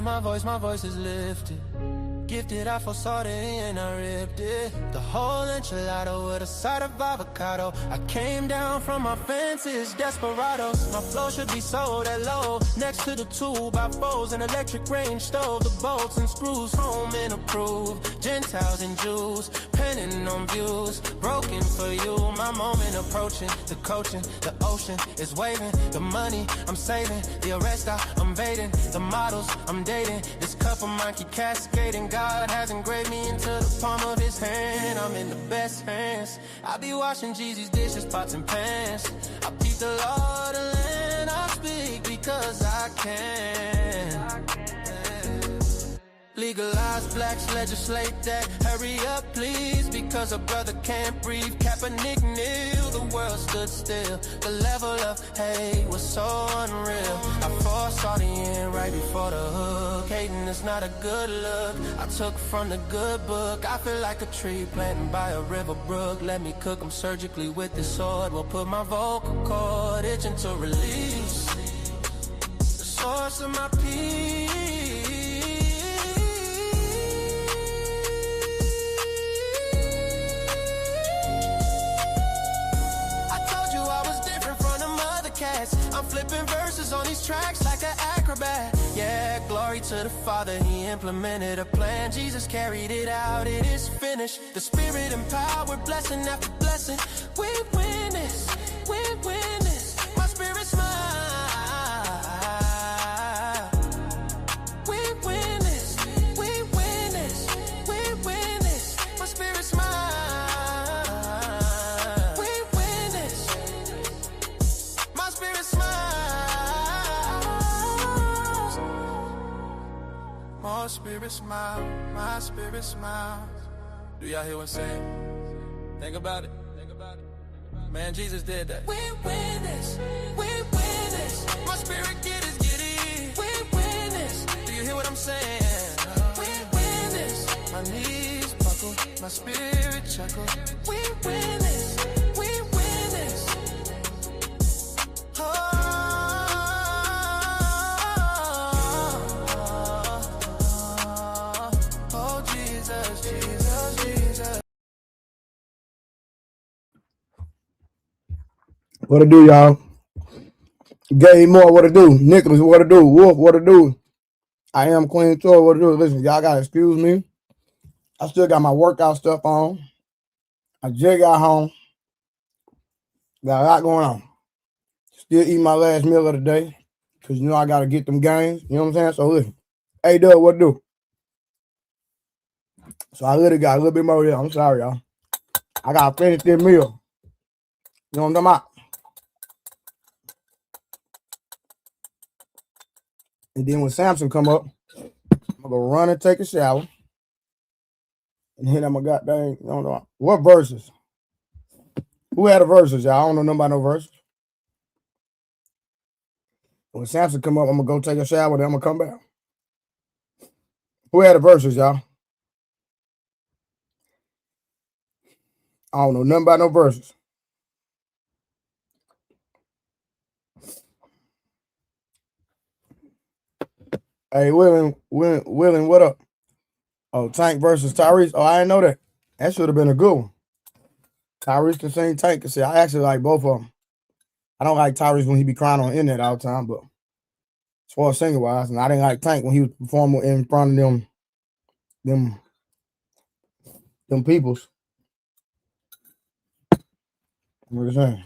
my voice is lifted. Gifted, I foresaw it and I ripped it. The whole enchilada with a side of avocado. I came down from my fences, desperados. My flow should be sold at low. Next to the 2x4s, an electric range stove. The bolts and screws, home and approved. Gentiles and Jews, penning on views. Broken for you, my moment approaching. The coaching, the ocean is waving. The money I'm saving, the arrest I'm evading. The models I'm dating, this cup of mine keep cascading. God has engraved me into the palm of his hand. I'm in the best hands. I be washing Jeezy's dishes, pots and pans. I peep the Lord the land. I speak because I can. Legalize blacks, legislate that. Hurry up, please, because a brother can't breathe. Kaepernick kneel, the world stood still. The level of hate was so unreal. I foresaw the end right before the hook. Hating is not a good look. I took from the good book. I feel like a tree planted by a river brook. Let me cook them surgically with this sword. Will put my vocal cord itching to release the source of my peace. I'm flipping verses on these tracks like an acrobat. Yeah, glory to the Father, he implemented a plan. Jesus carried it out, it is finished. The Spirit empowered, blessing after blessing. We win this, we win this. My spirit's mine. We win this, we win this, we win this. My spirit's mine. My spirit smile, my spirit smiles. Do y'all hear what I'm saying? Think about it. Think about it. Man, Jesus did that. We win this. We win this. My spirit get it. We win this. Do you hear what I'm saying? We win this. My knees buckle, my spirit chuckle. We win this. We win this. Oh. What it do, y'all? Gay more, what it do? Nicholas, what it do? Wolf, what it do? I am Queen Tour, what it do? Listen, y'all gotta excuse me. I still got my workout stuff on. I just got home. Got a lot going on. Still eating my last meal of the day. Cause you know I gotta get them gains. You know what I'm saying? So listen. Hey Doug, what it do? So I literally got a little bit more here. I'm sorry, y'all. I gotta finish this meal. You know what I'm talking about? And then when Samson come up, I'm gonna go run and take a shower. And hit him a goddamn, I don't know. What verses? Who had the verses, y'all? I don't know nothing about no verses. When Samson come up, I'm gonna go take a shower, then I'm gonna come back. Who had the verses, y'all? I don't know nothing about no verses. Hey, Willing, what up? Oh, Tank versus Tyrese. Oh, I didn't know that. That should have been a good one. Tyrese can sing, Tank can sing. I actually like both of them. I don't like Tyrese when he be crying on the internet all the time, but as far as singing wise, and I didn't like Tank when he was performing in front of them peoples. What you saying?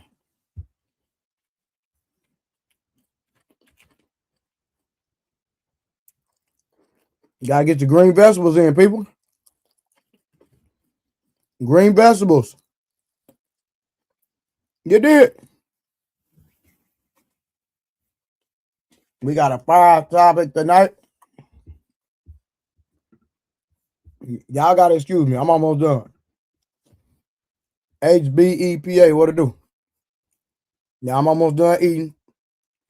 You gotta get your green vegetables in, people. Green vegetables. You did. We got a fire topic tonight. Y'all gotta excuse me. I'm almost done. HBEPA, what to do? Yeah, I'm almost done eating.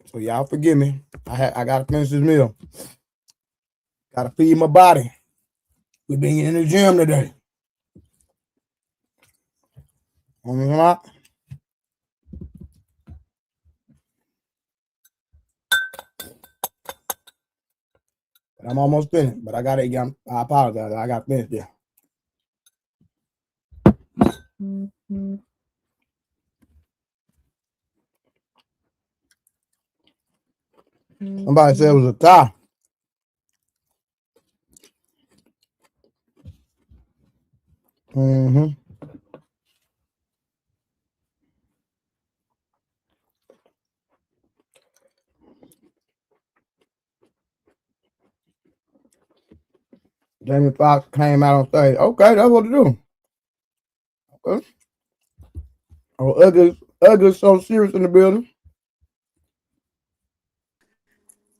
So y'all forgive me. I gotta finish this meal. Gotta feed my body. We been in the gym today. I'm almost finished, but I got it. I apologize. I got finished there. Somebody said it was a tie. Mm-hmm. Jamie Foxx came out on stage. Okay, that's what to do. Okay. Oh, ugly, so serious in the building.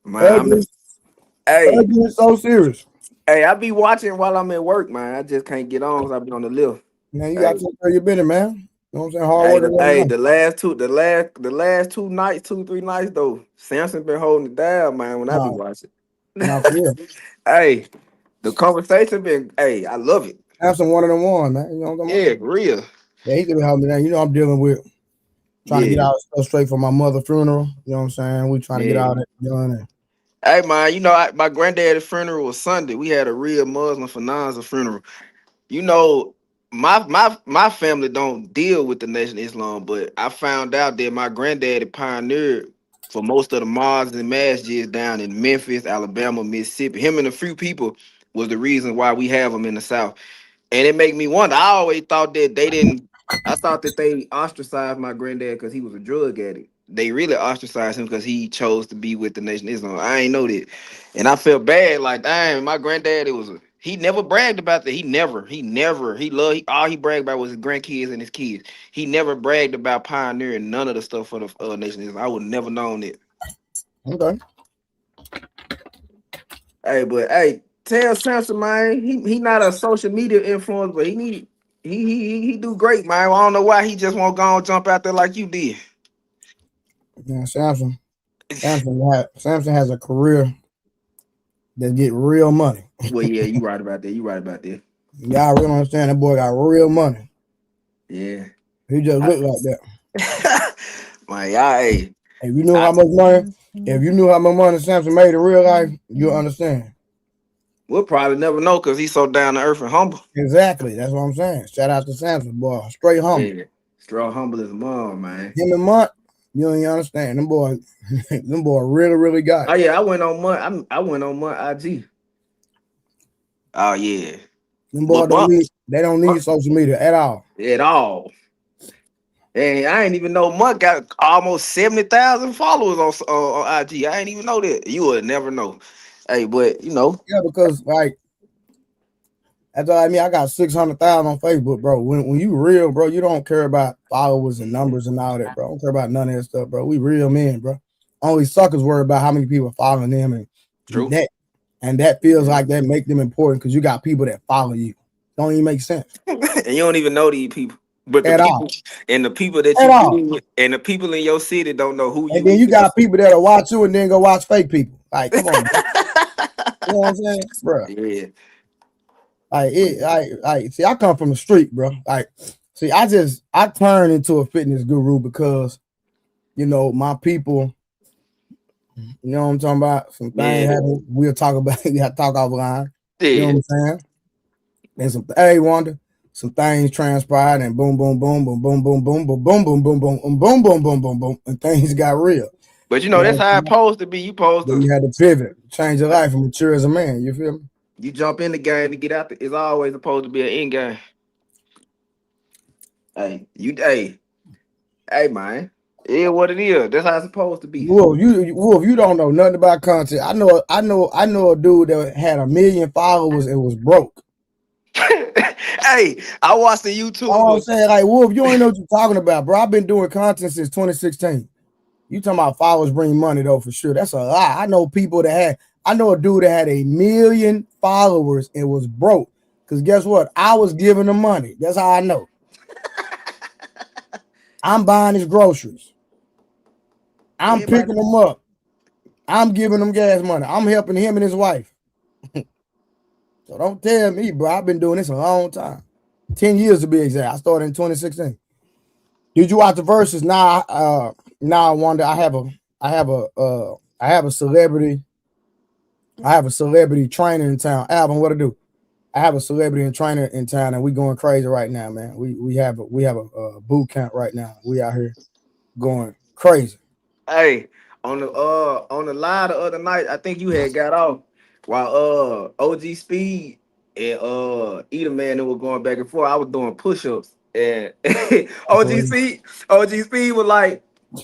Man, Ugly, hey, ugly, so serious. hey, I be watching while I'm at work, man. I just can't get on because I be on the lift. Man, you got Hey, to take care of your business, man. You know what I'm saying? Hard work is hey, nice. the last 2 nights, 2, 3 nights though. Samson been holding it down, man. When I be No, watching, not for real. hey, the conversation been, hey, I love it. Have some one on one, man. You know what I'm talking about? Yeah, real. Yeah, he could be helping me now. You know I'm dealing with trying to get Yeah, all this stuff straight for my mother's funeral. You know what I'm saying? We trying to get all yeah. that done. And Hey, man, my granddaddy's funeral was Sunday. We had a real Muslim Fananza funeral. You know, my family don't deal with the Nation of Islam, but I found out that my granddaddy pioneered for most of the mosques and masjids down in Memphis, Alabama, Mississippi. Him and a few people was the reason why we have them in the South. And it make me wonder. I always thought that they didn't. I thought that they ostracized my granddad because he was a drug addict. They really ostracized him because he chose to be with the Nation of Islam. I ain't know that, and I felt bad. Like, dang, my granddad. He never bragged about that. He loved. All he bragged about was his grandkids and his kids. He never bragged about pioneering none of the stuff for the Nation of Islam. I would never known it. okay. Hey, but hey, tell Samson, man, he not a social media influencer, but he do great, man. I don't know why he just won't go and jump out there like you did. Yeah, Samson has a career that get real money. Well, yeah, you right about that. You right about that. Y'all really understand that boy got real money. Yeah. He just I, look like that. man, y'all, hey, If you knew I how much money, if you knew how much money Samson made in real life, you'll understand. we'll probably never know because he's so down to earth and humble. Exactly. That's what I'm saying. Shout out to Samson, boy. Straight humble. Yeah. Strong humble as a mom, man. Him and Mont, you don't even understand. Them boy, them boy really, really got Oh it. yeah, I went on Month IG. Oh yeah. Them boy But they don't need social media at all. at all. And I ain't even know Monk got almost 70,000 followers on IG. I ain't even know that. You would never know. Hey, but you know, Yeah, because like that's all I mean. I got 600,000 on Facebook, bro. When you real, bro, you don't care about followers and numbers and all that, bro. I don't care about none of that stuff, bro. We real men, bro. Only suckers worry about how many people following them and true. that that feels like that make them important because you got people that follow you. Don't even make sense And you don't even know these people. But at all. the people that At you all. deal with, and the people in your city don't know who And you then you is. got people that'll watch you and then go watch fake people. Like, come on, bro. You know what I'm saying, bro? Yeah. See, I come from the street, bro. Like, see, I turned into a fitness guru because you know my people. You know what I'm talking about? Some things Yeah. happen. We'll talk about. We have to talk offline. You know what Yeah. I'm saying? And hey, Wanda, some things transpired, and boom, boom, boom, boom, boom, boom, boom, boom, boom, boom, boom, boom, boom, boom, boom, boom, boom, boom, and things got real. But you know, You know that's what how I'm it's saying? supposed to be. You supposed Then to you had to pivot, change your life, and mature as a man. You feel me? you jump in the game to get out there. It's always supposed to be an end game. Hey, man. It is what it is. That's how it's supposed to be. Wolf, you don't know nothing about content. I know a dude that had 1 million followers and was broke. Hey, I watched the All I'm YouTuber. saying, like Wolf, you don't even know what you're talking about, bro. I've been doing content since 2016. You talking about followers bring money though for sure. That's a lie. I know a dude that had 1 million followers and was broke. Cause guess what? I was giving him money. That's how I know. I'm buying his groceries. I'm Everybody, picking them up. I'm giving him gas money. I'm helping him and his wife. So don't tell me, bro. I've been doing this a long time. 10 years to be exact. I started in 2016. Did you watch the verses? Now I wonder. I have a celebrity I have a celebrity trainer in town. Alvin, what to do? I have a celebrity and trainer in town, and we going crazy right now, man. We have a boot camp right now. We out here going crazy. Hey, on the line the other night, I think you had got off while OG Speed and Eater Man that were going back and forth. I was doing push-ups and OG Speed was like,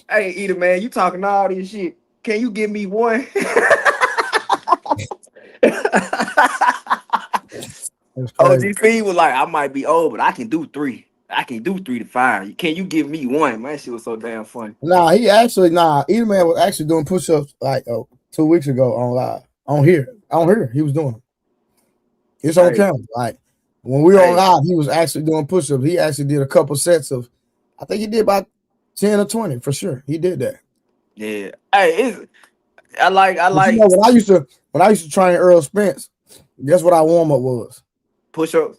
"Hey, Eater Man, you talking all this shit? Can you give me one?" That's crazy. OG Speed was like, "I might be old, but I can do three. I can do 3 to 5. Can you give me one?" Man, that shit was so damn funny. Either man was actually doing push-ups like 2 weeks ago on live. On here. He was doing it. It's on Hey, camera. Like when we were on hey, live, he was actually doing push-ups. He actually did a couple sets of I think he did about 10 or 20 for sure. He did that. yeah. Hey, I But like when I used to train Earl Spence, guess what our warm-up was? push-ups.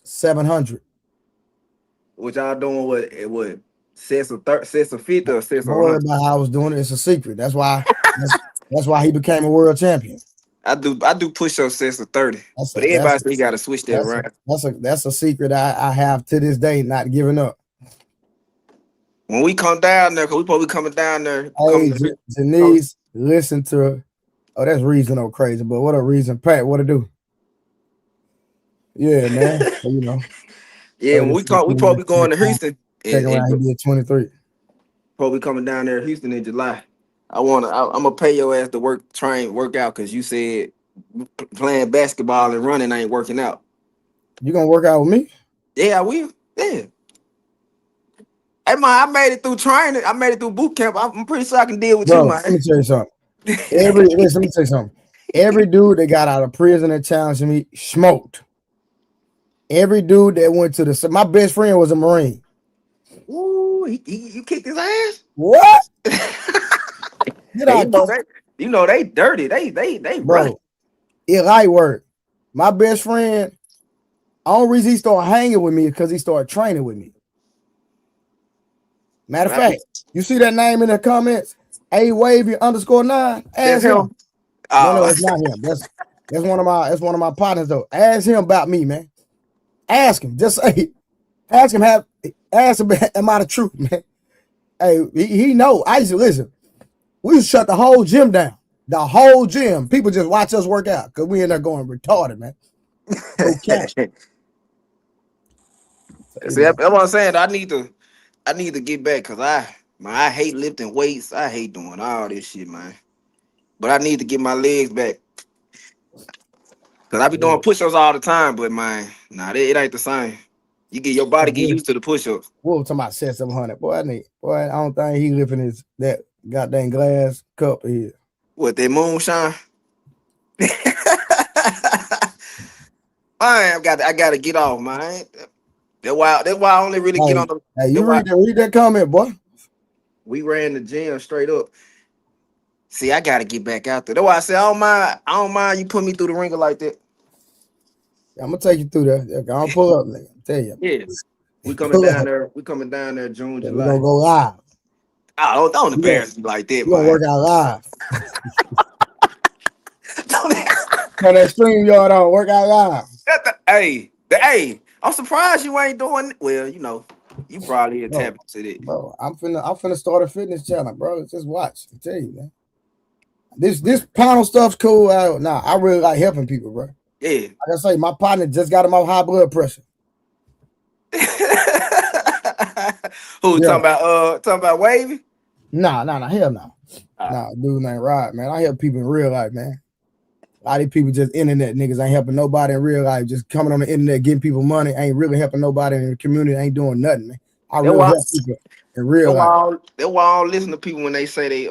700. What y'all doing? What sets of 50 or sets Don't of worry 100? about how I was doing it. It's a secret. That's why he became a world champion. I do push-up sets of 30, That's but a that's everybody say you got to switch that that's a around. that's a secret I have to this day, not giving up. When we come down there, cause we probably coming down there, Hey, coming to come, Janice, listen to. Oh, that's reason crazy, but what a reason, Pat. What to do? Yeah, man. So, yeah. When 36 we years, probably going to Houston second and round, he did 23. probably coming down there to Houston in July. I'm gonna pay your ass to work out because you said playing basketball and running ain't working out. You gonna work out with me, Yeah, I will. Yeah. Hey man, I made it through training. I made it through boot camp. I'm pretty sure I can deal with you, bro? man. Let me tell you something. Let me tell you something. Every dude that got out of prison and challenged me smoked. Every dude that went to my best friend was a Marine. Ooh, you kicked his ass. What did Hey, I kick, you know they dirty. They run. bro? It light work. My best friend. Only reason he started hanging with me is because he started training with me. Matter of fact, you see that name in the comments, A Wavy _9. That's Ask him. him. No, Oh, it's not him. That's one of my partners though. Ask him about me, man. Ask him. Just say, ask him, am I the truth, man? Hey, he know. I used to listen. We used to shut the whole gym down. The whole gym. People just watch us work out because we in there going retarded, man. No cap. So, see, that's what I'm saying. I need to get back because I hate lifting weights. I hate doing all this shit, man. But I need to get my legs back because I be yeah. doing push-ups all the time. But man, nah, it ain't the same. You get your body get used to the push-ups. What was talking about set 700? Boy, I don't think he lifting his that goddamn glass cup here. What that moonshine? I gotta get off, man. That's why I only really get Hey, on the. hey, That's you why read that comment, boy. we ran the gym straight up. See, I gotta get back out there. That's why I say I don't mind you put me through the ringer like that. I'm gonna take you through that. I'll pull up, nigga. Tell you. Yeah. We coming Pull down up. there. We coming down there June, Yeah, we're gonna July. go live. I don't You gonna embarrass me like that, you gonna man. work out live. Don't- Turn that stream yard on, work out live. hey, I'm surprised you ain't doing. Well, you probably a Bro, tap to that. bro, I'm finna start a fitness channel, bro. Just watch. I tell you, man. This panel stuff's cool. I really like helping people, bro. Yeah. Like I say, my partner just got him off high blood pressure. Who Yeah. talking about wavy? Nah, hell no. Uh, Nah, dude ain't right, man. I help people in real life, man. A lot of these people just internet niggas ain't helping nobody in real life. Just coming on the internet getting people money ain't really helping nobody in the community. Ain't doing nothing, man. I that really why help people in real life. that why I don't listen to people when they say they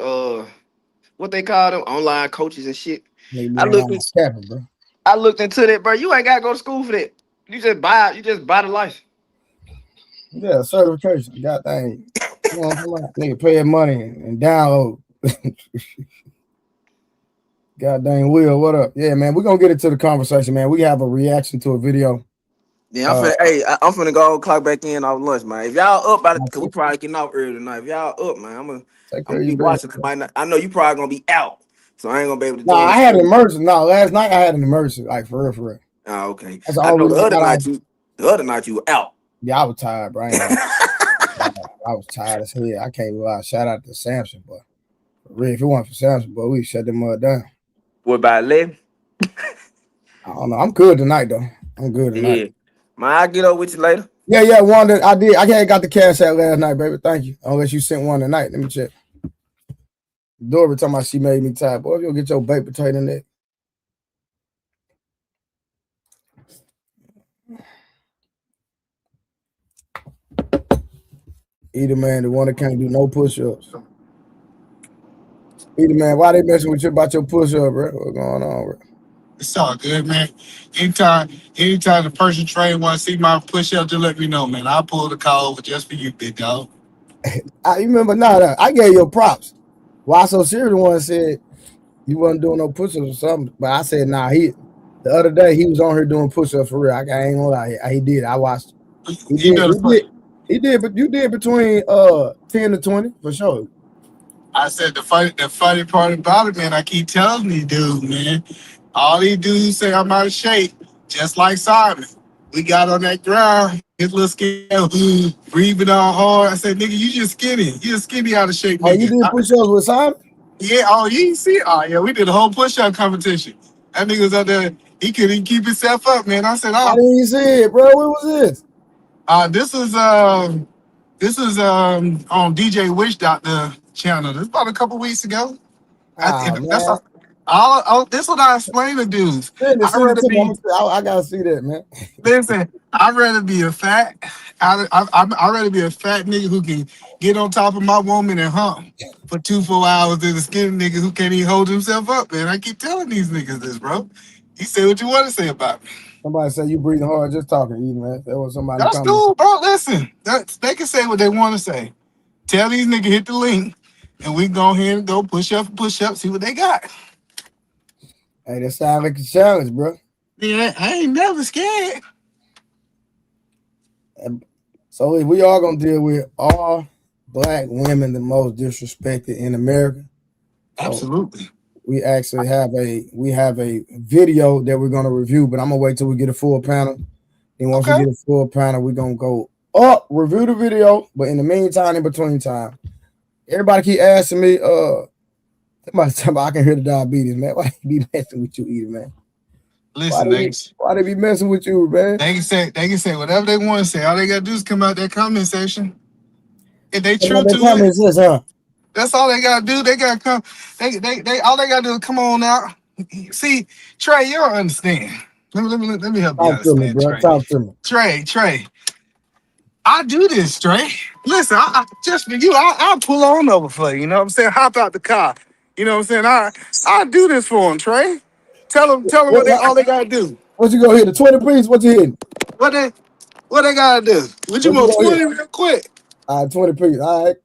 what they call them online coaches and shit. Nigga be I looked online at, capping, bro. I looked into that, bro. You ain't gotta go to school for that. You just buy the license. Yeah, certification. God dang. You know what I'm talking about? Nigga pay money and download. God dang Will, what up? Yeah, man. We're gonna get into the conversation, man. We have a reaction to a video. Yeah, Uh I'm finna go clock back in off lunch, man. If y'all up by the, cause we take probably getting off early tonight. If y'all up, man, I'm care gonna of be your watching. business. I know you probably gonna be out. So I ain't gonna be able to Nah, join the I had an stream. emergency. No, last night I had an emergency, like for real, for real. Oh, okay. That's the I know only the reason I other got off. night you were out. Yeah, I was tired, bro. I ain't gonna I was tired as hell. I can't lie. Shout out to Samson, but for real, if it wasn't for Samson, boy, we shut them mud down. What about 11? I don't know. I'm good tonight though. I'm good tonight. Yeah. Man, I'll get up with you later. Yeah, yeah, one that I did. I had got the cash out last night, baby. Thank you. Unless you sent one tonight. Let me check. Dora talking about she made me tired. Boy, you'll get your baked potato in there. Either man, the one that can't do no push-ups. Either man, why they messing with you about your push-up, bro? What's going on, bro? It's all good, man. Anytime the person train want to see my push up, just let me know, man. I'll pull the call over just for you, big dog. You remember nah, I gave your props. Why so serious? The one said you wasn't doing no push-ups or something, but I said nah. The other day he was on here doing push-ups for real. I ain't gonna lie, he did. I watched. He You did. know the funny. He did. But you did between 10 to 20 for sure. I said the funny part about it, man. I keep telling these dudes, man. All these dudes say I'm out of shape, just like Simon. We got on that ground, his little skin breathing all hard. I said, nigga, you just skinny. You just skinny out of shape, Oh, you nigga. did push-ups with Simon? Yeah, oh, you ain't see? Oh, yeah, we did a whole push-up competition. That nigga was out there, he couldn't even keep himself up, man. I said, I oh, didn't even see it, bro. What was this? this is on DJ Witch Doctor channel. This about a couple weeks ago. Ah, That's man. all. This what I explain to dudes. Send it, I send it rather to me. be I gotta see that, man. listen. I'd rather be a fat. I'd rather be a fat nigga who can get on top of my woman and hump for 2 4 hours than a skinny nigga who can't even hold himself up. Man, I keep telling these niggas this, bro. You say what you want to say about me. Somebody say you breathing hard just talking, even man. That was somebody That's coming. cool, bro. Listen, they can say what they want to say. Tell these niggas hit the link, and we go ahead and go push up, see what they got. Hey, that sound like a challenge, bro. Yeah, I ain't never scared. So if we are gonna deal with all black women the most disrespected in America. So Absolutely. we have a video that we're gonna review, but I'm gonna wait till we get a full panel. And once we Okay. get a full panel, we're gonna go up, review the video. But in the meantime, in between time, everybody keep asking me, somebody tell me I can hear the diabetes, man. Why they be messing with you, either, man? Listen, they Why they be messing with you, man? they can say whatever they want to say. All they gotta do is come out that comment section. If they What true to the it, comments is, huh? that's all they gotta do. They gotta come. They all they gotta do is come on out. See, Trey, you don't understand. Let me help you Talk to me, understand, bro. Trey. Talk to me. Trey. I do this, Trey. Listen, just for you, I'll pull on over for you. You know what I'm saying? Hop out the car. You know what I'm saying? I do this for them, Trey. Tell them What, what they all they gotta do. what you gonna hit? The 20 piece? What you hitting? What they what they gotta do? Would you What you want gonna hit? 20 real quick? 20 piece. All right.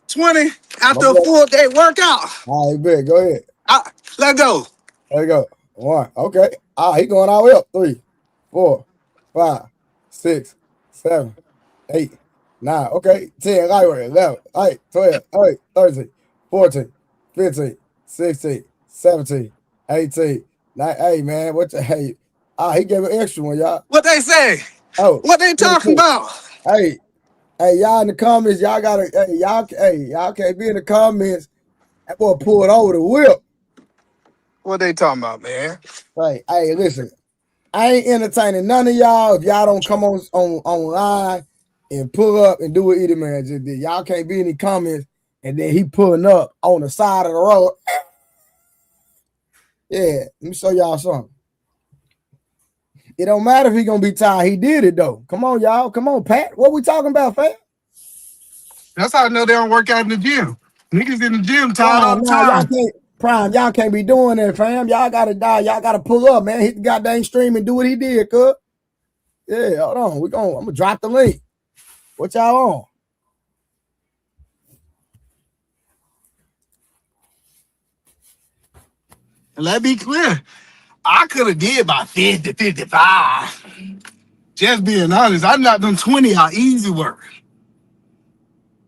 20 My after a boy. full day workout. All right, bet. Go ahead. Let go. There you go. One. Okay. He going all the way up. 3, 4, 5, 6, 7, 8, 9. Okay. 10. Right way. 11. 8, 12. 8, 13, 14, 15, 16, 17, 18. 19. Hey, man. What the hey? He gave an extra one, y'all. What they say? Oh, What they talking 22. about? Hey, y'all in the comments, y'all gotta y'all can't be in the comments. That boy pulled over the whip. What they talking about, man? Hey, listen. I ain't entertaining none of y'all if y'all don't come on online and pull up and do what either man just did. Y'all can't be in the comments and then he pulling up on the side of the road. Yeah, let me show y'all something. It don't matter if he gonna be tired. He did it though. Come on, y'all. Come on, Pat. What we talking about, fam? That's how I know they don't work out in the gym. Niggas in the gym tired all Prime, the nah, y'all time. can't. Prime, y'all can't be doing that, fam. Y'all gotta die. Y'all gotta pull up, man. Hit the goddamn stream and do what he did, cuz. Yeah, hold on. I'm gonna drop the link. What y'all on? And let me be clear. I could have did by 50, 55. Just being honest, I knocked them 20 out easy work.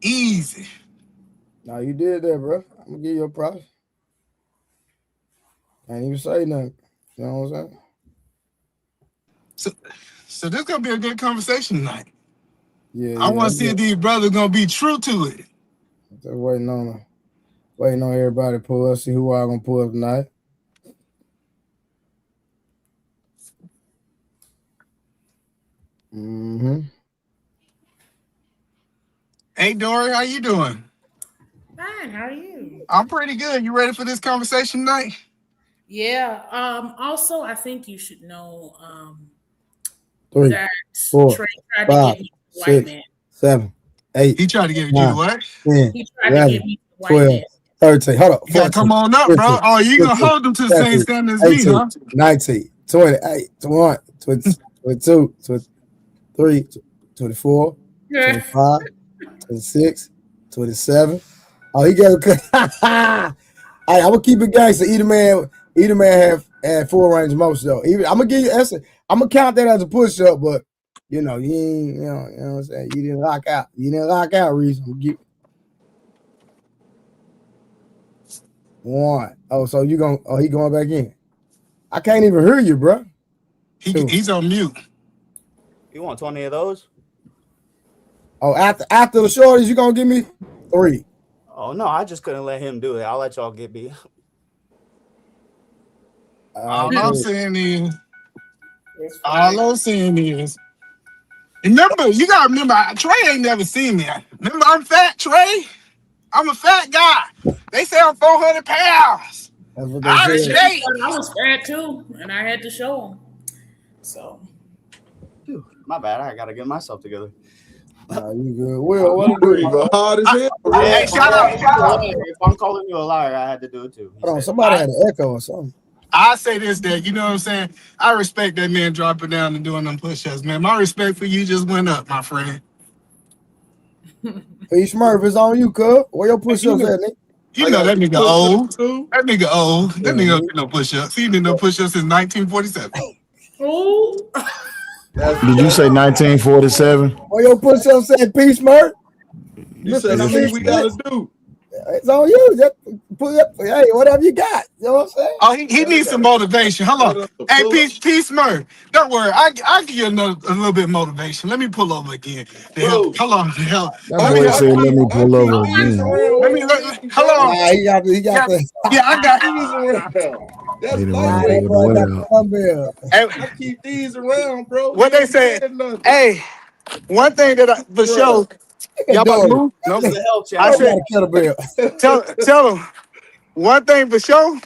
Easy. No, you did that, bro. I'm gonna give you a prize. Can't even say nothing. You know what I'm saying? So this gonna be a good conversation tonight. Yeah, I yeah. want to see if these brothers gonna be true to it. Just waiting on everybody to pull up. See who I gonna pull up tonight. Mm-hmm. Hey, Dory, how you doing? Fine, how are you? I'm pretty good. You ready for this conversation tonight? Yeah. Also, I think you should know 3, that 4, Trey tried to 5, get me to the white 6, man. 7, 8, He tried to get you to 9, what? 10, He tried to 11, get me to the white 12, man. 13. Hold up. You gotta 14, come on up, bro. 15, Oh, you gonna 16, hold them to the same 17, standard as me, 18, huh? 19, 20, 21, 22, 23, 24, Yeah. 25, 26, 27. Oh, he gave a Hey, I'm gonna keep it gangster. Either man had full range of motion though. Even I'm gonna give you I'm gonna count that as a push up, but you ain't, you know what I'm saying. You didn't lock out. You didn't lock out, Reese. I'm gonna give 1. Oh, so he going back in. I can't even hear you, bro. 2. He's on mute. You want 20 of those? Oh, after the shorties, you gonna give me 3. Oh no, I just couldn't let him do it. I'll let y'all get me. All I'm 3. saying is, It's all fine. I'm saying is, remember, you gotta remember, Trey ain't never seen me. Remember, I'm fat, Trey. I'm a fat guy. They say I'm 400 pounds. That's what they Out of Trey said. said he shape. thought I was fat too, and I had to show him. So Dude, my bad. I gotta get myself together. Nah, you good. Will, what it do? You hard as hell. Hey, shout out. If I'm calling you a liar, I had to do it too. He Hold on, said, somebody had an echo or something. I say this, that, you know what I'm saying? I respect that man dropping down and doing them push-ups, man. My respect for you just went up, my friend. P Smurf, it's on you, cuz. Where your push-ups at, nigga? You I know got that nigga push-ups old. too. That nigga old. That Yeah, nigga don't nigga. do no push-ups. He did no push-ups since 1947. oh That's Did you say 1947? Where your push-ups at, P Smurf? you Mr. say how Yes, many Six we Six. gotta do. It's on you. Just put up. Hey, whatever you got. You know what I'm saying? Oh, he Man, I needs some gotta motivation. Hold on. set up the Hey, pull up. Peace Murph. Don't worry. I give you a little bit of motivation. Let me pull over again to help. Bro, Hold on. Help. that Let I, me boy I help. said, "Let keep me I pull keep over these again." around with me, Hold on. bro. Nah, he got Yeah, the. I got. These around. That's Need a Nah, ride that lightweight. with the boy what got the out. dumbbell. Hey, I keep these around, bro. what You they ain't say? said nothing, Hey, one thing that for bro. sure. Look Y'all at about to Dory. move? That No. "This is nigga the health I Dory channel." got said, a kettlebell. tell him one thing for sure.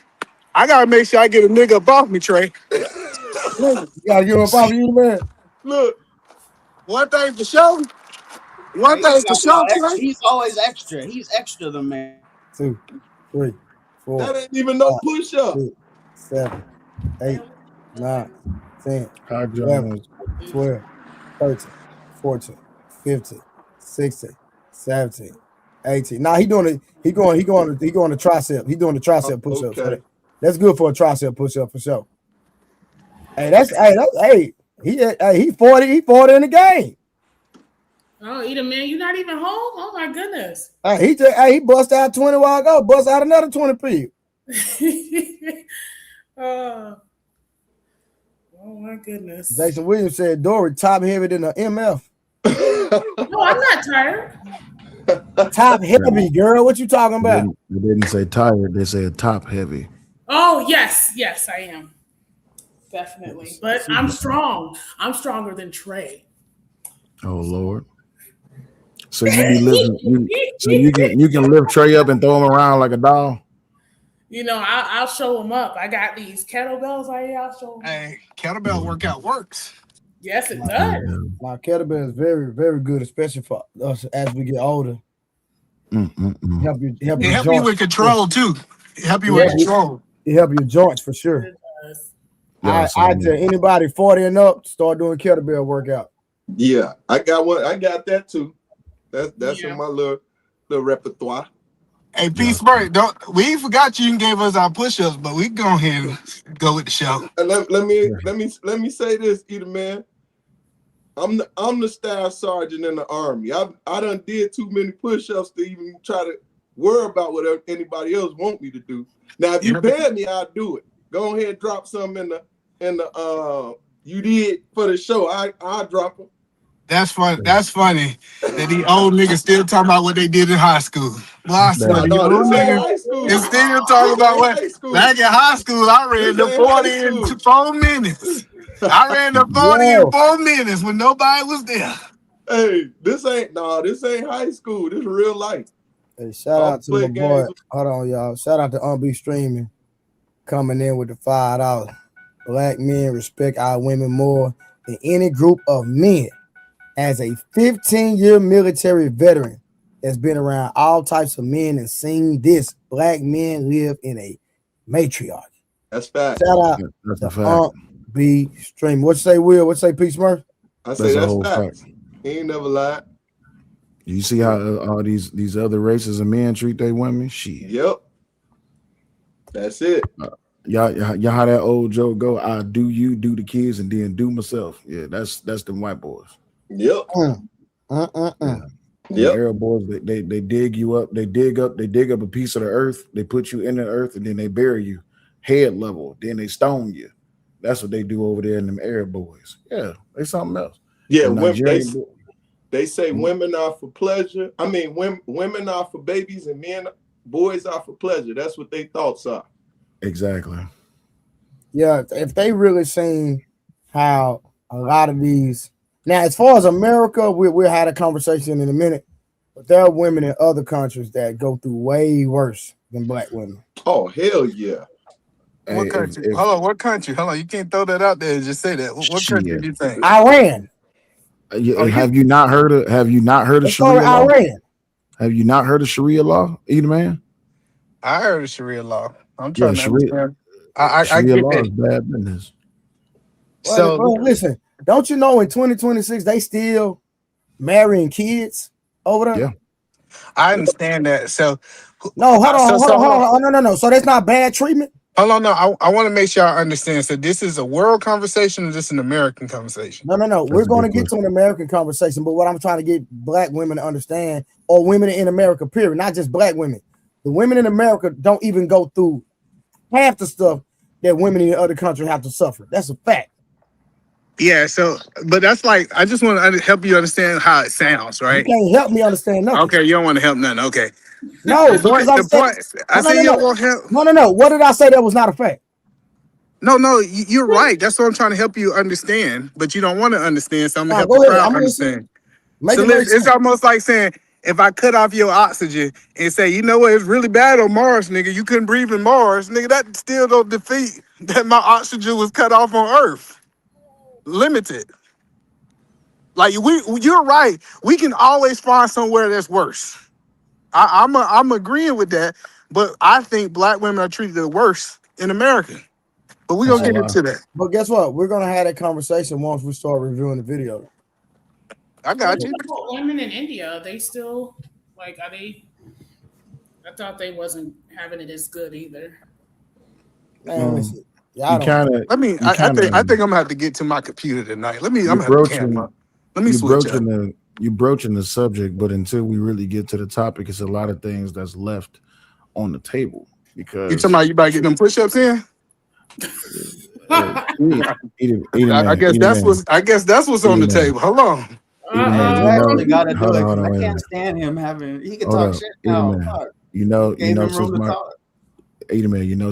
I gotta make sure I get a nigga up off me, Trey. You gotta give him a pop, you man. Look, One thing for sure. One Hey, thing for sure, Trey. he's always extra. He's extra, the man. 2, 3, 4, that ain't even no 5, push up. 6, 7, 8, 9, 10, Hi, 11, Jones. 12, 13, 14, 15, 16, 17, 18. Nah, he going to tricep. He doing the tricep push-ups. So Okay. that's good for a tricep push-up for sure. He 40 in the game. oh, Eda man, you not even home? Oh my goodness. He bust out 20 while ago, bust out another 20 p. uh, oh my goodness. Jason Williams said Dory top heavy than the MF. No, I'm not tired. Top They heavy, girl. What you talking about? didn't say tired. They said top heavy. Oh yes, I am. Definitely. But I'm strong. I'm stronger than Trey. Oh Lord. So you be lifting. So you can lift Trey up and throw him around like a doll. You know, I'll show them up. I got these kettlebells right here. I'll show them. Hey, kettlebell workout works. Yes, it Nah, does. kettlebell is very, very good, especially for us as we get older. Help It your help you joints. with control too. It help you It with help you, control. it help your joints for sure. It does. Yeah. So I tell anybody 40 and up, start doing kettlebell workout. Yeah, I got one. I got that too. That's in Yeah. my little repertoire. Hey, yeah. Peace Bird, we ain't forgot you gave us our push-ups, but we go ahead and go with the show. Let me say this, either man. I'm the staff sergeant in the army. I done did too many push-ups to even try to worry about what anybody else want me to do. Now, if you Yeah. pay me, I'll do it. Go ahead and drop some in the you did for the show. I'll drop them. That's fun. That's funny that the old niggas still talking about what they did in high school. Well, I swear, No, you no, old this ain't niggas high school. is still talking This about ain't what high school. back in high school I ran This the ain't 40 high in school. 4 minutes. I ran the 40 in Yo, 4 minutes when nobody was there. Hey, this ain't high school. This is real life. hey, shout I'll out to play my boy. games. Hold on, y'all. Shout out to Unbe Streaming coming in with the $5. Black men respect our women more than any group of men. As a 15-year military veteran that's been around all types of men and seen this, black men live in a matriarchy. That's fact. Shout out That's to a fact. B Stream. What you say, Will? What you say, Peace Smurf? I say That's a that's whole facts. fact. He ain't never lied. You see how all these other races of men treat their women? Shit. Yep. That's it. Y'all how that old joke go? I do you, do the kids, and then do myself. Yeah, that's them white boys. Yep. Yeah. And Yep. Arab boys, they dig you up, they dig up a piece of the earth, they put you in the earth, and then they bury you head level, then they stone you. That's what they do over there in them Arab boys. Yeah, they something else. Yeah, Them Nigerian boys. they say women are for pleasure. I mean, women are for babies and boys are for pleasure. That's what their thoughts are. Exactly. Yeah, if they really seen how a lot of these now, as far as America, we'll have a conversation in a minute. But there are women in other countries that go through way worse than black women. Oh, hell yeah. What Hey, country? if Hold on, what country? Hold on, you can't throw that out there and just say that. What country shit. do you think? Iran. Have you not heard of Let's go to Sharia law? Iran. Have you not heard of Sharia law, either man? I heard of Sharia law. I'm Yeah, trying to understand. I Sharia get law is that. bad business. Well, So listen, don't you know in 2026 they still marrying kids over there? Yeah. I understand that. So No, hold on, so hold on. No. So that's not bad treatment. hold on. No, I want to make sure I understand. So this is a world conversation or just an American conversation? No. We're That's a going to good get to question. an American conversation, but what I'm trying to get black women to understand, or women in America, period, not just black women. The women in America don't even go through half the stuff that women in other countries have to suffer. That's a fact. Yeah. So, but that's like I just want to help you understand how it sounds, You right? can't help me understand nothing. Okay, you don't want to help nothing. Okay. No, The point. because The I'm saying point. I said you don't want help. no. What did I say that was not a fact? No, you're right. That's what I'm trying to help you understand, but you don't want to understand, so I'm gonna Now help the go ahead. crowd I'm listening. understand. Make So it make listen, it's sense. almost like saying if I cut off your oxygen and say, you know what, it's really bad on Mars, nigga. You couldn't breathe in Mars, nigga. That still don't defeat that my oxygen was cut off on Earth. Limited. Like you're right. We can always find somewhere that's worse. I'm agreeing with that, but I think black women are treated the worst in America. But we're That's gonna a get lie. into that. But guess what? We're gonna have that conversation once we start reviewing the video. I What got you. about women in India? They still like are they? I thought they wasn't having it as good either. Man, listen, y'all You don't. kind of Let me. you kind I of think I'm gonna have to get to my computer tonight. I'm you gonna have the camera. broaching Let me you switch up. broaching the subject, but until we really get to the topic, it's a lot of things that's left on the table You because talking about you about to get them push-ups in? I guess that's what's on eating the man, table. Hold on. eating man. You You know, actually got to do hold it on, because hold on, I wait a can't minute. stand him having. He can Hold talk up, shit eating now. man. Fuck. You know, Gave him room to talk.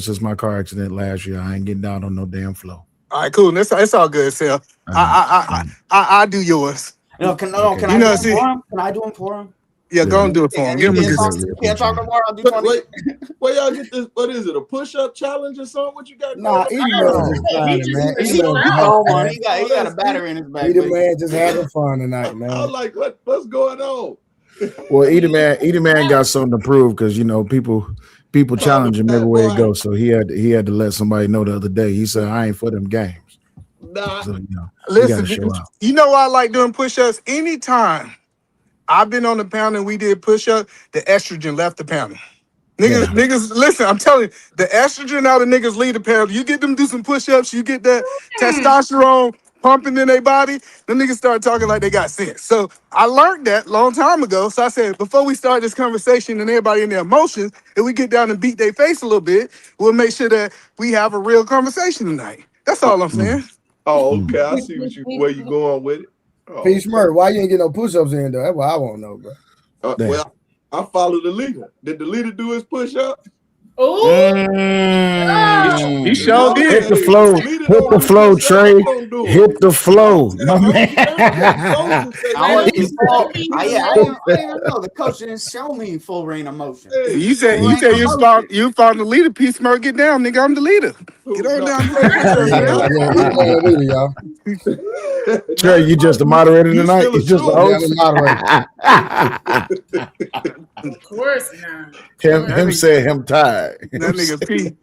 since my car accident last year, I ain't getting down on no damn flow. All right, cool. It's all good, Sal. I do yours. Can Okay, I You do know, him see, for him? Can I do him for him? yeah, yeah, go and do it for him. And Give he him a can't good. talk. we He can't talk appreciate no it. more. I'll do But 20. where y'all get this? What is it? A push-up challenge or something? What you got going Nah, on? either man No, just he trying, man. just He Either man fell. on one. just He got a battery in his back. either But man just having fun tonight, I man. was like, what's going on? Well, Eddie man got something to prove because people Oh, the challenge him fat everywhere he boy. goes. So he had to let somebody know the other day. He said, "I ain't for them games." Nah. So he got to Listen, show out. you know why I like doing push-ups? Anytime I've been on the pound and we did push-up, the estrogen left the pounding. Yeah, Niggas, listen, I'm telling you, the estrogen out of niggas lead the pound. You get them do some push-ups, you get that testosterone pumping in their body, them niggas start talking like they got sense. So I learned that long time ago. So I said, before we start this conversation and everybody in their emotions, and we get down and beat their face a little bit, we'll make sure that we have a real conversation tonight. That's all I'm saying. Oh, okay. I see where you going with it. Oh, Peace, Murray. Why you ain't get no push-ups in though? That's what I want to know, bro. well, I follow the leader. Did the leader do his push-up? He sure did. Hit the flow. Hit the flow, Trey. Hit the flow. My man. I didn't know the coach didn't show me full range of motion. Hey, You said you found the leader. Peace, Murray, get down, nigga. I'm the leader. Get on down. Trey, you just the moderator tonight. You just the host. Of course not. Him said him tired. That nigga P,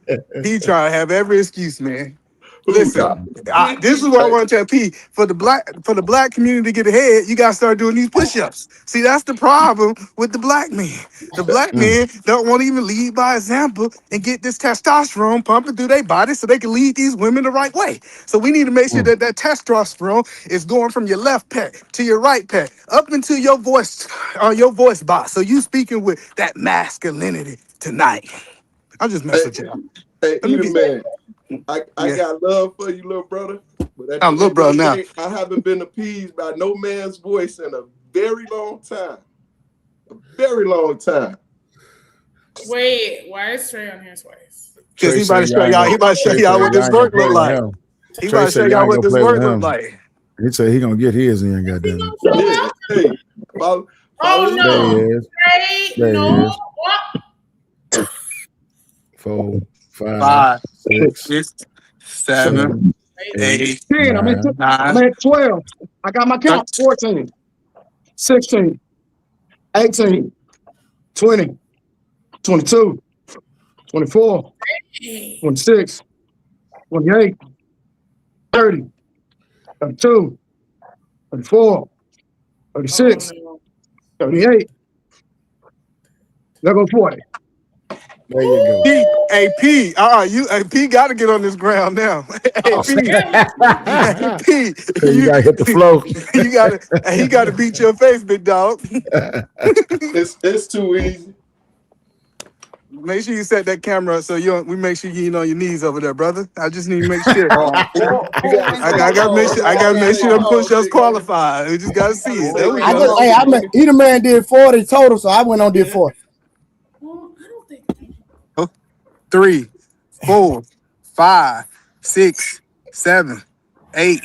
he trying to have every excuse, man. Listen, this is what I want to tell P. For the black community to get ahead, you gotta start doing these push-ups. See, that's the problem with the black men. The black men don't want to even lead by example and get this testosterone pumping through their body so they can lead these women the right way. So we need to make sure that testosterone is going from your left pec to your right pec up into your voice box. So you speaking with that masculinity tonight. I'm just messing with y'all. Hey, man. I got love for you, little brother. But I'm little brother now. I haven't been appeased by no man's voice in a very long time. A very long time. Wait, why is Trey on his voice? Because he about to show y'all. He about to show y'all what this work look like. He about to show y'all what this work look like. He said he gonna get his in. Goddamn. Hey, follow no, Trey, no. 4, 5, 6, 7, 8, 10. I'm at 12. I got my count. 14, 16, 18, 20, 22, 24, 26, 28, 30, 32, 34, 36, 38. There go 40. There you go. AP, P got to get on this ground now. AP, you gotta hit the flow. He got to beat your face, big dog. It's too easy. Make sure you set that camera so we make sure you ain't on your knees over there, brother. I just need to make sure. I gotta make sure them push-ups qualified. We just gotta see it. There we go. Either man did 40 total, so I went on did 40. 3, 4, 5, 6, 7, 8,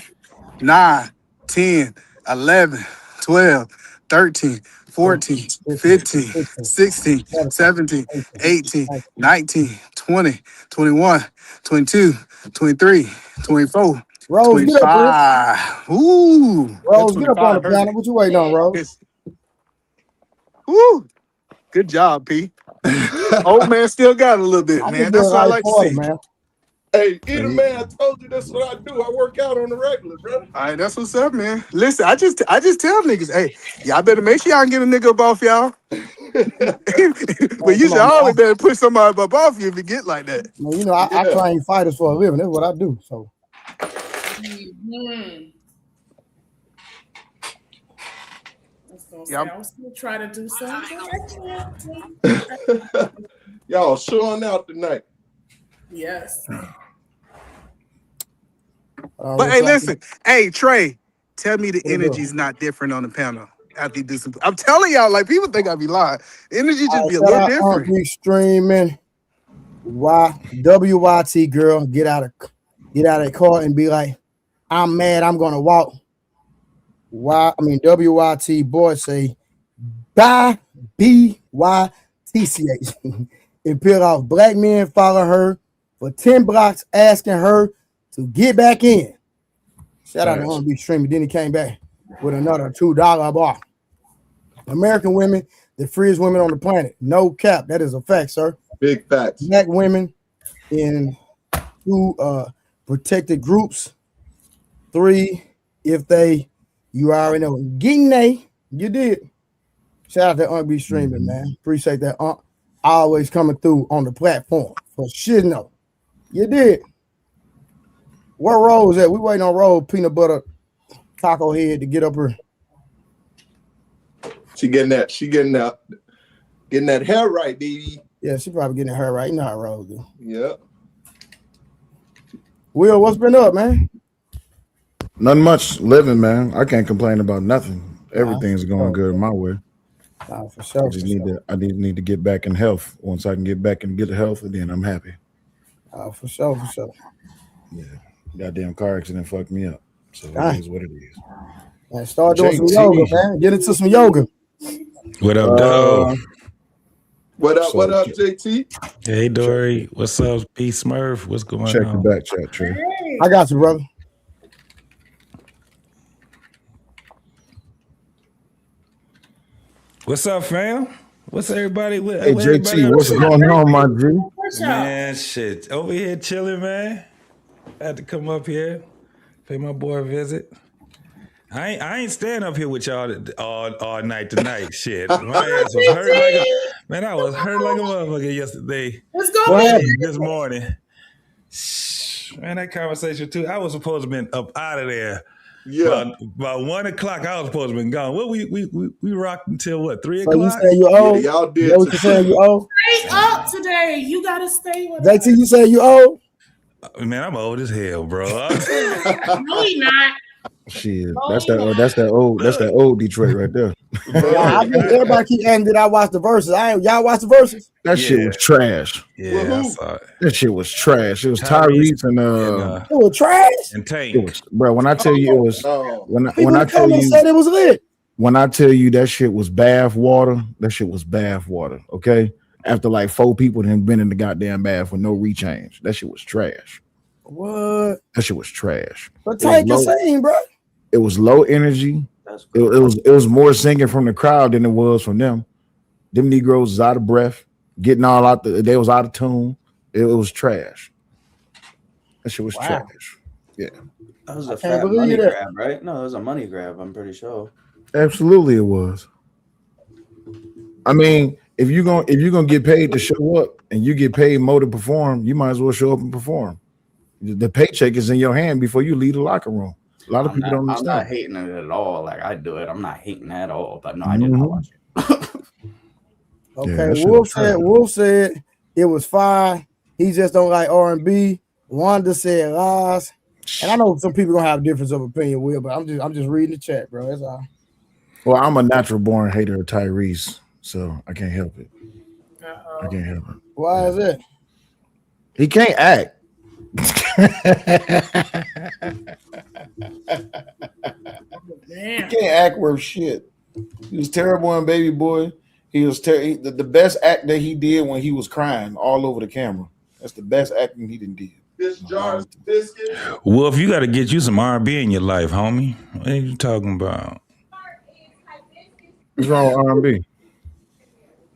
9, 10, 11, 12, 13, 14, 15, 16, 17, 18, 19, 20, 21, 22, 23, 24, Rose, 25. Ooh. Rose, get up on the planet. What you waiting on, Rose? Woo. Good job, P. Old man still got a little bit, man. That's what I like to see. Man. Hey, either man, I told you that's what I do. I work out on the regular, brother. All right, that's what's up, man. Listen, I just tell niggas, hey, y'all better make sure y'all can get a nigga up off y'all. But you should always better push somebody up off you if you get like that. Well, you know, I train fighters for a living. That's what I do. So. I was gonna try to do something. Y'all showing out tonight. Yes. But hey, listen. Hey, Trey, tell me the energy's not different on the panel after you do some. I'm telling y'all, like people think I be lying. The energy just be a little different. We streaming. WYT girl, get out of the car and be like, I'm mad. I'm gonna walk. WYT boy say bye BYTCH and peel off. Black men follow her for 10 blocks asking her to get back in. Shout out to R&B streaming. Then he came back with another $2 bar. American women, the freest women on the planet. No cap. That is a fact, sir. Big facts. Black women in 2 protected groups. 3, if you already know. Getting you did. Shout out to R&B streaming, man. Appreciate that. Always coming through on the platform. For sure, no. You did. Where Rose at? We waiting on Rose peanut butter taco head to get up here. She getting that hair right, Dee. Yeah, she probably getting her right. You know how Rose do. Yeah. Will, what's been up, man? Nothing much living, man. I can't complain about nothing. Everything's going good my way. For sure. I need to get back in health. Once I can get back and get health, then I'm happy. For sure. Yeah. Goddamn car accident fucked me up. So it is what it is. Man, start doing some yoga, man. Get into some yoga. What up, dog? What up, JT? Hey, Dory. What's up, B Smurf? What's going on? Check the back chat, Trey. I got you, brother. What's up, fam? What's everybody? Hey, JT, what's going on, my G? Man, shit. Over here chilling, man. I had to come up here, pay my boy a visit. I ain't staying up here with y'all all night tonight. Shit. My ass was hurt man, I was hurt like a motherfucker yesterday. Let's go, This morning. Man, that conversation too. I was supposed to have been up out of there. Yeah. About 1 o'clock, I was supposed to have been gone. Well, we rocked until what, 3 So o'clock? you say you old? Yeah, y'all did. You what you saying you old? Stay up today. You gotta stay with JT, you say you old? Man, I'm old as hell, bro. No, he not. Shit, that's that old Detroit right there. Everybody keep asking, did I watch the verses? Y'all watch the verses? That shit was trash. Yeah, I saw it. That shit was trash. It was Tyrese and it was trash. And Tank. It was, bro. When I tell you it was, when I tell you said it was lit. When I tell you that shit was bath water, that shit was bath water. Okay, after like 4 people had been in the goddamn bath with no rechange, that shit was trash. What? That shit was trash. But Tank is saying, bro. It was low energy. It was more singing from the crowd than it was from them. Them Negroes was out of breath, getting all out. They was out of tune. It was trash. That shit was trash. Yeah. That was a fat money grab, right? No, it was a money grab. I'm pretty sure. Absolutely, it was. I mean, if you're gonna get paid to show up and you get paid more to perform, you might as well show up and perform. The paycheck is in your hand before you leave the locker room. A lot of people don't understand. I'm not hating it at all. Like I do it. I'm not hating at all. But no, I did not watch it. Okay, Wolf said it was fine. He just don't like R&B. Wanda said lies. And I know some people gonna have a difference of opinion, Will, but I'm just reading the chat, bro. That's all. Well, I'm a natural born hater of Tyrese, so I can't help it. I can't help it. Why is it? He can't act. He can't act worth shit. He was terrible in Baby Boy. He was the best act that he did when he was crying all over the camera. That's the best acting he did. This jar of biscuit. Wolf, you got to get you some R&B in your life, homie. What are you talking about? What's wrong with R&B?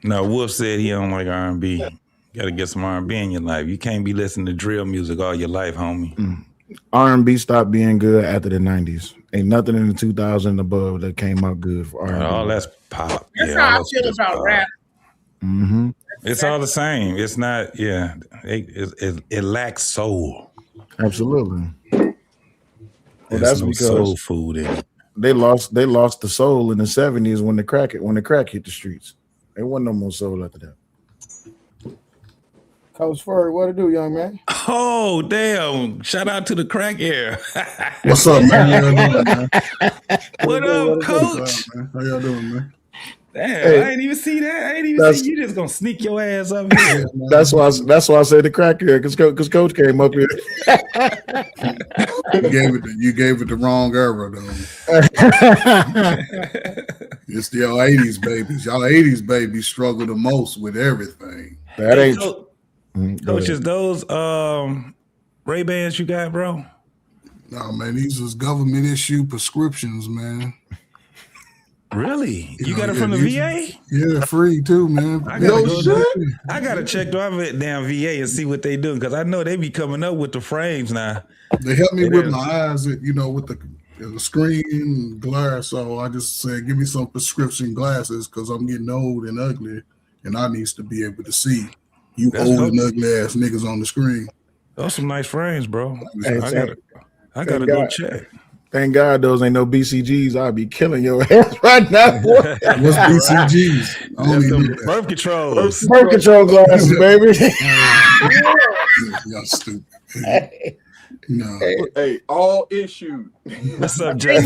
No, Wolf said he don't like R&B. You got to get some R&B in your life. You can't be listening to drill music all your life, homie. R&B stopped being good after the 90s. Ain't nothing in the 2000s and above that came out good for R&B. All that's pop. That's how I feel about rap. Mm-hmm. It's all the same. It's not, it lacks soul. Absolutely. Well, that's no soul food in it. They lost the soul in the 70s when the crack hit the streets. There wasn't no more soul after that. Coach Furry, what to do, young man? Oh, damn. Shout out to the crack air. What's up, man? What up, Coach? How y'all doing, man? Damn, hey, I ain't even see that. I ain't even see you just gonna sneak your ass up here. That's why I say the crack here, because Coach came up here. You gave it the wrong era, though. It's the 80s babies. Y'all 80s babies struggle the most with everything. That ain't Coach, is those Ray-Bans you got, bro? No, man, these was government issue prescriptions, man. Really? You got it from the VA? Yeah, free too, man. I gotta check the damn VA and see what they doing, because I know they be coming up with the frames now. They helped me with my eyes, with the screen and glass. So I just said, give me some prescription glasses because I'm getting old and ugly, and I needs to be able to see you old and ugly ass niggas on the screen. Those some nice frames, bro. Hey, I gotta go check. Thank God those ain't no BCGs. I'd be killing your ass right now. What's BCGs? I don't even know that. Birth controls. Birth control glasses, baby. Y'all stupid. No. Hey, all issued. What's up, Judge?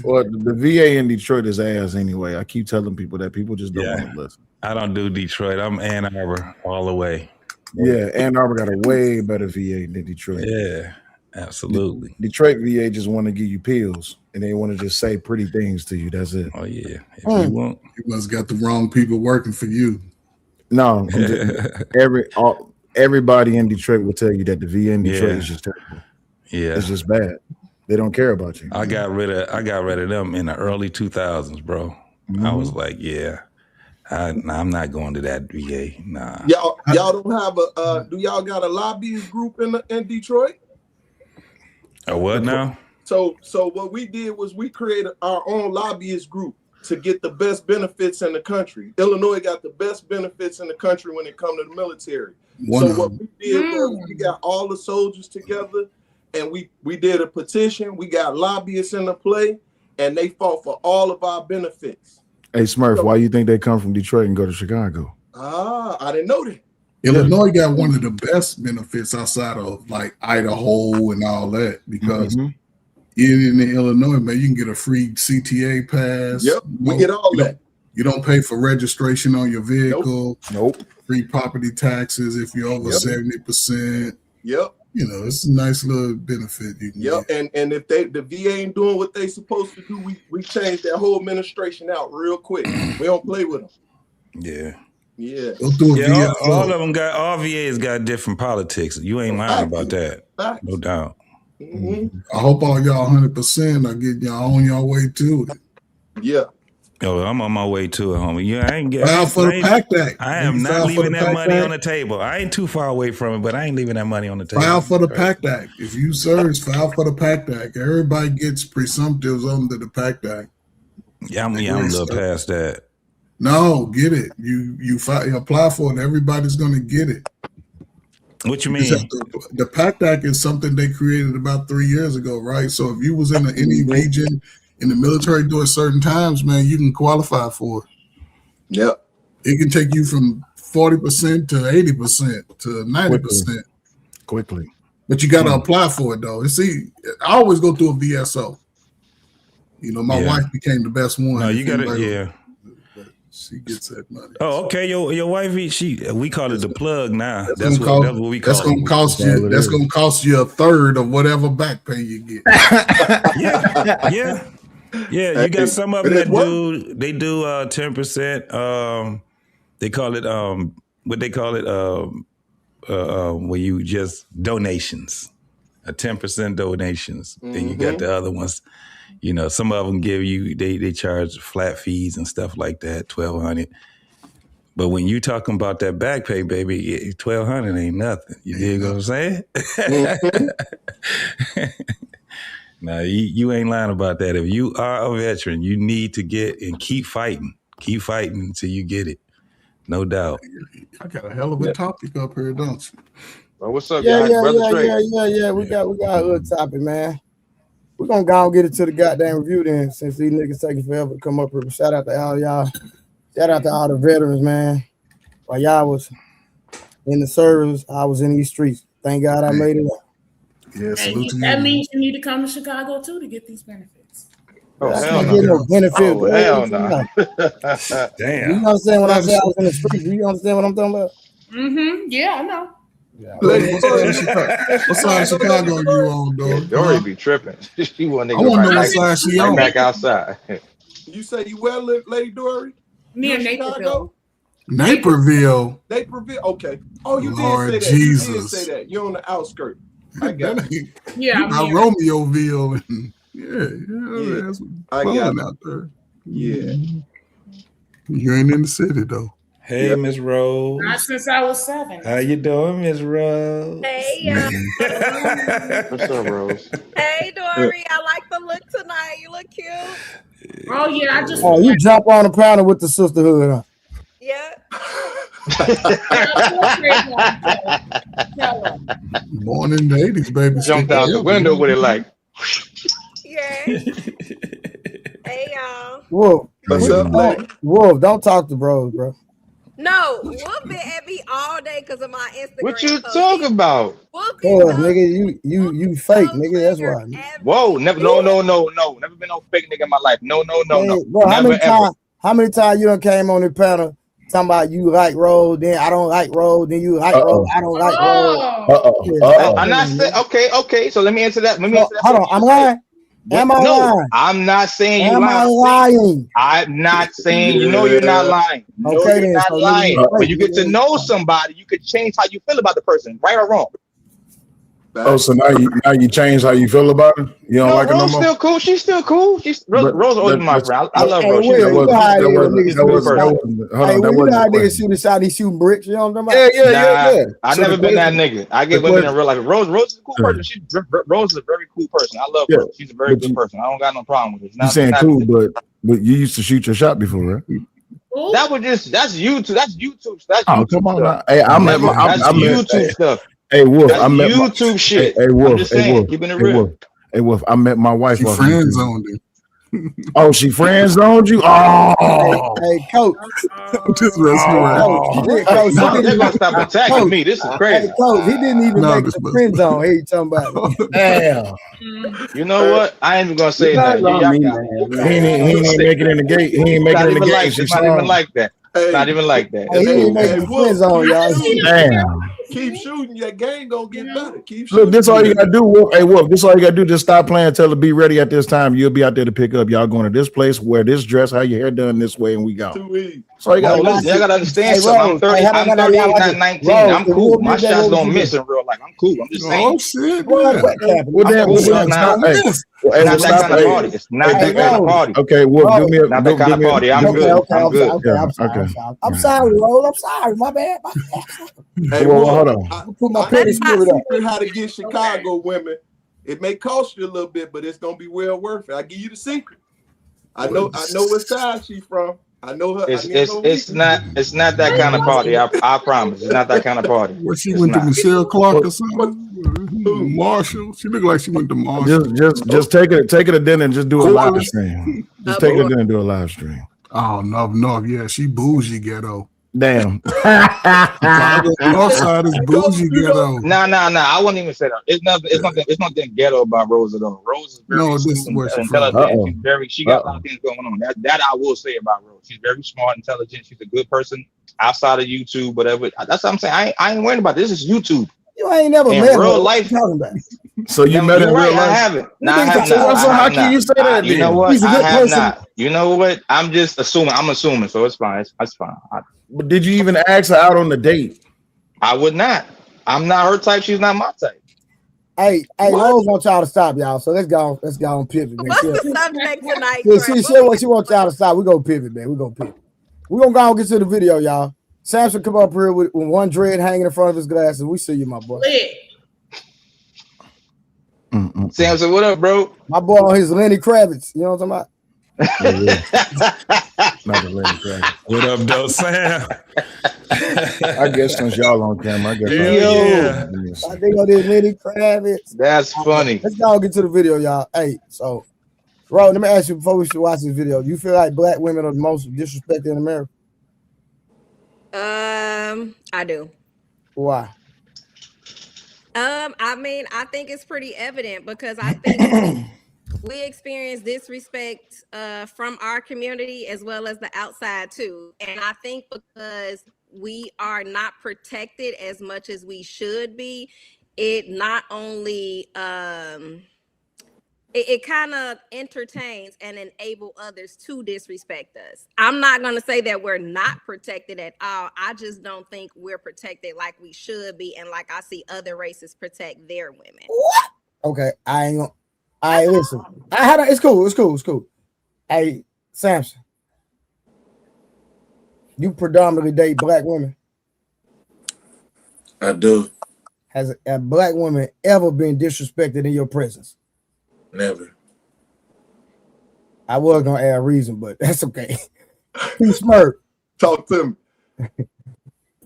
Well, the VA in Detroit is ass anyway. I keep telling people that. People just don't want to listen. I don't do Detroit. I'm Ann Arbor all the way. Yeah, Ann Arbor got a way better VA than Detroit. Yeah, absolutely. Detroit VA just want to give you pills, and they want to just say pretty things to you. That's it. Oh yeah. If you want, You must got the wrong people working for you. No, everybody in Detroit will tell you that the VA in Detroit is just terrible. Yeah, it's just bad. They don't care about you. I got rid of them in the early 2000s, bro. I was like, I'm not going to that VA. Nah. Y'all don't have do y'all got a lobbyist group in Detroit? A what now? So what we did was we created our own lobbyist group to get the best benefits in the country. Illinois got the best benefits in the country when it comes to the military. So what we did was we got all the soldiers together and we did a petition. We got lobbyists in the play and they fought for all of our benefits. Hey Smurf, why you think they come from Detroit and go to Chicago? I didn't know that. Illinois got one of the best benefits outside of like Idaho and all that because in Illinois, man, you can get a free CTA pass. Yep, we get all that. You don't pay for registration on your vehicle. Nope. Free property taxes if you're over 70%. Yep. You know, it's a nice little benefit. You can get. And if the VA ain't doing what they supposed to do, we change that whole administration out real quick. We don't play with them. Yeah. Yeah. All of them all VAs got different politics. You ain't lying about that. No doubt. Mm-hmm. I hope all y'all 100% are getting y'all on your way to it. Yeah. Oh, I'm on my way to it, homie. Yeah, I ain't getting. File for the PACT Act. I am not leaving that money on the table. I ain't too far away from it, but I ain't leaving that money on the table. File for the PACT Act. If you serve, file for the PACT Act. Everybody gets presumptives under the PACT Act. Yeah, I'm a little past that. No, get it. You apply for it. Everybody's going to get it. What you mean? The PACT Act is something they created about 3 years ago, right? So if you was in any region in the military during certain times, man, you can qualify for it. Yep. It can take you from 40% to 80% to 90%. Quickly. But you got to apply for it, though. And see, I always go through a VSO. You know, my wife became the best one. No, you got it, She gets that money. Oh, okay. Your wife, we call it the plug now. That's what we call it. That's gonna cost you a third of whatever back pay you get. Yeah. You got some of them that do 10%. They call it what they call it where you just donations, 10% donations. Then you got the other ones. You know, some of them give you they charge flat fees and stuff like that, $1,200. But when you talking about that back pay, baby, $1,200 ain't nothing. You dig what I'm saying? Now you ain't lying about that. If you are a veteran, you need to get and keep fighting until you get it. No doubt. I got a hell of a topic up here, don't you? Well, what's up, guys? Yeah. We got a good topic, man. We're gonna go and get it to the goddamn review then, since these niggas taking forever to come up here. But shout out to all y'all. Shout out to all the veterans, man. While y'all was in the service, I was in these streets. Thank God I made it up. Yeah, that means you need to come to Chicago too to get these benefits. Oh, hell no. Hell no. Damn. You understand what I said? I was in the streets. You understand what I'm talking about? Mm-hmm. Yeah, I know. Yeah. What side of Chicago you on, dog? Dory be tripping. She wasn't I want to know what side she on. Back outside. You say you well, Lady Dory? Near Naperville. Naperville. Okay. Oh, you Lord did say that. Jesus. You did say that. You're on the outskirts. I got it. Yeah, I'm Romeoville. Yeah. That's I got it. out there. Yeah. You ain't in the city though. Hey, Miss Rose. Not since I was 7. How you doing, Miss Rose? Hey, y'all. What's up, Rose? Hey, Dory. I like the look tonight. You look cute. Oh, yeah. You jump on the powder with the sisterhood, huh? Yeah. Born in the 80s, baby. Jumped out the window with it like. Yes. Hey y'all. Wolf. What's up, lady? Wolf, don't talk to bros, bro. No, Wolf been at me all day because of my Instagram. What you post. talking about? Wolf Nigga, you fake, nigga. That's why. Whoa, never, no. Never been no fake nigga in my life. No. Bro, Never, how many times you done came on the panel talking about you like Rose, then I don't like Rose, then you like Rose, I don't like Rose. I'm not saying. Okay. So let me answer that. Hold on, I'm lying. Am I lying? I'm not saying you Am I lying? I'm not saying you're not lying. No, Okay, you're not lying. When you get to know somebody, you could change how you feel about the person, right or wrong. Oh, so now you change how you feel about her? You don't like her no Rose more? still cool. She's still cool. Rose always been my friend. I love Rose. Hey, you know how niggas shoot a shot, he's shooting bricks. You know what I'm talking about? Yeah. I never been that nigga. I get women in real life. Rose is a cool person. Rose is a very cool person. I love her. She's a very good person. I don't got no problem with it. You saying cool, but you used to shoot your shot before, right? That's YouTube. That's YouTube. Come on now. Hey, that's YouTube stuff. Hey Wolf, I met YouTube shit. Hey Wolf, I'm just saying, keeping it real. Hey Wolf, I met my wife. She friend zoned you. Oh, she friend zoned you? Oh, hey coach. Just rescue They're gonna stop attacking me. This is crazy. Hey, coach, he didn't even make the friend zone. Hey, you talking about? Damn. You know what? I ain't even gonna say that. He ain't make it in the gate. He ain't make it in the gate. It's not even like that. It's not even like that. Hey, he didn't make the friend zone, y'all. Damn. Keep shooting, your game gonna get better. Keep shooting. Look, this all you gotta do, Wolf. Hey, Wolf, this all you gotta do. Just stop playing. Tell her be ready at this time. You'll be out there to pick up. Y'all going to this place, wear this dress, have your hair done this way, and we go. So you gotta listen. Y'all gotta understand something. I'm 30. I'm 38, not 19. I'm cool. My shots don't miss in real life. I'm cool. I'm just saying. Oh shit! It's not that kind of party. It's not that kind of party. Okay, Wolf, give me a not that kind of party. I'm good. I'm good. I'm sorry, Roll. I'm sorry. My bad. Hey, hold on. I secret how to get Chicago women. It may cost you a little bit, but it's gonna be well worth it. I give you the secret. I know what side she's from. I know her. It's not that kind of party. I promise. It's not that kind of party. What she went to Michelle Clark or something? Marshall. She looked like she went to Marshall. Just take it to dinner and just do a live stream. Just take it to dinner and do a live stream. Oh no, yeah, she bougie ghetto. Damn. North side is bougie ghetto. Nah. I wouldn't even say that. It's nothing ghetto about Rose at all. Rose is very intelligent. She got a lot of things going on. That I will say about Rose. She's very smart, intelligent. She's a good person outside of YouTube, whatever. That's what I'm saying. I ain't worried about this. This is YouTube. You ain't never met real life. So you met in real life? I haven't. No, I have not. So how can you say that? You know what? I have not. You know what? I'm just assuming. I'm assuming, so it's fine. It's fine. But did you even ask her out on the date? I would not. I'm not her type. She's not my type. Hey, Rose wants y'all to stop, y'all. So let's go on pivot, man. What's the subject tonight? She what she wants y'all to stop. We're gonna pivot, man. We're gonna pivot. We're gonna go and get to the video, y'all. Samson come up here with one dread hanging in front of his glasses. We see you, my boy. Samson, what up, bro? My boy on his Lenny Kravitz. You know what I'm talking about? Not the Lenny Kravitz. What up, though, Sam? I guess since y'all on camera, I guess. I think on this Lenny Kravitz. That's funny. Let's go and get to the video, y'all. Hey, so, Ro, let me ask you before we should watch this video. Do you feel like black women are the most disrespected in America? I do. Why? I mean, I think it's pretty evident because I think we experience disrespect from our community as well as the outside too. And I think because we are not protected as much as we should be, it not only it kind of entertains and enable others to disrespect us. I'm not going to say that we're not protected at all. I just don't think we're protected like we should be. And like I see other races protect their women. What? Okay. Listen. It's cool. Hey, Samson, you predominantly date black women? I do. Has a black woman ever been disrespected in your presence? Never. I was gonna add a reason, but that's okay. P Smurf. Talk to me.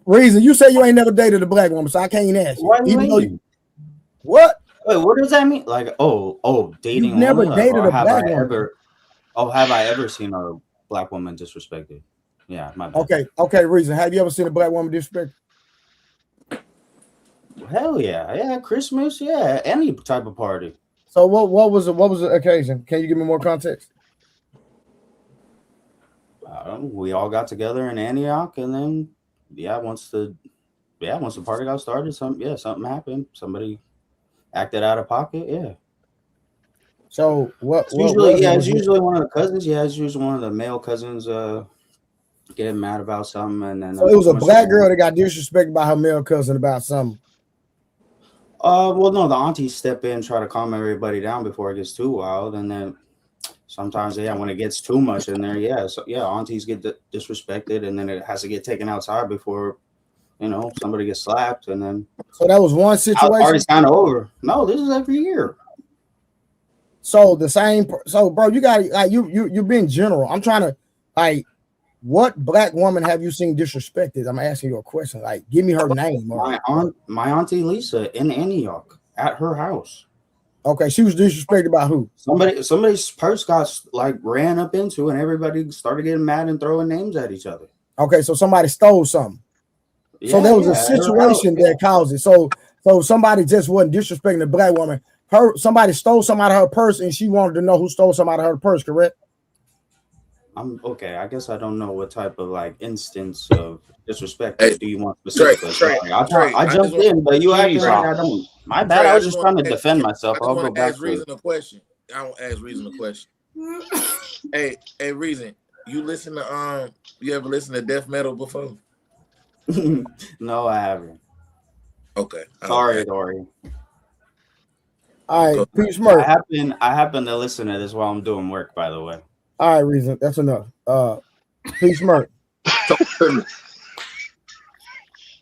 Reason, you say you ain't never dated a black woman, so I can't even ask you. What do you mean? What? Wait, what does that mean? Like, dating You've never only? Like, dated or a have black I woman. ever? Oh, have I ever seen a black woman disrespected? Yeah, my bad. Okay. Reason, have you ever seen a black woman disrespected? Hell yeah, Christmas, yeah, any type of party. So what was the occasion? Can you give me more context? We all got together in Antioch, and then once the party got started, something happened. Somebody acted out of pocket. Yeah. So it's usually one of the cousins. Yeah, it's usually one of the male cousins getting mad about something, and then so it was a black girl that got disrespected by her male cousin about something. Well, no, the aunties step in, try to calm everybody down before it gets too wild, and then sometimes, when it gets too much in there, aunties get disrespected, and then it has to get taken outside before, somebody gets slapped, and then. So that was one situation. The party's kind of over. No, this is every year. So the same. So, bro, you got like you being general. I'm trying to like. What black woman have you seen disrespected? I'm asking you a question. Like, give me her name. My auntie Lisa in Antioch at her house. Okay, she was disrespected by who? Somebody's purse got like ran up into, and everybody started getting mad and throwing names at each other. Okay, so somebody stole something. So there was a situation that caused it. So somebody just wasn't disrespecting the black woman. Somebody stole something out of her purse, and she wanted to know who stole something out of her purse. Correct? I guess I don't know what type of like instance of disrespect do you want specifically. I jumped in, but you acting like I don't. My bad. I was just trying to defend myself. I'll go back to Reason a question. I don't ask Reason a question. hey, Reason. You listen to You ever listen to death metal before? No, I haven't. Okay. Sorry, Dory. All right, Peach Murphy. I happen to listen to this while I'm doing work, by the way. All right, Reason. That's enough. Peach Murphy.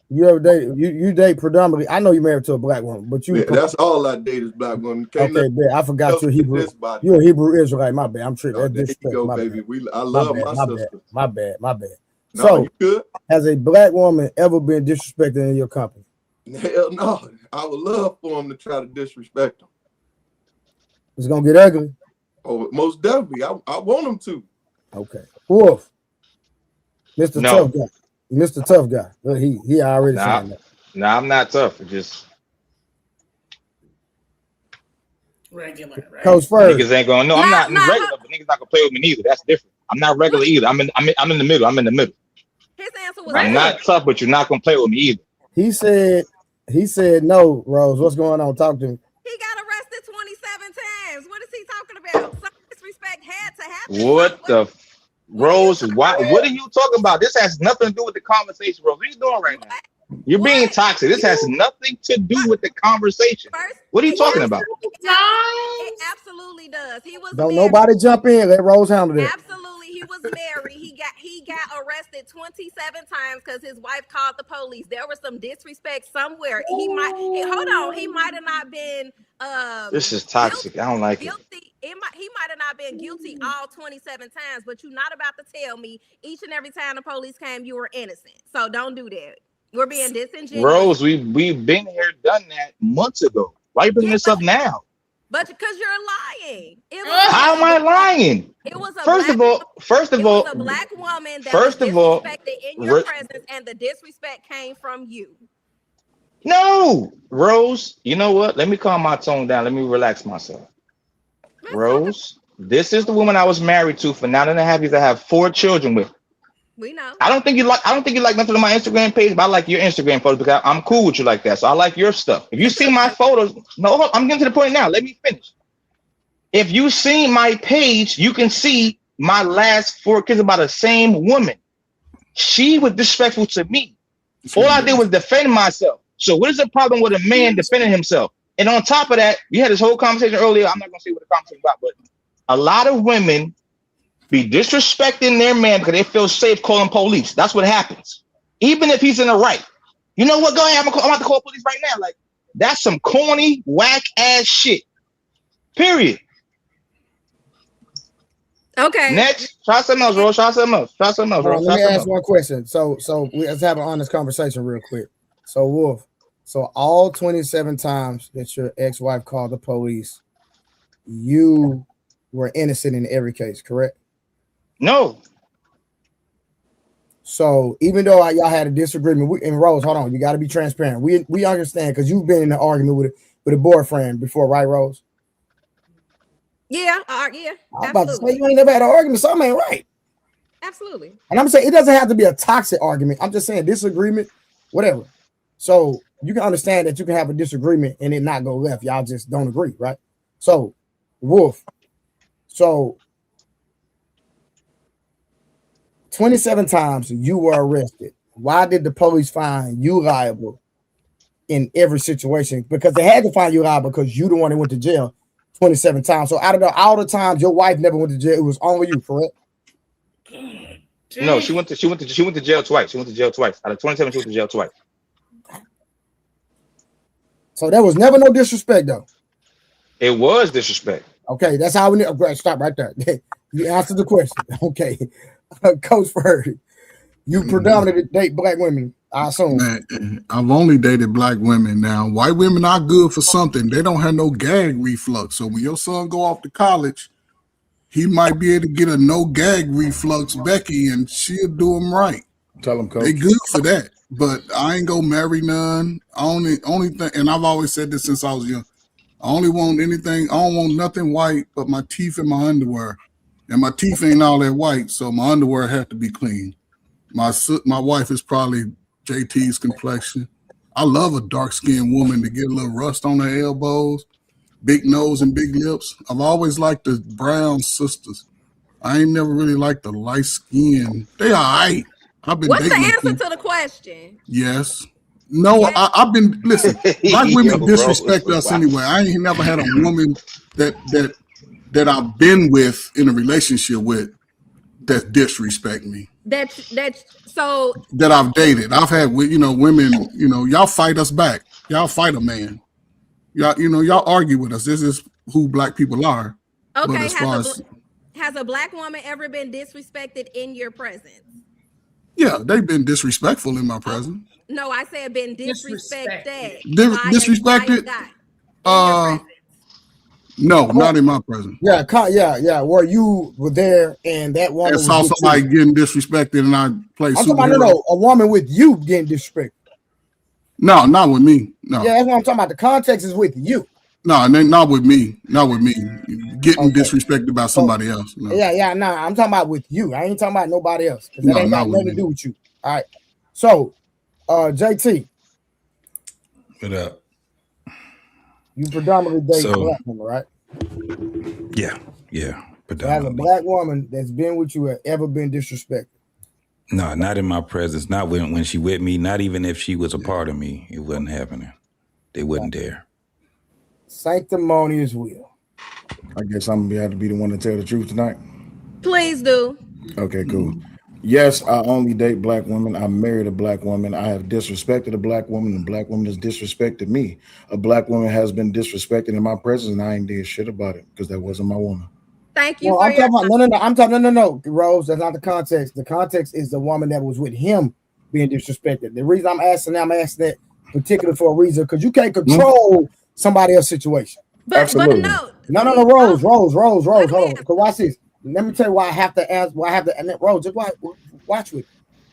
You ever date? You date predominantly. I know you married to a black woman, but you. That's all I date is black women. Okay, I forgot you're Hebrew. You're a Hebrew Israelite. My bad. I'm tripping. No, there you go, baby. I love my sister. My bad. No, So, you good? Has a black woman ever been disrespected in your company? Hell no. I would love for them to try to disrespect them. It's gonna get ugly. Oh, most definitely. I want them to. Okay. Wolf. Mr. Tough Guy. Mr. Tough Guy. He already signed that. No, I'm not tough. Just regular. Right? Coach Ferg. Niggas ain't going. No, I'm not regular, but niggas not gonna play with me neither. That's different. I'm not regular either. I'm in the middle. I'm in the middle. His answer was I'm not tough, but you're not gonna play with me either. He said no, Rose. What's going on? Talk to me. He got arrested 27 times. What is he talking about? Some disrespect had to happen. What the Rose? What are you talking about? This has nothing to do with the conversation, Rose. What are you doing right now? You're being toxic. This has nothing to do with the conversation. What are you talking about? It absolutely does. He was Don't married. nobody jump in. Let Rose handle it. Absolutely, he was married. He got arrested 27 times because his wife called the police. There was some disrespect somewhere. He might have not been. This is toxic. Guilty. I don't like it. He might have not been guilty all 27 times, but you're not about to tell me each and every time the police came you were innocent. So don't do that. We're being disingenuous. Rose, we've been here, done that months ago. Why are you bringing this up now? But because you're lying. How am I lying? It was First of all, a black woman that was disrespected in your presence, and the disrespect came from you. No, Rose, you know what? Let me calm my tone down. Let me relax myself. Rose, this is the woman I was married to for 9.5 years. I have 4 children with. We know. I don't think you like nothing on my Instagram page, but I like your Instagram photos because I'm cool with you like that. So I like your stuff. If you see my photos, no, I'm getting to the point now. Let me finish. If you see my page, you can see my last 4 kids about the same woman. She was disrespectful to me. All I did was defend myself. So what is the problem with a man defending himself? And on top of that, we had this whole conversation earlier. I'm not going to say what the conversation about, but a lot of women be disrespecting their man because they feel safe calling police. That's what happens. Even if he's in the right. You know what? Go ahead. I'm about to call police right now. Like, that's some corny, whack ass shit. Period. Okay. Next, try something else, Rose. Try something else. Try something else, Rose. Let me ask one question. So let's have an honest conversation real quick. So Wolf, so all 27 times that your ex-wife called the police, you were innocent in every case, correct? No. So even though y'all had a disagreement, and Rose, hold on, you got to be transparent. We understand because you've been in an argument with a boyfriend before, right, Rose? Yeah, yeah. I'm about to say you ain't never had an argument, something ain't right. Absolutely. And I'm saying it doesn't have to be a toxic argument. I'm just saying disagreement, whatever. So you can understand that you can have a disagreement and it not go left. Y'all just don't agree, right? So, Wolf. So 27 times you were arrested. Why did the police find you liable in every situation? Because they had to find you liable because you the one that went to jail 27 times. So out of all the times your wife never went to jail, it was only you, correct? No, she went to jail twice. She went to jail twice. Out of 27, she went to jail twice. So there was never no disrespect, though. It was disrespect. Okay, that's how we need. Stop right there. You answered the question. Okay, Coach Furry, you predominantly date black women, I assume. Man, I've only dated black women. Now, white women are good for something. They don't have no gag reflux. So when your son go off to college, he might be able to get a no gag reflux Becky, and she'll do him right. Tell him, Coach. They good for that. But I ain't gonna marry none. Only thing, and I've always said this since I was young. I only want anything. I don't want nothing white but my teeth and my underwear. And my teeth ain't all that white, so my underwear have to be clean. My wife is probably JT's complexion. I love a dark-skinned woman to get a little rust on her elbows, big nose and big lips. I've always liked the brown sisters. I ain't never really liked the light skin. They all right. I've been What's the dating answer to the question? Yes. No, I've been listen. Black women disrespect us anyway. I ain't never had a woman that I've been with in a relationship with that disrespect me. That's so that I've dated. I've had women. Y'all fight us back. Y'all fight a man. Y'all argue with us. This is who black people are. Okay. But as far as has a black woman ever been disrespected in your presence? yeah, they've been disrespectful in my presence. No, I said been disrespected. Disrespected. No, not in my presence. Yeah. Where you were there and that woman and saw somebody getting disrespected, and I played. I'm talking about a woman with you getting disrespected. No, not with me. No. Yeah, that's what I'm talking about. The context is with you. No, not with me. Not with me. Getting disrespected by somebody else. No. Yeah. No, I'm talking about with you. I ain't talking about nobody else. That ain't got nothing to do with you. All right. So, JT. What up? You predominantly date black women, right? Yeah. So has a black woman that's been with you ever been disrespected? No, not in my presence. Not when she with me. Not even if she was a part of me. It wasn't happening. They wouldn't dare. Sanctimonious will. I guess I'm gonna have to be the one to tell the truth tonight. Please do. Okay, cool. Yes, I only date black women. I married a black woman. I have disrespected a black woman, and a black woman has disrespected me. A black woman has been disrespected in my presence, and I ain't did shit about it because that wasn't my woman. Thank you. No, I'm talking about no, Rose. That's not the context. The context is the woman that was with him being disrespected. The reason I'm asking that particular for a reason because you can't control somebody else's situation. But no, Rose. Hold on. Because watch this. Let me tell you why I have to ask. And then Rose, just watch with me.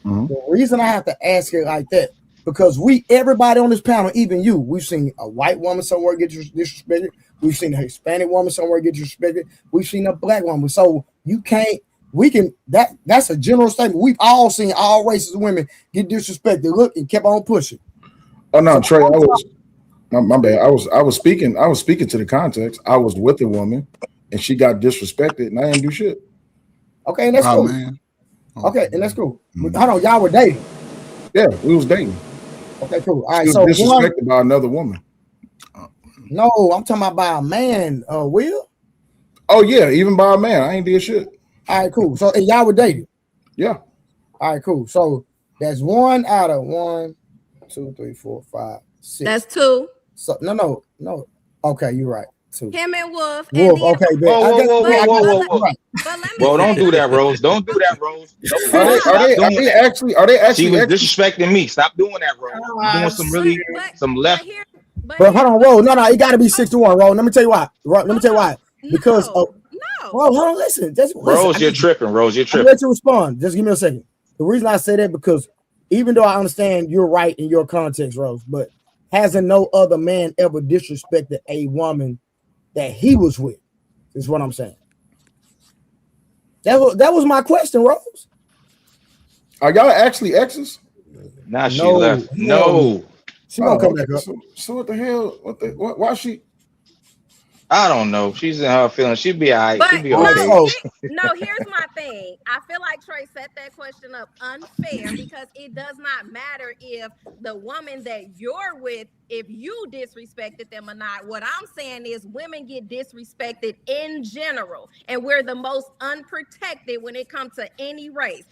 Mm-hmm. The reason I have to ask it like that because everybody on this panel, even you, we've seen a white woman somewhere get disrespected. We've seen a Hispanic woman somewhere get disrespected. We've seen a black woman. So that's a general statement. We've all seen all races of women get disrespected. Look and kept on pushing. Oh no, Trey, my bad. I was speaking to the context. I was with a woman and she got disrespected and I didn't do shit. Okay, and that's cool. Man. Okay, and that's cool. Mm-hmm. Hold on, y'all were dating. Yeah, we was dating. Okay, cool. All right, so disrespected by another woman. No, I'm talking about by a man, Will. Oh yeah, even by a man. I ain't did shit. All right, cool. So and y'all were dating. Yeah. All right, cool. So that's 1 out of 1, 2, 3, 4, 5, 6. That's 2. So no. Okay, you're right. Him and Wolf. Wolf, okay. Whoa. Bro, don't do that, Rose. Don't do that, Rose. Are they actually She was disrespecting me. Stop doing that, Rose. You're doing some left. But hold on, Rose. No, it got to be 6-1, Rose. Let me tell you why. Because hold on, listen. Rose, you're tripping. Rose, you're tripping. Let you respond. Just give me a second. The reason I say that because even though I understand you're right in your context, Rose, but hasn't no other man ever disrespected a woman that he was with? Is what I'm saying. That was my question, Rose. Are y'all actually exes? Nah, she left. No. She gonna come back up. So what the hell? Why she? I don't know. She's in her feelings. She'd be all right. But She'd be okay. no, here's my thing. I feel like Trey set that question up unfair because it does not matter if the woman that you're with, if you disrespected them or not. What I'm saying is women get disrespected in general, and we're the most unprotected when it comes to any race.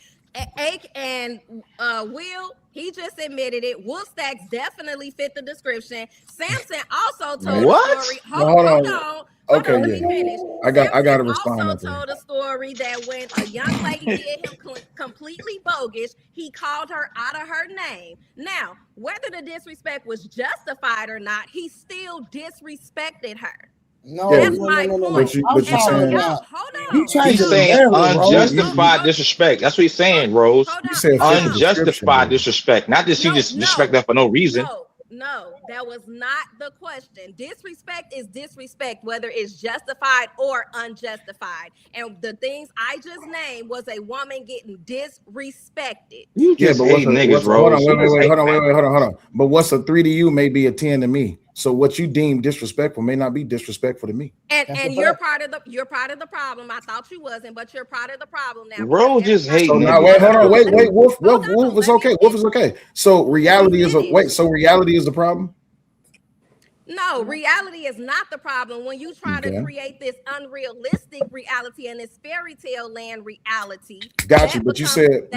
And Will, he just admitted it. Wolf Stacks definitely fit the description. Samson also told a story. Hold on. Okay, let me finish. I got to respond. Also told a story that when a young lady did him completely bogus, he called her out of her name. Now, whether the disrespect was justified or not, he still disrespected her. That's my point. But you saying, hold on. He's saying unjustified disrespect. That's what he's saying, Rose. You said unjustified disrespect. Not that you just disrespect that for no reason. No, that was not the question. Disrespect is disrespect, whether it's justified or unjustified. And the things I just named was a woman getting disrespected. You just hate niggas, Rose. Hold on. But what's a 3 to you may be a 10 to me. So what you deem disrespectful may not be disrespectful to me. And you're part of the problem. I thought you wasn't, but you're part of the problem now. Rose just hates. So now wait. Wolf is okay. Wolf is okay. So reality is reality is the problem. No, reality is not the problem. When you try to create this unrealistic reality and this fairy tale land reality, got you. But you said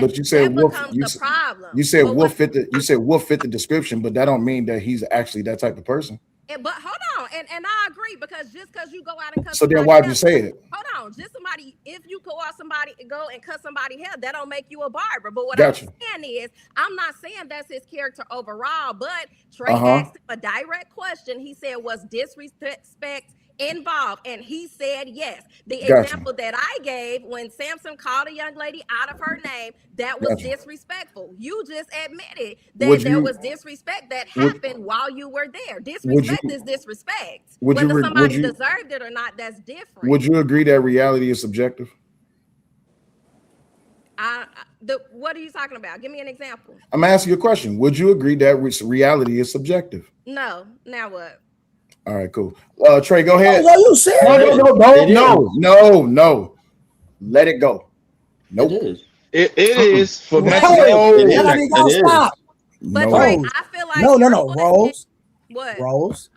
Wolf. You said Wolf fit the description, but that don't mean that he's actually that type of person. But hold on, and I agree because just because you go out and cut. So then why'd you say it? Hold on, if you go and cut somebody hair, that don't make you a barber. But what Gotcha. I'm saying is, I'm not saying that's his character overall. But Trey asked him a direct question. He said, "Was disrespect involved?" And he said yes. The example that I gave when Samson called a young lady out of her name, that was disrespectful. You just admitted that there was disrespect that happened while you were there. Disrespect is disrespect. Whether somebody deserved it or not, that's different. Would you agree that reality is subjective? What are you talking about? Give me an example. I'm asking you a question. Would you agree that reality is subjective? No. Now what? All right, cool. Trey, go ahead. Oh, you serious? No. Let it go. Nope. It is for mental health. Stop. But Trey, I feel like no, Rose. What? Rose,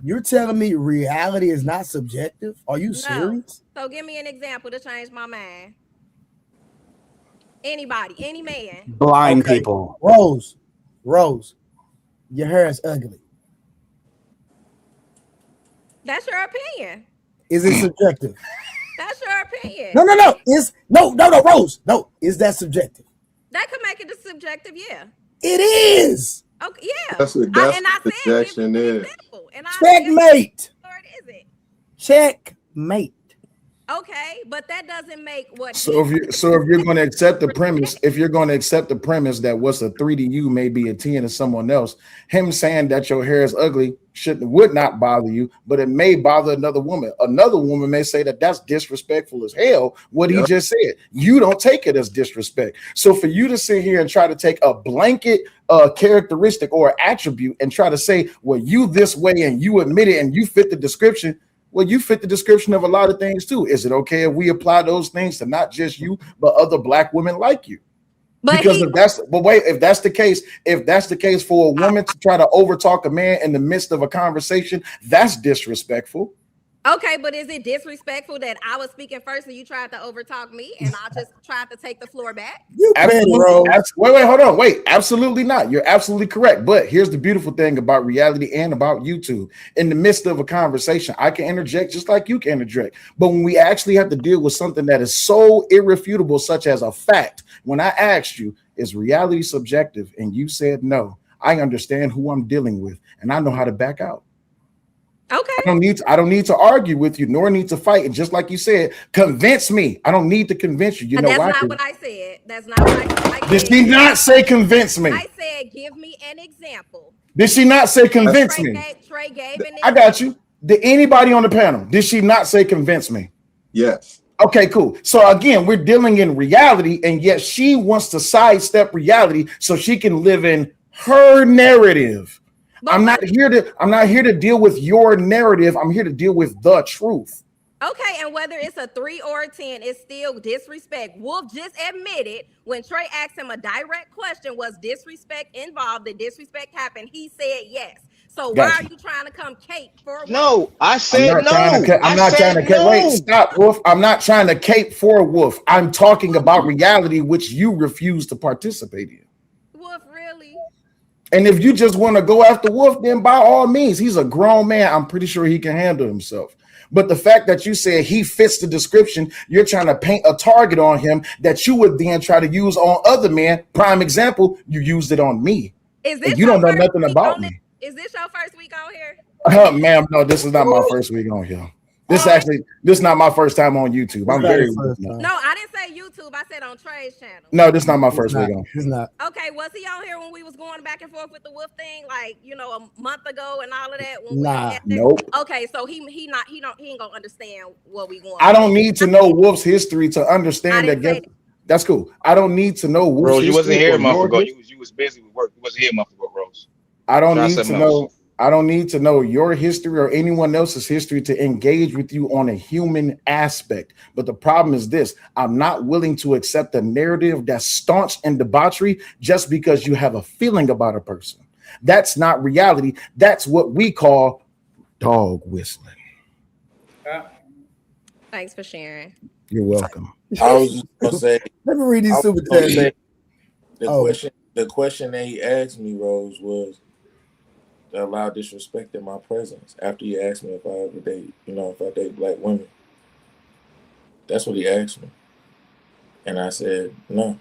you're telling me reality is not subjective? Are you serious? So give me an example to change my mind. Anybody, any man. Blind people. Rose, your hair is ugly. That's your opinion. Is it subjective? That's your opinion. No. No, Rose. No, is that subjective? That could make it a subjective, yeah. It is. Okay, yeah. That's projection there. Checkmate. Checkmate. Okay, but that doesn't make what. So if you're going to accept the premise, that what's a 3 to you may be a 10 to someone else, him saying that your hair is ugly would not bother you, but it may bother another woman. Another woman may say that that's disrespectful as hell. What he just said, you don't take it as disrespect. So for you to sit here and try to take a blanket characteristic or attribute and try to say, well, you this way and you admit it and you fit the description. Well, you fit the description of a lot of things too. Is it okay if we apply those things to not just you, but other black women like you? Because if that's the case for a woman to try to overtalk a man in the midst of a conversation, that's disrespectful. Okay, but is it disrespectful that I was speaking first and you tried to overtalk me and I just tried to take the floor back? You Absolutely. Wait, hold on. Wait, absolutely not. You're absolutely correct. But here's the beautiful thing about reality and about YouTube. In the midst of a conversation, I can interject just like you can interject. But when we actually have to deal with something that is so irrefutable, such as a fact, when I asked you, is reality subjective? And you said no, I understand who I'm dealing with and I know how to back out. Okay. I don't need to argue with you, nor need to fight. And just like you said, convince me. I don't need to convince you. You know That's why? not what I said. That's not what I said. Did she not say convince me? I said give me an example. Did she not say convince me? Trey gave an example. I got you. Did anybody on the panel? Did she not say convince me? Yes. Okay, cool. So again, we're dealing in reality, and yet she wants to sidestep reality so she can live in her narrative. I'm not here to deal with your narrative. I'm here to deal with the truth. Okay, and whether it's a 3 or a 10, it's still disrespect. Wolf just admitted when Trey asked him a direct question, was disrespect involved? Did disrespect happen? He said yes. So why are you trying to come cape for Wolf? No, I said I'm not trying to cape. Wait, stop, Wolf. I'm not trying to cape for Wolf. I'm talking about reality, which you refuse to participate in. Wolf, really? And if you just want to go after Wolf, then by all means, he's a grown man. I'm pretty sure he can handle himself. But the fact that you said he fits the description, you're trying to paint a target on him that you would then try to use on other men. Prime example, you used it on me. Is this and you don't know nothing about me. Is this your first week on here? Ma'am, no, this is not my first week on here. This is not my first time on YouTube. I'm very No, I didn't say YouTube. I said on Trey's channel. No, this is not my first week on. It's not. Okay, was he on here when we was going back and forth with the Wolf thing, like a month ago and all of that? Nah, nope. Okay, so he ain't gonna understand what we going. I don't need to know Wolf's history to understand that. That's cool. I don't need to know Wolf's Rose, you wasn't here a month ago. history. You was busy with work. You wasn't here a month ago, Rose. I don't need to know. I don't need to know your history or anyone else's history to engage with you on a human aspect. But the problem is this: I'm not willing to accept a narrative that's staunch and debauchery just because you have a feeling about a person. That's not reality. That's what we call dog whistling. Thanks for sharing. You're welcome. I was just gonna say. Let me read these super chats. The question that he asked me, Rose, was to allow disrespect in my presence. After he asked me if I ever date, if I date black women. That's what he asked me, and I said no.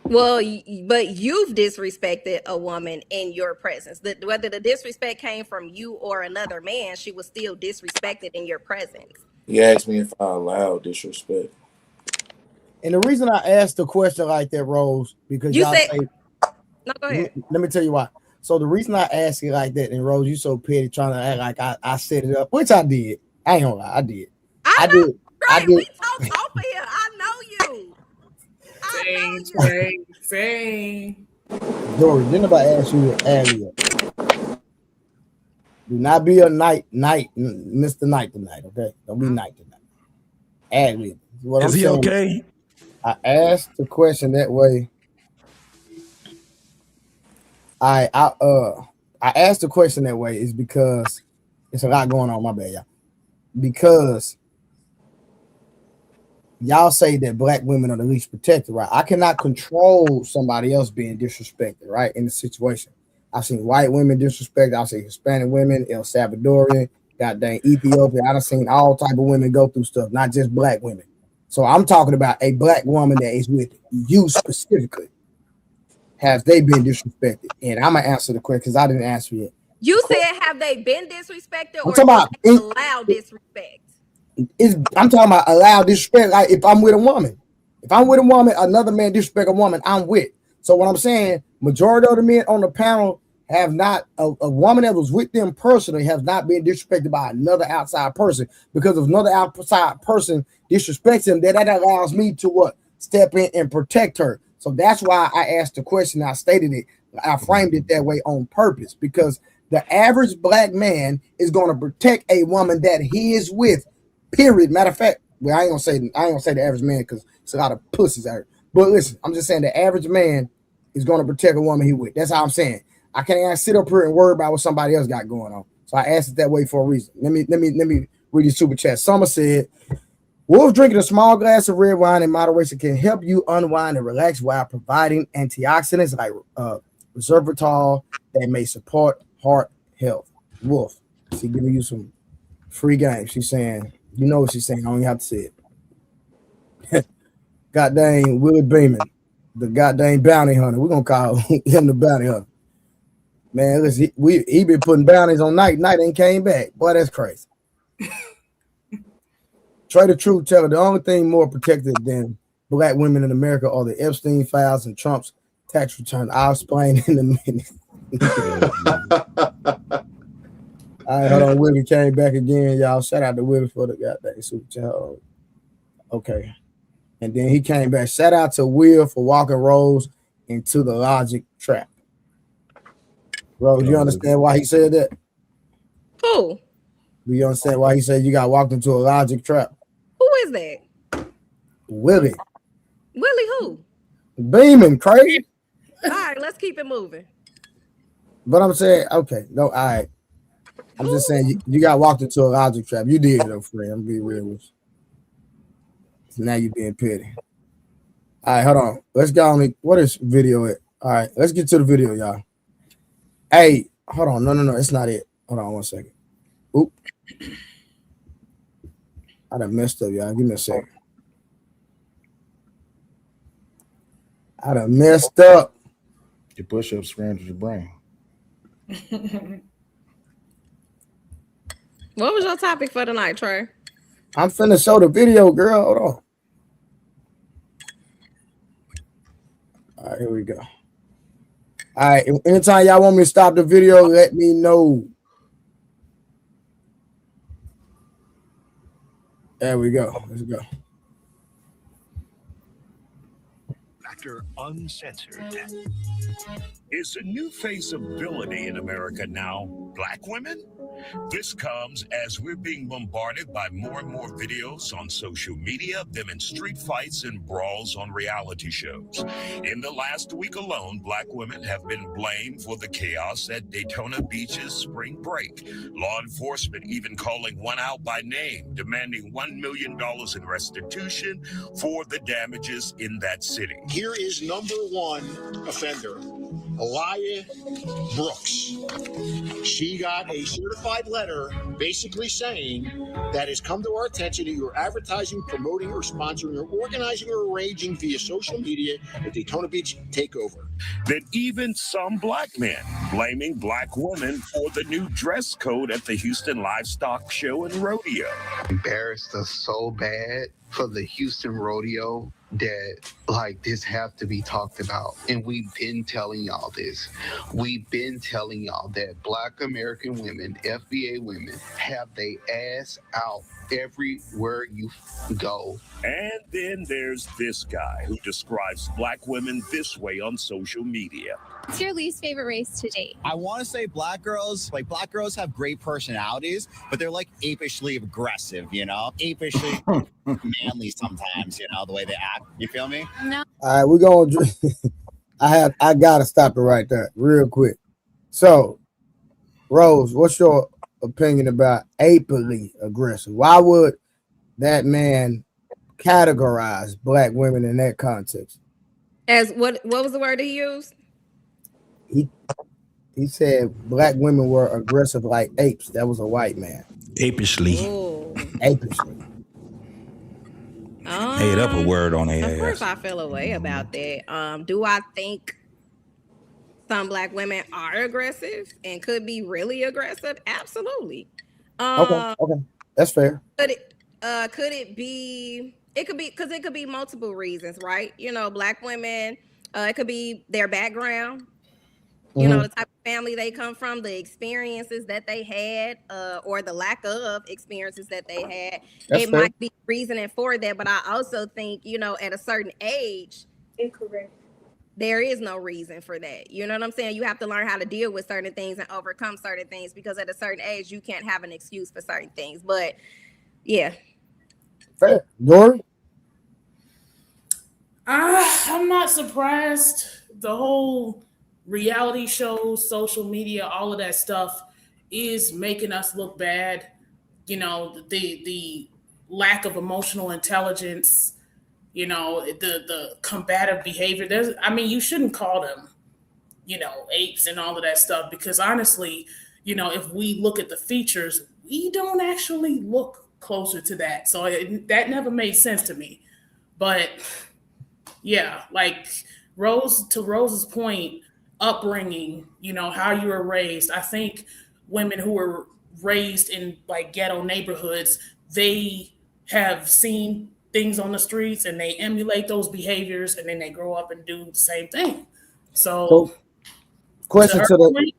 Well, but you've disrespected a woman in your presence. Whether the disrespect came from you or another man, she was still disrespected in your presence. He asked me if I allow disrespect. And the reason I asked the question like that, Rose, because you y'all said, say, no, go ahead. Let me tell you why. So the reason I asked it like that, and Rose, you so petty trying to act like I set it up, which I did. I ain't gonna lie, I did. I did. We talk over here. I know you. Same. Dory, didn't nobody ask you to add me up? Do not be a night, Mr. Night tonight, okay? Don't be night tonight. Add me. Is he okay? I asked the question that way. I asked the question that way is because it's a lot going on. My bad, y'all. Because y'all say that black women are the least protected, right? I cannot control somebody else being disrespected, right? In the situation, I've seen white women disrespected. I've seen Hispanic women, El Salvadorian, goddamn Ethiopia. I've seen all type of women go through stuff, not just black women. So I'm talking about a black woman that is with you specifically. Have they been disrespected? And I'm gonna answer the question because I didn't answer yet. You said, have they been disrespected or allow disrespect? I'm talking about allow disrespect. Like if I'm with a woman, another man disrespect a woman, I'm with. So what I'm saying, majority of the men on the panel have not a woman that was with them personally has not been disrespected by another outside person, because if another outside person disrespects him, that allows me to what? Step in and protect her. So that's why I asked the question. I stated it. I framed it that way on purpose, because the average black man is going to protect a woman that he is with. Period. Matter of fact, well, I ain't gonna say the average man because it's a lot of pussies out here. But listen, I'm just saying the average man is going to protect a woman he with. That's how I'm saying. I can't sit up here and worry about what somebody else got going on. So I asked it that way for a reason. Let me read your super chat. Summer said, Wolf drinking a small glass of red wine in moderation can help you unwind and relax while providing antioxidants like resveratrol that may support heart health. Wolf, she giving you some free game. She's saying, you know what she's saying. I don't even have to say it. God dang Willie Beeman, the goddamn bounty hunter. We're gonna call him the bounty hunter. Man, listen, he been putting bounties on night ain't came back. Boy, that's crazy. Try the truth, teller. The only thing more protected than black women in America are the Epstein files and Trump's tax return. I'll explain in a minute. All right, hold on. Willie came back again, y'all. Shout out to Willie for the goddamn super chat. Okay. And then he came back. Shout out to Will for walking Rose into the logic trap. Rose, you understand why he said that? Who? Do you understand why he said you got walked into a logic trap? Who is that? Willie. Willie who? Beaming, crazy. All right, let's keep it moving. But I'm saying, okay, no, all right. I'm just saying you got walked into a logic trap. You did, though, friend. I'm being real with you. So now you're being petty. All right, hold on. Let's go on. What is video at? All right, let's get to the video, y'all. Hey, hold on. No, it's not it. Hold on 1 second. Oop. I done messed up, y'all. Give me a second. I done messed up. Your push-ups scrambled your brain. What was your topic for tonight, Trey? I'm finna show the video, girl. Hold on. All right, here we go. All right, anytime y'all want me to stop the video, let me know. There we go. Let's go. Dr. Uncensored. Is a new face of villainy in America now black women? This comes as we're being bombarded by more and more videos on social media of them in street fights and brawls on reality shows. In the last week alone, black women have been blamed for the chaos at Daytona Beach's spring break. Law enforcement even calling one out by name, demanding $1 million in restitution for the damages in that city. Here is number one offender, Elia Brooks. She got a certified letter basically saying that it's come to our attention that you're advertising, promoting, or sponsoring, or organizing, or arranging via social media a Daytona Beach takeover. That even some black men blaming black women for the new dress code at the Houston Livestock Show and Rodeo. Embarrassed us so bad for the Houston Rodeo that like this have to be talked about. And we've been telling y'all this. We've been telling y'all that black American women, FBA women, have their ass out everywhere you go. And then there's this guy who describes black women this way on social media. What's your least favorite race to date? I want to say black girls have great personalities, but they're like apishly aggressive, you know? Apishly manly sometimes, you know, the way they act. You feel me? No. All right, we're going to I got to stop it right there real quick. So, Rose, what's your opinion about apishly aggressive? Why would that man categorize black women in that context? As what was the word he used? He said black women were aggressive like apes. That was a white man. Apishly. Apishly. Made up a word on Of their course, ass. I feel a way about that. Do I think some black women are aggressive and could be really aggressive? Absolutely. Okay, that's fair. Could it be? It could be because it could be multiple reasons, right? You know, black women. It could be their background. You know, the type of family they come from, the experiences that they had, or the lack of experiences that they had. That's it fair. might be reasoning for that, but I also think, you know, at a certain age, incorrect. There is no reason for that. You know what I'm saying? You have to learn how to deal with certain things and overcome certain things because at a certain age, you can't have an excuse for certain things. But yeah. Fair. Dory? I'm not surprised. The whole reality shows, social media, all of that stuff is making us look bad. You know, the lack of emotional intelligence, you know, the combative behavior. You shouldn't call them, you know, apes and all of that stuff, because honestly, you know, if we look at the features, we don't actually look closer to that. So that never made sense to me. But yeah, like Rose's point, upbringing, you know, how you were raised. I think women who were raised in like ghetto neighborhoods, they have seen things on the streets and they emulate those behaviors, and then they grow up and do the same thing. So question to the point,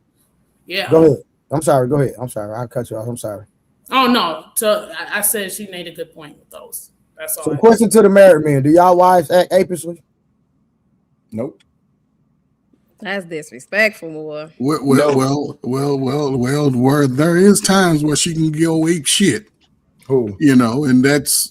yeah. Go ahead. I'm sorry. Go ahead. I'm sorry. I cut you off. I'm sorry. Oh no. So I said she made a good point with those. That's all. So question to the married men: do y'all wives act apishly? Nope. That's disrespectful, boy. Well, where there is times where she can go ape shit. Who? You know, and that's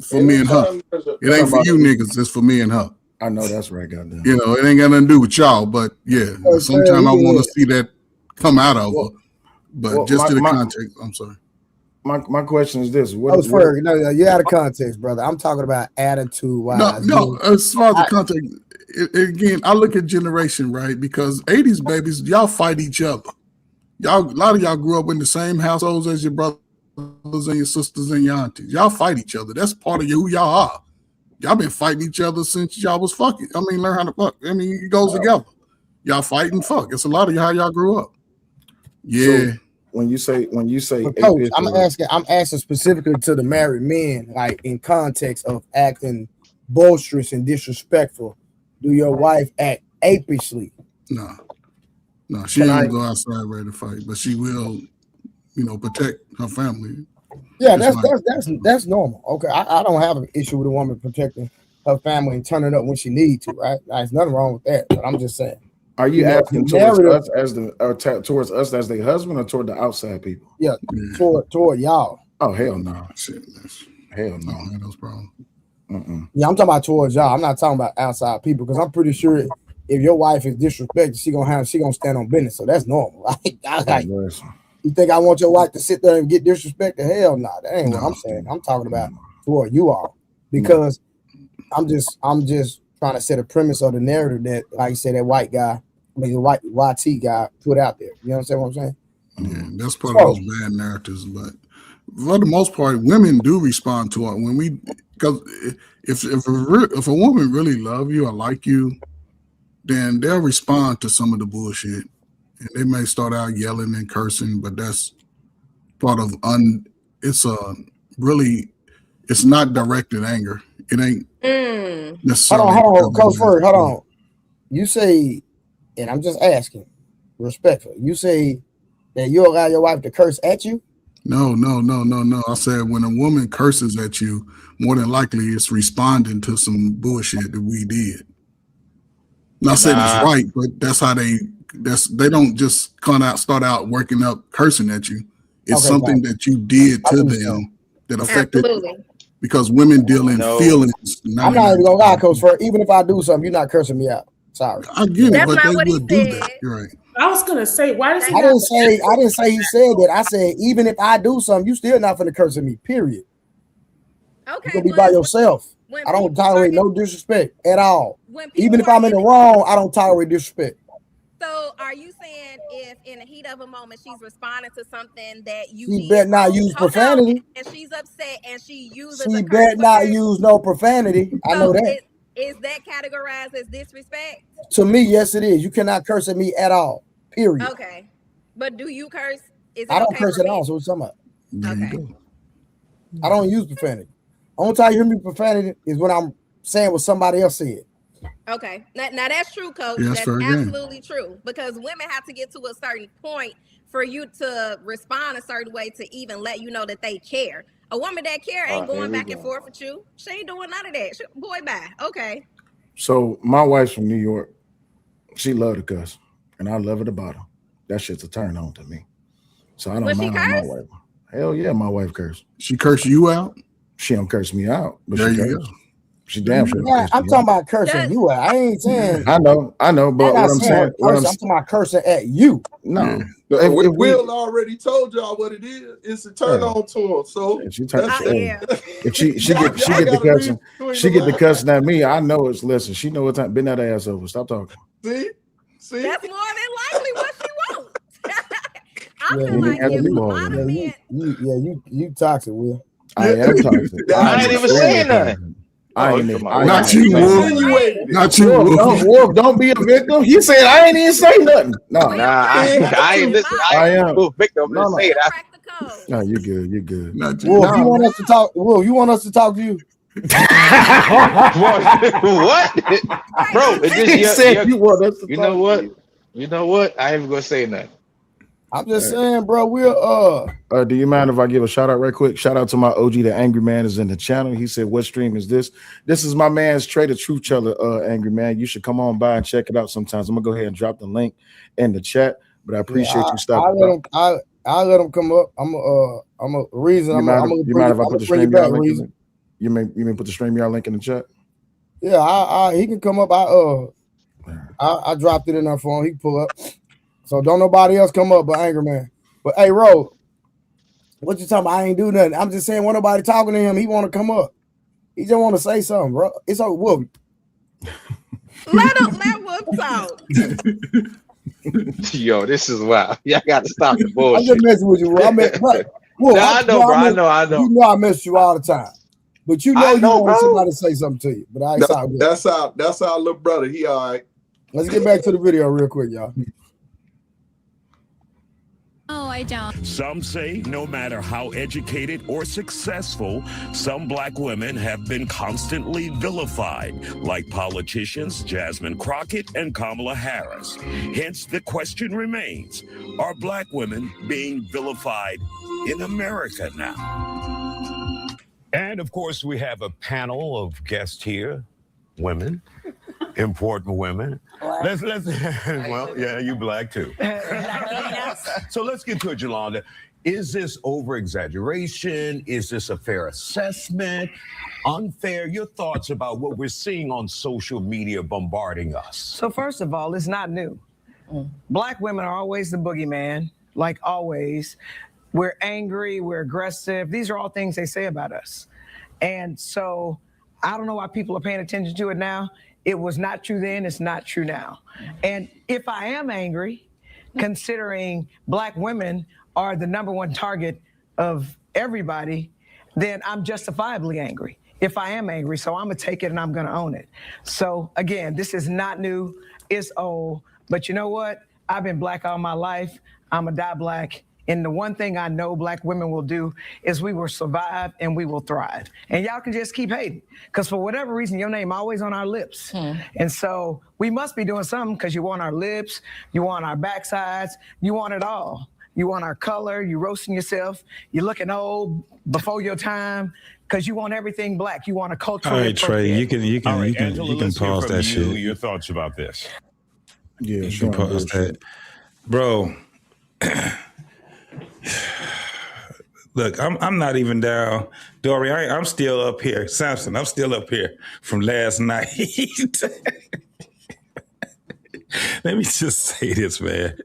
for me and her. It ain't for you niggas, it's for me and her. I know that's right, goddamn. You know, it ain't got nothing to do with y'all, but yeah, sometimes I want to see that come out of her. But just to the context, I'm sorry. My question is this: No, you're out of context, brother. I'm talking about attitude wise. No. As far as the context, again, I look at generation, right? Because 80s babies, y'all fight each other. A lot of y'all grew up in the same households as your brothers and your sisters and your aunties. Y'all fight each other. That's part of who y'all are. Y'all been fighting each other since y'all was fucking. I mean, learn how to fuck. I mean, it goes together. Y'all fight and fuck. It's a lot of how y'all grew up. Yeah. So when you say Coach, I'm asking specifically to the married men, like in context of acting boisterous and disrespectful. Do your wife act apishly? No, she ain't go outside ready to fight, but she will, you know, protect her family. Yeah, that's normal. Okay, I don't have an issue with a woman protecting her family and turning up when she needs to. Right? There's nothing wrong with that. But I'm just saying. Are you asking towards us as towards us as the husband, or toward the outside people? Yeah, toward y'all. Oh hell no! Shit, hell no! I those problems. Yeah, I'm talking about towards y'all. I'm not talking about outside people, because I'm pretty sure if your wife is disrespected, she gonna stand on business. So that's normal. You think I want your wife to sit there and get disrespected? Hell no, that ain't what I'm saying. I'm talking about toward you all, because I'm just trying to set a premise of the narrative that, like you said, that white guy, the white YT guy put out there. You understand what I'm saying? Yeah, that's part of those bad narratives. But for the most part, women do respond to it because if a woman really love you or like you, then they'll respond to some of the bullshit. And they may start out yelling and cursing, but that's part of it's not directed anger. It ain't necessarily. Hold on, Coach Furry, hold on. You say, and I'm just asking, respectfully, you say that you allow your wife to curse at you? No. I said when a woman curses at you, more than likely it's responding to some bullshit that we did. Not saying it's right, but that's how they don't just start out working up cursing at you. It's something that you did to them that affected. Absolutely. Because women deal in feelings. I'm not even gonna lie, Coach Furry. Even if I do something, you're not cursing me out. Sorry. I get it, but they would do that. You're right. I was gonna say, why does he? I didn't say he said that. I said even if I do something, you still not finna curse at me. Period. Okay. You gonna be by yourself. I don't tolerate no disrespect at all. Even if I'm in the wrong, I don't tolerate disrespect. So are you saying if in the heat of a moment she's responding to something that you she better not use profanity, and she's upset and she uses she better not use no profanity. I know that. Is that categorized as disrespect? To me, yes, it is. You cannot curse at me at all. Period. Okay, but do you curse? Is it I don't okay curse for at me? all. So what's talking about? Okay. I don't use profanity. Only time you hear me profanity is when I'm saying what somebody else said. Okay, now that's true, Coach. Yeah, that's absolutely true, because women have to get to a certain point for you to respond a certain way to even let you know that they care. A woman that care ain't going back and forth with you. She ain't doing none of that. Boy, bye. Okay. So my wife's from New York. She love to cuss, and I love her to bottom. That shit's a turn on to me. So I don't mind my wife. Hell yeah, my wife curse. She curse you out? She don't curse me out, but there she you curse. go. She damn sure. Yeah, I'm talking about cursing you. I ain't saying. I know, but what I'm saying, I'm talking about cursing at you. No, Will already told y'all what it is. It's a turn on to him. So if she get the cussing at me, I know it's listen. She know what time. Bend that ass over. Stop talking. See, that's more than likely what she wants. I Yeah, feel like there's a lot of men. You toxic, Will. I am toxic. I ain't even saying nothing. Not you, Wolf. Don't be a victim. He said I ain't even say nothing. No, I ain't listen. I am a victim. I'm just saying that. No, you're good. You're good. Wolf, you want us to talk? Wolf, you want us to talk to you? What, bro? He said you want us to You know what? You know what? I ain't even gonna say nothing. I'm just saying, bro. We'll do you mind if I give a shout out right quick? Shout out to my OG, the Angry Man is in the channel. He said, "What stream is this?" This is my man's Trader Truth Teller, Angry Man. You should come on by and check it out sometimes. I'm gonna go ahead and drop the link in the chat. But I appreciate you stopping. I'll let him come up. I'm a reason. You mind if I put the StreamYard link in? You may put the StreamYard link in the chat. Yeah, he can come up. I dropped it in there for him. He can pull up. So don't nobody else come up but Angry Man. But hey, Ro, what you talking about? I ain't do nothing. I'm just saying, when nobody talking to him, he want to come up. He just want to say something, bro. It's all Wolf. Let Wolf talk. Yo, this is wild. Y'all got to stop the bullshit. I'm just messing with you, bro. I know, bro. You know I mess with you all the time. But you know you want somebody to say something to you. But that's our little brother. He all right. Let's get back to the video real quick, y'all. Oh, I don't. Some say no matter how educated or successful, some black women have been constantly vilified, like politicians Jasmine Crockett and Kamala Harris. Hence, the question remains, are black women being vilified in America now? And of course, we have a panel of guests here, women, important women. Let's well, yeah, you black too. So let's get to it, Yolanda. Is this over-exaggeration? Is this a fair assessment? Unfair? Your thoughts about what we're seeing on social media bombarding us? So first of all, it's not new. Black women are always the boogeyman, like always. We're angry, we're aggressive. These are all things they say about us. And so I don't know why people are paying attention to it now. It was not true then, it's not true now. And if I am angry, considering black women are the #1 target of everybody, then I'm justifiably angry. If I am angry, so I'm gonna take it and I'm gonna own it. So again, this is not new, it's old, but you know what? I've been black all my life, I'm gonna die black. And the one thing I know black women will do is we will survive and we will thrive. And y'all can just keep hating, because for whatever reason, your name always on our lips. And so we must be doing something, because you want our lips, you want our backsides, you want it all. You want our color, you roasting yourself, you're looking old before your time, because you want everything black. You want a culture. All right, Trey, you can Angela, pause that shit. Your thoughts about this? Yeah, you can pause that, bro. Look, I'm not even down, Dory. I'm still up here, Samson. I'm still up here from last night. Let me just say this, man.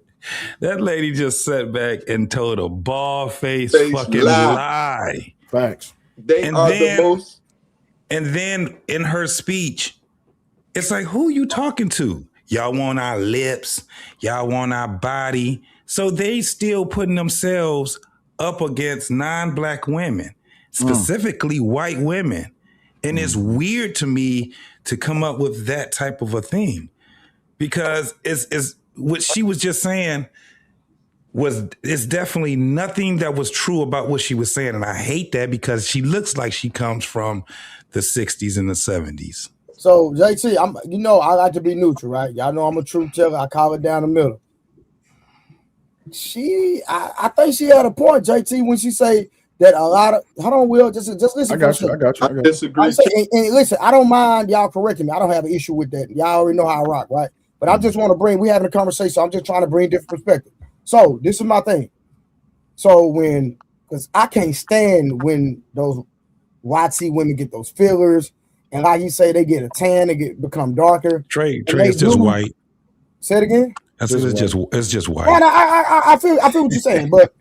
That lady just sat back and told a bald-faced fucking lie. Facts. And then in her speech, it's like, who you talking to? Y'all want our lips. Y'all want our body. So they still putting themselves up against non-black women, specifically white women. And it's weird to me to come up with that type of a thing, because it's what she was just saying it's definitely nothing that was true about what she was saying. And I hate that, because she looks like she comes from the 60s and the 70s. So JT, I like to be neutral, right? Y'all know I'm a truth teller. I call it down the middle. I think she had a point, JT, when she say that a lot of, hold on, Will, just listen. I got you. I disagree. And listen, I don't mind y'all correcting me. I don't have an issue with that. Y'all already know how I rock, right? But I just want to we having a conversation. So I'm just trying to bring different perspective. So this is my thing. So because I can't stand when those YT women get those fillers and like you say, they get a tan, they become darker. Trey, it's just white. Say it again. I said it's just white. Well, I feel what you're saying, but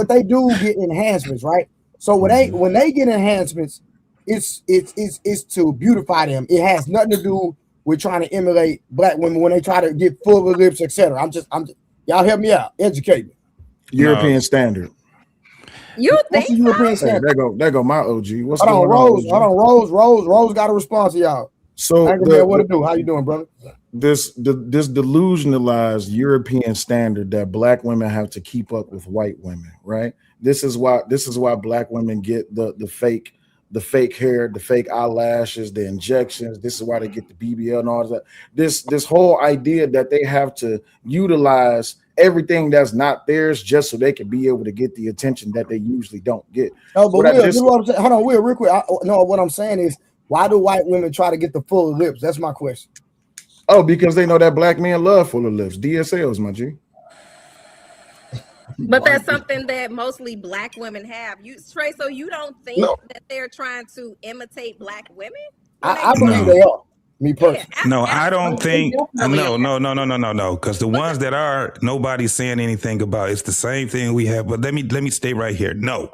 they do get enhancements, right? So when they get enhancements, it's to beautify them. It has nothing to do with trying to emulate black women when they try to get fuller lips, etc. I'm just y'all help me out, educate me. European standard. You think European so? standard? There go my OG. What's hold going on, Rose got a response to y'all. So what to do? How you doing, brother? This delusionalized European standard that black women have to keep up with white women, right? This is why black women get the fake hair, the fake eyelashes, the injections. This is why they get the BBL and all that. This whole idea that they have to utilize everything that's not theirs just so they can be able to get the attention that they usually don't get. No, but Will, this is what I'm saying. Hold on, Will, real quick. What I'm saying is, why do white women try to get the fuller lips? That's my question. Oh, because they know that black men love fuller lips. DSLs, my G. But that's something that mostly black women have. Trey, so you don't think that they're trying to imitate black women? I believe they are. Me personally. No, I don't think. No. Because the ones that are, nobody's saying anything about. It's the same thing we have. But let me stay right here. No.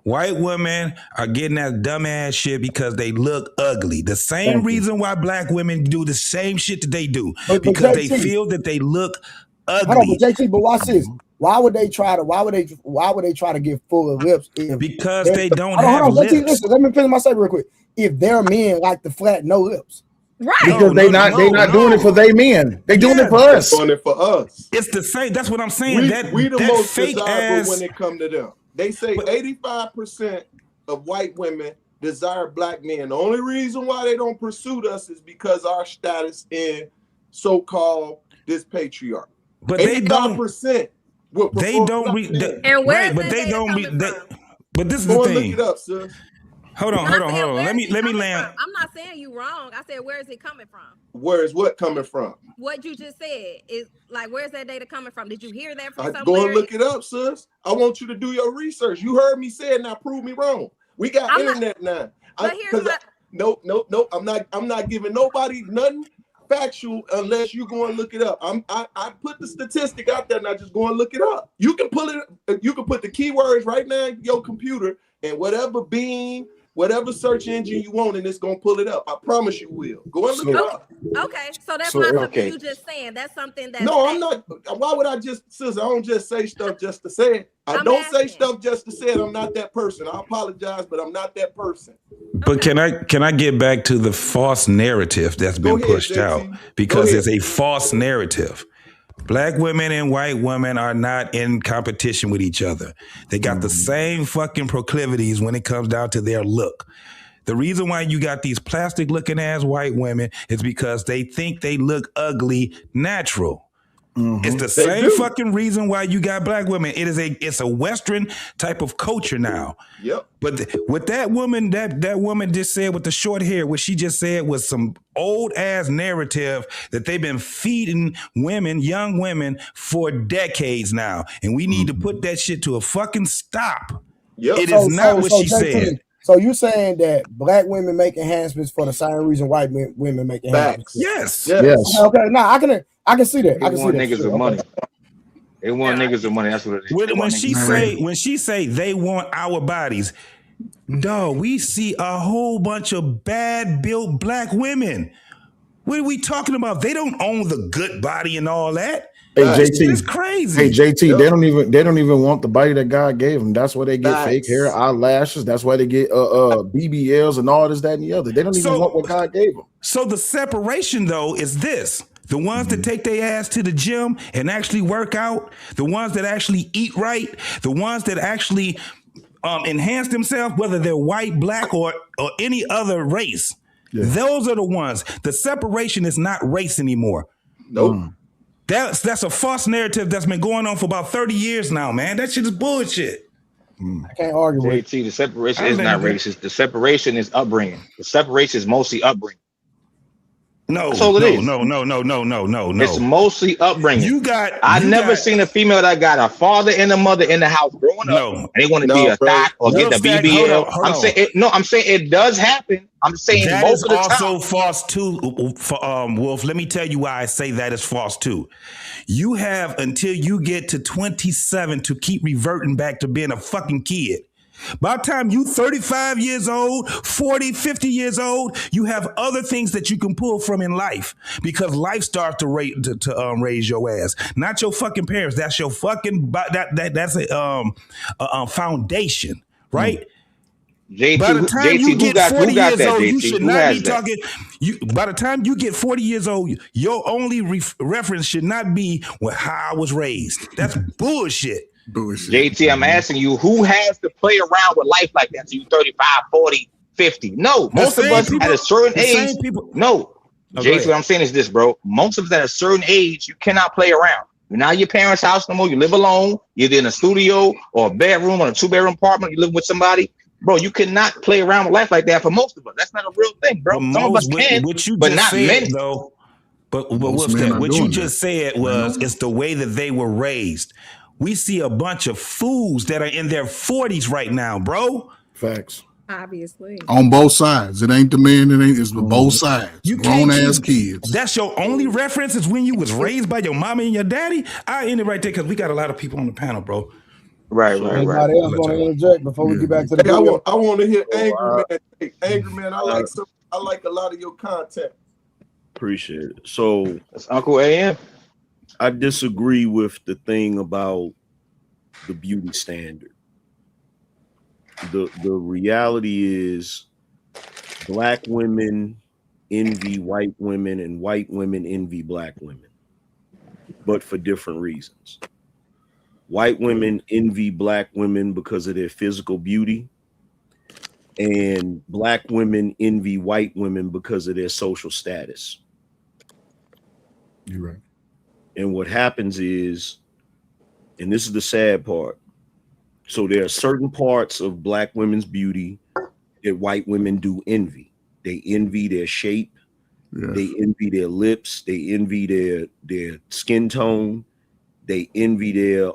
White women are getting that dumbass shit because they look ugly. The same reason why black women do the same shit that they do. Because they feel that they look ugly. Hold on, but JT, but watch this. Why would they try to get fuller lips? Because they don't have lips. JT, listen, let me finish my statement real quick. If their men like the flat no lips. Right. Because they not doing it for they men. They doing it for us. They're doing it for us. It's the same. That's what I'm saying. We the most fake desirable when it come to them. They say 85% of white women desire black men. The only reason why they don't pursue us is because our status in so-called this patriarch. But they don't. 85%. They don't. And where right, but they don't. But this is Go the and thing. look it up, sis. Hold on. Let me land. I'm not saying you wrong. I said, where is it coming from? Where is what coming from? What you just said is like, where's that data coming from? Did you hear that from somewhere? Go and look it up, sis. I want you to do your research. You heard me say it, now prove me wrong. We got internet now. No. I'm not giving nobody nothing factual unless you go and look it up. I put the statistic out there, now just go and look it up. You can pull it. You can put the keywords right now in your computer and whatever search engine you want, and it's gonna pull it up. I promise you will. Go and look it up. Okay, so that's not something you just saying. That's something that. No, I'm not. Why would I just, sis? I don't just say stuff just to say it. I don't say stuff just to say it. I'm not that person. I apologize, but I'm not that person. But can I get back to the false narrative that's been pushed out? Because it's a false narrative. Black women and white women are not in competition with each other. They got the same fucking proclivities when it comes down to their look. The reason why you got these plastic looking ass white women is because they think they look ugly natural. It's the same fucking reason why you got black women. It's a Western type of culture now. Yep. But with that woman, that woman just said with the short hair, what she just said was some old ass narrative that they've been feeding women, young women, for decades now. And we need to put that shit to a fucking stop. Yep. It is not what she said. So you're saying that black women make enhancements for the same reason white women make enhancements? Yes. Okay. No, I can see that. I can see that. Niggas with money. They want niggas with money. That's what it is. When she say they want our bodies, dog, we see a whole bunch of bad built black women. What are we talking about? They don't own the good body and all that. Hey JT, it's crazy. Hey JT, they don't even want the body that God gave them. That's why they get fake hair, eyelashes. That's why they get BBLs and all this, that, and the other. They don't even want what God gave them. So the separation though is this: the ones that take their ass to the gym and actually work out, the ones that actually eat right, the ones that actually enhance themselves, whether they're white, black, or any other race. Yeah. Those are the ones. The separation is not race anymore. Nope. That's a false narrative that's been going on for about 30 years now, man. That shit is bullshit. I can't argue with JT, the separation is not racist. The separation is upbringing. The separation is mostly upbringing. No. That's all it is. No. It's mostly upbringing. I You never got seen a female that got a father and a mother in the house growing up, and they want to be a thot or get the BBL. I'm saying it does happen. I'm saying that most is of the also time. false too, Wolf. Let me tell you why I say that is false too. You have until you get to 27 to keep reverting back to being a fucking kid. By the time you 35 years old, 40, 50 years old, you have other things that you can pull from in life because life starts to raise your ass. Not your fucking parents. That's your fucking that's a foundation, right? By the time you get 40 years old, you should not be talking. By the time you get 40 years old, your only reference should not be how I was raised. That's bullshit. JT, I'm asking you, who has to play around with life like that to you 35, 40, 50? No, most of us at a certain age. No, JT, what I'm saying is this, bro. Most of us at a certain age, you cannot play around. You're not at your parents' house no more. You live alone. You're in a studio or a bedroom or a 2-bedroom apartment. You live with somebody. Bro, you cannot play around with life like that for most of us. That's not a real thing, bro. Some of us can, but not many. Though, but what's that? What you just said was it's the way that they were raised. We see a bunch of fools that are in their 40s right now, bro. Facts. Obviously. On both sides. It ain't the men, it's both sides. You grown ass kids. That's your only reference is when you was raised by your mama and your daddy? I end it right there because we got a lot of people on the panel, bro. Right. Anybody else want to interject before we get back to the video? I want to hear Angry Man. Hey, Angry Man, I like a lot of your content. Appreciate it. So that's Uncle AM. I disagree with the thing about the beauty standard. The reality is black women envy white women and white women envy black women, but for different reasons. White women envy black women because of their physical beauty, and black women envy white women because of their social status. You're right. And what happens is, and this is the sad part, so there are certain parts of black women's beauty that white women do envy. They envy their shape, they envy their lips, they envy their skin tone, they envy their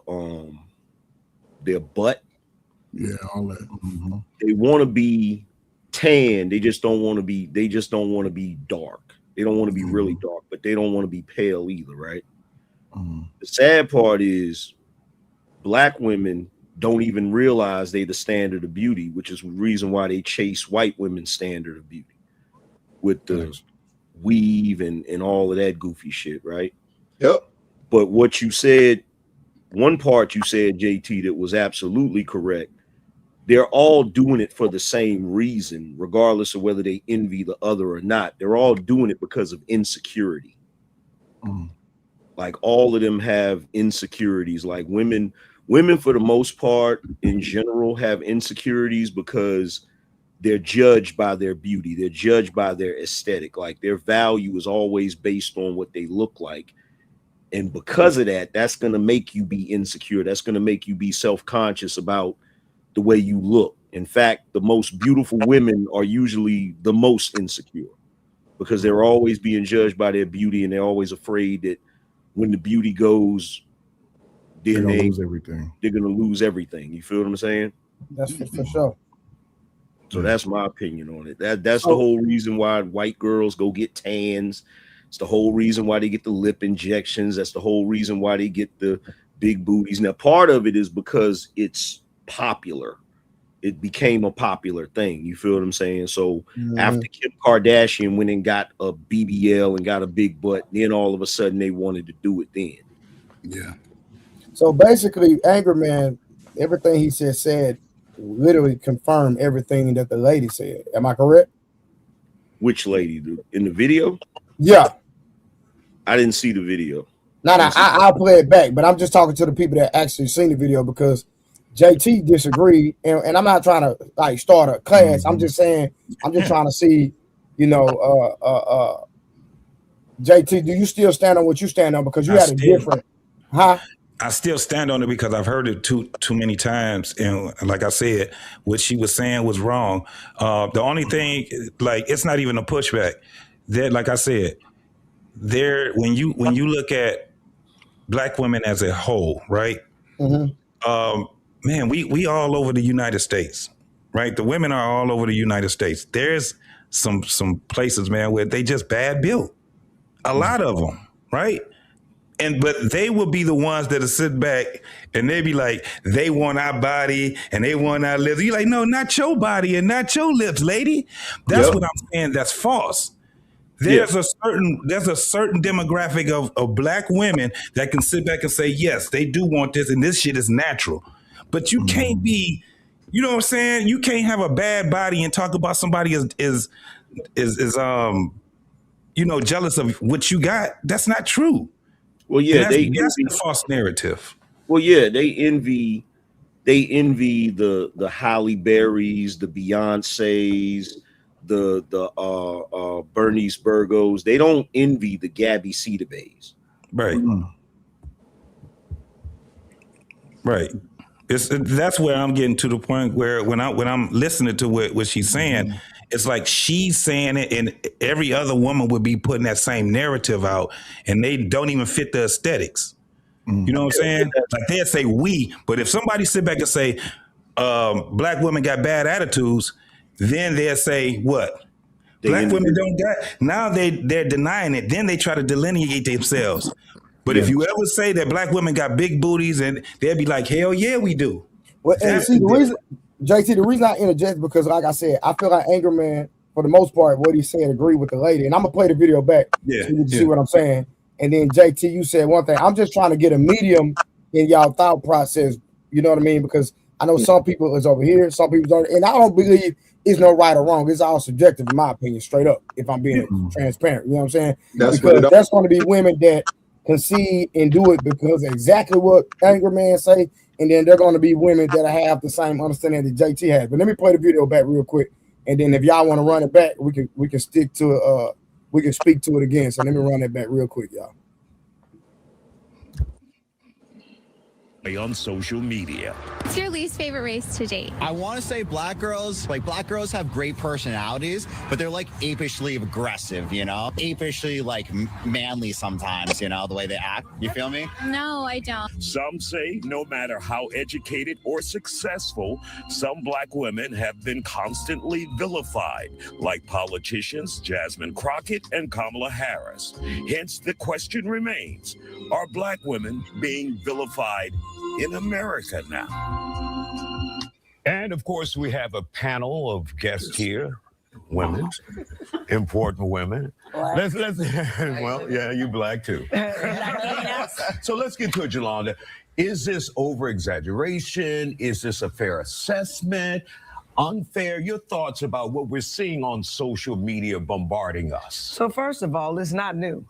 butt. Yeah, all that. Mm-hmm. They want to be tan, they just don't want to be dark. They don't want to be really dark, but they don't want to be pale either, right? The sad part is black women don't even realize they're the standard of beauty, which is the reason why they chase white women's standard of beauty with the weave and all of that goofy shit, right? Yep. But what you said, one part you said, JT, that was absolutely correct. They're all doing it for the same reason, regardless of whether they envy the other or not. They're all doing it because of insecurity. Like all of them have insecurities. Like women for the most part in general have insecurities because they're judged by their beauty. They're judged by their aesthetic. Like their value is always based on what they look like. And because of that, that's going to make you be insecure. That's going to make you be self-conscious about the way you look. In fact, the most beautiful women are usually the most insecure because they're always being judged by their beauty, and they're always afraid that when the beauty goes, then they're gonna lose everything. They're gonna lose everything. You feel what I'm saying? That's for sure. So that's my opinion on it. That's the whole reason why white girls go get tans. It's the whole reason why they get the lip injections. That's the whole reason why they get the big booties. Now, part of it is because it's popular. It became a popular thing. You feel what I'm saying? So after Kim Kardashian went and got a BBL and got a big butt, then all of a sudden they wanted to do it then. Yeah. So basically, Angry Man, everything he said literally confirmed everything that the lady said. Am I correct? Which lady? In the video? Yeah. I didn't see the video. No, I'll play it back, but I'm just talking to the people that actually seen the video because JT disagreed, and I'm not trying to like start a class. I'm just saying, I'm just trying to see, JT, do you still stand on what you stand on? Because you had a different, I still stand on it because I've heard it too many times, and like I said, what she was saying was wrong. The only thing, like, it's not even a pushback. there, like I said, there when you look at Black women as a whole, right? Man, we all over the United States, right? The women are all over the United States. There's some places, man, where they just bad built. A lot of them, right? But they will be the ones that'll sit back and they be like, they want our body and they want our lips. You're like, no, not your body and not your lips, lady. That's what I'm saying. That's false. There's a certain demographic of Black women that can sit back and say, yes, they do want this and this shit is natural. But you can't be, you know what I'm saying? You can't have a bad body and talk about somebody is jealous of what you got. That's not true. Well, yeah, that's a false narrative. Well, yeah, they envy the Halle Berrys, the Beyoncés, the Bernice Burgos. They don't envy the Gabby Cedarbays. Right. Right. That's where I'm getting to the point where when I'm listening to what she's saying, it's like she's saying it and every other woman would be putting that same narrative out and they don't even fit the aesthetics. You know what I'm saying? Like they'd say we, but if somebody sit back and say Black women got bad attitudes, then they'll say what? Black women don't got. Now they're denying it. Then they try to delineate themselves. But if you ever say that Black women got big booties, and they'll be like, hell yeah, we do. Well, and see, the reason I interject because, like I said, I feel like Anger Man, for the most part, what he said agree with the lady. And I'm gonna play the video back so you can see what I'm saying. And then JT, you said one thing. I'm just trying to get a medium in y'all thought process. You know what I mean? Because I know some people is over here, some people don't, and I don't believe it's no right or wrong. It's all subjective, in my opinion, straight up. If I'm being transparent, you know what I'm saying? That's going to be women that concede and do it because exactly what Anger Man say, and then they're going to be women that have the same understanding that JT has. But let me play the video back real quick, and then if y'all want to run it back, we can stick to it. We can speak to it again. So let me run it back real quick, y'all. On social media. What's your least favorite race to date? I want to say black girls have great personalities, but they're like apishly aggressive, you know? Apishly like manly sometimes, you know, the way they act. You feel me? No, I don't. Some say no matter how educated or successful, some Black women have been constantly vilified, like politicians Jasmine Crockett and Kamala Harris. Hence, the question remains, are Black women being vilified in America now? And of course, we have a panel of guests here, women, important women. Let's well, yeah, you Black too. So let's get to it, Yolanda. Is this over-exaggeration? Is this a fair assessment? Unfair? Your thoughts about what we're seeing on social media bombarding us? So first of all, it's not new.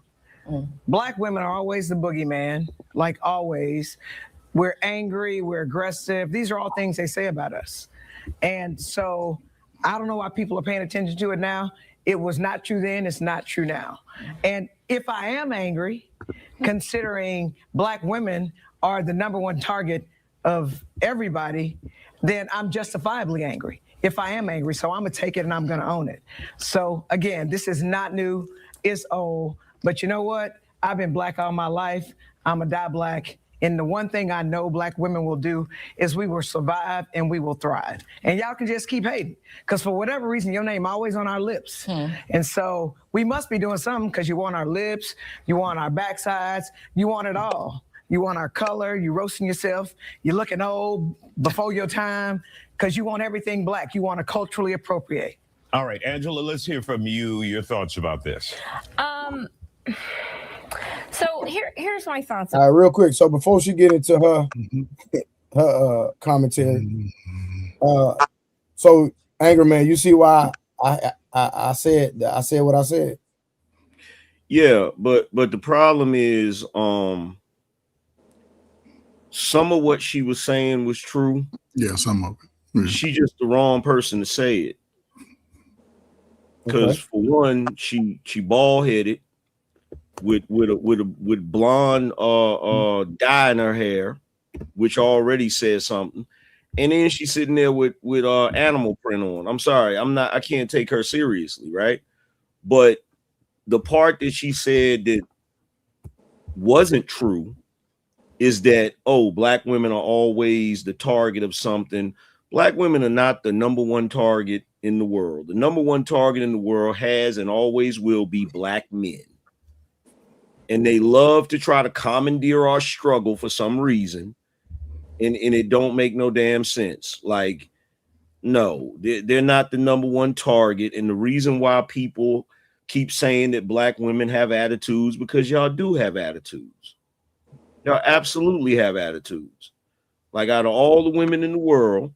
Black women are always the boogeyman, like always. We're angry, we're aggressive. These are all things they say about us. And so I don't know why people are paying attention to it now. It was not true then, it's not true now. And if I am angry, considering Black women are the #1 target of everybody, then I'm justifiably angry. If I am angry, so I'm gonna take it and I'm gonna own it. So again, this is not new, it's old. But you know what? I've been Black all my life. I'm gonna die Black. And the one thing I know Black women will do is we will survive and we will thrive. And y'all can just keep hating. Because for whatever reason, your name always on our lips. And so we must be doing something because you want our lips, you want our backsides, you want it all. You want our color, you roasting yourself, you're looking old before your time because you want everything Black. You want to culturally appropriate. All right, Angela, let's hear from you, your thoughts about this. So here's my thoughts. All right, real quick. So before she get into her commentary, so Anger Man, you see why I said what I said. Yeah, but the problem is, some of what she was saying was true. Yeah, some of it. She just the wrong person to say it. Because for one, she bald headed with blonde dye in her hair, which already says something. And then she's sitting there with animal print on. I'm sorry, I can't take her seriously, right? But the part that she said that wasn't true is that, oh, black women are always the target of something. Black women are not the number one target in the world. The number one target in the world has and always will be black men. And they love to try to commandeer our struggle for some reason. And it don't make no damn sense. Like, no, they're not the number one target. And the reason why people keep saying that black women have attitudes, because y'all do have attitudes. Y'all absolutely have attitudes. Like, out of all the women in the world,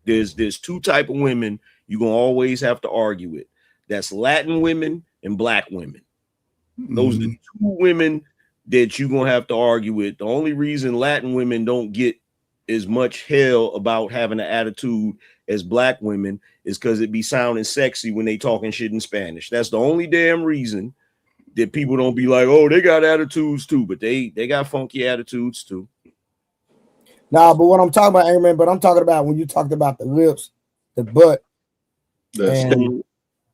there's two type of women you're gonna always have to argue with. That's Latin women and black women. Those are the two women that you're gonna have to argue with. The only reason Latin women don't get as much hell about having an attitude as black women is because it be sounding sexy when they talking shit in Spanish. That's the only damn reason that people don't be like, oh, they got attitudes too, but they got funky attitudes too. Nah, but what I'm talking about, Angry Man, but I'm talking about when you talked about the lips, the butt, and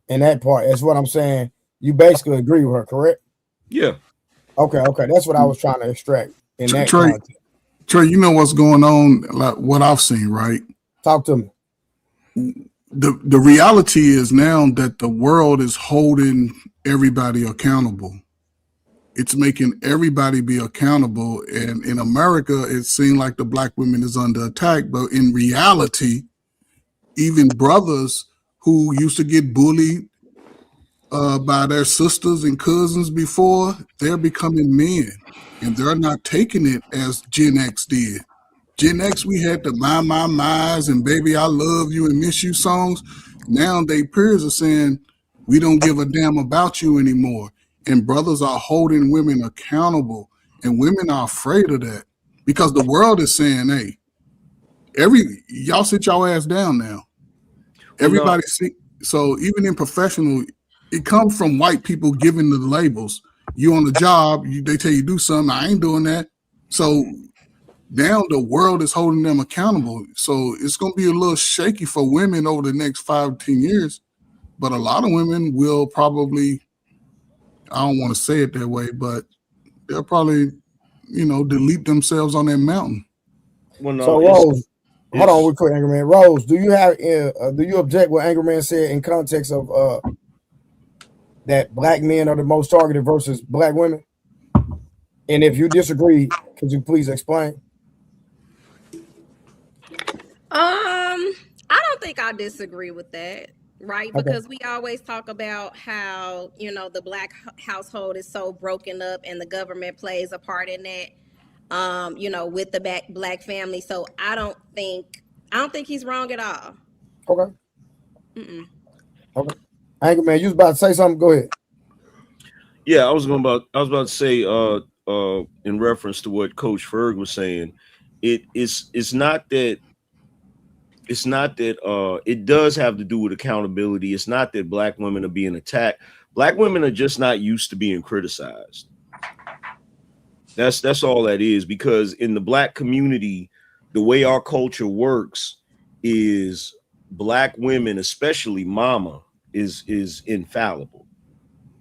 that part. That's what I'm saying. You basically agree with her, correct? Yeah. Okay. That's what I was trying to extract in that Trey, context. Trey, you know what's going on, like what I've seen, right? Talk to me. The reality is now that the world is holding everybody accountable. It's making everybody be accountable. And in America, it seems like the black women is under attack. But in reality, even brothers who used to get bullied by their sisters and cousins before, they're becoming men. And they're not taking it as Gen X did. Gen X, we had the my, my's and baby, I love you and miss you songs. Now they peers are saying, we don't give a damn about you anymore. And brothers are holding women accountable. And women are afraid of that because the world is saying, hey, y'all sit y'all ass down now. Everybody see. So even in professional, it comes from white people giving the labels. You on the job, they tell you do something. I ain't doing that. So now the world is holding them accountable. So it's going to be a little shaky for women over the next 5 to 10 years. But a lot of women will probably, I don't want to say it that way, but they'll probably, delete themselves on that mountain. Well, no, so Rose, hold on real quick, Angry Man. Rose, do you object what Angry Man said in context of that black men are the most targeted versus black women? And if you disagree, could you please explain? I don't think I disagree with that, right? Okay. Because we always talk about how, the black household is so broken up and the government plays a part in that, with the black family. So I don't think he's wrong at all. Okay. Okay. Angry Man, you was about to say something? Go ahead. Yeah, I was about to say in reference to what Coach Ferg was saying, it's not that it does have to do with accountability. It's not that black women are being attacked. Black women are just not used to being criticized. That's all that is, because in the black community, the way our culture works is black women, especially mama, is infallible.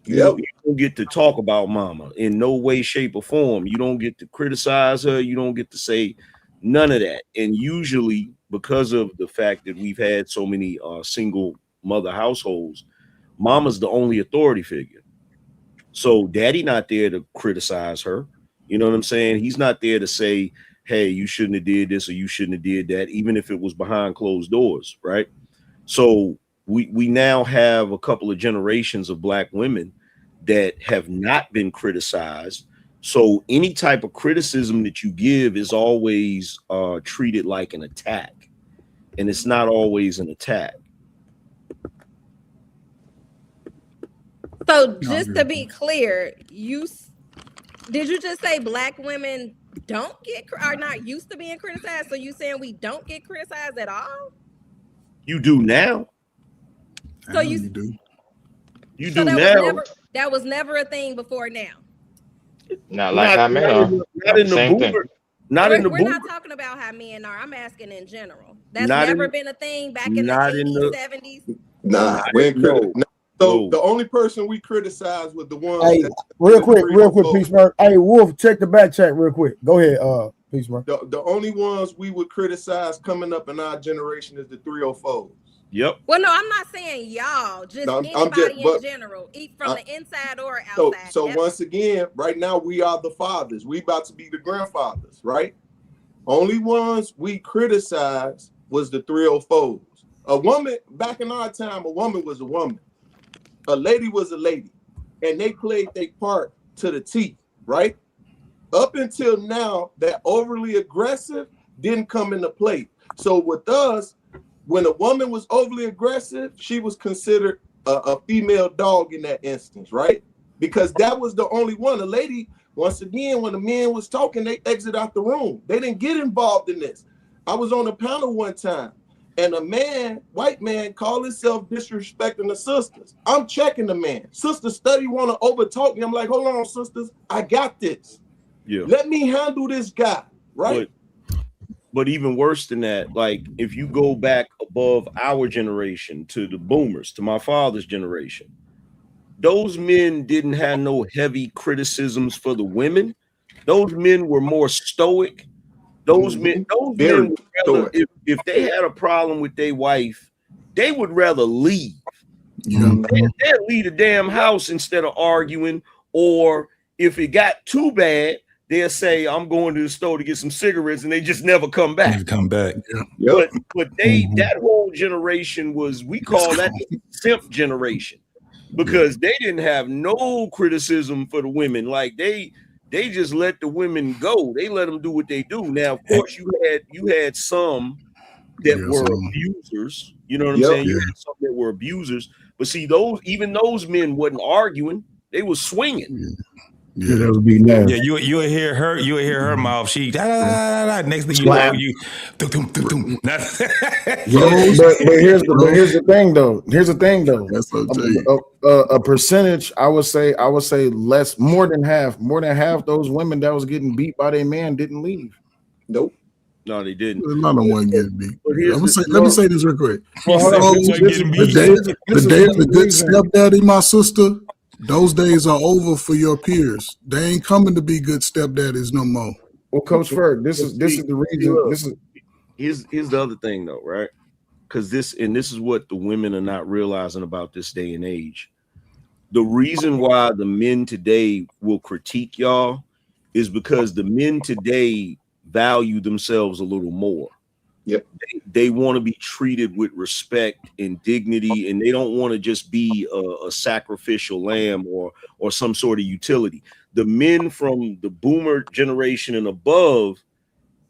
You don't get to talk about mama in no way, shape, or form. You don't get to criticize her. You don't get to say none of that. And usually, because of the fact that we've had so many single mother households, mama's the only authority figure. So daddy not there to criticize her. You know what I'm saying? He's not there to say, hey, you shouldn't have did this or you shouldn't have did that, even if it was behind closed doors, right? So we now have a couple of generations of black women that have not been criticized. So any type of criticism that you give is always treated like an attack, and it's not always an attack. So just to be clear, did you just say black women are not used to being criticized? So you saying we don't get criticized at all? You do now. So you do. You do now. That was never a thing before now. Not like how men are. Not in the boomer. We're not talking about how men are. I'm asking in general. That's never been a thing back in the 80s, 70s. Nah, So the only person we criticized was the ones. Hey, real quick, Peace Mark. Hey, Wolf, check the back chat real quick. Go ahead, Peace Mark. The only ones we would criticize coming up in our generation is the 304s. Yep. Well, no, I'm not saying y'all, just anybody in general, from the inside or outside. So once again, right now we are the fathers. We about to be the grandfathers, right? Only ones we criticized was the 304s. A woman, back in our time, a woman was a woman. A lady was a lady. And they played their part to the T, right? Up until now, that overly aggressive didn't come into play. So with us, when a woman was overly aggressive, she was considered a female dog in that instance, right? Because that was the only one. A lady, once again, when the men was talking, they exit out the room. They didn't get involved in this. I was on a panel one time, and a man, white man, called himself disrespecting the sisters. I'm checking the man. Sister study want to overtalk me. I'm like, hold on, sisters. I got this. Yeah. Let me handle this guy, right? But even worse than that, like if you go back above our generation to the boomers, to my father's generation, those men didn't have no heavy criticisms for the women. Those men were more stoic. Those men would rather, if they had a problem with their wife, they would rather leave. They'd leave the damn house instead of arguing. Or if it got too bad, they'll say, I'm going to the store to get some cigarettes, and they just never come back. Yeah. But that whole generation we call that the simp generation, because they didn't have no criticism for the women. Like they just let the women go. They let them do what they do. Now, of course, you had some that were abusers. You know what I'm saying? You had some that were abusers. But see, even those men wasn't arguing. They was swinging. Yeah, that would be nasty. Yeah, you would hear her mouth. She next thing you know, you But here's the thing though. That's okay. A percentage, I would say less, more than half those women that was getting beat by their man didn't leave. Nope. No, they didn't. Not one getting beat. Let me say this real quick. The day of the good stepdaddy, my sister, those days are over for your peers. They ain't coming to be good stepdaddies no more. Well, Coach Ferg, this is the reason. Here's the other thing though, right? Because this is what the women are not realizing about this day and age. The reason why the men today will critique y'all is because the men today value themselves a little more. Yep. They want to be treated with respect and dignity, and they don't want to just be a sacrificial lamb or some sort of utility. The men from the boomer generation and above,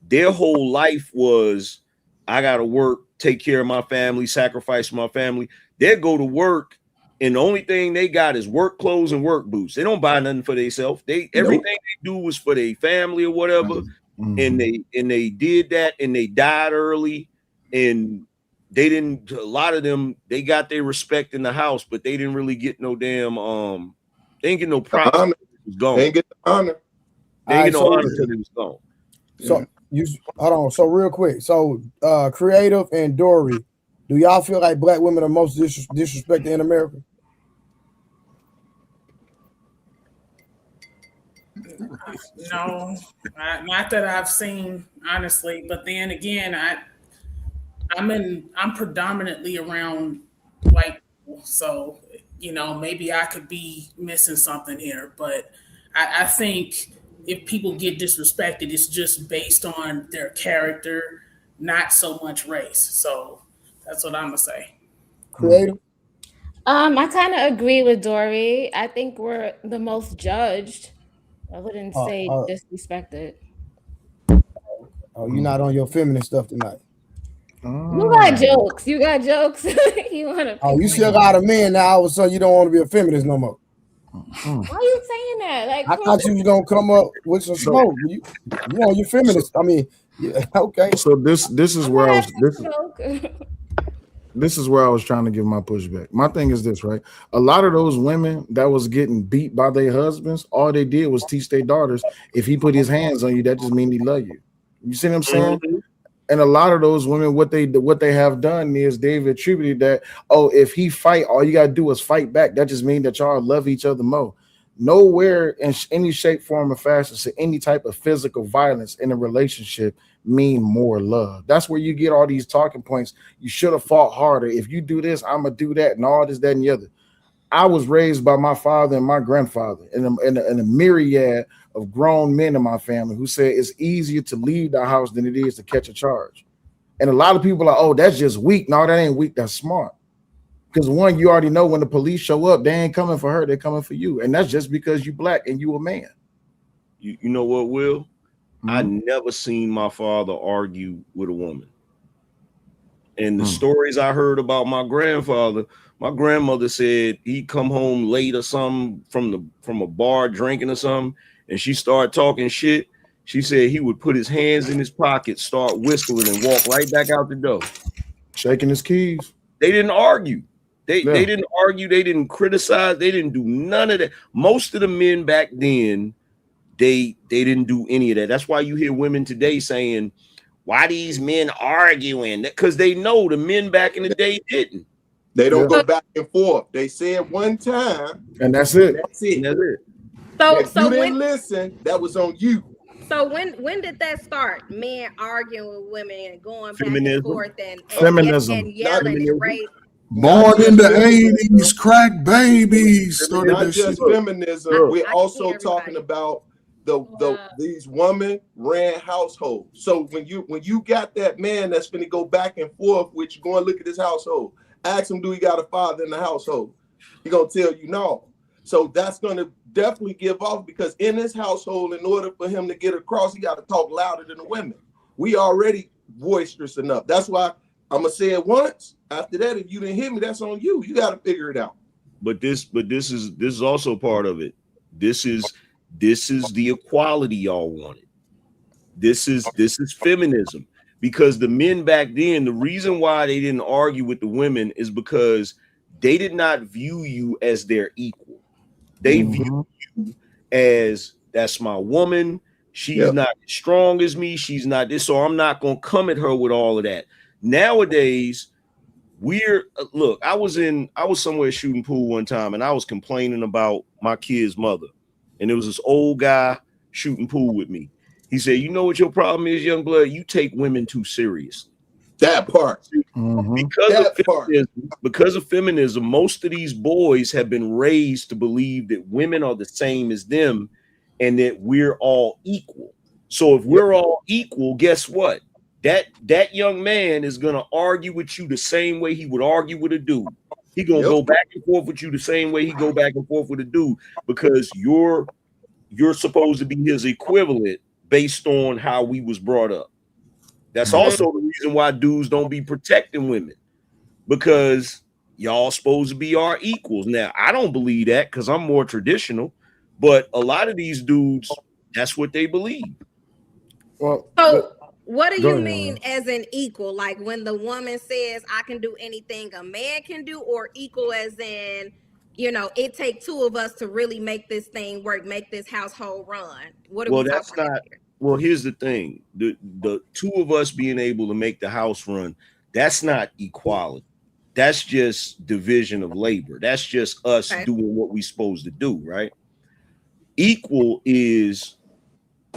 their whole life was, I got to work, take care of my family, sacrifice my family. They go to work, and the only thing they got is work clothes and work boots. They don't buy nothing for themselves. Everything they do was for their family or whatever. And they did that, and they died early, and they didn't. A lot of them, they got their respect in the house, but they didn't really get no damn. They didn't get no props. It was gone. They didn't get the honor. They didn't get no honor until it was gone. So you hold on. So real quick. So Creative and Dory, do y'all feel like black women are most disrespected in America? No, not that I've seen, honestly. But then again, I'm predominantly around white people, so maybe I could be missing something here. But I think if people get disrespected, it's just based on their character, not so much race. So that's what I'm gonna say. Creative. I kind of agree with Dory. I think we're the most judged. I wouldn't say disrespected. Oh, you're not on your feminist stuff tonight. You got jokes. You want to? Oh, you still got a man now. All of a sudden, you don't want to be a feminist no more. Why are you saying that? Like, I thought you was gonna come up with some smoke. You on your feminist? I mean, yeah, okay. So this is where I was. This is where I was trying to give my pushback. My thing is this, right? A lot of those women that was getting beat by their husbands, all they did was teach their daughters, if he put his hands on you, that just means he love you. You see what I'm saying? And a lot of those women, what they have done is they've attributed that, oh, if he fight, all you gotta do is fight back. That just means that y'all love each other more. Nowhere in any shape, form, or fashion so any type of physical violence in a relationship mean more love. That's where you get all these talking points. You should have fought harder. If you do this, I'm gonna do that, and all this, that, and the other. I was raised by my father and my grandfather, and a myriad of grown men in my family who said it's easier to leave the house than it is to catch a charge. And a lot of people are like, oh, that's just weak. No, that ain't weak. That's smart. Because one, you already know when the police show up, they ain't coming for her. They're coming for you. And that's just because you black and you a man. You know what, Will? I never seen my father argue with a woman. And the stories I heard about my grandfather, my grandmother said he'd come home late or something from a bar drinking or something, and she started talking shit. She said he would put his hands in his pocket, start whistling, and walk right back out the door, shaking his keys. They didn't argue. They didn't argue. They didn't criticize. They didn't do none of that. Most of the men back then, they didn't do any of that. That's why you hear women today saying, why these men arguing? Because they know the men back in the day didn't. They don't go back and forth. They said one time, and that's it. That's it. That's it. So, if you didn't listen, that was on you. So when did that start? Men arguing with women and going back and forth and yelling and rape. Born in the 80s, crack babies started Not this just shit. feminism. We're also talking about these women ran households. So when you got that man that's going to go back and forth with you, go and look at his household. Ask him, do he got a father in the household? He gonna tell you no. So that's gonna definitely give off, because in his household, in order for him to get across, he got to talk louder than the women. We already boisterous enough. That's why I'm gonna say it once. After that, if you didn't hear me, that's on you. You got to figure it out. But this is also part of it. This is the equality y'all wanted. This is feminism. Because the men back then, the reason why they didn't argue with the women is because they did not view you as their equal. They view you as, that's my woman. She's not as strong as me. She's not this. So I'm not going to come at her with all of that. Nowadays, look, I was somewhere shooting pool one time, and I was complaining about my kid's mother. And there was this old guy shooting pool with me. He said, you know what your problem is, young blood? You take women too seriously. That part. Because of feminism, most of these boys have been raised to believe that women are the same as them and that we're all equal. So if we're all equal, guess what? That young man is going to argue with you the same way he would argue with a dude. He going to go back and forth with you the same way he go back and forth with a dude, because you're supposed to be his equivalent based on how we was brought up. That's also the reason why dudes don't be protecting women, because y'all supposed to be our equals. Now, I don't believe that because I'm more traditional, but a lot of these dudes, that's what they believe. Well, so what do you mean as an equal? Like when the woman says, I can do anything a man can do, or equal as in, you know, it takes two of us to really make this thing work, make this household run? What are we talking about here? Well, here's the thing. The two of us being able to make the house run, that's not equality. That's just division of labor. That's just us doing what we're supposed to do, right? Equal is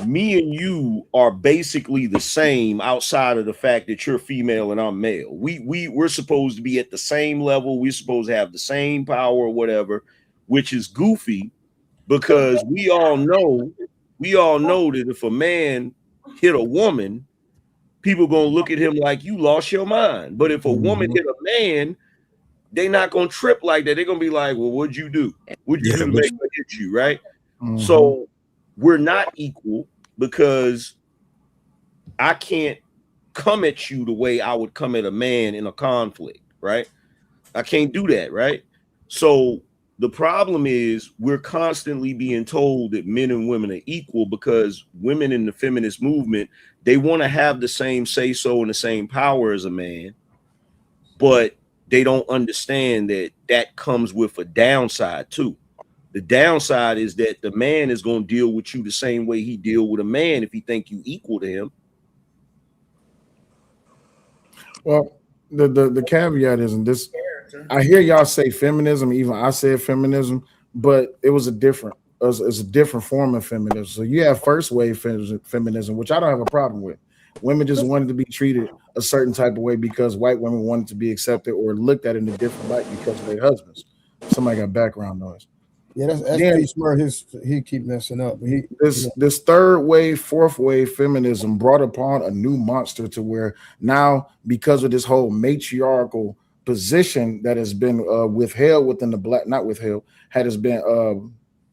me and you are basically the same outside of the fact that you're female and I'm male. We're supposed to be at the same level. We're supposed to have the same power or whatever, which is goofy, because we all know that if a man hit a woman, people gonna look at him like you lost your mind. But if a woman hit a man, they not gonna trip like that. They're gonna be like, well, what'd you do? What'd you do to make her hit you, right? So we're not equal, because I can't come at you the way I would come at a man in a conflict, right? I can't do that, right? So the problem is we're constantly being told that men and women are equal, because women in the feminist movement, they want to have the same say-so and the same power as a man, but they don't understand that that comes with a downside too. The downside is that the man is going to deal with you the same way he deal with a man if he think you equal to him. Well, the caveat is, and this, I hear y'all say feminism, even I said feminism, but it was a different, it's a different form of feminism. So you have first wave feminism, which I don't have a problem with. Women just wanted to be treated a certain type of way because white women wanted to be accepted or looked at in a different light because of their husbands. Somebody got background noise. Yeah, that's SP Smurf. He keep messing up. This third wave, fourth wave feminism brought upon a new monster to where now, because of this whole matriarchal position that has been withheld within the black, not withheld, has been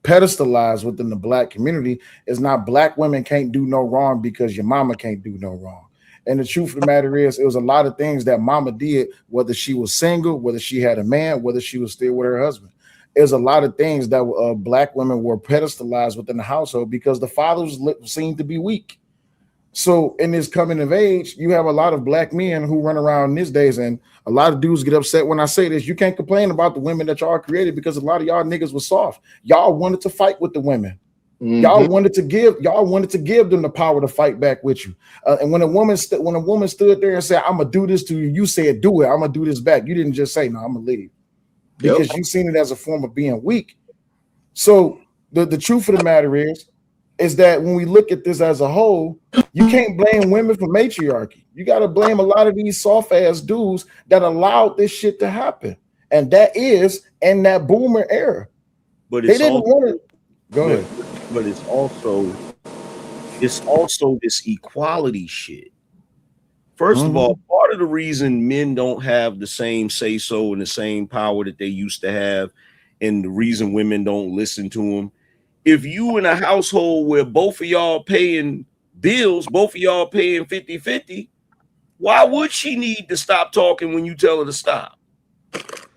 pedestalized within the black community, is now black women can't do no wrong because your mama can't do no wrong. And the truth of the matter is, it was a lot of things that mama did, whether she was single, whether she had a man, whether she was still with her husband. There's a lot of things that black women were pedestalized within the household because the fathers seemed to be weak. So in this coming of age, you have a lot of black men who run around these days, and a lot of dudes get upset when I say this. You can't complain about the women that y'all created because a lot of y'all niggas was soft. Y'all wanted to fight with the women. Mm-hmm. Y'all wanted to give them the power to fight back with you. And when a woman stood there and said, "I'm gonna do this to you," you said, "Do it. I'm gonna do this back." You didn't just say, "No, I'm gonna leave." Because you've seen it as a form of being weak. So the truth of the matter is that when we look at this as a whole, you can't blame women for matriarchy. You got to blame a lot of these soft ass dudes that allowed this shit to happen. And that is in that boomer era. But they didn't want it. Go ahead. But it's also this equality shit. First of all, part of the reason men don't have the same say-so and the same power that they used to have, and the reason women don't listen to them, if you in a household where both of y'all paying bills, both of y'all paying 50-50, why would she need to stop talking when you tell her to stop?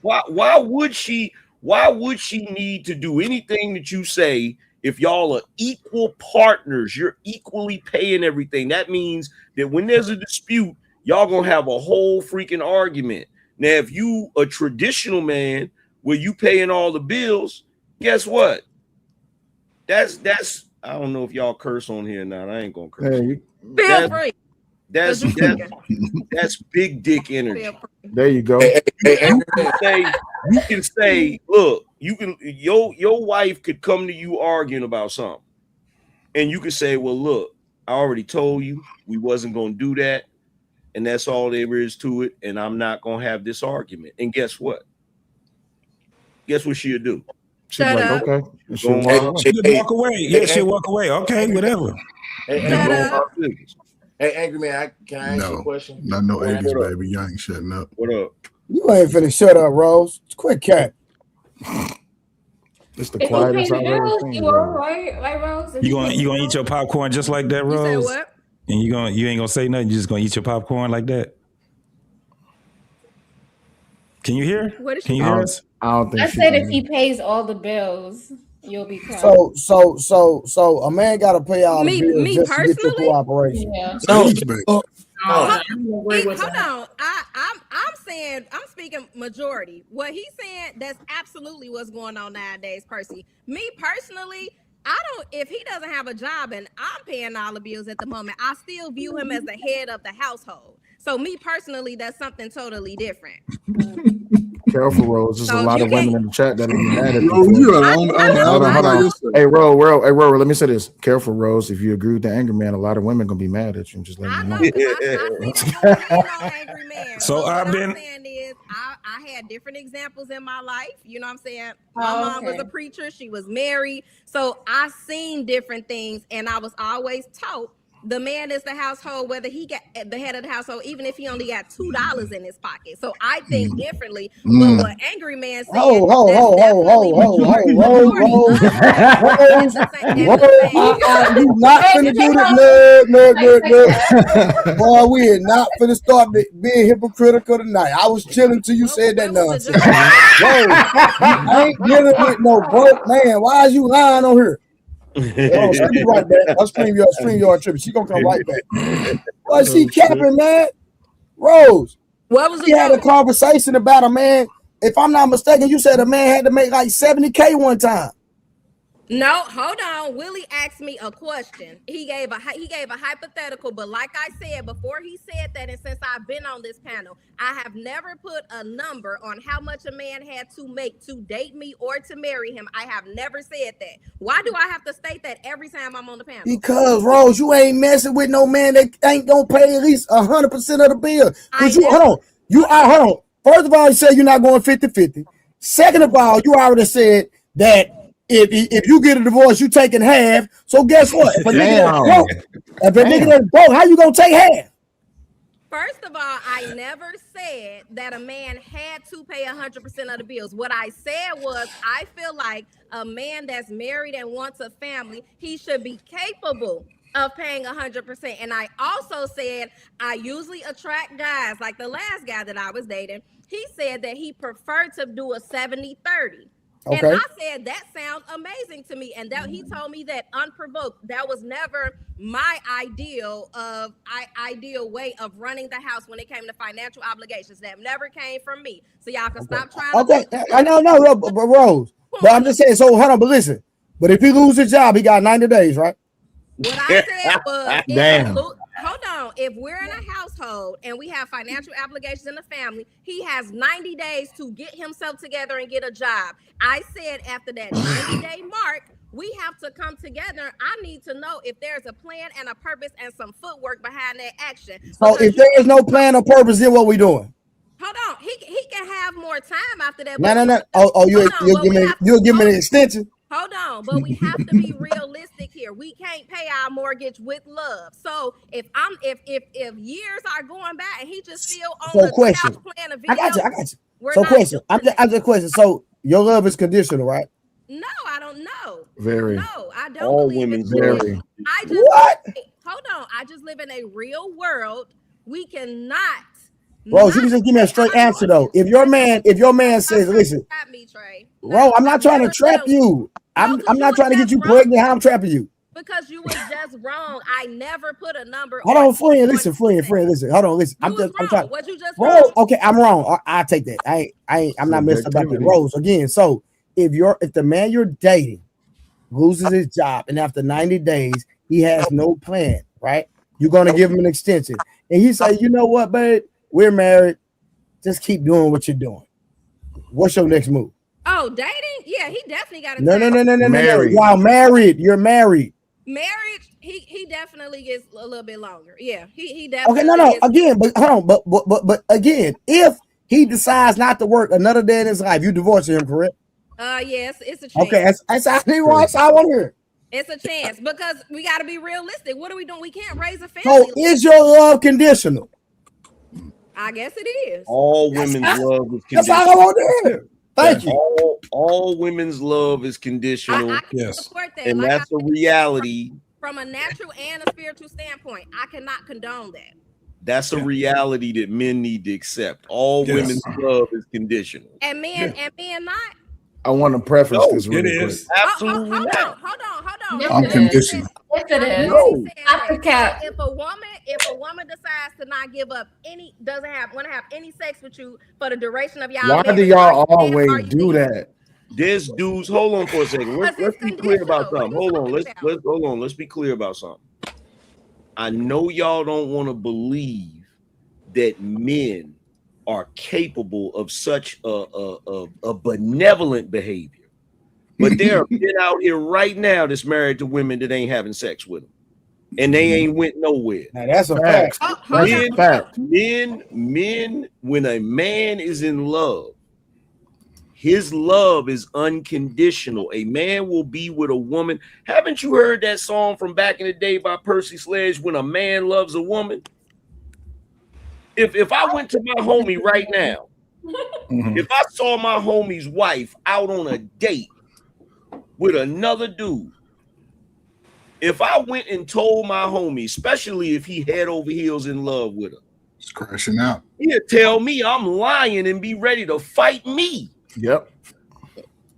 Why would she need to do anything that you say? If y'all are equal partners, you're equally paying everything. That means that when there's a dispute, y'all gonna have a whole freaking argument. Now, if you a traditional man where you paying all the bills, guess what? That's I don't know if y'all curse on here or not. I ain't gonna curse. Hey, that's big dick energy. There you go. You can say, look, your wife could come to you arguing about something, and you could say, well, look, I already told you we wasn't gonna do that, and that's all there is to it, and I'm not gonna have this argument. And guess what? Guess what she'll do? She's like, okay. She'll walk away. Yeah, she'll walk away. Okay, whatever. Hey, Angry Man, can I ask you a question? Not no 80s, baby. You ain't shutting up. What up? You ain't finna shut up, Rose. It's quick cat. It's the quietest I've ever seen. You all right, like Rose? You gonna eat your popcorn just like that, Rose? You said what? And you ain't gonna say nothing. You just gonna eat your popcorn like that? Can you hear? Can you hear us? I don't think. I said if he pays all the bills, you'll be quiet. So a man got to pay all the bills me just to get your cooperation. Yeah. Hold on. I'm speaking majority. What he's saying, that's absolutely what's going on nowadays, Percy. Me personally, if he doesn't have a job and I'm paying all the bills at the moment, I still view him as the head of the household. So me personally, that's something totally different. Careful, Rose. There's a lot of women in the chat that are mad at you. Hold on. Hey, Rose, let me say this. Careful, Rose. If you agree with the angry man, a lot of women gonna be mad at you. Just letting you know. So I've been. I had different examples in my life. You know what I'm saying? My mom was a preacher. She was married. So I seen different things, and I was always taught the man is the household, whether he got the head of the household, even if he only got $2 in his pocket. So I think differently. But what Angry Man said, You not finna do this. Boy, we are not finna start being hypocritical tonight. I was chilling till you said that nonsense. I ain't dealing with no broke man. Why is you lying on here? Oh, she'll be right back. I'll stream your trip. She gonna come right back. Well, she capping, man. Rose, what was we had a conversation about a man. If I'm not mistaken, you said a man had to make like $70K one time. No, hold on. Willie asked me a question. He gave a hypothetical, but like I said before, he said that, and since I've been on this panel, I have never put a number on how much a man had to make to date me or to marry him. I have never said that. Why do I have to state that every time I'm on the panel? Because Rose, you ain't messing with no man that ain't gonna pay at least 100% of the bill. Hold on. First of all, you said you're not going 50-50. Second of all, you already said that if you get a divorce, you taking half. So guess what? If a nigga that's broke, how you gonna take half? First of all, I never said that a man had to pay 100% of the bills. What I said was, I feel like a man that's married and wants a family, he should be capable of paying 100%. And I also said, I usually attract guys, like the last guy that I was dating. He said that he preferred to do a 70-30. Okay. And I said, that sounds amazing to me. And that he told me that unprovoked, that was never my ideal way of running the house when it came to financial obligations. That never came from me. So y'all can stop trying to. I know, but Rose. But I'm just saying, so hold on, but listen. But if he loses his job, he got 90 days, right? What I said was, damn. Hold on. If we're in a household and we have financial obligations in the family, he has 90 days to get himself together and get a job. I said after that 90-day mark, we have to come together. I need to know if there's a plan and a purpose and some footwork behind that action. So if there is no plan or purpose, then what we doing? Hold on. He can have more time after that. No. You'll give me an extension. Hold on, but we have to be realistic here. We can't pay our mortgage with love. So if years are going by and he just still on the couch playing a video, I got you. So question. I'm just question. So your love is conditional, right? No, I don't know. Very. No, I don't All believe women's very. I just what? Hold on. I just live in a real world. We cannot. Rose, you can just give me a straight answer though. If your man says, listen, Rose, I'm not trying to trap you. I'm not trying to get you pregnant. How I'm trapping you? Because you was just wrong. I never put a number. Hold on, friend. Listen. Hold on, listen. I'm trying. What you just Rose, okay, I'm wrong. I'll take that. I'm not messed about that. Rose, again. So if the man you're dating loses his job and after 90 days he has no plan, right? You're gonna give him an extension, and he say, you know what, babe, we're married. Just keep doing what you're doing. What's your next move? Oh, dating? Yeah, he definitely got to. No. Y'all married. You're married. Marriage, he definitely gets a little bit longer. Yeah, he definitely. Okay, no. Again, but hold on. But again, if he decides not to work another day in his life, you divorce him, correct? Yes, it's a chance. Okay, that's I want to hear. It's a chance because we got to be realistic. What are we doing? We can't raise a family. So is your love conditional? I guess it is. All women's love is conditional. That's all I want to hear. Thank you. All women's love is conditional. I can support that. And that's a reality. From a natural and a spiritual standpoint, I cannot condone that. That's a reality that men need to accept. All women's love is conditional. And men not. I want to preface this really quick. Absolutely hold not. on. Unconditional. Yes, it is. No. If a woman decides to not give up want to have any sex with you for the duration of y'all, why do y'all always do that? There's dudes. Hold on for a second. Let's be clear about something. Hold on. Let's be clear about something. I know y'all don't want to believe that men are capable of such a benevolent behavior, but there are men out here right now that's married to women that ain't having sex with them, and they ain't went nowhere. Now, that's a fact. Men, when a man is in love, his love is unconditional. A man will be with a woman. Haven't you heard that song from back in the day by Percy Sledge, When a Man Loves a Woman? If I went to my homie right now, if I saw my homie's wife out on a date with another dude, if I went and told my homie, especially if he head over heels in love with her, it's crashing out. He'll tell me I'm lying and be ready to fight me. Yep.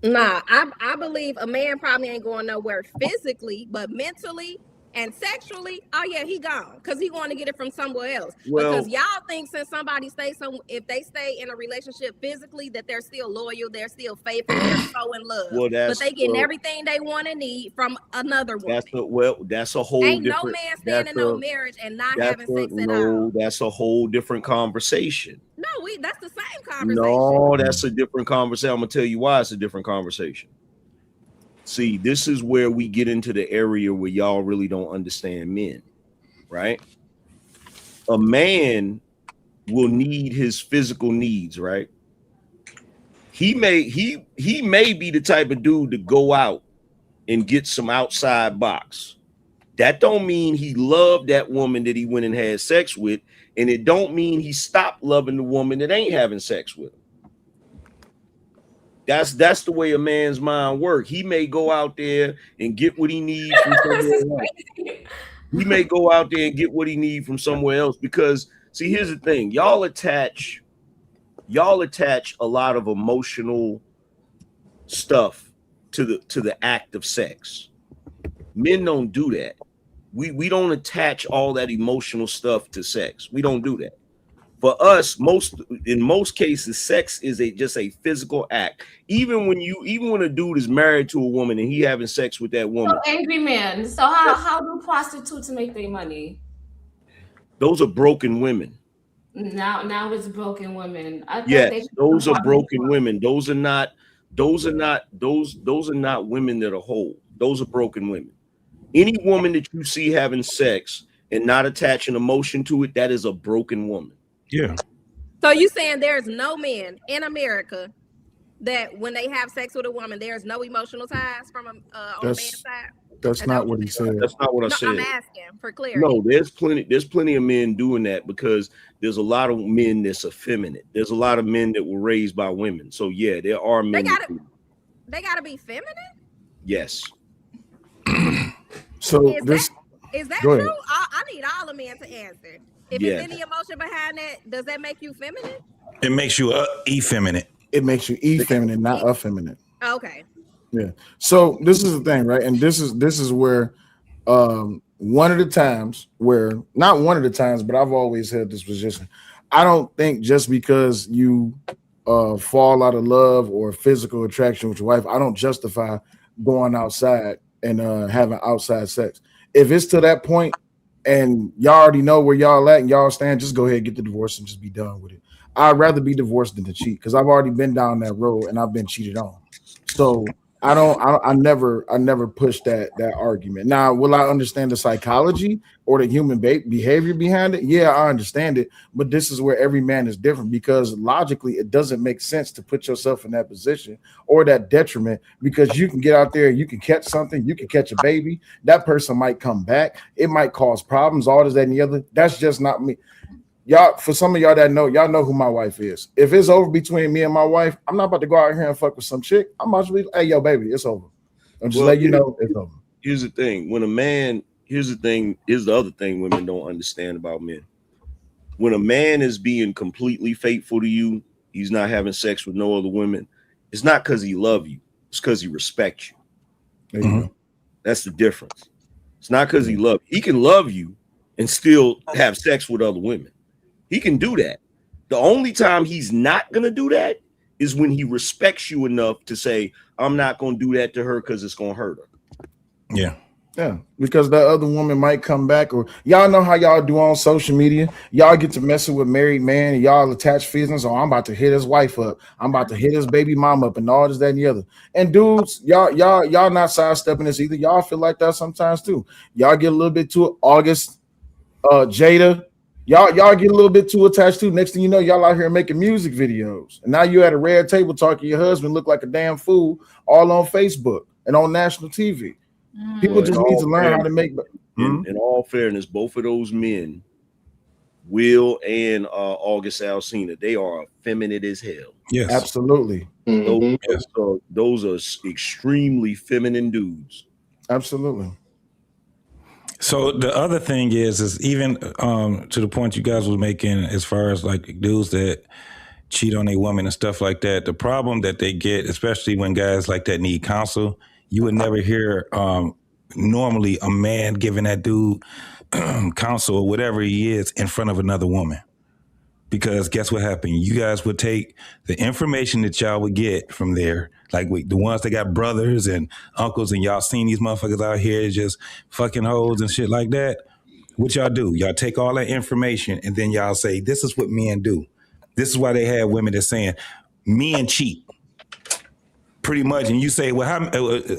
Nah, I believe a man probably ain't going nowhere physically, but mentally, And sexually, oh yeah, he gone because he want to get it from somewhere else. Well, because y'all think since somebody if they stay in a relationship physically, that they're still loyal, they're still faithful, they're so in love. Well, but they getting everything they want and need from another woman. That's a whole Ain't different. No man staying in no marriage and not having sex at all. No, that's a whole different conversation. No, that's the same conversation. No, that's a different conversation. I'm gonna tell you why it's a different conversation. See, this is where we get into the area where y'all really don't understand men, right? A man will need his physical needs, right? He may be the type of dude to go out and get some outside box. That don't mean he loved that woman that he went and had sex with, and it don't mean he stopped loving the woman that ain't having sex with him. That's the way a man's mind works. He may go out there and get what he needs from somewhere else. He may go out there and get what he needs from somewhere else because, see, here's the thing. Y'all attach a lot of emotional stuff to the act of sex. Men don't do that. We don't attach all that emotional stuff to sex. We don't do that. For us, in most cases, sex is just a physical act. Even when a dude is married to a woman and he having sex with that woman. So angry man. So how do prostitutes make their money? Those are broken women. Now it's broken women. Yes, those are broken women. Those are not women that are whole. Those are broken women. Any woman that you see having sex and not attaching emotion to it, that is a broken woman. Yeah. So you saying there's no men in America that when they have sex with a woman, there's no emotional ties from on the man's side? That's not what he said. That's not what I said. I'm asking for clarity. No, there's plenty of men doing that because there's a lot of men that's effeminate. There's a lot of men that were raised by women. So yeah, there are men. They gotta be feminine? Yes. So is that true? I need all the men to answer. If Yeah. there's any emotion behind that, does that make you feminine? It makes you effeminate. It makes you effeminate, not effeminate. Okay. Yeah. So this is the thing, right? And this is where one of the times where, not one of the times, but I've always had this position. I don't think just because you fall out of love or physical attraction with your wife, I don't justify going outside and having outside sex. If it's to that point and y'all already know where y'all at and y'all stand, just go ahead and get the divorce and just be done with it. I'd rather be divorced than to cheat because I've already been down that road and I've been cheated on. So I never push that argument. Now, will I understand the psychology or the human behavior behind it? Yeah, I understand it. But this is where every man is different because logically it doesn't make sense to put yourself in that position or that detriment because you can get out there, you can catch something, you can catch a baby. That person might come back. It might cause problems, all this, that, and the other. That's just not me. Y'all, for some of y'all that know, y'all know who my wife is. If it's over between me and my wife, I'm not about to go out here and fuck with some chick. I'm about to be, hey, yo, baby, it's over. I'm just letting you know it's over. Here's the thing. Here's the other thing women don't understand about men. When a man is being completely faithful to you, he's not having sex with no other women. It's not because he loves you. It's because he respects you. There you go. That's the difference. It's not because he loves you. He can love you and still have sex with other women. He can do that. The only time he's not going to do that is when he respects you enough to say, I'm not going to do that to her because it's going to hurt her. Yeah. Yeah, because that other woman might come back, or y'all know how y'all do on social media. Y'all get to messing with married man and y'all attach feelings. Oh, I'm about to hit his wife up. I'm about to hit his baby mom up and all this, that, and the other. And dudes, y'all not sidestepping this either. Y'all feel like that sometimes too. Y'all get a little bit too August, Jada. Y'all get a little bit too attached too. Next thing you know, y'all out here making music videos. And now you at a red table talking, your husband look like a damn fool all on Facebook and on national TV. People just need to learn how to make. In all fairness, both of those men, Will and August Alsina, they are effeminate as hell. Yes, absolutely. Those are extremely feminine dudes. Absolutely. So the other thing is even to the point you guys was making as far as like dudes that cheat on a woman and stuff like that, the problem that they get, especially when guys like that need counsel, you would never hear normally a man giving that dude counsel or whatever he is in front of another woman. Because guess what happened? You guys would take the information that y'all would get from there, like the ones that got brothers and uncles, and y'all seen these motherfuckers out here just fucking hoes and shit like that. What y'all do? Y'all take all that information and then y'all say, this is what men do. This is why they have women that's saying, men cheat. Pretty much. And you say, well, how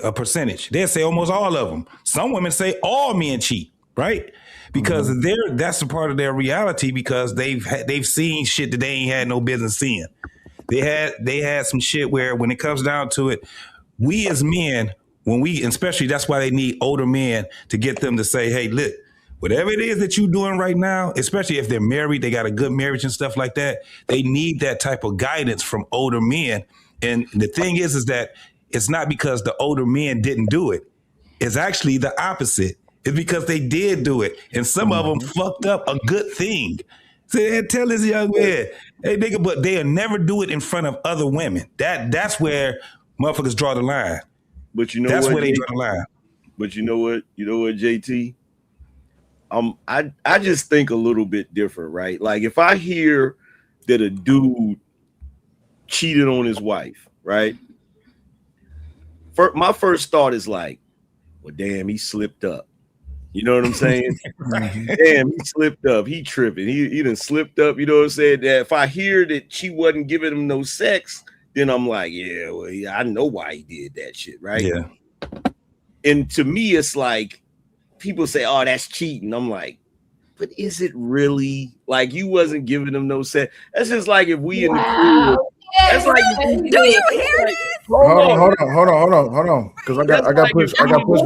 a percentage? They'll say almost all of them. Some women say all men cheat, right? Because that's a part of their reality, because they've seen shit that they ain't had no business seeing. They had some shit where when it comes down to it, we as men, especially that's why they need older men to get them to say, hey, look, whatever it is that you're doing right now, especially if they're married, they got a good marriage and stuff like that, they need that type of guidance from older men. And the thing is that it's not because the older men didn't do it. It's actually the opposite. It's because they did do it. And some of them fucked up a good thing. So they tell this young man, hey, nigga, but they'll never do it in front of other women. That's where motherfuckers draw the line. But you know that's what, where they draw the line. But you know what, JT? I just think a little bit different, right? Like if I hear that a dude cheated on his wife, right? My first thought is like, well, damn, he slipped up. You know what I'm saying? Damn, he slipped up. He tripping. He done slipped up. You know what I'm saying? That if I hear that she wasn't giving him no sex, then I'm like, yeah, well, I know why he did that shit, right? Yeah. And to me, it's like people say, oh, that's cheating. I'm like, but is it really? Like, you wasn't giving him no sex. That's just like if we in the crib. That's like, do you hear this? Hold on. Because I got pushed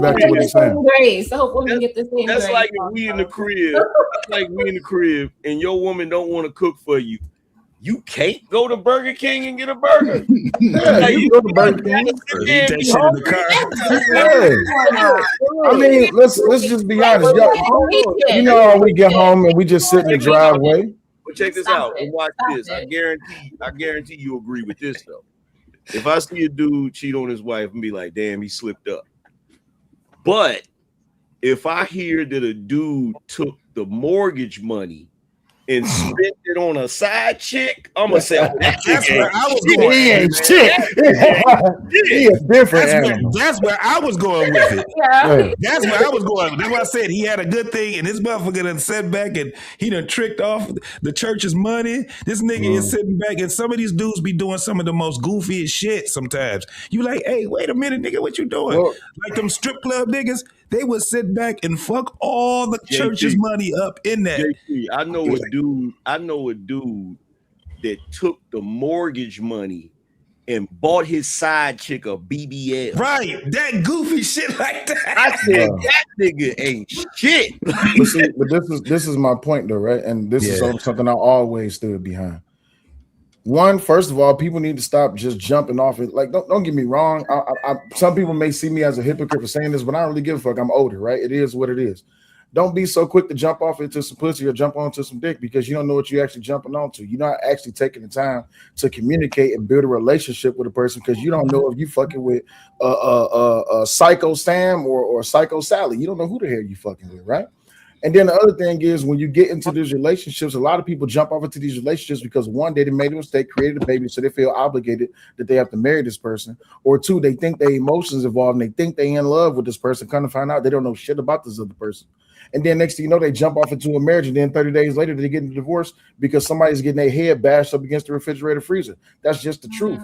back to what he's saying. Grace. I hope women get the same That's grace. like if we in the crib. That's like we in the crib, and your woman don't want to cook for you. You can't go to Burger King and get a burger. Yeah, you go to Burger King. Eat that shit in the car. I mean, let's just be honest. You know how we get home and we just sit in the driveway. But check this out and watch this. I guarantee you agree with this though. If I see a dude cheat on his wife and be like, damn, he slipped up. But if I hear that a dude took the mortgage money and spent it on a side chick, I'm gonna say, oh, that's where I was going. He ain't shit. He is different. That's where I was going with it. Yeah. That's where I was going. That's why I said he had a good thing, and this motherfucker done sat back and he done tricked off the church's money. This nigga is sitting back, and some of these dudes be doing some of the most goofiest shit sometimes. You like, hey, wait a minute, nigga, what you doing? Well, like them strip club niggas, they would sit back and fuck all the church's money up in that. JT, I know a dude that took the mortgage money and bought his side chick a BBL. Right, that goofy shit like that. I said that nigga ain't shit. But this is my point though, right? And this is something I always stood behind. One, first of all, people need to stop just jumping off it. Like, don't get me wrong. Some people may see me as a hypocrite for saying this, but I don't really give a fuck. I'm older, right? It is what it is. Don't be so quick to jump off into some pussy or jump onto some dick because you don't know what you're actually jumping onto. You're not actually taking the time to communicate and build a relationship with a person because you don't know if you fucking with a Psycho Sam or Psycho Sally. You don't know who the hell you fucking with, right? And then the other thing is when you get into these relationships, a lot of people jump off into these relationships because one, they made a mistake, created a baby, so they feel obligated that they have to marry this person. Or two, they think their emotions involved and they think they in love with this person. Come to find out they don't know shit about this other person. And then next thing you know, they jump off into a marriage, and then 30 days later, they get a divorce because somebody's getting their head bashed up against the refrigerator freezer. That's just the truth.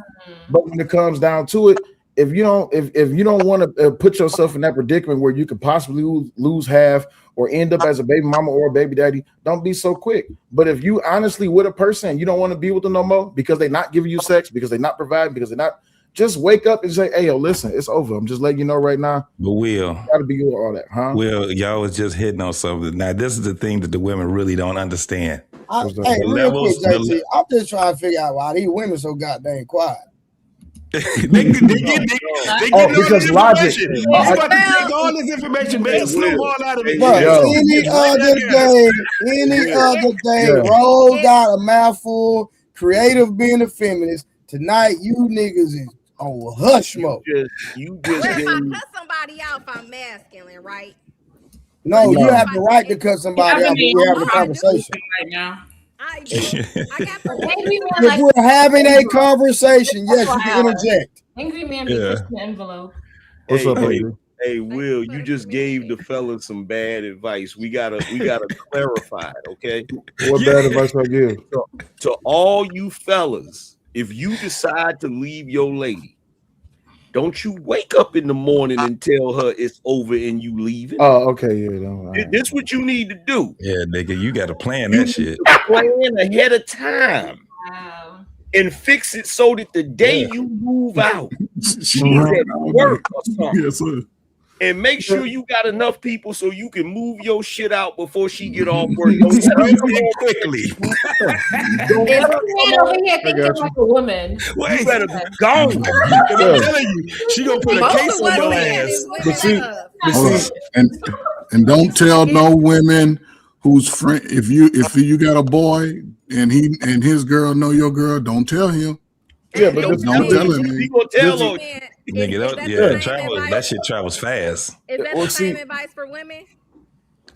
But when it comes down to it, if you don't want to put yourself in that predicament where you could possibly lose half or end up as a baby mama or a baby daddy, don't be so quick. But if you honestly with a person, you don't want to be with them no more because they're not giving you sex, because they're not providing, because they're not, just wake up and say, hey, yo, listen, it's over. I'm just letting you know right now. But Will, gotta be with all that, huh? Will, y'all was just hitting on something. Now, this is the thing that the women really don't understand. Hey, real quick, JT, I'm just trying to figure out why these women so goddamn quiet. they get because logic. He's about to take all this information, make a snowball out of it. Any other day, Rose got a mouthful, creative being a feminist. Tonight, you niggas is on hush mode. You just If I cuss somebody out, out if I'm masculine, right? No, you have the right to cut somebody out, but we're having a conversation right now. I do. I got If we're having a conversation, yes, you can interject. Angry man be pushing the envelope. What's up, Angry? Hey, Will, you just gave the fellas some bad advice. We gotta clarify it, okay? What bad advice I give? To all you fellas, if you decide to leave your lady, don't you wake up in the morning and tell her it's over and you leaving. Oh, okay, yeah. This is what you need to do. Yeah, nigga, you got to plan that shit. Plan ahead of time. Wow. And fix it so that the day you move out, she's at work or something. Yes, sir. And make sure you got enough people so you can move your shit out before she get off work. Don't let her come on quickly. Don't If let her a man over here thinking like a woman, Wait, you better be gone. I'm telling you, she gonna put a case on your ass. But see, and don't tell no women whose friend if you got a boy and his girl know your girl, don't tell him. Yeah, but don't tell him. He gonna tell on Nigga, that shit travels fast. Is that the same advice for women?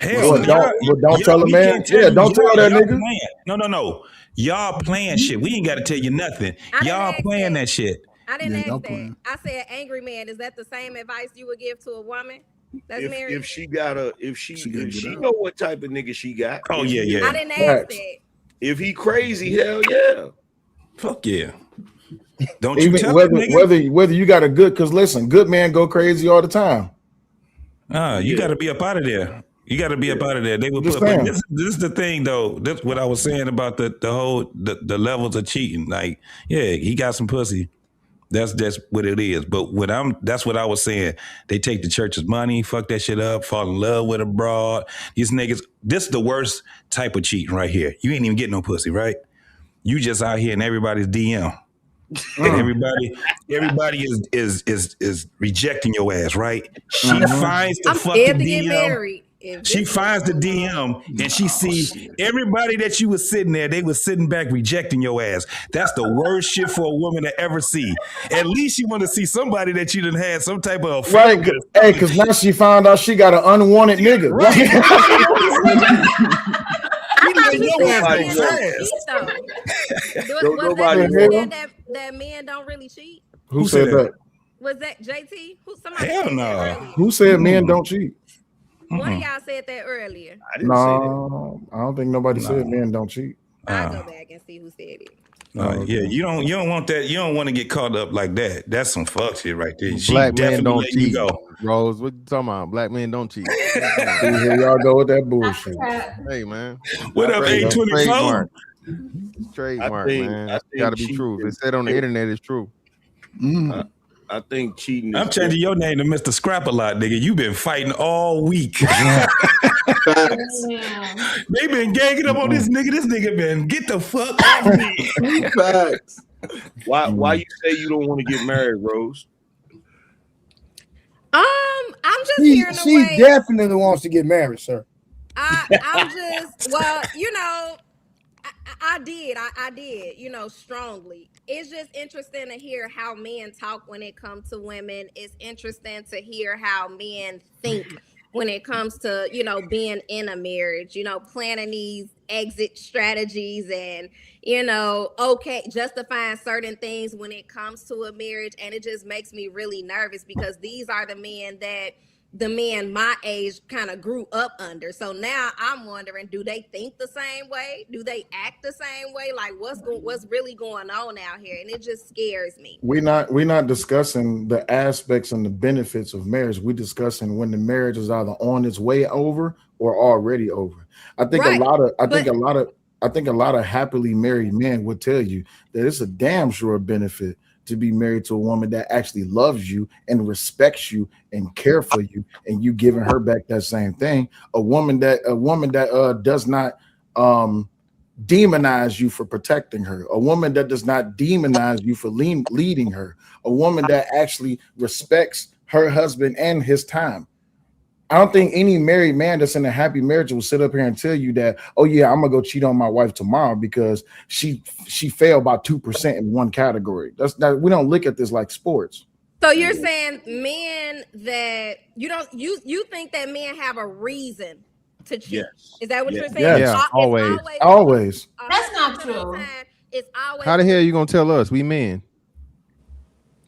Hell, don't tell a man. Yeah, don't tell that nigga. No. Y'all playing shit. We ain't got to tell you nothing. Y'all playing that shit. I didn't ask that. I said, angry man. Is that the same advice you would give to a woman that's married? If she know what type of nigga she got. Oh yeah. I didn't ask that. If he crazy, hell yeah. Fuck yeah. Don't you even tell whether you got a good, because listen, good men go crazy all the time. You got to be up out of there. You got to be up out of there. They would put. But this is the thing, though. That's what I was saying about the whole the levels of cheating. Like, yeah, he got some pussy. That's what it is. But that's what I was saying. They take the church's money, fuck that shit up, fall in love with a broad. These niggas. This is the worst type of cheating right here. You ain't even getting no pussy, right? You just out here in everybody's DM. And everybody is rejecting your ass, right? She finds the fucking DM. She finds the DM and she see everybody that you was sitting there, they was sitting back rejecting your ass. That's the worst shit for a woman to ever see. At least you want to see somebody that you done had some type of right. Hey, because now she found out she got an unwanted nigga. Right? That men don't really cheat? Who said that? Was that JT? Hell no. Who said men don't cheat? One of y'all said that earlier. No, I don't think nobody said men don't cheat. I'll go back and see who said it. Yeah, you don't want that. You don't want to get caught up like that. That's some fuck shit right there. Black men don't cheat. Rose, what you talking about? Black men don't cheat. Here y'all go with that bullshit. Hey man, what up, A24? Trademark, man. That's got to be true. If it's said on the internet, it's true. I think cheating. I'm changing your name to Mr. Scrap a lot, nigga. You been fighting all week. They been ganging up on this nigga. This nigga been get the fuck out of me. Facts. Why you say you don't want to get married, Rose? I'm just hearing the way. She definitely wants to get married, sir. I'm just I did, strongly. It's just interesting to hear how men talk when it comes to women. It's interesting to hear how men think when it comes to, being in a marriage, planning these exit strategies and, justifying certain things when it comes to a marriage. And it just makes me really nervous because these are the men that the men my age kind of grew up under. So now I'm wondering, do they think the same way? Do they act the same way? Like what's really going on out here? And it just scares me. We're not discussing the aspects and the benefits of marriage. We're discussing when the marriage is either on its way over or already over. I think a lot of happily married men would tell you that it's a damn sure benefit to be married to a woman that actually loves you and respects you and care for you, and you giving her back that same thing. A woman that does not demonize you for protecting her. A woman that does not demonize you for leading her. A woman that actually respects her husband and his time. I don't think any married man that's in a happy marriage will sit up here and tell you that, oh yeah, I'm gonna go cheat on my wife tomorrow because she failed by 2% in one category. We don't look at this like sports. So you're saying men that you think that men have a reason to cheat? Yes. Is that what you're saying? Yes. Yeah, always. Always. That's not 100% of the true. time, it's always. How the hell you gonna tell us? We men.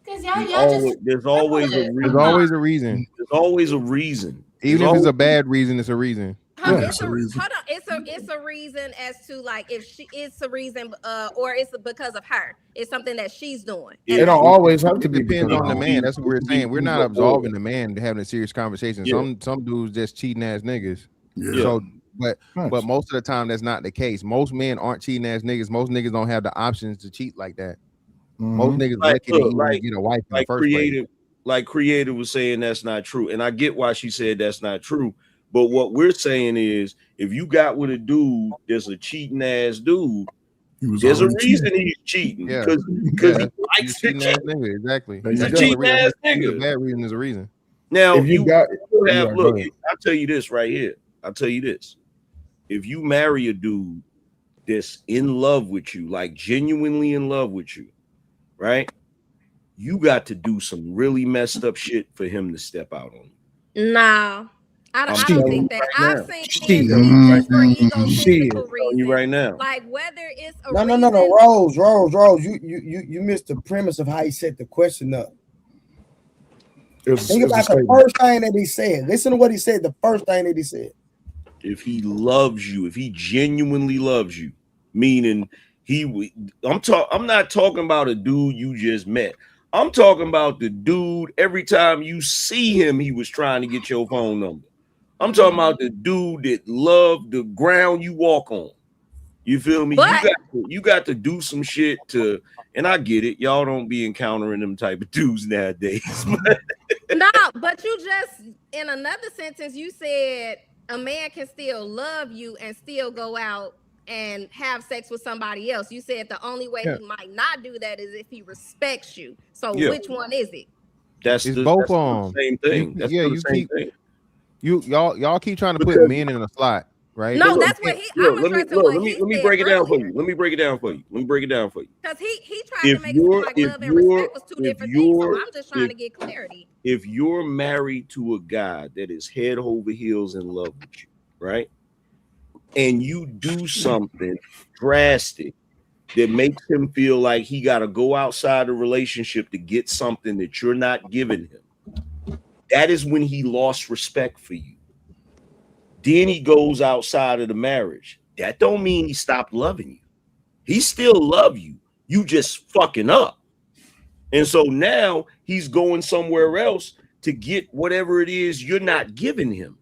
Because y'all just There's always a There's reason. always a reason. There's always a reason. Even if it's a bad reason, it's a reason. Hold on, it's a reason as to like if it's a reason, or it's because of her. It's something that she's doing. It don't always have to be. Depends on the man. That's what we're saying. We're not absolving the man to having a serious conversation. Yeah. Some dudes just cheating ass niggas. Yeah. So, but most of the time that's not the case. Most men aren't cheating ass niggas. Most niggas don't have the options to cheat like that. Most niggas lucky to even get a wife in the first place. Like Creative was saying, that's not true, and I get why she said that's not true. But what we're saying is, if you got with a dude that's a cheating ass dude, there's a reason he's cheating. Because he likes to cheat. Nigga, exactly. He's a cheating ass nigga. A bad reason is a reason. Now, If you got- look, I'll tell you this right here. I'll tell you this. If you marry a dude that's in love with you, like genuinely in love with you, right? You got to do some really messed up shit for him to step out on you. No. I don't think that. I've seen men for egotistical reasons. You right now. Like whether it's a Rose. You missed the premise of how he set the question up. Think about the first thing that he said. Listen to what he said. The first thing that he said. If he loves you, if he genuinely loves you, meaning I'm not talking about a dude you just met. I'm talking about the dude. Every time you see him, he was trying to get your phone number. I'm talking about the dude that loved the ground you walk on. You feel me? You got to do some shit to, and I get it. Y'all don't be encountering them type of dudes nowadays. No, but you just, in another sentence, you said a man can still love you and still go out and have sex with somebody else. You said the only way he might not do that is if he respects you. So which one is it? That's both of them. Same thing. Y'all keep trying to put men in a slot, right? No, that's what he. Let me break it down for you. Let me break it down for you. Because he tried to make it seem like love and respect was two different things. So I'm just trying to get clarity. If you're married to a guy that is head over heels in love with you, right? And you do something drastic that makes him feel like he got to go outside the relationship to get something that you're not giving him, that is when he lost respect for you. Then he goes outside of the marriage. That don't mean he stopped loving you. He still love you. You just fucking up. And so now he's going somewhere else to get whatever it is you're not giving him.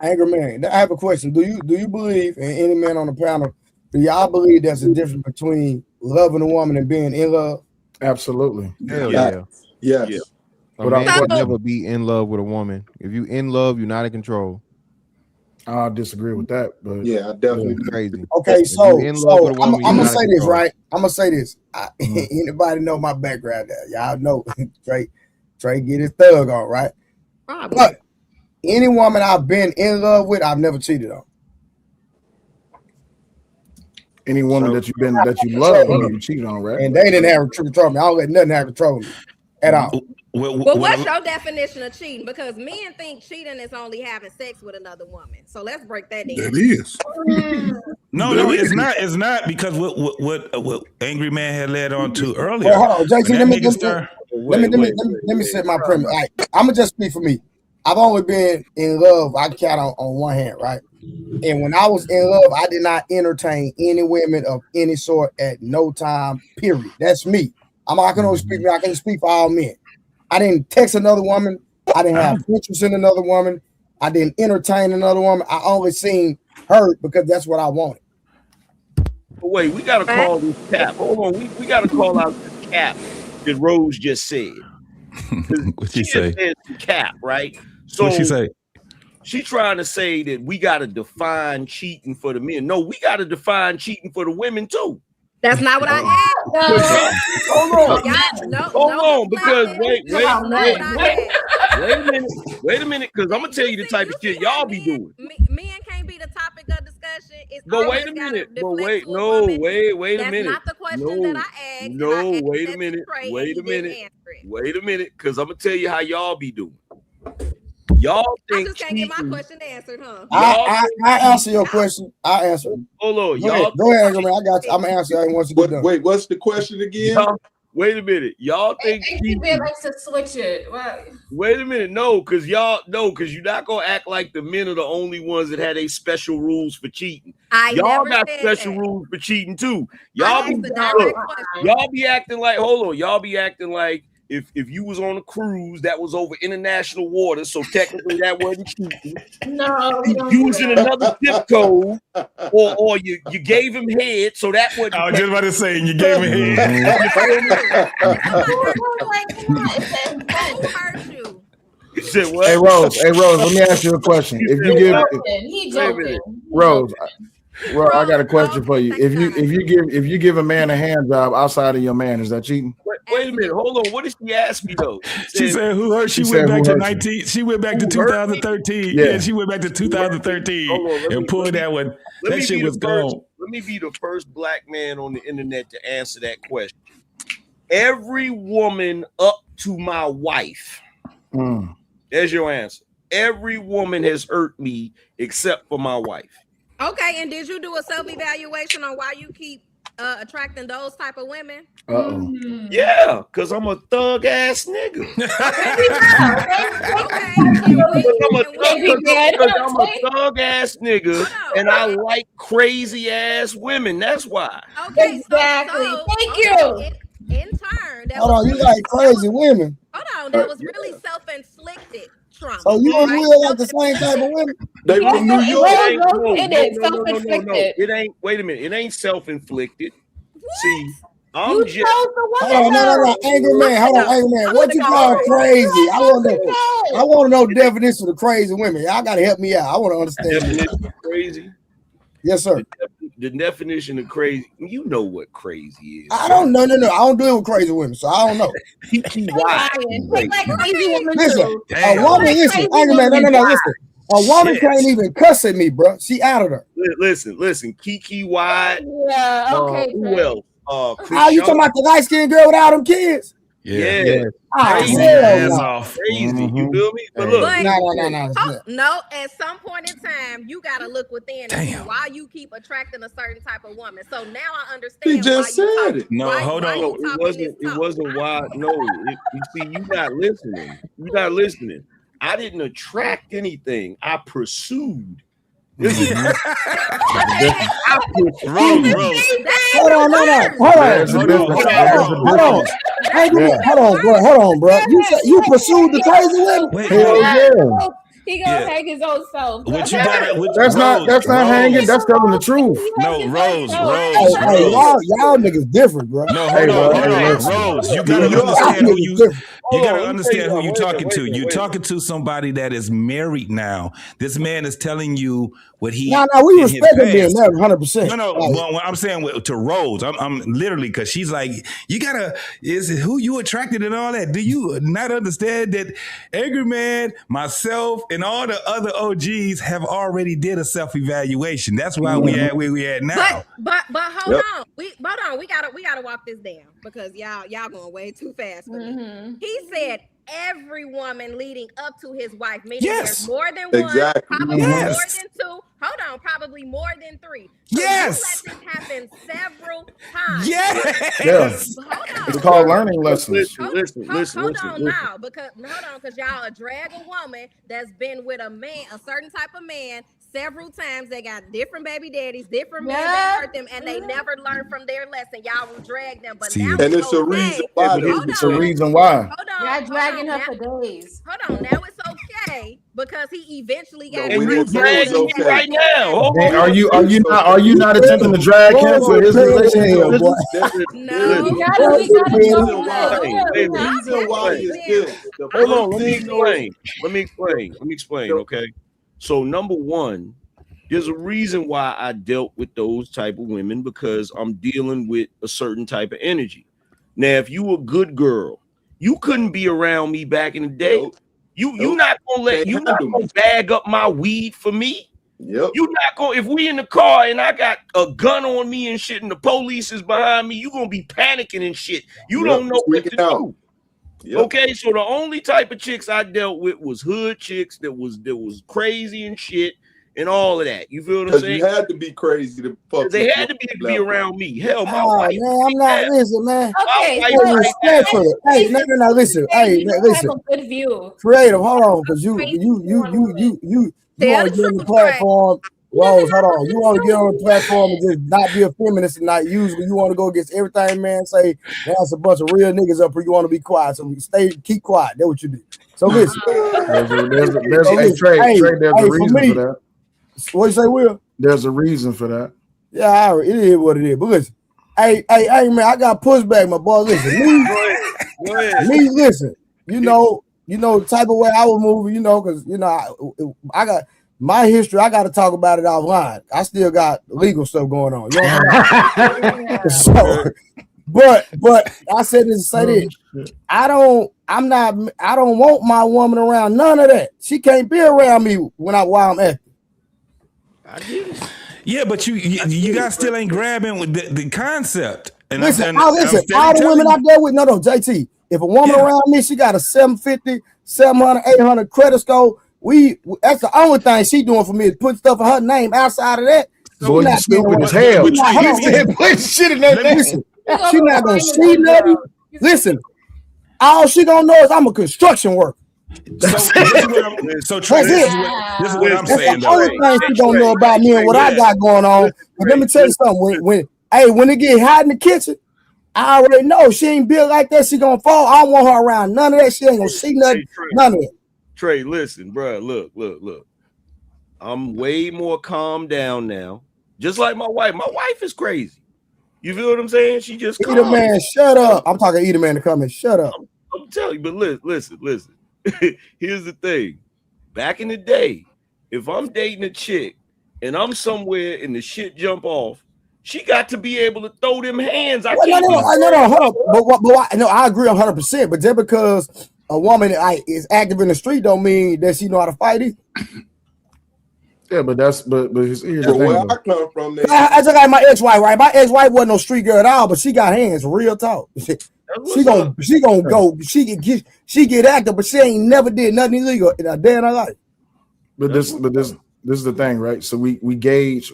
Angry man, I have a question. Do you believe, and any man on the panel, do y'all believe there's a difference between loving a woman and being in love? Absolutely. Hell yeah. Yes. Yeah. A man would never be in love with a woman. If you in love, you're not in control. I disagree with that, but yeah, definitely crazy. Okay, so I'm gonna say this, right? I'm gonna say this. Anybody know my background there? Y'all know Trey get his thug on, right? Probably. But any woman I've been in love with, I've never cheated on. Any woman that you love, you cheated on, right? And they didn't have control me. I don't let nothing have control of me at all. Well, what's your definition of cheating? Because men think cheating is only having sex with another woman. So let's break that down. That is. No, it's not. It's not, because what Angry Man had led on to earlier. Well, hold on, JT. Let me set my premise. Right, I'm gonna just speak for me. I've only been in love. I count on one hand, right? And when I was in love, I did not entertain any women of any sort at no time. Period. That's me. I can only speak. I can't speak for all men. I didn't text another woman. I didn't have interest in another woman. I didn't entertain another woman. I only seen her because that's what I wanted. But wait, we gotta call this cap. Hold on, we gotta call out this cap that Rose just said. What she say? Said cap, right? So what she say? She trying to say that we gotta define cheating for the men. No, we gotta define cheating for the women too. That's not what I asked. Hold on, because wait a minute, because I'm gonna tell you the type of shit y'all be doing. Men can't be the topic of discussion. But wait a minute. Wait a minute. That's not the question that I asked. No, wait a minute. Wait a minute, because I'm gonna tell you how y'all be doing. Y'all think I just can't get my question answered, huh? I answer your question. I answer. Hold on, go ahead, man. I got you. I'm gonna answer that once you get done. Wait, what's the question again? Wait a minute, y'all think AQB likes to switch it. What? Wait a minute, because you're not gonna act like the men are the only ones that had a special rules for cheating. Y'all got special rules for cheating too. Y'all be acting like, hold on, y'all be acting like if you was on a cruise that was over international waters, so technically that wasn't cheating. No, you was in another zip code, or you gave him head, so that wasn't. I was just about to say you gave him head. Said what? Hey Rose, let me ask you a question. If you give he joking. Rose, I got a question for you. If you give a man a hand job outside of your man, is that cheating? Wait a minute, hold on. What did she ask me though? She said who hurt? She went back to 19. She went back to 2013. Yeah, she went back to 2013 and pulled that one. That shit was gone. Let me be the first black man on the internet to answer that question. Every woman up to my wife. There's your answer. Every woman has hurt me except for my wife. Okay, and did you do a self-evaluation on why you keep attracting those type of women? Yeah, because I'm a thug ass nigga. I'm a thug ass nigga, and I like crazy ass women. That's why. Okay, exactly. Thank you. In turn, hold on, you like crazy women. Hold on, that was really self-inflicted trauma. So you and Will like the same type of women? They from New York. Self-inflicted. It ain't. Wait a minute. It ain't self-inflicted. See, I'm just. Hold on, no, angry man. Hold on, angry man. What you call crazy? I want to know the definition of crazy women. Y'all got to help me out. I want to understand. Definition of crazy. Yes, sir. The definition of crazy. You know what crazy is. I don't know. No. I don't deal with crazy women, so I don't know. Listen, a woman. Listen, angry man. No. Listen. A woman can't even cuss at me, bro. She out of there. Listen. Kiki Wide. Yeah. Okay. Who else? How you talking about the light skinned girl without them kids? Yeah. Crazy. You feel me? But look, no. At some point in time, you gotta look within and see why you keep attracting a certain type of woman. So now I understand. He just said it. No, hold on. It wasn't why. No, you see, you're not listening. I didn't attract anything. I pursued. Rose. Hold on, bro. You pursued the crazy women? He gonna hang his own self. What you got? That's not hanging. That's telling the truth. No, Rose. Hey, y'all niggas different, bro. No, hold on. Rose, you gotta understand who you. You gotta understand who you're talking to. You're talking to somebody that is married now. This man is telling you what he. No, we respect him being married 100%. No. Well, I'm saying to Rose, I'm literally because she's like, you gotta. Is it who you attracted and all that? Do you not understand that Angry Man, myself, and all the other OGs have already did a self-evaluation? That's why we at where we at now. But hold on. We gotta walk this down because y'all going way too fast for me. He said every woman leading up to his wife, meaning there's more than one, probably more than two. Hold on, probably more than three. So you let this happen several times. Yes. Hold on. It's called learning lessons. Hold on now, because y'all drag a woman that's been with a certain type of man several times. They got different baby daddies, different men that hurt them, and they never learned from their lesson. Y'all will drag them, but now it's a reason why. It's a reason why. Hold on. Y'all dragging her for days. Hold on. Now it's okay because he eventually got. And you dragging me right now. Are you not attempting to drag him for his relationship? No. The reason why is this. Hold on. Let me explain. Okay. So number one, there's a reason why I dealt with those type of women because I'm dealing with a certain type of energy. Now, if you a good girl, you couldn't be around me back in the day. You not gonna bag up my weed for me. Yep. You not gonna, if we in the car and I got a gun on me and shit and the police is behind me, you gonna be panicking and shit. You don't know what to do. Yep. Okay, so the only type of chicks I dealt with was hood chicks that was crazy and shit and all of that. You feel what I'm saying? You had to be crazy to fuck. They had to be around me. Hell, my wife. Man, I'm not. Listen, man. Okay, Hey, respectfully. Hey, no, listen. Hey, listen. Have a good view. Creative, hold on, because you want to get on the platform. Rose, hold on. You want to get on the platform and just not be a feminist and not usually you want to go against everything, man. Say that's a bunch of real niggas up here. You want to be quiet, so keep quiet. That's what you do. So listen, there's a reason for that. What you say, Will? There's a reason for that. Yeah, it is what it is. But listen, hey, man, I got pushback, my boy. Listen, go ahead. Me, listen. You know the type of way I was moving. Because I got. My history, I got to talk about it offline. I still got legal stuff going on. You know so, but I said this to say this. I don't want my woman around none of that. She can't be around me while I'm acting. I get it. Yeah, but you guys still ain't grabbing with the concept. And listen, all the women I dealt with, no, JT. If a woman around me, she got a 750, 700, 800 credit score. That's the only thing she doing for me is putting stuff in her name. Outside of that, so you stupid as hell. Put shit in that name. She not gonna see nothing. Listen, all she gonna know is I'm a construction worker. So Trey, this is what I'm saying. The only thing she gonna know about me and what I got going on. But let me tell you something. When it get hot in the kitchen, I already know she ain't built like that. She gonna fall. I don't want her around none of that. She ain't gonna see nothing. None of it. Trey, listen, bro. Look. I'm way more calm down now. Just like my wife. My wife is crazy. You feel what I'm saying? She just Eat a man, shut up. I'm talking Eat a man to come and shut up. I'm telling you, but listen. Here's the thing. Back in the day, if I'm dating a chick and I'm somewhere and the shit jump off, she got to be able to throw them hands. No, hold on. I agree 100%. But just because a woman is active in the street don't mean that she know how to fight either. Yeah, but here's the thing. Where I come from, I just got my ex-wife, right? My ex-wife wasn't no street girl at all, but she got hands, real talk. She gonna go. She get active, but she ain't never did nothing illegal in a day in her life. But this is the thing, right? So we gauge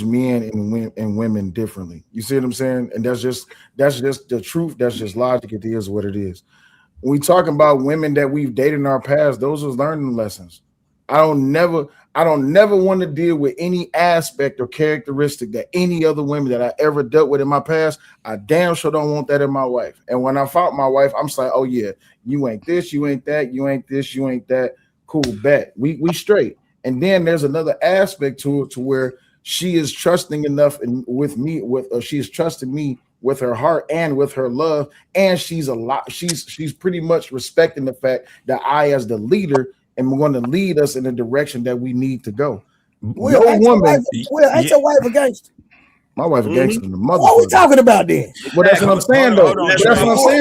men and women differently. You see what I'm saying? And that's just the truth. That's just logic. It is what it is. When we talking about women that we've dated in our past, those are learning lessons. I don't never want to deal with any aspect or characteristic that any other women that I ever dealt with in my past. I damn sure don't want that in my wife. And when I found my wife, I'm just like, oh yeah, you ain't this, you ain't that, you ain't this, you ain't that. Cool, bet. We straight. And then there's another aspect to it to where she is trusting enough she is trusting me with her heart and with her love. And she's pretty much respecting the fact that I, as the leader, am going to lead us in the direction that we need to go. Ain't your wife a gangster? My wife a gangster in the mother. What are we talking about then? Well, that's what I'm saying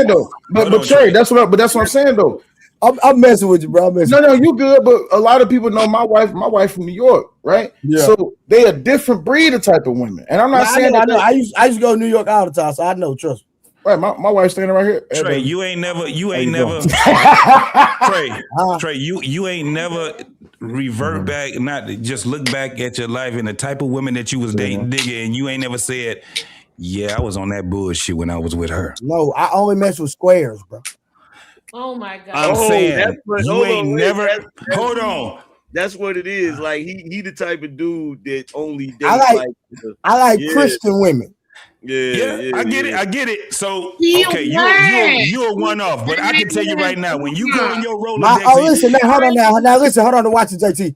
though. But Trey, that's what I'm saying though. I'm messing with you, bro. No, you good. But a lot of people know my wife from New York, right? Yeah. So they a different breed of type of women. And I'm not saying I know. I used to go to New York all the time, so I know. Trust me. Right, my wife's standing right here. Trey, you ain't never Trey, you ain't never revert back, not just look back at your life and the type of women that you was dating, and you ain't never said, yeah, I was on that bullshit when I was with her. No, I only mess with squares, bro. Oh my God. I'm saying you ain't never hold on. That's what it is. Like he the type of dude that only dates I like Christian women. Yeah, I get it. So okay, you're a one off, but I can tell you right now, when you go in your role, listen, hold on to watch it, JT.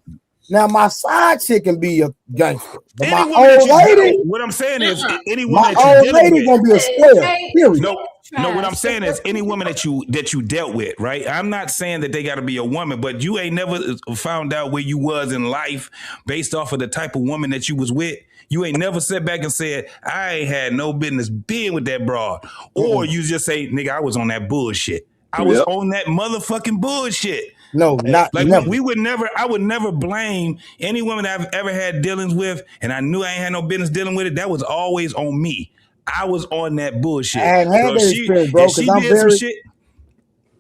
Now my side chick can be a gangster, but my old lady. What I'm saying is, any my woman old lady gonna be a square. Period. No, what I'm saying is any woman that you dealt with, right? I'm not saying that they got to be a woman, but you ain't never found out where you was in life based off of the type of woman that you was with. You ain't never sat back and said, I ain't had no business being with that broad. Or you just say, nigga, I was on that bullshit. I was on that motherfucking bullshit. No, not like never. I would never blame any woman that I've ever had dealings with, and I knew I ain't had no business dealing with it. That was always on me. I was on that bullshit. I had that experience, bro, because I'm very.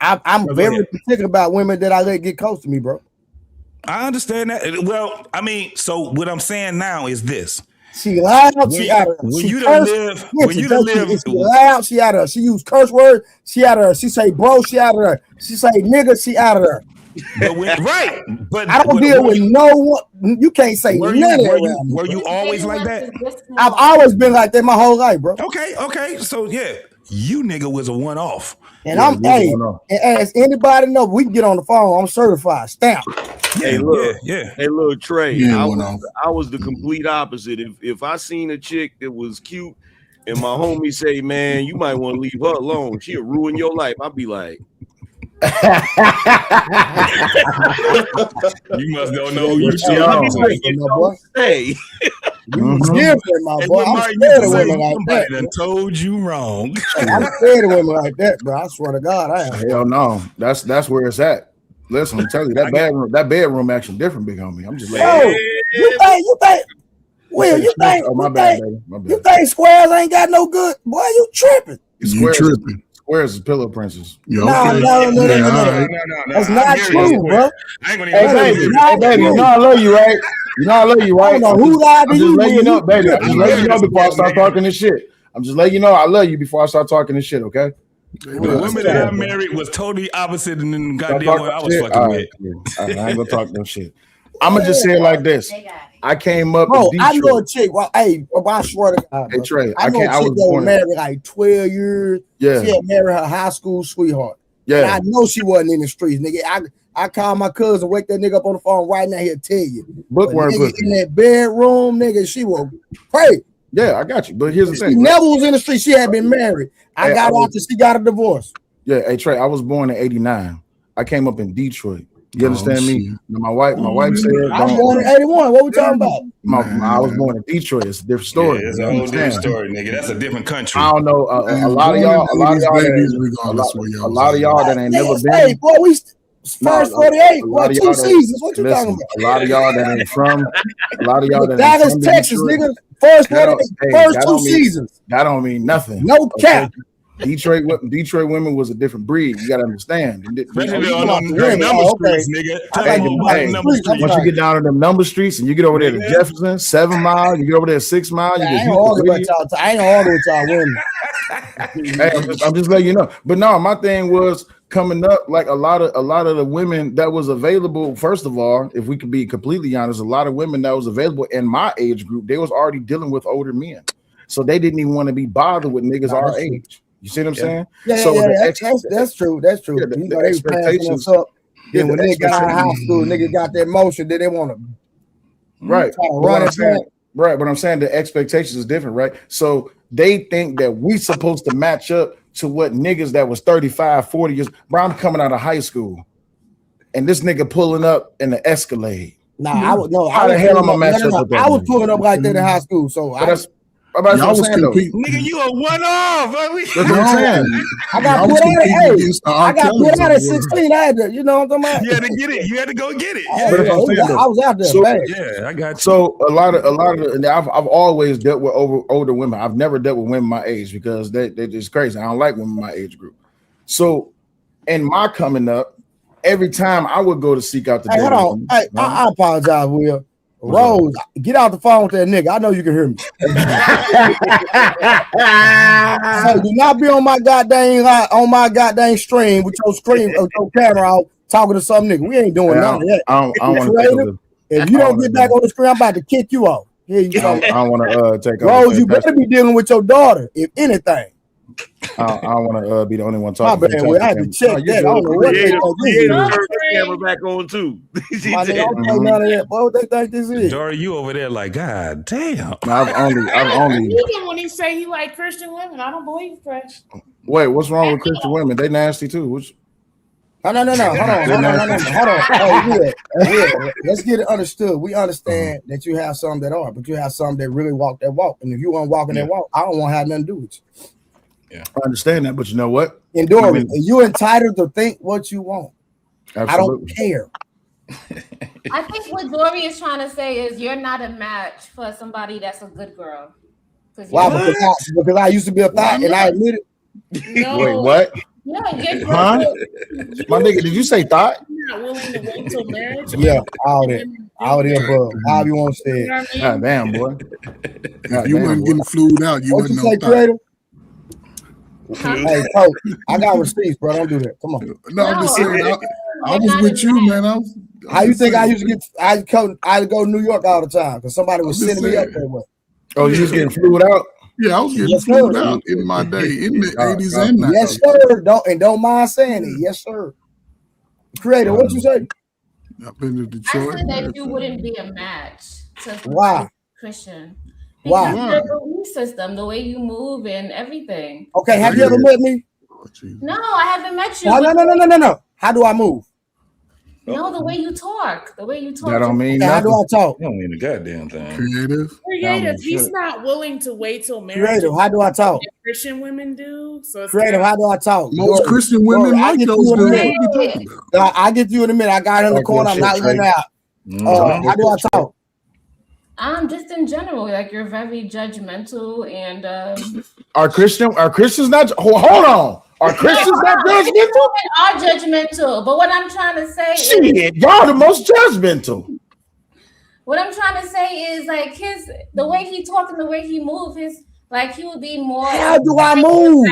I'm very particular about women that I let get close to me, bro. I understand that. Well, I mean, so what I'm saying now is this. She loud, she out of her. When She you curse. when you done live, she loud, she out of her. She use curse words, she out of her. She say bro, she out of her. She say nigga, she out of her. But right, but I don't deal with no one. You can't say none of that. Were you always like that? I've always been like that my whole life, bro. Okay. So yeah, you nigga was a one-off. And I'm and as anybody know, we can get on the phone. I'm certified, stamp. Hey, look, yeah. Hey, look, Trey. Yeah, I was the complete opposite. If I seen a chick that was cute, and my homie say, "Man, you might want to leave her alone. She'll ruin your life," I'd be like, You must don't know who you talking to. Hey, different, my boy. I'm scared of women like that. Somebody done told you wrong. I'm scared of women like that, bro. I swear to God, I am. Hell no. That's where it's at. Listen, I'm telling you, that bedroom action different, big homie. I'm just like, you think, Will, you think, oh, my bad, baby. My bad. You think Squares ain't got no good? Boy, you tripping. Squares is pillow princess. No. That's not true, bro. Hey, baby. You know I love you, right? You know I love you, right? I don't know who lied to you. I'm just letting you know, baby. I'm just letting you know before I start talking this shit. I'm just letting you know I love you before I start talking this shit, okay? The woman that I married was totally opposite than the goddamn one I was fucking with. I ain't gonna talk no shit. I'm gonna just say it like this. I came up bro, in Detroit. I know a chick. Well, hey, I swear to God, hey Trey, I know a chick that was married like 12 years. Yeah, she had married her high school sweetheart. Yeah, and I know she wasn't in the streets, nigga. I call my cousin, wake that nigga up on the phone right now. He'll tell you. Bookworm nigga, in that bedroom, nigga, she will pray. Yeah, I got you. But here's the thing: she never was in the street. She had been married. I got out till she got a divorce. Yeah, hey Trey, I was born in '89. I came up in Detroit. You understand me? My wife said, I'm born in 81. What we talking about? I was born in Detroit. It's a different story. Yeah, it's a whole different story, nigga. That's a different country. I don't know. A lot of y'all that ain't never been. Hey, boy, we first 48. What 2 seasons? What you talking about? A lot of y'all that ain't from. A lot of y'all that Dallas, Texas, nigga. First 2 seasons. That don't mean nothing. No cap. Detroit women was a different breed. You gotta understand. Once you get down to them number streets and you get over there to Jefferson, 7 Mile, you get over there 6 Mile. I ain't arguing with y'all women. Hey, I'm just letting you know. But no, my thing was coming up like a lot of the women that was available. First of all, if we could be completely honest, a lot of women that was available in my age group, they was already dealing with older men, so they didn't even want to be bothered with niggas our age. You see what I'm saying? That's true. That's true. Yeah, you know, they was passing us up. Then when they got out of high school, nigga got that motion, then they want to right. Run it back. Right, but I'm saying the expectations is different, right? So they think that we supposed to match up to what niggas that was 35, 40 years. Bro, I'm coming out of high school, and this nigga pulling up in the Escalade. Nah, I would no. How the hell am I match up with that? I was pulling up like that in high school, so Nigga, you a one-off. That's what I'm saying. I got put out at 16. I had to, you know what I'm talking about? You had to get it. You had to go get it. I was out there. So, I got you. So a lot of I've always dealt with older women. I've never dealt with women my age because they're just crazy. I don't like women my age group. So in my coming up, every time I would go to seek out the hold on. Hey, I apologize, Will. Rose, get out the phone with that nigga. I know you can hear me. So do not be on my goddamn stream with your camera out talking to some nigga. We ain't doing none of that. I don't if you don't get back on the screen, I'm about to kick you off. Here you go. I don't want to take Rose, you better be dealing with your daughter, if anything. I don't want to be the only one talking. My bad, I had to check that. I don't know what they the camera back on too. My nigga, don't play none of that. What they think this is? Dory, you over there like, God damn. I've only. Even when he say he like Christian women, I don't believe Fresh. Wait, what's wrong with Christian women? They nasty too. No. Hold on. Hey, yeah. Let's get it understood. We understand that you have some that are, but you have some that really walk that walk. And if you want walking that walk, I don't want to have nothing to do with you. Yeah, I understand that, but you know what? Endure it. You're entitled to think what you want. Absolutely. I don't care. I think what Dory is trying to say is you're not a match for somebody that's a good girl. Why? Because I used to be a thought and I admit it. No. Wait, what? Yeah, Huh? My nigga, did you say thought? Not willing to wait till marriage. Yeah, all the above. How you want to say it? God damn, boy. If you wasn't getting flued out, you What you wasn't say, no thought. creative? Hey, coach, I got receipts, bro. Don't do that. Come on. No, I'm just saying. I was with you, man. How you think I used to get? I go to New York all the time because somebody was sending me up there. Oh, you was getting flued out? Yeah, I was getting flued out in my day, in the 80s and 90s. Yes, sir. Don't mind saying it. Yes, sir. Creator, what you say? I've been to I Detroit. said that you wouldn't be a match to Why? Christian. Why? Because your belief system, the way you move and everything. Okay, have you ever met me? No, I haven't met you. No. How do I move? No, the way you talk. The way you talk. That don't mean How nothing. do I talk? Don't mean a goddamn thing. Creative. He's not willing to wait till marriage. Creative, how do I talk? Christian women do. So it's Creative, how do I talk? Most Christian women like those dudes. What are you talking about? I get you in a minute. I got in the corner. I'm not letting out. How do I talk? Just in general, like you're very judgmental and Are Christians not? Hold on. Are Christians not judgmental? Are judgmental, but what I'm trying to say Shit, y'all the most judgmental. What I'm trying to say is like the way he talk and the way he move, like he would be more. How do I move?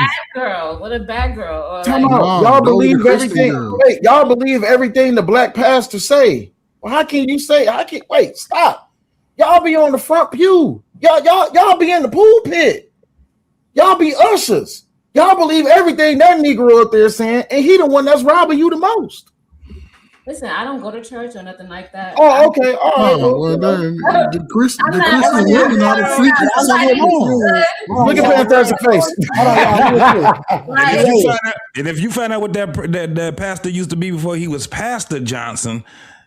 With a bad girl. Or Come on, y'all believe everything. Wait, y'all believe everything the black pastor say. Well, how can you say? Wait, stop. Y'all be on the front pew. Y'all be in the pulpit. Y'all be ushers. Y'all believe everything that Negro up there saying, and he the one that's robbing you the most. Listen, I don't go to church or nothing like that. Oh, okay. All right. The Christian women are the freaking. Look at Fantastic face. And if you find out what that pastor used to be before he was Pastor Johnson,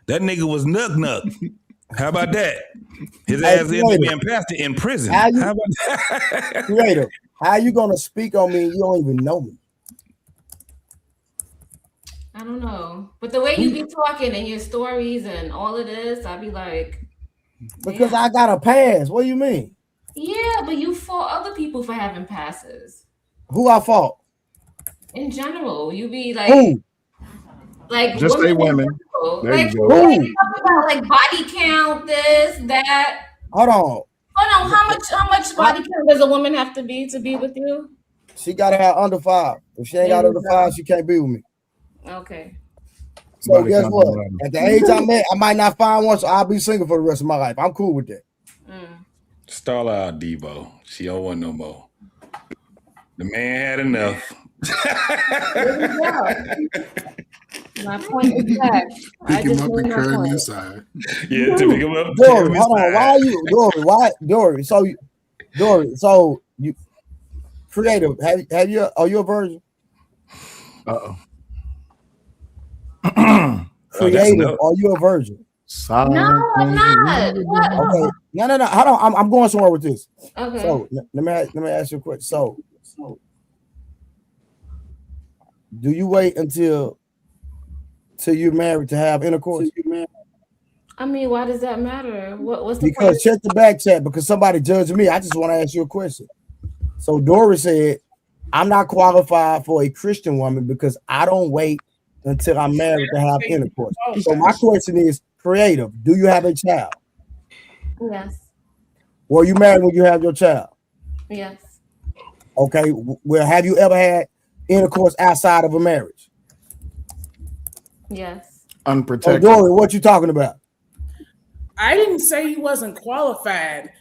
that nigga was Nuck. How about that? His ass ended up being pastor in prison. How about that? Creative, how you gonna speak on me and you don't even know me? I don't know. But the way you be talking and your stories and all of this, I'd be like, because I got a pass. What do you mean? Yeah, but you fought other people for having passes. Who I fought? In general, you be like, who? Like just say women. There like, you go. Like, about, like body count, this, that. Hold on. How much body count does a woman have to be with you? She gotta have under 5. If she ain't got under 5, she can't be with me. Okay. So guess what? At the age I'm at, I might not find one, so I'll be single for the rest of my life. I'm cool with that. Stall out, Devo. She don't want no more. The man had enough. My point is that pick him up and curl him inside. Yeah, to pick him up. Dory, hold on. Why are you Dory? Why Dory? So you creative. Have you? Are you a virgin? Creative. Are you a virgin? No, I'm not. What? Okay. No. Hold on. I'm going somewhere with this. Okay. So let me ask you a question. So do you wait until you're married to have intercourse? I mean, why does that matter? What's the because point? Check the back chat because somebody judged me. I just want to ask you a question. So Doris said, I'm not qualified for a Christian woman because I don't wait until I'm married to have intercourse. So my question is, creative, do you have a child? Yes. Were you married when you have your child? Yes. Okay. Well, have you ever had intercourse outside of a marriage? Yes. Unprotected. Oh, Dory, what you talking about? I didn't say he wasn't qualified.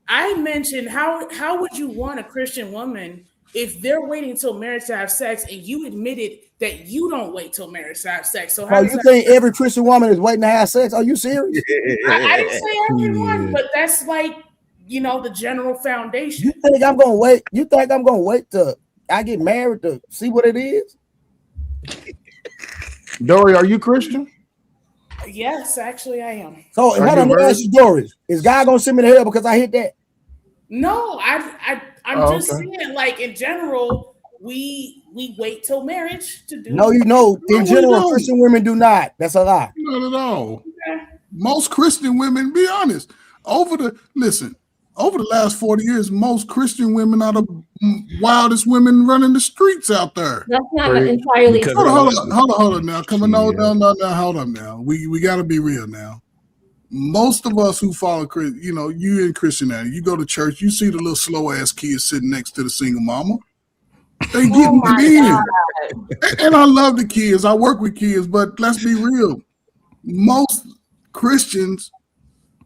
I mentioned how would you want a Christian woman if they're waiting till marriage to have sex and you admitted that you don't wait till marriage to have sex? So how you think every Christian woman is waiting to have sex? Are you serious? I didn't say everyone, but that's like, the general foundation. You think I'm gonna wait? You think I'm gonna wait till I get married to see what it is? Dory, are you Christian? Yes, actually I am. So hold on, let me ask you, Dory. Is God gonna send me to hell because I hit that? No, I'm just saying, like in general, we wait till marriage to do. No, in general, Christian women do not. That's a lie. Not at all. Most Christian women, be honest, over over the last 40 years, most Christian women are the wildest women running the streets out there. That's not entirely true. Hold on now. Come on, no, hold on now. We got to be real now. Most of us who follow, you in Christianity, you go to church, you see the little slow ass kids sitting next to the single mama. They getting it in. And I love the kids. I work with kids, but let's be real. Most Christians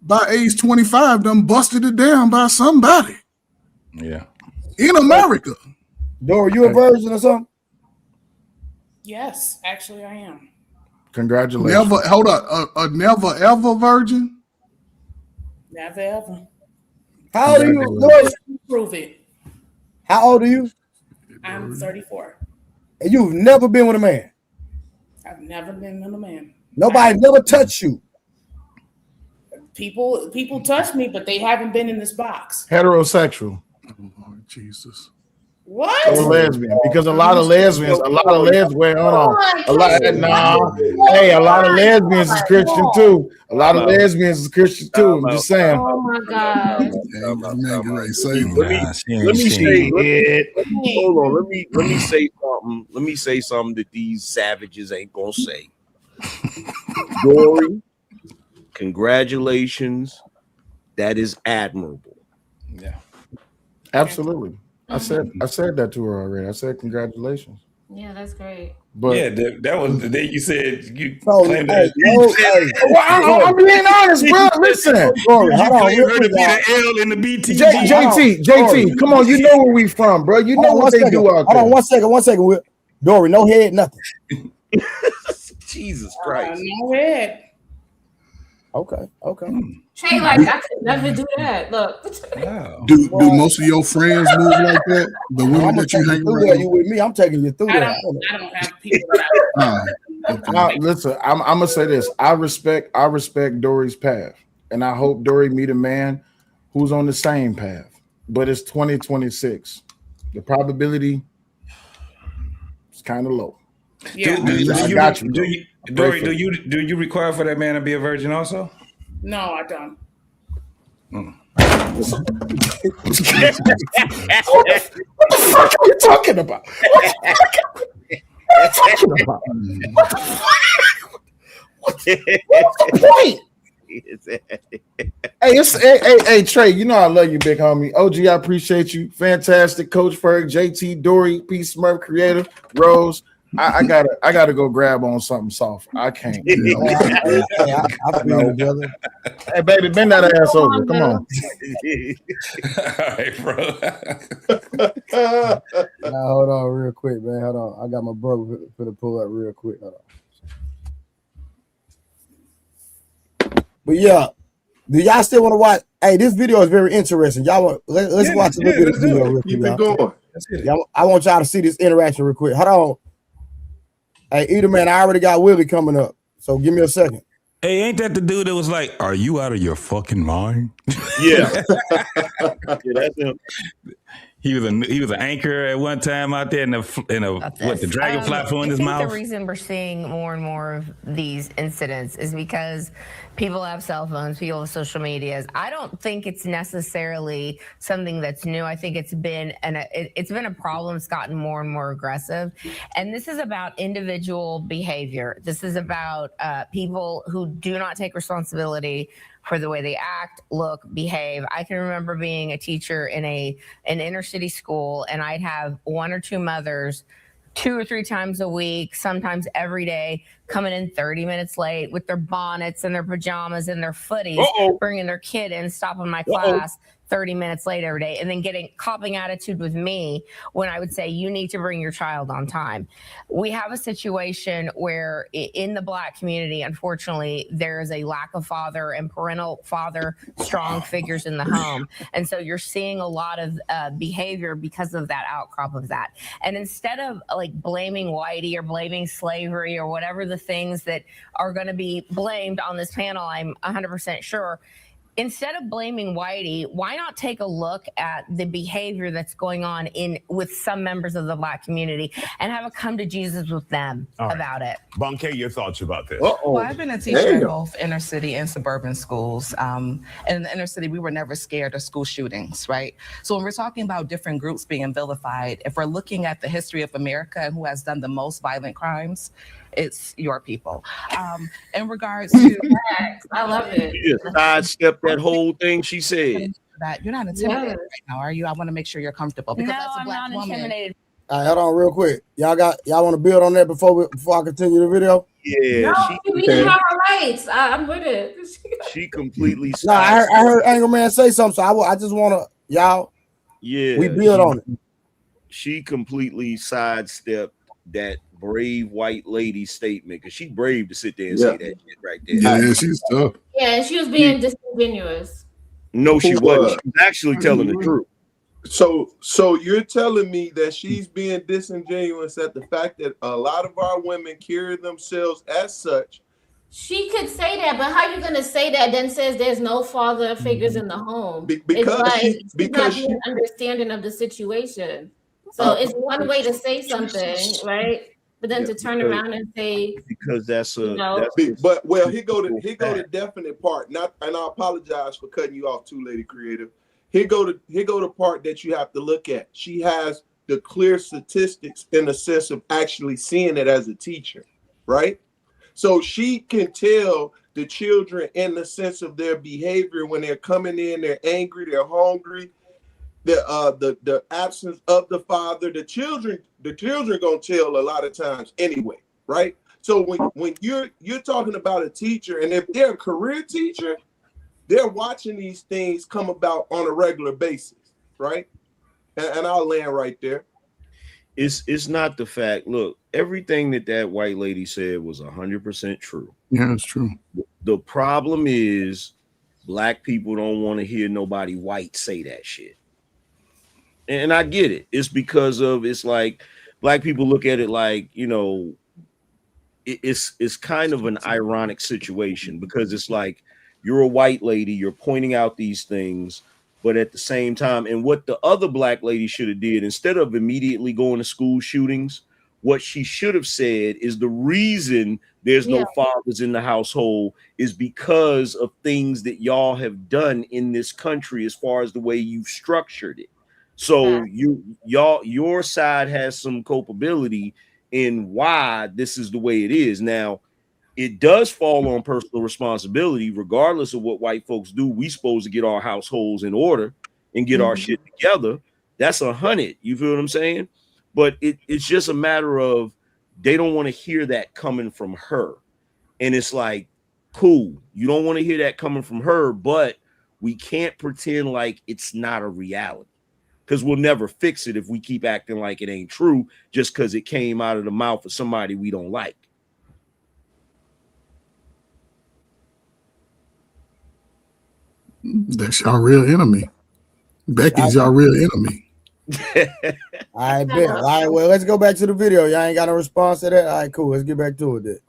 by age 25 done busted it down by somebody. Yeah. In America. Dora, you a virgin or something? Yes, actually I am. Congratulations. Never, hold up, a never ever virgin? Never ever. How old are you, Dora? Prove it. How old are you? I'm 34. And you've never been with a man? I've never been with a man. Nobody never touched you? People touch me, but they haven't been in this box. Heterosexual. Oh, Jesus. What? Or lesbian, because a lot of lesbians, hold on, hey, a lot of lesbians is Christian too. A lot of lesbians is Christian too. I'm just saying. Oh my God. Let me say something. Let me say something that these savages ain't gonna say. Dory, congratulations. That is admirable. Yeah. Absolutely. I said that to her already. I said congratulations. Yeah, that's great. But yeah, that was the day you said you claimed that. I'm being honest, bro. Listen, you claimed her to be the L in the BT. JT, come on. You know where we from, bro. You know what they do out there. Hold on, one second. Dory, no head, nothing. Jesus Christ. No head. Okay. Trey, like I could never do that. Look. Do most of your friends move like that? The women that you hang around? You with me? I'm taking you through that. I don't have people that Listen, I'm gonna say this. I respect Dory's path, and I hope Dory meet a man who's on the same path. But it's 2026. The probability is kind of low. Yeah. Dory, do you require for that man to be a virgin also? No, I don't. What the fuck are you talking about? What's the point? Hey, Trey, you know I love you, big homie. OG, I appreciate you. Fantastic, Coach Ferg, JT, Dory, P. Smurf, Creator, Rose. I gotta go grab on something soft. I can't. I feel you, brother. Hey, baby, bend that ass over. Come on. All right, bro. Now, hold on real quick, man. Hold on. I got my bro for the pull up real quick. Hold on. But yeah, do y'all still want to watch? Hey, this video is very interesting. Y'all want let's watch a little bit of this video real quick. Keep it going. I want y'all to see this interaction real quick. Hold on. Hey, Either man, I already got Willie coming up. So give me a second. Hey, ain't that the dude that was like, "Are you out of your fucking mind?" Yeah. That's him. He was an anchor at one time out there in the dragonfly flew in his mouth. The reason we're seeing more and more of these incidents is because people have cell phones, people have social medias. I don't think it's necessarily something that's new. I think it's been a problem. It's gotten more and more aggressive, and this is about individual behavior. This is about people who do not take responsibility for the way they act, look, behave. I can remember being a teacher in an inner city school, and I'd have one or two mothers 2 or 3 times a week, sometimes every day, coming in 30 minutes late with their bonnets and their pajamas and their footies, bringing their kid in, stopping my class 30 minutes late every day, and then getting copping attitude with me when I would say, you need to bring your child on time. We have a situation where in the Black community, unfortunately, there is a lack of father and parental father strong figures in the home. And so you're seeing a lot of behavior because of that outcrop of that. And instead of like blaming whitey or blaming slavery or whatever the things that are going to be blamed on this panel, I'm 100% sure, instead of blaming Whitey, why not take a look at the behavior that's going on with some members of the Black community and have a come to Jesus with them about it? Bunke, your thoughts about this? Well, I've been a teacher in both inner city and suburban schools. In the inner city, we were never scared of school shootings, right? So when we're talking about different groups being vilified, if we're looking at the history of America and who has done the most violent crimes, it's your people. In regards to I love it. You just sidestep that whole thing she said. That you're not intimidated right now, are you? I want to make sure you're comfortable because No, as a I'm Black not woman, intimidated. All right, hold on real quick. Y'all want to build on that before I continue the video? Yeah, No, we can have our rights. I'm with it. She completely. No, I heard Angry Man say something, so I just want to y'all. Yeah, we build on it. She completely sidestepped that brave white lady statement because she brave to sit there and say that shit right there. Yeah, she's tough. Yeah, and she was being disingenuous. No, she wasn't. She was actually telling the truth. So you're telling me that she's being disingenuous at the fact that a lot of our women carry themselves as such. She could say that, but how you gonna say that? Then says there's no father figures in the home. Because she's not being understanding of the situation. So it's one way to say something, right? But then to turn around and say because that's a but here go the definite part. And I apologize for cutting you off too, Lady Creative. Here go the part that you have to look at. She has the clear statistics in the sense of actually seeing it as a teacher, right? So she can tell the children in the sense of their behavior when they're coming in, they're angry, they're hungry, the absence of the father. The children gonna tell a lot of times anyway, right? So when you're talking about a teacher, and if they're a career teacher, they're watching these things come about on a regular basis, right? And I'll land right there. It's not the fact. Look, everything that white lady said was 100% true. Yeah, it's true. The problem is Black people don't want to hear nobody white say that shit. And I get it. It's because of, it's like Black people look at it like, you know, it's kind of an ironic situation because it's like you're a white lady, you're pointing out these things, but at the same time, and what the other Black lady should have did, instead of immediately going to school shootings, what she should have said is the reason there's no fathers in the household is because of things that y'all have done in this country as far as the way you've structured it. So your side has some culpability in why this is the way it is. Now, it does fall on personal responsibility, regardless of what white folks do. We supposed to get our households in order and get our shit together. That's 100. You feel what I'm saying? But it's just a matter of they don't want to hear that coming from her. And it's like, cool, you don't want to hear that coming from her, but we can't pretend like it's not a reality. Because we'll never fix it if we keep acting like it ain't true just because it came out of the mouth of somebody we don't like. That's y'all real enemy. Becky's y'all real enemy. I bet. All right, well, let's go back to the video. Y'all ain't got a response to that? All right, cool. Let's get back to it then.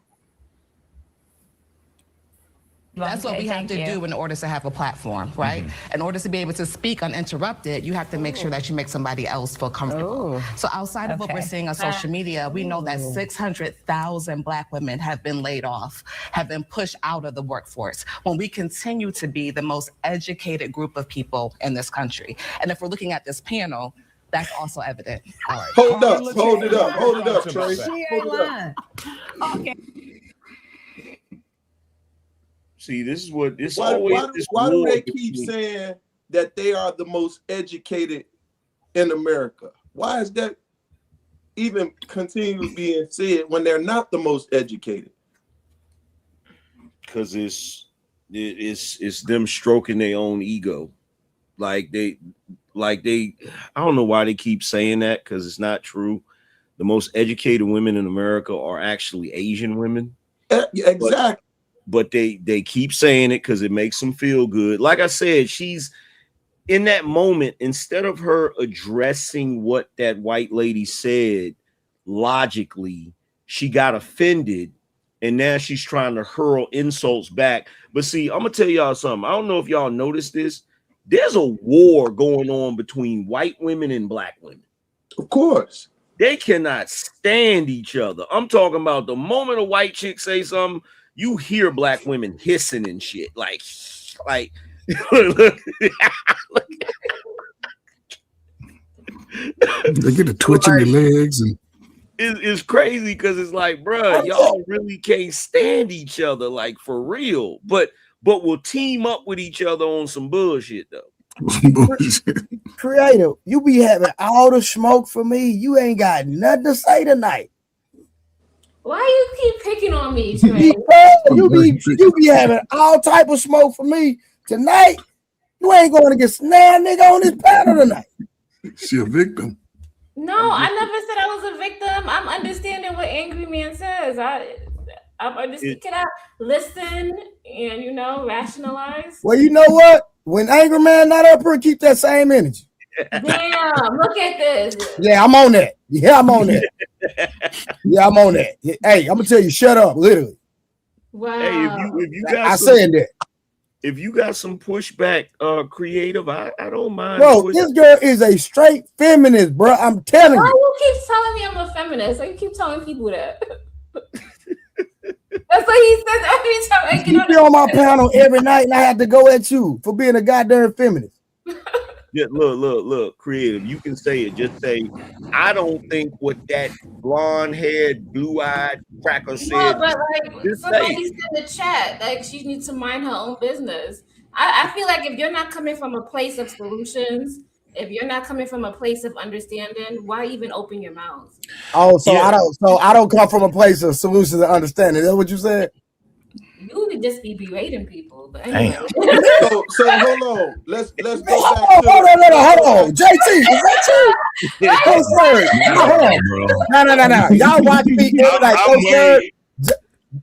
That's what we have to do in order to have a platform, right? In order to be able to speak uninterrupted, you have to make sure that you make somebody else feel comfortable. So outside of what we're seeing on social media, we know that 600,000 Black women have been laid off, have been pushed out of the workforce, when we continue to be the most educated group of people in this country. And if we're looking at this panel, that's also evident. All right. Hold it up, Trey. Hold it up. Okay. See, this is what it's why do they keep between saying that they are the most educated in America? Why is that even continually being said when they're not the most educated? Because it's them stroking their own ego. Like they I don't know why they keep saying that, because it's not true. The most educated women in America are actually Asian women. Exactly. But they keep saying it because it makes them feel good. Like I said, she's in that moment, instead of her addressing what that white lady said logically, she got offended and now she's trying to hurl insults back. But see, I'm gonna tell y'all something. I don't know if y'all noticed this. There's a war going on between white women and black women. Of course. They cannot stand each other. I'm talking about the moment a white chick say something, you hear black women hissing and shit. Like look. They get the twitch in their legs, and it's crazy because it's like, bro, y'all really can't stand each other, like for real. But we'll team up with each other on some bullshit though. Creative, you be having all the smoke for me. You ain't got nothing to say tonight. Why you keep picking on me, Trey? You be having all type of smoke for me tonight. You ain't going to get snare nigga on this panel tonight. She a victim. No, I never said I was a victim. I'm understanding what Angry Man says. I'm understanding. Can I listen and rationalize? Well, you know what? When Angry Man not up here, keep that same energy. Damn, look at this. Yeah, I'm on that. Yeah, I'm on that. Yeah, I'm on that. Hey, I'm gonna tell you, shut up, literally. Wow. Hey, if you got I said that. If you got some pushback, creative, I don't mind. Bro, this girl is a straight feminist, bro. I'm telling you. Why you keep telling me I'm a feminist? Why you keep telling people that? That's what he says every time I get on my panel every night, and I have to go at you for being a goddamn feminist. Yeah, look, creative. You can say it. Just say, I don't think what that blonde-haired, blue-eyed cracker said. No, but somebody said in the chat, she needs to mind her own business. I feel like if you're not coming from a place of solutions, if you're not coming from a place of understanding, why even open your mouth? Oh, so yeah. I don't come from a place of solutions and understanding. Is that what you said? You would just be berating people, but anyway. So hold on. Let's go back. Hold on. JT, is that you? No. Y'all watch me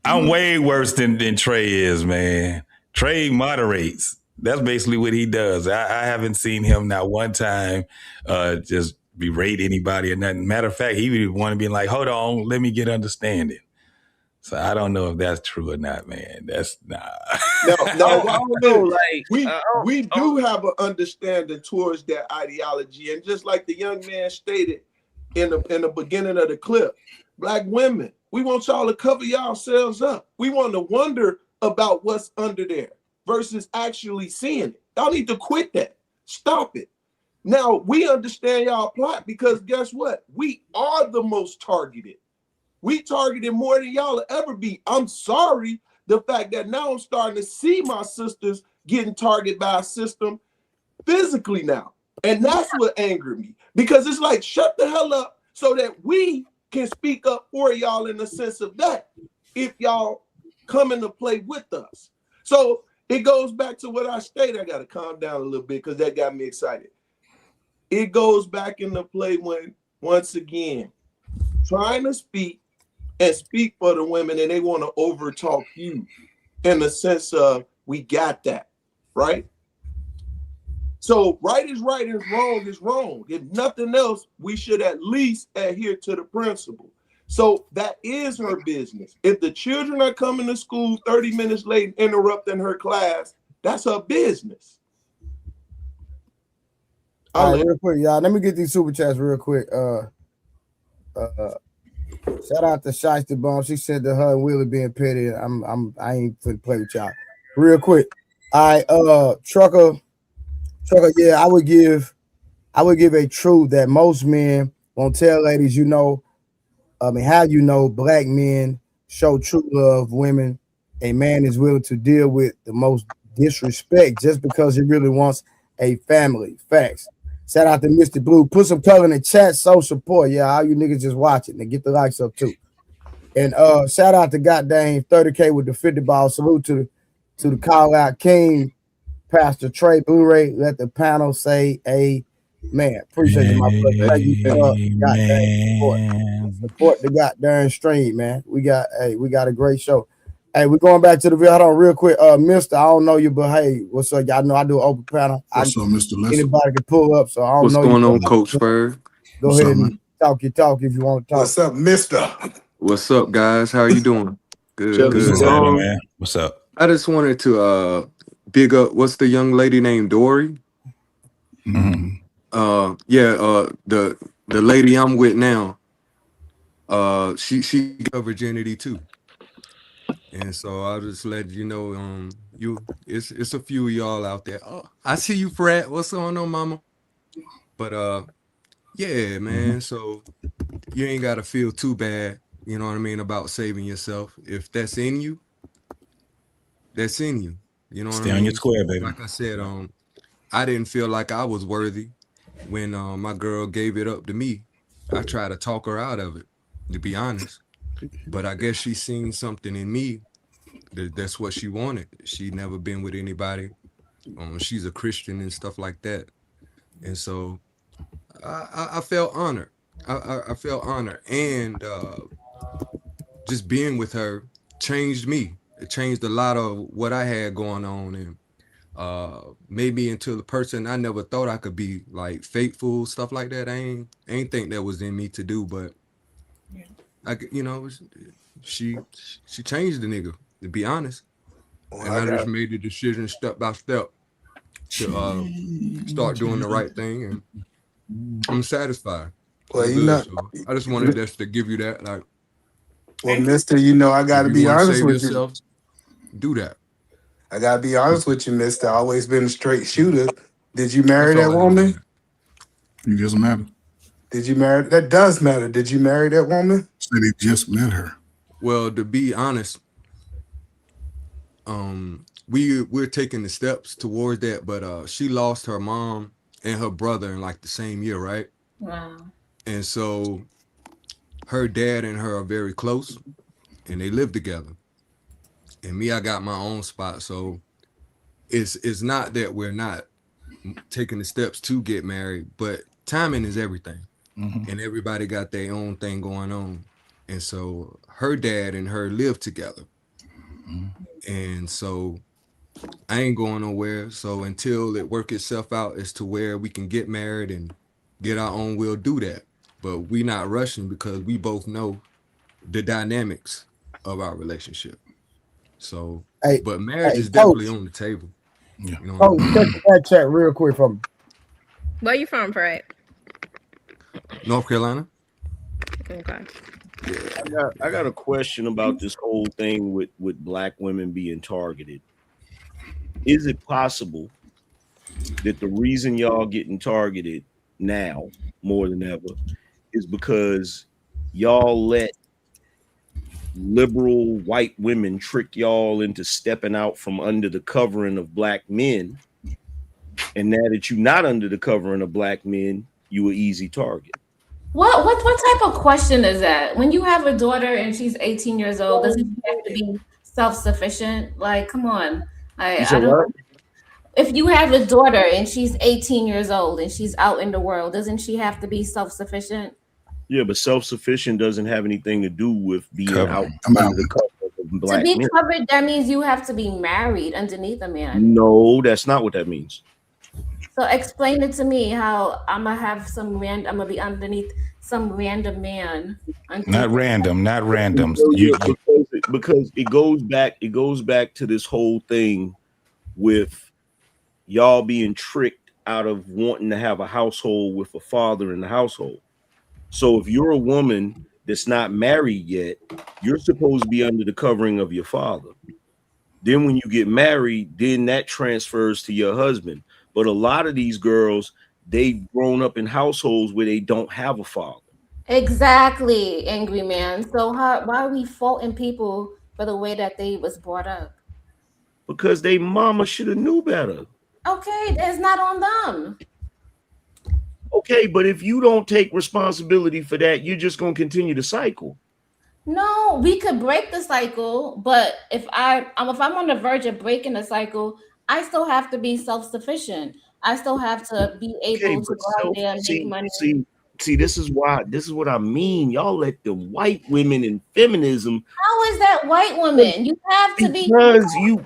I'm way worse than Trey is, man. Trey moderates. That's basically what he does. I haven't seen him not one time just berate anybody or nothing. Matter of fact, he would want to be like, hold on, let me get understanding. So I don't know if that's true or not, man. That's No, we do have an understanding towards that ideology. And just like the young man stated in the beginning of the clip, black women, we want y'all to cover yourselves up. We want to wonder about what's under there versus actually seeing it. Y'all need to quit that. Stop it. Now, we understand y'all plot because guess what? We are the most targeted. We targeted more than y'all will ever be. I'm sorry, the fact that now I'm starting to see my sisters getting targeted by a system physically now. And that's what angered me. Because it's like, shut the hell up so that we can speak up for y'all in the sense of that if y'all come into play with us. So it goes back to what I stated. I got to calm down a little bit because that got me excited. It goes back into play when, once again, trying to speak and speak for the women and they want to overtalk you in the sense of we got that, right? So right is right and wrong is wrong. If nothing else, we should at least adhere to the principle. So that is her business. If the children are coming to school 30 minutes late and interrupting her class, that's her business. All right, real quick, y'all. Let me get these super chats real quick. Shout out to Shiesty Bomb. She said that her and Willie being petty. I ain't finna play with y'all. Real quick. All right, Trucker, yeah, I would give a truth that most men won't tell ladies, how black men show true love of women. A man is willing to deal with the most disrespect just because he really wants a family. Facts. Shout out to Mr. Blue. Put some color in the chat. So support. Yeah, all you niggas just watching and get the likes up too. And shout out to goddamn 30K with the 50 ball. Salute to the call out king, Pastor Trey Blu-ray. Let the panel say amen. Appreciate you, my brother. Thank you for goddamn support the goddamn stream, man. We got a great show. Hey, we're going back to the video. Hold on real quick. Mister, I don't know you, but hey, what's up? Y'all know I do an open panel. What's up, Mr. Listen? Anybody can pull up, so I don't what's know. What's going on, Coach Ferg? Go ahead and talk your talk if you want to talk. What's up, Mister? What's up, guys? How are you doing? Good. What's happening, man? What's up? I just wanted to big up. What's the young lady named Dory? The lady I'm with now. She got virginity too. And so I'll just let you know, it's a few of y'all out there. Oh, I see you, Fred. What's going on, mama? But yeah, man. So you ain't gotta feel too bad, you know what I mean, about saving yourself. If that's in you, that's in you. You know what Stay I on your mean? square, baby. Like I said, I didn't feel like I was worthy when my girl gave it up to me. I tried to talk her out of it, to be honest. But I guess she seen something in me. That's what she wanted. She never been with anybody. She's a Christian and stuff like that. And so I felt honored. I felt honored. And just being with her changed me. It changed a lot of what I had going on and made me into the person I never thought I could be, like faithful, stuff like that. I ain't think that was in me to do, but she changed the nigga, to be honest. Well, and I just made the decision step by step to start doing the right thing, and I'm satisfied. Well, I'm you good. know, So I just wanted us to give you that. Like, well, Mister, you know, I got to if you be want to honest save with you. yourself, do that. I got to be honest with you, Mister. Always been a straight shooter. Did you marry That's that all I know, woman? It doesn't matter. Did you marry? That does matter. Did you marry that woman? Said he just met her. Well, to be honest, we're taking the steps towards that, but she lost her mom and her brother in like the same year, right? Wow. And so her dad and her are very close, and they live together. And me, I got my own spot, so it's not that we're not taking the steps to get married, but timing is everything. And everybody got their own thing going on. And so her dad and her live together. And so I ain't going nowhere. So until it work itself out as to where we can get married and get our own, we'll do that. But we not rushing because we both know the dynamics of our relationship. So, but marriage is definitely on the table. Yeah. You know Oh, check that chat real quick for me. Where you from, Fred? North Carolina. Okay. I got a question about this whole thing with black women being targeted. Is it possible that the reason y'all getting targeted now more than ever is because y'all let liberal white women trick y'all into stepping out from under the covering of black men, and now that you're not under the covering of black men, you an easy target? What type of question is that? When you have a daughter and she's 18 years old, doesn't she have to be self-sufficient? Like, come on. You said what? If you have a daughter and she's 18 years old and she's out in the world, doesn't she have to be self-sufficient? Yeah, but self-sufficient doesn't have anything to do with being out under the cover of black To be men. covered, that means you have to be married underneath a man. No, that's not what that means. So explain it to me how I'm gonna be underneath some random man. Not random. Because it goes back to this whole thing with y'all being tricked out of wanting to have a household with a father in the household. So if you're a woman that's not married yet, you're supposed to be under the covering of your father. Then when you get married, then that transfers to your husband. But a lot of these girls, they've grown up in households where they don't have a father. Exactly, angry man. So why are we faulting people for the way that they was brought up? Because they mama should have knew better. Okay, it's not on them. Okay, but if you don't take responsibility for that, you're just going to continue the cycle. No, we could break the cycle, but if I'm on the verge of breaking the cycle, I still have to be self-sufficient. I still have to be able to go out there and make money. See, this is what I mean. Y'all let the white women in feminism. How is that white woman? You have to be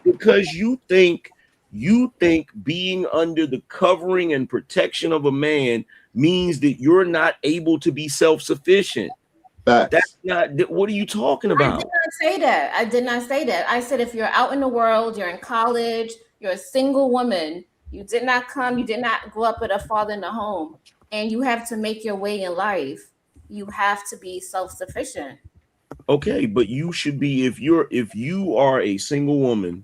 because you think being under the covering and protection of a man means that you're not able to be self-sufficient. That's not. What are you talking about? I did not say that. I did not say that. I said if you're out in the world, you're in college, you're a single woman, you did not grow up with a father in the home, and you have to make your way in life. You have to be self-sufficient. Okay, but you should be if you are a single woman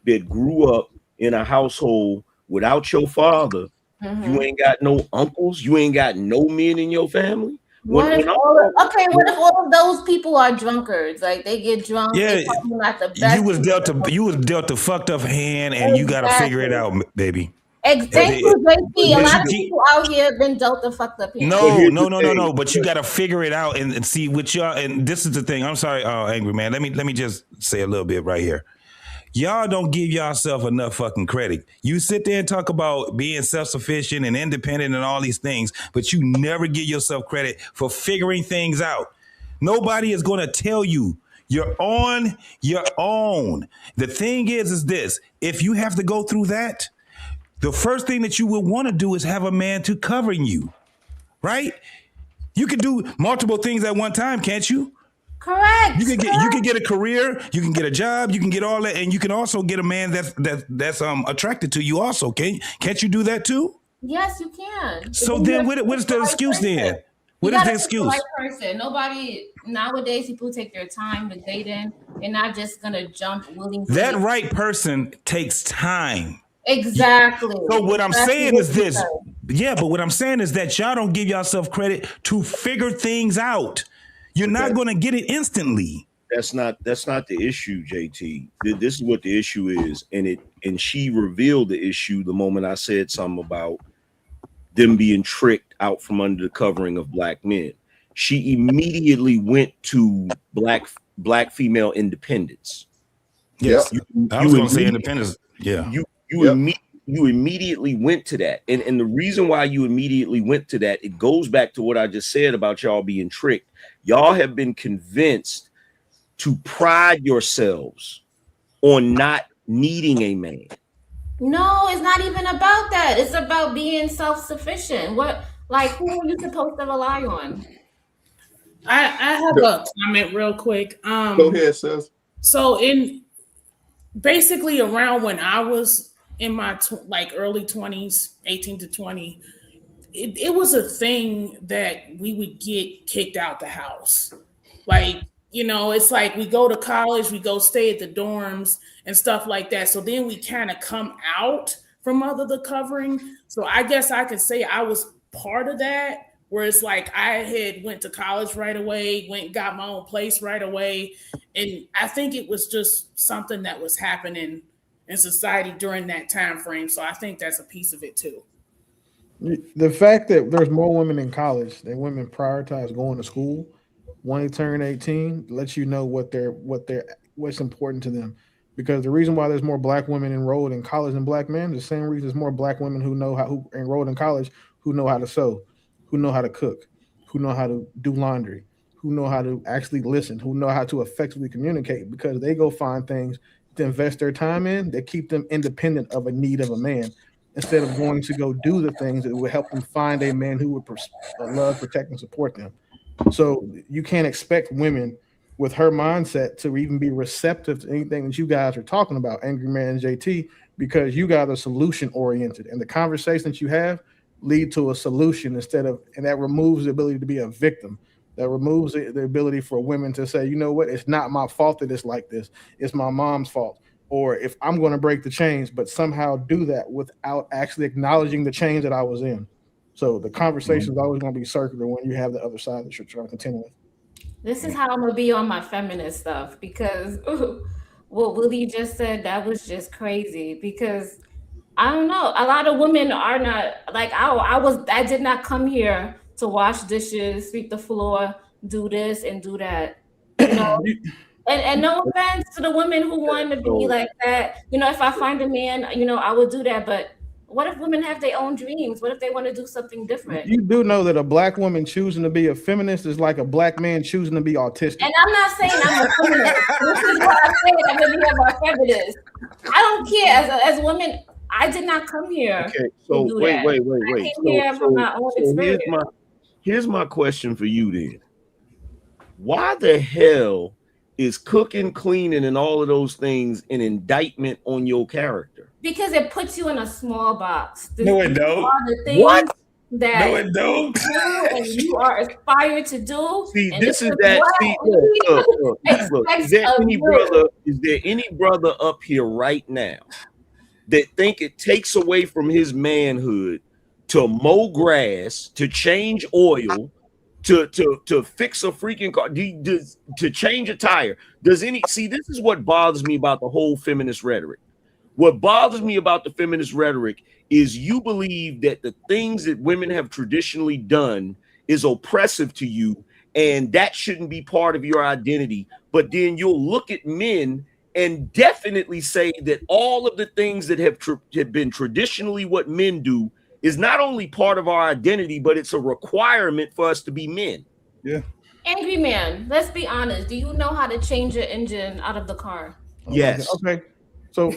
that grew up in a household without your father, you ain't got no uncles, you ain't got no men in your family. What if all of those people are drunkards? Like they get drunk, Yeah, they probably not the best. you was dealt a fucked up hand, and you got to figure it out, baby. Thank you, JP. A lot of people out here have been dealt a fucked up hand. No. But you got to figure it out and see what y'all. And this is the thing. I'm sorry, angry man. Let me just say a little bit right here. Y'all don't give yourself enough fucking credit. You sit there and talk about being self-sufficient and independent and all these things, but you never give yourself credit for figuring things out. Nobody is going to tell you. You're on your own. The thing is this. If you have to go through that, the first thing that you would want to do is have a man to cover you, right? You can do multiple things at one time, can't you? Correct. You can get a career, you can get a job, you can get all that, and you can also get a man that's attracted to you. Also, can't you do that too? Yes, you can. So then, what is the excuse then? What is the excuse? Right person. Nobody nowadays. People take their time to date in. They're not just gonna jump willingly. That right person takes time. Exactly. So what I'm saying is this. Yeah, but what I'm saying is that y'all don't give yourself credit to figure things out. You're not going to get it instantly. That's not the issue, JT. This is what the issue is, and she revealed the issue the moment I said something about them being tricked out from under the covering of black men. She immediately went to black female independence. Yes, I was going to say independence. Yeah, you immediately went to that, and the reason why you immediately went to that, it goes back to what I just said about y'all being tricked. Y'all have been convinced to pride yourselves on not needing a man. No, it's not even about that. It's about being self-sufficient. Who are you supposed to rely on? I have a comment real quick. Go ahead, sis. So in basically around when I was in my early 20s, 18 to 20, it was a thing that we would get kicked out the house. It's like we go to college, we go stay at the dorms and stuff like that. So then we kind of come out from under the covering. So I guess I could say I was part of that, where it's like I had went to college right away, went and got my own place right away. And I think it was just something that was happening in society during that time frame. So I think that's a piece of it too. The fact that there's more women in college than women prioritize going to school when they turn 18 lets you know what's important to them. Because the reason why there's more black women enrolled in college than black men, the same reason there's more black women who enrolled in college who know how to sew, who know how to cook, who know how to do laundry, who know how to actually listen, who know how to effectively communicate, because they go find things to invest their time in that keep them independent of a need of a man, instead of going to go do the things that would help them find a man who would love, protect, and support them. So you can't expect women with her mindset to even be receptive to anything that you guys are talking about, Angry Man and JT, because you guys are solution oriented, and the conversations you have lead to a solution and that removes the ability to be a victim. That removes the ability for women to say, you know what, it's not my fault that it's like this. It's my mom's fault. Or if I'm going to break the chains, but somehow do that without actually acknowledging the chains that I was in. So the conversation is always going to be circular when you have the other side that you're trying to continue with. This is how I'm going to be on my feminist stuff, because what Willie just said, that was just crazy. Because I don't know, a lot of women are not like I did not come here to wash dishes, sweep the floor, do this and do that, and no offense to the women who want to be like that. If I find a man, I would do that. But what if women have their own dreams? What if they want to do something different? You do know that a black woman choosing to be a feminist is like a black man choosing to be autistic. And I'm not saying I'm a feminist. This is what I said. I'm going to be a feminist. I don't care. As a woman, I did not come here. Okay, so wait. I came here from my own experience. Here's my question for you then. why the hell is cooking, cleaning, and all of those things an indictment on your character? Because it puts you in a small box. No, it don't. What? That no, it don't. you do and you are aspired to do. See, and this is that. See, look. Is there any brother up here right now that think it takes away from his manhood to mow grass, to change oil, to fix a freaking car, to change a tire? Does any see? This is what bothers me about the whole feminist rhetoric. What bothers me about the feminist rhetoric is you believe that the things that women have traditionally done is oppressive to you, and that shouldn't be part of your identity. But then you'll look at men and definitely say that all of the things that have been traditionally what men do is not only part of our identity, but it's a requirement for us to be men. Yeah. Angry man, let's be honest. Do you know how to change your engine out of the car? Yes. Okay. So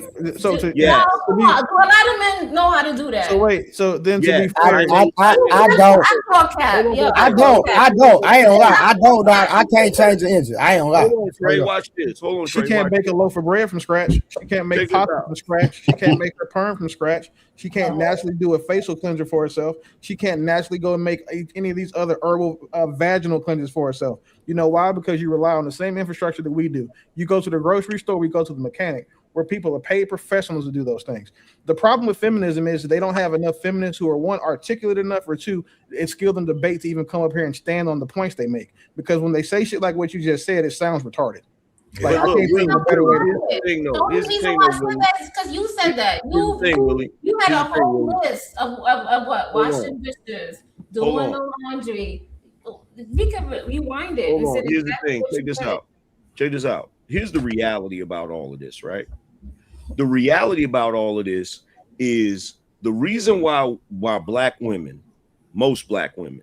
yeah. No, come on. A lot of men know how to do that. So wait. So then to be fair, I don't. I ain't gonna lie. I don't. I can't change the engine. I ain't gonna lie. Hold on, Trey. Watch this. Hold on, She Trey. can't make a loaf of bread from scratch. She can't make pasta from scratch. She can't make her perm from scratch. She can't naturally do a facial cleanser for herself. She can't naturally go and make any of these other herbal vaginal cleansers for herself. You know why? Because you rely on the same infrastructure that we do. You go to the grocery store, we go to the mechanic, where people are paid professionals to do those things. The problem with feminism is they don't have enough feminists who are, one, articulate enough, or two, it's skilled in debate to even come up here and stand on the points they make. Because when they say shit like what you just said, it sounds retarded. Like, I can't think of a better way to put it. The only reason why I said that is because you said that. You had a whole list of what? Washing dishes, doing the laundry. We could rewind it. Hold on. Here's the thing. Check this out. Here's the reality about all of this, right? The reality about all of this is the reason why black women, most black women,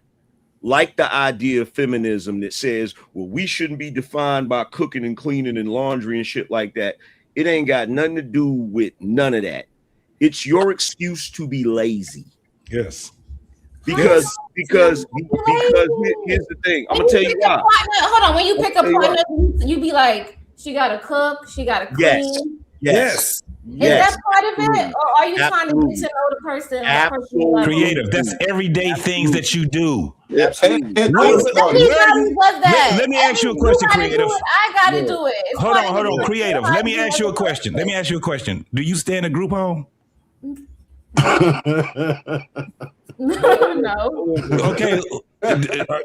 like the idea of feminism that says, well, we shouldn't be defined by cooking and cleaning and laundry and shit like that. It ain't got nothing to do with none of that. It's your excuse to be lazy. Yes. Because here's the thing. I'm gonna tell you why. Hold on. When you pick a partner, you be like, she gotta cook, she gotta clean. Yes. Is that part of it, or are you trying to get to know the person? Creative. That's everyday things that you do. Let me ask you a question, Creative. I gotta do it. Hold on, Creative. Let me ask you a question. Do you stay in a group home? No. Okay.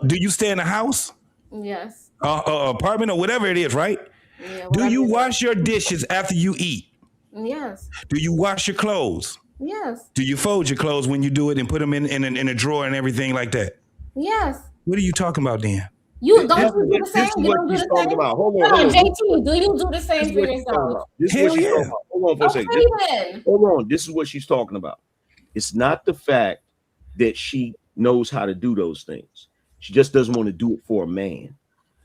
Do you stay in a house? Yes. Apartment or whatever it is, right? Yeah, do you wash your dishes after you eat? Yes. Do you wash your clothes? Yes. Do you fold your clothes when you do it and put them in a drawer and everything like that? Yes. What are you talking about, then? You do the same. You don't do the same. Hold on, JT. Do you do the same for yourself? This is what she's talking about. Hold on for a second. Hold on. This is what she's talking about. It's not the fact that she knows how to do those things. She just doesn't want to do it for a man.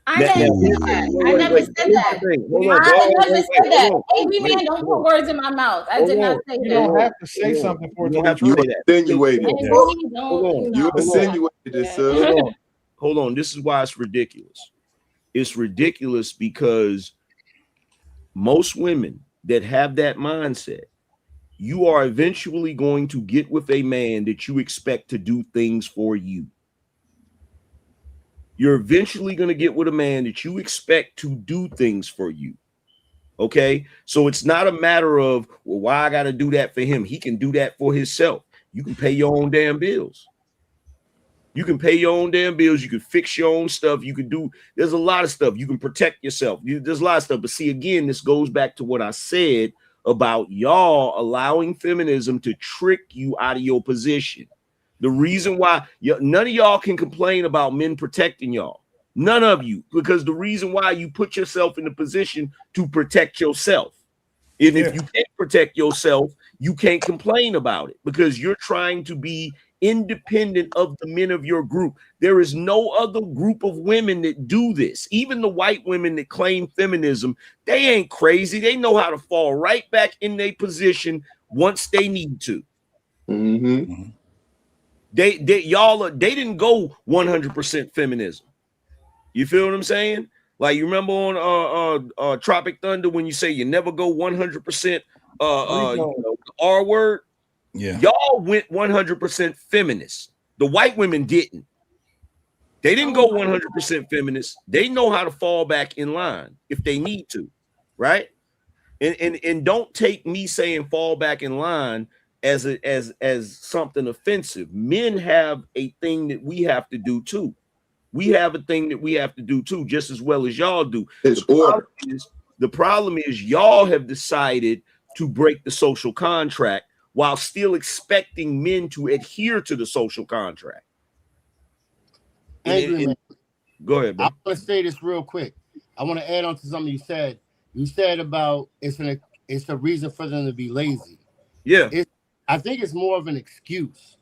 I never said that. Angry man, don't put words in my mouth. I did not say that. You don't have to say something for it to be true. You insinuated it, sir. Hold on. This is why it's ridiculous. It's ridiculous because most women that have that mindset, you are eventually going to get with a man that you expect to do things for you. You're eventually going to get with a man that you expect to do things for you. Okay? So it's not a matter of, well, why I got to do that for him? He can do that for himself. You can pay your own damn bills. You can pay your own damn bills. You can fix your own stuff. You can do, there's a lot of stuff. You can protect yourself. There's a lot of stuff. But see, again, this goes back to what I said about y'all allowing feminism to trick you out of your position. The reason why none of y'all can complain about men protecting y'all. None of you. Because the reason why you put yourself in the position to protect yourself. If you can't protect yourself, you can't complain about it because you're trying to be independent of the men of your group. There is no other group of women that do this. Even the white women that claim feminism, they ain't crazy. They know how to fall right back in their position once they need to. They didn't go 100% feminism. You feel what I'm saying? Like, you remember on Tropic Thunder when you say you never go 100% the R word? Yeah. Y'all went 100% feminist. The white women didn't. They didn't go 100% feminist. They know how to fall back in line if they need to, right? And don't take me saying fall back in line as something offensive. Men have a thing that we have to do too. We have a thing that we have to do too, just as well as y'all do. The problem is y'all have decided to break the social contract while still expecting men to adhere to the social contract. Go ahead, bro. I want to say this real quick. I want to add on to something you said. You said about it's a reason for them to be lazy. Yeah. I think it's more of an excuse.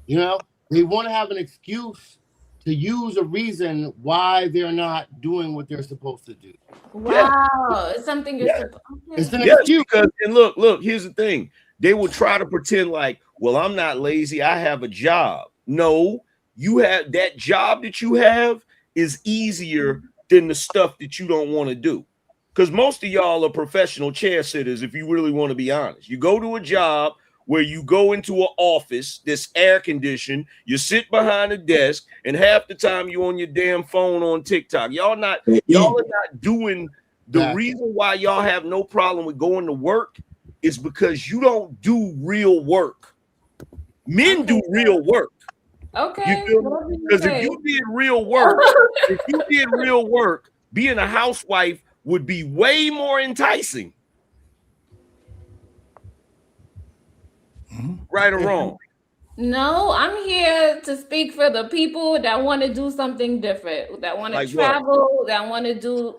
You know, they want to have an excuse to use a reason why they're not doing what they're supposed to do. Wow, it's something you're supposed to. It's an excuse. Because, and look, here's the thing. They will try to pretend like, well, I'm not lazy. I have a job. No, you have that job that you have is easier than the stuff that you don't want to do. Because most of y'all are professional chair sitters, if you really want to be honest. You go to a job where you go into an office that's air conditioned, you sit behind a desk, and half the time you on your damn phone on TikTok. Y'all are not doing the reason why y'all have no problem with going to work is because you don't do real work. Men do real work. Okay. Because if you did real work, being a housewife would be way more enticing. Right or wrong? No, I'm here to speak for the people that want to do something different, that want to travel, that want to do,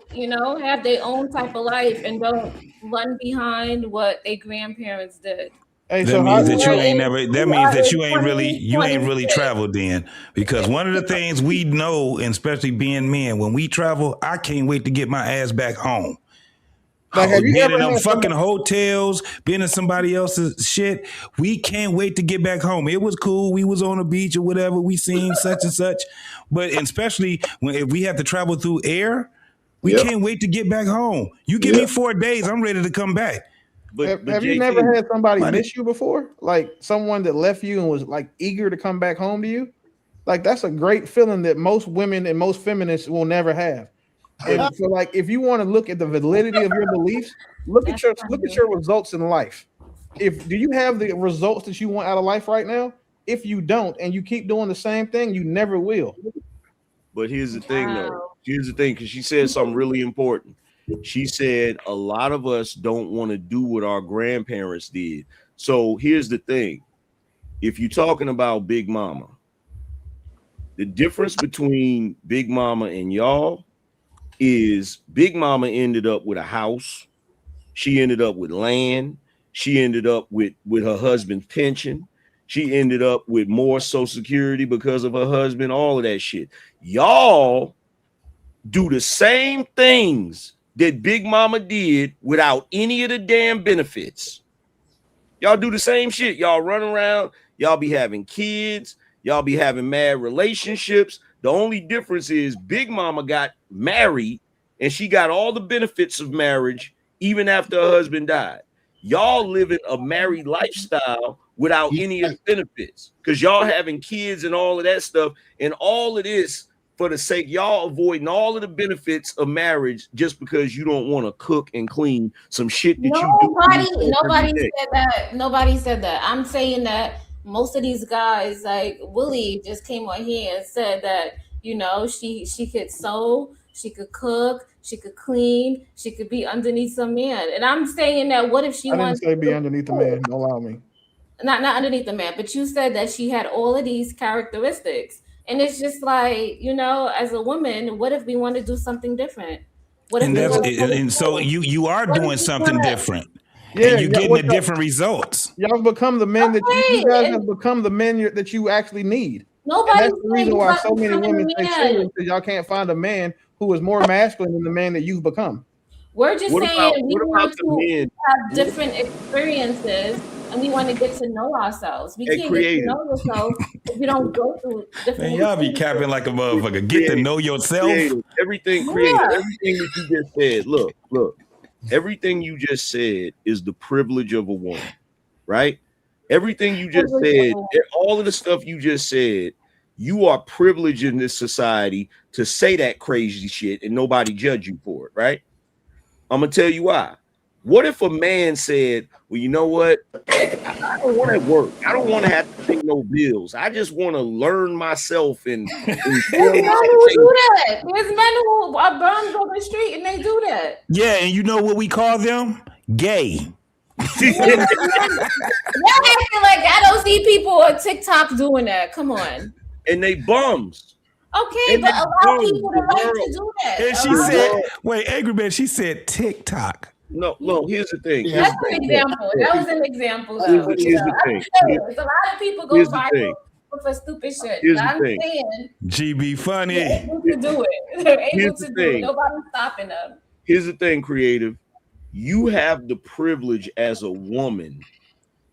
have their own type of life and don't run behind what their grandparents did. Hey, that means that you ain't never. That means that you ain't really traveled then, because one of the things we know, and especially being men, when we travel, I can't wait to get my ass back home. Like, have you being ever in them had fucking hotels, being in somebody else's shit, we can't wait to get back home. It was cool. We was on the beach or whatever. We seen such and such, but especially if we have to travel through air, we can't wait to get back home. You give me 4 days, I'm ready to come back. But have you never had somebody miss you before? Like someone that left you and was like eager to come back home to you? Like that's a great feeling that most women and most feminists will never have. And so, like, if you want to look at the validity of your beliefs, look at your results in life. Do you have the results that you want out of life right now? If you don't, and you keep doing the same thing, you never will. But here's the thing, though. Here's the thing, because she said something really important. She said a lot of us don't want to do what our grandparents did. So here's the thing. If you're talking about Big Mama, the difference between Big Mama and y'all is Big Mama ended up with a house. She ended up with land. She ended up with her husband's pension. She ended up with more Social Security because of her husband, all of that shit. Y'all do the same things that Big Mama did without any of the damn benefits. Y'all do the same shit. Y'all run around. Y'all be having kids. Y'all be having mad relationships. The only difference is Big Mama got married and she got all the benefits of marriage even after her husband died. Y'all living a married lifestyle without any of the benefits because y'all having kids and all of that stuff, and all of this for the sake y'all avoiding all of the benefits of marriage just because you don't want to cook and clean some shit that Nobody said that. Nobody said that. I'm saying that most of these guys, like Willie just came on here and said that, she could sew, she could cook, she could clean, she could be underneath some man. And I'm saying that what if she wants to be underneath the man? Don't allow me. Not underneath the man, but you said that she had all of these characteristics. And it's just like, as a woman, what if we want to do something different? What if so you are doing something different. Yeah, and you're getting the different results. Y'all become the men that you guys have become the men that you actually need. That's the reason why so many women stay single, because y'all can't find a man who is more masculine than the man that you've become. We're just saying we want to have different experiences and we want to get to know ourselves. We can't get to know yourself if you don't go through different. Man, y'all be capping like a motherfucker. Get to know yourself. Everything creative. Everything that you just said. Look. Everything you just said is the privilege of a woman, right? Everything you just said, all of the stuff you just said, you are privileged in this society to say that crazy shit and nobody judge you for it, right? I'm gonna tell you why. What if a man said, well, you know what? I don't want to work. I don't want to have to pay no bills. I just want to learn myself and There's men who do that. There's men who are bums on the street and they do that. Yeah, and you know what we call them? Gay. Y'all acting like I don't see people on TikTok doing that. Come on. And they bums. Okay, but allow people the right to do that. And she said, wait, Angry Man, she said TikTok. No, here's the thing. That's an example. That was an example. Here's the thing. There's a lot of people go viral for stupid shit. Here's the I'm thing. saying GB funny. they're able to do it. They're able Here's to the do it. thing. Nobody's stopping them. Here's the thing, creative. You have the privilege as a woman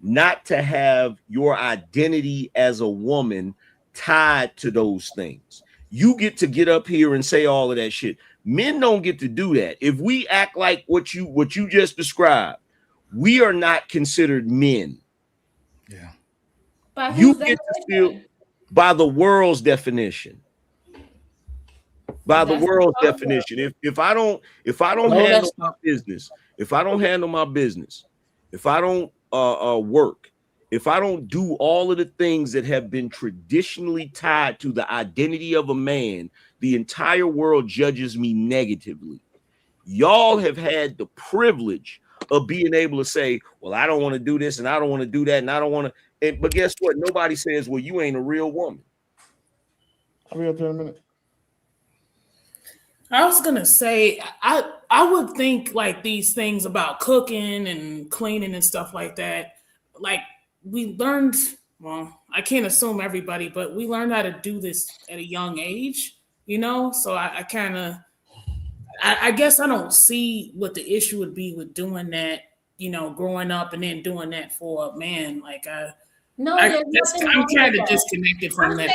not to have your identity as a woman tied to those things. You get up here and say all of that shit. Men don't get to do that. If we act like what you just described, we are not considered men. Yeah. By You get to feel by the world's definition. By the world's definition. If I don't handle my business, if I don't handle my business, if I don't work, if I don't do all of the things that have been traditionally tied to the identity of a man, the entire world judges me negatively. Y'all have had the privilege of being able to say, well, I don't want to do this and I don't want to do that and I don't want to. But guess what? Nobody says, well, you ain't a real woman. I'll be up there in a minute. I was gonna say, I would think like these things about cooking and cleaning and stuff like that. Like we learned, well, I can't assume everybody, but we learned how to do this at a young age, you know. So I guess I don't see what the issue would be with doing that, you know, growing up and then doing that for a man. Like I'm kind of disconnected from that.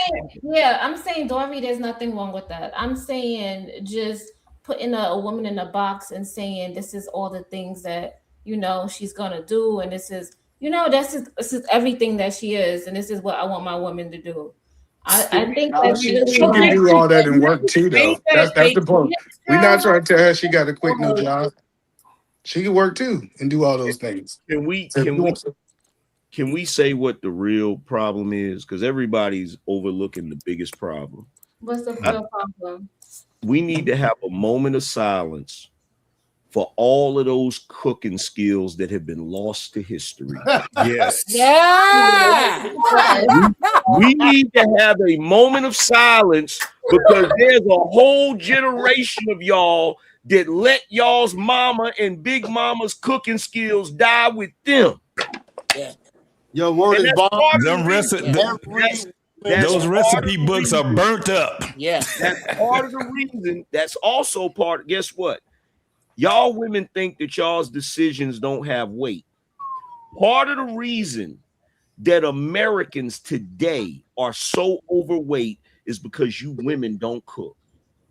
I'm saying, Dorothy, there's nothing wrong with that. I'm saying just putting a woman in a box and saying this is all the things that, you know, she's gonna do, and this is, you know, this is everything that she is, and this is what I want my woman to do. I think that she can do all that and work too, though. That's the point. We're not trying to tell her she got to quit no job. She can work too and do all those things. Can we say what the real problem is? Because everybody's overlooking the biggest problem. What's the real problem? We need to have a moment of silence for all of those cooking skills that have been lost to history. Yes. Yeah. We need to have a moment of silence because there's a whole generation of y'all that let y'all's mama and big mama's cooking skills die with them. Yeah. Yo, word is those recipe books are burnt up. Yeah. That's part of the reason. That's also part. Guess what? Y'all women think that y'all's decisions don't have weight. Part of the reason that Americans today are so overweight is because you women don't cook.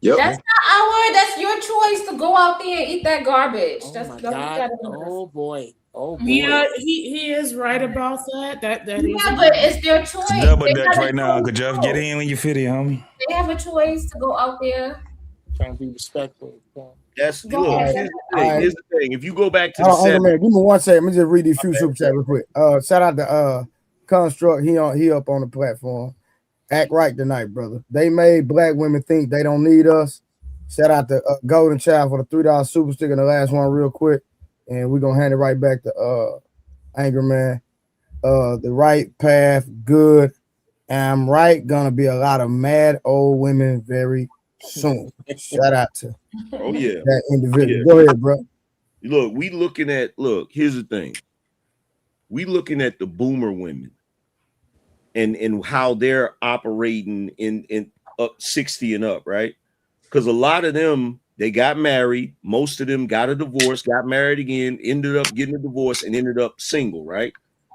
Yep. That's not that's your choice to go out there and eat that garbage. Oh boy. Yeah, he is right about that. That is. Yeah, but it's their choice. It's double dutch right now, Uncle Jeff. Get in when you fit it, homie. They have a choice to go out there. Trying to be respectful. That's good. Here's the thing. If you go back to the give me 1 second. Let me just read these few super chat real quick. Shout out to Construct. He up on the platform. Act right tonight, brother. They made black women think they don't need us. Shout out to Golden Child for the $3 super sticker. The last one real quick. And we're gonna hand it right back to Anger Man. The right path, good. I'm right, gonna be a lot of mad old women very soon. Shout out to that individual. Yeah. Go ahead, bro. Look, here's the thing. We looking at the boomer women and how they're operating in up 60 and up, right? Because a lot of them, they got married. Most of them got a divorce, got married again, ended up getting a divorce, and ended up single, right?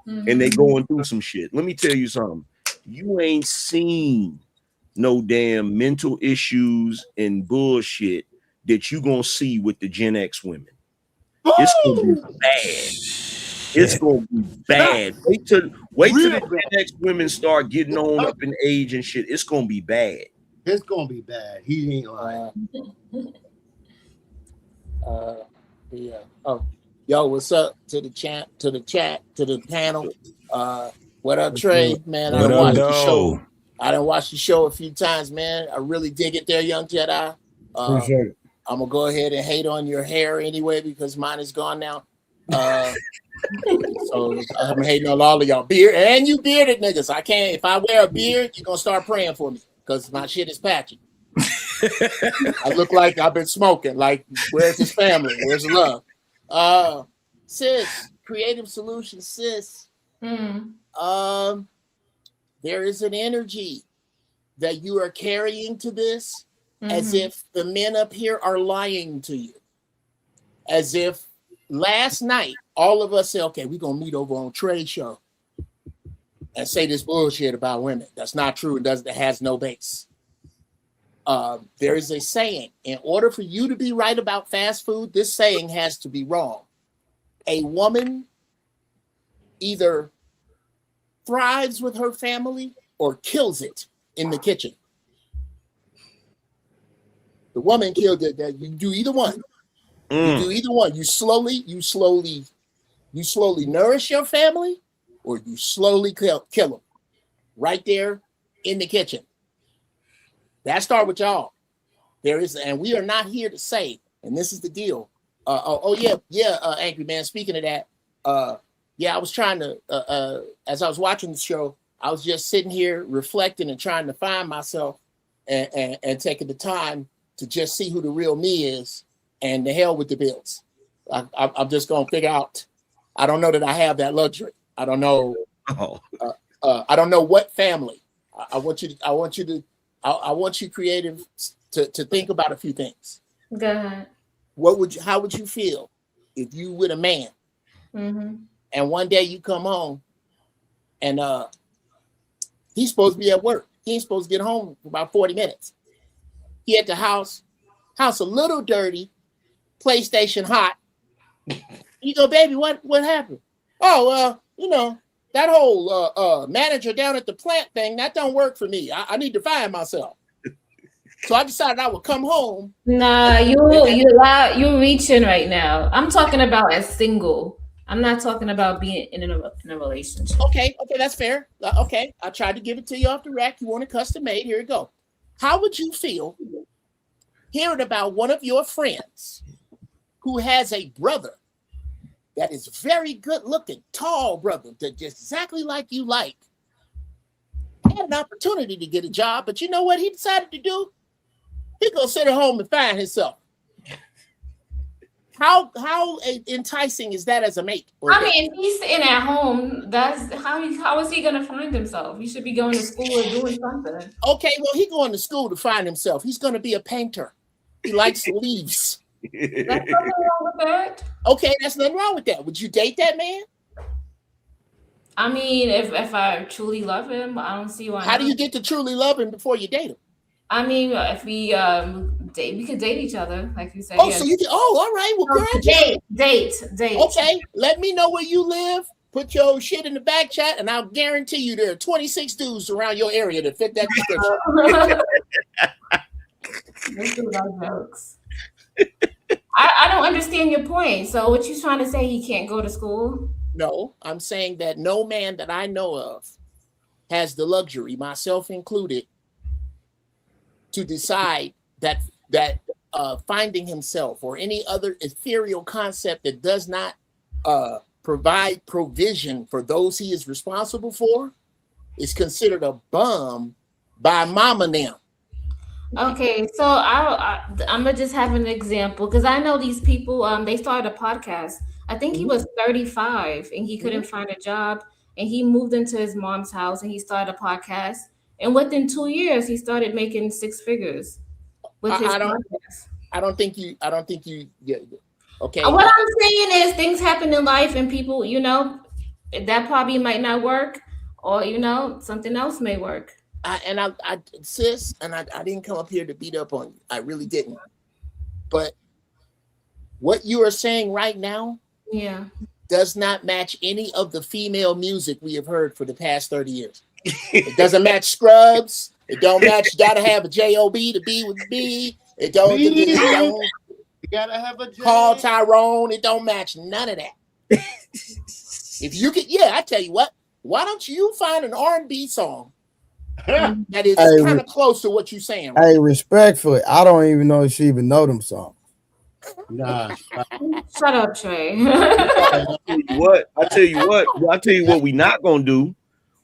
and they going through some shit. Let me tell you something. You ain't seen no damn mental issues and bullshit that you gonna see with the Gen X women. It's gonna be bad. It's gonna be bad. Wait till the Gen X women start getting on up in age and shit. It's gonna be bad. It's gonna be bad. He ain't lying. Yeah. Oh, yo, what's up to the chat, to the panel? What up, Trey? Man, I done watched the show. I done watched the show a few times, man. I really dig it there, Young Jedi. Appreciate it. I'm gonna go ahead and hate on your hair anyway because mine is gone now. So I'm hating on all of y'all. Beard and you bearded niggas. I can't. If I wear a beard, you're gonna start praying for me because my shit is patchy. I look like I've been smoking. Like, where's his family? Where's the love? Sis, creative solutions, sis. There is an energy that you are carrying to this, as if the men up here are lying to you. As if last night, all of us say, okay, we're gonna meet over on Trey's show and say this bullshit about women. That's not true. It has no base. There is a saying, in order for you to be right about fast food, this saying has to be wrong. A woman either thrives with her family or kills it in the kitchen. The woman killed it. That you do either one. You do either one. You slowly nourish your family, or you slowly kill them right there in the kitchen. That start with y'all. There is, and we are not here to say, and this is the deal. Angry Man. Speaking of that, I was trying to, as I was watching the show, I was just sitting here reflecting and trying to find myself, and taking the time to just see who the real me is, and the hell with the bills. I'm just gonna figure out. I don't know that I have that luxury. I don't know. I don't know what family. I want you, creative, to think about a few things. Go ahead. How would you feel if you with a man, and one day you come home, and he's supposed to be at work. He ain't supposed to get home for about 40 minutes. He at the house a little dirty, PlayStation hot. You go, baby, what happened? Oh, that whole manager down at the plant thing, that don't work for me. I need to find myself. So I decided I would come home. Nah, you're reaching right now. I'm talking about as single. I'm not talking about being in a relationship. Okay, that's fair. Okay, I tried to give it to you off the rack. You want it custom made? Here you go. How would you feel hearing about one of your friends who has a brother that is very good looking, tall brother, that just exactly like you like, had an opportunity to get a job, but you know what he decided to do? He gonna sit at home and find himself. How enticing is that as a mate? If he's sitting at home, that's how is he gonna find himself? He should be going to school or doing something. Okay, well, he going to school to find himself. He's gonna be a painter. He likes leaves. There's nothing wrong with that. Okay, there's nothing wrong with that. Would you date that man? I mean, if I truly love him, I don't see why. How do you get to truly love him before you date him? I mean, if we date, we could date each other, like you said. Oh, so you can. Oh, all right. Well, girl, date. Okay, let me know where you live. Put your shit in the back chat, and I'll guarantee you there are 26 dudes around your area that fit that description. Jokes. I don't understand your point. So, what you trying to say? He can't go to school? No, I'm saying that no man that I know of has the luxury, myself included, to decide that finding himself or any other ethereal concept that does not provide provision for those he is responsible for is considered a bum by mama now. Okay, so I'm gonna just have an example because I know these people. They started a podcast. I think he was 35 and he couldn't find a job, and he moved into his mom's house and he started a podcast. And within 2 years, he started making 6 figures with his podcast. I don't think you. Okay. What I'm saying is, things happen in life, and people, that probably might not work, or something else may work. Sis, and I didn't come up here to beat up on you. I really didn't. But what you are saying right now, does not match any of the female music we have heard for the past 30 years. It doesn't match Scrubs. It don't match. You gotta have a J.O.B. to be with B. It don't. You gotta have a Call Tyrone. It don't match none of that. If you could, I tell you what. Why don't you find an R&B song that is kind of close to what you're saying? Right? Hey, respectfully, I don't even know if she even know them songs. Nah, shut up, Trey. I tell you what we not gonna do.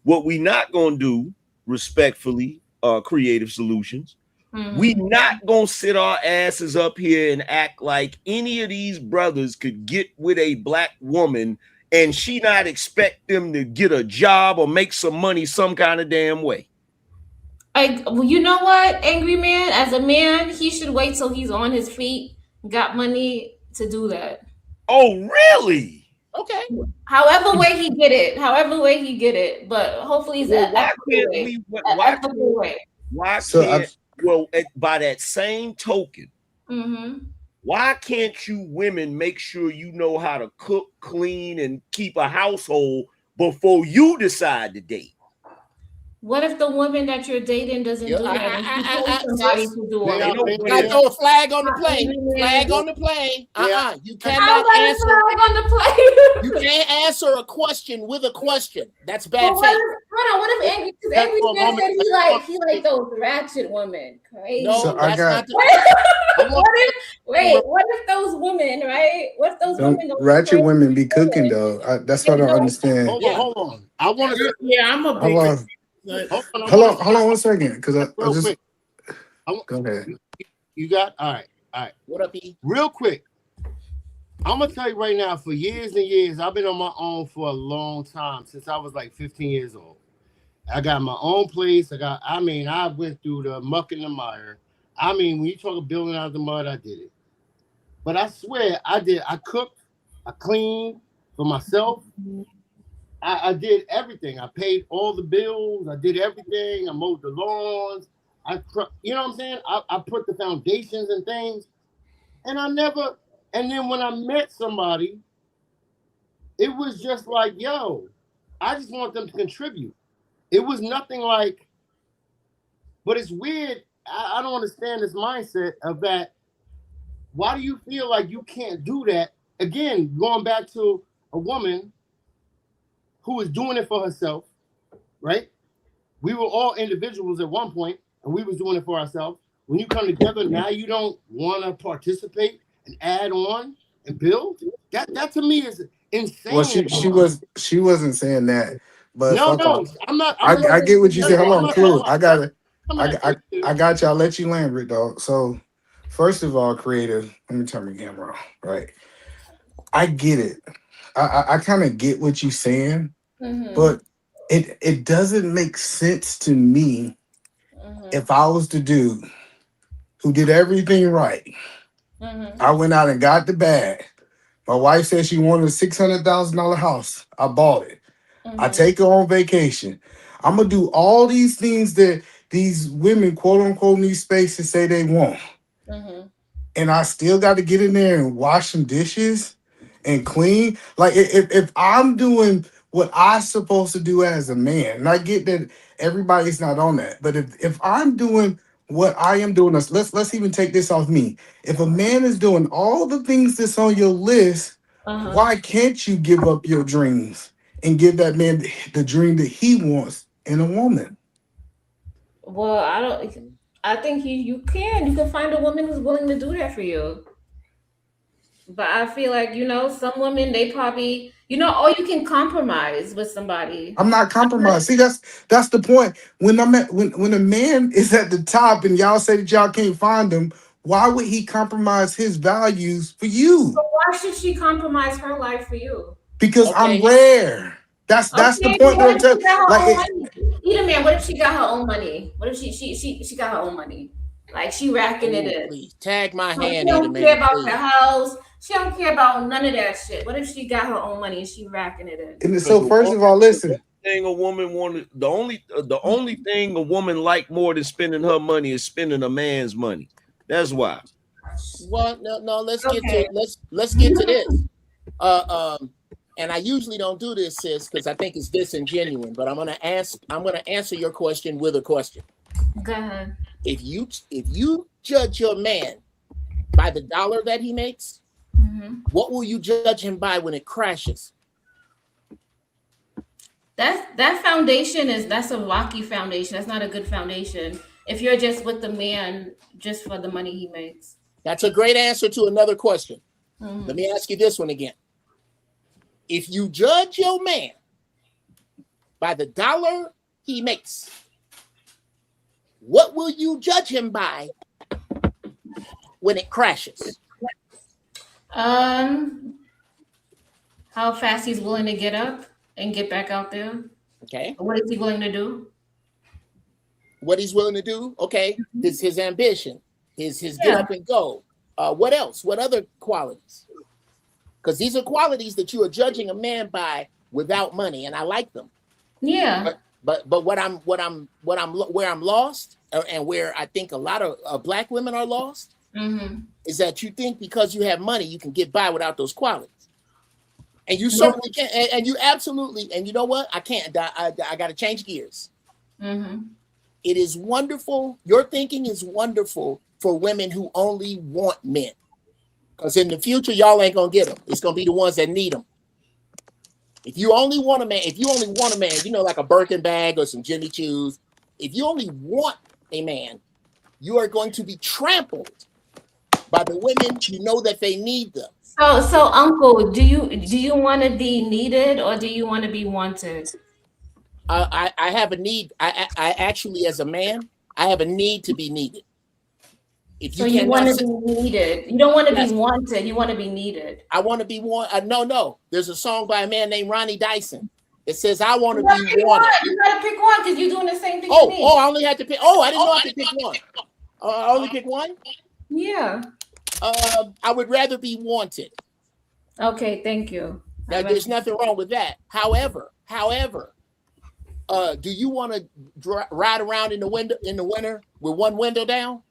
What we not gonna do, respectfully, Creative Solutions. We not gonna sit our asses up here and act like any of these brothers could get with a black woman and she not expect them to get a job or make some money some kind of damn way. Well, you know what, Angry Man? As a man, he should wait till he's on his feet, got money to do that. Oh, really? Okay. However way he get it, but hopefully he's ethical way. Why can't? Well, by that same token, why can't you women make sure you know how to cook, clean, and keep a household before you decide to date? What if the woman that you're dating doesn't do that? And you pay somebody to do it. I throw a flag on the plane. Flag on the plane. You cannot answer. Flag on the plane. You can't answer a question with a question. That's bad faith. What if Angry Man said he like those ratchet women? Crazy. No, so that's not what if those women, right? What if those women don't ratchet women be cooking though? That's what I don't understand. Hold on. I want to. I'm a big. Hold on 1 second, because I just go ahead. You got all right. What up, E? Real quick, I'm gonna tell you right now. For years and years, I've been on my own for a long time, since I was like 15 years old. I got my own place. I went through the muck and the mire. When you talk of building out of the mud, I did it. But I swear, I did. I cooked, I cleaned for myself. I did everything. I paid all the bills. I did everything. I mowed the lawns. You know what I'm saying? I put the foundations and things. And then when I met somebody, it was just like, yo, I just want them to contribute. It was nothing like, but it's weird. I don't understand this mindset of that. Why do you feel like you can't do that? Again, going back to a woman who was doing it for herself, right? We were all individuals at one point, and we was doing it for ourselves. When you come together, now you don't want to participate and add on and build. That to me is insane. Well, she wasn't saying that, but no, I'm not. I get what you said. Hold on, cool. I got you. I'll let you land, Rick, dog. So, first of all, Creative, let me turn my camera on. Right, I get it. I kind of get what you're saying, but it doesn't make sense to me if I was the dude who did everything right. I went out and got the bag. My wife said she wanted a $600,000 house. I bought it. I take her on vacation. I'm going to do all these things that these women, quote unquote, in these spaces say they want. And I still got to get in there and wash some dishes and clean. Like if I'm doing what I'm supposed to do as a man, and I get that everybody's not on that, but if I'm doing what I am doing, let's even take this off me. If a man is doing all the things that's on your list, why can't you give up your dreams and give that man the dream that he wants in a woman? Well, I think you can find a woman who's willing to do that for you. But I feel like, some women, they probably, or you can compromise with somebody. I'm not compromised. See, that's the point. When a man is at the top and y'all say that y'all can't find him, why would he compromise his values for you? So why should she compromise her life for you? Because I'm rare. That's the point. Either man, what if she got her own money? What if she got her own money? Like she racking it in. Please tag my hand. She don't care about the house. She don't care about none of that shit. What if she got her own money and she racking it in? And so first of all, listen. Thing a woman wanted, the only thing a woman like more than spending her money is spending a man's money. That's why. Well, no. Let's get to this. And I usually don't do this, sis, because I think it's disingenuous. But I'm gonna answer your question with a question. Go ahead. If you judge your man by the dollar that he makes, what will you judge him by when it crashes? That foundation that's a rocky foundation. That's not a good foundation. If you're just with the man just for the money he makes. That's a great answer to another question. Let me ask you this one again. If you judge your man by the dollar he makes, what will you judge him by when it crashes? How fast he's willing to get up and get back out there. Okay. What is he willing to do? What he's willing to do? Okay. This is his ambition. His get up and go. What else? What other qualities? Because these are qualities that you are judging a man by without money, and I like them. Yeah. But where I'm lost, and where I think a lot of black women are lost, is that you think because you have money you can get by without those qualities, and you certainly can, and you absolutely. And you know what? I can't. I got to change gears. It is wonderful. Your thinking is wonderful for women who only want men. Because in the future, y'all ain't gonna get them. It's gonna be the ones that need them. If you only want a man, you know, like a Birkin bag or some Jimmy Choos. If you only want a man, you are going to be trampled by the women you know that they need them. So Uncle, do you want to be needed or do you want to be wanted? I have a need. I actually, as a man, I have a need to be needed. So you want to be needed. You don't want to be wanted. You want to be needed. I want to be wanted. No. There's a song by a man named Ronnie Dyson. It says, I want to be wanted. You got to pick one because you're doing the same thing. Oh, I only had to pick. Oh, I didn't know I could pick one. I only pick one? Yeah. I would rather be wanted. Okay, thank you. Now, there's nothing wrong with that. However, do you want to ride around in the winter with one window down?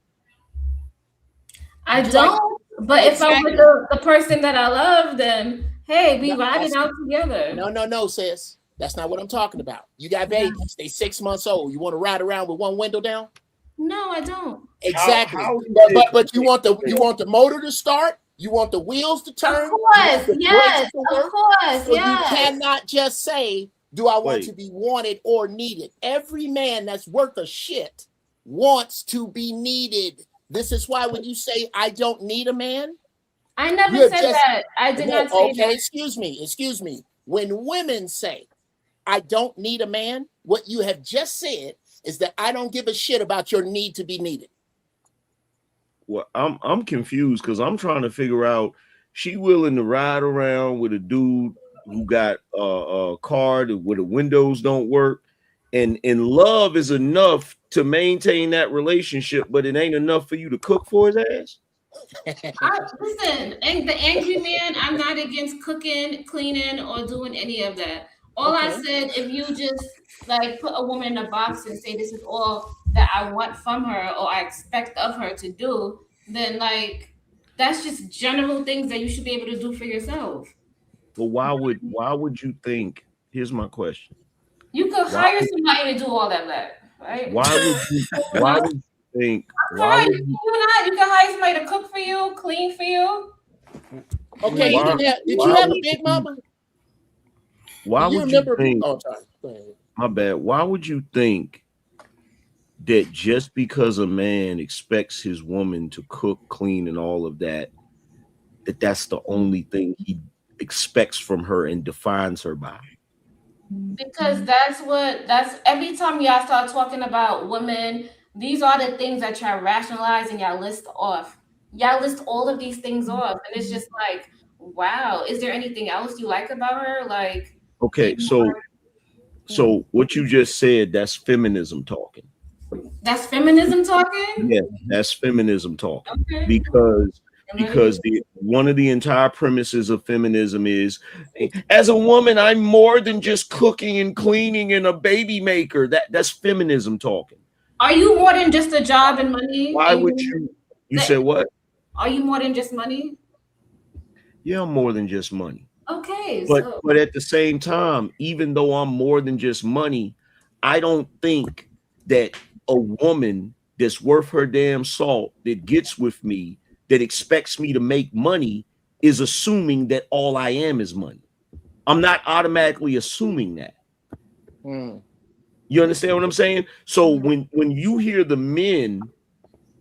I don't. But if I'm with the person that I love, then hey, we riding out together. No, sis. That's not what I'm talking about. You got babies. They 6 months old. You want to ride around with one window down? No, I don't. Exactly. But you want the motor to start. You want the wheels to turn. Of course, yes. Of course, so yes. You cannot just say, do I want to be wanted or needed? Every man that's worth a shit wants to be needed. This is why when you say, I don't need a man. I never said that. I did not say that. Okay, excuse me. When women say, I don't need a man, what you have just said is that I don't give a shit about your need to be needed. Well, I'm confused because I'm trying to figure out, she willing to ride around with a dude who got a car where the windows don't work, and love is enough to maintain that relationship, but it ain't enough for you to cook for his ass. Listen, and the angry man, I'm not against cooking, cleaning, or doing any of that. All I said, if you just like put a woman in a box and say this is all that I want from her or I expect of her to do, then like that's just general things that you should be able to do for yourself. But why would you think? Here's my question. You could hire somebody to do all that, right? Why would you think? You can hire somebody to cook for you, clean for you. Okay, did you have a big mama? Why would you think? Oh, sorry. My bad. Why would you think that just because a man expects his woman to cook, clean, and all of that, that's the only thing he expects from her and defines her by? Because that's every time y'all start talking about women, these are the things that y'all rationalize and y'all list off. Y'all list all of these things off, and it's just like, wow, is there anything else you like about her? Like, okay, so what you just said, that's feminism talking. That's feminism talking? Yeah, that's feminism talking. Okay. Because because one of the entire premises of feminism is, as a woman, I'm more than just cooking and cleaning and a baby maker. That's feminism talking. Are you more than just a job and money? Why would you? You said what? Are you more than just money? Yeah, I'm more than just money. Okay, but at the same time, even though I'm more than just money, I don't think that a woman that's worth her damn salt that gets with me, that expects me to make money, is assuming that all I am is money. I'm not automatically assuming that. You understand what I'm saying? So when you hear the men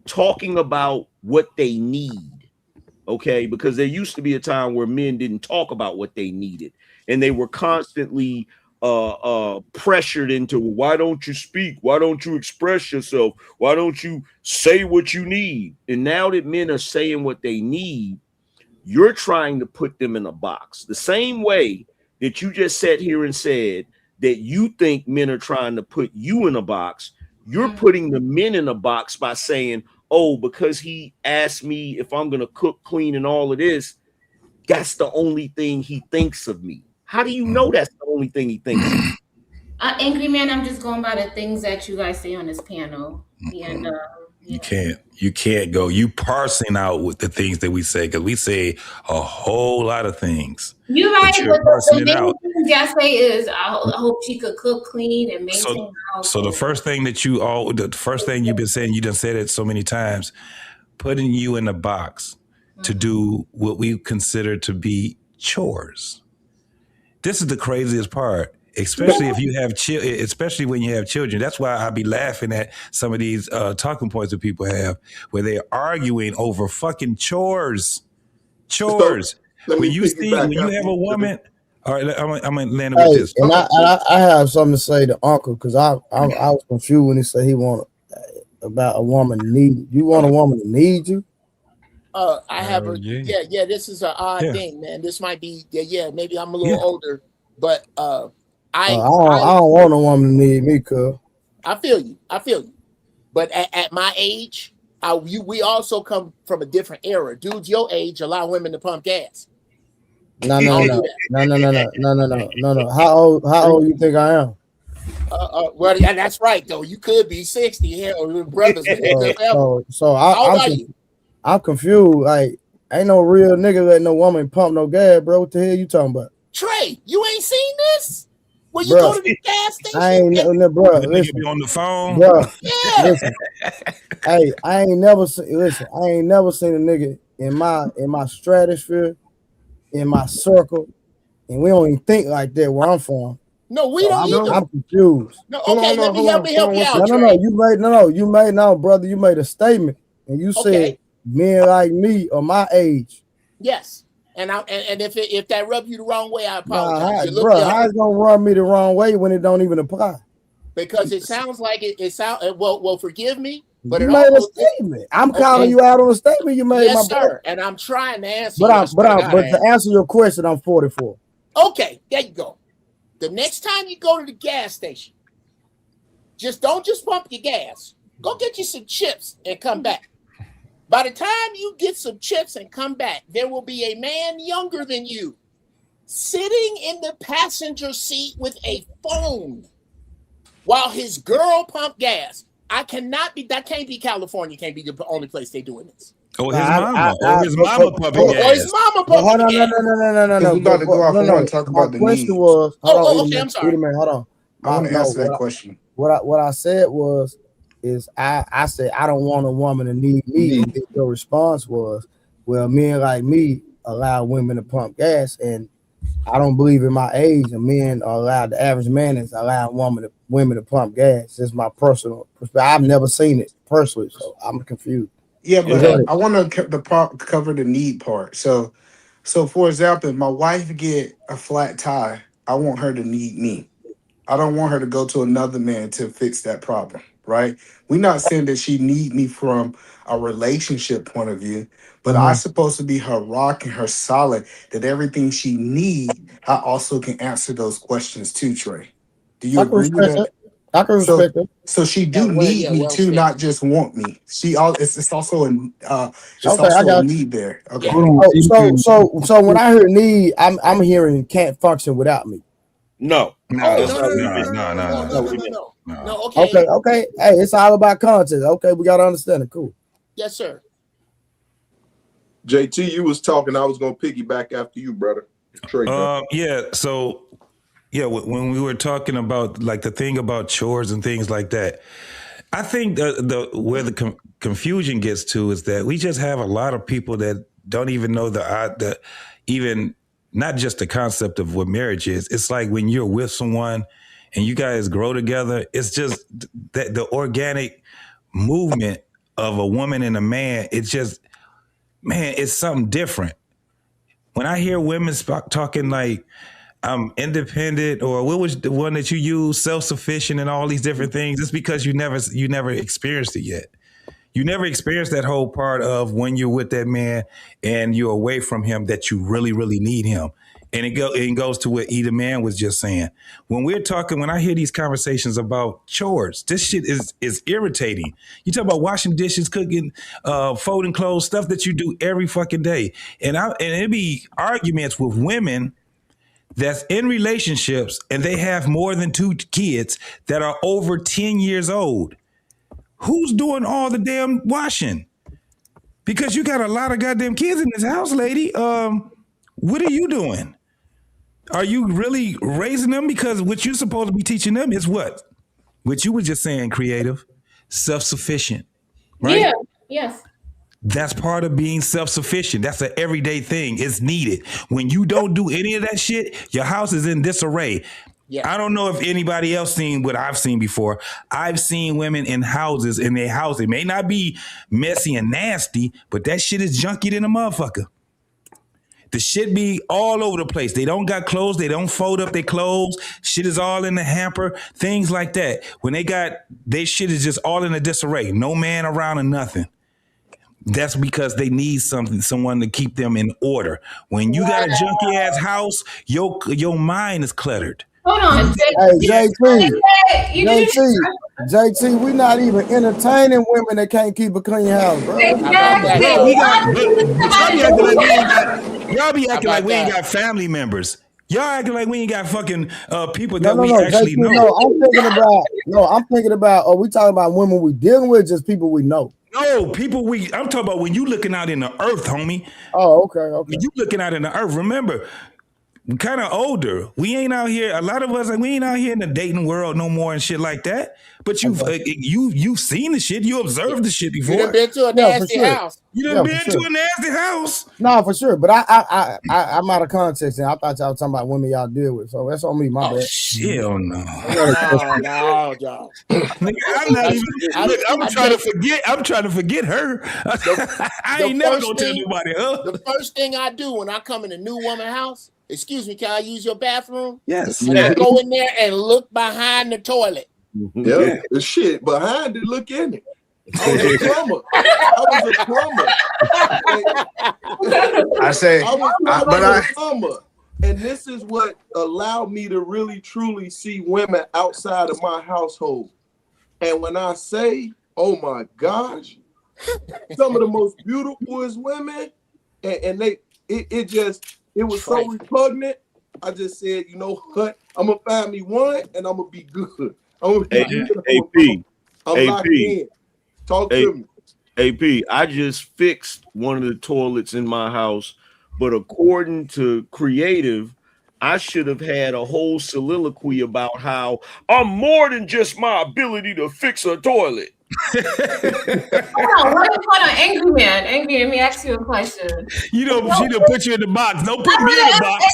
talking about what they need, okay, because there used to be a time where men didn't talk about what they needed, and they were constantly pressured into, why don't you speak? Why don't you express yourself? Why don't you say what you need? And now that men are saying what they need, you're trying to put them in a box. The same way that you just sat here and said that you think men are trying to put you in a box, you're putting the men in a box by saying, oh, because he asked me if I'm going to cook, clean, and all of this, that's the only thing he thinks of me. How do you know that's the only thing he thinks of? Angry Man, I'm just going by the things that you guys say on this panel. And you can't go. You parsing out with the things that we say, because we say a whole lot of things. You're right, but the main thing y'all say is, I hope she could cook, clean, and maintain the house. So the first thing you've been saying, you done said it so many times, putting you in a box to do what we consider to be chores. This is the craziest part, especially if you have especially when you have children. That's why I be laughing at some of these talking points that people have, where they're arguing over fucking chores. Chores. When you have a woman. All right, I'm gonna land with this. And I have something to say to Uncle, because I was confused when he said he wanted about a woman need. You want a woman to need you? I have this is an odd thing, man. This might be maybe I'm a little older, but I don't want a woman to need me, cuz. I feel you. But at my age, we also come from a different era. Dudes your age allow women to pump gas. No. How old you think I am? Well, yeah, that's right though. You could be 60. Hell, brothers. I'm confused. Like, ain't no real nigga letting no woman pump no gas, bro. What the hell you talking about? Trey, you ain't seen this? When you go to the gas station, I ain't bro. Listen, be on the phone, bro. Yeah. Listen, hey, I ain't never seen a nigga in my stratosphere, in my circle, and we don't even think like that where I'm from. No, we don't either. I'm confused. No, okay, let me help you out. No, brother, you made a statement, and you said men like me or my age. Yes. And if that rubbed you the wrong way, I apologize. How is gonna rub me the wrong way when it don't even apply? Because it sounds like it sounds well. Forgive me, but you made a statement. I'm calling you out on a statement you made, yes, my sir. Boy. And I'm trying to answer. But to answer your question, I'm 44. Okay, there you go. The next time you go to the gas station, don't pump your gas. Go get you some chips and come back. By the time you get some chips and come back, there will be a man younger than you sitting in the passenger seat with a phone while his girl pump gas. That can't be California. Can't be the only place they doing this. Or his mama. Or his mama pumping gas. Or his mama pumping gas. No. We about to go off and want to talk about the question needs. was, okay, I'm sorry. Hold on. I want to answer that question. What I said was, I said I don't want a woman to need me. And your response was, well, men like me allow women to pump gas, and I don't believe in my age and men are allowed. The average man is allowing women to pump gas. It's my personal perspective. I've never seen it personally, so I'm confused. Yeah, but I want to cover the need part. So for example, my wife get a flat tire, I want her to need me. I don't want her to go to another man to fix that problem, right? We're not saying that she need me from a relationship point of view, but I'm supposed to be her rock and her solid, that everything she need, I also can answer those questions too, Trey. Do you agree with that? I can respect it. So she do need me too, not just want me. She all it's also a need there. Okay. So when I hear need, I'm hearing can't function without me. No. No. Okay. Okay. Hey, it's all about context. Okay, we gotta understand it. Cool. Yes, sir. JT, you was talking. I was gonna piggyback after you, brother. Yeah. So, yeah, when we were talking about like the thing about chores and things like that, I think where the confusion gets to is that we just have a lot of people that don't even know the even not just the concept of what marriage is. It's like when you're with someone and you guys grow together. It's just that the organic movement of a woman and a man. It's just, man, it's something different. When I hear women talking like I'm independent, or what was the one that you use, self-sufficient and all these different things, it's because you never experienced it yet. You never experienced that whole part of when you're with that man and you're away from him that you really, really need him. And it goes to what Eda Man was just saying. When I hear these conversations about chores, this shit is irritating. You talk about washing dishes, cooking, folding clothes, stuff that you do every fucking day. And it'd be arguments with women that's in relationships and they have more than 2 kids that are over 10 years old. Who's doing all the damn washing? Because you got a lot of goddamn kids in this house, lady. What are you doing? Are you really raising them? Because what you're supposed to be teaching them is what? What you were just saying, creative, self-sufficient, right? Yeah, yes. That's part of being self-sufficient. That's an everyday thing. It's needed. When you don't do any of that shit, your house is in disarray. Yeah. I don't know if anybody else seen what I've seen before. I've seen women in houses, in their house. It may not be messy and nasty, but that shit is junky than a motherfucker. The shit be all over the place. They don't got clothes. They don't fold up their clothes. Shit is all in the hamper. Things like that. When their shit is just all in a disarray. No man around or nothing. That's because they need someone to keep them in order. When you got a junky ass house, your mind is cluttered. Hold on, hey, JT, we not even entertaining women that can't keep a clean house, bro. Exactly. Y'all be acting like we ain't got family members. Y'all acting like we ain't got fucking people that we actually know. No, I'm thinking about. Are we talking about women we dealing with? Just people we know. No, I'm talking about when you looking out in the earth, homie. Oh, okay. When you looking out in the earth, remember, we're kind of older. We ain't out here. A lot of us, we ain't out here in the dating world no more and shit like that. But you've seen the shit. You observed the shit before. You done been to a nasty house. You done been to a nasty house. No, for sure. But I'm out of context, and I thought y'all were talking about women y'all deal with. So that's on me. My bad. Hell no. No, John. I'm not even. Look, I'm trying to forget her. I ain't never gonna tell nobody. The first thing I do when I come in a new woman's house, excuse me, can I use your bathroom? Yes. I go in there and look behind the toilet. Yeah, the shit behind it, look in it. I was a plumber. I was a plumber. And this is what allowed me to really truly see women outside of my household. And when I say, oh my gosh, some of the most beautifulest women, and it was so repugnant. I just said, you know what? I'm gonna find me one and I'm gonna be good. I'm locked in. Talk to me. AP, I just fixed one of the toilets in my house, but according to Creative, I should have had a whole soliloquy about how I'm more than just my ability to fix a toilet. Hold on, Angry Man, let me ask you a question. She don't put you in the box. Don't put me in the box.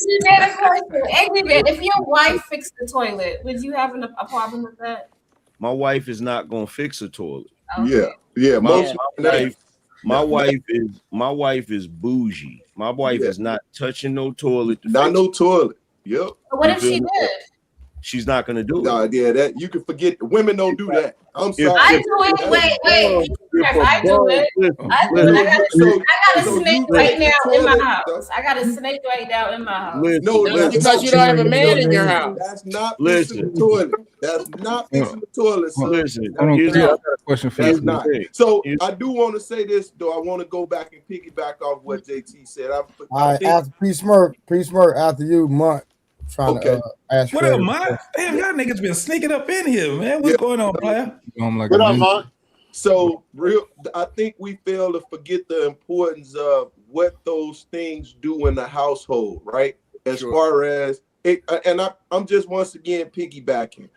Angry Man, if your wife fixed the toilet, would you have a problem with that? My wife is not gonna fix a toilet. Okay. Yeah. My wife is bougie. My wife is not touching no toilet. Not no toilet. Yep. But what if she did? she's not going to do it. Yeah, that you can forget. Women don't do that. I'm sorry. I do it. Wait. I do it. I got a snake right now in my house. I got a snake right now in my house. No, that's because you don't have a man in your house. That's not fixing the toilet. That's not fixing the toilet, sir. Listen, I got a question for That's you. not. So I do want to say this, though. I want to go back and piggyback off what JT said. All right, after P-Smirk, after you, Monk. Trying to ask what up, Monk? Damn, y'all niggas been sneaking up in here, man. What's going on, player? What up, Monk? So I think we fail to forget the importance of what those things do in the household, right? As far as it, and I'm just once again piggybacking.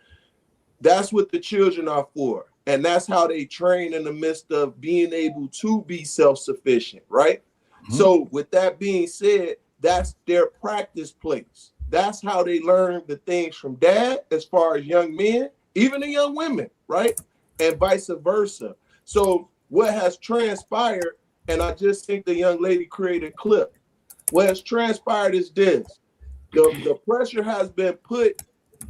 That's what the children are for, and that's how they train in the midst of being able to be self-sufficient, right? Mm-hmm. So with that being said, that's their practice place. That's how they learn the things from dad, as far as young men, even the young women, right? And vice versa. So what has transpired, and I just think the young lady created a clip. What has transpired is this. The pressure has been put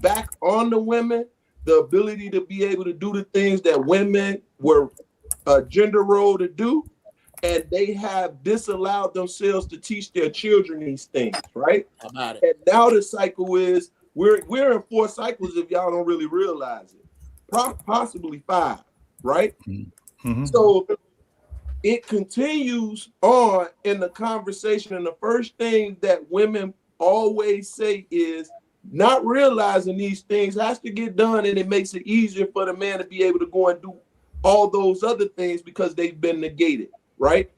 back on the women, the ability to be able to do the things that women were a gender role to do, and they have disallowed themselves to teach their children these things, right? About it. And now the cycle is we're in 4 cycles if y'all don't really realize it. Possibly 5, right? Mm-hmm. So it continues on in the conversation, and the first thing that women always say is not realizing these things has to get done, and it makes it easier for the man to be able to go and do all those other things because they've been negated, right?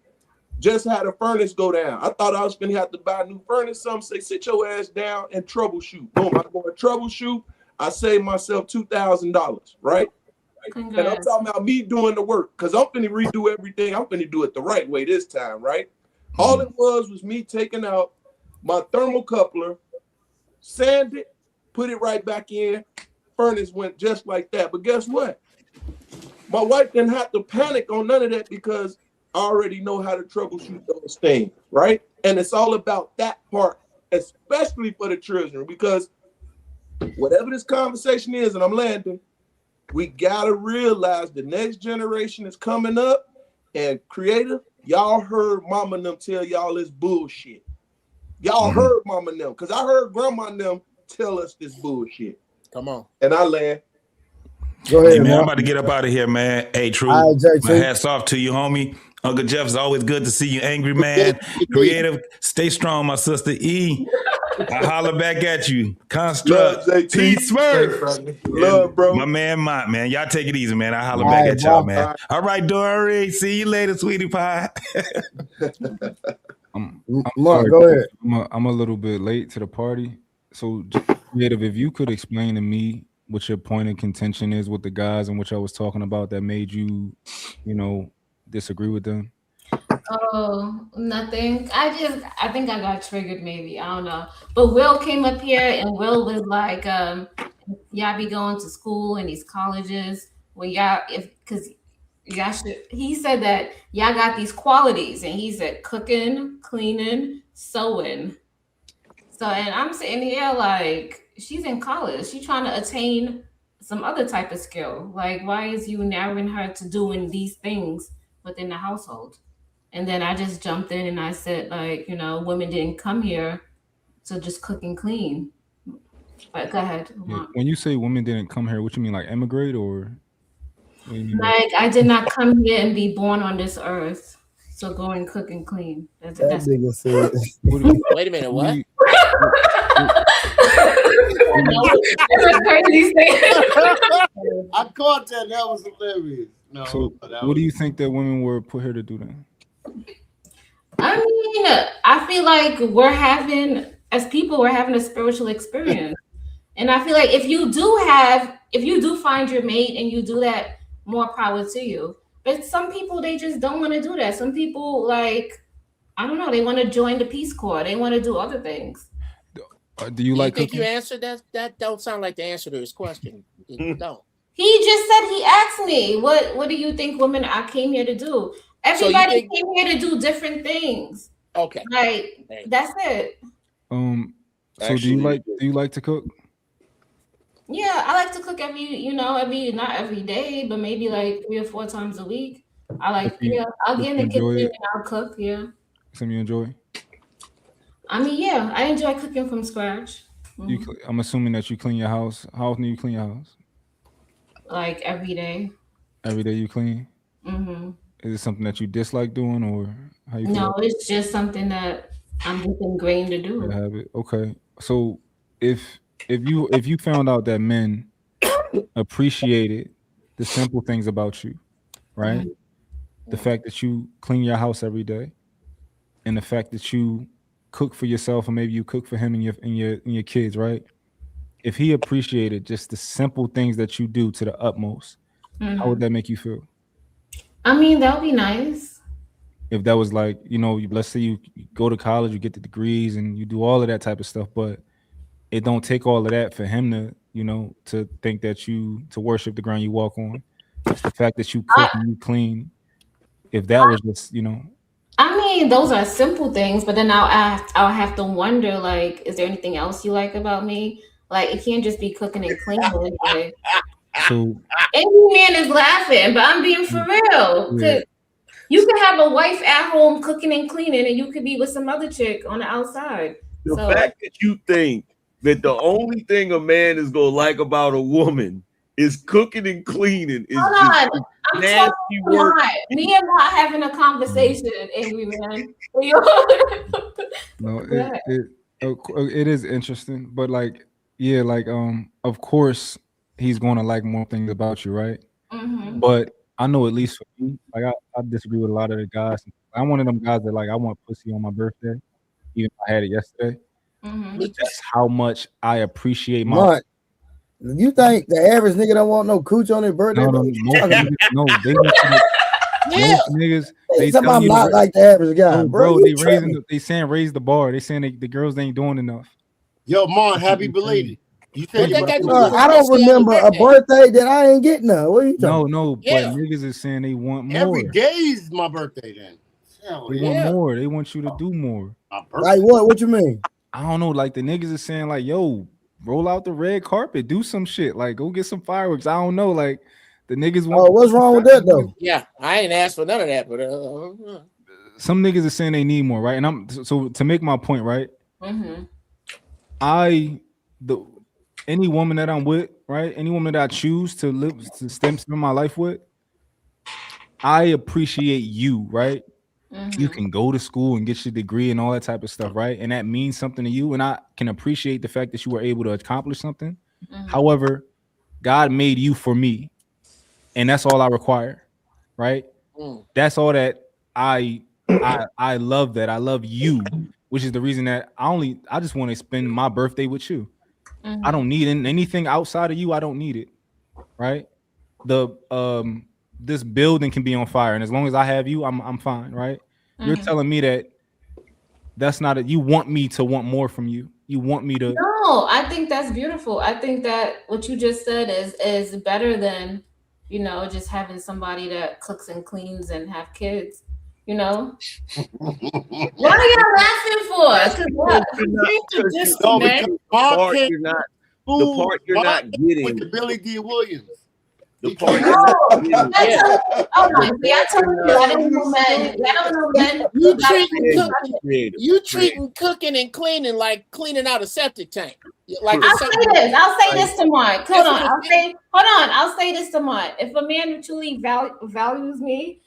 Just had a furnace go down. I thought I was gonna have to buy a new furnace. Some say sit your ass down and troubleshoot. Boom, I'm going to troubleshoot. I saved myself $2,000, right? Congrats. And I'm talking about me doing the work because I'm finna redo everything. I'm finna do it the right way this time, right? All it was me taking out my thermocoupler, sand it, put it right back in. Furnace went just like that. But guess what? My wife didn't have to panic on none of that because I already know how to troubleshoot those things, right? And it's all about that part, especially for the children, because whatever this conversation is, and I'm landing, we gotta realize the next generation is coming up, and creative, y'all heard mama and them tell y'all this bullshit. Y'all heard mama and them, because I heard grandma and them tell us this bullshit. Come on. And I land. Go ahead, hey, man. I'm about to get up out of here, man. Hey, True. Right, my hats off to you, homie. Uncle Jeff, it's always good to see you, angry man. Creative, stay strong, my sister E. I holler back at you. Construct, peace, love, bro. My man, man. Y'all take it easy, man. I holler back at y'all, man. All right, Dory. See you later, sweetie pie. I'm Mark, sorry, go ahead. I'm a little bit late to the party. So, Creative, if you could explain to me what your point of contention is with the guys and what I was talking about that made you, disagree with them. Oh, nothing. I think I got triggered maybe. I don't know. But Will came up here and Will was like, y'all be going to school in these colleges when he said that y'all got these qualities, and he said cooking, cleaning, sewing. So, and I'm sitting here like, she's in college. She's trying to attain some other type of skill. Like, why is you narrowing her to doing these things within the household? And then I just jumped in and I said, like, women didn't come here to just cook and clean. But go ahead. When you say women didn't come here, what you mean, like emigrate or? Like, I did not come here and be born on this earth. So go and cook and clean. That's nigga said. Wait a minute, what? I caught that. That was hilarious. No. So, what do you think that women were put here to do then? I mean, I feel like we're having a spiritual experience. And I feel like if you do find your mate and you do that, more power to you. But some people, they just don't want to do that. Some people, like, I don't know, they want to join the Peace Corps. They want to do other things. Do you like think cooking? you answered that? That don't sound like the answer to his question. Don't. He just said, he asked me, what do you think women I came here to do? Everybody came here to do different things. Okay. Like, that's it. So do you like to cook? Yeah, I like to cook not every day, but maybe like 3 or 4 times a week. I'll If get in you the kitchen enjoy and it, I'll cook. Yeah. something you enjoy. I mean, yeah, I enjoy cooking from scratch. Mhm. I'm assuming that you clean your house. How often do you clean your house? Like every day. Every day you clean. Mm-hmm. Is it something that you dislike doing, or how you feel No, about it's just something that I'm just ingrained to the do. habit? Okay, so if you found out that men appreciated the simple things about you, right? Mhm. The fact that you clean your house every day, and the fact that you cook for yourself, or maybe you cook for him and your kids, right? If he appreciated just the simple things that you do to the utmost, how would Mhm. that make you feel? I mean, that would be nice. If that was like, let's say you go to college, you get the degrees, and you do all of that type of stuff, but it don't take all of that for him to, to think that to worship the ground you walk on. It's the fact that you cook I, and you clean. If that was just, I mean, those are simple things, but then I'll have to wonder, like, is there anything else you like about me? Like, it can't just be cooking and cleaning. Like, so every man is laughing, but I'm being for real. yeah. 'Cause you can have a wife at home cooking and cleaning, and you could be with some other chick on the outside. The So, fact that you think that the only thing a man is gonna like about a woman is cooking and cleaning is hold just on, I'm talking nasty to work. Mott. Me and Mott having a conversation, angry man. Go No, ahead. it is interesting, but like, yeah, like of course he's going to like more things about you, right? Mhm. But I know, at least for me, like I disagree with a lot of the guys. I'm one of them guys that, like, I want pussy on my birthday, even if I had it yesterday. Mhm. That's how much I appreciate my. Mont, you think the average nigga don't want no cooch on their birthday? No, Bro? most niggas, no, they want you to. Yeah. Most niggas, they Something telling I'm you not like the average guy, no, bro. bro. You They tripping. they saying raise the bar. They saying the girls ain't doing enough. Yo, Mon, That's what happy they saying. belated. You said What your that got to birthday do was with I don't pussy on the remember a birthday? birthday that I ain't getting none. What are you talking No, but Yeah. niggas is saying they want every more. day is my birthday then. Hell They want yeah. more. They want you to do more. My Like birthday. what? What you mean? I don't know. Like, the niggas is saying, like, yo, roll out the red carpet, do some shit. Like, go get some fireworks. I don't know. Like, the niggas want. Oh, what's wrong with that though? Yeah, I ain't asked for none of that, but Some niggas is saying they need more, right? And so to make my point, right? Mhm. Any woman that I'm with, right? Any woman that I choose to spend my life with, I appreciate you, right? You Mhm. can go to school and get your degree and all that type of stuff, right? And that means something to you. And I can appreciate the fact that you were able to accomplish something. Mhm. However, God made you for me, and that's all I require, right? That's all that I love. That I love you, which is the reason that I just want to spend my birthday with you. I don't need anything outside of you. I don't need it, right? This building can be on fire, and as long as I have you, I'm fine, right? You're Mhm. telling me that that's not it. You want me to want more from you. You want me to. No, I think that's beautiful. I think that what you just said is better than, just having somebody that cooks and cleans and have kids. You know, what are y'all laughing for? 'Cause what? No, because The Mon part came you're not, the food. part you're Mon not came with getting, the Billy D. Williams. the part you're not getting, That's oh my! the See, I part told you're you, not I don't know men. I don't know men. you Got treating creative, cooking, creative, you creative. treating cooking and cleaning like cleaning out a septic tank. Like I'll it's say something. this. I'll say Like, this to Mark. Hold that's on. what I'm I'll saying. say. Hold on. I'll say this to Mark. If a man truly values me,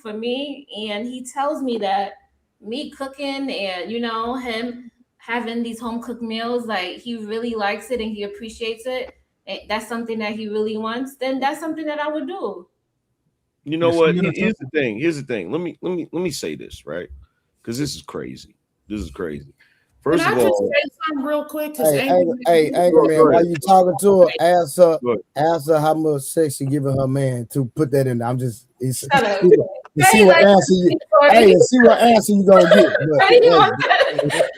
for me, and he tells me that me cooking and him having these home cooked meals, like he really likes it and he appreciates it, and that's something that he really wants, then that's something that I would do. You know Some what? men are Here's the simple. thing. Here's the thing. Let me say this, right? Because this is crazy. This is crazy. Can First I of just all, say something real quick? Because Hey, Angry go Man, while ahead. you talking to her, Go ahead. ask her how much sex she giving her man to put that in there. I'm just Shut up. to see Hey, what like, answer you. Hey, and see what answer you gonna get. But how do you want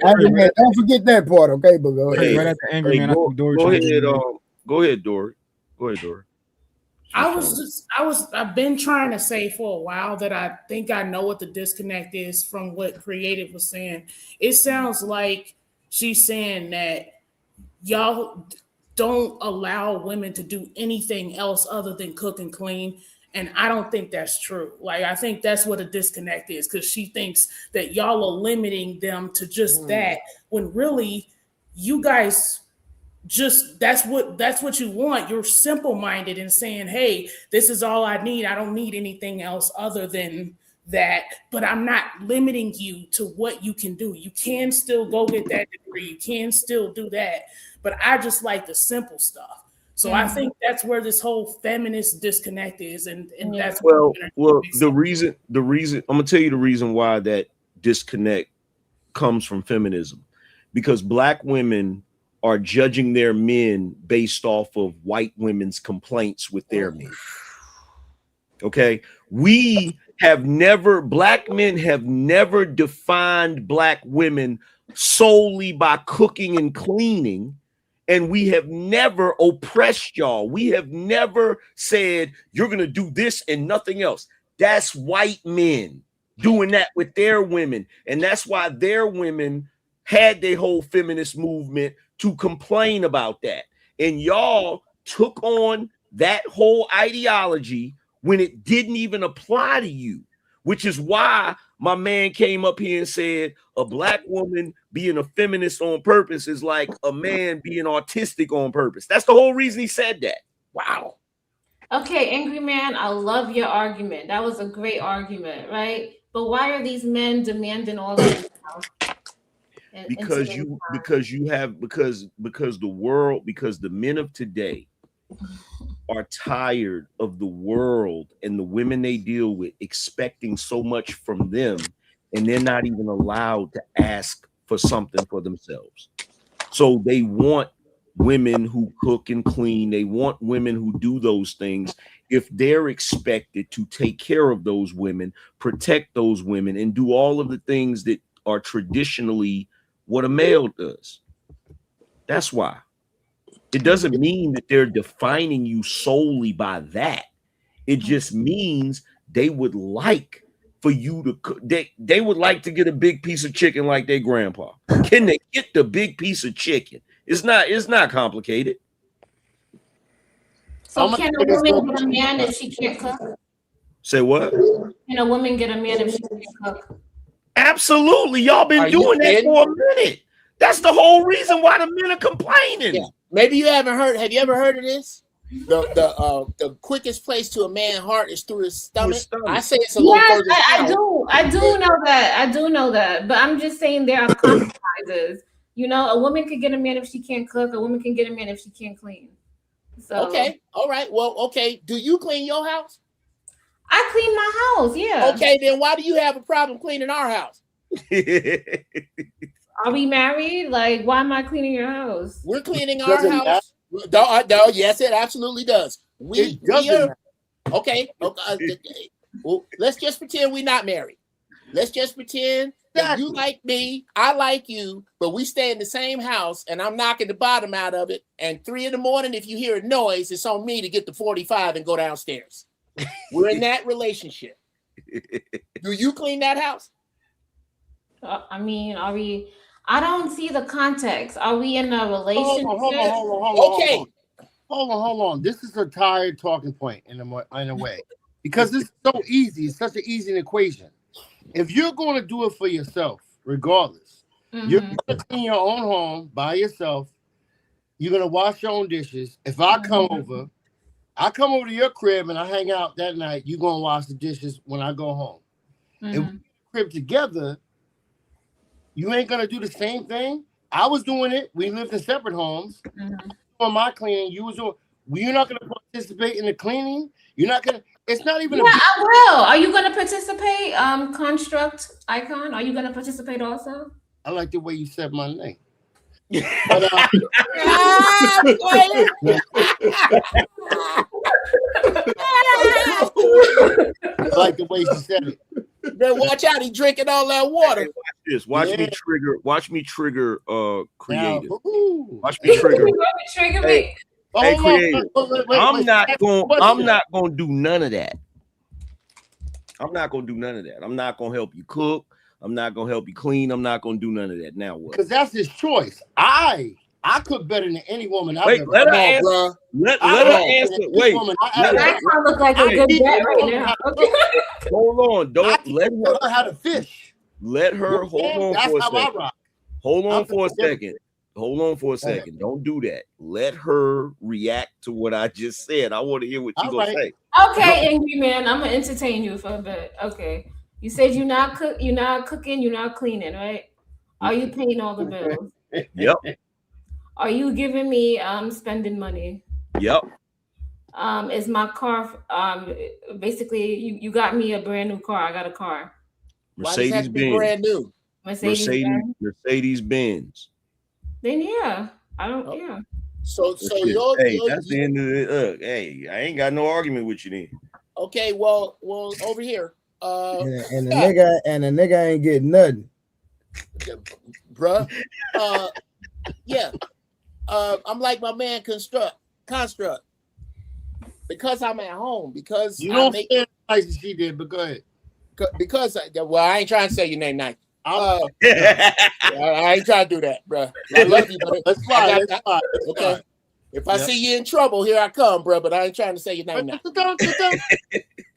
Angry Man, don't forget that part, okay? But go ahead. Right after Angry Man, I Go think Dory go trying ahead. to. Go ahead, Dory. Go ahead, Dory. I've been trying to say for a while that I think I know what the disconnect is from what Creative was saying. It sounds like she's saying that y'all don't allow women to do anything else other than cook and clean. And I don't think that's true. Like, I think that's what a disconnect is, because she thinks that y'all are limiting them to just that, when really you guys just, that's what you want. You're simple-minded and saying, hey, this is all I need. I don't need anything else other than that, but I'm not limiting you to what you can do. You can still go get that degree. You can still do that, but I just like the simple stuff. So I think that's where this whole feminist disconnect is, and that's well. The reason I'm gonna tell you the reason why that disconnect comes from feminism, because Black women are judging their men based off of white women's complaints with their men. Okay, Black men have never defined Black women solely by cooking and cleaning. And we have never oppressed y'all. We have never said, you're going to do this and nothing else. That's white men doing that with their women. And that's why their women had their whole feminist movement to complain about that. And y'all took on that whole ideology when it didn't even apply to you, which is why my man came up here and said a Black woman being a feminist on purpose is like a man being autistic on purpose. That's the whole reason he said that. Wow. Okay, Angry Man, I love your argument. That was a great argument, right? But why are these men demanding all that now? Because the men of today are tired of the world and the women they deal with expecting so much from them, and they're not even allowed to ask for something for themselves. So they want women who cook and clean. They want women who do those things. If they're expected to take care of those women, protect those women, and do all of the things that are traditionally what a male does. That's why. It doesn't mean that they're defining you solely by that. It just means they would like for you to cook. They would like to get a big piece of chicken like their grandpa. Can they get the big piece of chicken? It's not complicated. So can a woman get a man if she can't cook? Say what? Can a woman get a man if she can't cook? Absolutely. Y'all been doing that for a minute. That's the whole reason why the men are complaining. Yeah. Maybe you haven't heard. Have you ever heard of this? The quickest place to a man's heart is through his stomach. I say it's a little further down. I do know that. I do know that. But I'm just saying there are compromises. You know, a woman could get a man if she can't cook. A woman can get a man if she can't clean. So okay, all right. Well, okay. Do you clean your house? I clean my house. Yeah. Okay, then why do you have a problem cleaning our house? Are we married? Like, why am I cleaning your house? We're cleaning our house. No, yes, it absolutely does. We are okay. Well, let's just pretend we're not married. Let's just pretend that you like me, I like you, but we stay in the same house, and I'm knocking the bottom out of it. And 3 a.m, if you hear a noise, it's on me to get the 45 and go downstairs. We're in that relationship. Do you clean that house? I mean, are we? I don't see the context. Are we in a relationship? Hold on. This is a tired talking point in a way, because this is so easy. It's such an easy equation. If you're going to do it for yourself, regardless, you're going to clean your own home by yourself. You're going to wash your own dishes. If I come over to your crib and I hang out that night, you're going to wash the dishes when I go home. If we crib together, you ain't going to do the same thing. I was doing it. We lived in separate homes. On my cleaning, you was doing. You're not going to participate in the cleaning. You're not going to. It's not even. Yeah, I will. Are you going to participate? Construct Icon. Are you going to participate also? I like the way you said my name. But, I like the way she said it. Then watch out, he drinking all that water. Hey, watch this. Watch me trigger creative. Watch me trigger. Hey, creative. I'm not gonna do none of that. I'm not gonna do none of that. I'm not gonna help you cook. I'm not gonna help you clean. I'm not gonna do none of that. Now what? Because that's his choice. I I cook better than any woman. Wait, let her answer. Let her answer. Wait. That sounds look like a good bet right now. Okay. Hold on. Don't let her how to fish. Let her hold on for a second. Hold on for a second. different. Hold on for a second. Don't do that. Let her react to what I just said. I want to hear what you gonna say. Okay, angry man, I'm gonna entertain you for a bit. Okay, you said you're not cooking, you're not cleaning, right? Are you paying all the bills? Yep. Are you giving me spending money? Yep. Is my car basically you got me a brand new car? I got a car. Mercedes Benz. Brand new. Mercedes Benz. Then yeah, I don't. Yeah. So hey, that's the end of it. Hey, I ain't got no argument with you then. Okay, well, over here. And the nigga ain't getting nothing, bruh. Yeah. I'm like my man construct because I'm at home because you don't say it nice as she did, but go ahead. Because I ain't trying to say your name nice. I ain't trying to do that, bro. I love you, but let's fly. Okay. If I see you in trouble, here I come, bro. But I ain't trying to say your name now.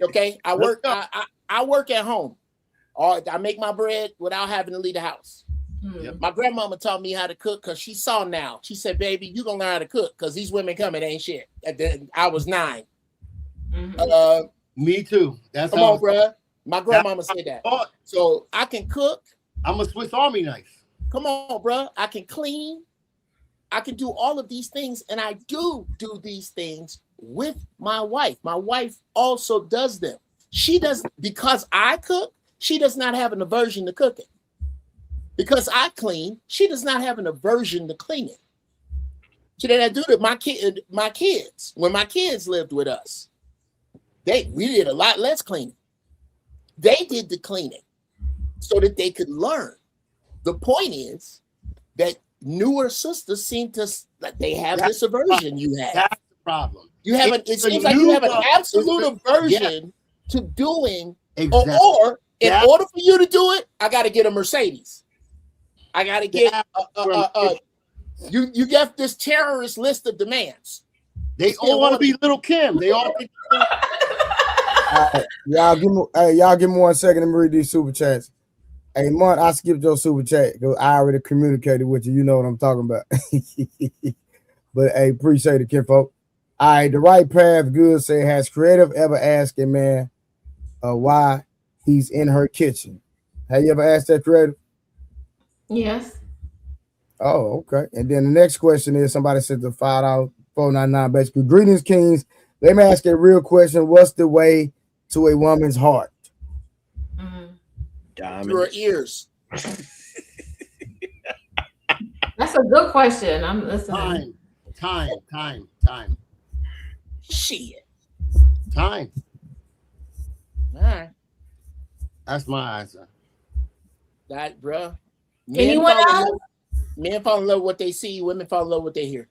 Okay. I work at home. I make my bread without having to leave the house. Mm. My grandmama taught me how to cook because she saw now. She said, "Baby, you gonna learn how to cook because these women coming ain't shit." I was 9. Mm-hmm. Me too. Come on, bro. My grandmama said that. So I can cook. I'm a Swiss Army knife. Come on, bro. I can clean. I can do all of these things, and I do these things with my wife. My wife also does them. She does because I cook. She does not have an aversion to cooking. Because I clean, she does not have an aversion to cleaning. She did not do that. My kids, when my kids lived with us, we did a lot less cleaning. They did the cleaning so that they could learn. The point is that newer sisters seem to they have this aversion you have. That's the problem. You have it seems like you have an absolute aversion to doing, or in order for you to do it, I got to get a Mercedes. I got to get you get this terrorist list of demands. They all want to be Little Kim. They all think y'all give me 1 second. Let me read these super chats. Hey, Mont, I skipped your super chat because I already communicated with you. You know what I'm talking about. But hey, appreciate it, kinfolk. All right, the right path. Good say, has Creative ever asked a man why he's in her kitchen? Have you ever asked that, Creative? Yes. Oh, okay. And then the next question is somebody said the $5.499 basically. Greetings, kings. Let me ask a real question. What's the way to a woman's heart? Through her ears. That's a good question. I'm listening. Time. Shit. Time. All right. That's my answer. That, bro. Anyone else? Men fall in love with what they see. Women fall in love with what they hear.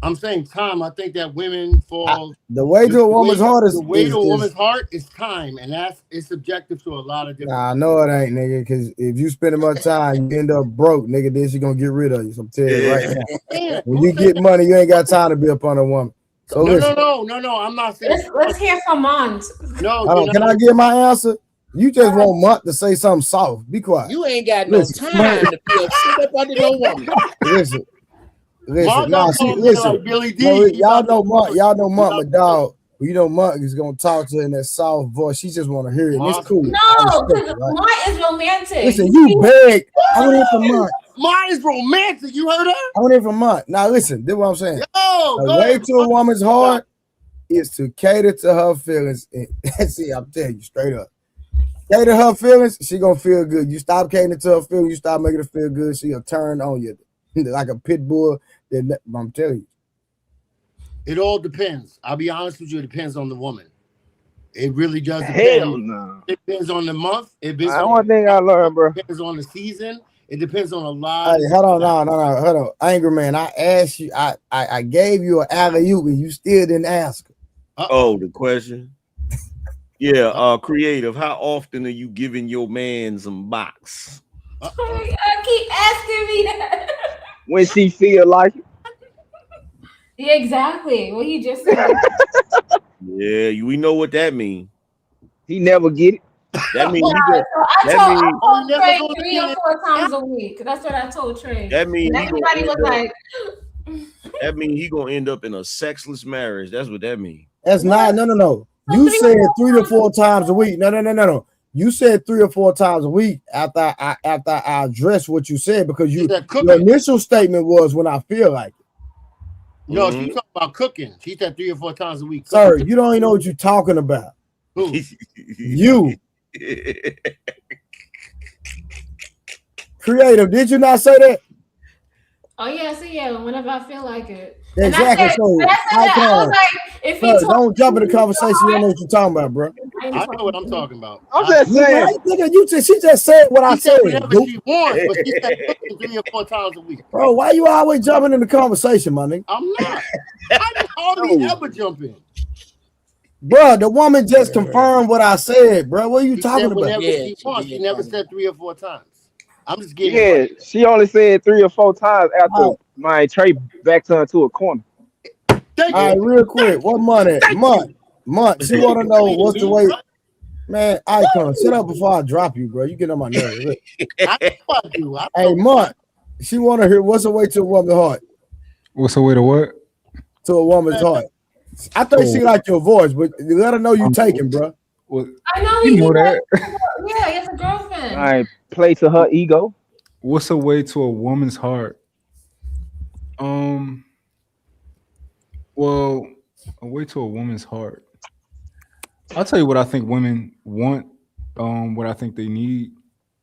I'm saying time. I think that women fall. The way to a woman's heart is the way to a woman's heart is time, and it's subjective to a lot of different. Nah, I know it ain't, nigga. Because if you spend much time, you end up broke, nigga. Then she gonna get rid of you. So I'm telling you right now. When you get money, you ain't got time to be up on a woman. So no. I'm not saying. Let's hear from Mont. No, can I get my answer? You just want Mont to say something soft. Be quiet. You ain't got no time to be sit up under no woman. Listen. Listen. Billy D. No, y'all know Monk, but dog, you know Monk is gonna talk to her in that soft voice. She just want to hear it. And it's cool. No, because Monk is romantic. Listen, you beg. I want to hear from Monk. Mine is romantic. You heard her? I want to hear from Monk. Now listen, this is what I'm saying. The way to a woman's heart is to cater to her feelings. And see, I'm telling you straight up. Cater her feelings, she gonna feel good. You stop catering to her feelings, you stop making her feel good, she'll turn on you like a pit bull. I'm telling you. It all depends. I'll be honest with you, it depends on the woman. It really does depend. Hell no. It depends on the month. It depends on one thing I learned, bro. It depends on the season. It depends on a lot. Hey, hold on. Angry man, I asked you, I gave you an alley-oop and you still didn't ask her. Oh, the question? Yeah, Creative, how often are you giving your man some box? I keep asking me that. when she feel like it. Yeah, exactly. What he just said. Yeah, we know what that means. He never get it. That means he Yeah, go. so I That told mean Trey 3 or 4 times a week. That's what I told Trey. that mean he gonna Everybody was end up. like, That mean he gonna end up in a sexless marriage. That's what that means. That's not. No. You said 3 to 4 times a week. No. You said 3 or 4 times a week after I addressed what you said because your initial statement was when I feel like it. No, she's talking about cooking. She said 3 or 4 times a week. Sir, you don't even know what you're talking about. Who? You. Creative, did you not say that? oh yeah, so yeah, whenever I feel like it. Exactly. And I said that, I was like, if he don't jump in the conversation. You don't know what you're talking about, bro. I know what I'm talking about. I'm just saying. She just said what I said. Whatever she wants, but she said cooking 3 or 4 times a week. Bro, why you always jumping in the conversation, my nigga? I'm not. I hardly ever jump in. Bro, the woman just confirmed what I said, bro. What are you talking about? Whenever she wants. She never said 3 or 4 times. I'm just getting. Yeah, she only said 3 or 4 times after my Trey backed her into a corner. All right, real quick. What money? Month. She want to know what's the way. Man, Icon, sit up before I drop you, bro. You get on my nerves. Hey, Month. She want to hear what's the way to a woman's heart. What's the way to what? To a woman's heart. I think she like your voice, but let her know you taking, bro. Well, I know you know that. Yeah, he has a girlfriend. I play to her ego. What's a way to a woman's heart? Well, a way to a woman's heart. I'll tell you what I think women want. What I think they need.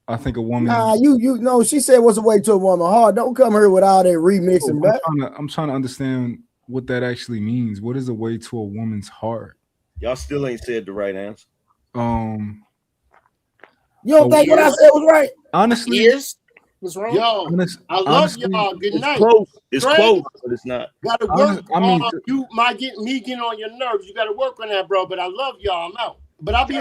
I think a woman. Nah, you know. She said, "What's a way to a woman's heart?" Don't come here with all that remixing, back. I'm trying to understand what that actually means. What is a way to a woman's heart? Y'all still ain't said the right answer. You don't think what I said was right? Honestly, Ears? What's wrong? Yo, I love y'all. Good night. It's close, but it's not. Got to work on you. Me getting on your nerves. You got to work on that, bro. But I love y'all. I'm out. But I'll be. You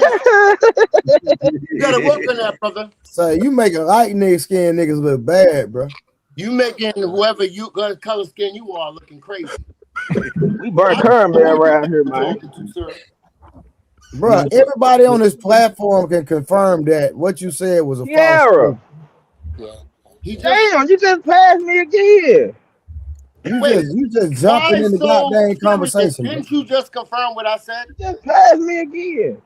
got to work on that, brother. So you making light skin niggas look bad, bro. You making whoever you color skin you are looking crazy. We burn current around here, man. Bro, everybody on this platform can confirm that what you said was a false. Damn, you just passed me again. You just jumping in the goddamn conversation. Didn't you just confirm what I said? You just passed me again.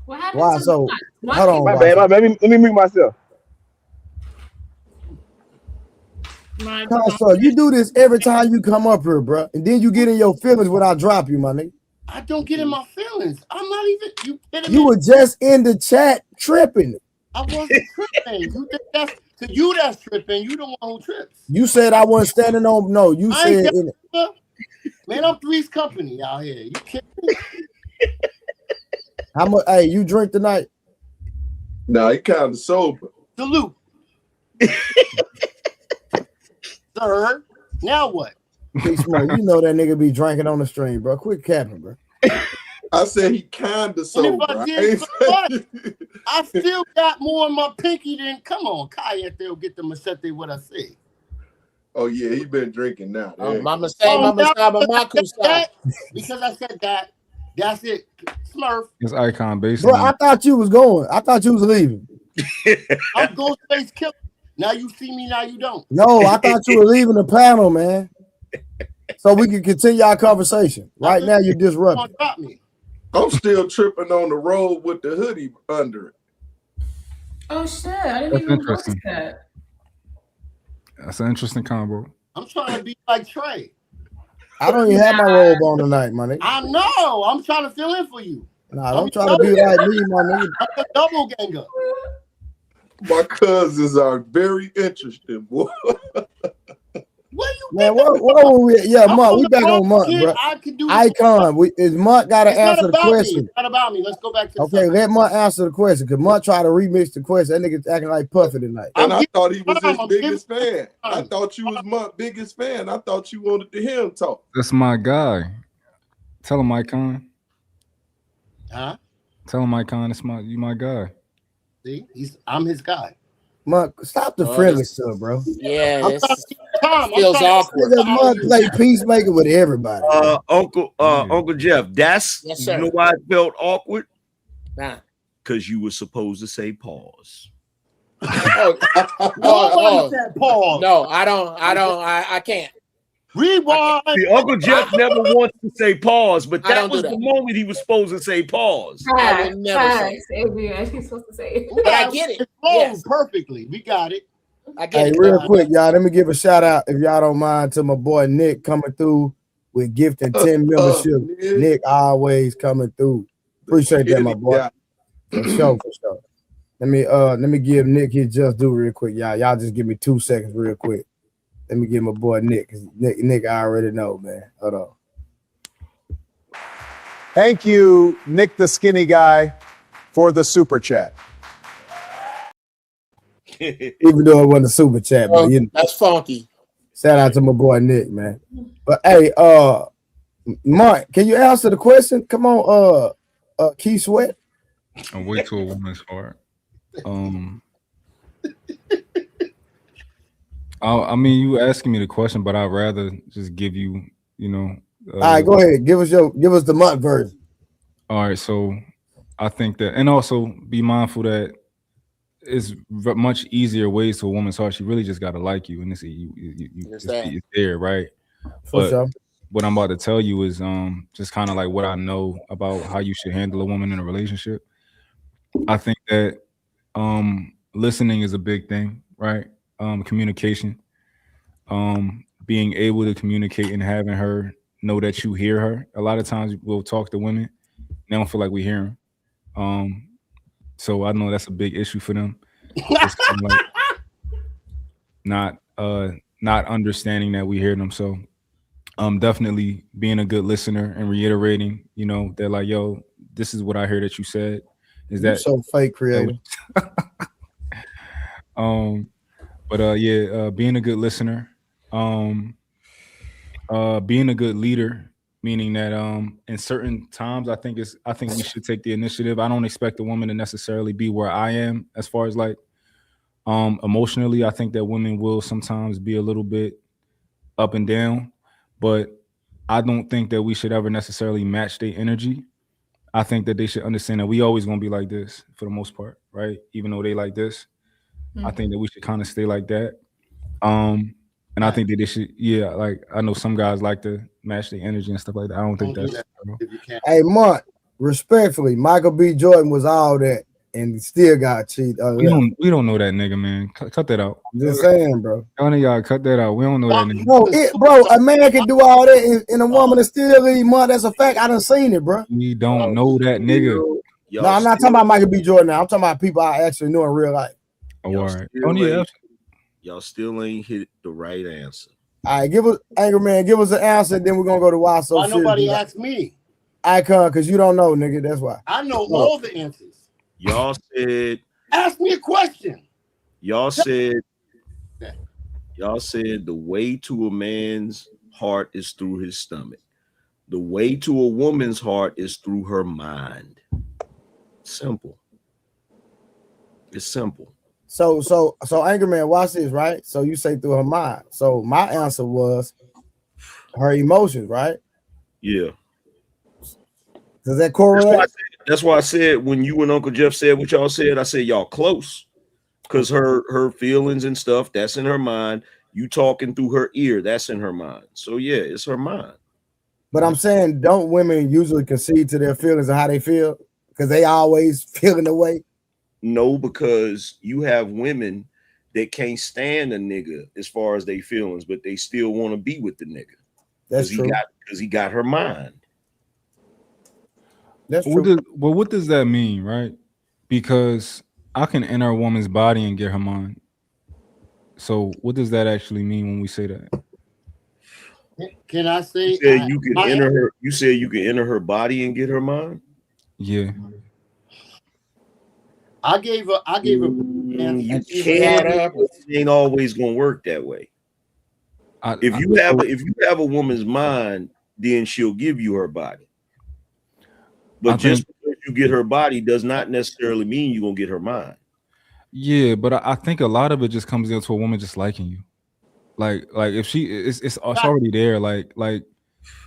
What happened? Why so? Hold on, my bad. Let me mute myself. So you do this every time you come up here, bro, and then you get in your feelings when I drop you, my nigga. I don't get in my feelings. I'm not even. You were just in the chat tripping. I wasn't tripping. You think that's to you? That's tripping. You the one who trips. You said I wasn't standing on. No, you said. Man, I'm Three's Company out here. You kidding me? How much? Hey, you drink tonight? Nah, he kind of sober. Salute. Sir, now what? You know that nigga be drinking on the stream, bro. Quit capping, bro. I said he kind of sober. I still got more in my pinky than. Come on, Kaya, they'll get the machete. What I say? Oh yeah, he been drinking now. Because I said that. That's it. Smurf. It's Icon based. Bro, I thought you was going. I thought you was leaving. I'm Ghostface Killer. Now you see me, now you don't. No, I thought you were leaving the panel, man. So we can continue our conversation. Right now, you're disrupting. I'm still tripping on the road with the hoodie under it. Oh shit! I didn't That's even notice interesting. that. That's an interesting combo. I'm trying to be like Trey. I don't even have my robe on tonight, my nigga. I know. I'm trying to fill in for you. Nah, don't try to be like me, my nigga. I'm a double ganger. My cousins are very interesting, boy. Man, what were we? Yeah, Monk. We back on Monk, bro. Icon. Is Monk got to answer the question? It's not about me. Let's go back to the Okay, subject. let Monk answer the question because Monk tried to remix the question. That nigga's acting like Puffy tonight. And I thought he was his biggest fan. I thought you was Monk's biggest fan. I thought you wanted to hear him talk. That's my guy. Tell him, Icon. Huh? Tell him, Icon. You my guy. See, I'm his guy. Monk, stop the friendly stuff, bro. Yeah, I'm trying to keep Tom, feels awkward. Nigga, Mud play peacemaker with everybody. Uncle Jeff, Yes, you sir. know why it felt awkward? Nah. Because you were supposed to say pause. Nobody said pause. No, I can't. Rewind. See, Uncle Jeff never wants to say pause, but I don't that do was that. the moment he was supposed to say pause. I will never say it. She's supposed to say it. But I get it. It flows Yes. perfectly. We got it. I get Hey, it. real quick, y'all, let me give a shout out, if y'all don't mind, to my boy Nick coming through with gifting 10 membership. Nick always coming through. Appreciate that, my boy. For sure. Let me give Nick his just due real quick, y'all. Y'all just give me 2 seconds real quick. Let me give my boy Nick, because Nick I already know, man. Hold on. Thank you, Nick the Skinny Guy, for the super chat. Even though it wasn't a super chat, but you know, That's funky. shout out to my boy Nick, man. But hey, Mark, can you answer the question? Come on, Key Sweat. And wait till a woman's heart. I mean, you asking me the question, but I'd rather just give you, All right, go ahead. Give us the month version. All right, so I think that, and also be mindful that it's much easier ways to a woman's heart. She really just got to like you, and it's there, right? For sure. What I'm about to tell you is just kind of like what I know about how you should handle a woman in a relationship. I think that listening is a big thing, right? Communication, being able to communicate and having her know that you hear her. A lot of times we'll talk to women, they don't feel like we hear them. So I know that's a big issue for them. It's kind of like not understanding that we hear them. So definitely being a good listener and reiterating, they're like, yo, this is what I hear that you said. Is You're that so fake creative? Being a good listener, being a good leader, meaning that in certain times I think we should take the initiative. I don't expect a woman to necessarily be where I am as far as like emotionally. I think that women will sometimes be a little bit up and down, but I don't think that we should ever necessarily match their energy. I think that they should understand that we always gonna be like this for the most part, right? Even though they like this, I think that we should kind of stay like that. And I think that they should, like I know some guys like to match their energy and stuff like that. I don't think that's Hey, Mark, respectfully, Michael B. Jordan was all that and he still got cheated. We don't know that nigga, man. Cut that out. I'm just saying, bro. None of y'all cut that out. We don't know that nigga. No, bro, a man can do all that and a woman is still leave, Mark. That's a fact. I done seen it, bro. We don't know that nigga. No, I'm not talking about Michael B. Jordan now. I'm talking about people I actually know in real life. Oh, all right. Y'all still ain't hit the right answer. All right, give us an answer, then we're gonna go to why so Why nobody asked me? Icon, because you don't know, nigga. That's why. I know all the answers. Y'all said. Ask me a question. Y'all said the way to a man's heart is through his stomach. The way to a woman's heart is through her mind. Simple. It's simple. So Anchorman, watch this, right? So you say through her mind. So my answer was her emotions, right? Yeah. Does that correlate? That's why I said when you and Uncle Jeff said what y'all said, I said y'all close. Because her feelings and stuff, that's in her mind. You talking through her ear, that's in her mind. So yeah, it's her mind. But I'm saying, don't women usually concede to their feelings and how they feel? Because they always feeling the way. No, because you have women that can't stand a nigga as far as they feelings, but they still want to be with the nigga. That's true. Because he got her mind. That's true. What does that mean, right? Because I can enter a woman's body and get her mind. So what does that actually mean when we say that? Can I say you said you can enter her? You said you can enter her body and get her mind? Yeah. I gave her. You can't. It ain't always gonna work that way. If you have a woman's mind, then she'll give you her body. But just because you get her body does not necessarily mean you're gonna get her mind. Yeah, but I think a lot of it just comes down to a woman just liking you. Like if it's already there. Like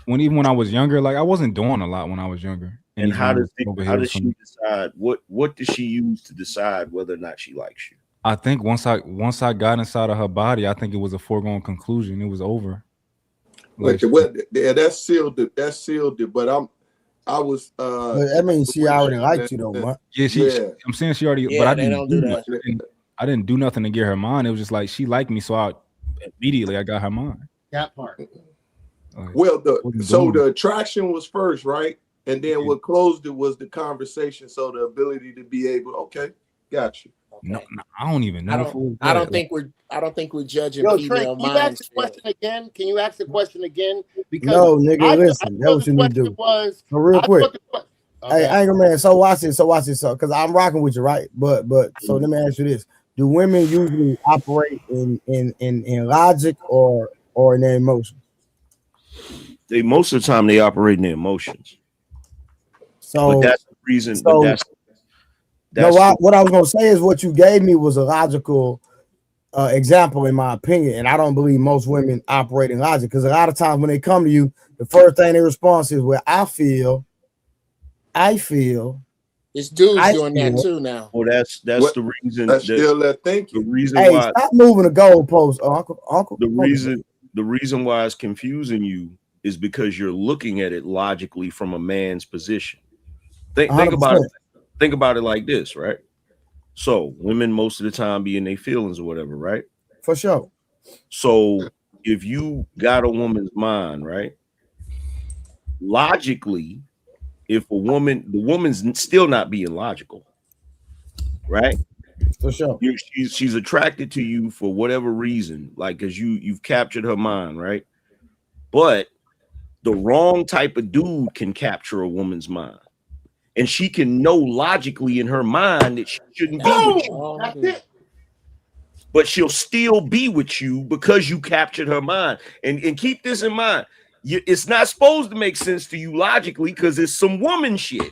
when I was younger, like I wasn't doing a lot when I was younger. And how does for she me. decide what does she use to decide whether or not she likes you? I think once I got inside of her body, I think it was a foregone conclusion. It was over. Like that sealed it. But I was that means she already liked you though, man. Yeah, I'm saying she already, Yeah, but I they didn't don't do that. I didn't do nothing to get her mind. It was just like she liked me, so I got her mind. That part. Like, well, the attraction was first, right? And then what closed it was the conversation. So the ability to be able, okay, got you. No, I don't even know. I don't think we're judging Yo, female Trey, can you ask minds. the question again? Can you ask the question again? Because No, nigga, listen. That's what you need to do. So real quick. Hey, Anger Man. So watch this. So because I'm rocking with you, right? But so let me ask you this: do women usually operate in logic or in their emotions? They most of the time they operate in their emotions. So but that's the reason. So, but what I was gonna say is what you gave me was a logical example, in my opinion, and I don't believe most women operate in logic because a lot of times when they come to you, the first thing they respond is, "Well, I feel." It's dudes doing that too now. Well, that's the reason. That's still that thinking. The reason Hey, why. stop moving the goalposts, Uncle. The reason why it's confusing you is because you're looking at it logically from a man's position. Think about it. Think about it like this, right? So women most of the time be in their feelings or whatever, right? For sure. So if you got a woman's mind, right? Logically, if the woman's still not being logical, right? For sure. She's attracted to you for whatever reason, like because you've captured her mind, right? But the wrong type of dude can capture a woman's mind. And she can know logically in her mind that she shouldn't be with you. That's it. But she'll still be with you because you captured her mind. And keep this in mind. It's not supposed to make sense to you logically because it's some woman shit.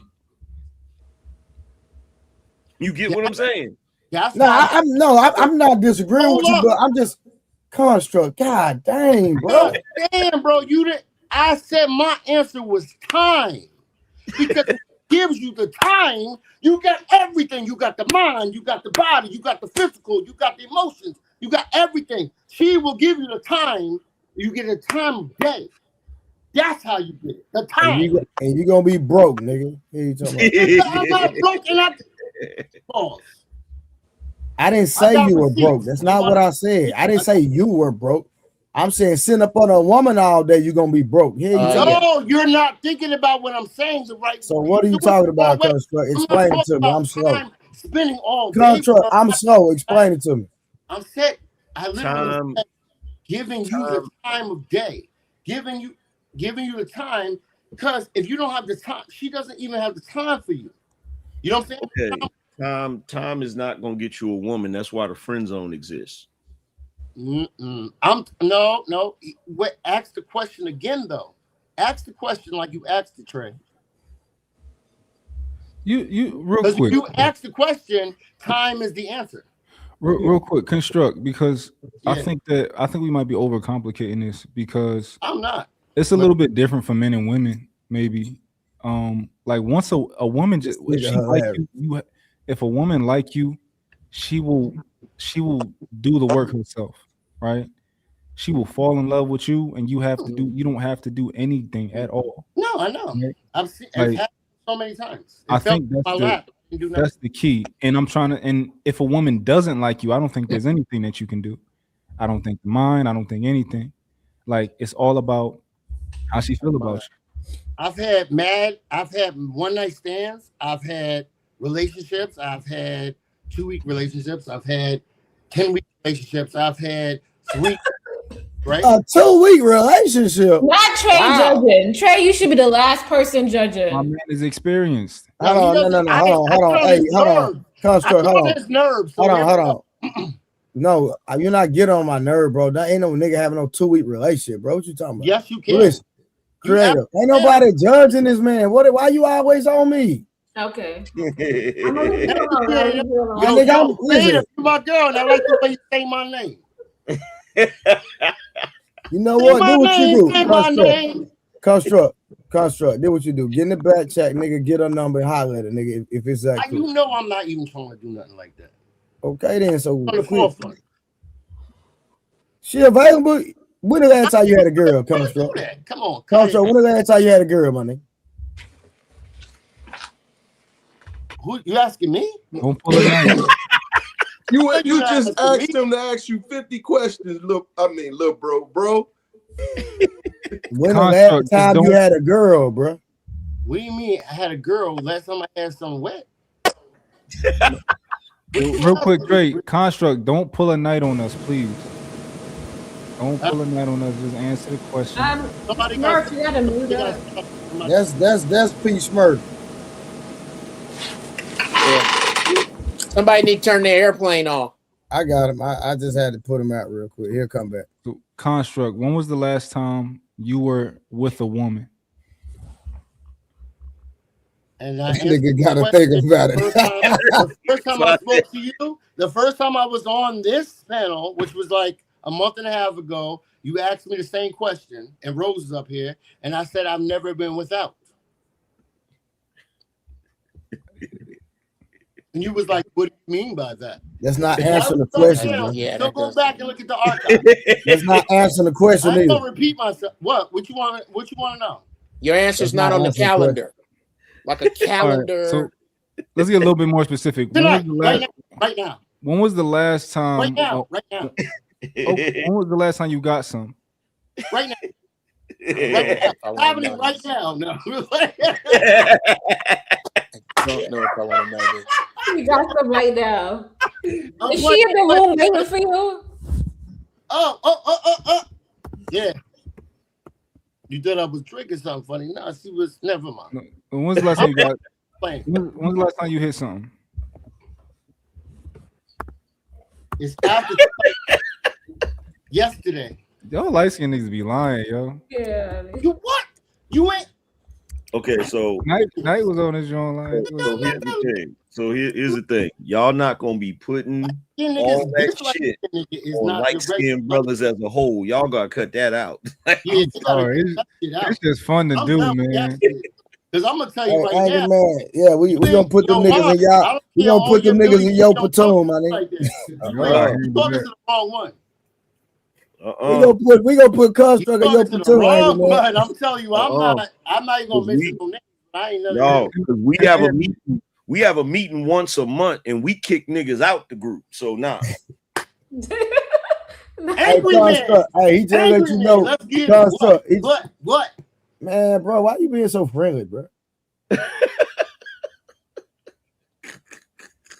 You get what I'm saying? I'm not disagreeing with you, but I'm just construct. God dang, bro. Damn, bro, I said my answer was time. Because it gives you the time, you got everything. You got the mind, you got the body, you got the physical, you got the emotions, you got everything. She will give you the time. You get a time of day. That's how you get it. The time. And you're gonna be broke, nigga. I'm not broke and I didn't say you were broke. That's not what I said. I didn't say you were broke. I'm saying sitting up on a woman all day, you're gonna be broke. No, you're not thinking about what I'm saying. So what are you talking about, Construct? Explain it to me. I'm slow. Spending all day. Construct, I'm slow. Explain it to me. I'm saying I literally said giving you the time of day, giving you the time, because if you don't have the time, she doesn't even have the time for you. You know what I'm saying? Okay. Time is not gonna get you a woman. That's why the friend zone exists. No. Wait, ask the question again, though. Ask the question like you asked it, Trey. You real quick. If you ask the question, time is the answer. Real quick, Construct, because I think we might be overcomplicating this because I'm not. It's a little bit different for men and women, maybe. Like once a woman just if a woman like you, she will do the work herself, right? She will fall in love with you, and you don't have to do anything at all. No, I know. Right? I've seen it happen so many times. I think that's the key. And and if a woman doesn't like you, I don't think there's anything that you can do. I don't think mine. I don't think anything. Like it's all about how she feel about you. I've had one night stands. I've had relationships. I've had 2-week relationships. I've had 10-week relationships. I've had 3. Right? A 2-week relationship. Not Trey judging. Trey, you should be the last person judging. My man is experienced. Hold on. Hey, hold on. Construct, hold on. No, you're not getting on my nerve, bro. That ain't no nigga having no 2-week relationship, bro. What you talking about? Yes, you can. Listen, creative. Ain't nobody judging this man. Why you always on me? Okay. Yo, creative, you my girl, and I like the way you say my name. You know what? Do what you do. Construct. Do what you do. Get in the back chat, nigga. Get a number and holler at it, nigga. If it's that cool. You know I'm not even trying to do nothing like that. Okay, then. So On the forefront. She available. When the last time you had a girl, Construct? Come on. Construct, when the last time you had a girl, my nigga? Who you asking me? Don't pull it out. You just asked him to ask you 50 questions. Look, bro. When the last time you had a girl, bro? What do you mean I had a girl? Last time I had something wet. Real quick, Drake, Construct, don't pull a night on us, please. Don't pull a night on us. Just answer the question. Smurf, you gotta move up. That's P Smurf. Yeah. Somebody need to turn their airplane off. I got him. I just had to put him out real quick. He'll come back. So, Construct, when was the last time you were with a woman? And I nigga gotta think about it. The first time I spoke to you, the first time I was on this panel, which was like a month and a half ago, you asked me the same question, and Rose is up here, and I said I've never been without. And you was like, "What do you mean by that?" That's not answering the question. So go back and look at the archive. That's not answering the question I either. don't repeat myself. What you want to know? Your answer's not on the calendar. Like a calendar. Right, so let's get a little bit more specific. Right now. When was the last time? Right now. When was the last time you got some? Right now. Happening right now. No. I don't know if I want to know this. You got some right now. Is she in the room waiting for you? Oh. Yeah. You thought I was drinking something funny. No, she was. Never mind. No. When was the last time you got? When was the last time you hit something? It's after yesterday. Y'all light skin niggas be lying, yo. Yeah. You what? You ain't. Okay, so Night was on his joint line. So here's the thing. Here's the thing. Y'all not gonna be putting all that shit on light-skinned brothers as a whole. Y'all gotta cut that out. It's just fun to do, man. Because I'm gonna tell you right now. Man. Yeah, we gonna put them niggas in y'all. We gonna put them niggas in your platoon, my nigga. You're talking to the wrong one. We gonna put Construct in your platoon. I'm telling you, I'm not even gonna mention no names. I ain't no, because we have a meeting once a month and we kick niggas out the group. So nah. Angry man. Hey, he just let you know. Let's get what? Man, bro, why you being so friendly, bro?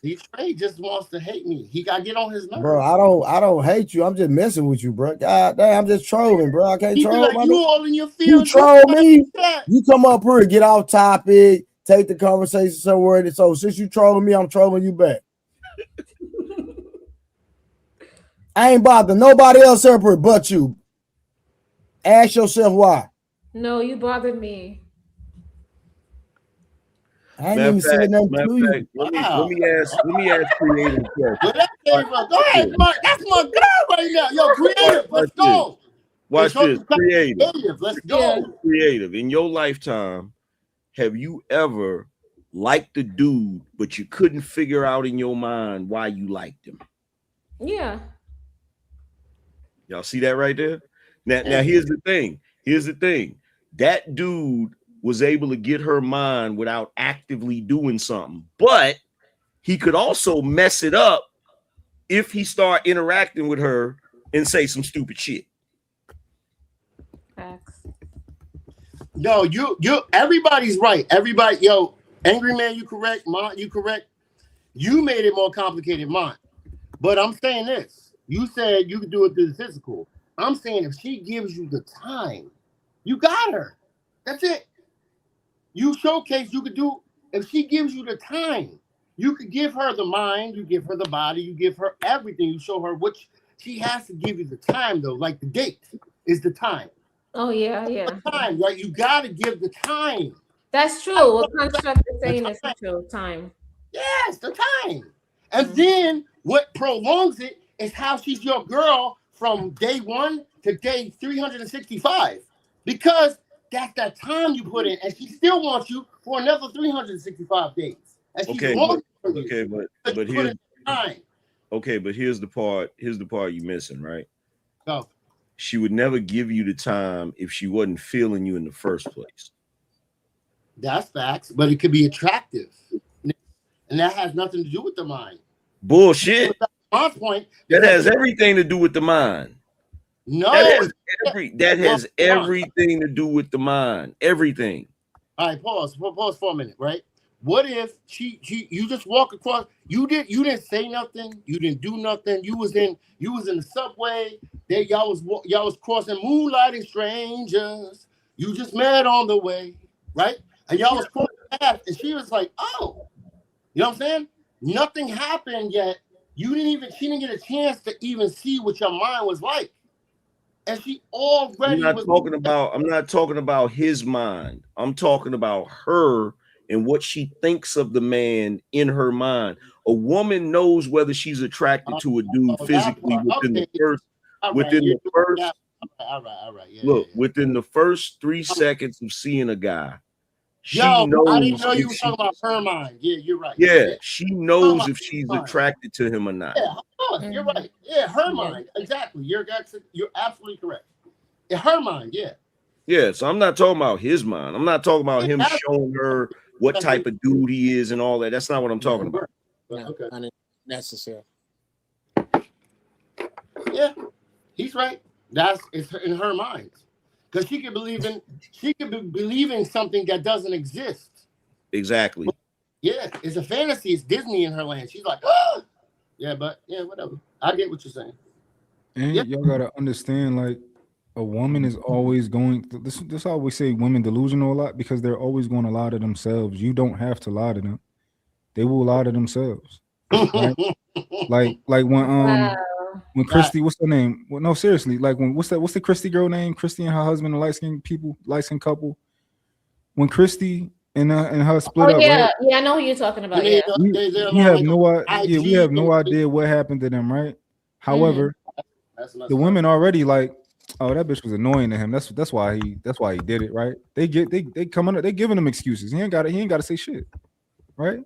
He just wants to hate me. He gotta get on his nerves. Bro, I don't hate you. I'm just messing with you, bro. God damn, I'm just trolling, bro. I can't troll. Like, you all in your feelings. You troll me. You come up here, get off topic, take the conversation somewhere. So since you trolling me, I'm trolling you back. I ain't bothering nobody else up here but you. Ask yourself why. No, you bothered me. I ain't even saying nothing to you. Let me ask creative question. Go ahead, Mark. That's my girl right now. Yo, creative. Let's go. Watch this. Creative. Let's go. Creative. In your lifetime, have you ever liked a dude, but you couldn't figure out in your mind why you liked him? Yeah. Y'all see that right there? Now here's the thing. That dude was able to get her mind without actively doing something, but he could also mess it up if he start interacting with her and say some stupid shit. Facts. No, you everybody's right. Everybody, yo, Angry Man, you correct. Mont, you correct. You made it more complicated, Mont. But I'm saying this. You said you could do it through the physical. I'm saying if she gives you the time, you got her. That's it. You showcase you could do, if she gives you the time, you could give her the mind, you give her the body, you give her everything. You show her which she has to give you the time though. Like the date is the time. Oh yeah. The time, right? You gotta give the time. That's true. What Construct is saying is true. Time. Yes, the time. And then what prolongs it is how she's your girl from day 1 to day 365 because that's that time you put in, and she still wants you for another 365 days. And she's wrong for you. Okay, but here's here's the part. Here's the part you're missing, right? Go. She would never give you the time if she wasn't feeling you in the first place. That's facts, but it could be attractive, and that has nothing to do with the mind. Bullshit. My point. That has everything to do with the mind. No, that has everything to do with the mind. Everything. All right, pause for a minute, right? What if you just walk across? You didn't say nothing. You didn't do nothing. You was in the subway. There y'all was crossing moonlighting strangers. You just met on the way, right? And y'all was crossing paths, and she was like, "Oh, you know what I'm saying? Nothing happened yet. She didn't get a chance to even see what your mind was like." And she already I'm not talking about his mind. I'm talking about her and what she thinks of the man in her mind. A woman knows whether she's attracted to a dude physically within the first. Within the first 3 seconds of seeing a guy. I didn't know you were talking about her mind. Yeah, you're right. Yeah, she knows if she's attracted to him or not. Yeah, you're right. Yeah, her mind. Exactly. You're absolutely correct. In her mind, yeah. Yeah, so I'm not talking about his mind. I'm not talking about him showing her what type of dude he is and all that. That's not what I'm talking about. Okay. Unnecessary. Yeah, he's right. It's in her mind. Because she could be believing something that doesn't exist. Exactly. Yeah, it's a fantasy. It's Disney in her land. She's like, oh! Yeah, but yeah, whatever. I get what you're saying. And y'all gotta understand, like, a woman is always going. This I always say women delusional a lot because they're always going to lie to themselves. You don't have to lie to them; they will lie to themselves. Right? like when Christy, what's her name? Well, no, seriously, like what's the Christy girl name? Christy and her husband, a light skinned couple. When Christy and her split up, yeah, right? yeah, I know who you're talking about. Yeah, we have no idea what happened to them, right? However, the women already like, oh, that bitch was annoying to him. That's why he did it, right? They come under, they giving him excuses. He ain't got to say shit, right?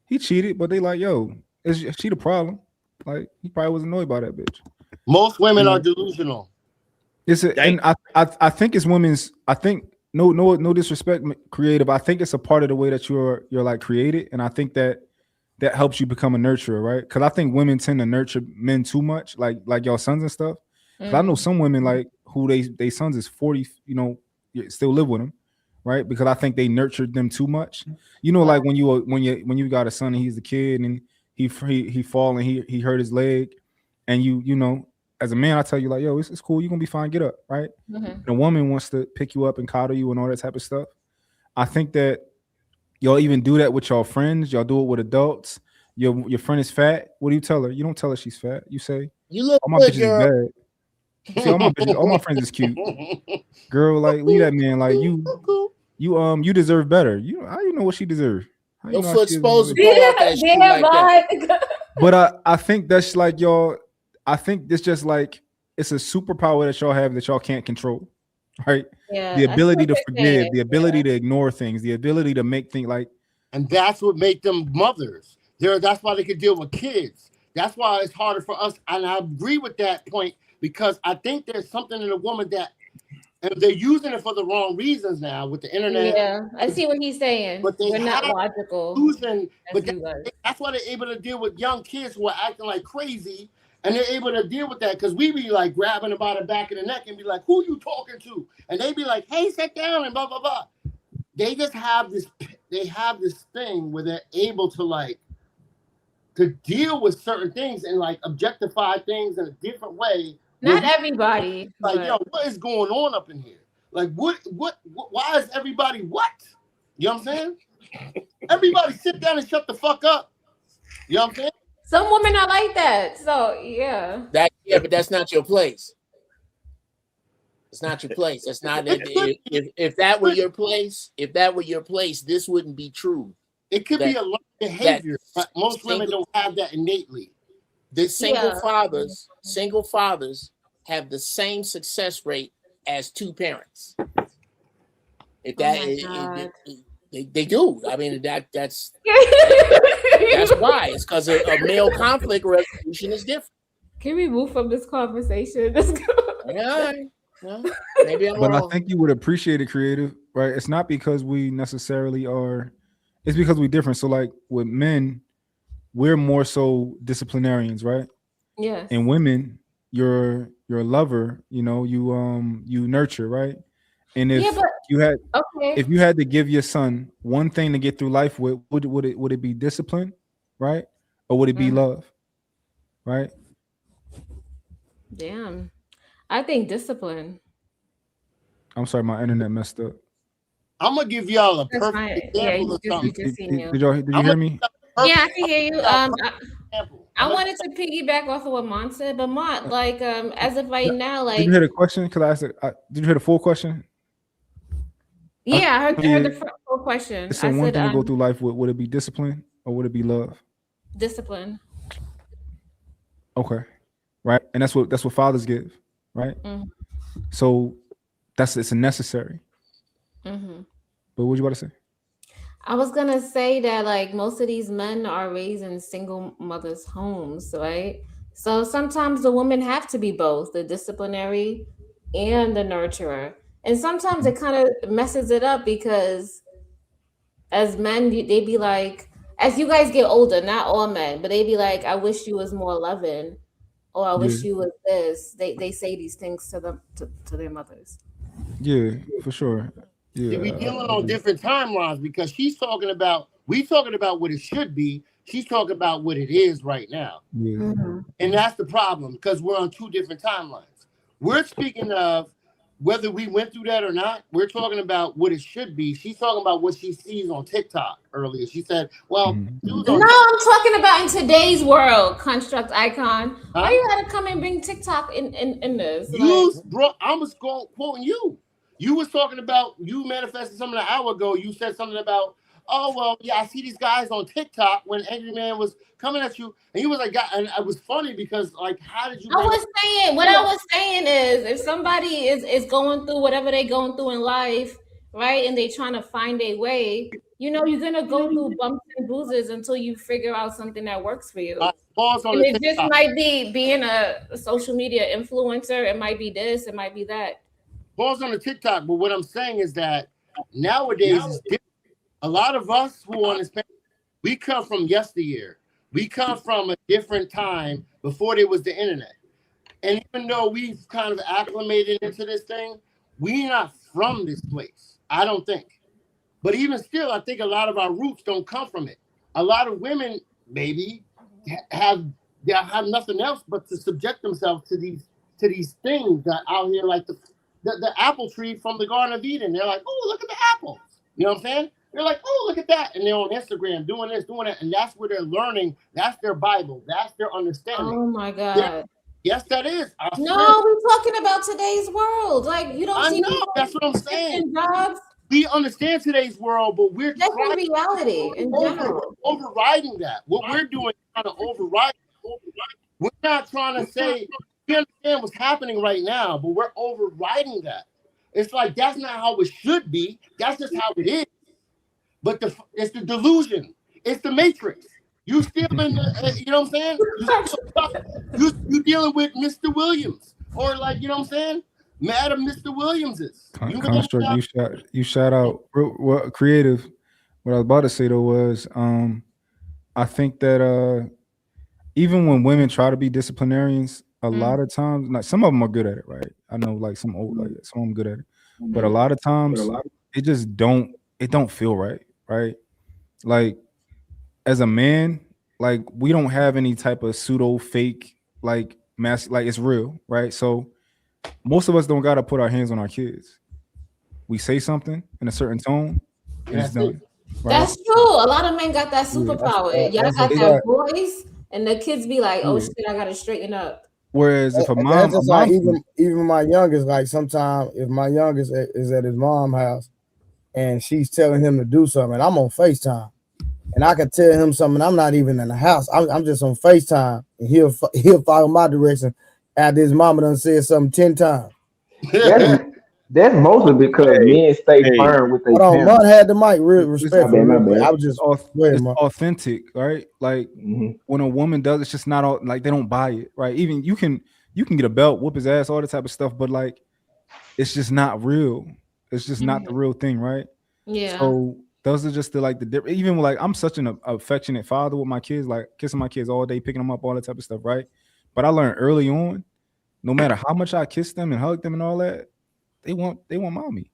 He cheated, but they like, yo, is she the problem? Like, he probably was annoyed by that bitch. Most women are delusional. And I think it's women's. I think no disrespect, creative. I think it's a part of the way that you're like created, and I think that helps you become a nurturer, right? Because I think women tend to nurture men too much, like y'all sons and stuff. Because I know some women like who they sons is 40, still live with them, right? Because I think they nurtured them too much. Like when you got a son and he's the kid and he fall and he hurt his leg, and you know, as a man, I tell you like, yo, it's cool, you're gonna be fine, get up, right? And a woman wants to pick you up and coddle you and all that type of stuff. I think that y'all even do that with your friends. Y'all do it with adults. Your friend is fat. What do you tell her? You don't tell her she's fat. You say, you look all my good, bitches girl. is bad. You say, all my friends is cute. Girl, like, leave that man. Like, you deserve better. How you know what she deserves? Your foot's supposed to go out that shit like that. But I think that's like y'all. I think it's just like it's a superpower that y'all have that y'all can't control, right? Yeah, the ability to forgive, the ability to ignore things, the ability to make things like. And that's what make them mothers. That's why they can deal with kids. That's why it's harder for us. And I agree with that point because I think there's something in a woman that, and they're using it for the wrong reasons now with the internet. Yeah, I see what he's saying. But We're not logical. But that's why they're able to deal with young kids who are acting like crazy. And they're able to deal with that because we be like grabbing them by the back of the neck and be like, who you talking to? And they be like, hey, sit down and blah, blah, blah. They just have this thing where they're able to deal with certain things and like objectify things in a different way. Not everybody. Like, yo, what is going on up in here? Like, what, why is everybody what? You know what I'm saying? Everybody sit down and shut the fuck up. You know what I'm saying? Some women are like that. So, yeah. But that's not your place. It's not your place. That's not if that were your place, this wouldn't be true. It could be a learned behavior, but most women don't have that innately. The single fathers have the same success rate as two parents. If that they do. I mean that's why. It's because a male conflict resolution is different. Can we move from this conversation? Yeah, maybe I'm But wrong. I think you would appreciate it, creative, right? It's not because we necessarily are, it's because we're different. So like with men, we're more so disciplinarians, right? Yes. And women, you're a lover, you know, you nurture, right? And if if you had to give your son one thing to get through life with, would it be discipline, right? Or would it be love? Right? Damn. I think discipline. I'm sorry, my internet messed up. I'm gonna give y'all a That's perfect fine. example of something. Did you hear me? Yeah, I can hear you. I wanted to piggyback off of what Mon said, but Mon, like, as of right now, like, Did you hear the question? Because I asked did you hear the full question? yeah, I heard the full question. So I one said, thing to go through life with, would it be discipline or would it be love? discipline. Okay. Right. And that's what fathers give, right? Mm-hmm. So it's a necessary. Mm-hmm. But what you about to say? I was gonna say that like most of these men are raised in single mothers' homes, right? So sometimes the women have to be both the disciplinary and the nurturer. And sometimes it kind of messes it up because as men, they be like, as you guys get older, not all men, but they be like, I wish you was more loving, or I wish you was this. They say these things to them to their mothers. Yeah, for sure. Yeah. We're dealing on different timelines because we talking about what it should be. She's talking about what it is right now. Yeah. Mm-hmm. And that's the problem because we're on two different timelines. We're speaking of whether we went through that or not. We're talking about what it should be. She's talking about what she sees on TikTok earlier. She said, well, No, I'm talking about in today's world, construct icon. Why you gotta come and bring TikTok in this? I was quoting you. You was talking about, you manifested something an hour ago. You said something about, oh, well, yeah, I see these guys on TikTok when Angry Man was coming at you. And you was like, and it was funny because, like, how did you... What I was saying is, if somebody is going through whatever they're going through in life, right, and they trying to find a way, you know, you're going to go through bumps and bruises until you figure out something that works for you. And it just might be being a social media influencer. It might be this. It might be that. Pause on the TikTok, but what I'm saying is that nowadays is different. A lot of us who are on this panel, we come from yesteryear. We come from a different time before there was the internet. And even though we've kind of acclimated into this thing, we're not from this place, I don't think. But even still, I think a lot of our roots don't come from it. A lot of women maybe have nothing else but to subject themselves to these things that out here, like the apple tree from the Garden of Eden. They're like, oh, look at the apples. You know what I'm saying? They're like, oh, look at that. And they're on Instagram doing this, doing that. And that's where they're learning. That's their Bible. That's their understanding. Oh, my God. Yes, that is. No, we're talking about today's world. Like, you don't see... I know. That's what I'm saying. Jobs. We understand today's world, but we're that's the reality in general. Overriding that. What we're doing is trying to override. We're not trying to say... We understand what's happening right now, but we're overriding that. It's like that's not how it should be. That's just how it is. But it's the delusion. It's the matrix. You still in the, you know what I'm saying? You dealing with Mr. Williams or like, you know what I'm saying? Madam Mr. Williams is. Construct, you shout out creative. What I was about to say though was I think that even when women try to be disciplinarians, a lot of times, like some of them are good at it, right? I know, like some of them good at it, but a lot of times it just don't feel right, right? Like as a man, like we don't have any type of pseudo fake like mass, like it's real, right? So most of us don't gotta put our hands on our kids. We say something in a certain tone, and it's done. Right? That's true. A lot of men got that superpower. Y'all got that voice, and the kids be like, "Oh shit, I gotta straighten up." Whereas if that's just like even my youngest, like sometimes if my youngest is at his mom's house and she's telling him to do something, and I'm on FaceTime, and I can tell him something, I'm not even in the house. I'm just on FaceTime, and he'll follow my direction, after his mama done said something 10 times. That's mostly because men stay firm with their Hold on, parents. Mud had the mic real respectful. My bad. I was just it's authentic, right? Like when a woman does, it's just not all, like they don't buy it, right? Even you can get a belt, whoop his ass, all that type of stuff, but like it's just not real. It's just not the real thing, right? Yeah. So those are just the different. Even like I'm such an affectionate father with my kids, like kissing my kids all day, picking them up, all that type of stuff, right? But I learned early on, no matter how much I kiss them and hug them and all that, they want mommy.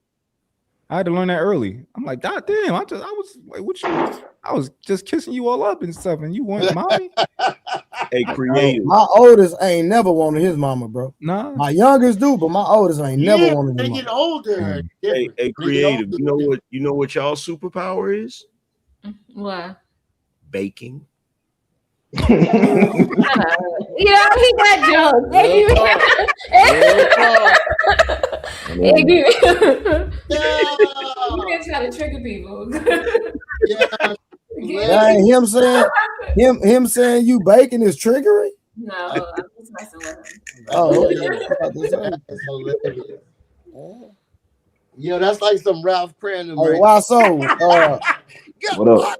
I had to learn that early. I'm like, God damn, I was like, what you? I was just kissing you all up and stuff, and you want mommy? Hey, creative. My oldest ain't never wanted his mama, bro. Nah. My youngest do, but my oldest ain't never wanted his They mama. get older. Hey, creative. You know what y'all superpower is? What? Baking. Yeah, he got jokes. You can try to trigger people. That ain't him saying you baking is triggering. No, I'm just messing with him. Oh, That's hilarious. Yo, that's like some Ralph Crandon. Hey, Right? why so? What up?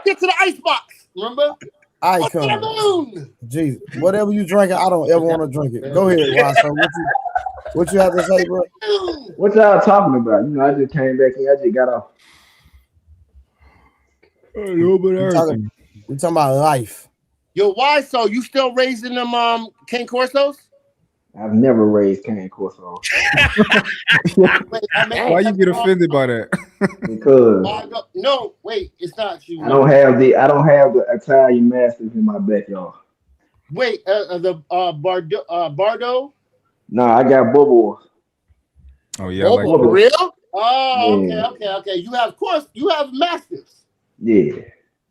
Get to the icebox. Remember? Icon. Jesus, whatever you drinking, I don't ever want to drink it. Go ahead, why so? What you have to say, bro? What y'all talking about? You know, I just came back here. I just got off. We talking about life. Yo, why so? You still raising them Cane Corsos? I've never raised cane corso. Why you get offended by that? Because no, wait, it's not you. I don't have the Italian masters in my backyard. Wait, the Bardo? No, I got bubbles. Oh yeah, like for real? Oh, Yeah. okay. You have masters. Yeah.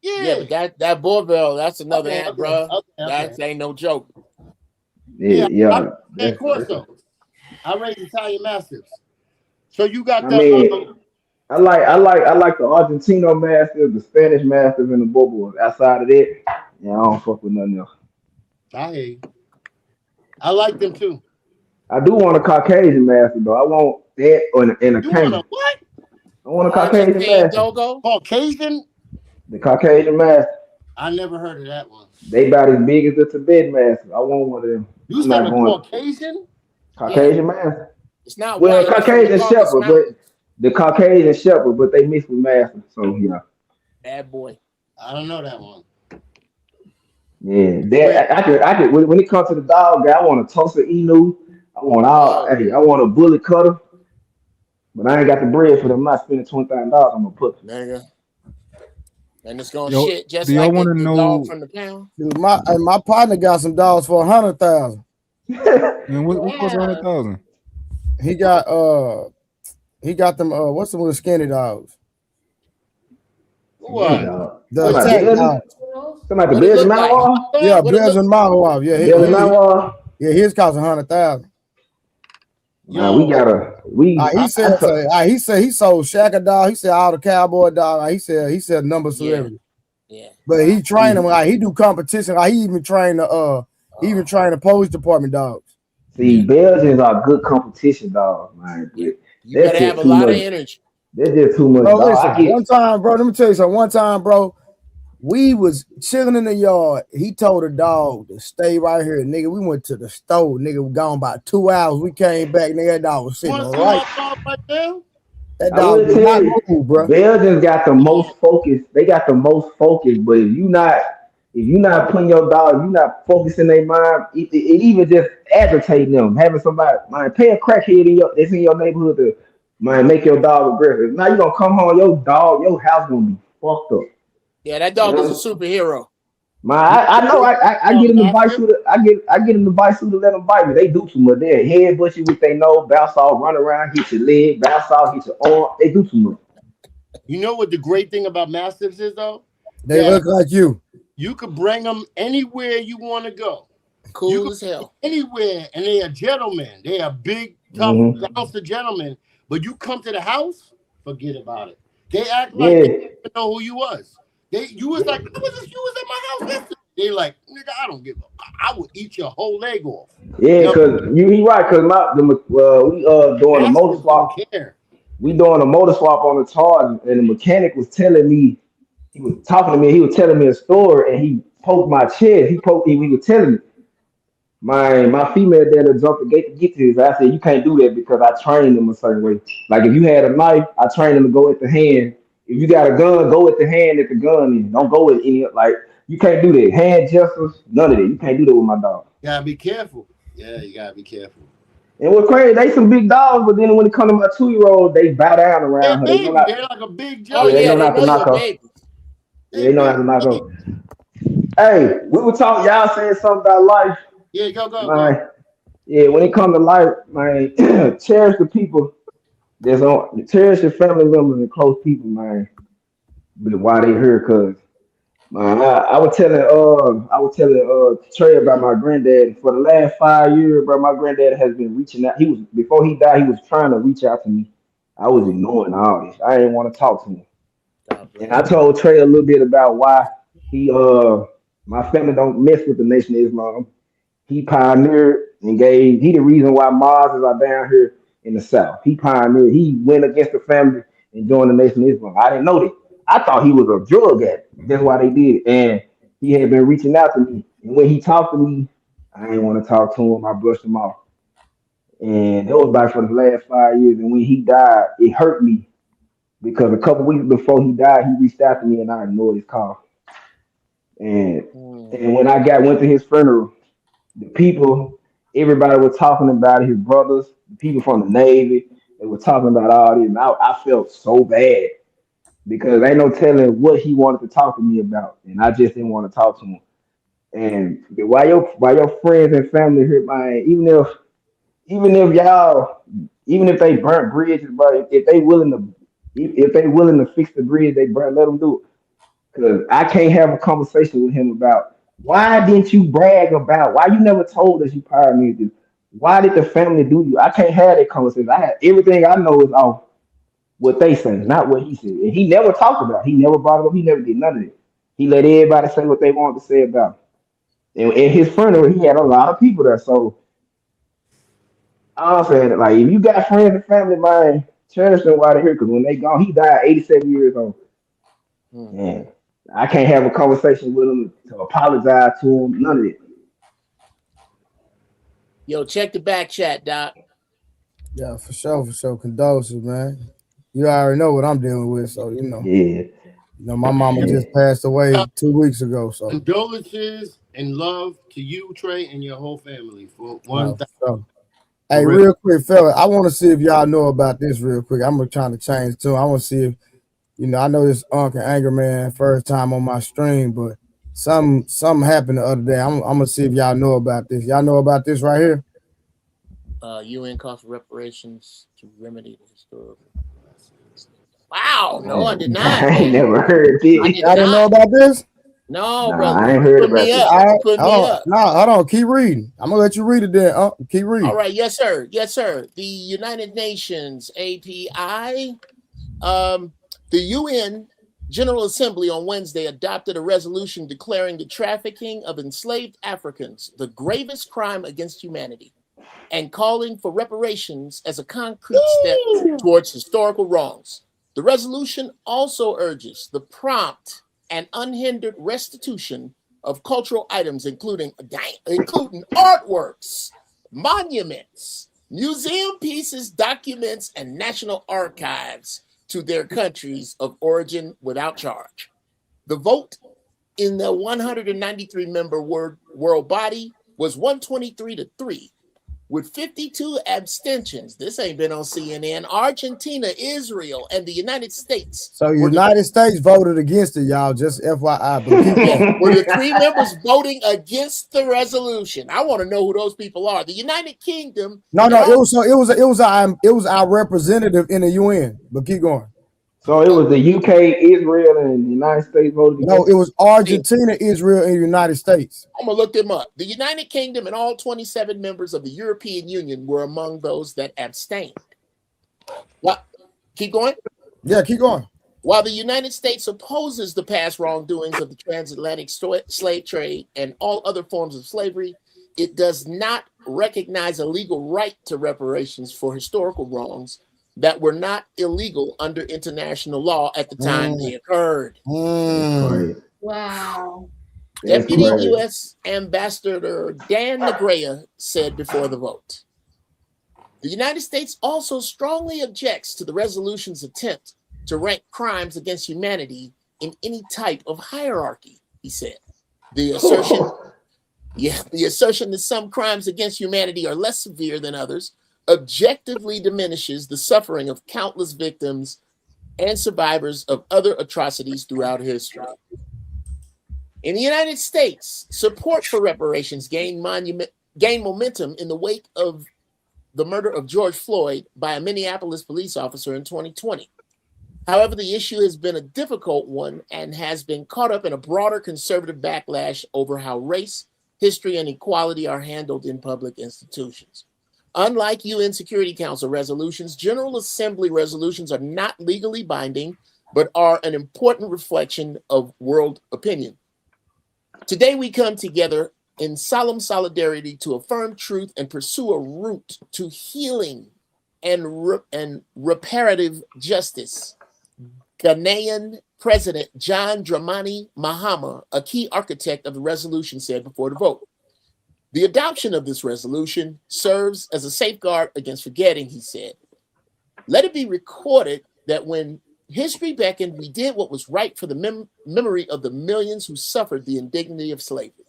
Yeah, but that Barbell, that's another Okay, ant, bro. okay. That ain't no joke. Yeah. Cane Corso. I raised Italian masters. So you got I mean, I like the Argentino masters, the Spanish masters, and the bubbles. Outside of that, yeah, I don't fuck with nothing else. I hear you. I like them too. I do want a Caucasian master though. I want that in a You cane. want a what? I want a Caucasian master. Caucasian? The Caucasian master. I never heard of that one. They about as big as the Tibet master. I want one of them. You said a Caucasian? Caucasian master. It's not Well, white. Caucasian shepherd, but the Caucasian shepherd, but they mix with master. So yeah. Bad boy. I don't know that one. Yeah, that I could. When it comes to the dog guy, I want a Tulsa Inu. I want a bullet cutter. But I ain't got the bread for them. I'm not spending $20,000 on my puppy. Nigga. And it's gonna Yo, shit just do y'all like wanna the know- dog from the pound. Dude, my partner got some dogs for 100,000. And what cost 100,000? He got them what's some of the skinny dogs? What? The attack dogs. Somebody the Belgian Malinois? Yeah, Belgian Malinois. Belgian Malinois. Yeah, his cost 100,000. We gotta. He said he sold Shaka dog. He said all the cowboy dog. He said number of celebrities. Yeah. But he trained them like he do competition. Like he even trained the police department dogs. See, Belgians are good competition dogs, man. But You better have a lot of energy. That's just too much. Bro, dog. listen, one time, bro, let me tell you something. One time, bro, we was chilling in the yard. He told the dog to stay right here, nigga. We went to the store, nigga. We gone about 2 hours. We came back, nigga. That dog was sitting right. That dog did not move, bro. Belgians got the most focus. They got the most focus. But if you not putting your dog, you not focusing their mind. It even just agitating them. Having somebody, man, pay a crackhead that's in your neighborhood to, man, make your dog aggressive. Now you gonna come home, your house gonna be fucked up. Yeah, that dog is a superhero. Man, I know. I get in the bite suit. I get in the bite suit to let them bite me. They do too much. They head bush you with their nose, bounce off, run around, hit your leg, bounce off, hit your arm. They do too much. You know what the great thing about mastiffs is, though? They look like you. You could bring them anywhere you want to go. Cool as hell. Anywhere, and they are gentlemen. They are big, tough, bouncer gentlemen. But you come to the house, forget about it. They act like they didn't even know who you was. You was like, you was at my house yesterday. They like, nigga, I don't give a. I will eat your whole leg off. Yeah, cause he right. Cause we doing a motor swap. We doing a motor swap on the charge, and the mechanic was telling me, he was talking to me. He was telling me a story, and he poked my chest. He was telling me. My female dad jumped the gate to get to his. I said, you can't do that because I trained them a certain way. Like if you had a knife, I trained them to go at the hand. If you got a gun, go at the hand at the gun. And don't go at any like you can't do that. Hand gestures, none of that. You can't do that with my dog. You gotta be careful. Yeah, you gotta be careful. And what's crazy, they some big dogs, but then when it comes to my 2-year-old, they bow down around her. They're like a big Oh giant. Yeah, they yeah, know not to knock her. Yeah, they know not to knock her. Hey, we were talking. Y'all saying something about life. Yeah, go. Yeah, when it comes to life, man, cherish the people that's on. Cherish your family members and close people, man. But why they here? Cause man, I was telling Trey about my granddad. For the last 5 years, bro, my granddad has been reaching out. He was before he died, he was trying to reach out to me. I was ignoring all this. I didn't want to talk to him. And I told Trey a little bit about why he my family don't mess with the Nation of Islam. He pioneered and he the reason why Mars are down here in the South. He pioneered, he went against the family and joined the Nation of Islam. I didn't know that. I thought he was a drug addict. That's why they did it. And he had been reaching out to me. And when he talked to me, I didn't want to talk to him. I brushed him off. And it was like for the last 5 years. And when he died, it hurt me because a couple weeks before he died, he reached out to me and I ignored his call. And when I went to his funeral, the people, everybody was talking about it, his brothers, the people from the Navy, they were talking about all this. And I felt so bad because ain't no telling what he wanted to talk to me about. And I just didn't want to talk to him. And while your friends and family here, man, even if they burnt bridges, bro, if they willing to fix the bridge, they burn, let them do it. Cause I can't have a conversation with him about why didn't you brag about why you never told us you pioneered this? Why did the family do you? I can't have that conversation. I have everything I know is off what they say, not what he said. And he never talked about it. He never brought it up. He never did none of it. He let everybody say what they wanted to say about him. And in his funeral, he had a lot of people there. So I'm saying, like, if you got friends and family, man, cherish them while they're here. Because when they gone, he died 87 years old. And I can't have a conversation with him to apologize to him. None of it. Yo, check the back chat, Doc. Yeah, for sure. Condolences, man. You already know what I'm dealing with, so you know. Yeah. You know, my mama just passed away 2 weeks ago. So Condolences and love to you, Trey, and your whole family for one. Hey, real quick, fella, I want to see if y'all know about this real quick. I'm trying to change too. I want to see if I know this Uncle Anger Man first time on my stream, but something happened the other day. I'm gonna see if y'all know about this. Y'all know about this right here? UN calls for reparations to remedy the historical. Wow, no, I did not. I ain't never heard this. I didn't know about this? No, brother. I ain't heard about this. Put me up. No, hold on. Keep reading. I'm gonna let you read it then. Keep reading. All right, yes, sir. The United Nations API, the UN General Assembly on Wednesday adopted a resolution declaring the trafficking of enslaved Africans the gravest crime against humanity, and calling for reparations as a concrete step towards historical wrongs. The resolution also urges the prompt and unhindered restitution of cultural items, including artworks, monuments, museum pieces, documents, and national archives to their countries of origin without charge. The vote in the 193-member world body was 123-3. With 52 abstentions. This ain't been on CNN. Argentina, Israel, and the United States. So United States voted against it, y'all. Just FYI. But keep going. Were the 3 members voting against the resolution? I want to know who those people are. The United Kingdom. No. It was our representative in the UN. But keep going. So it was the UK, Israel, and the United States voted against. No, it was Argentina, Israel, and the United States. I'm gonna look them up. The United Kingdom and all 27 members of the European Union were among those that abstained. What? Keep going? Yeah, keep going. While the United States opposes the past wrongdoings of the transatlantic slave trade and all other forms of slavery, it does not recognize a legal right to reparations for historical wrongs that were not illegal under international law at the time they occurred. Wow. Deputy U.S. Ambassador Dan Negrea said before the vote, the United States also strongly objects to the resolution's attempt to rank crimes against humanity in any type of hierarchy, he said. The assertion that some crimes against humanity are less severe than others objectively diminishes the suffering of countless victims and survivors of other atrocities throughout history. In the United States, support for reparations gained momentum in the wake of the murder of George Floyd by a Minneapolis police officer in 2020. However, the issue has been a difficult one and has been caught up in a broader conservative backlash over how race, history, and equality are handled in public institutions. Unlike UN Security Council resolutions, General Assembly resolutions are not legally binding, but are an important reflection of world opinion. Today, we come together in solemn solidarity to affirm truth and pursue a route to healing and reparative justice. Ghanaian President John Dramani Mahama, a key architect of the resolution, said before the vote. The adoption of this resolution serves as a safeguard against forgetting, he said. Let it be recorded that when history beckoned, we did what was right for the memory of the millions who suffered the indignity of slavery.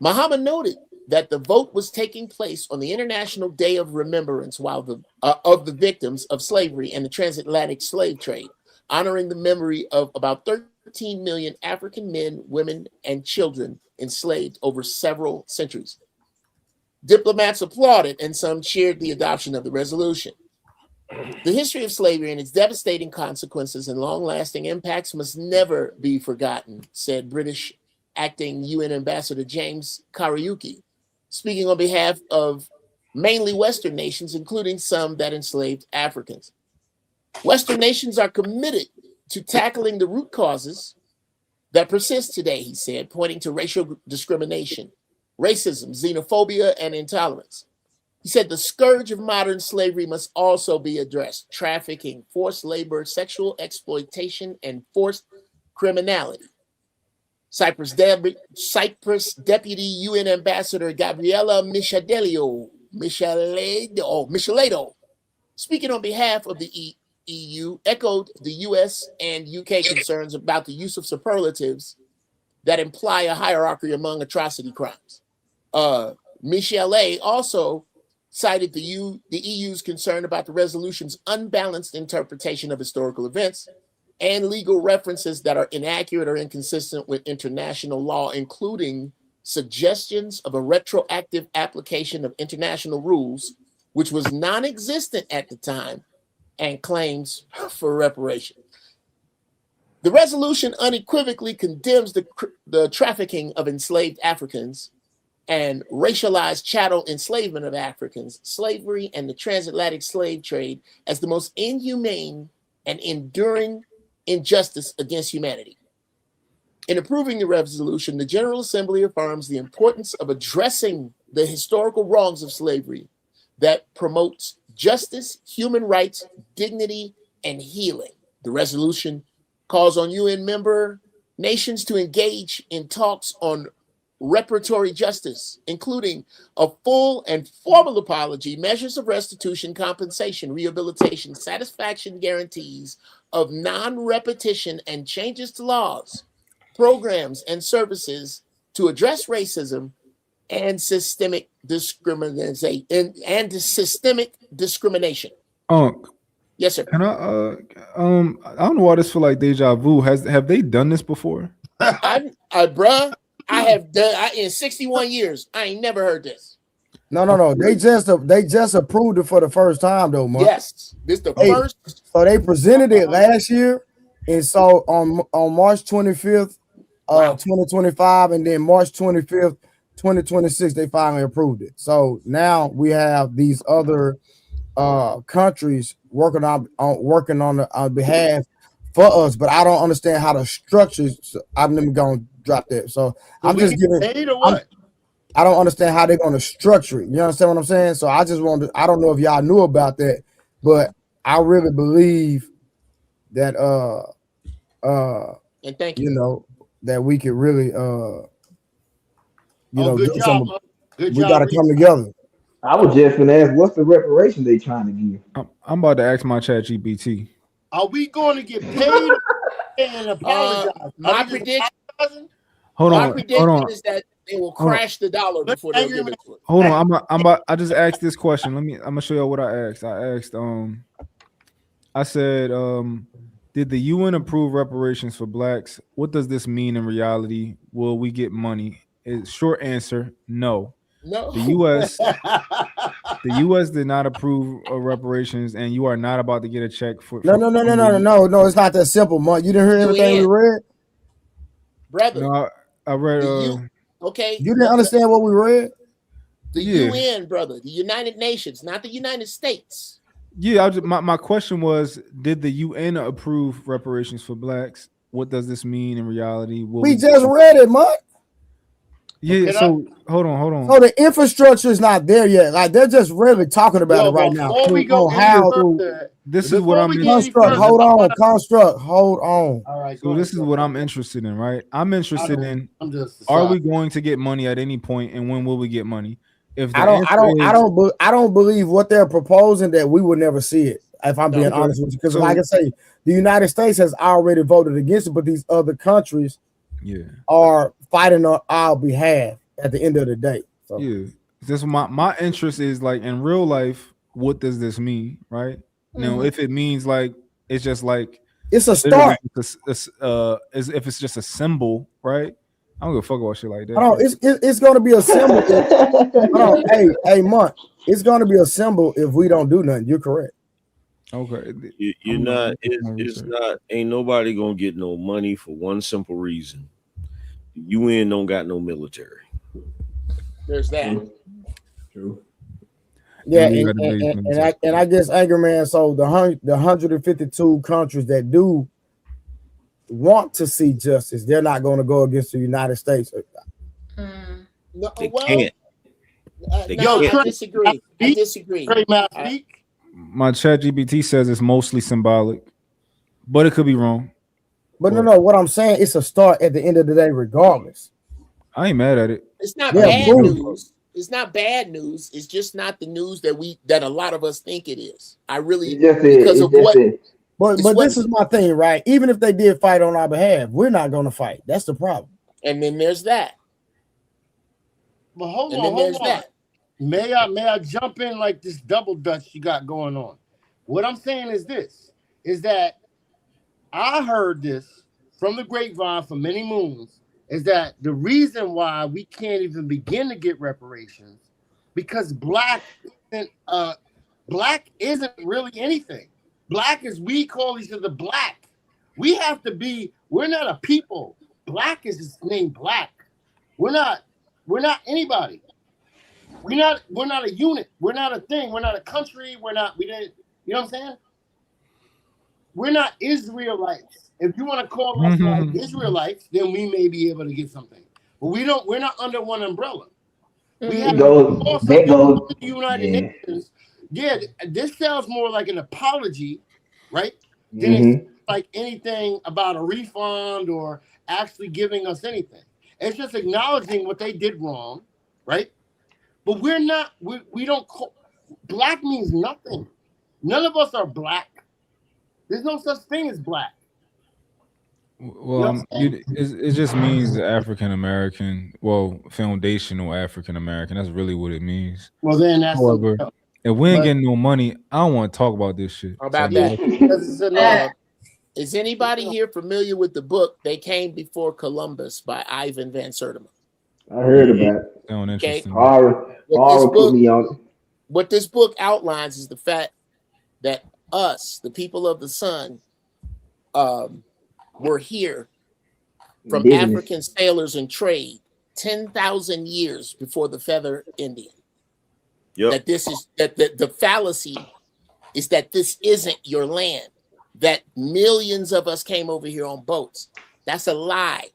Mahama noted that the vote was taking place on the International Day of Remembrance of the victims of slavery and the transatlantic slave trade, honoring the memory of about 13 million African men, women, and children enslaved over several centuries. Diplomats applauded and some cheered the adoption of the resolution. The history of slavery and its devastating consequences and long-lasting impacts must never be forgotten, said British acting UN Ambassador James Kariuki, speaking on behalf of mainly Western nations, including some that enslaved Africans. Western nations are committed to tackling the root causes that persist today, he said, pointing to racial discrimination, racism, xenophobia, and intolerance. He said the scourge of modern slavery must also be addressed: trafficking, forced labor, sexual exploitation, and forced criminality. Cyprus Deputy UN Ambassador Gabriela Micheledo, speaking on behalf of the EU, echoed the US and UK concerns about the use of superlatives that imply a hierarchy among atrocity crimes. Michele also cited the EU's concern about the resolution's unbalanced interpretation of historical events and legal references that are inaccurate or inconsistent with international law, including suggestions of a retroactive application of international rules, which was non-existent at the time, and claims for reparation. The resolution unequivocally condemns the trafficking of enslaved Africans and racialized chattel enslavement of Africans, slavery, and the transatlantic slave trade as the most inhumane and enduring injustice against humanity. In approving the resolution, the General Assembly affirms the importance of addressing the historical wrongs of slavery that promotes justice, human rights, dignity, and healing. The resolution calls on UN member nations to engage in talks on reparatory justice, including a full and formal apology, measures of restitution, compensation, rehabilitation, satisfaction guarantees of non-repetition, and changes to laws, programs, and services to address racism and systemic discrimination. Unc, Yes, sir. can I don't know why this feel like deja vu. Have they done this before? Bruh, I have done in 61 years. I ain't never heard this. No. They just approved it for the first time though, Mark. Yes, this the first. So they presented it last year, and so on March 25th, 2025, and then March 25th, 2026, they finally approved it. So now we have these other countries working on behalf for us, but I don't understand how the structures. So I'm never gonna drop that. So I'm just giving. Paid or what? I don't understand how they're gonna structure it. You understand what I'm saying? So I just wanted. I don't know if y'all knew about that, but I really believe that and thank you. you know, that we could really Good do job, something. good We job. gotta come together. I was just gonna ask, what's the reparation they trying to give? I'm about to ask my chat GPT. Are we going to get paid and apologize? My prediction. Hold prediction on. is that they will Hold on. crash the dollar before they'll give it to us. Hold on, I just asked this question. I'm gonna show y'all what I asked. I said, did the UN approve reparations for blacks? What does this mean in reality? Will we get money? Short answer, no. No. The US did not approve of reparations, and you are not about to get a check for No. It's not that simple, Mark. You didn't hear everything we read, brother. No, I read. Okay. You didn't understand what we read. The UN, brother, the United Nations, not the United States. Yeah, my question was, did the UN approve reparations for blacks? What does this mean in reality? We just read it, Mark. Yeah, so hold on. So the infrastructure is not there yet. Like they're just really talking about it right now. Before we go This is what I'm construct. Hold on, construct. Hold on. All right. So this is what I'm interested in, right? I'm interested in: are we going to get money at any point, and when will we get money? If the I don't believe what they're proposing that we will never see it. If I'm being honest with you, because like I say, the United States has already voted against it, but these other countries, are fighting on our behalf at the end of the day. So this my interest is like in real life. What does this mean, right? Now, if it means like it's just like it's a start, as if it's just a symbol, right? I don't give a fuck about shit like that. Hold on, it's going to be a symbol. Hey, Mark, it's going to be a symbol if we don't do nothing. You're correct. Okay, you're not. It's not. Ain't nobody gonna get no money for one simple reason: the UN don't got no military. There's that. True. Yeah, and I guess Anchor Man. So the 152 countries that do want to see justice, they're not going to go against the United States. No, they can't. I disagree. My chat GPT says it's mostly symbolic, but it could be wrong. But no, what I'm saying, it's a start at the end of the day, regardless. I ain't mad at it. It's not bad news. It's not bad news. It's just not the news that a lot of us think it is. I really because of what. But this is my thing, right? Even if they did fight on our behalf, we're not going to fight. That's the problem. And then there's that. But hold on. May I jump in like this double dutch you got going on? What I'm saying is this: is that I heard this from the grapevine for many moons. Is that the reason why we can't even begin to get reparations? Because black isn't really anything. Black is we call each other black. We have to be. We're not a people. Black is just named black. We're not anybody. We're not a unit. We're not a thing. We're not a country. You know what I'm saying? We're not Israelites. If you want to call us like Israelites, then we may be able to get something. But we're not under one umbrella. We have the United Nations. Yeah, this sounds more like an apology, right? Than it's like anything about a refund or actually giving us anything. It's just acknowledging what they did wrong, right? But we're not, we don't, black means nothing. None of us are black. There's no such thing as black. Well, it just means African American, foundational African American. That's really what it means. Well, then that's however, if we ain't getting no money, I don't want to talk about this shit. About that. Is anybody here familiar with the book They Came Before Columbus by Ivan Van Sertima? I heard about it. Sound interesting. Put me on it. What this book outlines is the fact that us, the people of the sun, were here from African sailors and trade 10,000 years before the feather Indian. That this is that the fallacy is that this isn't your land. that millions of us came over here on boats. That's a lie.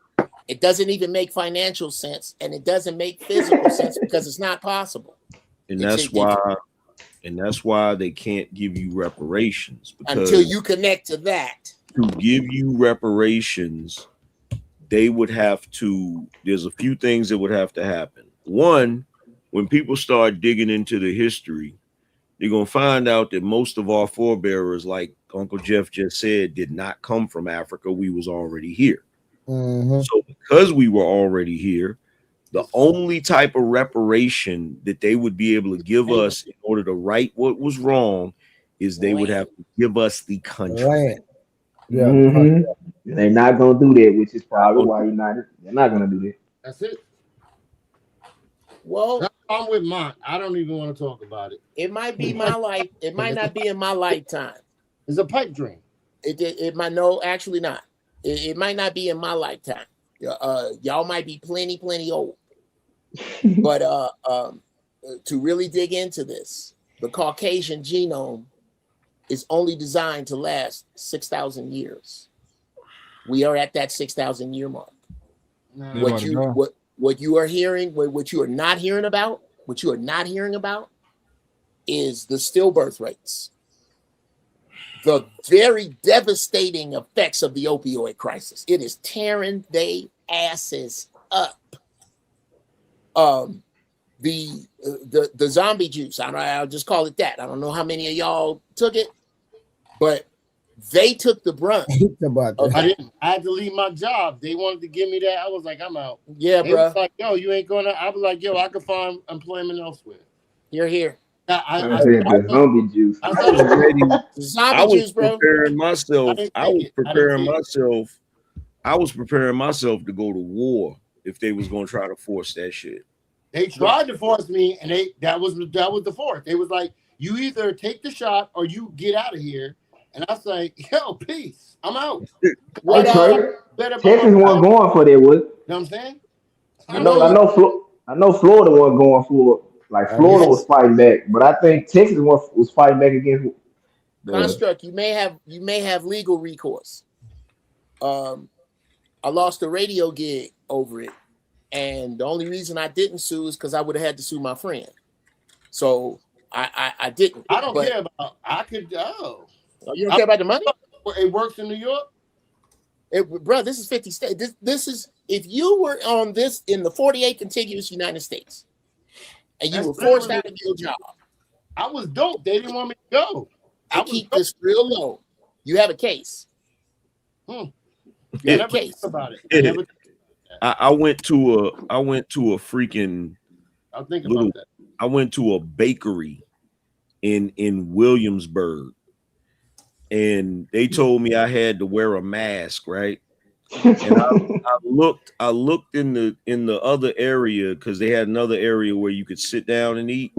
It doesn't even make financial sense, and it doesn't make physical sense because it's not possible. And that's why they can't give you reparations, until you connect to that. To give you reparations, they would have to, there's a few things that would have to happen. One, when people start digging into the history, they're going to find out that most of our forebearers, like Uncle Jeff just said, did not come from Africa. We was already here. So because we were already here, the only type of reparation that they would be able to give us in order to right what was wrong is they would have to give us the country. Yeah, they're not gonna do that, which is probably why they're not gonna do that. That's it. Well, I'm with mine. I don't even want to talk about it. It might be my life. It might not be in my lifetime. It's a pipe dream. It might, no, actually not. It might not be in my lifetime. Y'all might be plenty old. But to really dig into this, the Caucasian genome is only designed to last 6,000 years. We are at that 6,000 year mark. What you are hearing, what you are not hearing about, is the stillbirth rates. The very devastating effects of the opioid crisis. It is tearing they asses up. The zombie juice. I'll just call it that. I don't know how many of y'all took it, but they took the brunt. I didn't. I had to leave my job. They wanted to give me that. I was like, I'm out. Yeah, bro. Was like, yo, you ain't gonna. I was like, yo, I could find employment elsewhere. You're here. I said the zombie juice. I was preparing myself. I was preparing myself to go to war if they was gonna try to force that shit. They tried to force me, and that was the force. They was like, you either take the shot or you get out of here. And I was like, yo, peace. I'm out. Texas wasn't going for that, was? You know what I'm saying? I know Florida wasn't going for it. Like Florida was fighting back, but I think Texas was fighting back against Construct. You may have legal recourse. I lost a radio gig over it, and the only reason I didn't sue is because I would have had to sue my friend. So I didn't. I don't care about. I could. Oh, you don't care about the money? It works in New York. Bro, this is 50 states. This is if you were on this in the 48 contiguous United States. And you were forced out of your job. I was dope. They didn't want me to go. I keep this real low. You have a case. You have a case about it. I went to a freaking. I'll think about that. I went to a bakery in Williamsburg, and they told me I had to wear a mask, right? And I looked in the other area because they had another area where you could sit down and eat,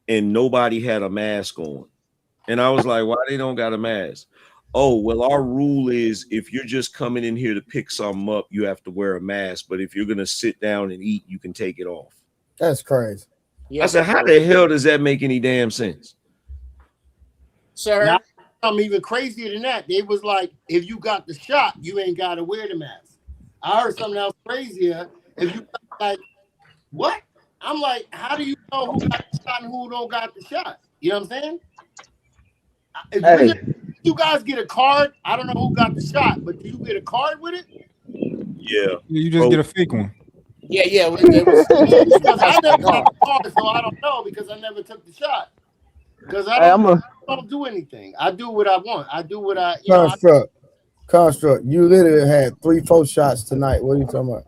and nobody had a mask on. And I was like, why they don't got a mask? Oh, well, our rule is if you're just coming in here to pick something up, you have to wear a mask. But if you're gonna sit down and eat, you can take it off. That's crazy. I said, how the hell does that make any damn sense? Sir, now, I'm even crazier than that. They was like, if you got the shot, you ain't got to wear the mask. I heard something else crazier. If you like, what? I'm like, how do you know who got the shot and who don't got the shot? You know what I'm saying? If you guys get a card, I don't know who got the shot, but do you get a card with it? Yeah. You just get a fake one. Yeah. Because I never got the card, so I don't know because I never took the shot. Because I don't do anything. I do what I want. I do what I. Construct. You literally had 3-4 shots tonight. What are you talking about?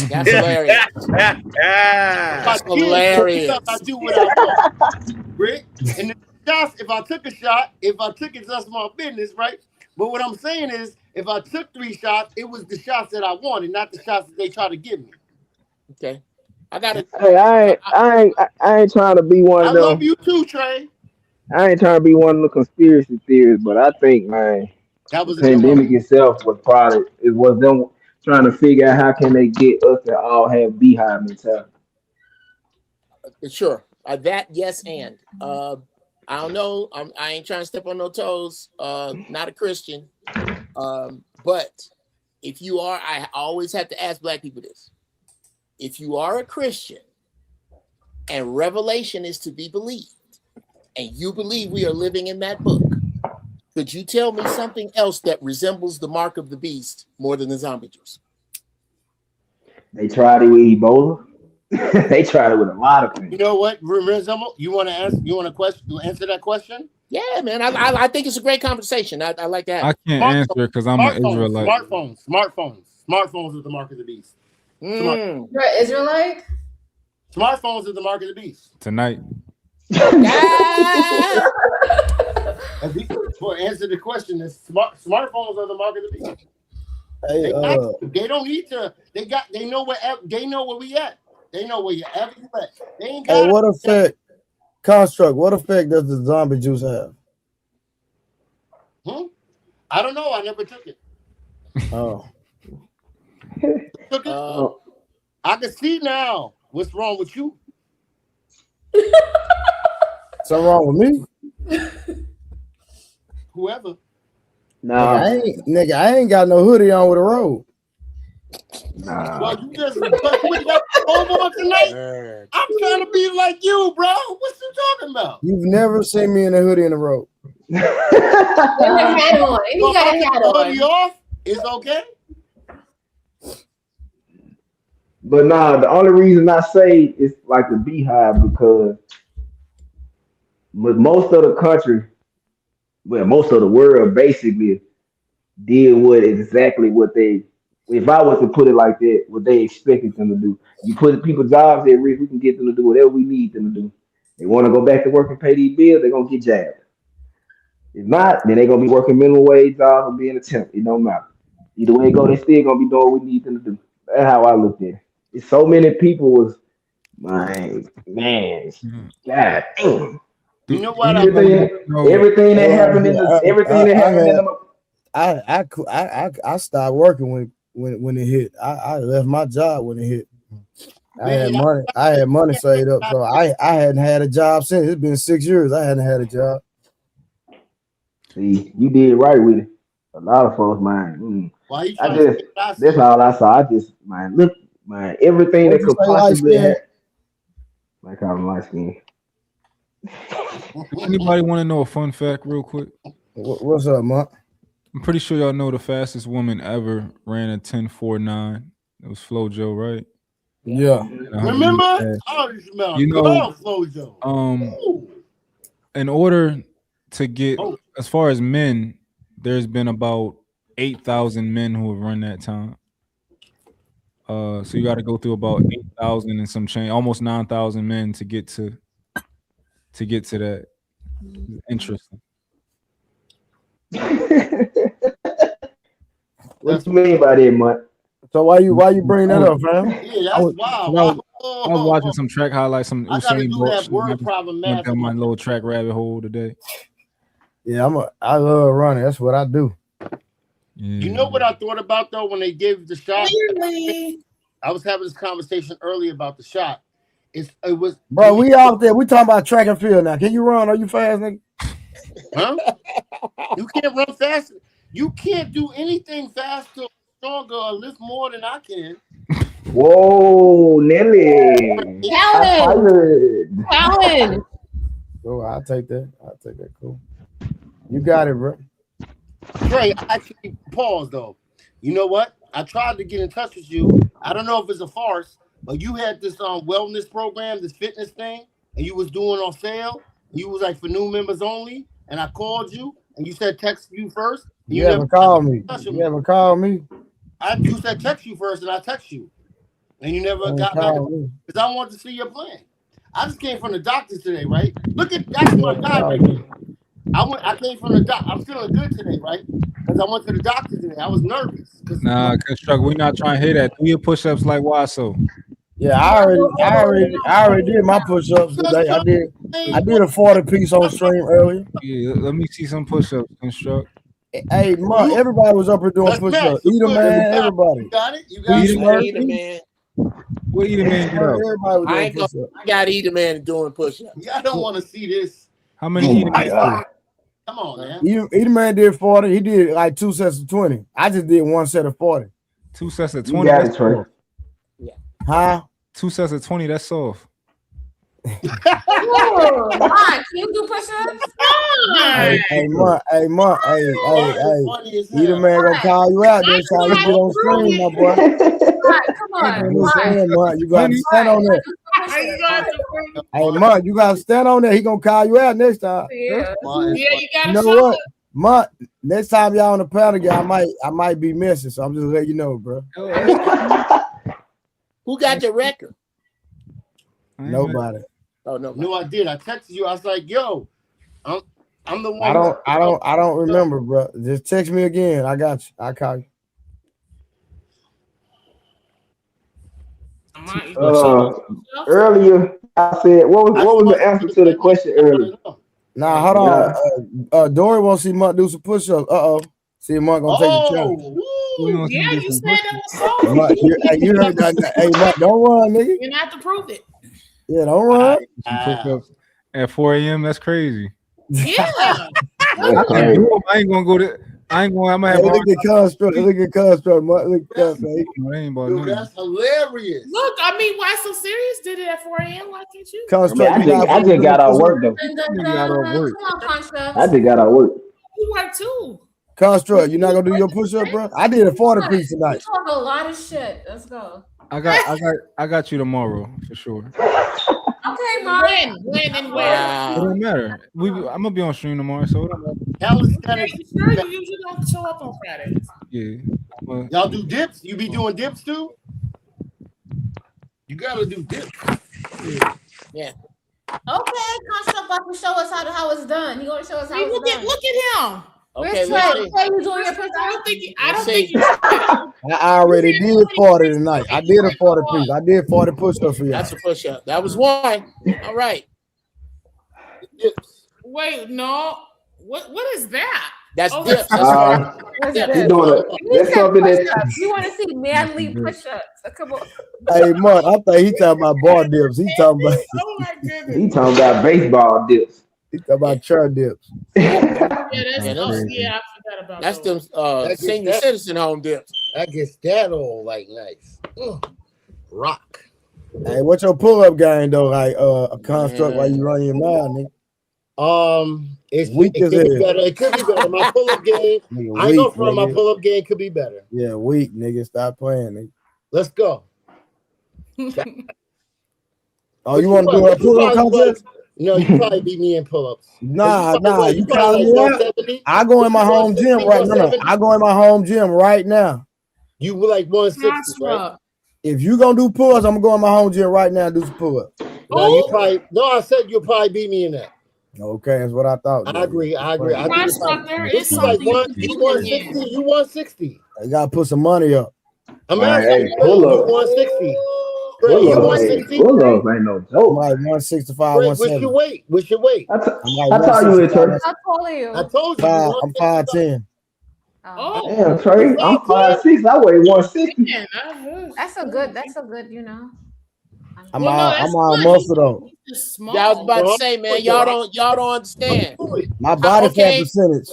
That's hilarious. That's hilarious. I do what I want, Rick. And the shots, if I took a shot, that's my business, right? But what I'm saying is, if I took 3 shots, it was the shots that I wanted, not the shots that they try to give me. Okay, I got it. Hey, I ain't trying to be one of them. I love you too, Trey. I ain't trying to be one of the conspiracy theories, but I think, man, the pandemic itself was them trying to figure out how can they get us to all have beehive mentality. Sure, that yes, and I don't know. I ain't trying to step on no toes. Not a Christian. But if you are, I always have to ask black people this. If you are a Christian and Revelation is to be believed, and you believe we are living in that book, could you tell me something else that resembles the mark of the beast more than the zombie juice? They tried it with Ebola. They tried it with a lot of things. You know what, resemble? You want to ask? You want to answer that question? Yeah, man. I think it's a great conversation. I like that. I can't answer because I'm an Israelite. Smartphones is the mark of the beast. You're an Israelite? Smartphones is the mark of the beast. Tonight. For answer the question, smartphones are the mark of the beast. Hey, they don't need to. They know where we at. They know where you at. They ain't got. Hey, what effect, Construct? What effect does the zombie juice have? I don't know. I never took it. Oh. Took it. I can see now what's wrong with you. Something wrong with me? Whoever. Nah. Nigga, I ain't got no hoodie on with a robe. Nah. Well, you just put that on tonight. I'm trying to be like you, bro. What you talking about? You've never seen me in a hoodie and a robe. And a hat on. And he got a hat on. Hoodie off is okay. But nah, the only reason I say it's like the beehive because with most of the country, well, most of the world basically did what exactly what they, if I was to put it like that, what they expected them to do. You put people jobs at risk, we can get them to do whatever we need them to do. They want to go back to work and pay these bills, they're gonna get jabbed. If not, then they're gonna be working minimum wage jobs or being a temp. It don't matter. Either way it go, they still gonna be doing what we need them to do. That's how I looked at it. It's so many people was man, God damn. You know what? Everything that happened in the I stopped working when it hit. I left my job when it hit. I had money saved up, so I hadn't had a job since. It's been 6 years. I hadn't had a job. See, you did right with it. A lot of folks, man. That's all I saw. I just, man, look, man, everything that could possibly happen. Like I'm light skin. Anybody want to know a fun fact real quick? What's up, Mark? I'm pretty sure y'all know the fastest woman ever ran a 10.49. It was FloJo, right? Yeah. Remember? You know, in order to get, as far as men, there's been about 8,000 men who have run that time. So you got to go through about 8,000 and some change, almost 9,000 men to get to that. Interesting. What you mean by that, Mike? So why you bring that up, fam? Yeah, that's wild. I was watching some track highlights. Some I gotta Usain do Bolt. that word problem Went math. down my little track rabbit hole today. Yeah, I love running. That's what I do. You know what I thought about though when they gave the shot? I was having this conversation earlier about the shot. It was Bro, we out there. We talking about track and field now. Can you run? Are you fast, nigga? Huh? You can't run fast. You can't do anything faster, stronger, or lift more than I can. Whoa, Nelly. Calvin. Oh, I'll take that. Cool. You got it, bro. Trey, I actually paused though. You know what? I tried to get in touch with you. I don't know if it's a farce, but you had this wellness program, this fitness thing, and you was doing on sale. You was like for new members only, and I called you, and you said text you first. You haven't called me. You haven't called me. You said text you first, and I text you, and you never got back because I wanted to see your plan. I just came from the doctor today, right? That's my guy right here. I came from the doctor. I'm feeling good today, right? Because I went to the doctor today. I was nervous. Nah, Construct, we're not trying to hear that. Do your push-ups like Wasso. Yeah, I already did my push-ups today. I did a 40 piece on stream earlier. Yeah, let me see some push-ups, Construct. Hey, Mark, everybody was up here doing push-ups. Eat man, everybody. You got it. You got it. Eat a man. What Eat a man? Everybody was doing I got to eat a man and doing push-ups. I don't want to see this. How many Eater Man do? Come on, man. Eater Man did 40. He did like 2 sets of 20. I just did 1 set of 40. 2 sets of You 20. got That's it, Trey. soft. Huh? 2 sets of 20. That's soft. Ooh, Mark, can you do push-ups? Hey, Eater Man gonna call you out next time you get on screen, my boy. Come on, Mark, you gotta stand on that. Hey, Mark, you gotta stand on that. He gonna call you out next time. Yeah, you gotta know show what? it. Mark, next time y'all on the panel again, I might be missing, so I'm just letting you know, bro. Who got the record? Nobody. Oh no, No, I did. I texted you. I was like, "Yo, I'm the one." I don't remember, bro. Just text me again. I got you. I call you. Earlier, I said, what was the answer to the question earlier? Nah, hold on. Dory won't see Monk do some push-ups. See Monk gonna take the challenge. Yeah, you said that was Monk, so. you heard that? Hey, Monk, don't run, nigga. You're not to prove it. Yeah, don't run. Some push-ups at 4 a.m. That's crazy. Yeah. I can't do them. I ain't gonna go to. I'm gonna have. Look at construct. Look at construct. Look at construct. Dude, that's hilarious. Look, I mean, why so serious? Did it at 4 a.m. Why can't you? I just got out of work though. Come on, construct. I just got out of work. You work too. Construct, you not gonna do your push-up, bro? I did a 40 piece You tonight. talk a lot of shit. Let's go. I got you tomorrow for sure. Okay, Mark. When and where? It don't matter. I'm gonna be on stream tomorrow, so it don't matter. Sure, you usually don't show up on Fridays. Yeah. Y'all do dips? You be doing dips too? You gotta do dips. Yeah. Okay, construct about to show us how it's done. He gonna show us how it's done. Look at him. Okay, Where's Trey? You doing your push-ups? I don't think you. I already did 40 tonight. I did a 40 piece. I did 40 push-ups for you. That's a push-up. That was one. All right. Wait, no. What is that? That's oh, dips. He's doing it. That's something that You want to see manly push-ups? Come on. Hey, Mark, I think he talking about bar dips. He talking about. Oh my goodness. he talking about baseball dips. He talking about chair dips. Yeah, I forgot about That's those. them senior citizen home dips. That gets that all like nice. Rock. Hey, what's your pull-up game though? Like a construct while you run your mouth, nigga. It weak could as be hell. better. It could be better. My pull-up game. Nigga, I know weak, from my nigga. pull-up game could be better. Yeah, weak, nigga. Stop playing, nigga. Let's go. Oh, you want to do a pull-up contest? No, you probably beat me in pull-ups. Nah. You probably calling me out? 170? I go in my home gym right now. I go in my home gym right now. You were like 160, right? If you gonna do pull-ups, I'm gonna go in my home gym right now and do some pull-ups. No, you probably I said you'll probably beat me in that. Okay, that's what I thought. I agree. There is You like something. you 160. You 160. You gotta put some money up. I'm Hey, asking you, pull up. 160. Pull up ain't no I'm joke. like 165, Wait, what's 170. your weight? What's your weight? I'm like I told you it, Trey. How tall are you? I told you. I'm 5'10". Oh, Damn, Trey, I'm 5'6". I weigh 160. man, That's a good, you know. I'm all muscle though. Yeah, I was about to say, man, y'all don't understand. My body fat percentage.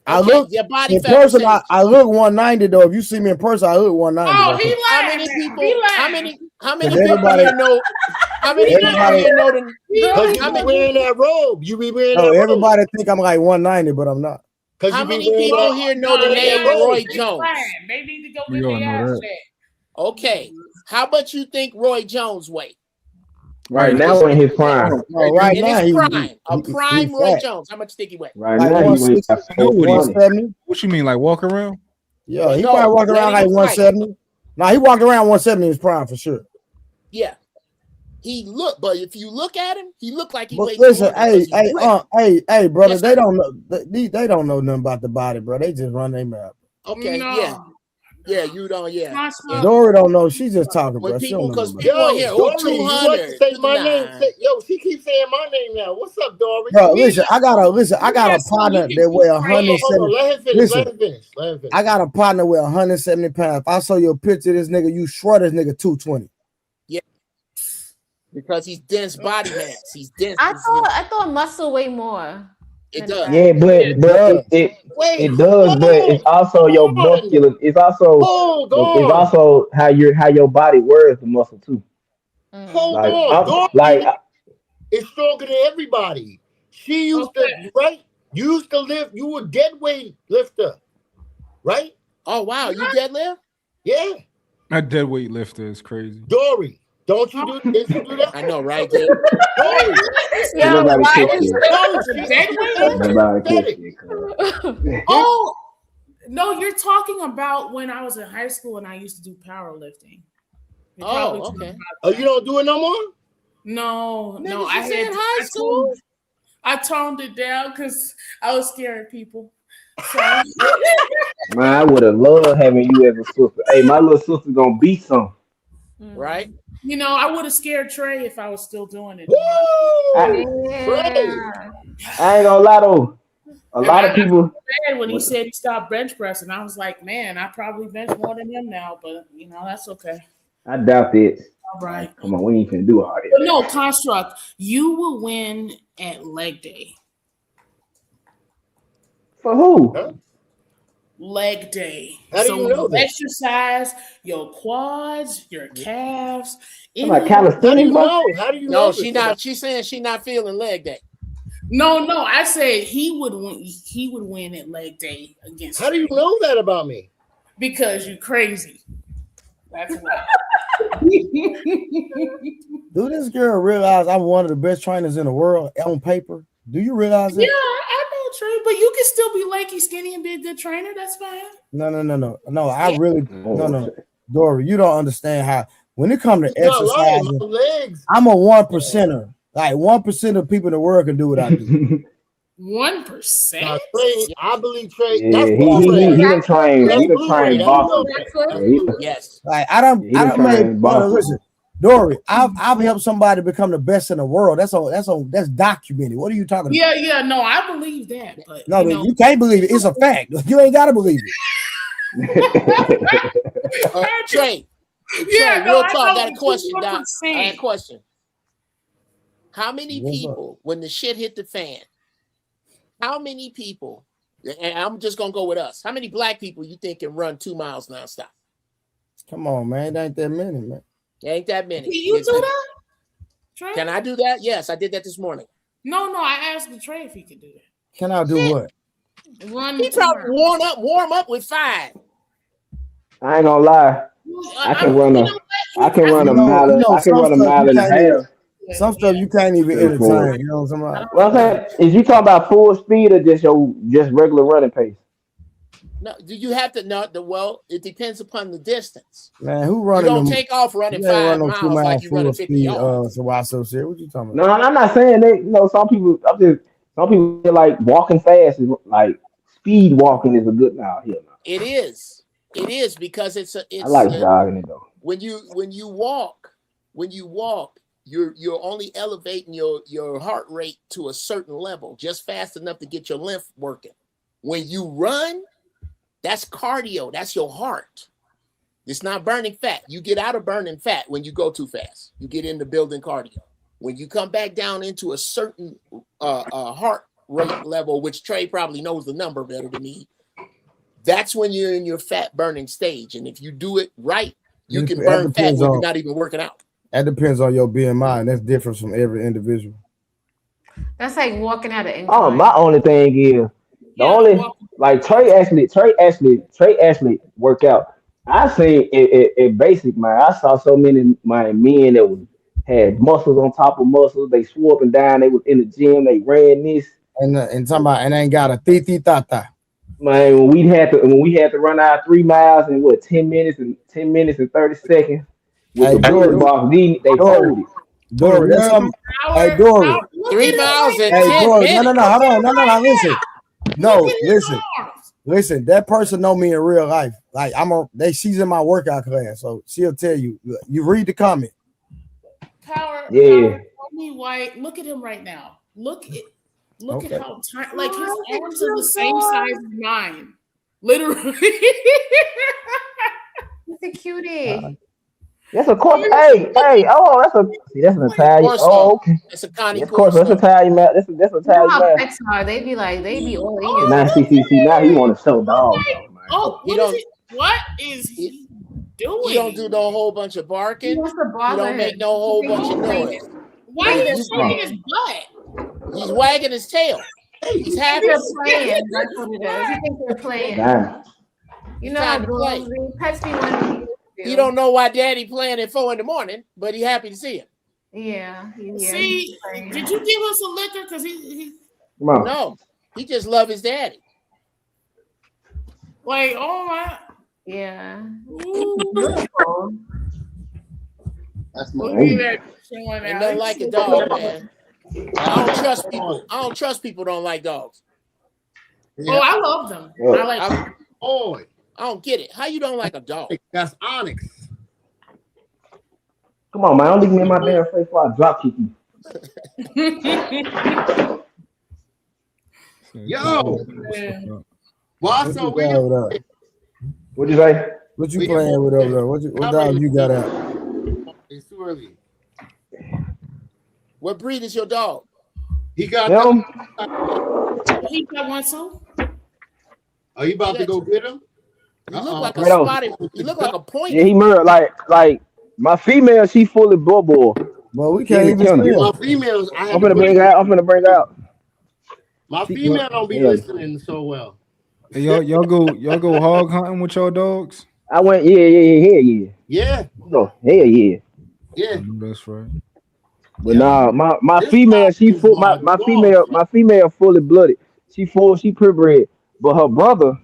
I look your body in fat person. percentage. I look 190 though. If you see me in person, I look 190. Oh, though. he How lied. many people? He lied. How many Cause people everybody- here know? How many people everybody- here know the? Because you be wearing that robe. You be wearing No, that robe. everybody think I'm like 190, but I'm not. Because How you be many wearing people that. here know the name Roy Jones? They need to go We get all their know ass that. checked. Okay, how much you think Roy Jones weigh? Right now in his prime. No, right In now his he prime Roy fat. Jones. How much you think he weigh? Right Like now he weighs 160, about I know what he 170. What you mean, like walk around? Yeah, he No, probably walking around ready like to fight. 170. Nah, he walked around 170 in his prime for sure. Yeah, he look. But if you look at him, he look like he But weighs. listen, 200 because he's ripped. hey, brother, Yes, they sir. don't know. They don't know nothing about the body, bro. They just run their mouth. Okay, No. yeah, you don't. Yeah, Construct. Dory don't know. She just talking, when bro. She people, don't know because nothing people about on here, Dory, 200. you want to say my name? Nah. Yo, she keeps saying my name now. What's up, Dory? it. Bro, listen, I got a partner that weigh Hold on, 170. let him finish. Listen, Let him finish. Let him finish. I got a partner with 170 pounds. If I saw your picture of this nigga, you short this nigga 220. because he's dense body mass. He's dense. I thought muscle weigh more. It does. Yeah, but it does, but it's also your muscular. It's also it's also how your body wears the muscle too. Hold Like on, like Dorothy is stronger than everybody. She used to You used to lift. You were dead weight lifter, right? Oh wow, you deadlift? Yeah. A dead weight lifter is crazy. Dory, don't you do? Did you do that? I know, right, dude? Dory. nobody catch is it. a dead weight? Nobody catch it. Oh no, you're talking about when I was in high school and I used to do powerlifting. Oh, okay. Oh, you don't do it no more? No, Niggas, no. you said high school. I toned it down because I was scaring people. So. Man, I would have loved having you as a sister. Hey, my little sister gonna beat some. Right? You know, I would have scared Trey if I was still doing it. I ain't gonna lie though. A lot of people. When he said he stopped bench pressing, I was like, man, I probably bench more than him now, but you know, that's okay. I doubt it. All right. Come on, we ain't finna do all But that. no, Construct, you will win at leg day. For who? Huh? Leg day. How do you know that? Exercise your quads, your calves. How do you know? How do you know? No, she's saying she's not feeling leg day. No, I said he would win. He would win at leg day against. How do you know that about me? Because you crazy. That's why. Do this girl realize I'm one of the best trainers in the world on paper? Do you realize that? Yeah, I know, Trey, but you can still be lanky, skinny, and be a good trainer. That's fine. No. I really no. Dory, you don't understand how when it comes to exercise, I'm a 1%er. Like 1% of people in the world can do what I do. 1%. I believe Trey. Yeah, he done trained boxing. Yes. Like I don't listen, Dory. I've helped somebody become the best in the world. That's documented. What are you talking about? Yeah. No, I believe that, but no, you can't believe it. It's a fact. You ain't gotta believe it. Trey. Real talk. I got a question, Doc. I got a question. How many people, when the shit hit the fan, how many people, and I'm just going to go with us, how many black people you think can run 2 miles nonstop? Come on, man. It ain't that many, man. It ain't that many. Can you do that? Trey? Can I do that? Yes, I did that this morning. No, I asked the Trey if he could do that. Can I do what? He probably warm up with 5. I ain't gonna lie. I can run a mile. I can run a mile and a half. Some stuff you can't even entertain. You know what I'm saying? Well, I'm saying, is you talking about full speed or just regular running pace? No, do you have to know the well? It depends upon the distance. Man, who running? You don't take off running 5 miles like you running 50 yards. So why so serious? What you talking about? No, I'm not saying that. You know, some people feel like walking fast is like speed walking is a good now. Here, it is because it's I like jogging it though. When you walk, you're only elevating your heart rate to a certain level, just fast enough to get your lymph working. When you run, that's cardio. That's your heart. It's not burning fat. You get out of burning fat when you go too fast. You get into building cardio. When you come back down into a certain heart rate level, which Trey probably knows the number better than me, that's when you're in your fat burning stage. And if you do it right, you can burn fat when you're not even working out. That depends on your BMI, and that's different from every individual. That's like walking out of incline. Oh, my only thing is like Trey actually work out. I seen it basic, man. I saw so many my men that had muscles on top of muscles. They swore up and down. They was in the gym. They ran this and somebody and ain't got a tata. Man, when we had to run our 3 miles in 10 minutes and 30 seconds with the bird box, they folded. Dory, that's something. Hey, Dory. 3 miles in 10 Dory, minutes. No, hold on. No, listen. No, listen. That person know me in real life. Like she's in my workout class, so she'll tell you. You read the comment. Power, me white. Look at him right now. Look at how tiny. Like his arms are the same size as mine. Literally. He's a cutie. That's a course. Hey, oh, that's an Italian. Corso. Oh, okay. That's a Connie Yes, course. That's Corso. Italian math. That's You know Italian how math. pets are. They be all in So your now, face. see. Now he want to show dogs off, man. Oh, He what is don't. he? What is he doing? He don't do no whole bunch of He barking. wants to He bother don't him. make no whole bunch of noise. Why But are if you you shaking his butt? he's wagging his tail. He's He happy. thinks they're playing. That's what it is. He thinks they're playing. Damn. You know how Time to play. dogs pets be wanting to He don't know why Daddy playing at 4 a.m, but he happy to see him. Yeah. See, did you give us a liquor? Because he Come on. No, he just love his daddy. like, oh my. Yeah. That's Look my at that showing Ain't out. nothing like a dog, man. I don't trust people. I don't trust people who don't like dogs. Oh, I love them. I like. Boy, I don't get it. How you don't like a dog? that's Onyx. Come on, man. Don't leave me in my damn face before I drop kick you. Yo, What so you got over there? What'd you say? What you playing with over there? What dog you got out? It's too early. What breed is your dog? He got him. He got one too. Are you about to go get him? You look like a Right on. spotted. You look like a point. Yeah, he murdered like my female. She fully bobo. Well, we can't even see My her. females, I'm finna bring her out. I'm finna bring her out. My female don't be Yeah. listening so well. Hey, y'all go hog hunting with your dogs? I went. Yeah. Yeah. No, hell yeah. Yeah. That's right. But nah, my This female, dog she is full. my My dog. female fully blooded. She purebred. But her brother,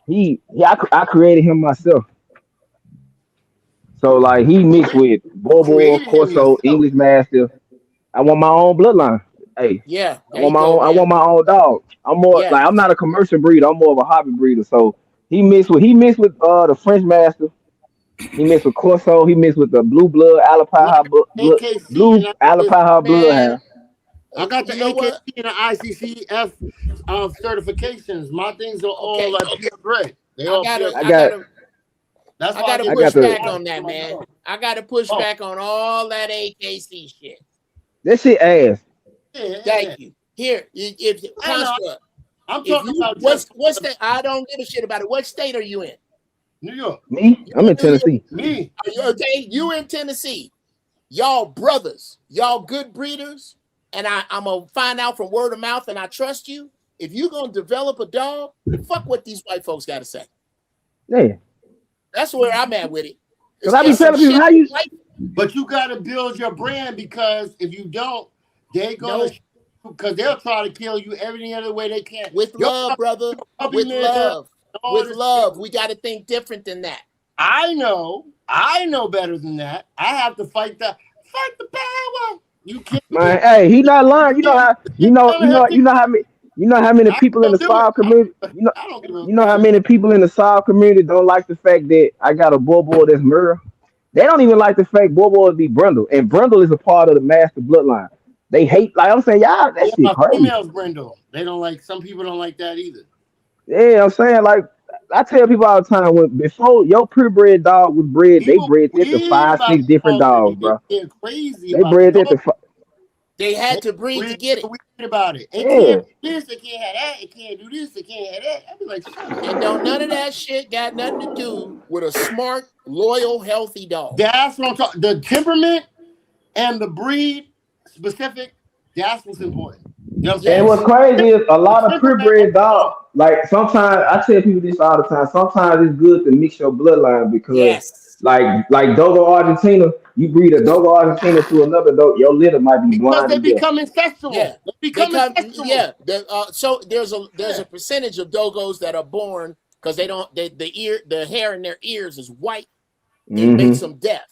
I created him myself. So like he mixed with Bobo, Created him Corso, yourself. English Mastiff. I want my own bloodline. Hey, Yeah, I there want you my go, own. I man. want my own dog. I'm more Yeah. like I'm not a commercial breeder. I'm more of a hobby breeder. So he mixed with the French Mastiff. He mixed with Corso. He mixed with the blue blood Alapaha AKC blue and Alapaha bloodhound. I got the You know AKC what? and the ICCF certifications. My things are all Okay. like purebred. They all purebred. I got That's I why gotta I push the- back on that, man. I gotta push Oh. back on all that AKC shit. that shit ass. Yeah. Thank you. Here, if I know. Construct, I'm if talking you about what state? I don't give a shit about it. What state are you in? New York. Me, I'm in Tennessee. Me. Are you okay? You in Tennessee? Y'all brothers, y'all good breeders, and I'm gonna find out from word of mouth, and I trust you. If you gonna develop a dog, fuck what these white folks gotta say. Yeah, That's where I'm at with it. because I be It's some telling people shit how you. like But you got to build your brand because if you don't, they're gonna because they'll try to kill you every other way they can. with love, brother. puppy With man, love. all With this love. shit. We gotta think different than that. I know better than that. I have to fight the power. You can't. Man, hey, he not lying. You know how how many people in the South community. You know how many people in the South community don't like the fact that I got a Bobo that's murder. They don't even like the fact Bobo be Brindle, and Brindle is a part of the master bloodline. They hate, like I'm saying, y'all, that shit My crazy. females brindle. They don't like. Some people don't like that either. Yeah, I'm saying, like I tell people all the time, before your purebred dog was bred, they bred it to 5-6 different dogs, bro. They're crazy They about bred the it to dog. They had to breed to get it. Weird about it. It Yeah. can't do this. It can't have that. It can't do this. It can't have that. I'd be like, shut up. And don't none of that shit got nothing to do with a smart, loyal, healthy dog. That's what I'm talking. The temperament and the breed specific. That's what's important. You know what I'm saying? And what's crazy is a lot of purebred dogs. Like sometimes I tell people this all the time. Sometimes it's good to mix your bloodline because, like Dogo Argentina, you breed a Dogo Argentina to another dog, your litter might be Because blind. they as hell. become incestual. Yeah. They become incestual. Yeah. So there's a percentage of dogos that are born because the hair in their ears is white. It makes them deaf.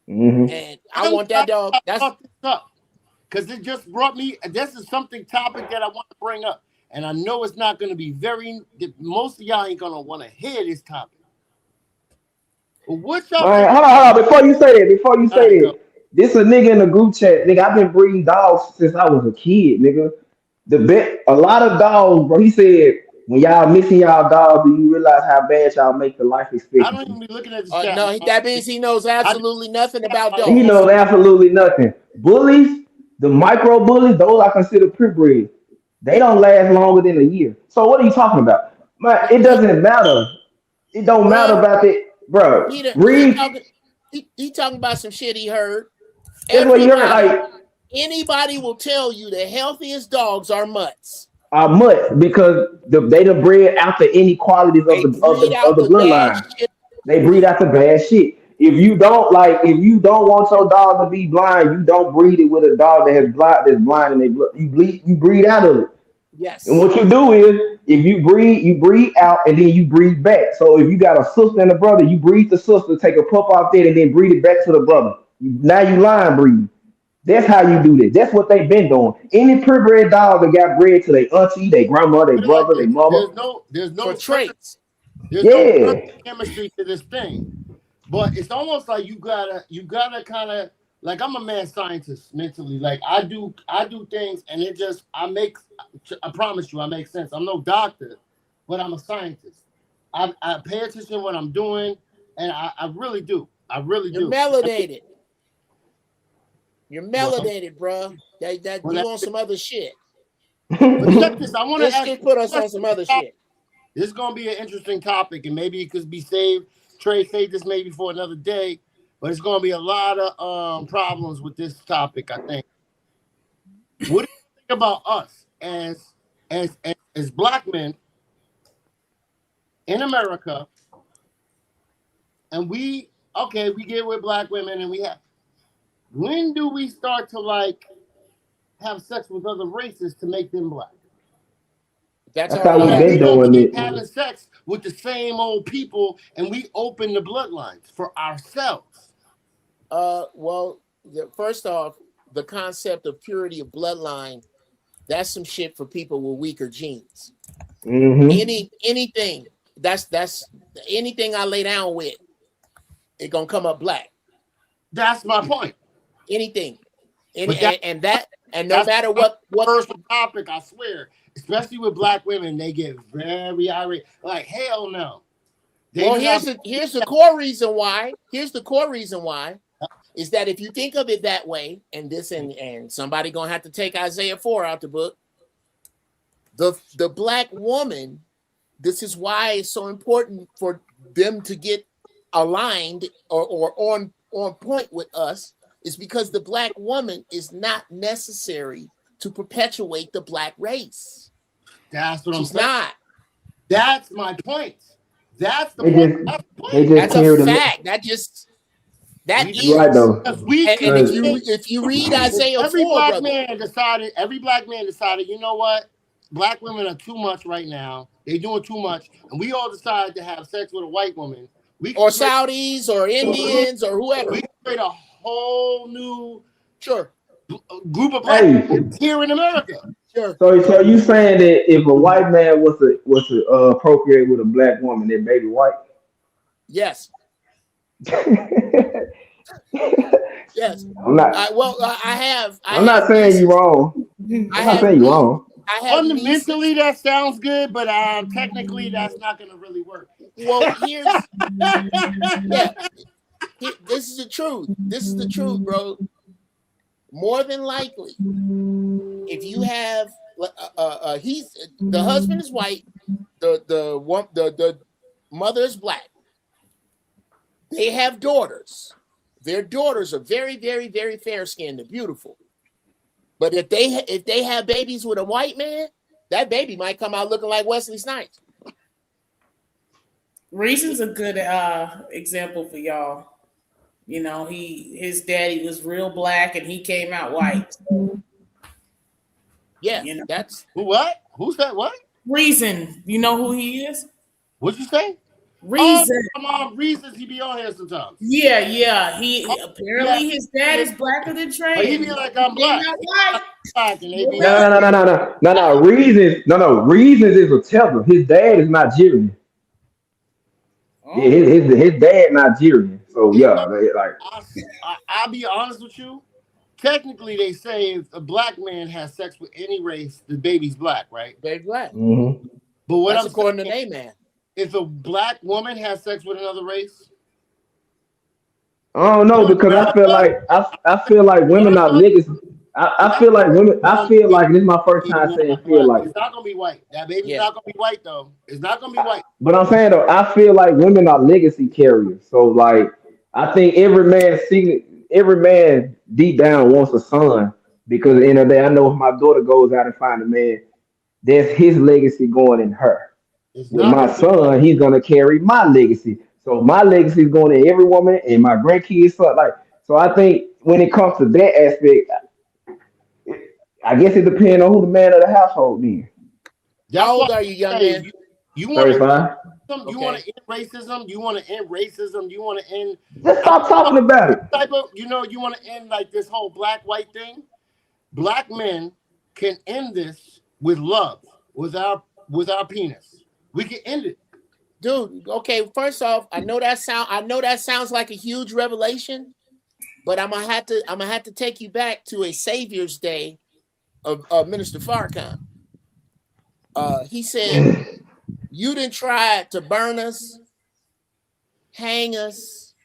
And I want that dog. That's because it just brought me. This is topic that I want to bring up, and I know it's not going to be most of y'all ain't going to want to hear this topic. But what's up? Man, hold on. Before you say that, this a nigga in the group chat. Nigga, I've been breeding dogs since I was a kid, nigga. A lot of dogs, bro. He said when y'all missing y'all dogs, do you realize how bad y'all make the life expectancy? I don't even be looking at the stat. No, that means he knows absolutely nothing about dogs. He knows absolutely nothing. Bullies, the micro bullies, those I consider purebred. They don't last longer than a year. So what are you talking about? Man, it doesn't matter. It don't matter about it, bro. Read. He talking about some shit he heard. That's what you heard. Like Anybody will tell you the healthiest dogs are mutts. Are mutts because they done bred out the inequalities of the bloodline. They breed out the bad shit. If you don't want your dog to be blind, you don't breed it with a dog that's blind and you breed out of it. Yes. And what you do is if you breed out and then you breed back. So if you got a sister and a brother, you breed the sister, take a pup off there, and then breed it back to the brother. Now you line breed. That's how you do this. That's what they've been doing. Any purebred dog that got bred to their auntie, their grandma, their brother, their mama. There's no traits. There's no chemistry to this thing. But it's almost like you gotta kind of like I'm a mad scientist mentally. Like I do things and I promise you I make sense. I'm no doctor, but I'm a scientist. I pay attention to what I'm doing, and I really do. I really do. You're melanated. You're melanated, bro. You on some other shit. But check this. I want to put us on some other shit. This is gonna be an interesting topic, and maybe it could be saved. Trey, save this maybe for another day. But it's gonna be a lot of problems with this topic, I think. What do you think about us as black men in America? And we get with black women, and we have. When do we start to have sex with other races to make them black? That's how we've been doing it. Having sex with the same old people, and we open the bloodlines for ourselves. Well, first off, the concept of purity of bloodline, that's some shit for people with weaker genes. Mm-hmm. Anything that's anything I lay down with, it gonna come up black. That's my point. Anything, no matter what personal topic, I swear, especially with black women, they get very irate. Like hell no. Here's the core reason why. Here's the core reason why is that if you think of it that way, and somebody gonna have to take Isaiah 4 out the book. The black woman. This is why it's so important for them to get aligned or on point with us. Is because the black woman is not necessary to perpetuate the black race. That's what She's I'm saying. Not. That's my point. That's the point. That's a fact. That is right though. And if you read Isaiah 4, every black man decided, you know what? Black women are too much right now. They're doing too much, and we all decided to have sex with a white woman. Or Saudis or Indians or whoever. We create a whole new group of black people here in America. Sure. So you saying that if a white man was to procreate with a black woman, that baby white? Yes. Yes. I'm not. I'm not saying you're wrong. I'm not saying you're wrong. Fundamentally, that sounds good, but technically, that's not going to really work. Well, this is the truth. This is the truth, bro. More than likely, if you have the husband is white, the mother is black. They have daughters. Their daughters are very, very, very fair skinned and beautiful. But if they have babies with a white man, that baby might come out looking like Wesley Snipes. Reason's a good example for y'all. You know, his daddy was real black and he came out white. Yeah, you know? That's what? Who's that? What? Reason. You know who he is? What'd you say? Reason. Reasons he be on here sometimes. Yeah. Apparently his dad is blacker than Trey. But he be like, I'm black. No. Reasons is a tether. His dad is Nigerian. Oh. His dad Nigerian. So I'll be honest with you. Technically, they say if a black man has sex with any race, the baby's black, right? Baby black. Mm-hmm. But what That's I'm according saying, to they man. if a black woman has sex with another race, I don't know because I feel like women are niggas. I feel like women. I feel like this is my first time saying feel like. it's not gonna be white. That baby's not gonna be white though. It's not gonna be white. But I'm saying though, I feel like women are legacy carriers. So like, I think every man deep down wants a son because at the end of the day, I know if my daughter goes out and find a man, there's his legacy going in her. It's With not my gonna be son, he's gonna carry my legacy. So my legacy is going in every woman and my grandkids. So like, so I think when it comes to that aspect, I guess it depends on who the man of the household is. How old are you, young man? You want to 35. you want to end racism. You want to end racism. You want to end. Just stop talking about it. Type of you want to end like this whole black white thing. Black men can end this with love, with our penis. We can end it. Dude, okay, first off, I know that sounds like a huge revelation, but I'm gonna have to take you back to a Savior's Day of Minister Farrakhan. He said, you didn't try to burn us, hang us,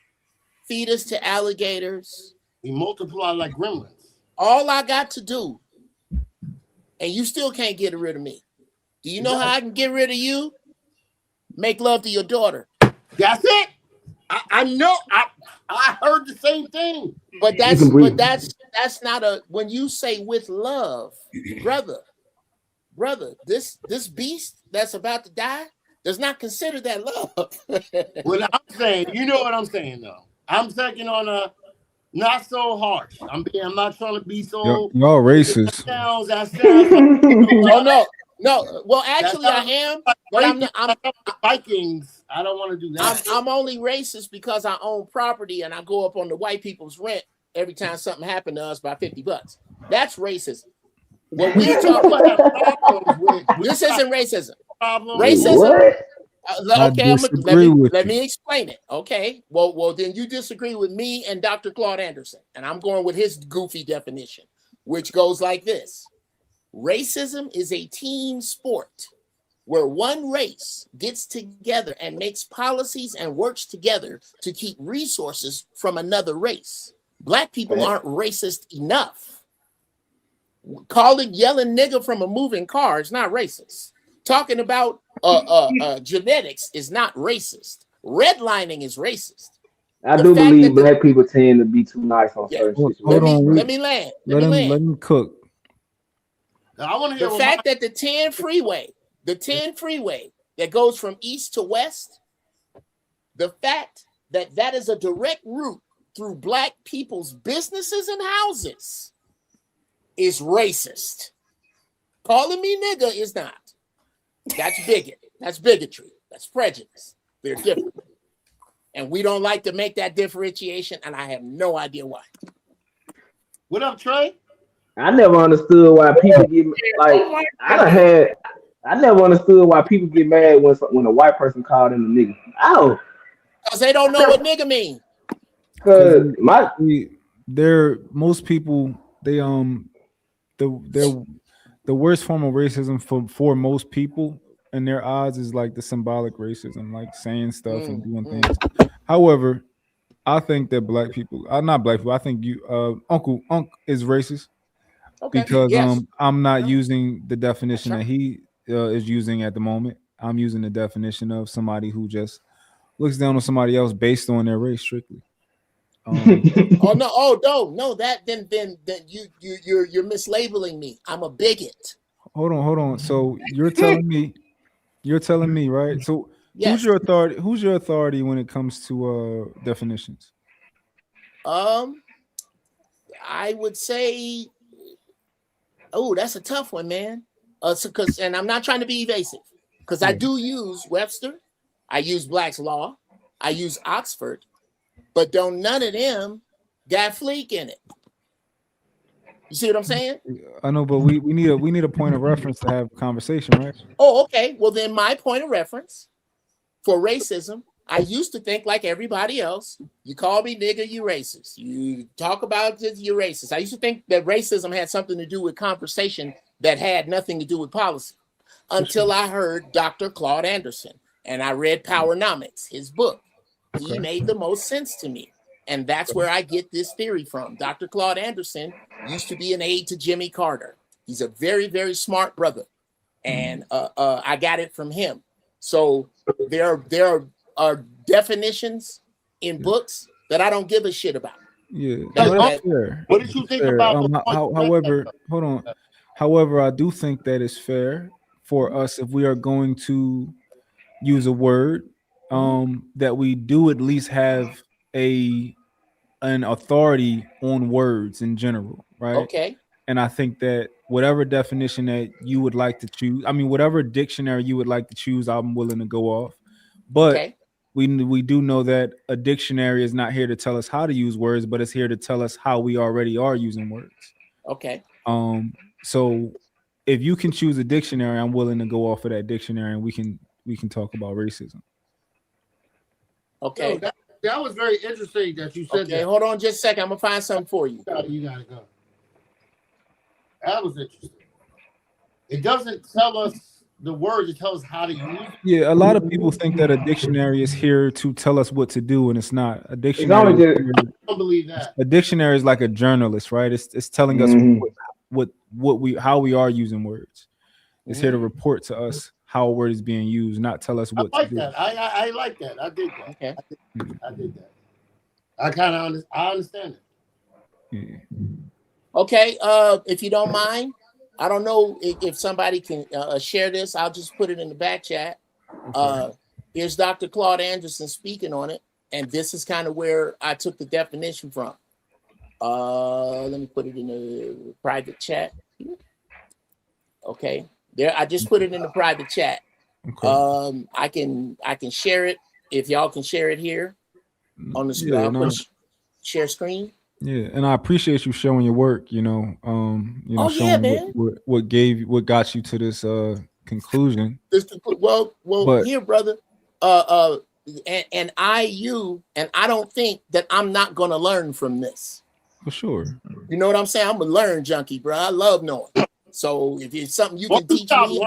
feed us to alligators. We multiply like gremlins. All I got to do, and you still can't get rid of me. Do you know how I can get rid of you? Make love to your daughter. That's it. I know. I heard the same thing. But that's not a when you say with love, brother. This beast that's about to die does not consider that love. What I'm saying, you know what I'm saying though. I'm taking on a not so harsh. I'm not trying to be so. Y'all racist. That sounds. No. Well, actually, I am, but I'm Vikings. I don't want to do that. I'm only racist because I own property and I go up on the white people's rent every time something happened to us by $50. That's racism. What we talk about, this isn't racism. Racism. Okay, let me explain it. Okay, well, then you disagree with me and Dr. Claude Anderson, and I'm going with his goofy definition, which goes like this. Racism is a team sport where one race gets together and makes policies and works together to keep resources from another race. Black people aren't racist enough. Yelling nigger from a moving car is not racist. Talking about genetics is not racist. Redlining is racist. I do believe black people tend to be too nice on certain situations. Let me land. Let him cook. I want to hear the fact that the 10 freeway that goes from east to west, the fact that that is a direct route through black people's businesses and houses is racist. Calling me nigga is not. That's bigot. That's bigotry. That's prejudice. They're different. And we don't like to make that differentiation, and I have no idea why. What up, Trey? I never understood why people get like. I never understood why people get mad when a white person called them a nigga. Oh, because they don't know what nigga mean. Because most people the worst form of racism for most people in their eyes is like the symbolic racism, like saying stuff and doing things. However, I think that black people, not black people, I think you, Uncle is racist. Okay. Because I'm not using the definition that he is using at the moment. I'm using the definition of somebody who just looks down on somebody else based on their race strictly. Then you're mislabeling me. I'm a bigot. Hold on. So you're telling me, right? So yes. Who's your authority when it comes to definitions? I would say, that's a tough one, man. And I'm not trying to be evasive, because I do use Webster, I use Black's Law, I use Oxford, but don't none of them got Fleek in it. You see what I'm saying? I know, but we need a point of reference to have conversation, right? Oh, okay. Well, then my point of reference for racism, I used to think like everybody else. You call me nigga, you racist. You talk about this, you racist. I used to think that racism had something to do with conversation that had nothing to do with policy. until I heard Dr. Claude Anderson and I read Powernomics, his book. He made the most sense to me. And that's where I get this theory from. Dr. Claude Anderson used to be an aide to Jimmy Carter. He's a very, very smart brother. And I got it from him. So there are definitions in books that I don't give a shit about. Yeah, no, that's fair. What did you think Fair. about? However, hold on. However, I do think that it's fair for us if we are going to use a word, that we do at least have an authority on words in general, right? Okay. And I think that whatever definition that you would like to choose, I mean, whatever dictionary you would like to choose, I'm willing to go off. But we do know that a dictionary is not here to tell us how to use words, but it's here to tell us how we already are using words. Okay. So if you can choose a dictionary, I'm willing to go off of that dictionary, and we can talk about racism. Okay. So that was very interesting that you said that. Okay, hold on just a second. I'm gonna find something for you. You gotta go. That was interesting. It doesn't tell us the words, it tells us how to use it. Yeah, a lot of people think that a dictionary is here to tell us what to do, and it's not. A dictionary. I don't believe that. A dictionary is like a journalist, right? It's telling us how we are using words. It's here to report to us how a word is being used, not tell us what I like to do. that. I like that. I did that. Okay. I did that. I kind of understand it. Okay, if you don't mind, I don't know if somebody can share this. I'll just put it in the back chat. Here's Dr. Claude Anderson speaking on it, and this is kind of where I took the definition from. Let me put it in the private chat. Okay, there. I just put it in the private chat. Okay. I can share it if y'all can share it here on the screen. Yeah, Share screen. Yeah, and I appreciate you showing your work. Showing man. what got you to this conclusion. Well, here, brother. And I don't think that I'm not gonna learn from this. For sure. You know what I'm saying? I'm a learn junkie, bro. I love knowing. So if it's something you can teach me,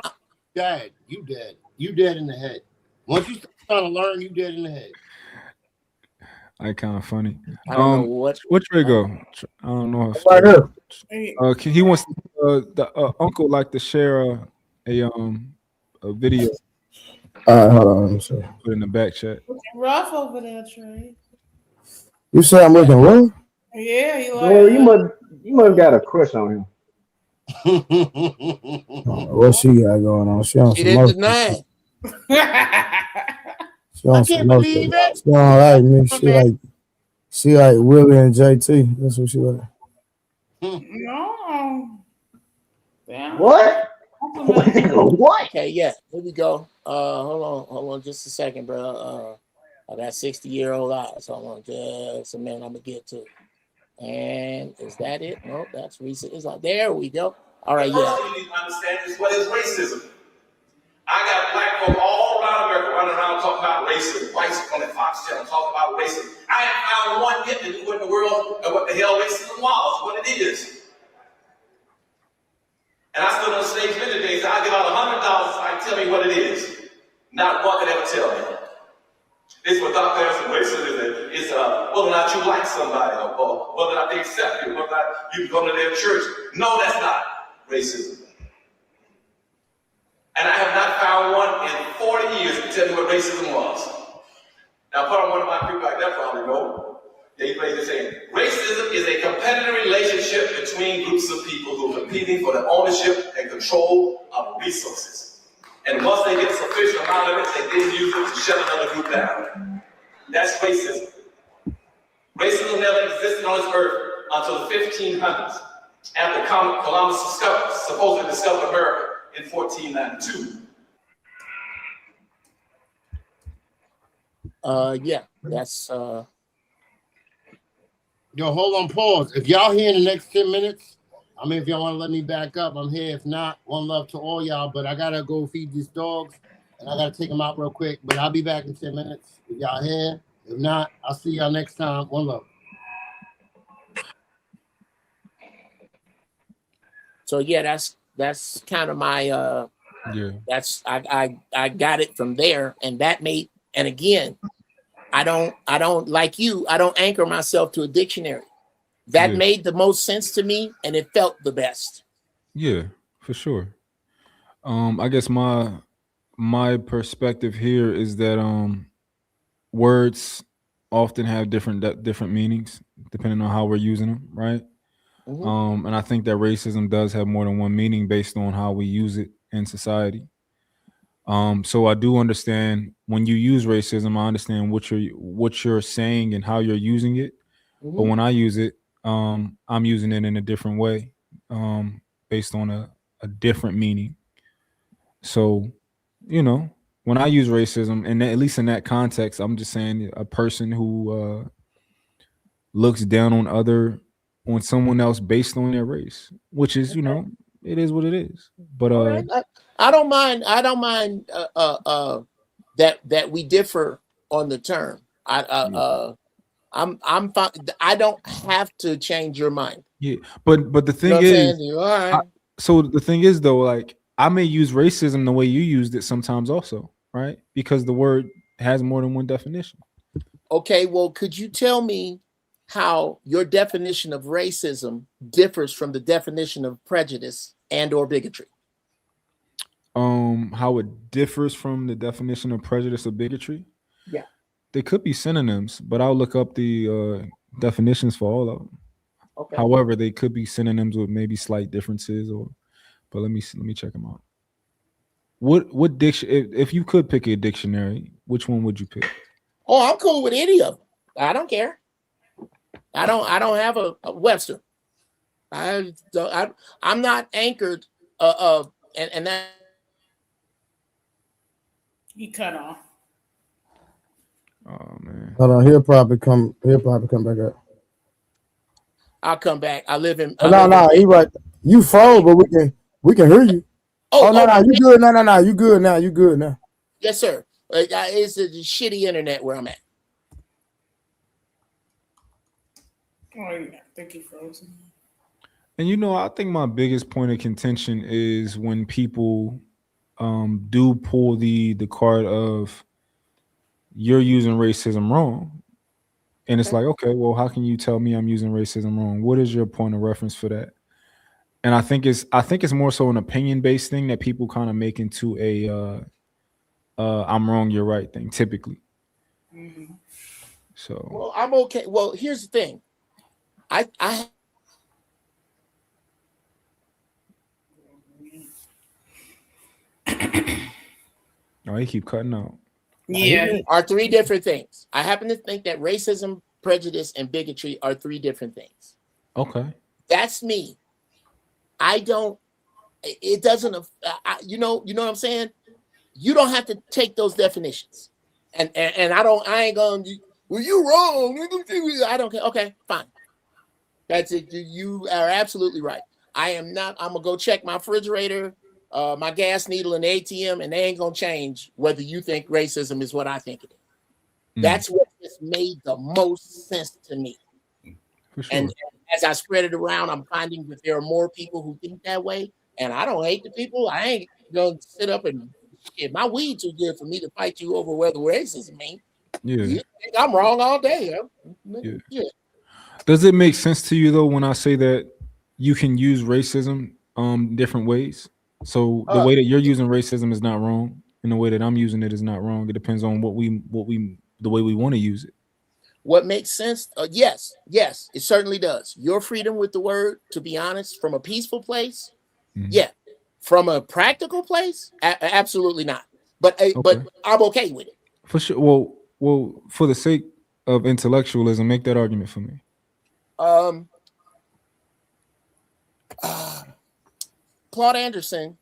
you dead in the head. Once you start trying to learn, you dead in the head. I kind of funny. I don't know what Trigo? I don't know. He wants the uncle like to share a video. Hold on. Put in the back chat. Rough over there, Trey. You say I'm looking rough? Yeah, you must got a crush on him. What she got going on? She on she some didn't deny. I can't believe it. She don't like me. She like Willie and JT. That's what she like. No. Damn. What? What? Okay, yeah. Here we go. Hold on just a second, bro. I got 60-year-old eyes. Hold on just a minute. I'm gonna get to it. And is that it? No, that's recent. It's like there we go. All right, yeah. First thing you need to understand is what is racism. I got black folk all around America running around talking about racism. Whites on the Fox Channel talking about racism. I ain't found one yet that knew what in the world and what the hell racism was, what it is. And I stood on stage many days. I give out $100 so I tell me what it is. Not one could ever tell me. This is what Dr. Anderson racism is whether or not you like somebody or whether or not they accept you, whether or not you can go to their church. No, that's not racism. And I have not found one in 40 years to tell me what racism was. Now, part of one of my people like that probably know. They basically saying racism is a competitive relationship between groups of people who are competing for the ownership and control of resources. And once they get a sufficient amount of it, they then use it to shut another group down. That's racism. Racism never existed on this earth until the 1500s, after Columbus supposedly discovered America in 1492. Yeah, that's Yo, hold on, pause. If y'all here in the next 10 minutes, I mean, if y'all want to let me back up, I'm here. If not, one love to all y'all, but I gotta go feed these dogs and I gotta take them out real quick, but I'll be back in 10 minutes. If y'all here, if not, I'll see y'all next time. One love. so yeah, that's kind of my Yeah. That's I got it from there, and that made. And again, I don't like you. I don't anchor myself to a dictionary. That Yeah. made the most sense to me, and it felt the best. Yeah, for sure. I guess my perspective here is that words often have different meanings depending on how we're using them, right? Mhm. And I think that racism does have more than one meaning based on how we use it in society. So I do understand when you use racism, I understand what you're saying and how you're using it. But Mhm. when I use it, I'm using it in a different way, based on a different meaning. So, when I use racism, and at least in that context, I'm just saying a person who looks down on someone else based on their race, which is, it is what it is. But All right. I don't mind. I don't mind that we differ on the term. I'm fine. I don't have to change your mind. yeah, but the You know thing what I'm is, saying? All right. so the thing is though, like I may use racism the way you used it sometimes also, right? Because the word has more than one definition. Okay. Well, could you tell me how your definition of racism differs from the definition of prejudice and or bigotry? How it differs from the definition of prejudice or bigotry? Yeah. They could be synonyms, but I'll look up the definitions for all of them. Okay. However, they could be synonyms with maybe slight differences, but let me check them out. What diction? If you could pick a dictionary, which one would you pick? Oh, I'm cool with any of them. I don't care. I don't have a Webster. I'm not anchored. And that He cut off. Oh man. Hold on, he'll probably come back up. I'll come back. I live in. No, he right. You froze, but we can hear you. Oh no, you good. No, you good now. You good now. Yes, sir. It's a shitty internet where I'm at. Oh, yeah. I think he froze. And I think my biggest point of contention is when people do pull the card of you're using racism wrong. And it's like, okay, well, how can you tell me I'm using racism wrong? What is your point of reference for that? And I think it's more so an opinion based thing that people kind of make into a I'm wrong, you're right thing typically. Mm-hmm. So well, I'm okay. Well, here's the thing. I oh, he keep cutting out. Yeah. Are three different things. I happen to think that racism, prejudice, and bigotry are three different things. Okay. That's me. I don't. It doesn't. You know what I'm saying. You don't have to take those definitions, and I don't. I ain't gonna. Well, you wrong. I don't care. Okay, fine. That's it. You are absolutely right. I am not. I'm gonna go check my refrigerator, my gas needle, and ATM, and they ain't gonna change whether you think racism is what I think it is. That's what just made the most sense to me. For sure. And as I spread it around, I'm finding that there are more people who think that way. And I don't hate the people. I ain't gonna sit up and shit. My weed too good for me to fight you over whether racism mean. Yeah. You think I'm wrong all day. Yeah. Does it make sense to you though when I say that you can use racism different ways? So the way that you're using racism is not wrong, and the way that I'm using it is not wrong. It depends on the way we want to use it. What makes sense? Yes, it certainly does. Your freedom with the word, to be honest, from a peaceful place, yeah. From a practical place, absolutely not. But but I'm okay with it. For sure. Well, for the sake of intellectualism, make that argument for me. Claude Anderson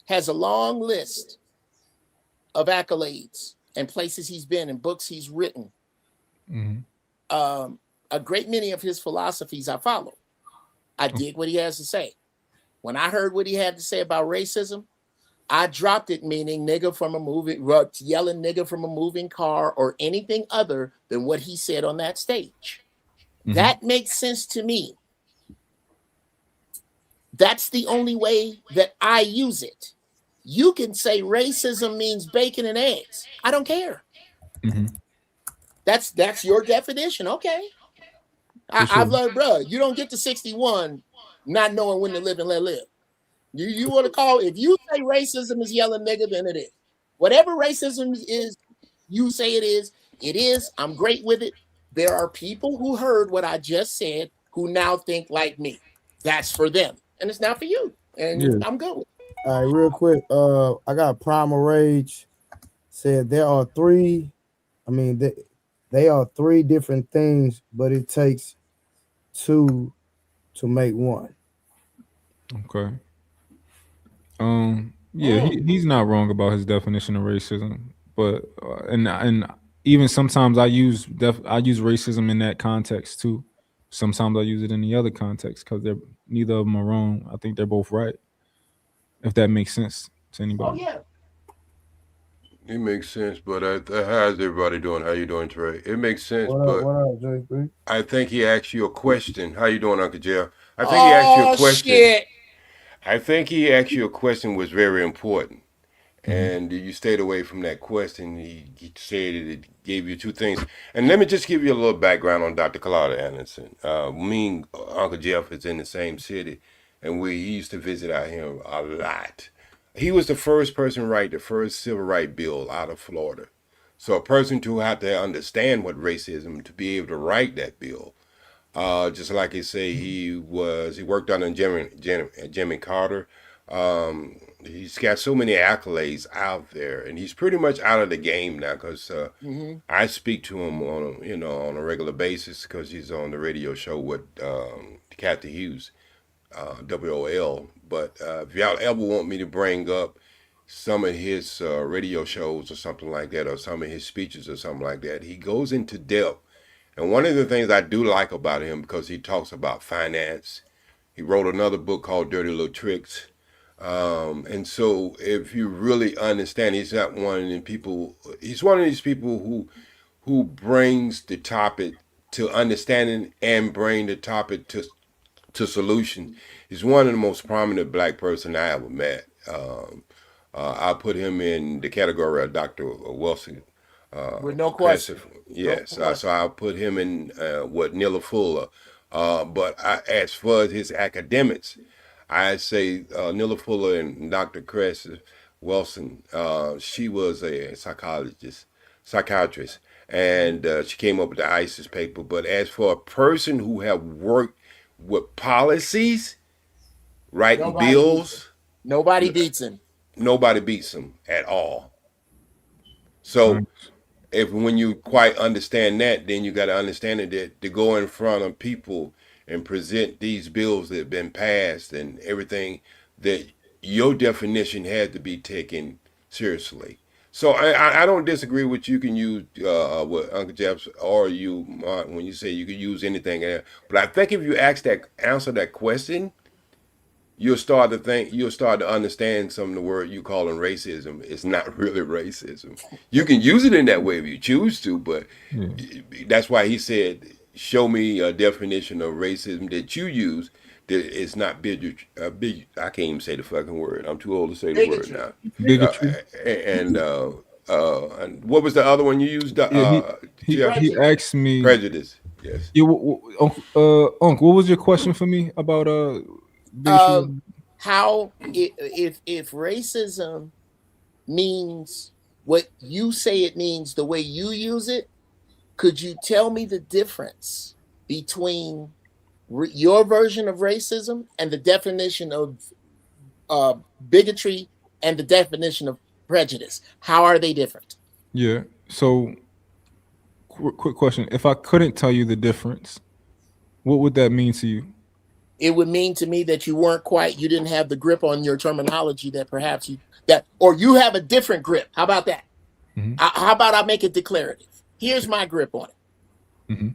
has a long list of accolades and places he's been and books he's written. A great many of his philosophies I follow. I dig what he has to say. When I heard what he had to say about racism, I dropped it, meaning nigga from a movie, yelling nigga from a moving car or anything other than what he said on that stage. That makes sense to me. That's the only way that I use it. you can say racism means bacon and eggs. I don't care. Mm-hmm. That's your definition. Okay. I've learned, bro, you don't get to 61 not knowing when to live and let live. You want to call, if you say racism is yelling nigga, then it is. Whatever racism is, you say it is, it is. I'm great with it. There are people who heard what I just said who now think like me. That's for them. And it's not for you. And I'm good with it. All right, real quick. I got Primal Rage said there are three. I mean, they are three different things, but it takes two to make one. Okay. Yeah, he's not wrong about his definition of racism, but and even sometimes I use racism in that context too. Sometimes I use it in the other context because they're neither of them are wrong. I think they're both right. If that makes sense to anybody. Oh yeah. It makes sense, but how's everybody doing? How you doing, Trey? It makes sense, What but up, JP? I think he asked you a question. How you doing, Uncle Jeff? I think he asked you a question. Shit. I think he asked you a question was very important, and you stayed away from that question. He said it gave you two things. And let me just give you a little background on Dr. Claudia Anderson. Me and Uncle Jeff is in the same city, and he used to visit out here a lot. He was the first person to write the first civil rights bill out of Florida. So a person to have to understand what racism to be able to write that bill. Just like he say, he worked under Jimmy Carter. He's got so many accolades out there, and he's pretty much out of the game now because I speak to him on a regular basis because he's on the radio show with Kathy Hughes, WOL. But if y'all ever want me to bring up some of his radio shows or something like that, or some of his speeches or something like that, he goes into depth. And one of the things I do like about him, because he talks about finance, he wrote another book called Dirty Little Tricks. And so if you really understand, he's not one of the people, he's one of these people who brings the topic to understanding and bring the topic to solution. He's one of the most prominent black person I ever met. I put him in the category of Dr. Wilson. With no question. Yes, so I'll put him in with Nilla Fuller. But as far as his academics, I say Nilla Fuller and Dr. Cress Wilson, she was a psychiatrist, and she came up with the ISIS paper. But as for a person who have worked with policies, writing bills, nobody beats him. Nobody beats him at all. So when you quite understand that, then you got to understand that to go in front of people and present these bills that have been passed and everything, that your definition had to be taken seriously. So I don't disagree with you can use with Uncle Jeff's or you when you say you could use anything. But I think if you answer that question, you'll start to understand some of the word you calling racism. It's not really racism. You can use it in that way if you choose to, but that's why he said, show me a definition of racism that you use that is not bigotry. I can't even say the fucking word. I'm too old to say the word now. Bigotry. And what was the other one you used? He asked me prejudice. Yes. Yeah, Uncle, what was your question for me about how if racism means what you say it means the way you use it, could you tell me the difference between your version of racism and the definition of bigotry and the definition of prejudice? How are they different? Yeah. So quick question. If I couldn't tell you the difference, what would that mean to you? It would mean to me that you didn't have the grip on your terminology that perhaps you have a different grip. How about that? Mm-hmm. How about I make it declarative? Here's my grip on it. Mm-hmm.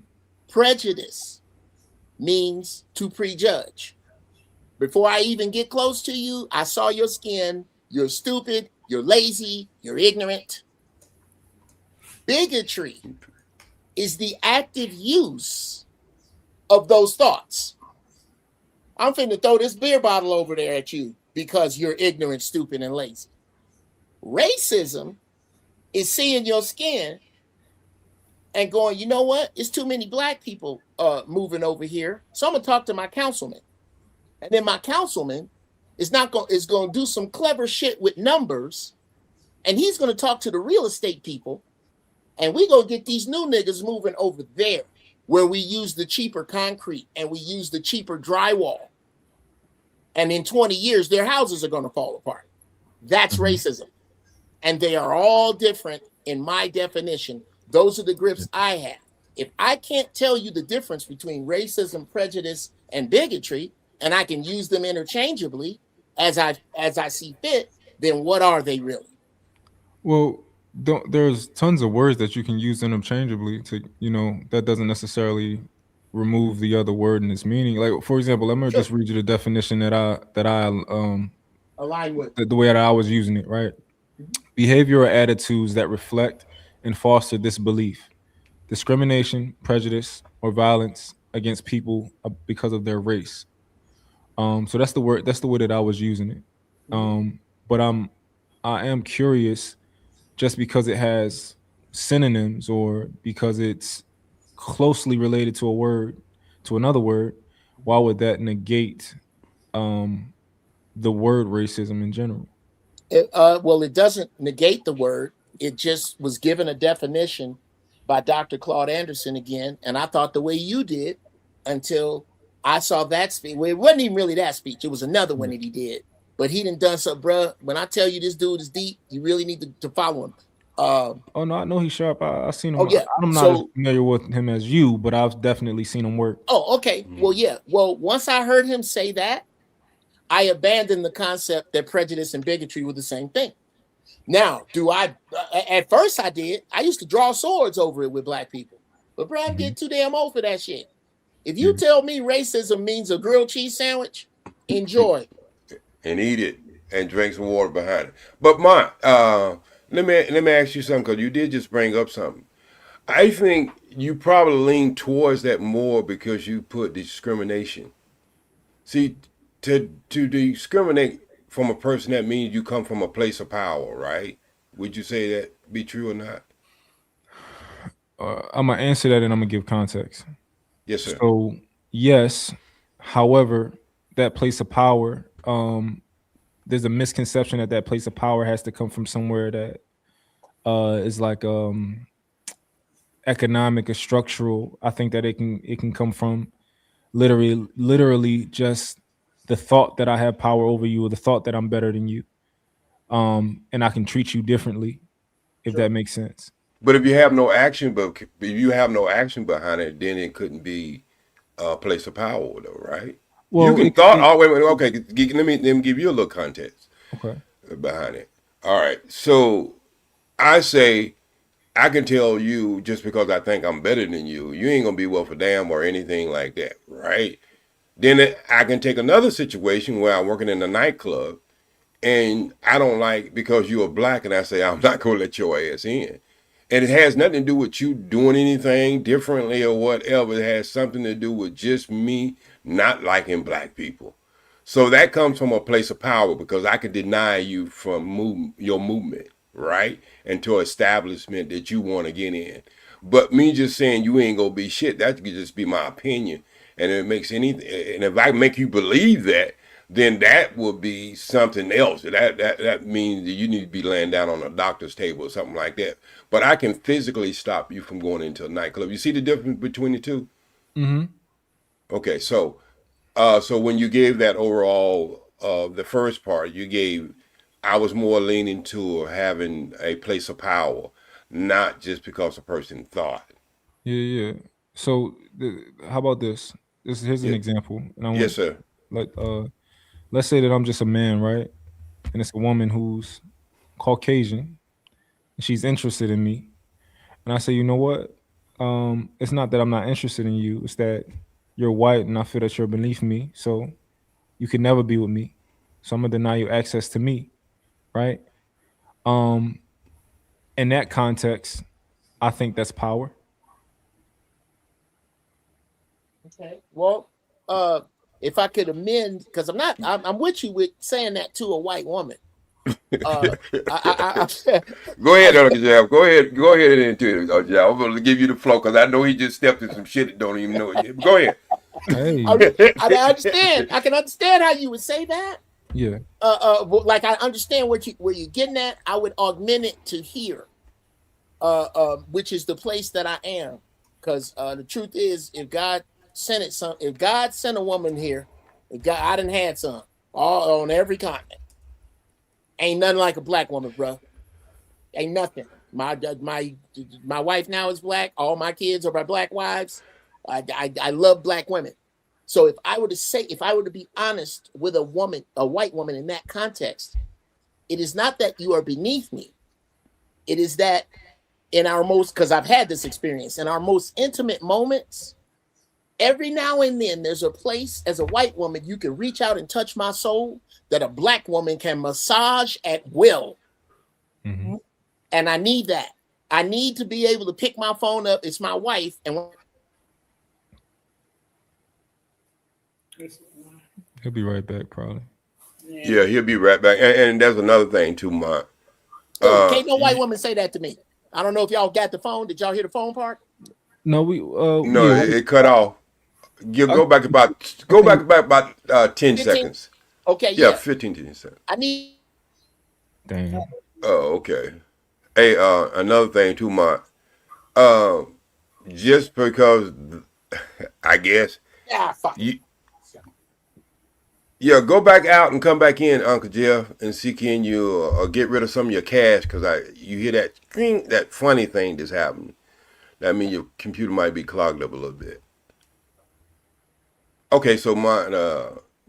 Prejudice means to prejudge. Before I even get close to you, I saw your skin. You're stupid. You're lazy. You're ignorant. Bigotry is the active use of those thoughts. I'm finna throw this beer bottle over there at you because you're ignorant, stupid, and lazy. Racism is seeing your skin and going, you know what? It's too many black people moving over here. So I'm gonna talk to my councilman. And then my councilman is going to do some clever shit with numbers. And he's going to talk to the real estate people. And we going to get these new niggas moving over there where we use the cheaper concrete and we use the cheaper drywall. And in 20 years, their houses are going to fall apart. That's racism. And they are all different in my definition. Those are the grips I have. If I can't tell you the difference between racism, prejudice, and bigotry, and I can use them interchangeably as I see fit, then what are they really? Well, there's tons of words that you can use interchangeably to, that doesn't necessarily remove the other word in its meaning. Like, for example, let me just read you the definition that I align with the way that I was using it, right? Behavior or attitudes that reflect and foster this belief, discrimination, prejudice, or violence against people because of their race. So that's the word. That's the way that I was using it. But I am curious, just because it has synonyms or because it's closely related to a word, to another word, why would that negate the word racism in general? Well, it doesn't negate the word. It just was given a definition by Dr. Claude Anderson again, and I thought the way you did until I saw that speech. Well, it wasn't even really that speech. It was another one that he did. But he done so, bruh. When I tell you this dude is deep, you really need to follow him. Oh no, I know he's sharp. I've seen him. Oh yeah, I'm not as familiar with him as you, but I've definitely seen him work. Oh, okay. Well, yeah. Well, once I heard him say that, I abandoned the concept that prejudice and bigotry were the same thing. Now, at first I did. I used to draw swords over it with black people. But bro, I'm getting too damn old for that shit. If you tell me racism means a grilled cheese sandwich, enjoy. And eat it and drink some water behind it. But let me ask you something, because you did just bring up something. I think you probably lean towards that more because you put discrimination. See, to discriminate from a person, that means you come from a place of power, right? Would you say that be true or not? I'm gonna answer that and I'm gonna give context. Yes, sir. So yes, however, that place of power, there's a misconception that place of power has to come from somewhere that is like economic or structural. I think that it can come from literally just the thought that I have power over you, or the thought that I'm better than you, and I can treat you differently, if that makes sense. But if you have no action, behind it, then it couldn't be a place of power, though, right? Well, you can thought. Oh, wait. Okay, let me give you a little context. Okay. Behind it. All right. So I say, I can tell you, just because I think I'm better than you, you ain't gonna be worth a damn or anything like that, right? Then I can take another situation where I'm working in a nightclub, and I don't like, because you're black, and I say I'm not gonna let your ass in. And it has nothing to do with you doing anything differently or whatever. It has something to do with just me not liking black people. So that comes from a place of power, because I could deny you from your movement, right? Into establishment that you want to get in. But me just saying you ain't gonna be shit, that could just be my opinion. And if I make you believe that, then that would be something else. That means that you need to be laying down on a doctor's table or something like that. But I can physically stop you from going into a nightclub. You see the difference between the two? Mm-hmm. Okay, so when you gave that overall, the first part you gave, I was more leaning to having a place of power, not just because a person thought. Yeah. So how about this? Here's an example. And Yes, sir. Like, let's say that I'm just a man, right? And it's a woman who's Caucasian, and she's interested in me. And I say, you know what? It's not that I'm not interested in you. It's that you're white and I feel that you're beneath me. So you can never be with me. So I'm gonna deny you access to me. Right? In that context, I think that's power. Okay. Well, if I could amend, because I'm with you with saying that to a white woman. Go ahead, Uncle Jeff. Go ahead and into it, Uncle Jeff. I'm going to give you the flow because I know he just stepped in some shit that don't even know it. Go ahead. Hey. I understand. I can understand how you would say that. Yeah. Like I understand where you're getting at. I would augment it to here, which is the place that I am. Because the truth is, if God sent a woman here, I done had some all on every continent. Ain't nothing like a black woman, bro. Ain't nothing. My wife now is black. All my kids are by black wives. I love black women. So if I were to be honest with a white woman in that context, it is not that you are beneath me. It is that because I've had this experience, in our most intimate moments, every now and then there's a place as a white woman you can reach out and touch my soul that a black woman can massage at will. Mm-hmm. And I need that. I need to be able to pick my phone up. It's my wife. And he'll be right back, probably. Yeah, he'll be right back. And there's another thing too, Mark. Can't no white woman say that to me. I don't know if y'all got the phone. Did y'all hear the phone part? No, it cut off. Go back about 10 seconds. Okay, yeah. 15 seconds. I need. Damn. Oh, okay. Hey, another thing too, Mark. Just because I guess. Yeah, fuck. Yeah, go back out and come back in, Uncle Jeff, and see can you get rid of some of your cache because you hear that thing, that funny thing that's happening. That means your computer might be clogged up a little bit. Okay, so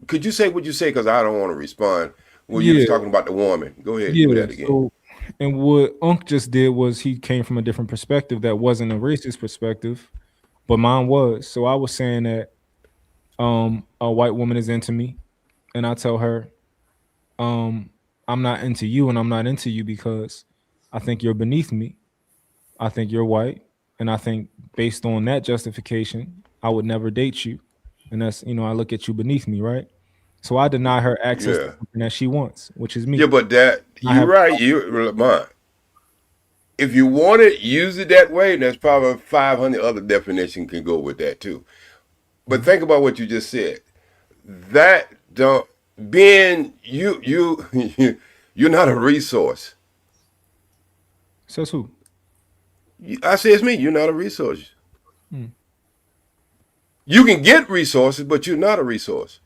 could you say what you say because I don't want to respond when you was talking about the woman. Go ahead, do that again. So, and what Unc just did was he came from a different perspective that wasn't a racist perspective, but mine was. So I was saying that a white woman is into me, and I tell her, I'm not into you, and I'm not into you because I think you're beneath me. I think you're white, and I think based on that justification, I would never date you. And that's, I look at you beneath me, right? So I deny her access to something that she wants, which is me. Yeah, but you're right. If you want it, use it that way. There's probably 500 other definitions can go with that too. But think about what you just said. That being you're not a resource. Says who? I say it's me. You're not a resource. You can get resources, but you're not a resource.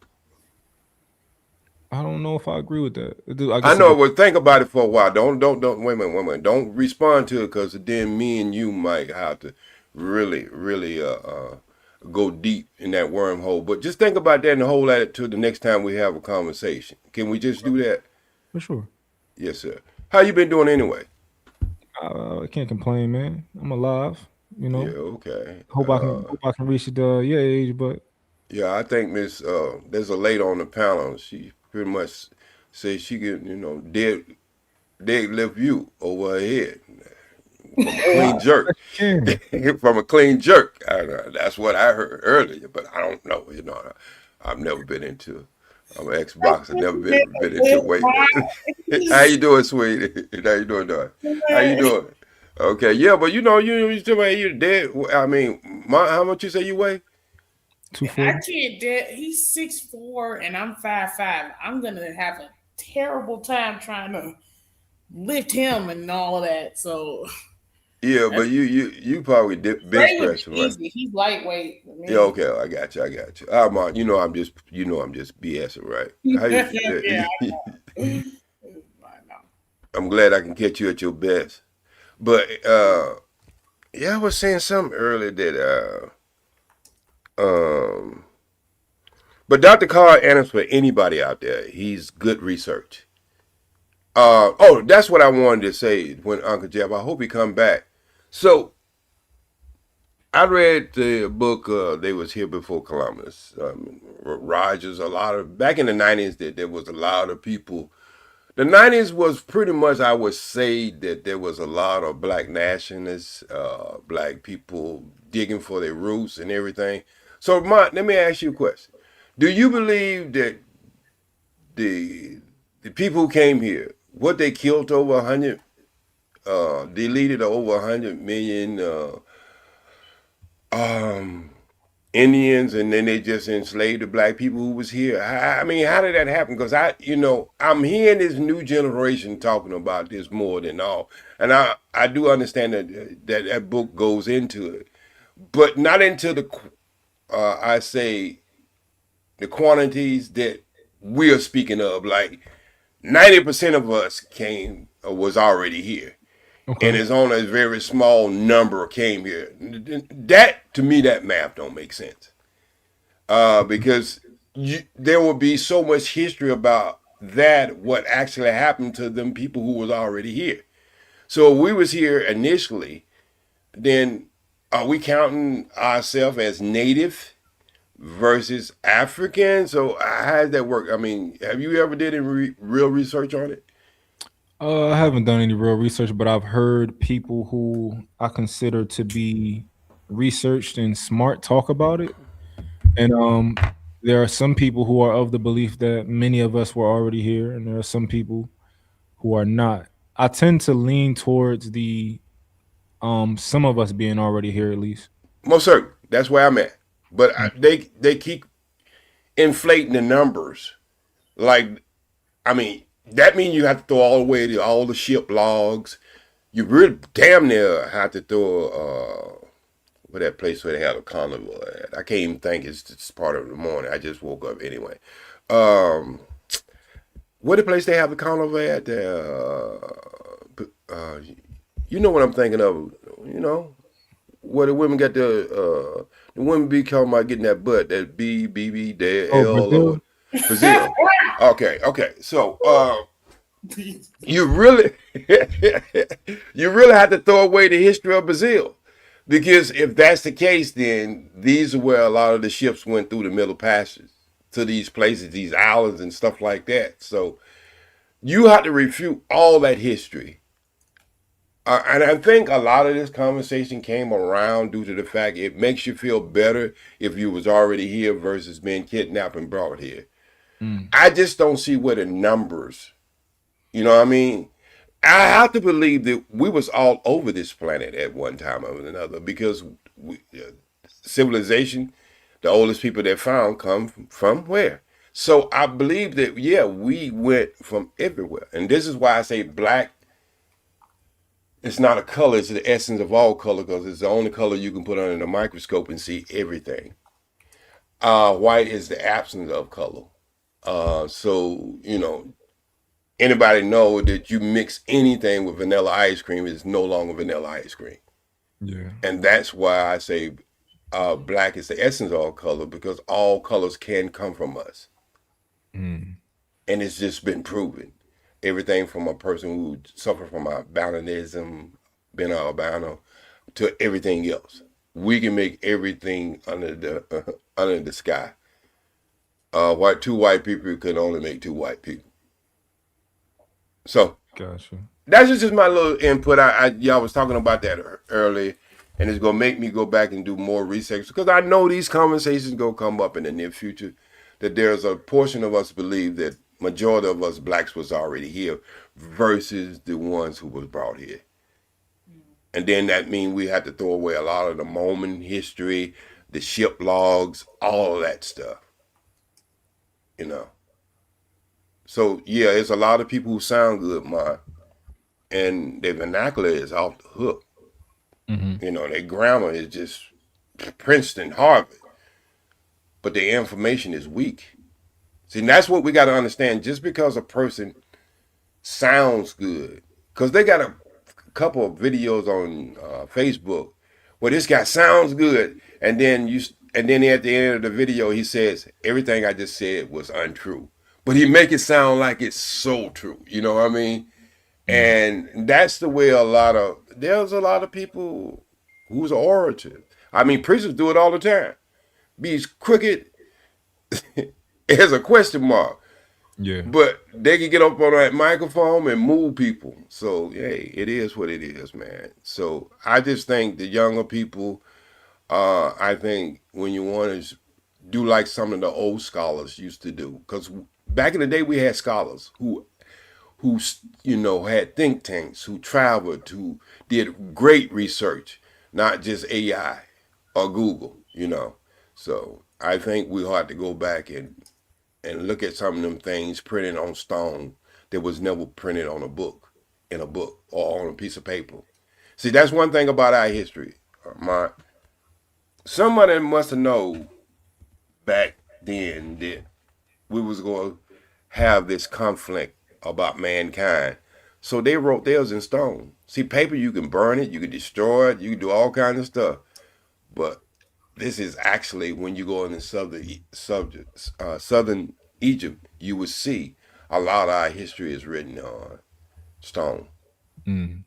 I don't know if I agree with that. I know, but think about it for a while. Don't wait a minute. Don't respond to it because then me and you might have to really go deep in that wormhole. But just think about that and hold at it till the next time we have a conversation. Can we just do that? For sure. Yes, sir. How you been doing anyway? I can't complain, man. I'm alive. Yeah, okay. Hope I can reach your age, but yeah, I think Miss there's a lady on the panel. She pretty much says she can, deadlift you over her head from a clean jerk. From a clean jerk. That's what I heard earlier, but I don't know. I've never been into. I'm an Xbox. I've never been into weight. How you doing, sweetie? How you doing, darling? How you doing? Okay, yeah, but you still ain't you dead. I mean, how much you say you weigh? 240. I can't dead. He's 6'4" and I'm 5'5". I'm gonna have a terrible time trying to lift him and all of that. So yeah, but you probably bench pressing, right? He's lightweight. Yeah, okay, I got you. I'm just BSing, right? I'm glad I can catch you at your best. But I was saying something earlier that but Dr. Carr answers for anybody out there. He's good research. That's what I wanted to say when Uncle Jeff. I hope he come back. So I read the book. They was here before Columbus. Rogers. Back in the 90s, there was a lot of people. The 90s was pretty much, I would say, that there was a lot of black nationalists, black people digging for their roots and everything. So, Mark, let me ask you a question. Do you believe that the people who came here what they killed over 100, deleted over 100 million um, Indians, and then they just enslaved the black people who was here. I mean, how did that happen? Because I'm hearing this new generation talking about this more than all, and I do understand that book goes into it, but not into the I say the quantities that we are speaking of. Like 90% of us came was already here, and Okay. it's only a very small number came here. That to me, that math don't make sense. Because there will be so much history about that, what actually happened to them people who was already here. So if we was here initially, then are we counting ourselves as native versus African? So how does that work? I mean, have you ever did any real research on it? I haven't done any real research, but I've heard people who I consider to be researched and smart talk about it. And there are some people who are of the belief that many of us were already here, and there are some people who are not. I tend to lean towards the some of us being already here at least. Most certain. That's where I'm at. But they keep inflating the numbers. Like, I mean, that means you have to throw all the way to all the ship logs. You really damn near have to throw what that place where they have a carnival at. I can't even think it's part of the morning. I just woke up anyway. Um, what the place they have the carnival at? You know what I'm thinking of? You know where the women got the women be talking about getting that butt, that B the Oh, L or Brazil. Brazil. Okay. So you really you really have to throw away the history of Brazil. Because if that's the case, then these are where a lot of the ships went through the Middle Passage to these places, these islands and stuff like that. So you have to refute all that history. And I think a lot of this conversation came around due to the fact it makes you feel better if you was already here versus being kidnapped and brought here. I just don't see where the numbers, you know what I mean? I have to believe that we was all over this planet at one time or another because civilization, the oldest people that found come from where? So I believe that, yeah, we went from everywhere. And this is why I say black, it's not a color, it's the essence of all color because it's the only color you can put under the microscope and see everything. White is the absence of color. So, anybody know that you mix anything with vanilla ice cream is no longer vanilla ice cream. Yeah. And that's why I say black is the essence of all color because all colors can come from us. And it's just been proven. Everything from a person who suffered from albinism, been albino, to everything else. We can make everything under the under the sky. Two white people could only make two white people. So Gotcha. that's just my little input. Y'all was talking about that earlier, and it's gonna make me go back and do more research because I know these conversations gonna come up in the near future. That there's a portion of us believe that majority of us blacks was already here, versus the ones who was brought here. And then that means we had to throw away a lot of the Mormon history, the ship logs, all of that stuff. You know. So yeah, it's a lot of people who sound good, and their vernacular is off the hook. Their grammar is just Princeton, Harvard, but their information is weak. See, and that's what we got to understand. Just because a person sounds good, because they got a couple of videos on Facebook where this guy sounds good, and then at the end of the video he says everything I just said was untrue, but he make it sound like it's so true. You know what I mean? And that's the way there's a lot of people who's an orator. I mean, preachers do it all the time. Be as crooked as a question mark. Yeah. But they can get up on that microphone and move people. So, hey, it is what it is, man. So I just think the younger people, I think when you want to do like some of the old scholars used to do, because back in the day we had scholars who who, you know, had think tanks, who traveled, who did great research, not just AI or Google, you know. So I think we ought to go back and look at some of them things printed on stone that was never printed on a book, in a book or on a piece of paper. See, that's one thing about our history. Somebody must have known back then that we was going to have this conflict about mankind. So they wrote theirs in stone. See, paper, you can burn it, you can destroy it, you can do all kinds of stuff. But this is actually when you go in the southern Egypt, you would see a lot of our history is written on stone. Mm.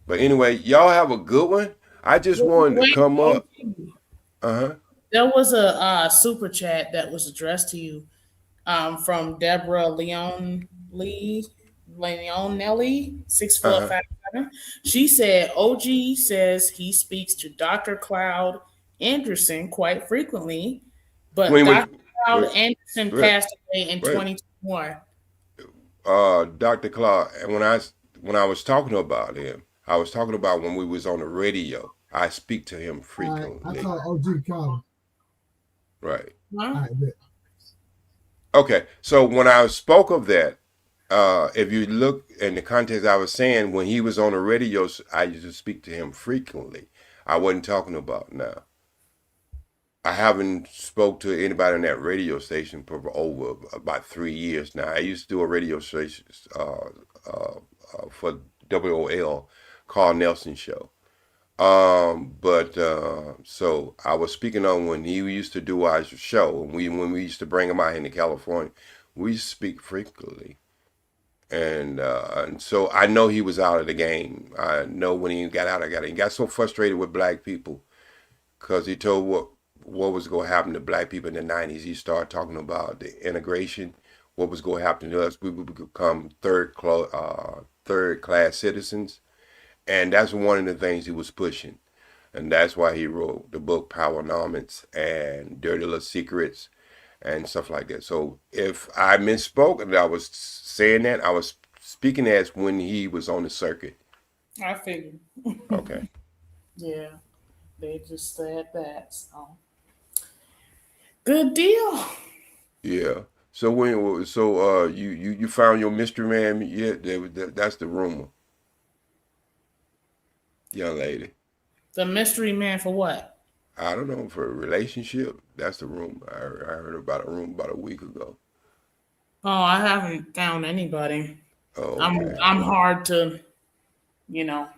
But anyway, y'all have a good one. I just wanted to come up. There was a super chat that was addressed to you from Deborah Leonelli, 6457. She said OG says he speaks to Dr. Cloud Anderson quite frequently, but Dr. Cloud Anderson passed away in 2021. Dr. Clark, and when I was talking about him, I was talking about when we was on the radio. I speak to him frequently. I call OG Carter. Right. Huh? Okay, so when I spoke of that, if you look in the context, I was saying when he was on the radio, I used to speak to him frequently. I wasn't talking about now. I haven't spoke to anybody on that radio station for over about 3 years now. I used to do a radio station for WOL, Carl Nelson Show. So I was speaking on when he used to do our show, and when we used to bring him out into California, we used to speak frequently. And so I know he was out of the game. I know when he got out, he got so frustrated with black people because he told what was going to happen to black people in the 90s. He started talking about the integration, what was going to happen to us. We would become third class citizens. And that's one of the things he was pushing. And that's why he wrote the book Powernomics and Dirty Little Secrets and stuff like that. So if I misspoke and I was saying that, I was speaking as when he was on the circuit. I figured. Okay. Yeah, they just said that. So good deal. Yeah. So you found your mystery man yet? That's the rumor. Young lady. The mystery man for what? I don't know, for a relationship. That's the rumor. I heard about a rumor about a week ago. Oh, I haven't found anybody. Oh, okay. I'm hard to, you know.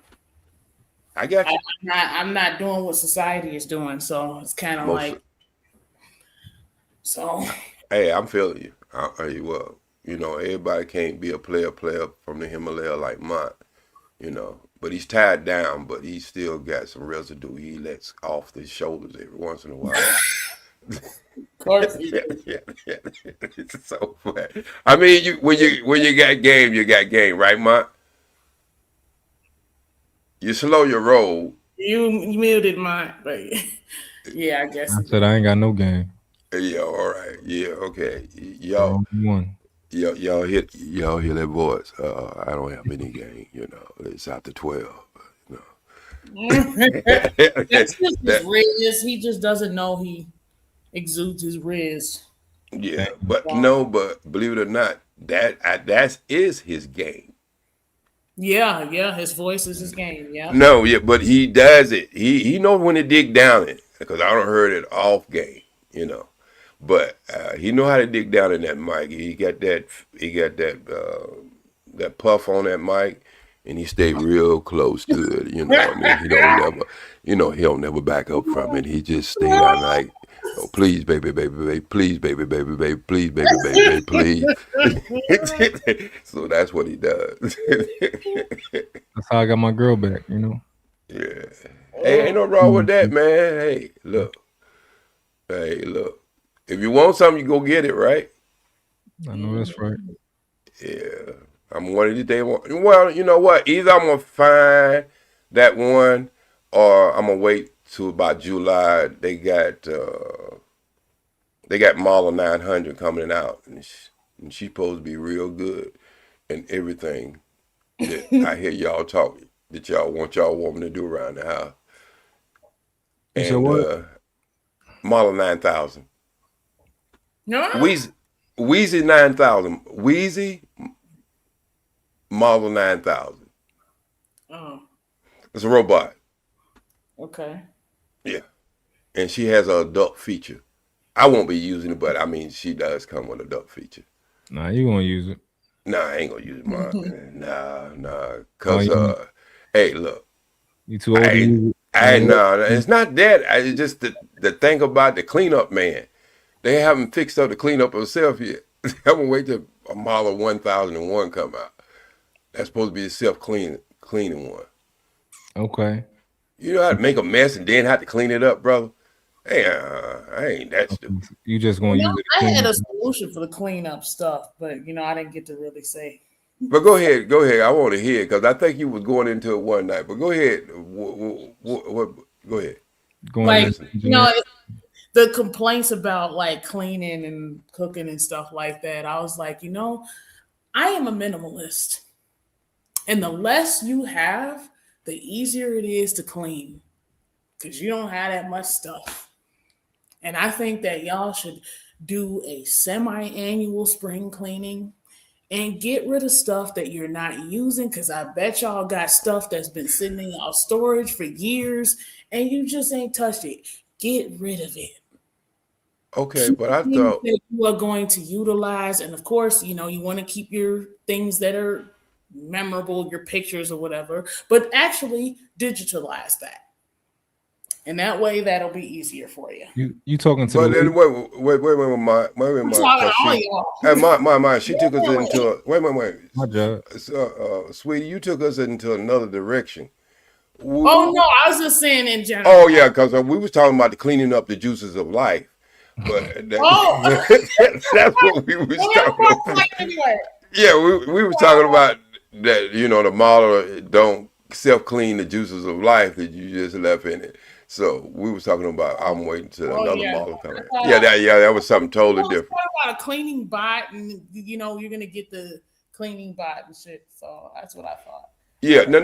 I got you. I'm not doing what society is doing, so it's kind of like. So. Hey, I'm feeling you. I'll tell you what. You know, everybody can't be a player from the Himalaya like Mont. You know, but he's tied down, but he still got some residue he lets off the shoulders every once in a while. Of course he yeah. It's so bad. I mean, when you got game, you got game, right, Mont? You slow your roll. You muted mine, but yeah, I guess. I said I ain't got no game. Yeah, all right. Yeah, okay. Y'all hear that voice. I don't have any game, you know. It's after 12. You know. That's just his riz. He just doesn't know he exudes his riz. Yeah, but believe it or not, that is his game. Yeah, his voice is his game. Yeah. No, yeah, but he does it. He knows when to dig down it, because I don't heard it off game, you know. But he know how to dig down in that mic. He got that puff on that mic, and he stayed real close to it. You know what I mean? He don't never back up from it. He just stayed on like, oh, please, baby, please, baby, please, baby, please. So that's what he does. That's how I got my girl back, you know? Yeah. Hey, ain't no wrong with that, man. Hey, look. If you want something, you go get it, right? I know that's right. Yeah. I'm one of these days. Well, you know what? Either I'm going to find that one or I'm going to wait till about July. They got Marla 900 coming out. And she's supposed to be real good. and everything that I hear y'all talk that y'all want y'all woman to do around the house. You said And what? Model 9000. No. Wheezy 9000. Wheezy Model 9000. Oh. It's a robot. Okay. Yeah. And she has an adult feature. I won't be using it, but I mean, she does come with an adult feature. Nah, you gonna use it. Nah, I ain't gonna use mine. Nah. Oh, Cause hey, look. You too old to use it? No, it's not that. It's just the thing about the cleanup man. They haven't fixed up the cleanup herself yet. They haven't wait till a model 1001 come out. That's supposed to be a self-cleaning one. Okay. You know how to make a mess and then have to clean it up, brother? Hey, I ain't that stupid. You just gonna use it. I had a solution for the cleanup stuff, but I didn't get to really say. But go ahead. I want to hear it because I think you was going into it one night. But go ahead. Go ahead. Like the complaints about like cleaning and cooking and stuff like that. I was like, I am a minimalist, and the less you have, the easier it is to clean because you don't have that much stuff. And I think that y'all should do a semi-annual spring cleaning and get rid of stuff that you're not using, because I bet y'all got stuff that's been sitting in y'all storage for years and you just ain't touched it. Get rid of it. Okay, but I thought that you are going to utilize, and of course, you want to keep your things that are memorable, your pictures or whatever, but actually digitalize that. And that way, that'll be easier for you. You talking to but the then wait, my she took us into my job. Sweetie, you took us into another direction. Oh no, I was just saying in general. Oh yeah, because we was talking about the cleaning up the juices of life, but that's what we was talking about. Anyway. Yeah, we were talking about that. The model don't self-clean the juices of life that you just left in it. So we was talking about I'm waiting till another model come in. That was something totally different. About a cleaning bot, and you're gonna get the cleaning bot and shit. So that's what I thought. Yeah, no.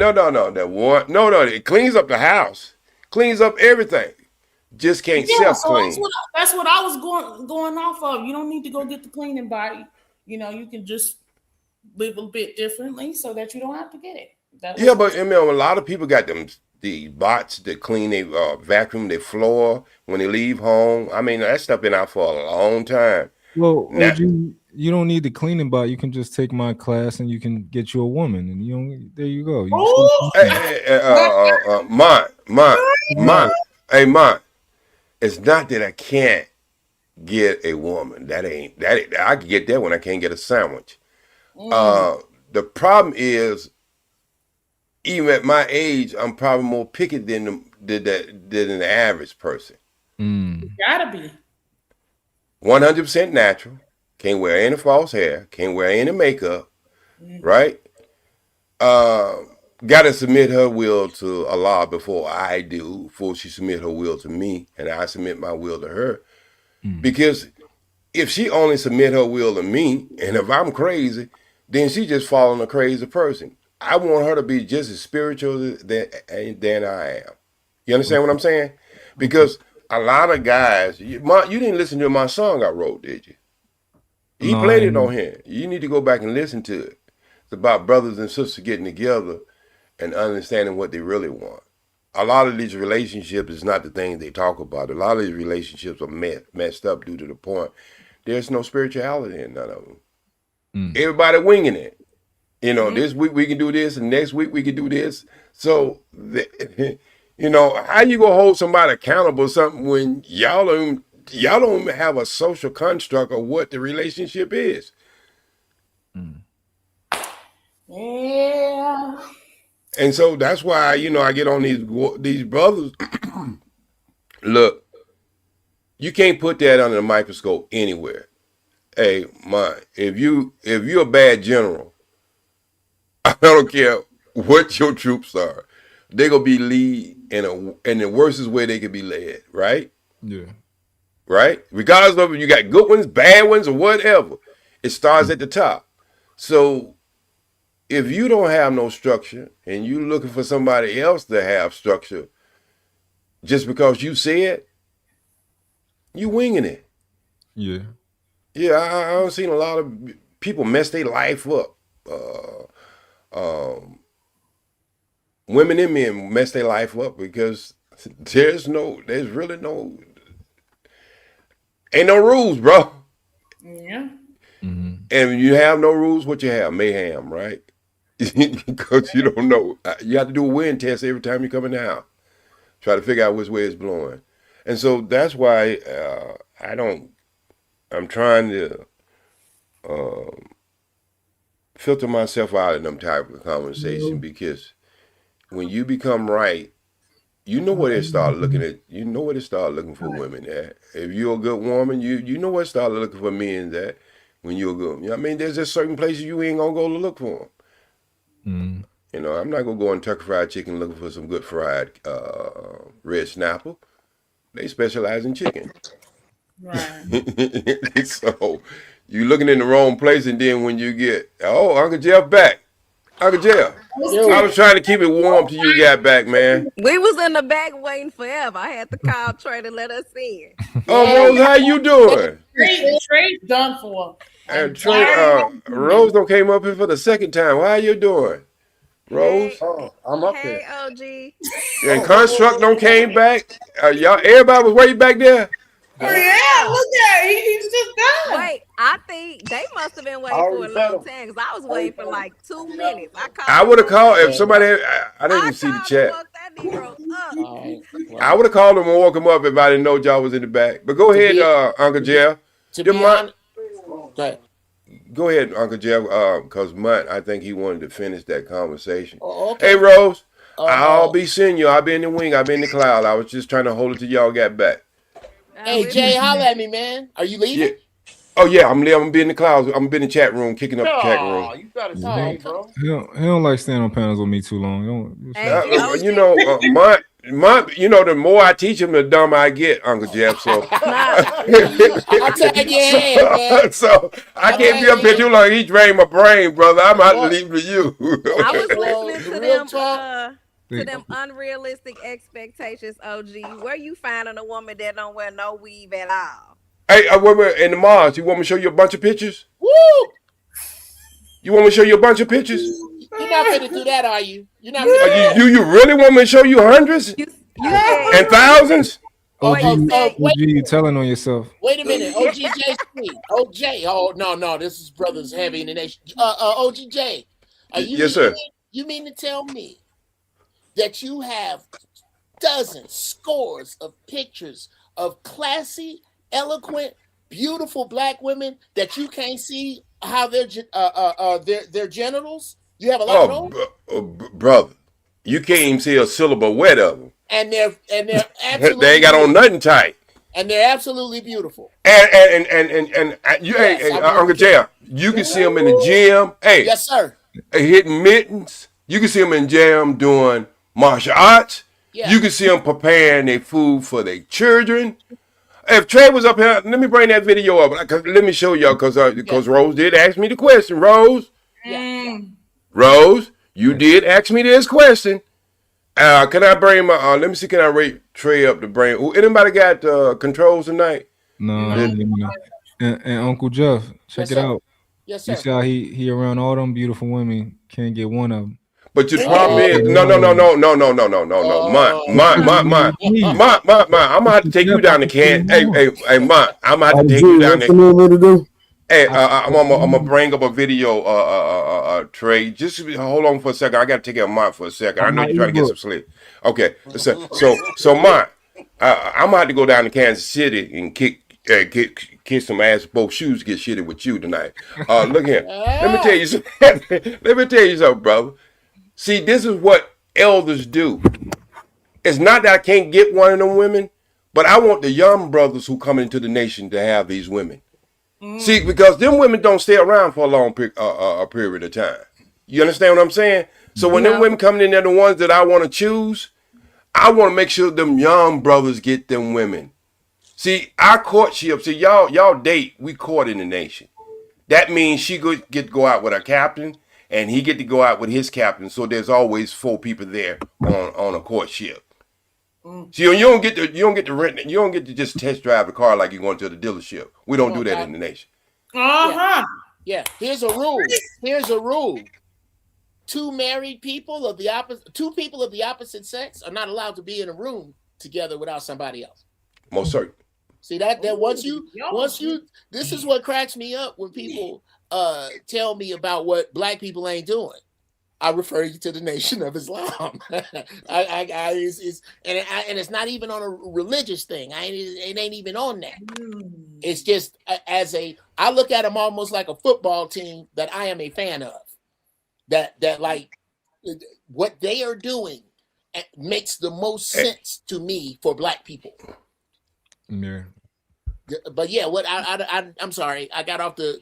That one, no. It cleans up the house, cleans up everything. Just can't self-clean. So that's what I was going off of. You don't need to go get the cleaning bot. You can just live a bit differently so that you don't have to get it. But I mean, a lot of people got the bots that clean their vacuum their floor when they leave home. I mean, that stuff been out for a long time. Well, you don't need the cleaning bot. You can just take my class and you can get you a woman, and there you go. Hey, Ma. It's not that I can't get a woman. That ain't. I can get that when I can't get a sandwich. The problem is, even at my age, I'm probably more picky than the average person. Gotta be 100% natural. Can't wear any false hair. Can't wear any makeup. Right? Got to submit her will to Allah before I do. Before she submit her will to me, and I submit my will to her. Because if she only submit her will to me, and if I'm crazy, then she just following a crazy person. I want her to be just as spiritual than I am. You understand what I'm saying? Because a lot of guys, you didn't listen to my song I wrote, did you? He played it on here. You need to go back and listen to it. It's about brothers and sisters getting together and understanding what they really want. A lot of these relationships is not the things they talk about. A lot of these relationships are messed up due to the point there's no spirituality in none of them. Everybody winging it. This week we can do this, and next week we can do this. So, how you gonna hold somebody accountable for something when y'all don't have a social construct of what the relationship is? Yeah. And so that's why I get on these brothers. Look, you can't put that under the microscope anywhere. Hey, if you're a bad general, I don't care what your troops are, they're gonna be lead in the worstest way they could be led, right? Yeah. Right? Regardless of if you got good ones, bad ones, or whatever, it starts at the top. So if you don't have no structure and you looking for somebody else to have structure, just because you said, you winging it. Yeah. Yeah, I've seen a lot of people mess their life up. Women and men mess their life up because there's really no, ain't no rules, bro. Yeah. And when you have no rules, what you have? Mayhem, right? Because you don't know. You have to do a wind test every time you come in the house. Try to figure out which way it's blowing. And so that's why I'm trying to filter myself out of them type of conversation because when you become right, you know where they start looking at. You know where they start looking for women at. If you're a good woman, you know where they start looking for men at. When you're good, you know what I mean, there's just certain places you ain't gonna go to look for them. You know, I'm not gonna go on Tucker Fried Chicken looking for some good fried red snapper. They specialize in chicken. Right. So you looking in the wrong place, and then when you get, Uncle Jeff back. Uncle Jeff, I was trying to keep it warm till you got back, man. We was in the back waiting forever. I had to call Trey to let us in. Rose, how you doing? Trey's done for. And Trey, Rose don't came up here for the second time. How you doing, Rose? I'm up Hey, there. OG. And Construct don't came back. Y'all, everybody was waiting back there. Oh yeah, look at it. He's just done. Wait, I think they must have been waiting for a long time because I was waiting for like 2 minutes. I would have called if somebody. I didn't see the chat. I would have called him and woke him up if I didn't know y'all was in the back. But go ahead, Uncle Jeff. Go ahead, Uncle Jeff. Because Mutt, I think he wanted to finish that conversation. Okay. Hey, Rose. I'll be seeing you. I'll be in the wing. I'll be in the cloud. I was just trying to hold it till y'all got back. Hey, Jay, holla at me, man. Are you leaving? Yeah. Oh yeah, I'm gonna be in the clouds. I'm gonna be in the chat room, kicking up the chat room. You gotta tell me, bro. He don't like staying on panels with me too long. You know, you know, the more I teach him, the dumber I get, Uncle Jeff. So I'll tag your head, man. So I can't be up here too long. He drained my brain, brother. I'm out to leave to you. I was listening to them unrealistic expectations, OG. Where you finding a woman that don't wear no weave at all? Hey, wait, in the Mars, you want me to show you a bunch of pictures? Woo! You want me to show you a bunch of pictures? You're not going to do that, are you? You're not gonna you really want me to show you hundreds and thousands? OG, you telling on yourself. Wait a minute, OGJ. OJ. Oh no, this is brothers heavy in the nation. OGJ. Yes, sir. You mean to tell me that you have dozens, scores of pictures of classy, eloquent, beautiful black women that you can't see how their genitals? You have a lot of those? Brother, you can't even see a syllable wet of them. And they're absolutely they ain't got on nothing tight. And they're absolutely beautiful. And you, yes, Uncle Jay, you can see them in the gym. Hey, yes, sir. Hitting mittens. You can see them in the gym doing martial arts. Yeah. You can see them preparing their food for their children. If Trey was up here, let me bring that video up. Let me show y'all, because Rose did ask me the question. Rose, Rose, you did ask me this question. Can I bring my? Let me see. Can I rate Trey up to bring? Anybody got controls tonight? No. And Uncle Jeff, check it out. Yes, sir. You see how he around all them beautiful women, can't get one of them. But your problem is no. I'm gonna have to take you down the can. Hey, Ma, I'm gonna have to take you down there. Hey, I'm gonna bring up a video, Trey. Just hold on for a second. I gotta take care of Mont for a second. I know you're trying to get some sleep. Okay, so Mont, I'm gonna have to go down to Kansas City and kick some ass, both shoes get shitty with you tonight. Look here. Let me tell you something. Let me tell you something, brother. See, this is what elders do. It's not that I can't get one of them women, but I want the young brothers who come into the nation to have these women. See, because them women don't stay around for a long period of time. You understand what I'm saying? So when them women coming in there, the ones that I want to choose, I want to make sure them young brothers get them women. See, our courtship, see, y'all date, we court in the nation. That means she go out with her captain, and he get to go out with his captain. So there's always 4 people there on a courtship. So you don't get to rent. You don't get to just test drive the car like you're going to the dealership. We don't do that in the nation. Yeah. Here's a rule. 2 married people of the opposite sex are not allowed to be in a room together without somebody else. Most certain. See that once you this is what cracks me up when people tell me about what black people ain't doing. I refer you to the Nation of Islam. It's not even on a religious thing. It ain't even on that. It's just I look at them almost like a football team that I am a fan of. That like what they are doing makes the most sense to me for black people. Yeah. But yeah, what I'm sorry, I got off the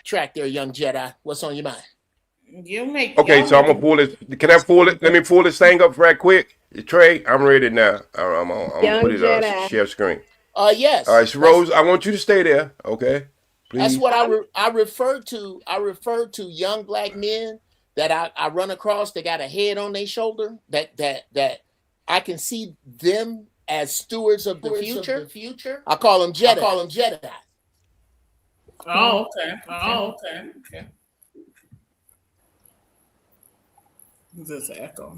track there, young Jedi. What's on your mind? Okay, so I'm gonna pull this. Can I pull it? Let me pull this thing up right quick. Trey, I'm ready now. I'm gonna put it on share screen. Yes. All right, so Rose, I want you to stay there. Okay. Please. That's what I refer to. I refer to young black men that I run across. They got a head on their shoulder. That I can see them as stewards of the future. I call them Jedi. Oh, okay. This echo.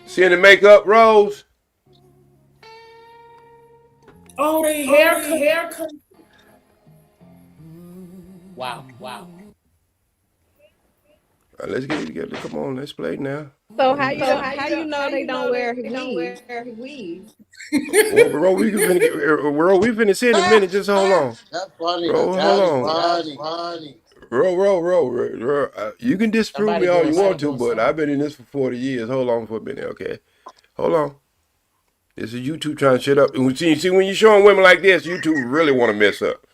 Seeing the makeup, Rose? Oh, they haircut. Wow. All right, let's get it together. Come on, let's play now. So how you know they don't wear weave? Bro, we finna see in a minute. Just hold on. That's funny. Bro, hold on. Funny. Bro. You can disprove me all you want to, but I've been in this for 40 years. Hold on for a minute, okay? Hold on. This is YouTube trying to shut up. And see, when you're showing women like this, YouTube really want to mess up.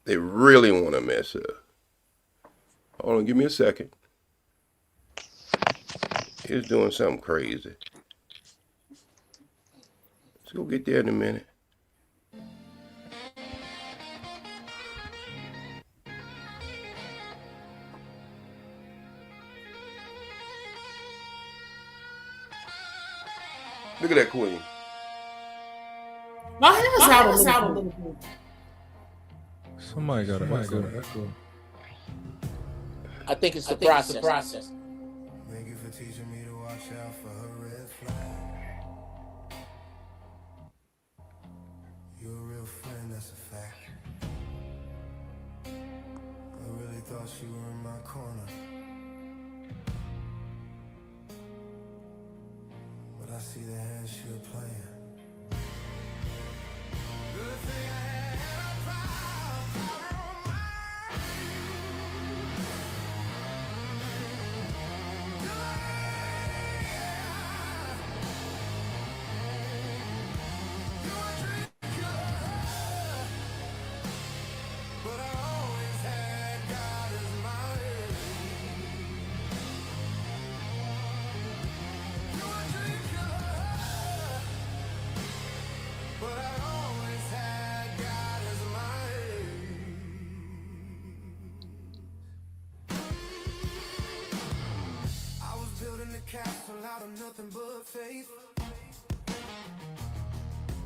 They really want to mess up. Hold on, give me a second. He's doing something crazy. Let's go get there in a minute. Look at that queen. My hair's out a little bit. Somebody got to echo. I think it's the process. Thank you for teaching me to watch out for her red flag. You're a real friend, that's a fact. I really thought you were in my corner. But I see the hand you're playing. Good thing I had a power on my castle out of nothing but faith.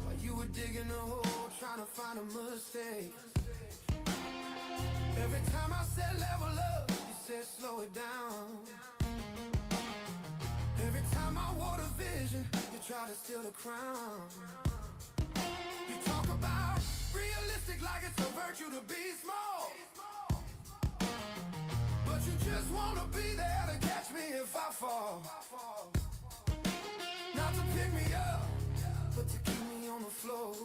While you were digging a hole, trying to find a mistake. Every time I said level up, you said slow it down. Every time I wore the vision, you tried to steal the crown. You talk about realistic like it's a virtue to be small. But you just wanna be there to catch me if I fall. Not to pick me up, but to keep me on the floor.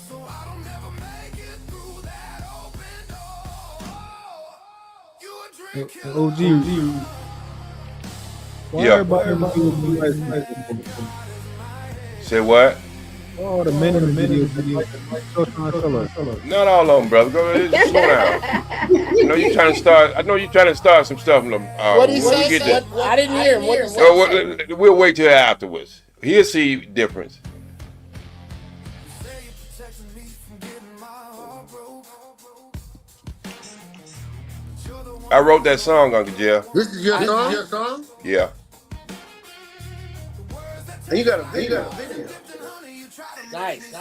So I don't never make it through that open door. You a drink killer. OG. Why everybody Say what? Oh, the men in the video. Not all of them, brother. Go slow down. I know you're trying to start some stuff. What did he say? I didn't hear him. We'll wait till afterwards. He'll see difference. I wrote that song, Uncle Jeff. This is your song? Yeah. And you got a video. Nice.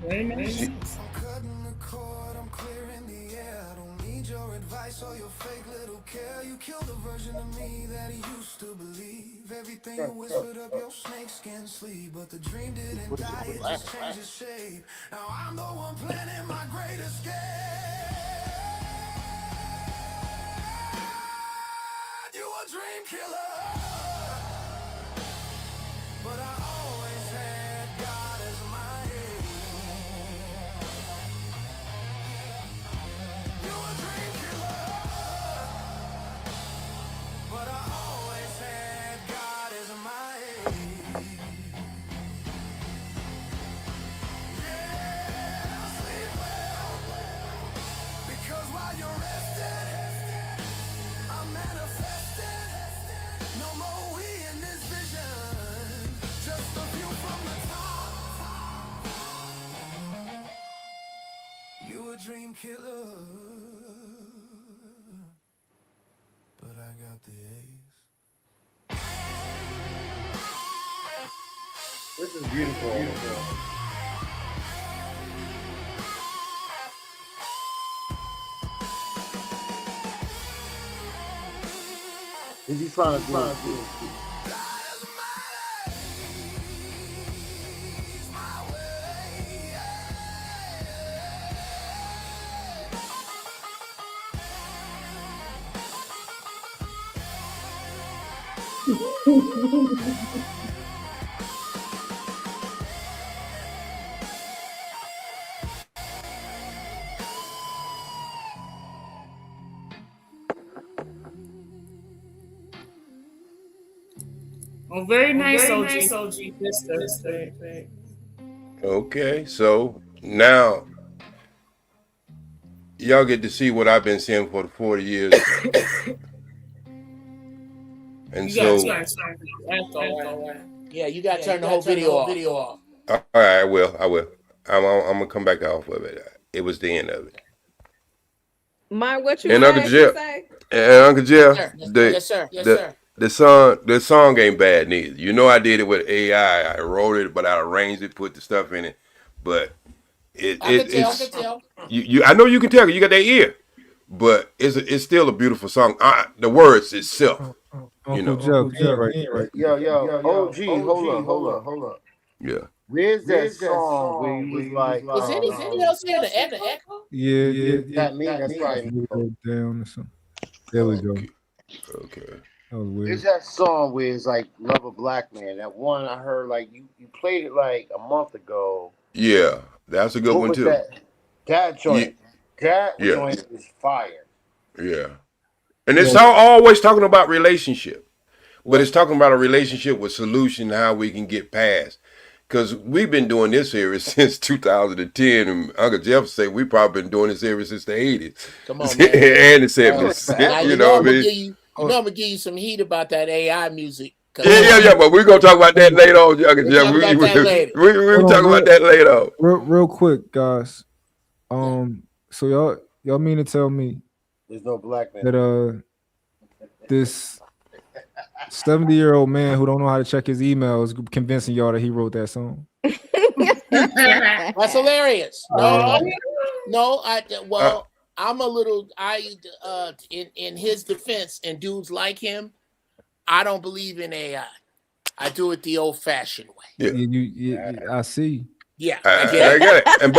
Very nice. I'm cutting the cord, I'm clearing the air. I don't need your advice or your fake little care. You killed the version of me that he used to believe. Everything you whispered up your snakeskin sleeve. But the dream didn't die, it just changed its shape. Now I'm the one planning my great escape. You a dream killer, but I always had God as my aim. You a dream killer, but I always had God as my aim. Yeah, sleep well, because while you're resting, I'm manifesting. No more we in this vision, just a view from the top. You a dream killer, but I got the ace. This is beautiful. Is he trying to do it? Oh, very nice, OG. This thing. Okay, so now y'all get to see what I've been seeing for the 40 years. And You so, got to Yeah, you gotta turn the whole video off. all right, I will. I'm gonna come back off of it. It was the end of it. What you And Uncle Jeff, say? and Uncle Jeff, Yes, sir. the song ain't bad neither. You know, I did it with AI. I wrote it, but I arranged it, put the stuff in it. But I can tell. you. I know you can tell. 'Cause you got that ear, but it's still a beautiful song. The words itself, you Uncle know. Jeff, right? Yo, OG, hold up. Yeah. Where's that song where you was like, Is anything else here to echo? Yeah. That me? That's probably me. Go down or something. There we go. Okay. That was weird. There's that song where it's like Love a Black Man. That one I heard like you played it like a month ago. Yeah, that's a good one too. That joint. That Yeah. joint is fire. Yeah. And it's always talking about relationship. But it's talking about a relationship with solution, how we can get past. Because we've been doing this series since 2010, and Uncle Jeff say we probably been doing this series since the 80s. Come on, man. And the 70s. Now, you know what I mean? I'm gonna give you some heat about that AI music. Yeah, but we're gonna talk about that later on, Uncle Jeff. We'll We'll talk about that later on. Real quick, guys. So y'all mean to tell me there's no black man that this 70-year-old man who don't know how to check his emails convincing y'all that he wrote that song? That's hilarious. No, I'm a little. In his defense, and dudes like him, I don't believe in AI. I do it the old-fashioned way. Yeah, I see. Yeah, I get I it. get it. And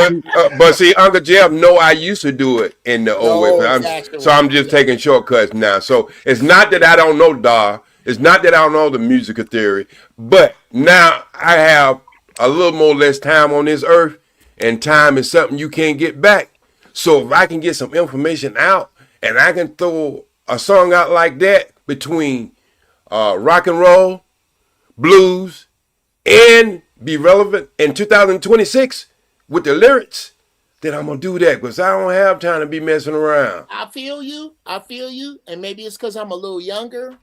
but see, Uncle Jeff, know I used to do it in the old way. So I'm just taking shortcuts now. So it's not that I don't know Da. It's not that I don't know the musical theory, but now I have a little more less time on this earth, and time is something you can't get back. So if I can get some information out, and I can throw a song out like that between rock and roll, blues, and be relevant in 2026 with the lyrics, then I'm gonna do that because I don't have time to be messing around. I feel you. And maybe it's because I'm a little younger.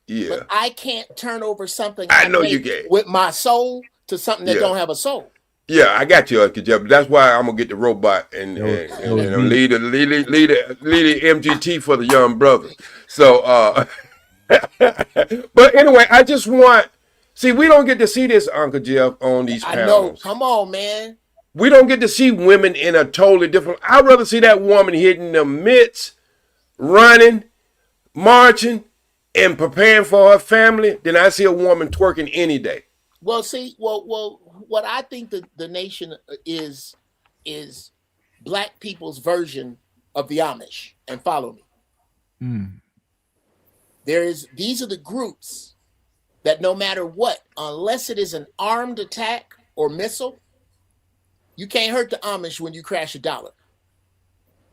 Yeah. But I can't turn over something I know make you can. with my soul to something that don't have a soul. Yeah, I got you, Uncle Jeff. That's why I'm gonna get the robot and lead the MGT for the young brothers. So, but anyway, I just want. See, we don't get to see this, Uncle Jeff, on these panels. I know. Come on, man. We don't get to see women in a totally different. I'd rather see that woman hitting the mitts, running, marching, and preparing for her family than I see a woman twerking any day. Well, see, what I think the nation is black people's version of the Amish. And follow me. These are the groups that no matter what, unless it is an armed attack or missile, you can't hurt the Amish when you crash $1.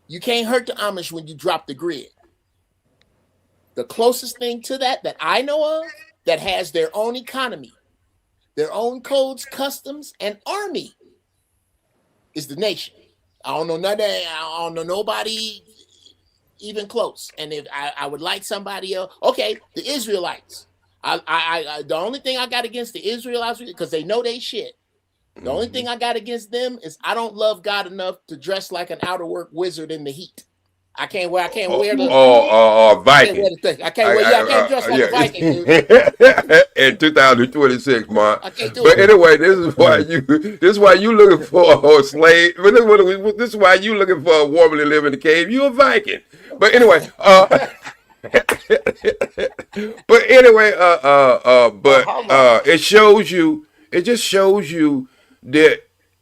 You can't hurt the Amish when you drop the grid. The closest thing to that I know of that has their own economy, their own codes, customs, and army is the nation. I don't know nothing. I don't know nobody even close. And if I would like somebody else, okay, the Israelites. I the only thing I got against the Israelites because they know they shit. The only thing I got against them is I don't love God enough to dress like an outer work wizard in the heat. I can't wear the Viking. I can't dress like a Viking, dude. In 2026, man. I can't do But it. anyway, this is why you looking for a slave. This is why you looking for a woman to live in the cave. You a Viking. But anyway, it shows you. It just shows you that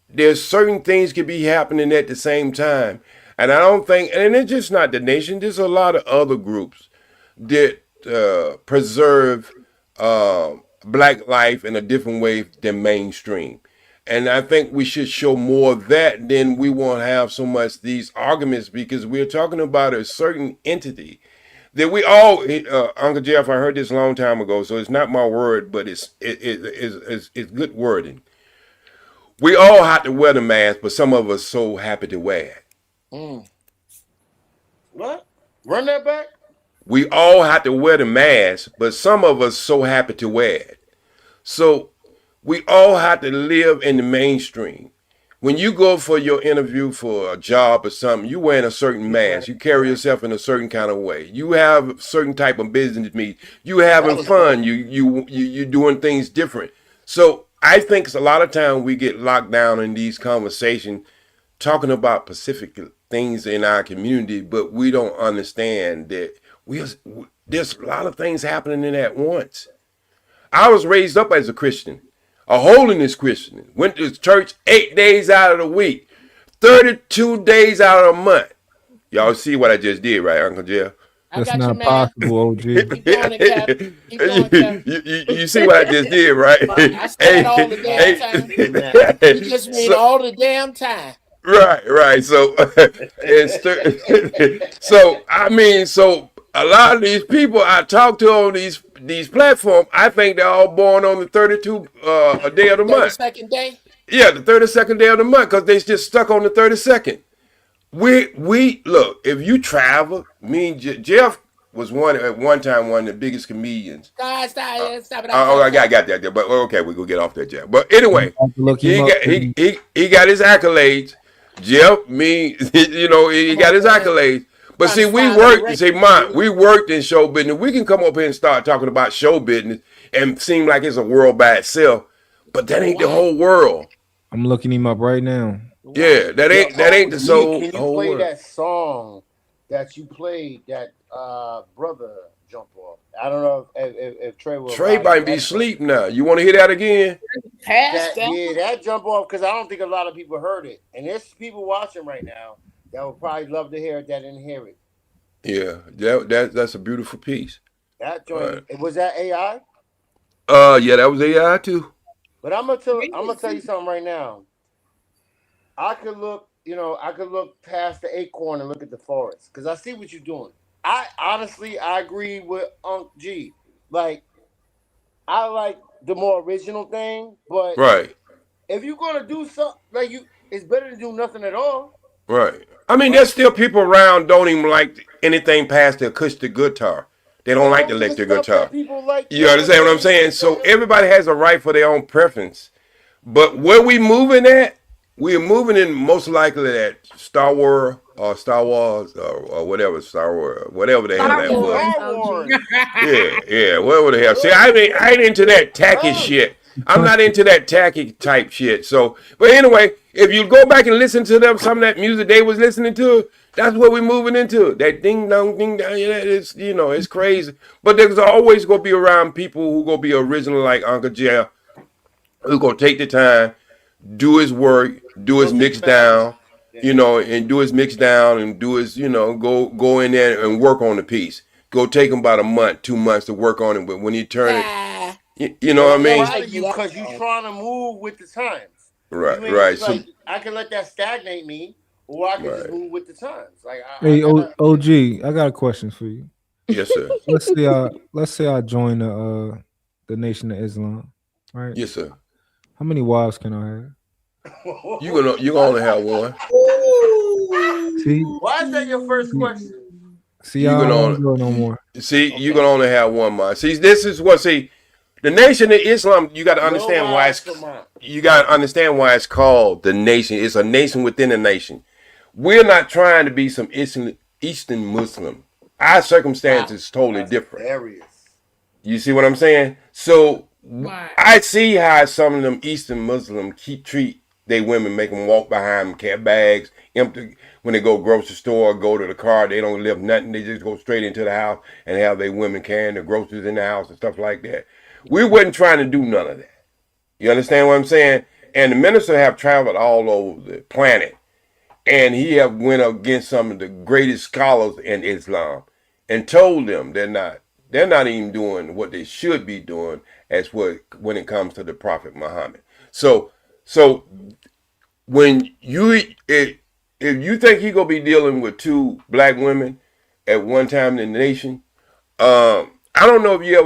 there's certain things can be happening at the same time. And I don't think, and it's just not the nation, there's a lot of other groups that preserve black life in a different way than mainstream. And I think we should show more of that, then we won't have so much these arguments because we're talking about a certain entity that we all, Uncle Jeff, I heard this a long time ago, so it's not my word, but it's good wording. We all have to wear the mask, but some of us so happy to wear it. What? Run that back? We all have to wear the mask, but some of us so happy to wear it. So we all have to live in the mainstream. When you go for your interview for a job or something, you wearing a certain mask. You carry yourself in a certain kind of way. You have a certain type of business meet. You having fun. You doing things different. So I think a lot of time we get locked down in these conversations talking about specific things in our community, but we don't understand that there's a lot of things happening at once. I was raised up as a Christian, a holiness Christian. Went to church 8 days out of the week, 32 days out of a month. Y'all see what I just did, right, Uncle Jeff? That's not possible, OG. You see what I just did, right? I said all the damn time. You just mean all the damn time. Right. So, so a lot of these people I talk to on these platforms, I think they're all born on the 32 day of the month. 32nd day? Yeah, the 32nd day of the month, because they just stuck on the 32nd. We look, if you travel, me and Jeff was at one time one of the biggest comedians. Stop it. I got that, but okay, we go get off that, Jeff. But anyway, he got his accolades. Jeff, me, he got his accolades. But see, we worked in show business. We can come up here and start talking about show business and seem like it's a world by itself, but that ain't the whole world. I'm looking him up right now. Yeah, that ain't the soul. Can you play that song that you played that brother jump off? I don't know if Trey will. Trey might be asleep now. You want to hear that again? that jump off because I don't think a lot of people heard it, and there's people watching right now that would probably love to hear it that didn't hear it. Yeah, that's a beautiful piece. That joint was that AI? Yeah, that was AI too. But I'm gonna tell you something right now. I could look past the acorn and look at the forest because I see what you're doing. I agree with Unc G. Like, I like the more original thing, but Right. if you're gonna do something it's better to do nothing at all. Right. I mean, there's still people around don't even like anything past the acoustic guitar. They don't like the electric guitar. You understand what I'm saying? So everybody has a right for their own preference. But where we moving at, we're moving in most likely that Star Wars or whatever whatever the hell that was. Yeah, whatever the hell. See, I ain't into that tacky shit. I'm not into that tacky type shit. So, but anyway, if you go back and listen to some of that music they was listening to, that's what we're moving into. That ding dong, it's it's crazy. But there's always gonna be around people who gonna be original like Uncle Jeff, who gonna take the time, do his work, do his mix down, and do his mix down and do his, go in there and work on the piece. Go take him about a month, 2 months to work on it. But when you turn it, you know what I mean? Because you're trying to move with the times. Right. So I can let that stagnate me, or I can just move with the times. Like, hey, OG, I got a question for you. Yes, sir. Let's say I join the Nation of Islam, right? Yes, sir. How many wives can I have? You're gonna only have one. See? Why is that your first question? See, y'all don't go no more. See, you're gonna only have one mind. See, this is what the Nation of Islam. You got to understand why it's called the nation. It's a nation within a nation. We're not trying to be some Eastern Muslim. Our circumstance is totally different. You see what I'm saying? So I see how some of them Eastern Muslims treat their women, make them walk behind them, carry bags, empty. When they go grocery store, go to the car, they don't live nothing. They just go straight into the house and have their women carrying the groceries in the house and stuff like that. We wasn't trying to do none of that. You understand what I'm saying? And the minister have traveled all over the planet, and he have went against some of the greatest scholars in Islam and told them they're not even doing what they should be doing when it comes to the Prophet Muhammad. So when if you think he gonna be dealing with two black women at one time in the nation, I don't know if you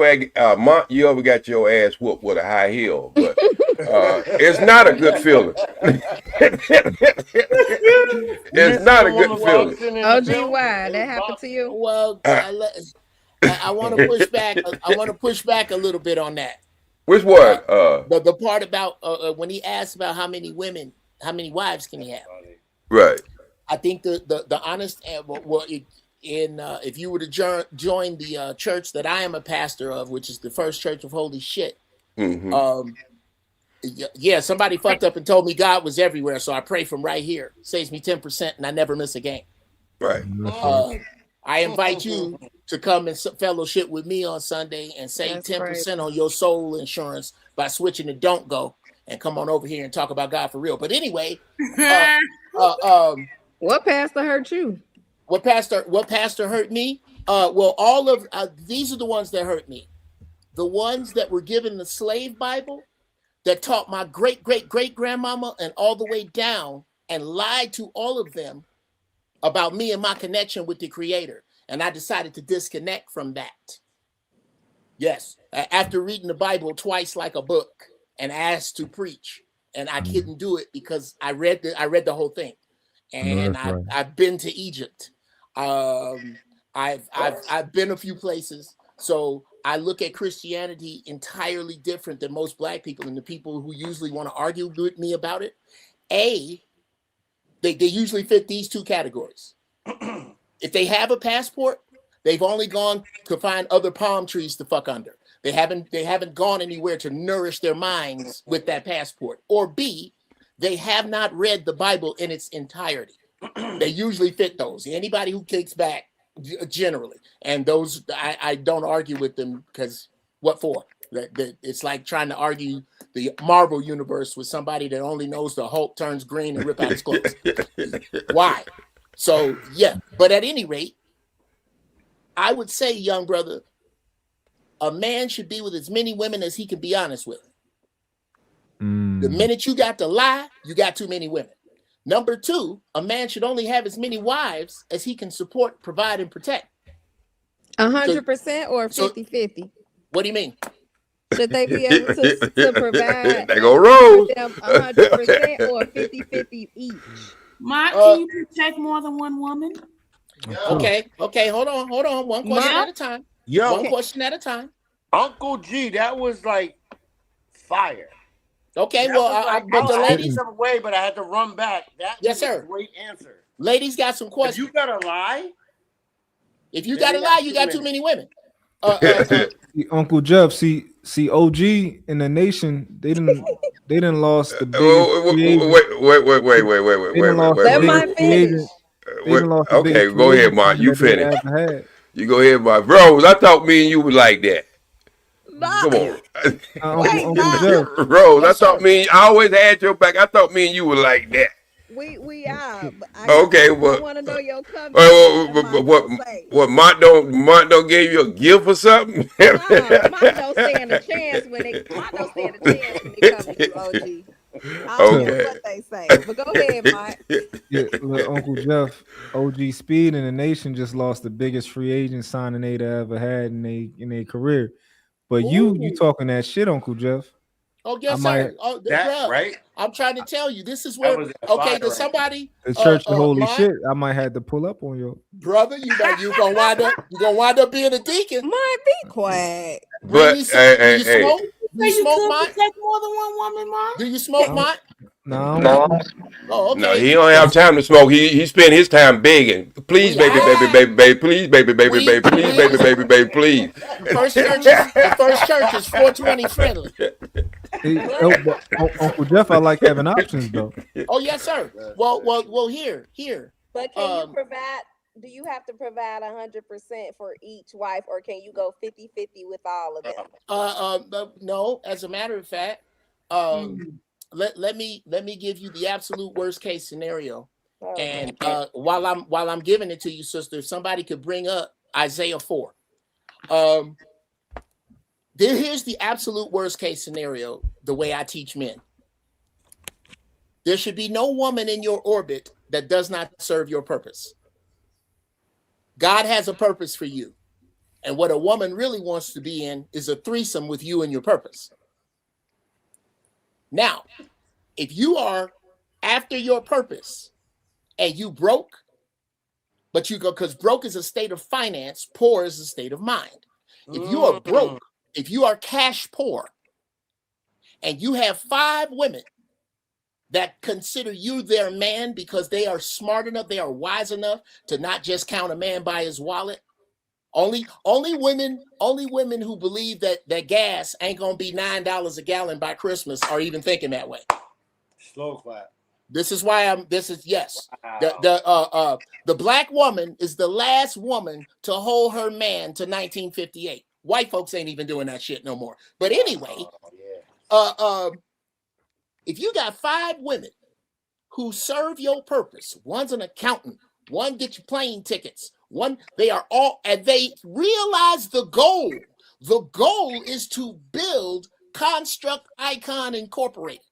ever got your ass whooped with a high heel, but it's not a good feeling. It's not a good feeling. OG, why that happened to you? Well, I want to push back. I want to push back a little bit on that. Which one? The part about when he asked about how many wives can he have? Right. I think the honest if you were to join the church that I am a pastor of, which is the First Church of Holy Shit. Mm-hmm. Somebody fucked up and told me God was everywhere, so I pray from right here. Saves me 10%, and I never miss a game. Right. I invite you to come and fellowship with me on Sunday and save 10% on your soul insurance by switching to Don't Go and come on over here and talk about God for real. But anyway, what pastor hurt you? What pastor hurt me? Well, all of these are the ones that hurt me. The ones that were given the slave Bible that taught my great-great-great-grandmama and all the way down and lied to all of them about me and my connection with the Creator. And I decided to disconnect from that. Yes, after reading the Bible twice like a book and asked to preach, and I couldn't do it because I read the whole thing, and I've been to Egypt. I've been a few places, so I look at Christianity entirely different than most black people and the people who usually want to argue with me about it. They usually fit these two categories. If they have a passport, they've only gone to find other palm trees to fuck under. They haven't gone anywhere to nourish their minds with that passport. Or B, they have not read the Bible in its entirety. They usually fit those. Anybody who kicks back, generally. And those, I don't argue with them because what for? That it's like trying to argue the Marvel universe with somebody that only knows the Hulk turns green and rip out his clothes. Why? So yeah, but at any rate, I would say, young brother, a man should be with as many women as he can be honest with. The minute you got to lie, you got too many women. Number two, a man should only have as many wives as he can support, provide, and protect. 100% or 50-50? What do you mean? Should they be able to provide? They go Rose. 100% or 50-50 each? Mike, can you protect more than one woman? Okay, hold on. One question at a time. One question at a time. Uncle G, that was like fire. Okay, that well, but the ladies away, but I had to run back. Yes, sir. Great answer. Ladies got some questions. If you gotta lie, you got too many women. Uncle Jeff, see, OG in the nation, they didn't lost the biggest. Okay, go ahead, Mark. You finish. You go ahead, Mark. Rose, I thought me and you were like that. Come on. Rose, I thought I always had your back. I thought me and you were like that. We are. Okay, well, I want to know your comment. What Mont don't give you a gift or something? Mont don't stand a chance when they come to you, OG. I don't care what they say, but go ahead, Mike. Yeah, Uncle Jeff, OG Speed in the nation just lost the biggest free agent signing they'd ever had in their career. But you talking that shit, Uncle Jeff? Oh yes, sir. Right. I'm trying to tell you, this is where. Okay, does somebody? The church of holy shit. I might have to pull up on you, brother. You gonna wind up being a deacon. Mike, be quiet. But you smoke? Do you smoke, protect more than one woman, Mom? Do you smoke, Mike? No. Oh, okay. No, he don't have time to smoke. He spend his time begging. Please, baby, please, baby, please. The first church is 420 friendly. Uncle Jeff, I like having options though. Oh yes, sir. Well, here. But can you provide? Do you have to provide 100% for each wife, or can you go 50-50 with all of them? No. As a matter of fact, let me give you the absolute worst case scenario. And while I'm giving it to you, sister, if somebody could bring up Isaiah 4. Here's the absolute worst case scenario, the way I teach men. There should be no woman in your orbit that does not serve your purpose. God has a purpose for you. And what a woman really wants to be in is a threesome with you and your purpose. Now, if you are after your purpose and you broke, but you go, because broke is a state of finance, poor is a state of mind. If you are broke, if you are cash poor, and you have 5 women that consider you their man because they are smart enough, they are wise enough to not just count a man by his wallet. Only women who believe that gas ain't gonna be $9 a gallon by Christmas are even thinking that way. Slow clap. This is why yes. Wow. The black woman is the last woman to hold her man to 1958. White folks ain't even doing that shit no more. But anyway, if you got 5 women who serve your purpose, one's an accountant, one gets you plane tickets, they are all, and they realize the goal. The goal is to build Construct Icon Incorporated.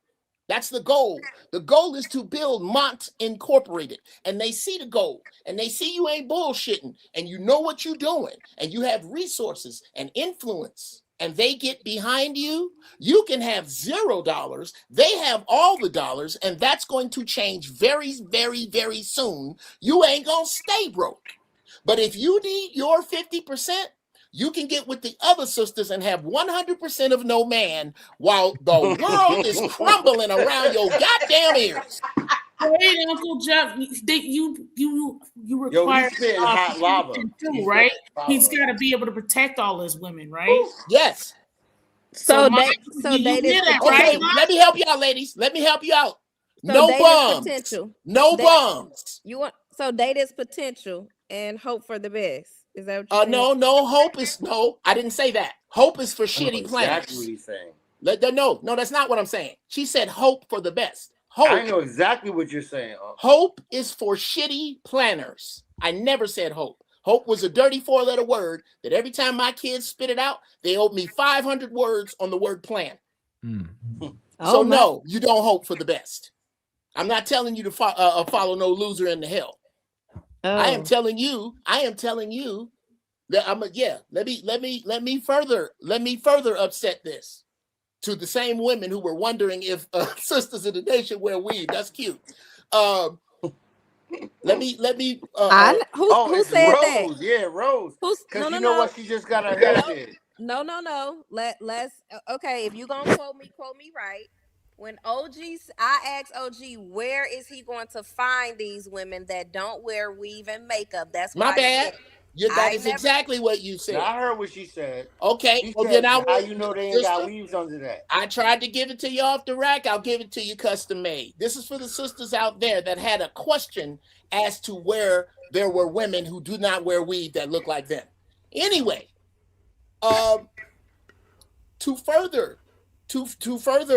That's the goal. The goal is to build Mont Incorporated. And they see the goal, and they see you ain't bullshitting, and you know what you're doing, and you have resources and influence, and they get behind you. You can have $0. They have all the dollars, and that's going to change very, very, very soon. You ain't going to stay broke. But if you need your 50%, you can get with the other sisters and have 100% of no man while the world is crumbling around your goddamn ears. Hey, Uncle Jeff, you require hot lava too, right? He's got to be able to protect all his women, right? Yes. So okay, let me help you out, ladies. Let me help you out. So no bums. No bums. So date is potential and hope for the best. Is that what you said? No, hope is no. I didn't say that. Hope is for shitty planners. Exactly what he's saying. No, that's not what I'm saying. She said hope for the best. Hope. I know exactly what you're saying. Hope is for shitty planners. I never said hope. Hope was a dirty 4-letter word that every time my kids spit it out, they owed me 500 words on the word plan. So no, you don't hope for the best. I'm not telling you to follow no loser into hell. I am telling you that let me further upset this to the same women who were wondering if sisters in the nation wear weave. That's cute. Let me. Who said Rose, that? Yeah, Rose. Because you know what? She just got her hair did. No. Let's okay. If you gonna quote me right. When I asked OG, where is he going to find these women that don't wear weave and makeup? That's my bad. That is exactly what you said. I heard what she said. Okay, she well said, then how you know they ain't got weaves under that? I tried to give it to you off the rack. I'll give it to you custom made. This is for the sisters out there that had a question as to where there were women who do not wear weave that look like them. Anyway, to further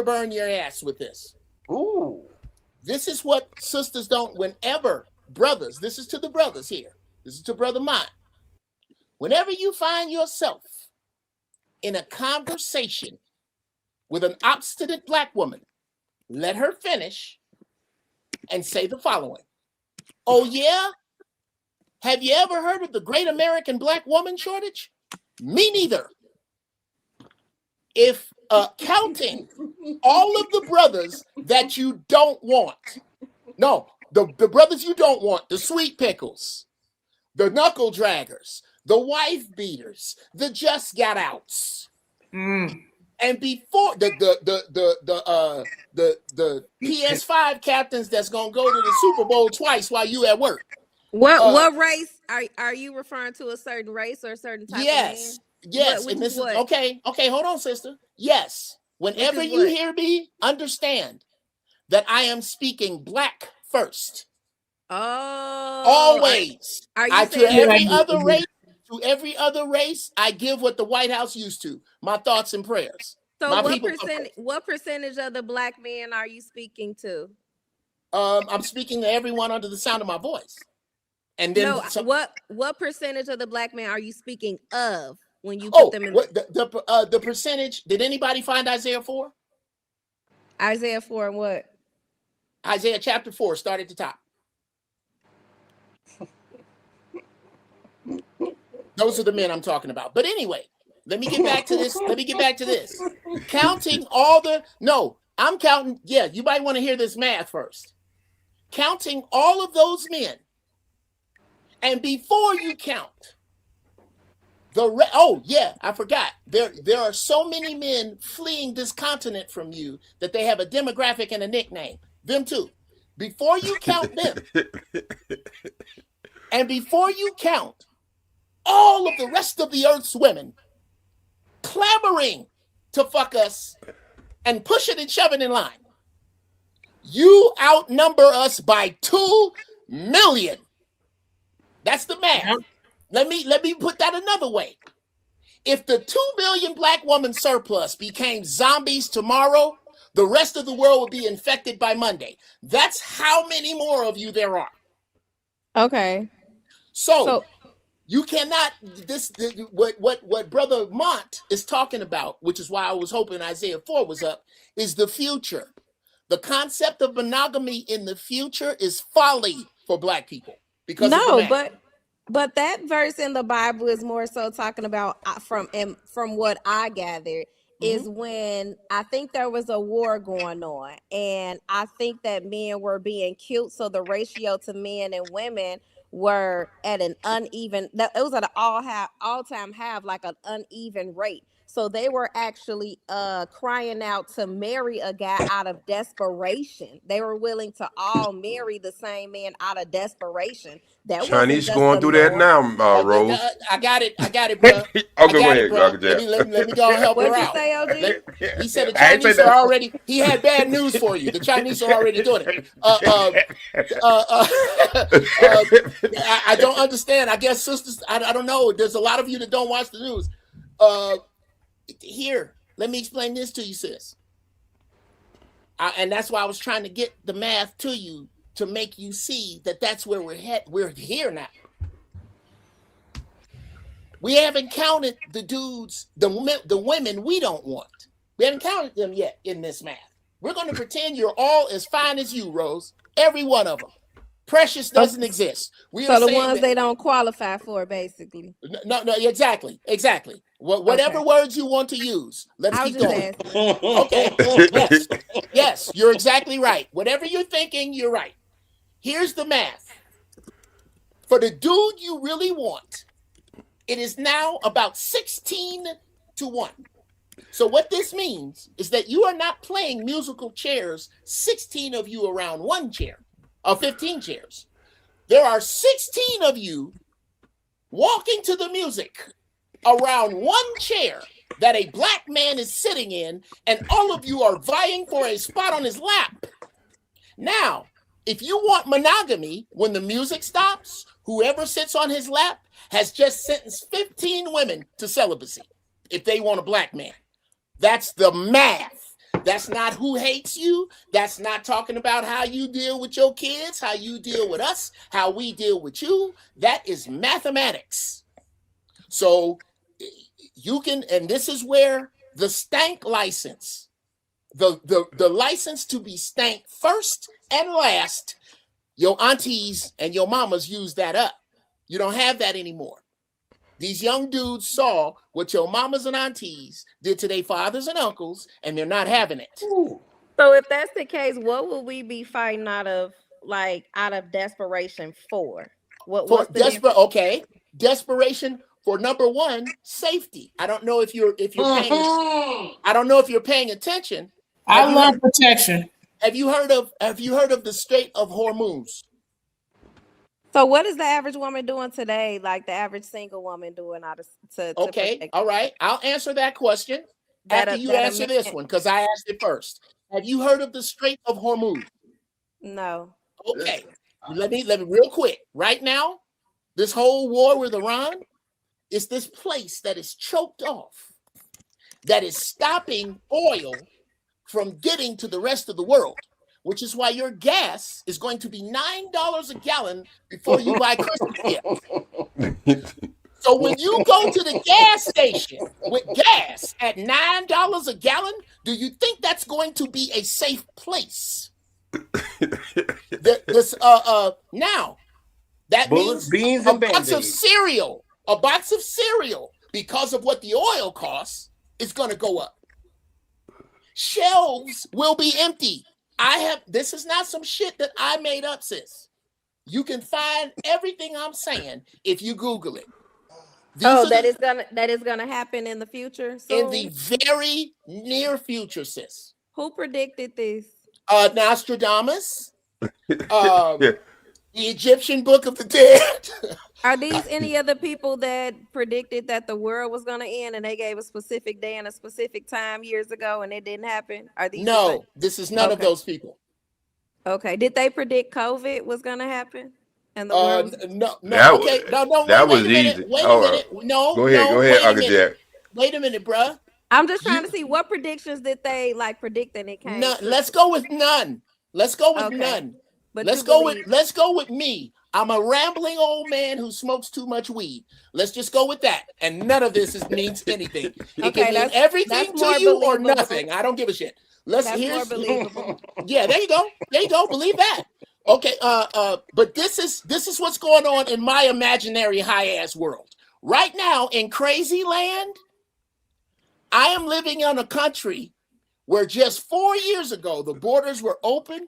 burn your ass with this. Ooh. This is what sisters don't. Whenever brothers, this is to the brothers here. This is to Brother Mott. Whenever you find yourself in a conversation with an obstinate black woman, let her finish and say the following. Oh, yeah? Have you ever heard of the great American black woman shortage? Me neither. If counting all of the brothers that you don't want, no, the brothers you don't want, the sweet pickles, the knuckle draggers, the wife beaters, the just got outs, and before the PS5 captains that's gonna go to the Super Bowl twice while you at work. What race are you referring to? A certain race or a certain type of man? Yes, and this is okay. Hold on, sister. Yes, whenever you hear me, understand that I am speaking black first. Oh, always. Are you to every other race, I give what the White House used to. My thoughts and prayers. So what percentage of the black men are you speaking to? I'm speaking to everyone under the sound of my voice. And then what percentage of the black men are you speaking of when you put them in the percentage? Did anybody find Isaiah 4? Isaiah 4 and what? Isaiah chapter 4, start at the top. Those are the men I'm talking about. But anyway, let me get back to this. Counting all the I'm counting. Yeah, you might want to hear this math first. Counting all of those men. And before you count I forgot. There are so many men fleeing this continent from you that they have a demographic and a nickname. Them too. Before you count them, and before you count all of the rest of the earth's women clamoring to fuck us and push it and shove it in line, you outnumber us by 2 million. That's the math. Let me put that another way. If the 2 million black woman surplus became zombies tomorrow, the rest of the world would be infected by Monday. That's how many more of you there are. Okay. So you cannot what Brother Mont is talking about, which is why I was hoping Isaiah 4 was up, is the future. The concept of monogamy in the future is folly for black people because of the math. But that verse in the Bible is more so talking about from what I gathered is when I think there was a war going on, and I think that men were being killed, so the ratio to men and women were at an uneven. It was at an all-time have like an uneven rate. So they were actually crying out to marry a guy out of desperation. They were willing to all marry the same man out of desperation. That wasn't Chinese just going the through that norm. now, Rose. I got it, bro. Okay, I go got it, ahead, bro. Uncle Let Jack. me go and help her What'd you out. say, OG? He said the I ain't say Chinese are that. already. He had bad news for you. The Chinese are already doing it. I don't understand. I guess sisters. I don't know. There's a lot of you that don't watch the news. Here, let me explain this to you, sis. And that's why I was trying to get the math to you to make you see that that's where we're headed. We're here now. We haven't counted the dudes, the women we don't want. We haven't counted them yet in this math. We're going to pretend you're all as fine as you, Rose. Every one of them. Precious doesn't exist. We So are the saying ones that, they don't qualify for, basically. no, exactly. Whatever Okay. words you want to use. Let's I was keep just going. asking. Okay. Yes, you're exactly right. Whatever you're thinking, you're right. Here's the math. For the dude you really want, it is now about 16-1. So what this means is that you are not playing musical chairs, 16 of you around one chair, or 15 chairs. There are 16 of you walking to the music around one chair that a black man is sitting in, and all of you are vying for a spot on his lap. Now, if you want monogamy, when the music stops, whoever sits on his lap has just sentenced 15 women to celibacy if they want a black man. That's the math. That's not who hates you. That's not talking about how you deal with your kids, how you deal with us, how we deal with you. That is mathematics. So you can, and this is where the stank license, the license to be stank first and last, your aunties and your mamas use that up. You don't have that anymore. These young dudes saw what your mamas and aunties did to their fathers and uncles, and they're not having it. So if that's the case, what would we be fighting out of desperation for? What's the difference? Okay, desperation for number one, safety. I don't know if you're paying. I don't know if you're paying attention. I love protection. Have you heard of the Strait of Hormuz? So what is the average woman doing today? Like the average single woman doing to Okay, protect? all right. I'll answer that question after you answer this one because I asked it first. Have you heard of the Strait of Hormuz? No. Okay. Let me real quick. Right now, this whole war with Iran is this place that is choked off, that is stopping oil from getting to the rest of the world, which is why your gas is going to be $9 a gallon before you buy Christmas gifts. So when you go to the gas station with gas at $9 a gallon, do you think that's going to be a safe place? Now that Bullets, means beans, a and box of Band-Aids. cereal, because of what the oil costs, is going to go up. Shelves will be empty. This is not some shit that I made up, sis. You can find everything I'm saying if you Google it. That is gonna happen in the future. In the very near future, sis. Who predicted this? Nostradamus. The Egyptian Book of the Dead. Are these any of the people that predicted that the world was going to end and they gave a specific day and a specific time years ago and it didn't happen? Are these? No, this is none of those people. Okay. Did they predict COVID was going to happen? And the world no. That was easy. Wait a minute. No. Go ahead, Uncle Jack. Wait a minute, bruh. I'm just trying to see what predictions did they predict and it came. Let's go with none. None. But let's go with me. I'm a rambling old man who smokes too much weed. Let's just go with that. And none of this means anything. It can mean everything to you or nothing. I don't give a shit. That's more believable. Yeah, there you go. Believe that. Okay, but this is what's going on in my imaginary high-ass world. Right now in crazy land, I am living in a country where just 4 years ago the borders were open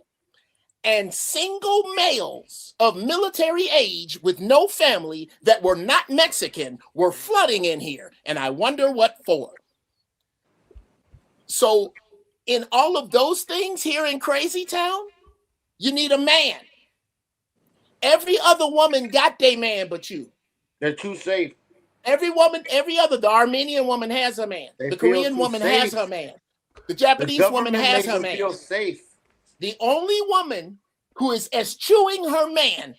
and single males of military age with no family that were not Mexican were flooding in here. And I wonder what for. So in all of those things here in Crazy Town, you need a man. Every other woman got their man but you. They're too safe. Every woman, the Armenian woman has her man. They The feel Korean too woman safe. has her man. The Japanese woman government has makes her them man. feel safe. The only woman who is eschewing her man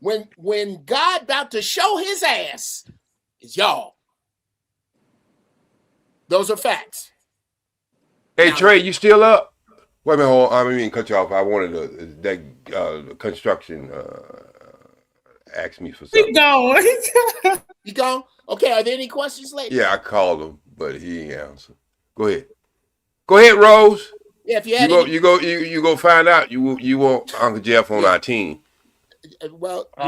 when God about to show his ass is y'all. Those are facts. Hey, Trey, you still up? Wait a minute, hold on. I didn't mean to cut you off. I wanted that construction ask me for something. Keep going. You go? Okay, are there any questions later? Yeah, I called him, but he ain't answer. Go ahead. Go ahead, Rose. Yeah, if you had any... you go find out. You want Uncle Jeff on our team. Well, you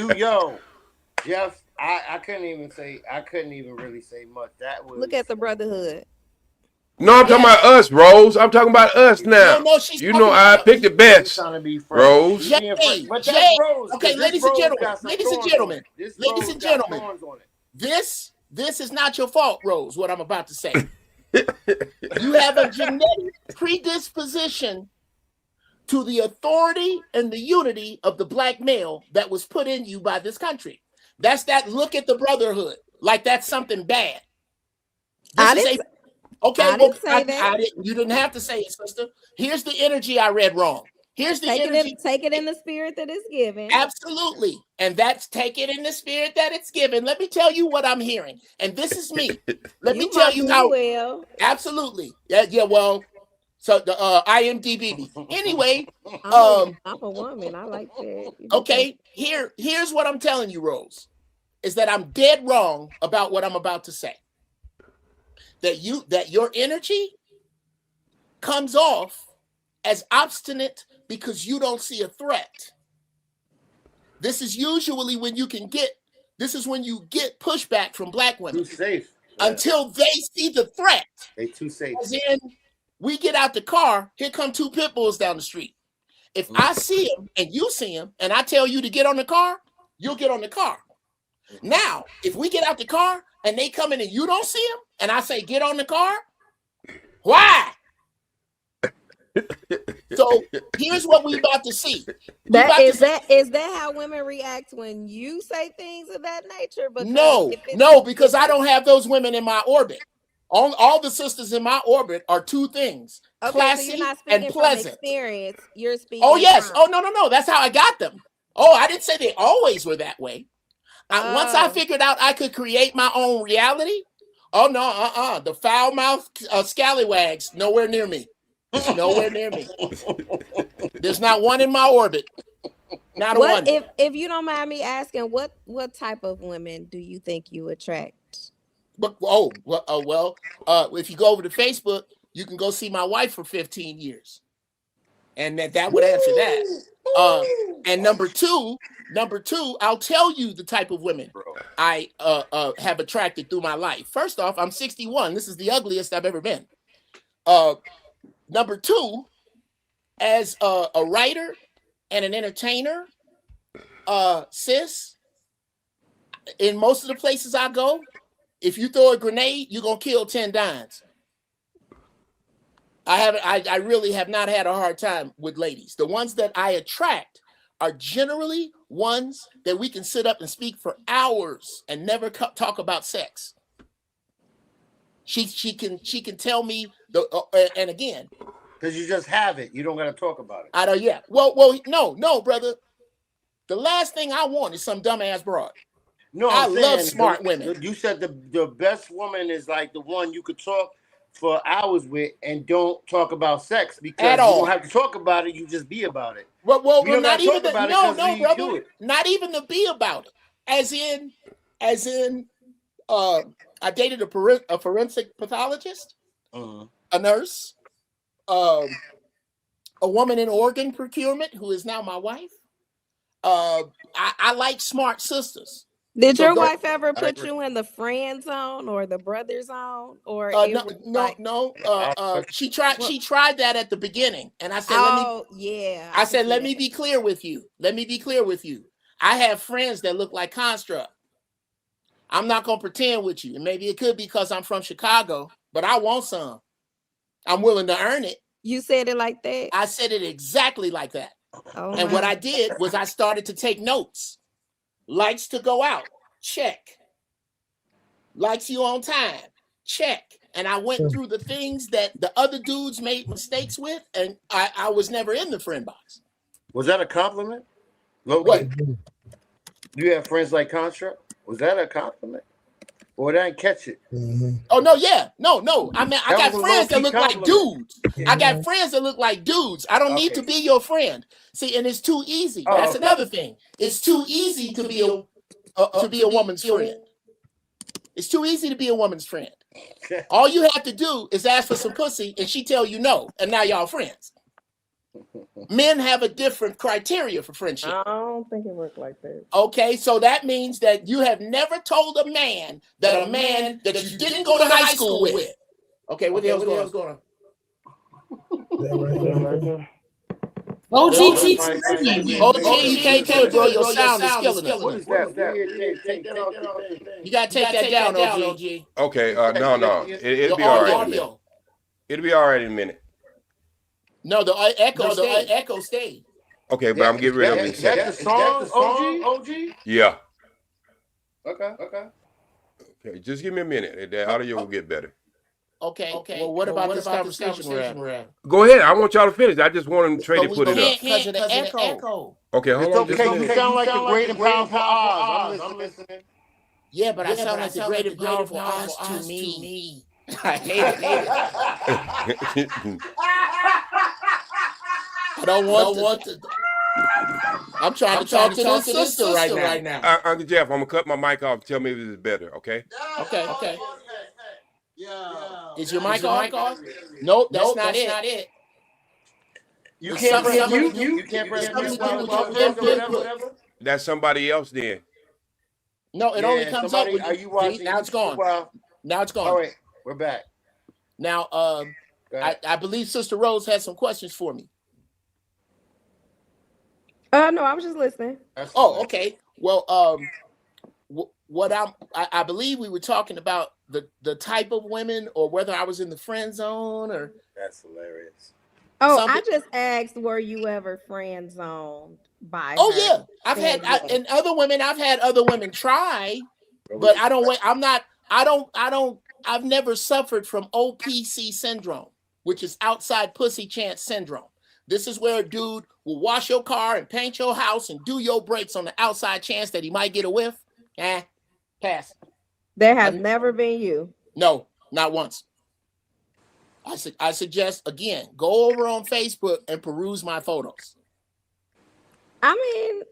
know, Jeff, Jeff, I couldn't even really say much. That was Look at the brotherhood. No, I'm talking about us, Rose. I'm talking about us now. No, she's you know I picked the best, Rose. Jay, okay, ladies and gentlemen, this is not your fault, Rose, what I'm about to say. You have a genetic predisposition to the authority and the unity of the black male that was put in you by this country. That's that look at the brotherhood, like that's something bad. You didn't have to say it, sister. Here's the energy I read wrong. Here's the energy. Take it in the spirit that is given. Absolutely. And that's take it in the spirit that it's given. Let me tell you what I'm hearing. And this is me. Let me tell you how. Well. Absolutely. Yeah, well, so the IMDb. Anyway, I'm a woman. I like that. Okay, here's what I'm telling you, Rose, is that I'm dead wrong about what I'm about to say. That your energy comes off as obstinate because you don't see a threat. This is usually when you get pushback from black women. Too safe. Until they see the threat. They too safe. As in, we get out the car, here come two pit bulls down the street. If I see them and you see them and I tell you to get on the car, you'll get on the car. Now, if we get out the car and they come in and you don't see them and I say get on the car, why? So here's what we about to see. Is that how women react when you say things of that nature? Because no, because I don't have those women in my orbit. All the sisters in my orbit are two things: classy so you're not speaking and pleasant. From experience, you're speaking. Oh yes. Oh no. That's how I got them. Oh, I didn't say they always were that way. Once I figured out I could create my own reality. Oh no, the foul mouth scallywags nowhere near me. It's nowhere near me. There's not one in my orbit. Not a one. If you don't mind me asking, what type of women do you think you attract? But if you go over to Facebook, you can go see my wife for 15 years, and that would answer that. And number two, I'll tell you the type of women I have attracted through my life. First off, I'm 61. This is the ugliest I've ever been. Number two, as a writer and an entertainer, sis, in most of the places I go, if you throw a grenade, you're gonna kill 10 dimes. I really have not had a hard time with ladies. The ones that I attract are generally ones that we can sit up and speak for hours and never talk about sex. She can tell me and again, because you just have it, you don't got to talk about it. I don't. Yeah. Well, no, brother. The last thing I want is some dumbass broad. No, I love smart women. You said the best woman is like the one you could talk for hours with and don't talk about sex because you don't have to talk about it. You just be about it. Well, not even the brother. Not even the be about it. As in, I dated a forensic pathologist, a nurse, a woman in organ procurement who is now my wife. I like smart sisters. Did your wife ever put you in the friend zone or the brother zone? Or no. She tried that at the beginning, and I said, let me be clear with you. I have friends that look like Construct. I'm not gonna pretend with you. And maybe it could be because I'm from Chicago, but I want some. I'm willing to earn it. You said it like that? I said it exactly like that. Oh, and what I did was I started to take notes. Likes to go out, check. Likes you on time, check. And I went through the things that the other dudes made mistakes with, and I was never in the friend box. Was that a compliment? What? You have friends like Construct? Was that a compliment? Or did I catch it? Oh no, yeah, no. I mean, I That got was a friends that low-key look like compliment. dudes. I got friends that look like dudes. I don't need to be your friend. See, and it's too easy. That's another thing. It's too easy to be a woman's friend. It's too easy to be a woman's friend. All you have to do is ask for some pussy, and she tell you no, and now y'all friends. Men have a different criteria for friendship. I don't think it worked like that. Okay, so that means that you have never told a man that you didn't go to high school with. Okay, what the hell's going on? OG, you can't do it, bro. Your sound is killing us. What is that? You gotta take that down, OG. Okay, no. It'll be all right. It'll be all right in a minute. No, the echo stayed. Okay, but I'm getting rid of it. Is that the song, OG? Yeah. Okay. Okay, just give me a minute. The audio will get better. Okay. Well, what about this conversation we're having? Go ahead. I want y'all to finish. I just want to trade it, put it up. Because of the echo. Okay, hold on. Just a minute. You sound like the great and powerful Oz. I'm listening. Yeah, but I sound like the great and powerful Oz to me. I hate it. I don't want to. I'm trying to talk to this sister right now. Uncle Jeff, I'm gonna cut my mic off. Tell me if this is better, okay? Okay. Yeah. Is your mic off? Nope, that's not it. You can't press mute. You can't press mute. Whatever. That's somebody else then. No, it only comes up when are you watching? Now it's gone. Now it's gone. All right, we're back. Now, I believe Sister Rose has some questions for me. No, I was just listening. Oh, okay. Well, I believe we were talking about the type of women, or whether I was in the friend zone, or that's hilarious. Oh, something. I just asked, were you ever friend zoned by? Oh yeah, I've had other women try, but I've never suffered from OPC syndrome, which is outside pussy chance syndrome. This is where a dude will wash your car and paint your house and do your brakes on the outside chance that he might get a whiff. Pass. There has never been you. No, not once. I suggest, again, go over on Facebook and peruse my photos. I mean,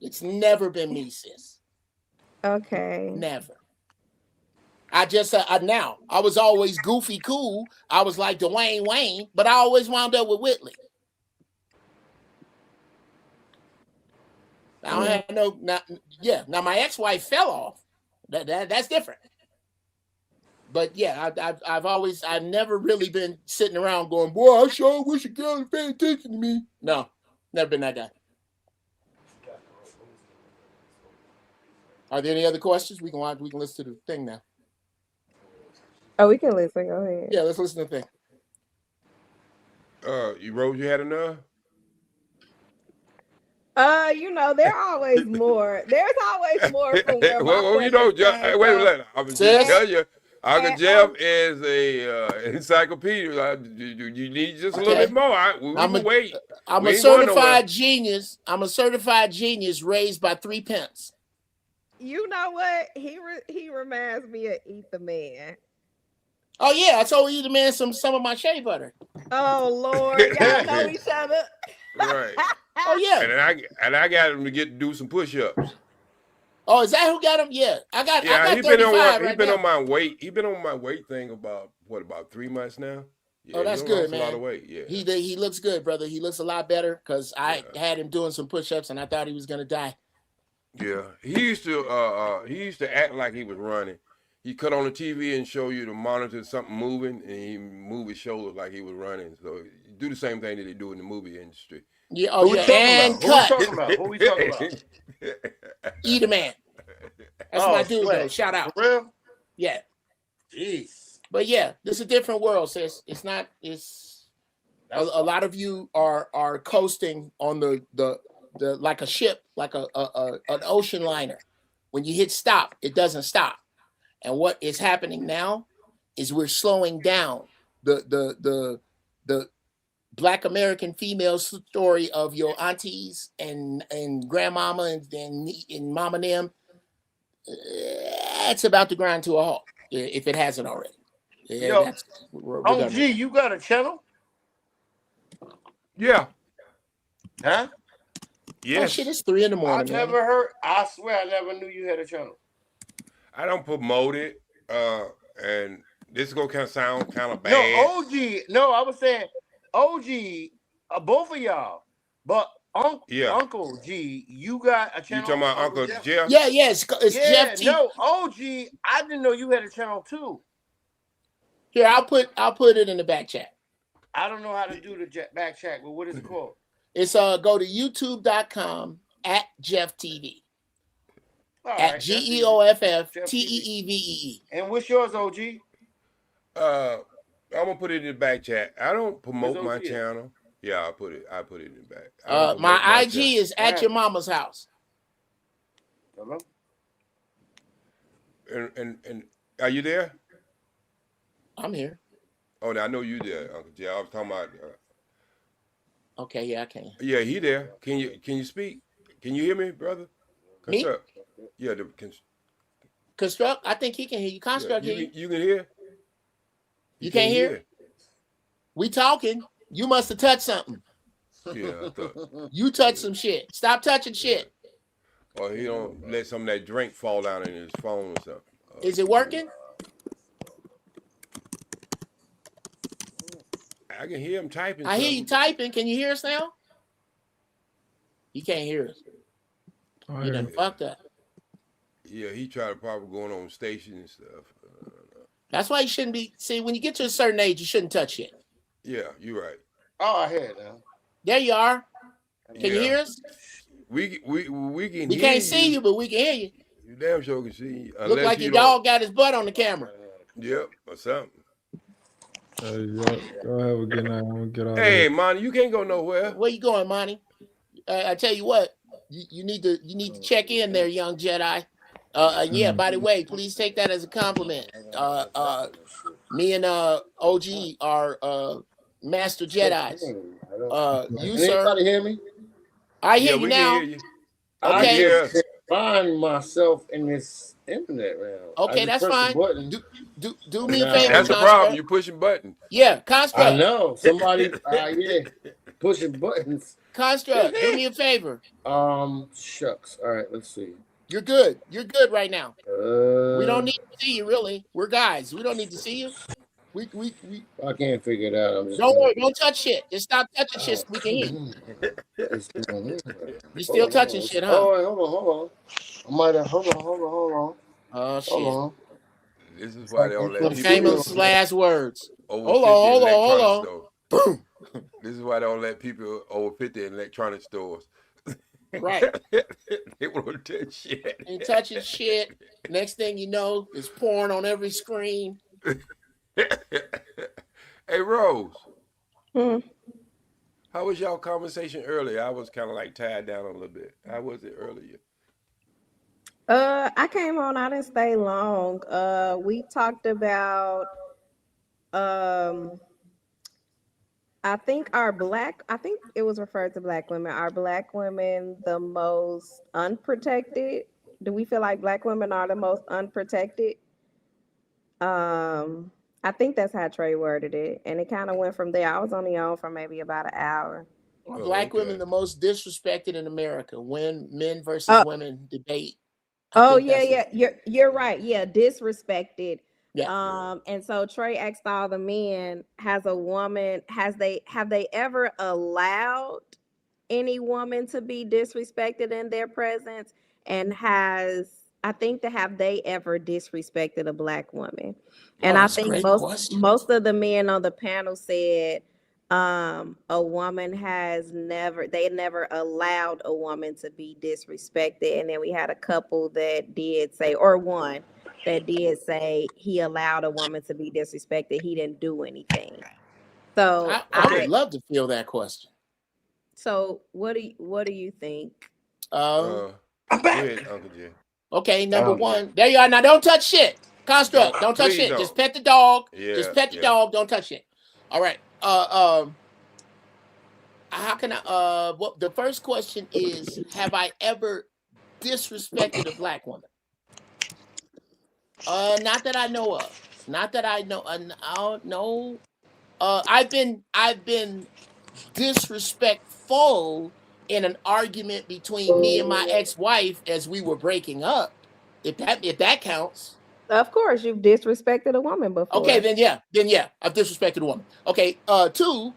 it's never been me, sis. Okay. Never. I was always goofy cool. I was like Dwayne Wayne, but I always wound up with Whitley. I don't have now my ex-wife fell off. That's different. But yeah, I've never really been sitting around going, boy, I sure wish a girl would pay attention to me. No, never been that guy. Are there any other questions? We can listen to the thing now. Oh, we can listen. Go ahead. Yeah, let's listen to the thing. Rose, you had enough? There's always more. There's always more from where well, wait a minute. I'm just telling you, Uncle Jeff is a encyclopedia. You need just a little bit more. I'm a certified genius. I'm a certified genius raised by 3 pence. You know what? He reminds me of Eat the Man. Oh yeah, I told Eat the Man some of my shea butter. Oh Lord, y'all know each other. Right. Oh yeah. And I got him to do some push-ups. Oh, is that who got him? Yeah, I got. He's been on my weight. He's been on my weight thing about 3 months now. Yeah, that's good, man. A lot of weight. Yeah. He looks good, brother. He looks a lot better because I had him doing some push-ups and I thought he was gonna die. Yeah, he used to act like he was running. He cut on the TV and show you to monitor something moving, and he move his shoulders like he was running. So do the same thing that they do in the movie industry. Yeah, and cut. What we talking about? Eat a Man. That's my dude, though. Shout out. For real? Yeah. Jeez. But yeah, this is a different world, sis. It's not. It's a lot of you are coasting on the like a ship, like an ocean liner. When you hit stop, it doesn't stop. And what is happening now is we're slowing down the Black American female story of your aunties and grandmama and mama and them. It's about to grind to a halt if it hasn't already. Yo, That's we're OG, you got a channel? Yeah. Huh? Yes. Oh shit, it's 3 in the morning. I never heard. I swear, I never knew you had a channel. I don't promote it, and this is gonna kind of sound kind of bad. No, OG. No, I was saying OG. Both of y'all, but Uncle G, you got a channel. You talking about Uncle Jeff? Yeah, it's Jeff T. No, OG. I didn't know you had a channel too. Here, I'll put it in the back chat. I don't know how to do the back chat, but what is it called? It's go to youtube.com @JeffTV. At GEOFFTEEVEE. And what's yours, OG? I'm gonna put it in the back chat. I don't promote my OG? channel. Yeah, I put it in the back. My IG is at your mama's house. Hello? And are you there? I'm here. Oh, I know you there, Uncle Jeff. I was talking about. Okay, yeah, I can. Yeah, he there. Can you speak? Can you hear me, brother? Construct. Me? Yeah, Construct. I think he can hear you. Construct. Yeah, you can hear. You can't hear. We talking. You must have touched something. Yeah, I thought. You touched some shit. Stop touching shit. Or he don't let some of that drink fall down in his phone or something. Is it working? I can hear him typing. I hear you typing. Can you hear us now? You can't hear us. You done fucked up. Yeah, he tried to probably going on station and stuff. That's why you shouldn't be. See, when you get to a certain age, you shouldn't touch it. Yeah, you're right. Oh, I hear it now. There you are. Can you hear us? We can. We can't see you, but we can hear you. You damn sure can see you. Look like your dog got his butt on the camera. Yep, or something. Go have a good night. I'm gonna get out. Hey, Monty, you can't go nowhere. Where you going, Monty? I tell you what, you need to check in there, young Jedi. Yeah. By the way, please take that as a compliment. Me and OG are master Jedis. You sir, anybody hear me? I hear you now. Hear you. Okay. I just find myself in this internet round. Okay, that's fine. Do me a favor. That's the problem. You're pushing buttons. Yeah, Construct. I know somebody. Yeah, pushing buttons. Construct. Do me a favor. Shucks. All right, let's see. You're good. You're good right now. We don't need to see you, really. We're guys. We don't need to see you. We I can't figure it out. Don't worry. Don't touch shit. Just stop touching shit so we can hear you. You still touching shit, huh? Oh, hold on. I might have. Hold on. Oh shit. Hold on. This is why they don't let people. Famous last words. Hold on. Boom. This is why they don't let people over 50 in electronic stores. Right. They won't touch shit. Ain't touching shit. Next thing you know, it's porn on every screen. Hey, Rose. Hmm. How was y'all conversation earlier? I was kind of like tied down a little bit. How was it earlier? I came on, I didn't stay long. We talked about I think it was referred to Black women. Are Black women the most unprotected? Do we feel like Black women are the most unprotected? I think that's how Trey worded it. And it kind of went from there. I was only on for maybe about an hour. Are Black women the most disrespected in America when men versus women debate? You're right. Yeah, disrespected. Yeah. And so Trey asked all the men, have they ever allowed any woman to be disrespected in their presence? And have they ever disrespected a Black woman? And I think most of the men on the panel said a woman they never allowed a woman to be disrespected. And then we had a couple that did say, or one that did say he allowed a woman to be disrespected. He didn't do anything. So I would love to feel that question. So what do you think? I'm back. Go ahead, Uncle Jay. Okay, number one. There you are. Now don't touch shit. Construct. Don't touch shit. Don't. Just pet the dog. Yeah, just pet the dog. Don't touch it. All right. How can I what the first question is, have I ever disrespected a black woman? Not that I know of. Not that I know. No. I've been disrespectful in an argument between me and my ex-wife as we were breaking up. If that counts. Of course, you've disrespected a woman before. Okay, then yeah, I've disrespected a woman. Okay, two,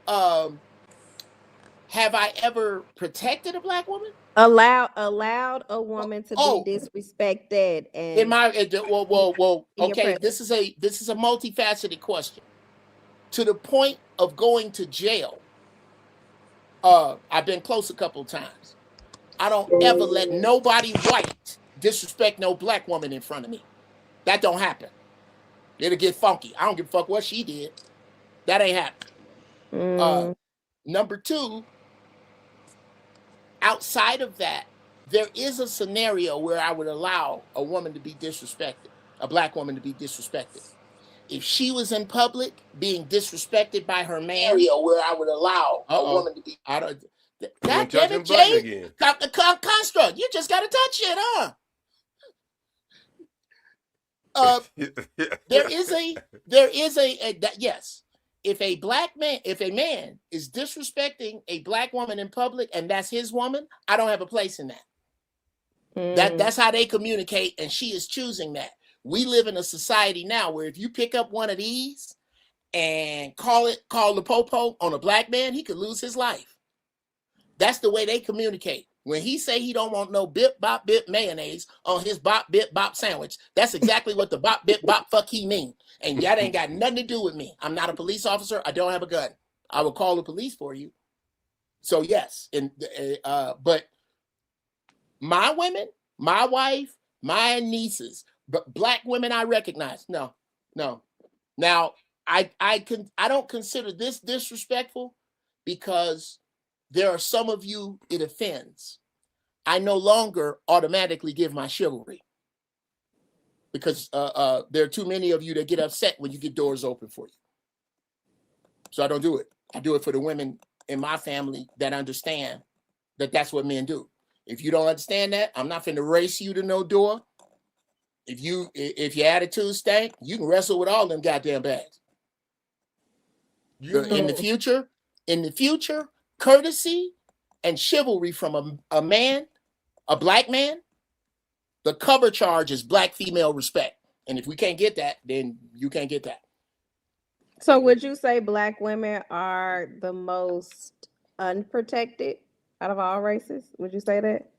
have I ever protected a black woman? Allowed a woman to be disrespected and in my well. Okay, this is a multifaceted question. To the point of going to jail. I've been close a couple of times. I don't ever let nobody white disrespect no black woman in front of me. That don't happen. It'll get funky. I don't give a fuck what she did. That ain't happening. Number two, outside of that, there is a scenario where I would allow a woman to be disrespected, a black woman to be disrespected. If she was in public being disrespected by her man, scenario where I would allow a woman to be. I don't. God damn it, Jay! Construct. You just gotta touch it, huh? There is a yes. If a man is disrespecting a black woman in public and that's his woman, I don't have a place in that. That's how they communicate, and she is choosing that. We live in a society now where if you pick up one of these and call the popo on a black man, he could lose his life. That's the way they communicate. When he say he don't want no bip bop bip mayonnaise on his bop bip bop sandwich, that's exactly what the bop bip bop fuck he mean. And that ain't got nothing to do with me. I'm not a police officer. I don't have a gun. I will call the police for you. So yes, but my women, my wife, my nieces, but black women I recognize. No. Now I don't consider this disrespectful because there are some of you it offends. I no longer automatically give my chivalry because there are too many of you that get upset when you get doors open for you. So I don't do it. I do it for the women in my family that understand that that's what men do. If you don't understand that, I'm not finna race you to no door. If your attitude stank, you can wrestle with all them goddamn bags. In the future, courtesy and chivalry from a man, a black man, the cover charge is black female respect. And if we can't get that, then you can't get that. So would you say black women are the most unprotected out of all races? Would you say that?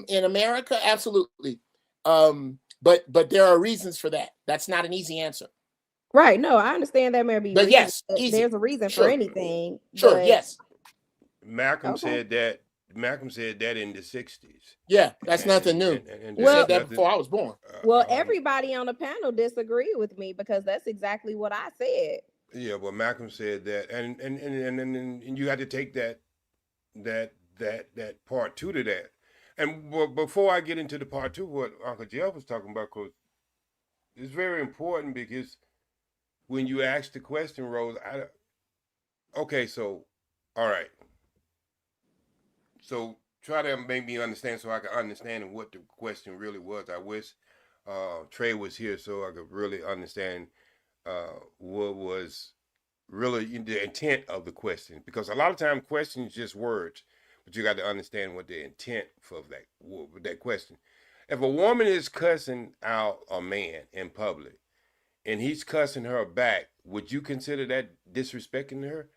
In America, absolutely. But there are reasons for that. That's not an easy answer. Right. No, I understand that may be. But yes, there's a reason for anything. Sure. Yes. Malcolm said that. Malcolm said that in the 60s. Yeah, that's nothing new. And said that before I was born. Well, everybody on the panel disagreed with me because that's exactly what I said. Yeah, well, Malcolm said that, and you had to take that part two to that. And before I get into the part two, what Uncle Jeff was talking about, because it's very important because when you ask the question, Rose, okay, so, all right. So try to make me understand so I can understand what the question really was. I wish Trey was here so I could really understand what was really the intent of the question. Because a lot of times questions just words, but you got to understand what the intent for that question. If a woman is cussing out a man in public and he's cussing her back, would you consider that disrespecting her?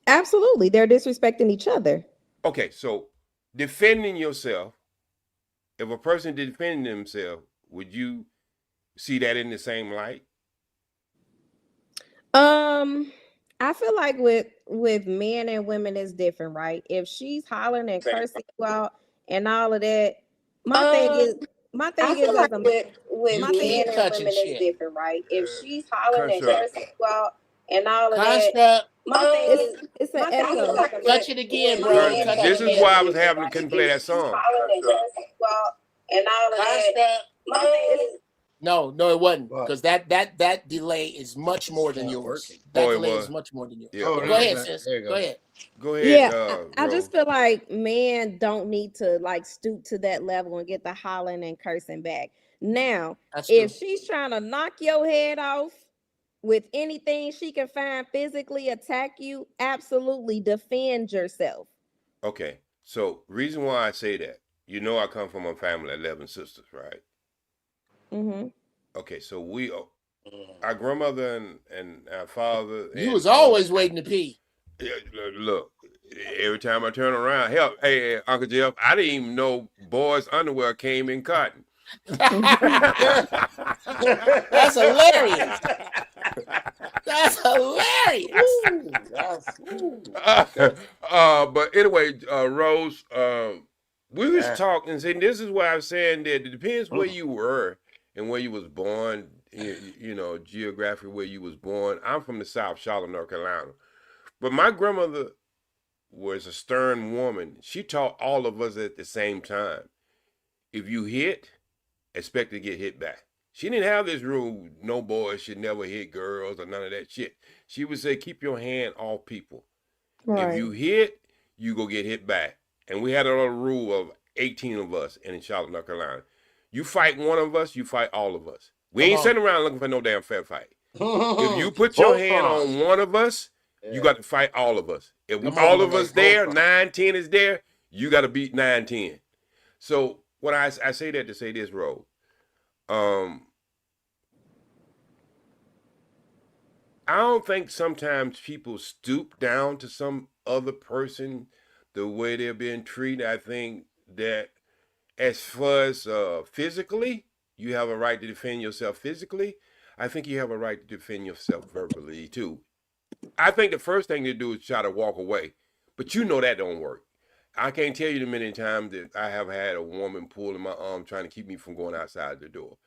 Absolutely. They're disrespecting each other. Okay, so defending yourself, if a person defending themselves, would you see that in the same light? I feel like with men and women is different, right? If she's hollering and cursing you out and all of that, my thing is I feel like as a with men and women is different, right? If she's hollering and Construct. cursing you out and all of that, my thing is it's an echo. touch it again, bro. Because this is why I was having to couldn't play that song. Hollering and cursing you out and all of that, my thing is. No, it wasn't, because that delay is much more than yours. That delay is much more than yours. Yeah. Go ahead, sis. Go ahead. Go ahead. Yeah, I just feel like men don't need to like stoop to that level and get the hollering and cursing back. Now, if she's trying to knock your head off with anything she can find, physically attack you, absolutely defend yourself. Okay. So reason why I say that, I come from a family of 11 sisters, right? Mm-hmm. Okay, so our grandmother and our father. You was always waiting to pee. Yeah, look, every time I turn around, hell, hey, Uncle Jeff, I didn't even know boys' underwear came in cotton. That's hilarious. That's hilarious. But anyway, Rose, we was talking, and saying this is why I'm saying that it depends where you were and where you was born, geographically where you was born. I'm from the South, Charlotte, North Carolina. But my grandmother was a stern woman. She taught all of us at the same time. If you hit, expect to get hit back. She didn't have this rule, no boys should never hit girls or none of that shit. She would say, keep your hand off people. Right. If you hit, you go get hit back. And we had a little rule of 18 of us in Charlotte, North Carolina. You fight one of us, you fight all of us. We ain't sitting around looking for no damn fair fight. If you put your hand on one of us, you got to fight all of us. If all of us there, 9-10 is there, you got to beat 9-10. So what I say that to say this, Ro. I don't think sometimes people stoop down to some other person the way they're being treated. I think that as far as physically, you have a right to defend yourself physically. I think you have a right to defend yourself verbally too. I think the first thing to do is try to walk away, but that don't work. I can't tell you the many times that I have had a woman pulling my arm trying to keep me from going outside the door.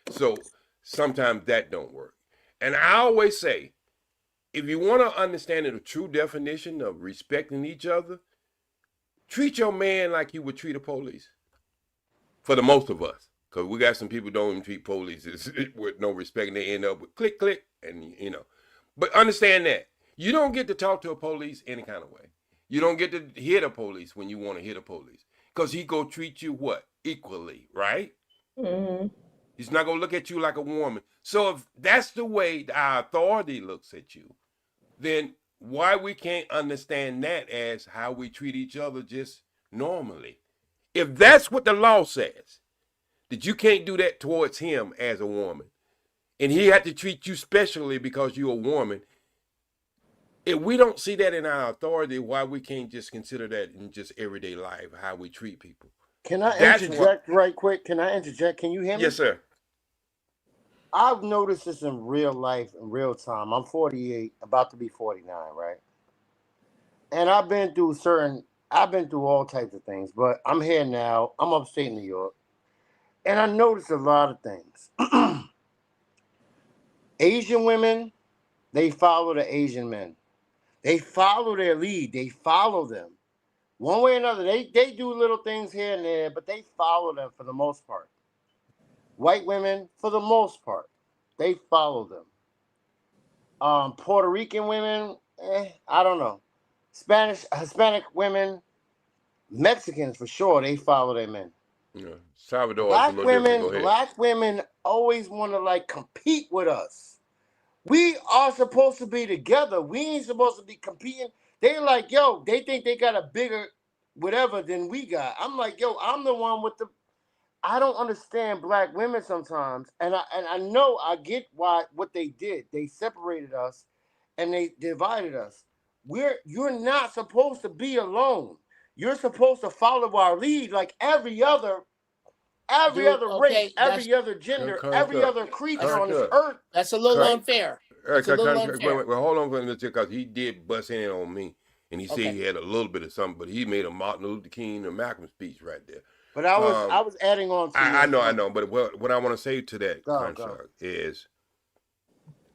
So sometimes that don't work. And I always say, if you want to understand the true definition of respecting each other, treat your man like you would treat a police. For the most of us. Because we got some people who don't even treat police with no respect, and they end up with click, click, and But understand that. You don't get to talk to a police any kind of way. You don't get to hit a police when you want to hit a police. Because he go treat you what? Equally, right? Mm-hmm. He's not going to look at you like a woman. So if that's the way our authority looks at you, then why we can't understand that as how we treat each other just normally? If that's what the law says, that you can't do that towards him as a woman, and he had to treat you specially because you're a woman, if we don't see that in our authority, why we can't just consider that in just everyday life, how we treat people? Can I interject right quick? Can I interject? Can you hear me? Yes, sir. I've noticed this in real life, in real time. I'm 48, about to be 49, right? And I've been through all types of things, but I'm here now. I'm upstate New York. And I noticed a lot of things. Asian women, they follow the Asian men. They follow their lead. They follow them. One way or another, they do little things here and there, but they follow them for the most part. White women, for the most part, they follow them. Puerto Rican women, I don't know. Hispanic women, Mexicans for sure, they follow their men. Yeah. Salvador is a little different. Go ahead. Black women always want to compete with us. We are supposed to be together. We ain't supposed to be competing. They they think they got a bigger whatever than we got. I'm like, I'm the one with the. I don't understand black women sometimes, and I know I get what they did. They separated us, and they divided us. You're not supposed to be alone. You're supposed to follow our lead like every other race, every other gender, every other creature on this earth. That's a little unfair. Wait, hold on for a minute, because he did bust in on me, and he said he had a little bit of something, but he made a Martin Luther King and Malcolm speech right there. But I was adding on to I know, but what I want to say to that construct is,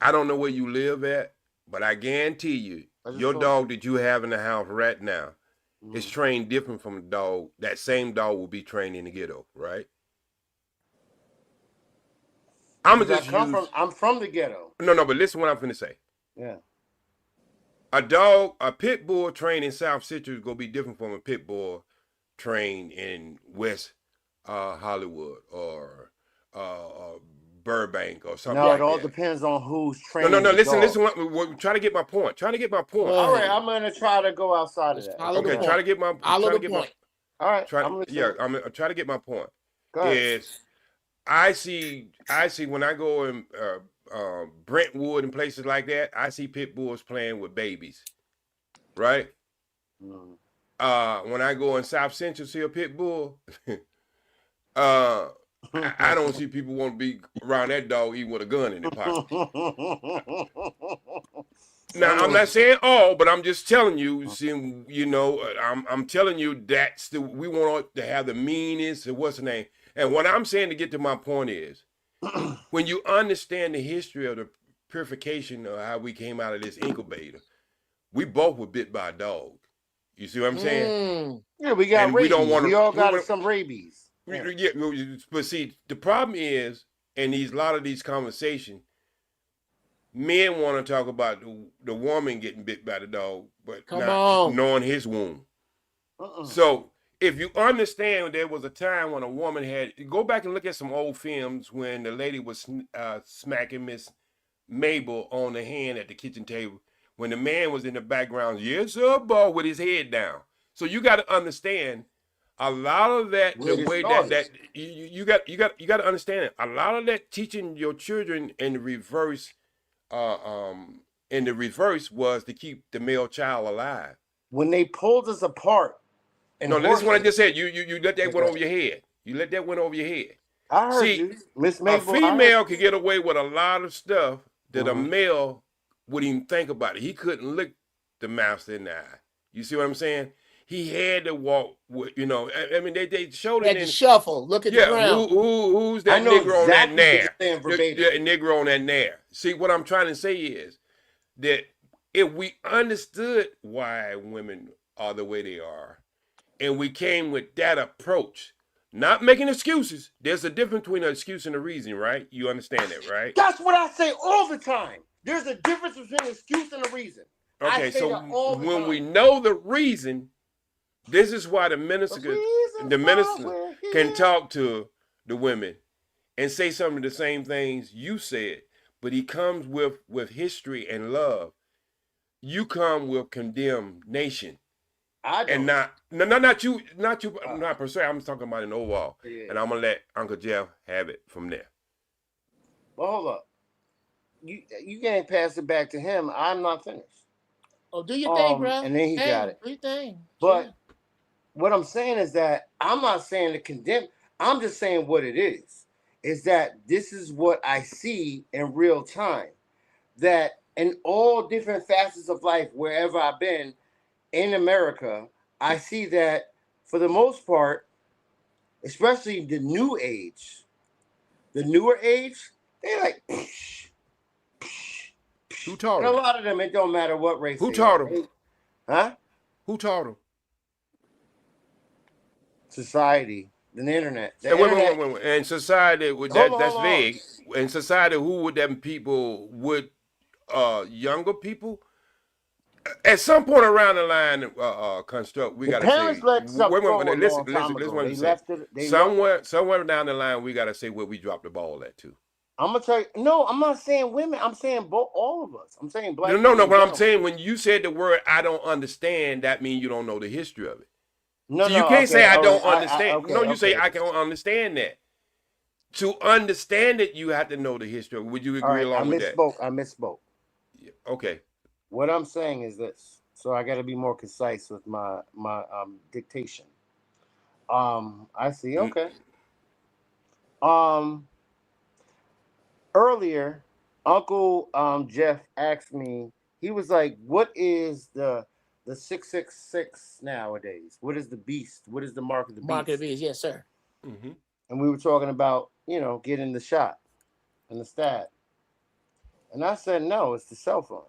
I don't know where you live at, but I guarantee you, your dog that you have in the house right now is trained different from the dog. That same dog will be trained in the ghetto, right? I'm from the ghetto. No, but listen what I'm finna say. Yeah. A pit bull trained in South Central is gonna be different from a pit bull trained in West Hollywood or Burbank or something. No, like it all that. depends on who's training. No. Listen. Try to get my point. All right, I'm gonna try to go outside of that. Okay, try to get my point. All right, I'm trying to get my point. Is I see when I go in Brentwood and places like that, I see pit bulls playing with babies, right? When I go in South Central, see a pit bull, I don't see people want to be around that dog even with a gun in their pocket. Now, I'm not saying all, but I'm just telling you, I'm telling you we want to have the meanest and what's the name. And what I'm saying to get to my point is, when you understand the history of the purification of how we came out of this incubator, we both were bit by a dog. You see what I'm saying? Yeah, we got rabies. We all got some rabies. Yeah, but see, the problem is, in a lot of these conversations, men want to talk about the woman getting bit by the dog, but not knowing his wound. So if you understand, there was a time when a woman go back and look at some old films when the lady was smacking Miss Mabel on the hand at the kitchen table, when the man was in the background, yes sir, boy, with his head down. So you got to understand a lot of that. The way that you got to understand it. A lot of that teaching your children in the reverse. Was to keep the male child alive. When they pulled us apart. No, listen what I just said. You let that went over your head. You let that went over your head. I heard you, Miss Mabel. A female could get away with a lot of stuff that a male wouldn't even think about it. He couldn't look the master in the eye. You see what I'm saying? He had to walk with, I mean, they showed it. Had to shuffle. Look at the ground. Who's that nigger on that nair? Yeah, nigger on that nair. See, what I'm trying to say is that if we understood why women are the way they are, and we came with that approach, not making excuses. There's a difference between an excuse and a reason, right? You understand that, right? That's what I say all the time. There's a difference between an excuse and a reason. Okay, so when we know the reason, this is why the minister can talk to the women and say some of the same things you said, but he comes with history and love. You come with condemnation. And not you, not per se. I'm talking about an overall, and I'm gonna let Uncle Jeff have it from there. Well, hold up, you can't pass it back to him. I'm not finished. Oh, do your thing, bro. And then he got it. Do your thing. But what I'm saying is that I'm not saying to condemn. I'm just saying what it is. Is that this is what I see in real time. That in all different facets of life, wherever I've been. In America, I see that for the most part, especially the newer age, they like. Who taught them? And a lot of them, it don't matter what race. Who taught them? Huh? Who taught them? Society, the internet. Wait. And society, that's vague. In society, who would them people? Would younger people? At some point around the line, construct, we got to say. Somewhere down the line, we got to say where we dropped the ball at too. I'm gonna tell you. No, I'm not saying women. I'm saying all of us. I'm saying black. No. But I'm saying when you said the word "I don't understand," that means you don't know the history of it. So you can't say I don't understand. You say I can understand that. To understand it, you have to know the history. Would you agree along with that? I misspoke. Yeah, okay. What I'm saying is this, so I got to be more concise with my dictation. I see. Okay. Earlier, Uncle Jeff asked me, he was like, what is the 666 nowadays? What is the beast? What is the mark of the beast? Mark of the beast, yes, sir. Mm-hmm. And we were talking about, getting the shot and the stab. And I said, no, it's the cell phones.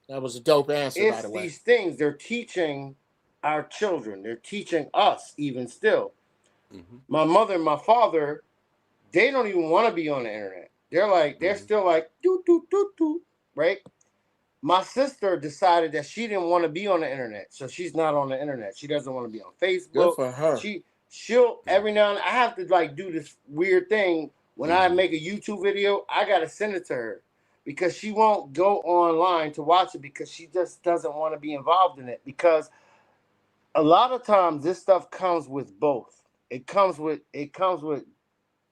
That was a dope answer, by It's the way. these things they're teaching our children. They're teaching us even still. Mm-hmm. My mother and my father, they don't even want to be on the internet. They're still like, doot, doot, doot, doot, right? My sister decided that she didn't want to be on the internet, so she's not on the internet. She doesn't want to be on Facebook. Good for her. She'll every now and then, I have to like do this weird thing when I make a YouTube video. I gotta send it to her because she won't go online to watch it because she just doesn't want to be involved in it. Because a lot of times this stuff comes with both. It comes with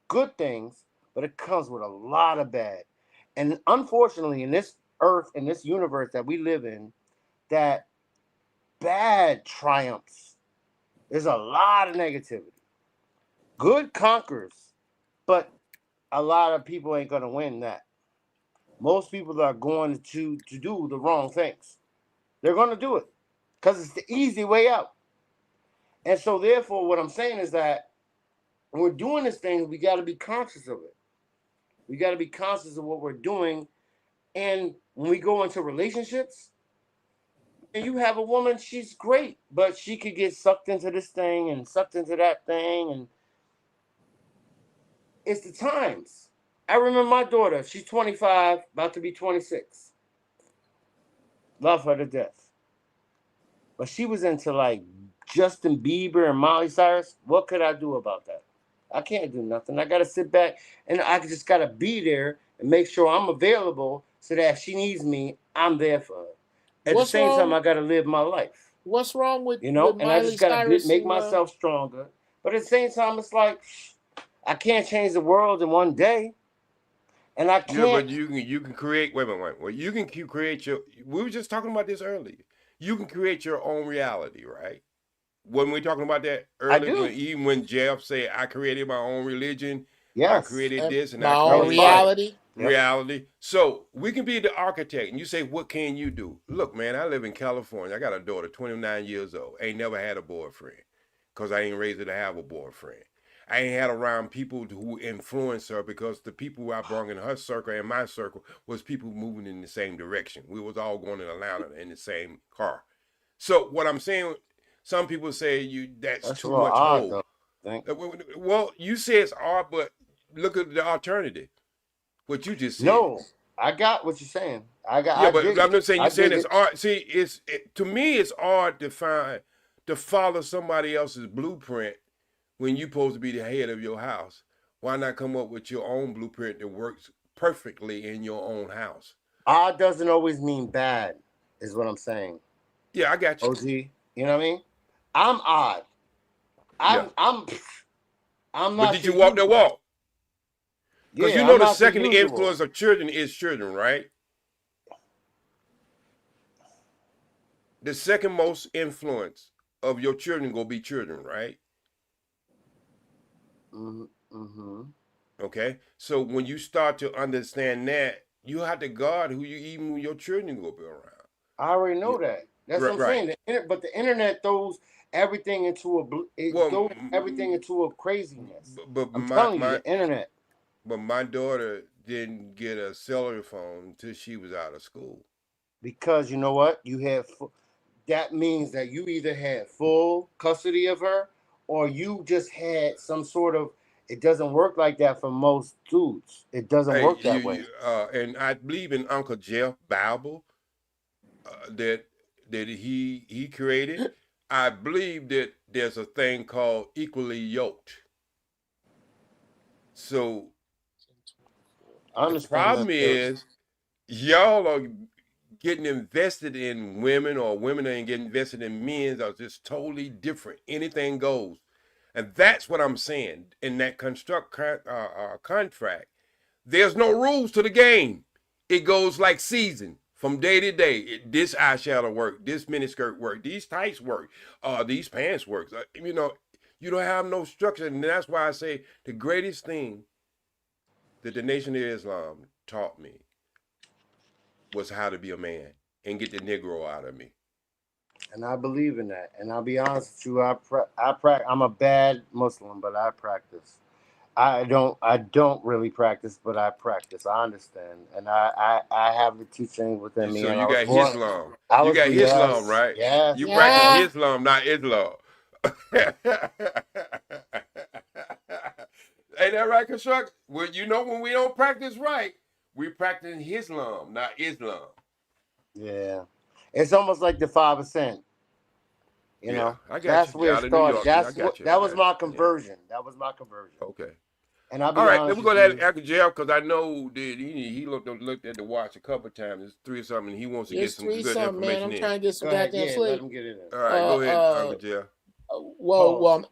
good things, but it comes with a lot of bad. And unfortunately, in this earth, in this universe that we live in, that bad triumphs. There's a lot of negativity. Good conquers, but a lot of people ain't gonna win that. Most people are going to do the wrong things. They're gonna do it because it's the easy way out. And so, therefore, what I'm saying is that when we're doing this thing, we got to be conscious of it. We got to be conscious of what we're doing. And when we go into relationships, and you have a woman, she's great, but she could get sucked into this thing and sucked into that thing, and it's the times. I remember my daughter, she's 25, about to be 26. Love her to death. But she was into like Justin Bieber and Miley Cyrus. What could I do about that? I can't do nothing. I gotta sit back and I just gotta be there and make sure I'm available so that if she needs me, I'm there for her. At the same time, I gotta live my life. What's wrong with And I Miley just gotta Cyrus make and, myself stronger. But at the same time, it's like I can't change the world in one day, and I can't. Yeah, but you can create. Wait a minute. Well, you can create your. We were just talking about this earlier. You can create your own reality, right? When we talking about that earlier, even when Jeff said, "I created my own religion," I created this and my I own created reality. reality. So we can be the architect, and you say, "What can you do?" Look, man, I live in California. I got a daughter, 29 years old. Ain't never had a boyfriend, cause I ain't raised her to have a boyfriend. I ain't had around people who influenced her because the people I brought in her circle and my circle was people moving in the same direction. We was all going to Atlanta in the same car. So what I'm saying, some people say that's too much odd, hold. Well, you say it's odd, but look at the alternative. What you just said. No, I got what you're saying. Yeah, but I'm just saying you're saying it's art. See, to me it's art to follow somebody else's blueprint when you're supposed to be the head of your house. Why not come up with your own blueprint that works perfectly in your own house? Odd doesn't always mean bad, is what I'm saying. Yeah, I got you. OG, you know what I mean? I'm odd. I'm not. But did you walk the walk? Because Yeah, you know the not second usual. influence of children is children, right? The second most influence of your children gonna be children, right? Mm-hmm. Okay, so when you start to understand that, you have to guard who you even your children go be around. I already know that. That's what I'm saying. But the internet throws everything into everything into a craziness. But I'm telling you, the internet. But my daughter didn't get a cellular phone until she was out of school. Because you know what? That means that you either had full custody of her or you just had some sort of. It doesn't work like that for most dudes. It doesn't work that way. And I believe in Uncle Jeff Bible that he created. I believe that there's a thing called equally yoked. So the problem is y'all are getting invested in women, or women ain't getting invested in men, are just totally different. Anything goes. And that's what I'm saying. In that contract, there's no rules to the game. It goes like season from day to day. This eyeshadow work, this miniskirt work, these tights work, these pants work. You don't have no structure. And that's why I say the greatest thing that the Nation of Islam taught me was how to be a man and get the Negro out of me. And I believe in that. And I'll be honest with you, I'm a bad Muslim, but I practice. I don't really practice, but I practice. I understand, and I have the teaching within me. So And you I was got born. Islam. I You was got Islam, yes, right? yes. You Yeah. practice Islam, not Islam. Ain't that right, Construct? Well, you know when we don't practice right, we practice Islam, not Islam. Yeah, it's almost like the 5%. You know, I got that's you. where it Out of New started. York. Yeah, I That's got what you. that was my conversion. That was my conversion. Okay. And I'll be All right, then honest we're with gonna you. have Uncle Jeff because I know that he looked at the watch a couple of times. It's 3 or something. And he wants to get It's some 3 good something, man. information I'm in. trying to get some Go ahead, goddamn yeah, sleep. let him get it in. All right, go ahead, Uncle Jeff. Well,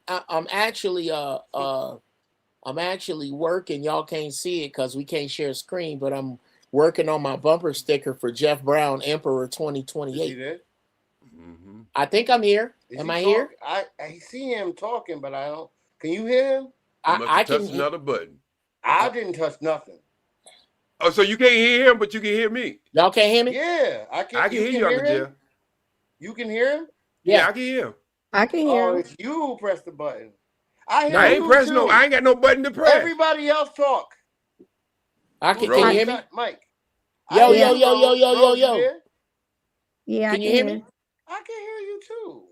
I'm actually working. Y'all can't see it because we can't share a screen, but I'm working on my bumper sticker for Jeff Brown, Emperor 2028. Is he there? Mm-hmm. I think I'm here. Is Am he I here? I see him talking, but I don't. Can you hear him? I can touch another button. I didn't touch nothing. Oh, so you can't hear him, but you can hear me. Y'all can't hear me? Yeah, I can. I can hear you, Uncle him? Jeff. You can hear him? Yeah, I can hear him. I can hear Oh, him. it's you who pressed the button. I hear I you ain't pressing too. I ain't got no button to press. Everybody else talk. Can you hear me? Mike. Yo. Rose, you there? Yeah, Can you hear me? I can hear you too.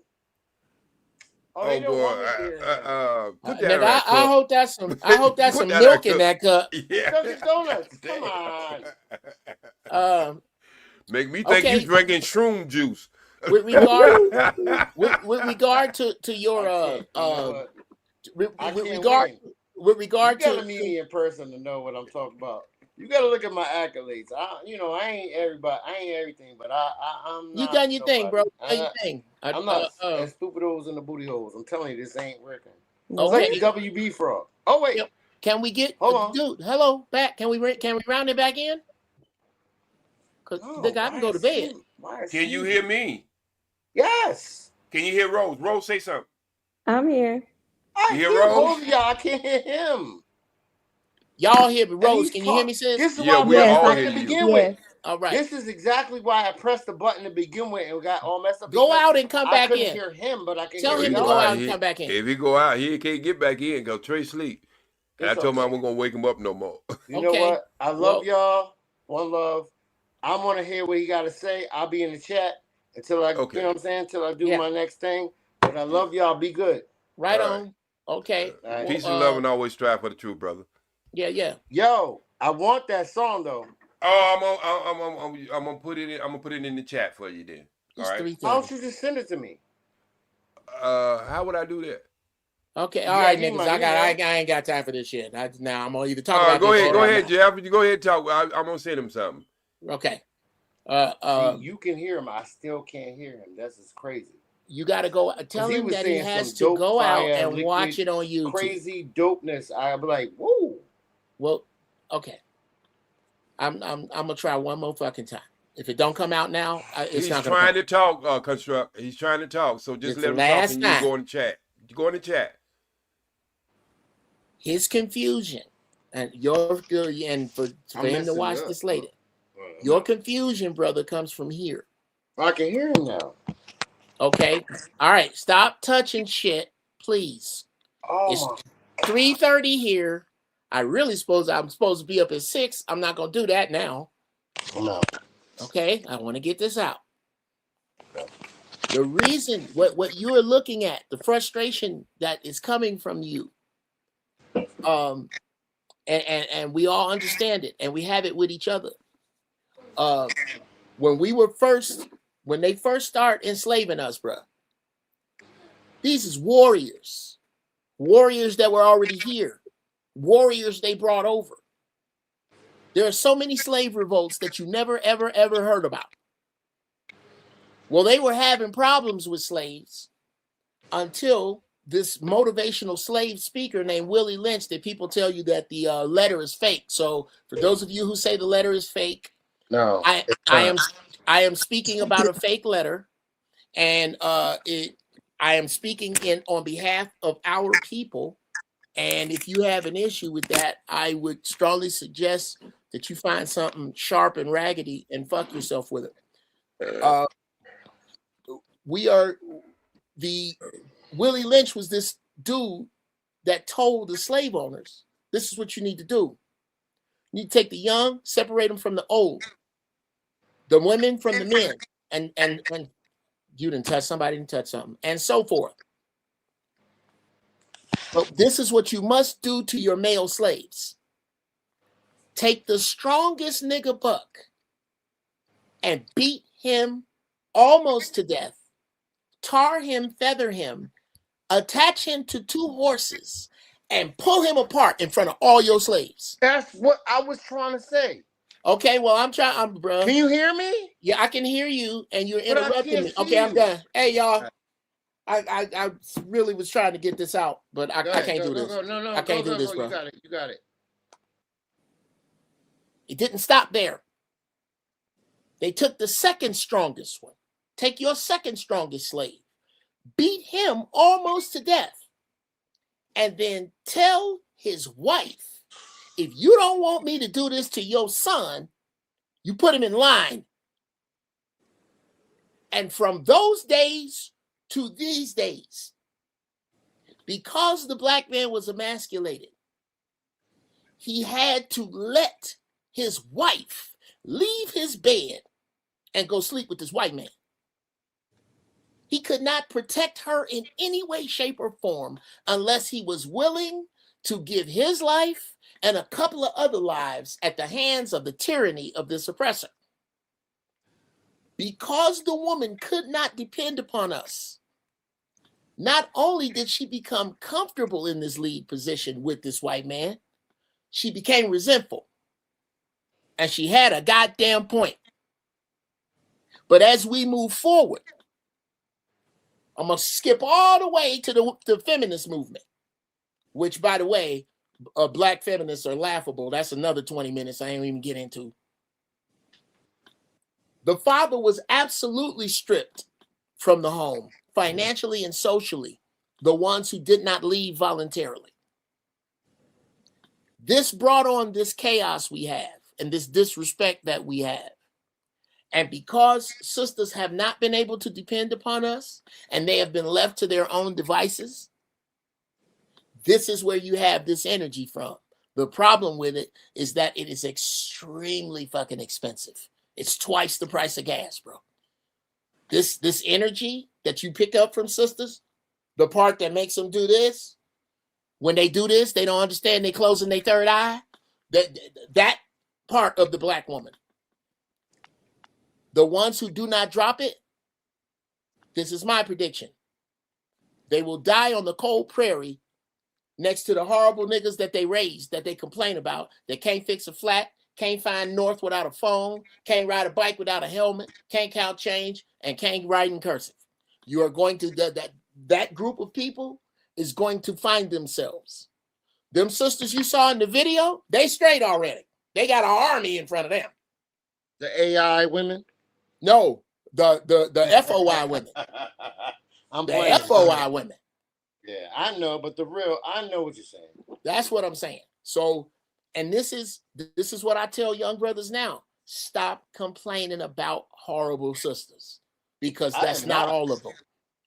Oh boy, put that nigga, on that cup. I hope that's some. I hope that's Put some that milk on in that cup. Yeah. Dunkin' Donuts. Come on. Make me think you drinking shroom juice. With regard to your with regard you gotta meet me in person to know what I'm talking about. You gotta look at my accolades. I ain't everybody. I ain't everything, but I'm not. You done your thing, bro. I'm not as stupid holes in the booty holes. I'm telling you, this ain't working. Okay. It's like the WB frog. Oh wait. Can we get hold on, dude? Hello, back. Can we round it back in? Cause I can go to bed. Can you hear me? Yes. Can you hear Rose? Rose, say something. I'm here. I You hear hear Rose? both of y'all. I can't hear him. Y'all hear me, Rose? Can you hear me, sis? This is why we all hear you. Begin with. All right. This is exactly why I pressed the button to begin with and got all messed up. Go out and come back in. I couldn't hear him, but I can Tell hear him y'all. to go out and come back in. If he go out, he can't get back in because Trey sleep. And I told him I wasn't gonna wake him up no more. You know what? I love y'all. One love. I want to hear what he got to say. I'll be in the chat until I, you know what I'm saying, until I do my next thing. But I love y'all. Be good. Right on. Okay. Peace and love, and always strive for the truth, brother. Yeah. Yo, I want that song though. Oh, I'm gonna put it in. I'm gonna put it in the chat for you then. All right. Why don't you just send it to me? How would I do that? Okay, all right, niggas. I ain't got time for this shit. Now I'm gonna either talk about. Go ahead, Jeff. You go ahead and talk. I'm gonna send him something. Okay. See, you can hear him. I still can't hear him. That's just crazy. You got to go. Tell him that he has to go out and watch it on YouTube. Crazy dopeness. I'll be like, whoa. Well, okay. I'm gonna try one more fucking time. If it don't come out now, it's not. He's trying to talk, Construct. He's trying to talk. So just let him talk and you go in the chat. You go in the chat. His confusion and for him to watch this later. Your confusion, brother, comes from here. I can hear him now. Okay. All right. Stop touching shit, please. It's 3:30 here. I'm supposed to be up at 6. I'm not gonna do that now. No. Okay. I want to get this out. The reason what you are looking at, the frustration that is coming from you, and we all understand it, and we have it with each other. When they first start enslaving us, bro, these is warriors that were already here, warriors they brought over. There are so many slave revolts that you never, ever, ever heard about. Well, they were having problems with slaves until this motivational slave speaker named Willie Lynch, that people tell you that the letter is fake. So for those of you who say the letter is fake, no, I am speaking about a fake letter, and I am speaking on behalf of our people. And if you have an issue with that, I would strongly suggest that you find something sharp and raggedy and fuck yourself with it. Willie Lynch was this dude that told the slave owners, this is what you need to do. You need to take the young, separate them from the old, the women from the men, and you didn't touch somebody, didn't touch something, and so forth. But this is what you must do to your male slaves. Take the strongest nigga buck and beat him almost to death, tar him, feather him, attach him to 2 horses, and pull him apart in front of all your slaves. That's what I was trying to say. Okay, well, I'm trying, bro. Can you hear me? Yeah, I can hear you, and you're interrupting me. Okay, I'm done. Hey, y'all. I really was trying to get this out, but I can't do this. No, I can't do this, bro. You got it. It didn't stop there. They took the second strongest one. Take your second strongest slave. Beat him almost to death. And then tell his wife, if you don't want me to do this to your son, you put him in line. And from those days to these days, because the black man was emasculated, he had to let his wife leave his bed and go sleep with this white man. He could not protect her in any way, shape, or form unless he was willing to give his life and a couple of other lives at the hands of the tyranny of this oppressor. Because the woman could not depend upon us, not only did she become comfortable in this lead position with this white man, she became resentful. And she had a goddamn point. But as we move forward, I'm going to skip all the way to the feminist movement, which, by the way, black feminists are laughable. That's another 20 minutes I ain't even get into. The father was absolutely stripped from the home, financially and socially, the ones who did not leave voluntarily. This brought on this chaos we have and this disrespect that we have. And because sisters have not been able to depend upon us and they have been left to their own devices, this is where you have this energy from. The problem with it is that it is extremely fucking expensive. It's twice the price of gas, bro. This energy that you pick up from sisters, the part that makes them do this, when they do this, they don't understand they're closing their third eye. That part of the black woman. The ones who do not drop it, this is my prediction. They will die on the cold prairie next to the horrible niggas that they raised, that they complain about, that can't fix a flat, can't find north without a phone, can't ride a bike without a helmet, can't count change, and can't write in cursive. You are going to, that group of people is going to find themselves. Them sisters you saw in the video, they straight already. They got an army in front of them. The AI women? No, the FOI women. The FOI women. Yeah, I know, but I know what you're saying. That's what I'm saying. So, and this is what I tell young brothers now. Stop complaining about horrible sisters, because that's not all of them.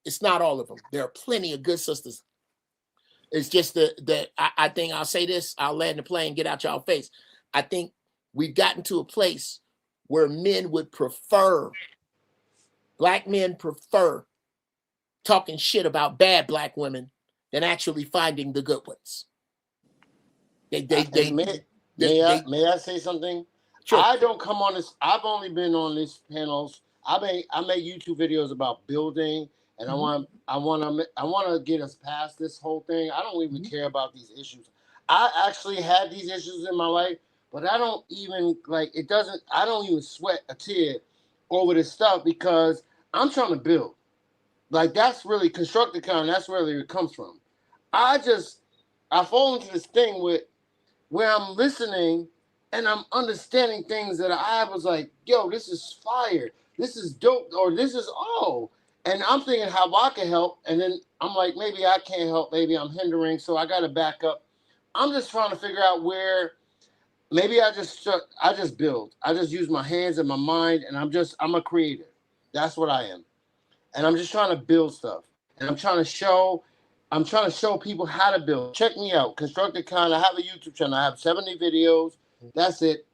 It's not all of them. There are plenty of good sisters. It's just that I think I'll say this, I'll land the plane, get out y'all face. I think we've gotten to a place where black men prefer talking shit about bad black women than actually finding the good ones. May I say something? Sure. I don't come on this. I've only been on these panels. I make YouTube videos about building, and I want to get us past this whole thing. I don't even care about these issues. I actually had these issues in my life, but I don't even I don't even sweat a tear over this stuff because I'm trying to build. Like, that's really constructive kind. That's where it comes from. I fall into this thing where I'm listening and I'm understanding things that I was like, yo, this is fire. This is dope. Or this is, and I'm thinking how I can help. And then I'm like, maybe I can't help. Maybe I'm hindering. So I got to back up. I'm just trying to figure out where maybe I just build. I just use my hands and my mind, and I'm a creator. That's what I am, and I'm just trying to build stuff, and I'm trying to show people how to build. Check me out, Constructed Con. I have a YouTube channel. I have 70 videos. That's it.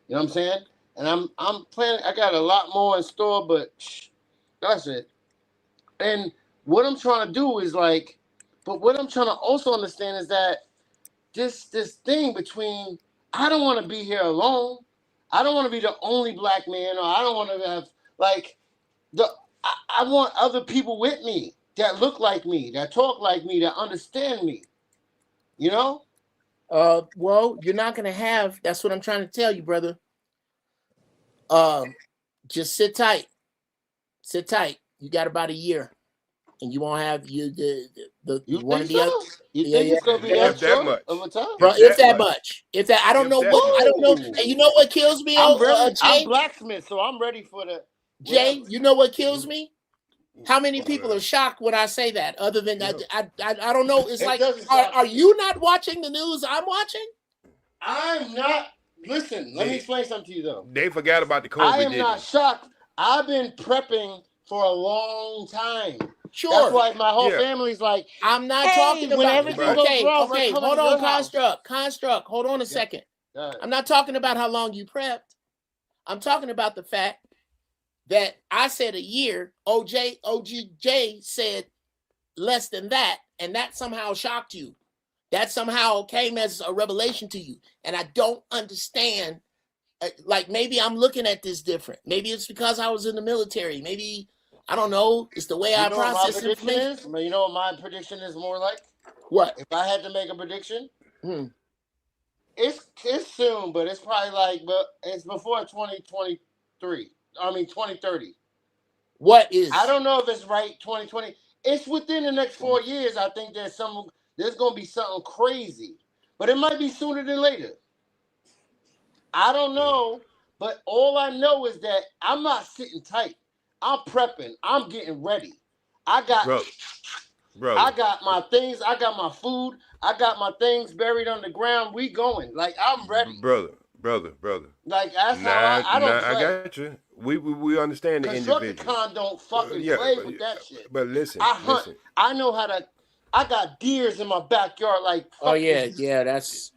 You know what I'm saying? And I'm planning. I got a lot more in store, but that's it. And what I'm trying to do is but what I'm trying to also understand is that this thing between, I don't want to be here alone. I don't want to be the only black man, or I don't want to have I want other people with me that look like me, that talk like me, that understand me. You know? Well, you're not gonna have. That's what I'm trying to tell you, brother. Just sit tight. Sit tight. You got about a year, and you won't have you one of the other. You think it's gonna be that much of a time? Bro, if that much. If that, I don't know what. I don't know. And you know what kills me? I'm blacksmith, so I'm ready for the. Jay, you know what kills me? How many people are shocked when I say that? Other than that, I don't know. It's like, are you not watching the news I'm watching? I'm not. Listen, let me explain something to you though. They forgot about the COVID. I am not shocked. I've been prepping for a long time. Sure. That's why my whole family's like, I'm not talking about everything goes wrong. Okay, hold on, Construct. Hold on a second. I'm not talking about how long you prepped. I'm talking about the fact that I said a year. OGJ said less than that, and that somehow shocked you. That somehow came as a revelation to you, and I don't understand. Like, maybe I'm looking at this different. Maybe it's because I was in the military. Maybe, I don't know. It's the way I process information. You know what my prediction is more like? What? If I had to make a prediction, it's soon, but it's probably it's before 2023. I mean 2030. What is? I don't know if it's right. 2020. It's within the next 4 years. I think there's going to be something crazy, but it might be sooner than later. I don't know, but all I know is that I'm not sitting tight. I'm prepping. I'm getting ready. I got my things. I got my food. I got my things buried underground. We going. Like, I'm ready. Brother. Like, that's how I don't play. I got you. We understand the individual. Con don't fucking play with that shit. But listen, I hunt. I know how to. I got deers in my backyard. Like, that's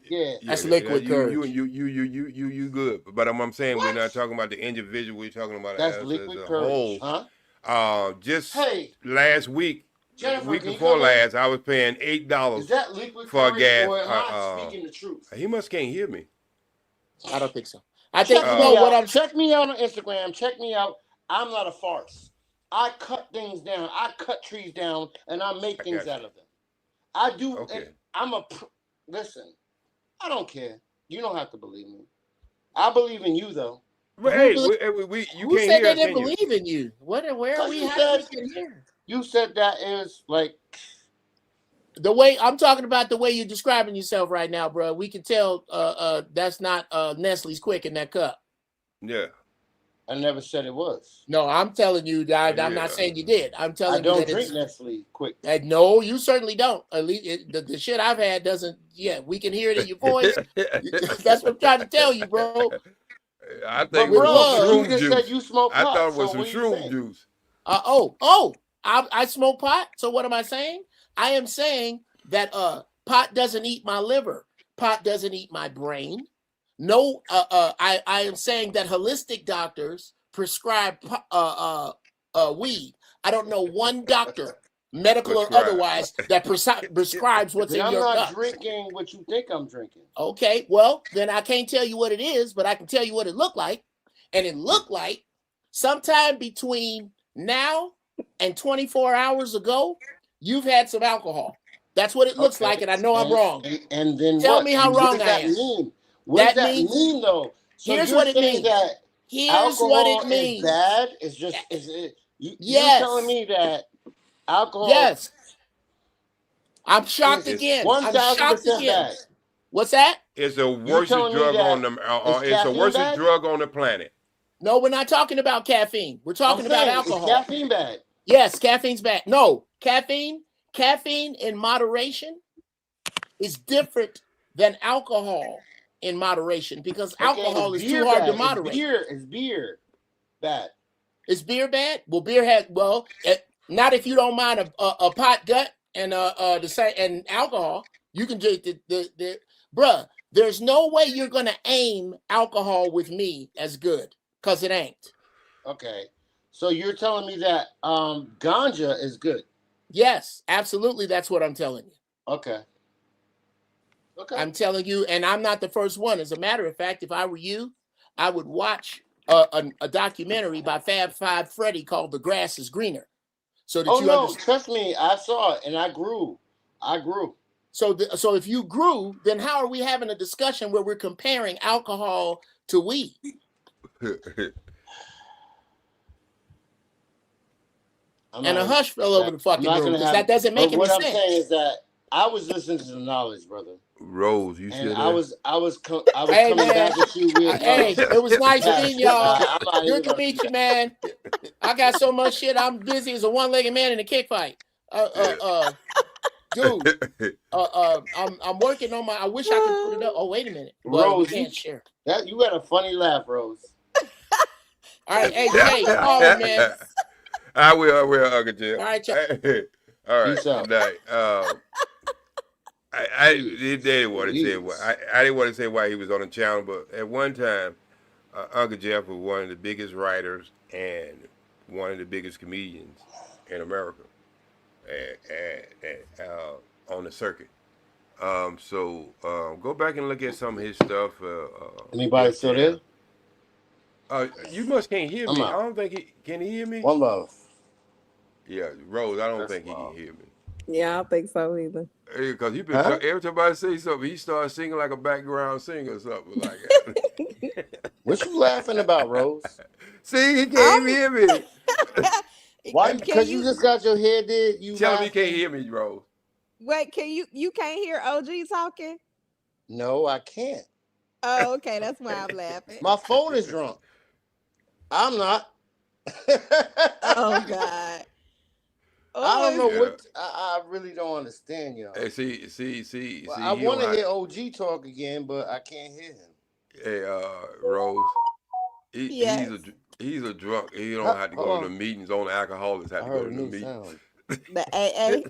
liquid courage. You good. But I'm saying we're not talking about the individual. We're talking about that's liquid courage. Whole. Just last week. Jennifer, week before last, I was paying $8 for a gas. Or am I speaking the truth? He can't hear me. I don't think so. I think what check me out on Instagram. Check me out. I'm not a farce. I cut things down. I cut trees down, and I make things out of them. I do. Okay. Listen. I don't care. You don't have to believe me. I believe in you, though. But hey, who said they didn't believe in you? Where are we here? You said that is like the way I'm talking about. The way you're describing yourself right now, bro. We can tell that's not Nestle's Quick in that cup. Yeah. I never said it was. No, I'm telling you that I'm not saying you did. I'm telling you that I don't drink Nestle Quick. No, you certainly don't. At least the shit I've had doesn't. Yeah, we can hear it in your voice. That's what I'm trying to tell you, bro. I think it was shroom juice. You just said you smoke pot. I thought it was some shroom juice. I smoke pot. So what am I saying? I am saying that pot doesn't eat my liver. Pot doesn't eat my brain. No, I am saying that holistic doctors prescribe weed. I don't know one doctor, medical or otherwise, that prescribes what's in your cup. I'm not drinking what you think I'm drinking. Okay, well, then I can't tell you what it is, but I can tell you what it looked like. And it looked like sometime between now and 24 hours ago, you've had some alcohol. That's what it looks like, and I know I'm wrong. And then tell me how wrong I am. Mean? What does that mean, though? So here's what it means. Here's what it means. Is bad. It's just you're telling me that alcohol. Yes. I'm shocked again. 1,000% bad. What's that? It's the worst drug on the. It's the worst drug on the planet. No, we're not talking about caffeine. We're talking about alcohol. Is caffeine bad? Yes, caffeine's bad. No, caffeine in moderation is different than alcohol in moderation because alcohol is too hard to moderate. Is beer bad? Is beer bad? Well, not if you don't mind a pot gut and and alcohol. You can just bruh. There's no way you're gonna aim alcohol with me as good because it ain't. Okay, so you're telling me that ganja is good? Yes, absolutely. That's what I'm telling you. Okay. I'm telling you, and I'm not the first one. As a matter of fact, if I were you, I would watch a documentary by Fab Five Freddy called "The Grass Is Greener." So that you understand. Trust me, I saw it and I grew. So if you grew, then how are we having a discussion where we're comparing alcohol to weed? And a hush fell over the fucking room because that doesn't make any sense. What I'm saying is that I was listening to the knowledge, brother. Rose, you said I was coming back at you with. Hey, it was nice meeting y'all. Good to meet you, man. I got so much shit. I'm busy as a one-legged man in a kick fight. Dude, I'm working on my. I wish I could put it up. Oh, wait a minute, Rose, we can't share. That you got a funny laugh, Rose. All right, hey Jay, call me, man. I will, Uncle Jim. All right, all right. Good night. I didn't want to say why. I didn't want to say why he was on the channel, but at one time, Uncle Jeff was one of the biggest writers and one of the biggest comedians in America, on the circuit. So go back and look at some of his stuff. Anybody still there? You must can't hear me. I don't think can he hear me? One love. Yeah, Rose. I don't think he can hear me. Yeah, I don't think so either. Because he been every time I say something, he starts singing like a background singer or something like that. What you laughing about, Rose? See, he can't even hear me. Why? Because you just got your head there. You tell him he can't hear me, Rose. Wait, you can't hear OG talking? No, I can't. Oh, okay, that's why I'm laughing. My phone is drunk. I'm not. Oh God. I don't know what I really don't understand, y'all. Hey, see. Well, I want to hear OG talk again, but I can't hear him. Hey, Rose. He's a drunk. He don't have to go to the meetings. Only alcoholics have to go to the meetings. The AA.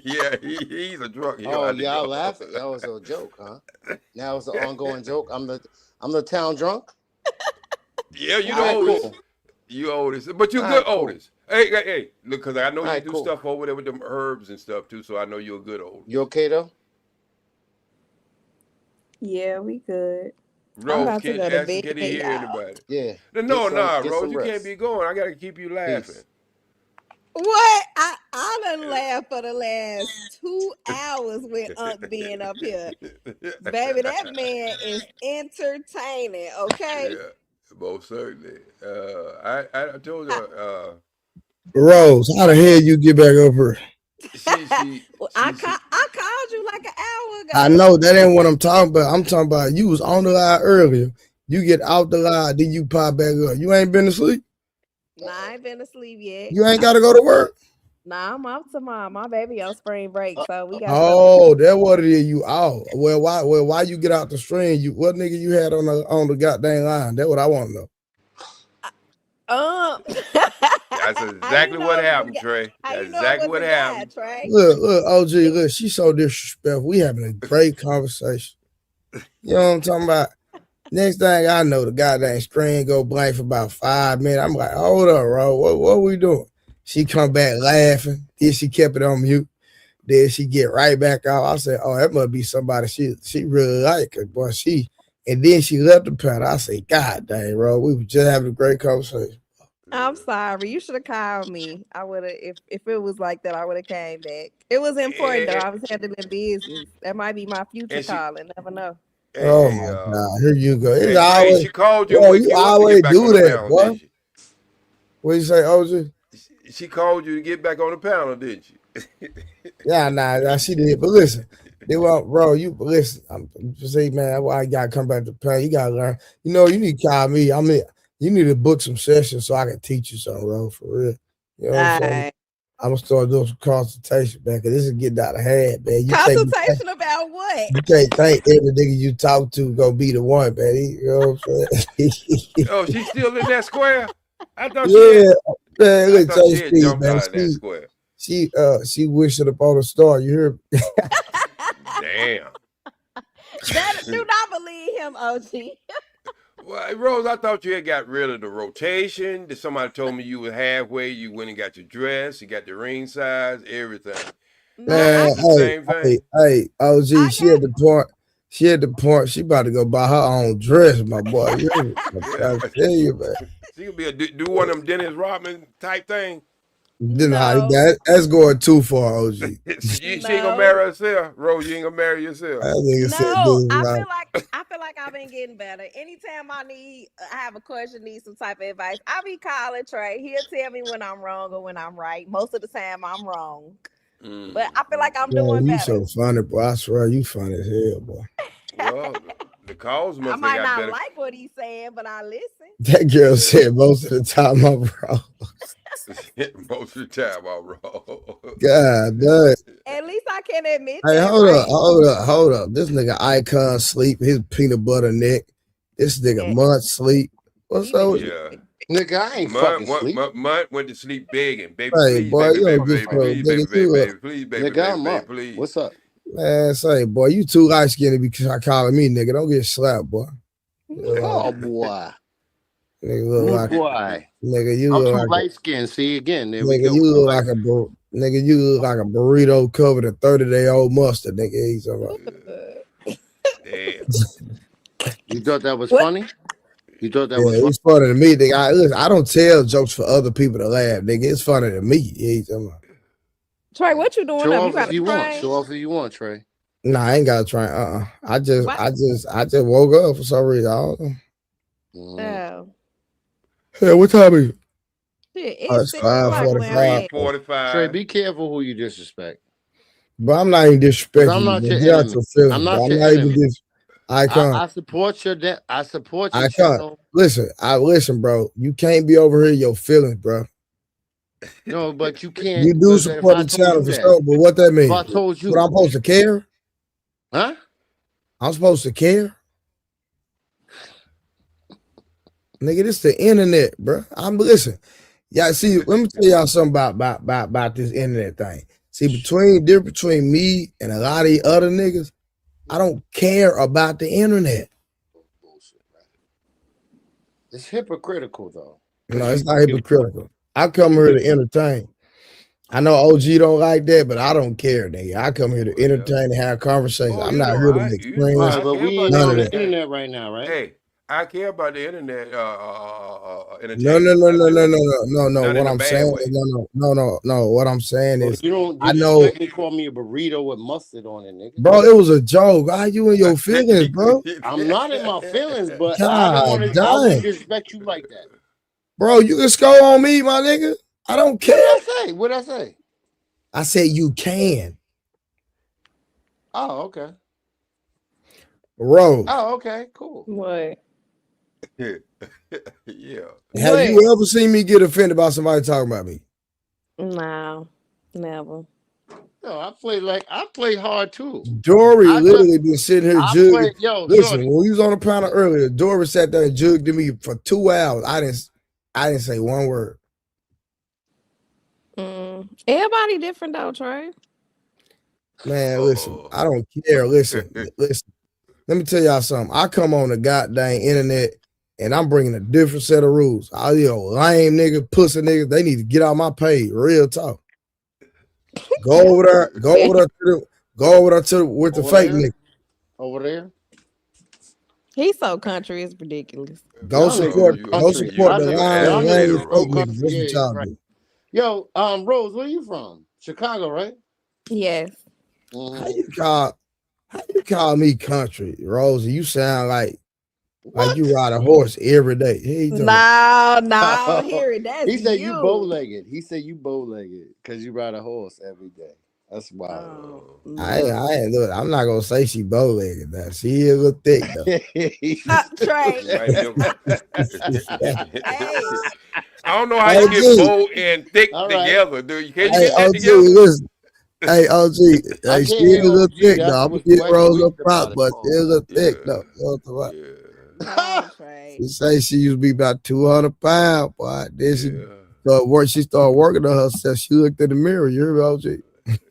Yeah, he's a drunk. Y'all laughing? That was a joke, huh? Now it's an ongoing joke. I'm the town drunk. Yeah, you the oldest. Cool. You oldest, but you're good oldest. Hey, look, because I know you do stuff over there with them herbs and stuff too, so I know you're a good oldest. You okay though? Yeah, we good. Rose, can he hear anybody? Yeah. No, Rose, you can't be going. I gotta keep you laughing. Peace. What? I done laughed for the last 2 hours with being up here. Baby, that man is entertaining, okay? Yeah, most certainly. I told her, Rose, how the hell you get back up here? I called you like an hour ago. I know that ain't what I'm talking about. I'm talking about you was on the line earlier. You get out the line, then you pop back up. You ain't been asleep? Nah, I ain't been asleep yet. You ain't got to go to work? Nah, I'm off tomorrow. My baby on spring break, so we got. Oh, that's what it is. You out? Well, why you get out the stream? What nigga you had on the goddamn line? That's what I want to know. That's exactly what happened, Trey. That's exactly what happened. Look, OG, look, she's so disrespectful. We having a great conversation. You know what I'm talking about? Next thing I know, the goddamn screen go blank for about 5 minutes. I'm like, hold up, bro. What we doing? She come back laughing. Then she kept it on mute. Then she get right back out. I said, oh, that must be somebody she really like it, boy. And then she left the panel. I said, God dang, bro, we were just having a great conversation. I'm sorry. You should have called me. I would have, if it was like that, I would have came back. It was important though. I was handling business. That might be my future call. And never know. Oh my God! Here you go. It's always, she called you. Boy, you always do that, boy. What you say, OG? She called you to get back on the panel, didn't she? Yeah, nah, she did. But listen, bro, you listen. I'm say, man, why I gotta come back to the panel. You gotta learn. You know, you need to call me. I mean, you need to book some sessions so I can teach you something, bro, for real. You know what I'm saying? I'm gonna start doing some consultation, man, because this is getting out of hand, man. Consultation about what? You can't think every nigga you talk to gonna be the one, man. You know what I'm saying? Oh, she's still in that square? I thought Yeah, man. I Look, thought tell she you, had Steve, jumped man. out of that square. She wished it upon a star. You hear me? Damn. Do not believe him, OG. Well, Rose, I thought you had got rid of the rotation. That somebody told me you were halfway. You went and got your dress. You got the ring size, everything. Man, the same thing. hey, OG, she at the point. She at the point. She about to go buy her own dress, my boy. You hear me? I tell you, man. She could be a do one of them Dennis Rodman type thing. That's going too far, OG. She ain't gonna marry herself, Rose. You ain't gonna marry yourself. I feel like I've been getting better. Anytime I have a question, need some type of advice, I be calling Trey. He'll tell me when I'm wrong or when I'm right. Most of the time, I'm wrong. But I feel like I'm doing you better. so funny, boy. I swear you funny as hell, boy. Well, the calls must I have might got not better. like what he's saying, but I listen. That girl said most of the time I'm wrong. Most of the time I'm wrong. God damn. At least I can admit Hey, that. hold up. This nigga Icon sleep, his peanut butter neck. This nigga Mutt sleep. What's up? Yeah. Nigga, I ain't fucking sleep. Mutt went to sleep begging. Baby, Hey, please, boy, baby, you baby, don't baby, get please, baby, baby, please, baby, Nigga, I'm baby, up. please. What's up? Man, say, boy, you too light skinned to be calling me nigga. Don't get slapped, boy. Oh boy. Nigga look like boy. Nigga, you I'm look too like light skinned. See again. There we nigga, go. you look like you look like a burrito covered in 30-day-old mustard, nigga. He's Damn. You thought that was funny? You thought that was it's funny to me, nigga. Listen, I don't tell jokes for other people to laugh, nigga. It's funny to me. He's Trey, what you doing Show up? off You got if you want. Show off if you want, Trey. Nah, I ain't gotta try. I just woke up for some reason. I don't know. Oh. Hey, what time is it? It's 5:45. 3:45. Trey, be careful who you disrespect. But I'm not even disrespecting I'm not you. your Get out enemy. your feelings, I'm bro. not I'm your not enemy. even Icon. I support your I support your Icon. channel. Listen, bro. You can't be over here your feelings, bro. No, but you can't. You do support the channel for sure, but what that means? If I told you, What I'm supposed to care? Huh? I'm supposed to care? Nigga, this the internet, bro. Listen. Yeah, see, let me tell y'all something about this internet thing. See, between me and a lot of the other niggas, I don't care about the internet. It's hypocritical though. No, it's not hypocritical. I come here to entertain. I know OG don't like that, but I don't care, nigga. I come here to entertain and have conversations. I'm not here to make friends. But we ain't on the internet right now, right? Hey, I care about the internet. No. Not What in a I'm bad saying way. is no. What I'm saying is, You don't I know, disrespect me, call me a burrito with mustard on it, nigga. bro. It was a joke. How you in your feelings, bro? I'm not in my feelings, but God I wouldn't dang, disrespect you like that. bro. You can score on me, my nigga. I don't care. What'd I say? I said you can, Oh, okay. bro. Oh, okay, cool. What? Yeah. Have you ever seen me get offended by somebody talking about me? No, never. No, I play hard too. Dory literally been sitting here jugging. Listen, Shorty. when we was on the panel earlier, Dory sat there and jugged to me for 2 hours. I didn't say one word. Everybody different though, Trey. Man, listen, I don't care. Listen. Let me tell y'all something. I come on the goddamn internet and I'm bringing a different set of rules. All you lame nigga, pussy niggas, they need to get out my page. Real talk. Go over there with the fake nigga. Over there. He's so country, it's ridiculous. Go support the line lame fake niggas. That's what y'all do. Yo, Rose, where you from? Chicago, right? Yes. How you call me country, Rosie? You sound like you ride a horse every day. No, I don't hear it. That's he said you bow-legged. He said you bow-legged because you ride a horse every day. That's wild. I ain't look. I'm not gonna say she bow-legged. Now she is a little thick though. Trey. I don't know how you get bold and thick All right. together, dude. Can you Hey, get that OG, together? listen. Hey, OG, I hey, can't she hear is a little OG. thick, That's though. I'm going what's to get what's Rose weird up front, about it. but she's a little thick, Yeah. though. You know what I'm talking about? No, Trey. She say she used to be about 200 pounds, boy. Then Yeah. she started working on herself. She looked in the mirror. You hear me, OG?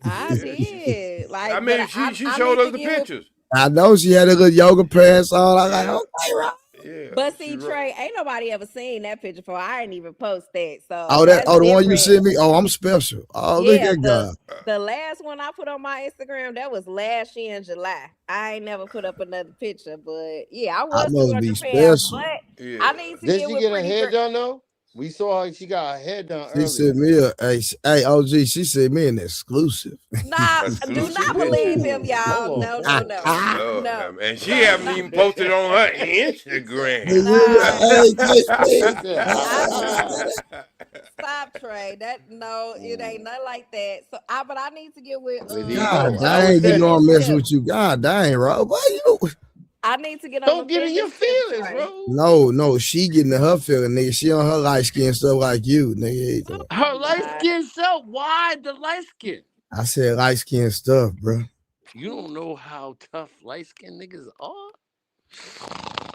I did. Like, I mean, she I showed need us to the get with. pictures. I know she had a good yoga pants on. I was like, Yeah. okay, right. Yeah. But see, Trey, ain't nobody ever seen that picture before. I ain't even post that. So Oh, that's the one you different. sent me? Oh, I'm special. Oh, look Yeah, at God. the last one I put on my Instagram, that was last year in July. I ain't never put up another picture, but yeah, I I was must be 200 pounds, special. but Yeah. I need to Did get she with get her Pretty hair Dre. done though? We saw her. She got her hair done She earlier. sent me hey, OG, she sent me an exclusive. Nah, do not believe him, y'all. Hold No, on. no. And she haven't even posted it on her Instagram. Stop, Trey. It ain't nothing like that. So but I need to get with There you God go. I was dang, you know I'm messing Tip. with you. God dang, bro. I need to get on Don't the get in your fitness tip, feelings, Trey. bro. No, she getting in her feeling, nigga. She on her light skin stuff like you, nigga. Her light skin self. Why the light skin? I said light skin stuff, bro. You don't know how tough light skinned niggas are.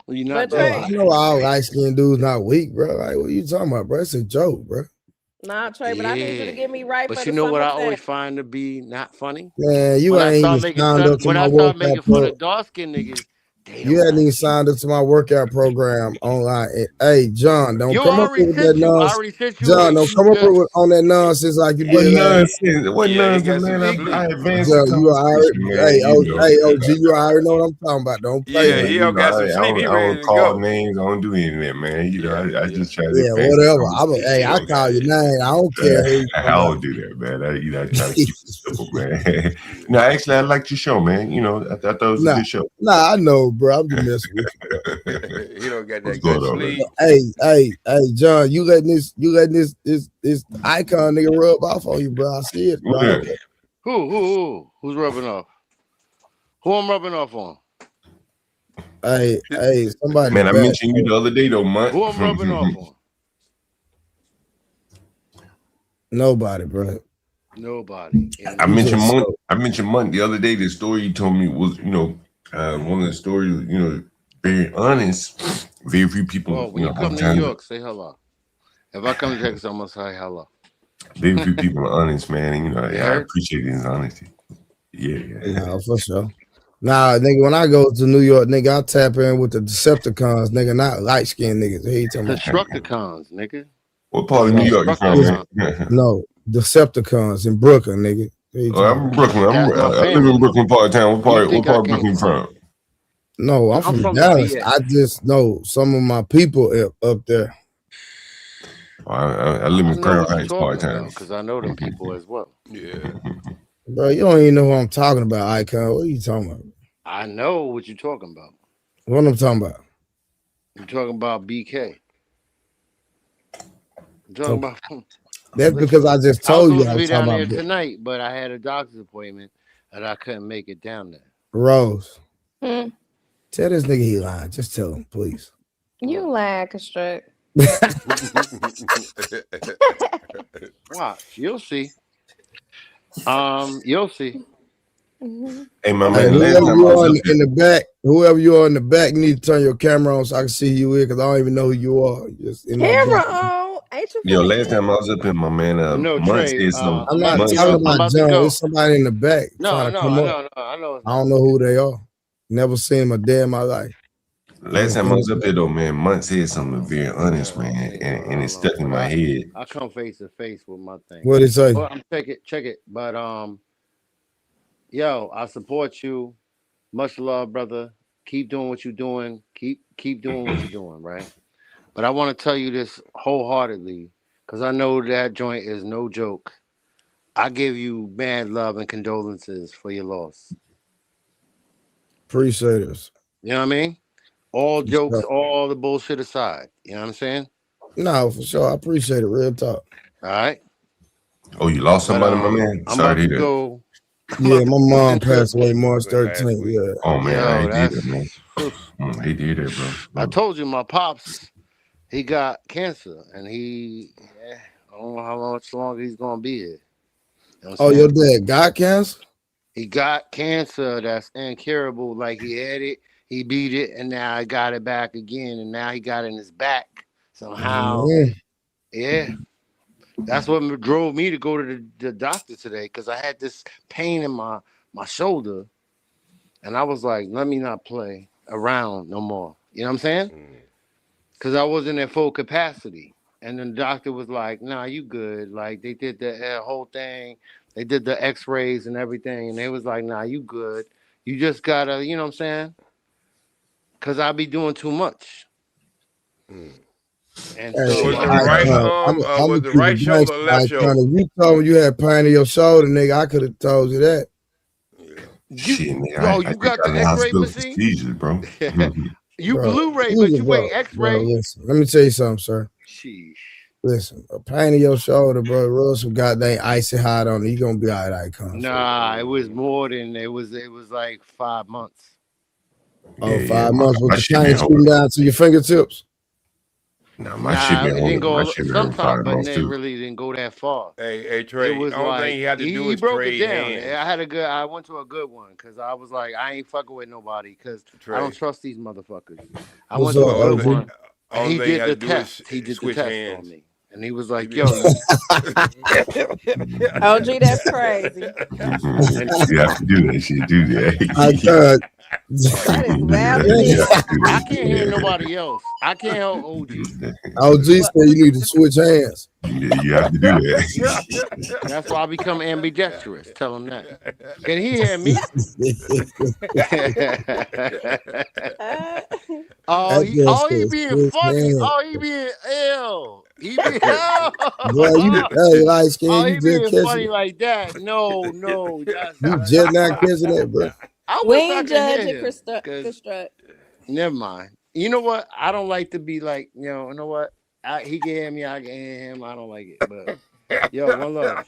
Well, you're But not Bro, I know all light skinned dudes not weak, bro. Like, what you talking about, bro? It's a joke, bro. Nah, Trey, but I need you to get me right But for you the know what I summertime. always find to be not funny? Man, you When I ain't start even making signed fun, up to when my I start workout making fun program. of dark skinned niggas, they You don't hadn't even like signed up to my workout program online. Hey, John, don't Yo, come I up here already with that sent you. I nonsense. already sent you John, what don't you come up here just. on that nonsense like you What did last. nonsense? What Yeah, he nonsense, got some man? sleep. I advanced the John, you already, conversation, man. hey, OG, you already know what I'm talking about. Don't play Yeah, with Man, me. he all got some sleep. He I ready don't to call go. names. I don't do any of that, man. I just try to Yeah, advance the whatever. conversation. I call your name. I don't care who you I talking about. don't do that, man. I try to keep it simple, man. No, actually, I liked your show, man. I thought it was a good show. Nah, I know, bro. I'm just messing with you, bro. He don't got What's that good going on, man? sleep. Hey, John, you letting this icon nigga rub off on you, bro. I see it, bro. Who's rubbing off? Who I'm rubbing off on? Hey, somebody. Man, I mentioned you the other day, though, man. Who I'm rubbing off on? Nobody, bro. Nobody. I mentioned Monk the other day. The story you told me was, one of the stories, very honest. Very few people, Well, when you come to New York, say hello. If I come to Texas, I'm gonna say hello. very few people are honest, man. And, I heard? appreciate his honesty. Yeah. Nah, for sure. Nah, nigga, when I go to New York, nigga, I tap in with the Decepticons, nigga, not light skinned niggas. Hey, you talking about? Constructicons, nigga. What part of New York you from, man? No, Decepticons in Brooklyn, nigga. I'm in Brooklyn. I live in Brooklyn part of town. What part of Brooklyn you from? No, I'm from Dallas. I just know some of my people up there. I live in Crown Heights part of town. Because I know them people as well. Yeah. Bro, you don't even know who I'm talking about, Icon. What are you talking about? I know what you're talking about. What I'm talking about? You're talking about BK. I'm talking about. That's because I just told you I I was supposed to was be down talking there about tonight, but I had a doctor's appointment and I couldn't make it down there. Rose. Tell this nigga he lying. Just tell him, please. You lying, Construct. Watch, you'll see. You'll see. Hey, my Hey, man, last time I was up in the back, whoever you are in the back, you need to turn your camera on so I can see you here because I don't even know who you are. Just in Camera on. Ain't you? Yo, last time I was up in my man, Month Trey, said something. I'm not Month talking said about something. John. There's somebody in the back trying to come up. I know. I don't know who they are. Never seen them a day in my life. Last time I was up there, though, man, Month said something very honest, man, and it stuck in my head. I come face to face with my thing. What did he say? Well, check it. But yo, I support you. Much love, brother. Keep doing what you're doing. Keep doing what you're doing, right? But I want to tell you this wholeheartedly, because I know that joint is no joke. I give you mad love and condolences for your loss. Appreciate it. You know what I mean? All jokes, all the bullshit aside. You know what I'm saying? No, for sure. I appreciate it. Real talk. All right. Oh, you lost somebody, my man? I'm Sorry about to to hear that. go. Yeah, my mom passed away March 13th. Yeah. Oh, man, I hate to hear that, man. Whew. I hate to hear that, bro. I told you my pops, He got cancer, and I don't know how much longer he's gonna be here. You know Oh, your dad got cancer? He got cancer that's incurable. Like he had it, he beat it, and now he got it back again, and now he got it in his back somehow. Yeah. That's what drove me to go to the doctor today, because I had this pain in my shoulder, and I was like, let me not play around no more. You know what I'm saying? Because I wasn't at full capacity. And then the doctor was like, nah, you good. Like, they did the whole thing. They did the x-rays and everything. And they was like, nah, you good. You just got to, you know what I'm saying? Because I be doing too much. And Hey, so Was it right arm? I'm Was gonna it keep right it shoulder gangster. or left shoulder? If you told me you had pain in your shoulder, nigga, I could have told you that. Shit, nigga, Yo, I you just got got the in the x-ray hospital for machine? seizures, bro. You Bro, Blu-ray, but you ain't bro, x-ray. listen, let me tell you something, sir. Sheesh. Listen, a pain in your shoulder, bro. Rub some goddamn icy hot on it. You gonna be all right, come. Nah, it was more than it was like 5 months. Oh, Yeah, 5 months with my the shit pain been shooting holding. down to your fingertips. Nah, my shit Nah, been it didn't holding. My go shit been holding sometime, 5 but months it too. really didn't go that far. Hey, It Trey. was Only thing like you have to do he is broke it trade down. hands. I went to a good one because I was like, I ain't fucking with nobody because I don't Trey. trust these motherfuckers. I What's went to a up, good OG? one, and Only he thing you did have the to do is test. He did the switch test on hands. me, and he was like, "Yo, you." OG, that's crazy. And You have to do that shit, do that. That is wild as You have hell. to do I that can't hear nobody else. I can't help OG. OG said you need to switch hands. You have to do that. That's why I become ambidextrous. Tell him that. Can he hear me? he being Switch funny. hands. He being ill. He be Boy, hey, light skin, you he just being catching funny it. like that. No, You that's just not catching that, bro. I We wish I ain't could hear judging him. Cause construct. never mind. You know what? I don't like to be like, you know what? He can hear me, I can hear him. I don't like it. But yo, one love.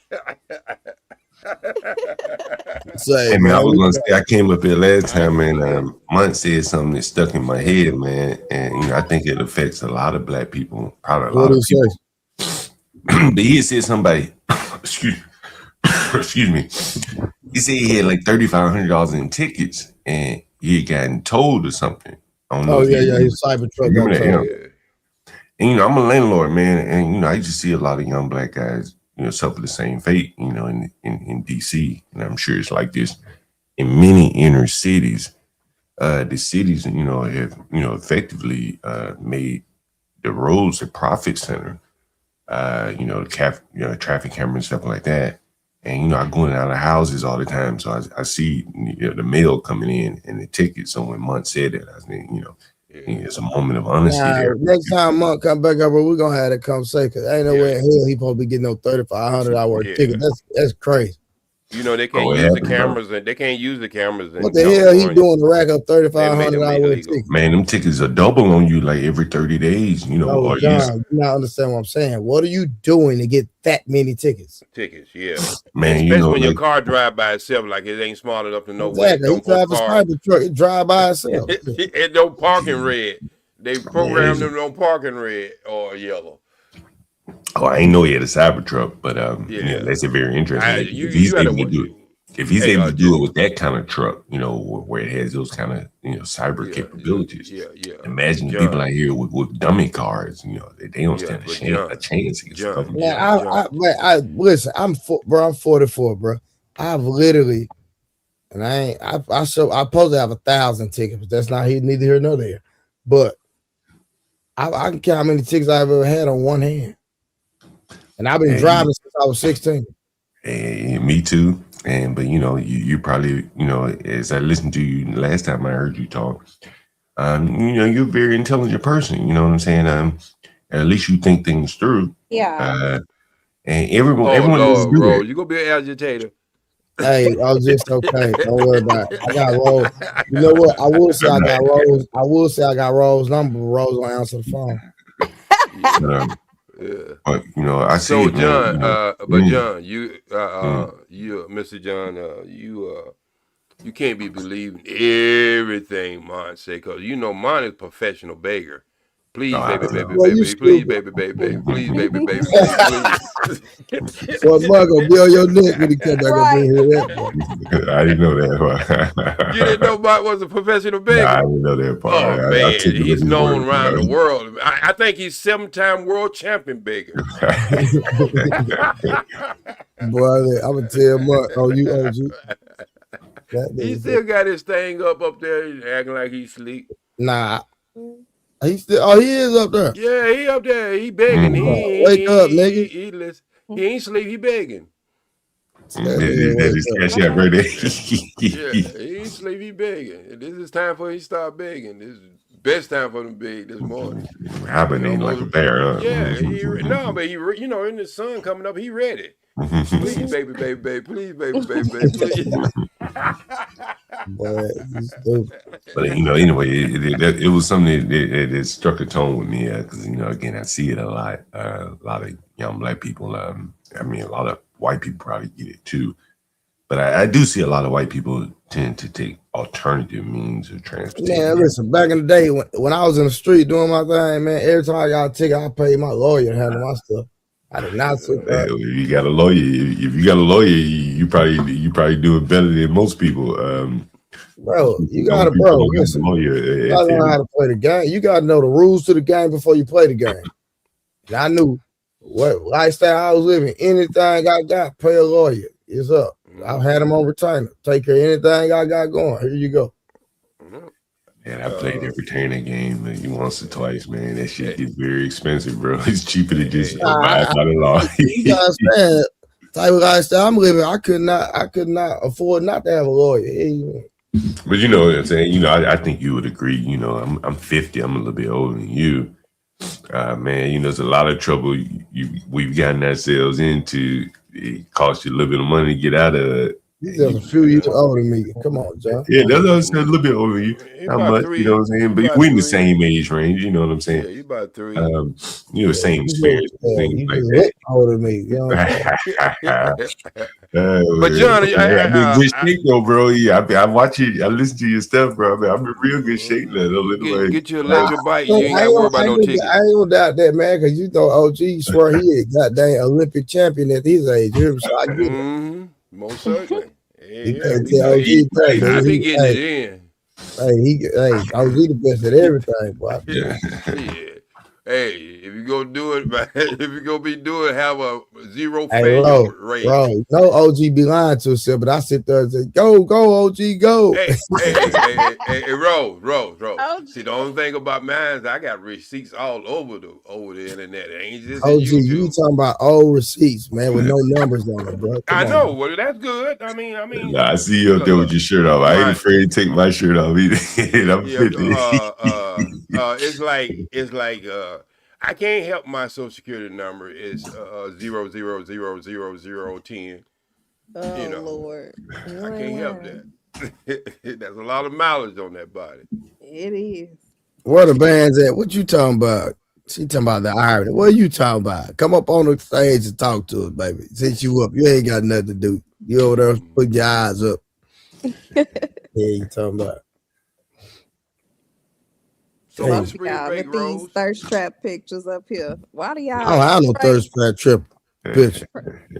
Say, Hey man, I man, was gonna say I came up here last time and Munt said something that stuck in my head, man. And I think it affects a lot of black people, probably a what lot do of you people. say? But he said somebody excuse me. He said he had like $3,500 in tickets and he had gotten told or something. I don't know Oh if yeah, you his Cybertruck got remember that, told. yeah. And I'm a landlord, man, and I used to see a lot of young black guys, suffer the same fate, in DC. And I'm sure it's like this in many inner cities. The cities, have, effectively made the roads a profit center. Traffic cameras and stuff like that. And I go in and out of houses all the time, so I see the mail coming in and the tickets. So when Munt said that, I think it's a moment of honesty Nah, there. next time Monk come back up, we're gonna have that conversation. Cause ain't no way in hell he supposed to be getting no $3,500 ticket. That's crazy. They can't What use the happened, bro? cameras, and they can't use the cameras in What the hell he California. doing to rack up They made $3,500 illegal. ticket? Man, them tickets are double on you like every 30 days, No, or John, you not understand what I'm saying. What are you doing to get that many tickets? Tickets, yeah. Man, Especially when your like car drive by itself, like it ain't smart enough to know where it Exactly. He don't drive a park. Cybertruck, it drive by itself. It don't park in red. They programmed man, them don't park in red or yellow. oh, I ain't know he had a Cybertruck, but Yeah. that's a very interesting. Like, if You he's had able to to. do it, if he's Hey, able to do it with that kind of truck, where it has those kind of cyber capabilities. Yeah. Imagine the people out here with dummy cars. They don't stand a chance against the government. Man, I listen. I'm 44, bro. I've literally, and I supposed to have 1,000 tickets, but that's not neither here nor there. But I can count how many tickets I've ever had on one hand, and I've been driving since I was 16. And me too. But you probably, as I listened to you last time I heard you talk, you're a very intelligent person. You know what I'm saying? At least you think things through. Yeah. And everyone doesn't Lord, do Rose, that. you gonna be an agitator. Hey, I was just okay. Don't worry about it. I got Rose. You know what? I will say I got Rose. I will say I got Rose number. Rose won't answer the phone. But I see So it, man. John, John, you Mr. John, you can't be believing everything Mon say, because Mon is a professional beggar. Please, No, baby, I baby, know. Well, you baby, please, stupid. baby, baby, baby, please, baby, baby, baby, please. Well, Mark gonna be on your neck when he come back up in Right. here. That boy. I didn't know that. You didn't know Mark was a professional No, I beggar? didn't know that part. Oh I man, took him at he's his known word. around the world. I think he's 7-time world champion beggar. Boy, I'm gonna tell Mark, oh, you OG. That He nigga still said, got his thing up there, acting like he's sleep. nah. He still, oh, he is up there. Yeah, he up there. He begging. Wake up, nigga. He listen. He ain't sleep. He begging. That nigga That wake is up. cash out right there. Yeah, he ain't sleep. He begging. This is time for him to start begging. This is the best time for him to beg this morning. Hibernating like a bear, huh? Yeah, but you know, in the sun coming up, he ready. Please, baby, baby, baby, please, baby, baby, baby, please. Boy, you stupid. But anyway, it was something that struck a tone with me because again, I see it a lot of young black people. I mean, a lot of white people probably get it too, but I do see a lot of white people tend to take alternative means of transportation. Man, listen, back in the day when I was in the street doing my thing, man, every time I got a ticket, I paid my lawyer to handle my stuff. I did not sit there. You got a lawyer. If you got a lawyer, you probably doing better than most people. Bro, you gotta, listen. You gotta learn how to play the game. You gotta know the rules to the game before you play the game. And I knew what lifestyle I was living. Anything I got, pay a lawyer. It's up. I've had them on retainer. Take care of anything I got going. Here you go. And I played that retainer game once or twice, man. That shit gets very expensive, bro. It's cheaper to just abide by the law. You understand? Type of lifestyle I'm living, I could not afford not to have a lawyer. But you know what I'm saying? I think you would agree. I'm 50. I'm a little bit older than you. Man, there's a lot of trouble we've gotten ourselves into. It costs you a little bit of money to get out of it. He's just a few years older than me. Come on, John. Yeah, that's a little bit over than you. Not much, you know what I'm saying? But we're in the same age range, you know what I'm saying? Yeah, you about 3. Same experience, things like just that. older than me. You know what I'm saying? But John, I've been in good shape though, bro. Yeah, I watch you, I listen to your stuff, bro. I'm in real good shape now. Get you a electric bike. You ain't got to worry about no ticket. I ain't gonna doubt that, man, because you know OG swear he is goddamn Olympic champion at his age. You know, so I get it. Most certainly. I be getting it in. OG the best at everything, boy. Yeah. Hey, if you gonna do it, man, if you gonna be doing, have a zero Hey, failure rate. bro, no OG be lying to himself, but I sit there and say, go, OG, go. Hey, Rose. See, the only thing about mine is I got receipts all over the internet. It ain't just OG, YouTube. you talking about old receipts, man, with no numbers on it, bro. I know. Well, that's good. I mean. Nah, I see you up there with your shirt off. I ain't afraid to take my shirt off either. I'm 50. It's like I can't help my social security number. It's 0000010. Oh Lord, I can't help that. There's a lot of mileage on that body. It is. Where the band's at? What you talking about? She talking about the irony. What are you talking about? Come up on the stage and talk to us, baby. Since you up, you ain't got nothing to do. You over there put your eyes up. Yeah, you talking about. So y'all with these thirst trap pictures up here. Why do y'all? I don't have no thirst trap trip picture.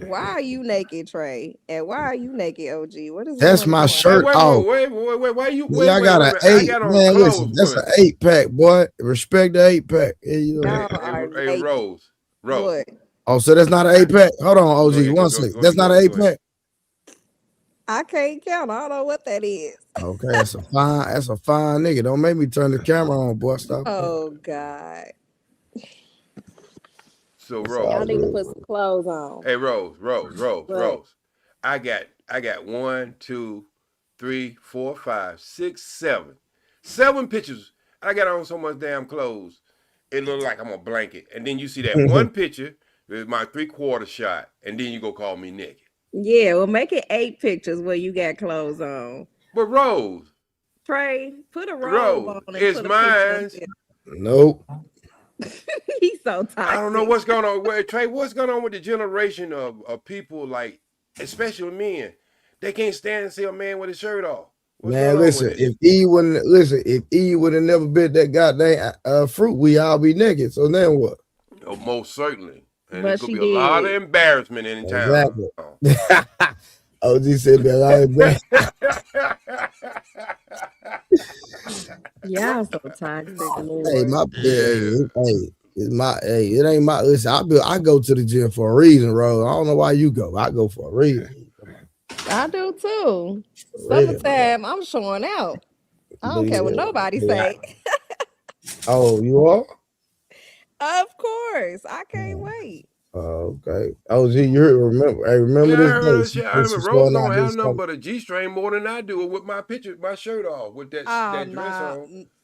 Why are you naked, Trey? And why are you naked, OG? What is that's my shirt off? Wait. Why you? I got an 8, man. Listen, that's an 8-pack, boy. Respect the 8-pack. Hey, Rose. What? Oh, so that's not an 8-pack. Hold on, OG. One second. That's not an 8-pack. I can't count. I don't know what that is. Okay, that's a fine nigga. Don't make me turn the camera on, boy. Stop. Oh God. So Rose, y'all need to put some clothes on. Hey, Rose. I got 1, 2, 3, 4, 5, 6, 7 pictures. I got on so much damn clothes. It looked like I'm a blanket. And then you see that one picture with my 3/4 shot, and then you go call me naked. Yeah, well, make it 8 pictures where you got clothes on. But Rose, Trey, put a robe on. It's mine. Nope. He's so toxic. I don't know what's going on. Trey, what's going on with the generation of people, like, especially men? They can't stand to see a man with his shirt off. Man, listen, if E would have never bit that goddamn fruit, we all be naked. So then what? Oh, most certainly. And But it could she be a lot of did. embarrassment in town. Exactly. OG said be a lot of Y'all so toxic, Hey, Lord. it ain't my listen. I go to the gym for a reason, bro. I don't know why you go. I go for a reason. I do too. Real, Summertime, I'm showing out. I don't care what nobody say. Oh, you are? Of course. I can't wait. Okay. OG, you remember? Hey, remember Yeah, I this heard day? this shit. I remember She's Rose showing out don't have this nothing summer. but a G-string more than I do with my shirt off, with that Oh dress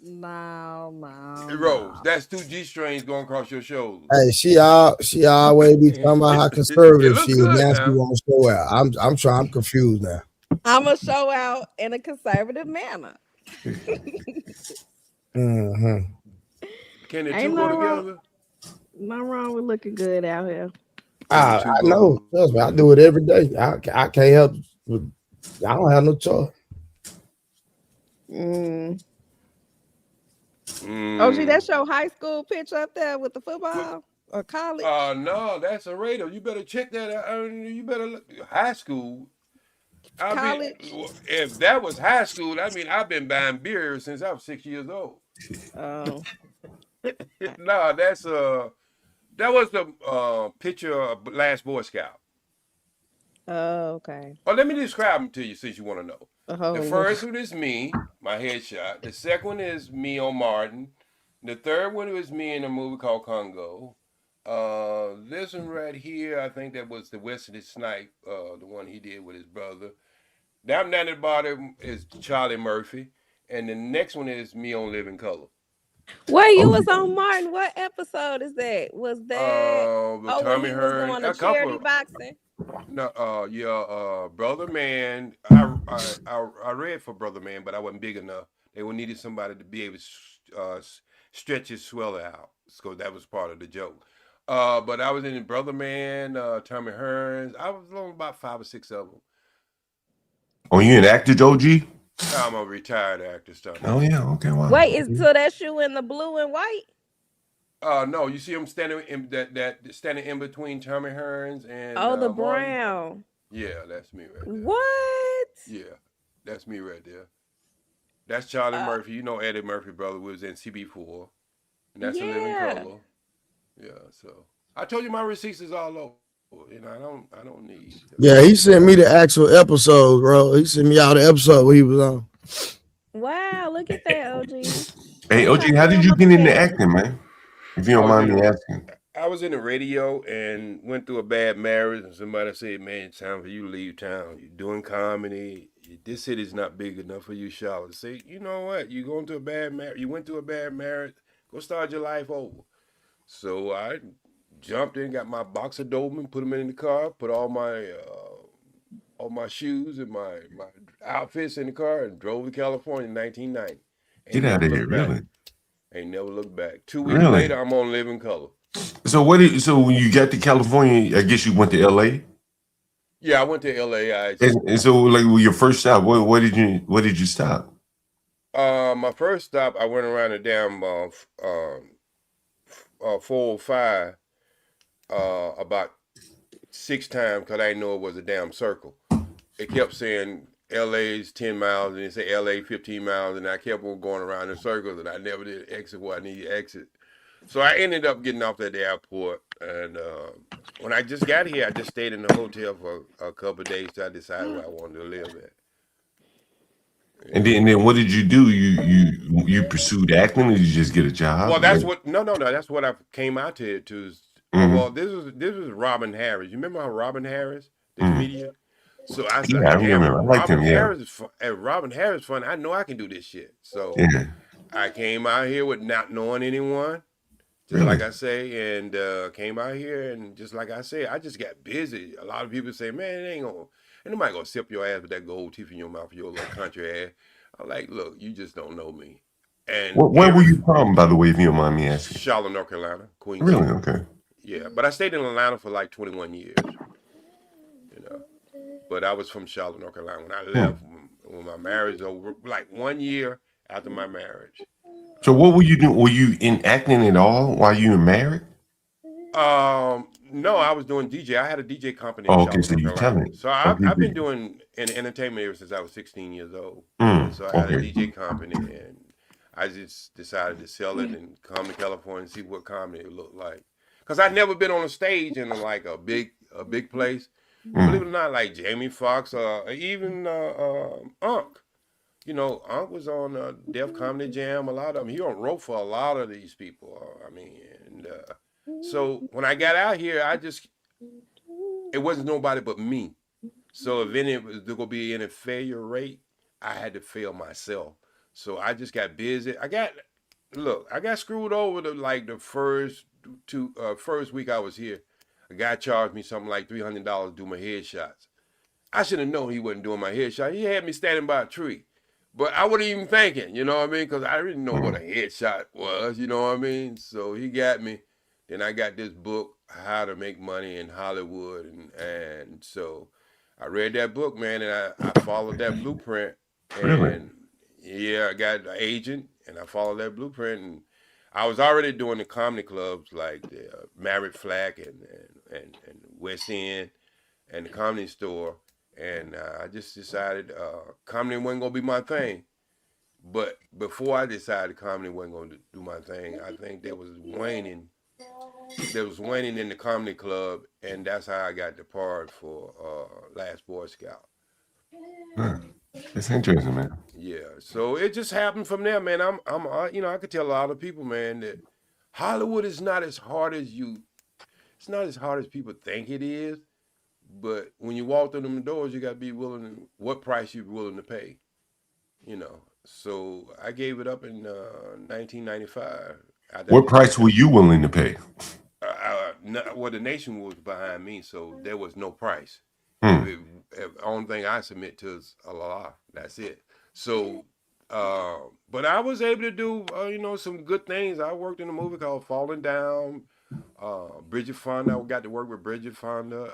no, on. no. Rose, that's 2 G-strings going across your shoulders. Hey, she always be talking about how It conservative she looks is. good Now she now. won't show out. I'm confused now. I'm gonna show out in a conservative manner. Mm-hmm. Can the two Ain't go nothing wrong. together? Nothing wrong with looking good out here. Can the I two know. go? Trust me, I do it every day. I can't help. I don't have no choice. OG, that's your high school picture up there with the football or college? No, that's a radio. You better check that out. You better look. High school. College? If that was high school, I mean, I've been buying beer since I was 6 years old. Oh. No, that was the picture of Last Boy Scout. Oh, okay. Oh, let me describe them to you since you want to know. Oh, The first one is me, my headshot. The second one is me on Martin. The third one was me in a movie called Congo. This one right here, I think that was the Wesley Snipe, the one he did with his brother. Down at the bottom is Charlie Murphy, and the next one is me on Living Color. Well, you was on Martin. What episode is that? Was that With when Tommy he was Hearn, going to a charity couple. boxing? No, Brother Man. I read for Brother Man, but I wasn't big enough. They would needed somebody to be able to stretch his sweller out, so that was part of the joke. But I was in Brother Man, Tommy Hearns. I was on about 5 or 6 of them. Oh, you an actor, OG? I'm a retired actor, Tommy. Oh yeah, okay, wow. Wait, so that's you in the blue and white? No, you see him standing standing in between Tommy Hearns and The Martin? brown. Yeah, that's me right there. What? Yeah, that's me right there. That's Charlie Murphy. You know Eddie Murphy, brother, was in CB4. And that's a Living Color. Yeah, so I told you my receipts is all over. You know, I don't need. Yeah, he sent me the actual episode, bro. He sent me out the episode where he was on. Wow, look at that, OG. Hey, OG, how did you get into acting, man? If you don't mind me asking. I was in the radio and went through a bad marriage, and somebody said, "Man, it's time for you to leave town. You're doing comedy. This city's not big enough for you, Charlotte." Say, you know what? You going through a bad marriage. You went through a bad marriage. Go start your life over. So I jumped in, got my box of Doberman, put them in the car, put all my shoes and my outfits in the car, and drove to California in 1990. Get out of here, really? Ain't never looked back. 2 weeks Really? later, I'm on Living Color. So when you got to California, I guess you went to LA? Yeah, I went to LA. And so like your first stop, what did you stop? My first stop, I went around the damn 405 about 6 times because I didn't know it was a damn circle. It kept saying LA's 10 miles and it said LA 15 miles, and I kept on going around in circles, and I never did exit where I needed to exit. So I ended up getting off at the airport, and when I just got here, I just stayed in the hotel for a couple of days till I decided where I wanted to live at. And then what did you do? You pursued acting, or did you just get a job? Well, that's what that's what I came out to. Well, this was Robin Harris. You remember how Robin Harris, the comedian? So I said, I damn, remember. I liked him, Harris is fun. Robin Harris is fun. I know I can do this shit. So I came out here with not knowing anyone, just like I say, and came out here, and just like I say, I just got busy. A lot of people say, man, it ain't gonna, ain't nobody gonna sip your ass with that gold teeth in your mouth, your little country ass. I'm like, look, you just don't know me. And where were you from, by the way, if you don't mind me asking? Charlotte, North Carolina, Queens. Really? Okay. Yeah, but I stayed in Atlanta for like 21 years. You know, but I was from Charlotte, North Carolina. when my marriage over, like 1 year after my marriage. So what were you doing? Were you in acting at all while you were married? No, I was doing DJ. I had a DJ company in Oh, okay. Charlotte, So North you Carolina. telling? So Okay, I've been good. doing in entertainment ever since I was 16 years old. So I had a Okay. DJ company, and I just decided to sell it and come to California and see what comedy it looked like. Cause I'd never been on a stage in like a big place. Believe it or not, like Jamie Foxx, even Unc. You know, Unc was on Def Comedy Jam. A lot of them. He wrote for a lot of these people. I mean, and so when I got out here, it wasn't nobody but me. So if any was gonna be any failure rate, I had to fail myself. So I just got busy. I got screwed over the first week I was here. A guy charged me something like $300 to do my headshots. I should have known he wasn't doing my headshot. He had me standing by a tree. But I wasn't even thinking, you know what I mean? Because I didn't know what a headshot was, you know what I mean? So he got me. Then I got this book, How to Make Money in Hollywood. And so I read that book, man, and I followed that blueprint. Really? And yeah, I got an agent, and I followed that blueprint. And I was already doing the comedy clubs like the Marriott Flack and West End and the Comedy Store. And I just decided comedy wasn't going to be my thing. But before I decided comedy wasn't going to do my thing, I think there was waning. There was waning in the comedy club, and that's how I got the part for Last Boy Scout. It's interesting, man. Yeah, so it just happened from there, man. I'm I could tell a lot of people, man, that Hollywood is not as hard as it's not as hard as people think it is. But when you walk through them doors, you got to be willing what price you're willing to pay, you know. So I gave it up in 1995. What price were you willing to pay? Well, the nation was behind me, so there was no price. Hmm. Only thing I submit to is Allah. That's it. So, but I was able to do, some good things. I worked in a movie called Falling Down. Bridget Fonda, I got to work with Bridget Fonda.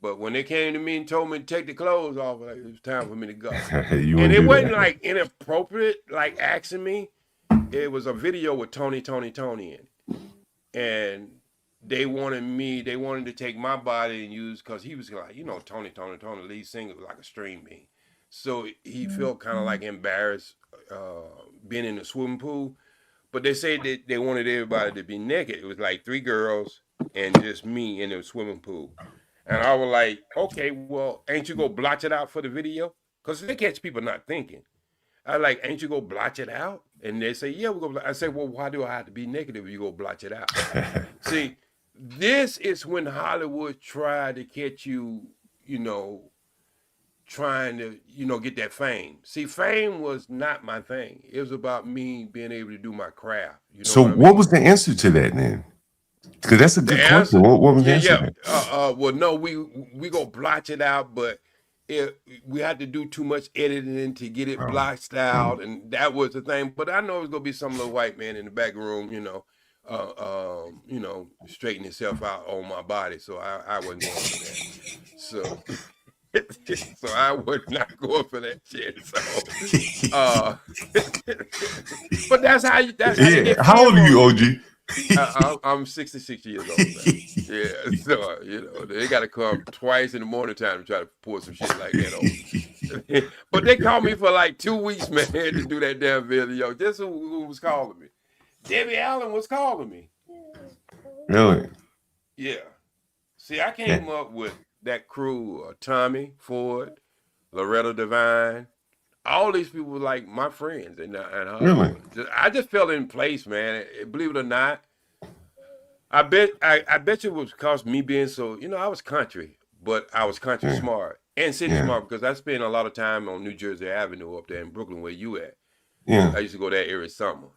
But when they came to me and told me to take the clothes off, it was time for me to go. And it wasn't like inappropriate, like asking me. It was a video with Tony in it. And they wanted to take my body and use, because he was like, Tony, lead singer, was like a string bean. So he felt kind of like embarrassed being in the swimming pool. But they said that they wanted everybody to be naked. It was like 3 girls and just me in the swimming pool. And I was like, okay, well, ain't you go blotch it out for the video? Because they catch people not thinking. I like, ain't you go blotch it out? And they say, yeah, we'll go. I say, well, why do I have to be naked if you go blotch it out? See, this is when Hollywood tried to catch you, trying to, get that fame. See, fame was not my thing. It was about me being able to do my craft. So what was the answer to that then? Because that's a good question. What was the answer? Well, no, we go blotch it out, but we had to do too much editing to get it blotched out, and that was the thing. But I know it was gonna be some little white man in the back room, straighten himself out on my body. So I wasn't going for that. So. So I was not going for that shit. So, but that's how you get. How old are you, OG? I'm 66 years old now. Yeah, so they got to come twice in the morning time to try to pour some shit like that on. But they called me for like 2 weeks, man, to do that damn video. Guess who was calling me? Debbie Allen was calling me. Really? Yeah. See, I came up with that crew, Tommy Ford, Loretta Devine, all these people were like my friends. And really? I just fell in place, man. Believe it or not, I bet you it was because me being so, I was country, but I was country smart and city smart, because I spent a lot of time on New Jersey Avenue up there in Brooklyn, where you at. Yeah. I used to go there every summer,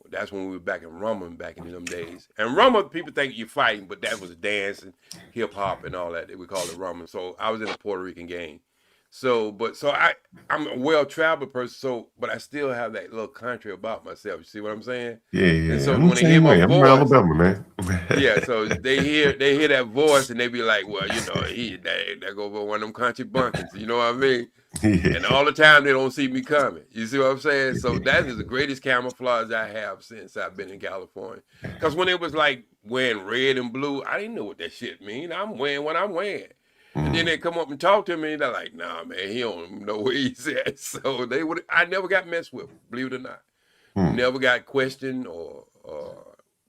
That's when we were back in Rumma back in them days. And Rumma, people think you're fighting, but that was dance and hip hop and all that. We call it Rumma. So I was in a Puerto Rican gang. So I'm a well-traveled person, but I still have that little country about myself. You see what I'm saying? Yeah. And so I'm when they hear my voice, Alabama, man. Yeah, so they hear that voice and they be like, well, there go one of them country bunkins. You know what I mean? And all the time they don't see me coming. You see what I'm saying? So that is the greatest camouflage I have since I've been in California. Because when it was like wearing red and blue, I didn't know what that shit mean. I'm wearing what I'm wearing. And then they come up and talk to me, and they're like, "Nah, man, he don't know where he's at." So I never got messed with, believe it or not. Never got questioned or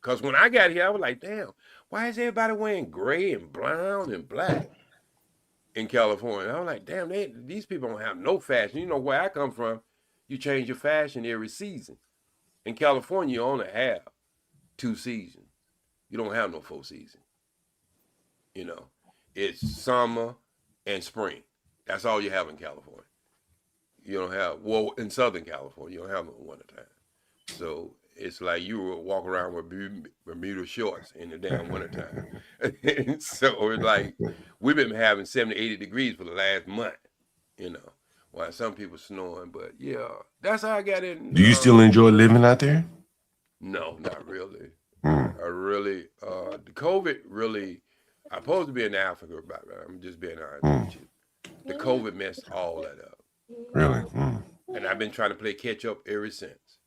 because when I got here, I was like, "Damn, why is everybody wearing gray and brown and black in California?" I was like, "Damn, these people don't have no fashion." You know where I come from, you change your fashion every season. In California, you only have 2 seasons. You don't have no 4 seasons. You know, it's summer and spring. That's all you have in California. You don't have, well, in Southern California, you don't have no wintertime. So it's like you will walk around with Bermuda shorts in the damn wintertime. So it's like we've been having 70, 80 degrees for the last month, you know, while some people snoring. But yeah, that's how I got in. Do you still enjoy living out there? No, not really. I really, the COVID really, I'm supposed to be in Africa, but I'm just being honest with you. The COVID messed all that up. Really? And I've been trying to play catch up ever since.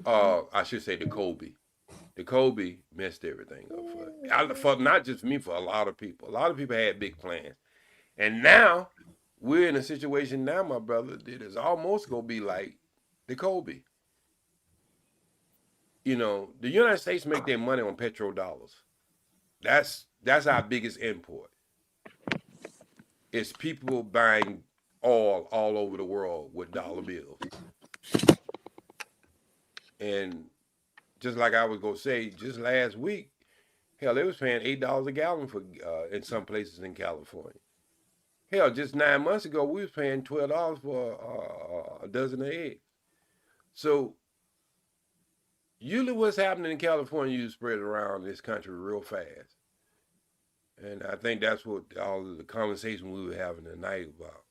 I should say the Kobe. The Kobe messed everything up for not just me, for a lot of people. A lot of people had big plans. And now we're in a situation now, my brother, that is almost going to be like the Kobe. You know, the United States make their money on petrodollars. That's our biggest import. It's people buying oil all over the world with dollar bills. And just like I was gonna say, just last week, hell, they was paying $8 a gallon for in some places in California. Hell, just 9 months ago, we was paying $12 for a dozen of eggs. So usually what's happening in California, you spread around this country real fast. And I think that's what all of the conversation we were having tonight about.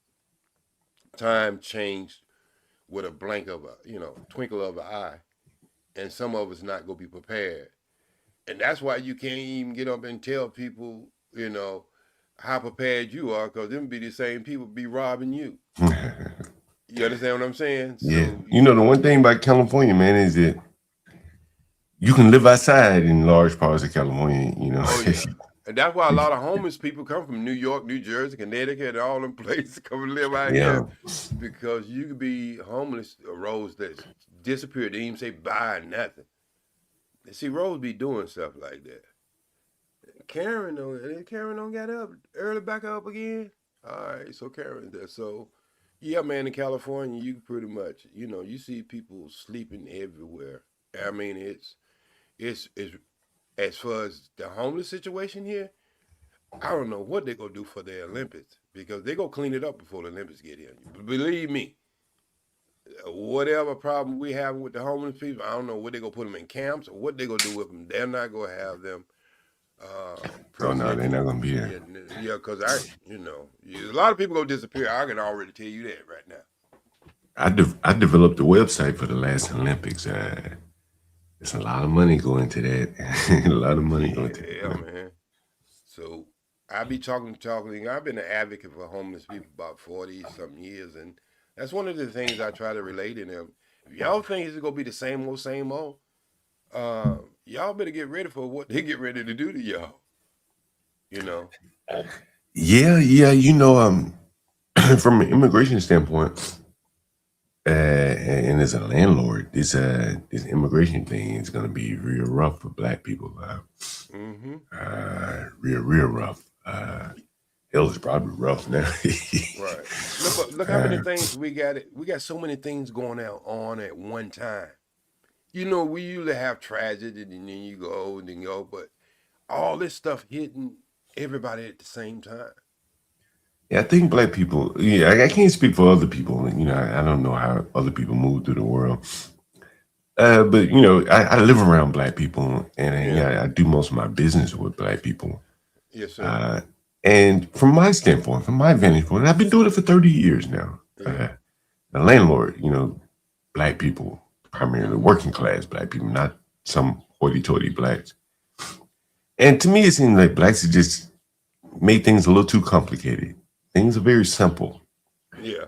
Time changed with a blink of a, twinkle of an eye. And some of us not going to be prepared. And that's why you can't even get up and tell people, how prepared you are, because them be the same people be robbing you. You understand what I'm saying? Yeah. So, the one thing about California, man, is that you can live outside in large parts of California, Oh, yeah. And that's why a lot of homeless people come from New York, New Jersey, Connecticut, and all them places come and live out here. Because you could be homeless, roads that disappeared. They didn't even say bye or nothing. See, Rose be doing stuff like that. Karen don't get up early back up again. All right, so Karen's there. So, yeah, man, in California, you pretty much, you see people sleeping everywhere. I mean, it's as far as the homeless situation here, I don't know what they're gonna do for the Olympics because they're gonna clean it up before the Olympics get here. Believe me, whatever problem we have with the homeless people, I don't know what they're gonna put them in camps or what they're gonna do with them. They're not gonna have them. Oh no, they're not gonna be there. Yeah, because a lot of people gonna disappear. I can already tell you that right now. I developed a website for the last Olympics. There's a lot of money going to that. A lot of money going to that. Yeah, man. So I be talking. I've been an advocate for homeless people about 40-something years, and that's one of the things I try to relate to them. If y'all think it's gonna be the same old, y'all better get ready for what they get ready to do to y'all. Yeah. From an immigration standpoint, and as a landlord, this immigration thing is gonna be real rough for Black people. Real rough. Hell is probably rough now. Right. Look how many things we got. We got so many things going on at one time. We usually have tragedy, and then you go, and then you go, but all this stuff hitting everybody at the same time. Yeah, I think Black people. Yeah, I can't speak for other people. I don't know how other people move through the world. But I live around Black people, and I do most of my business with Black people. Yes, sir. And from my standpoint, from my vantage point, I've been doing it for 30 years now. The landlord, Black people, primarily working class Black people, not some hoity-toity Blacks. And to me, it seems like Blacks have just made things a little too complicated. Things are very simple. Yeah.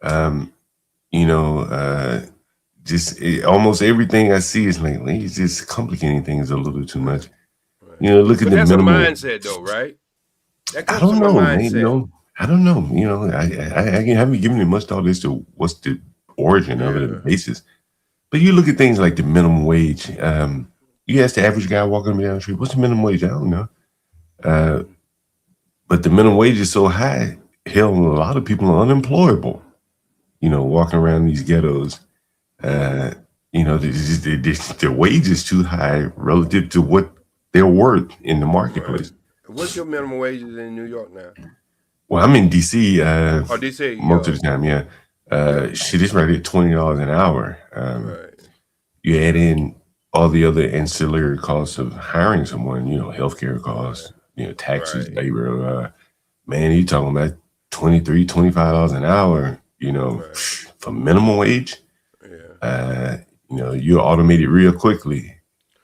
You know, just almost everything I see is like, he's just complicating things a little too much. You know, look at But the that's a minimal. mindset, though, right? That I comes don't from a know, man. mindset. You know, I don't know. You know, I haven't given it much thought as to what's the origin of it, or the basis. But you look at things like the minimum wage. You ask the average guy walking down the street, "What's the minimum wage?" I don't know. But the minimum wage is so high, hell, a lot of people are unemployable. You know, walking around these ghettos. You know, the wage is too high relative to what they're worth in the marketplace. What's your minimum wages in New York now? Well, I'm in DC DC, most of the time, yeah. Shit, it's right at $20 an hour. You add in all the other ancillary costs of hiring someone, you know, healthcare costs, you know, taxes, labor. Man, you talking about $23, $25 an hour, you know, for minimum wage. You know, you're automated real quickly.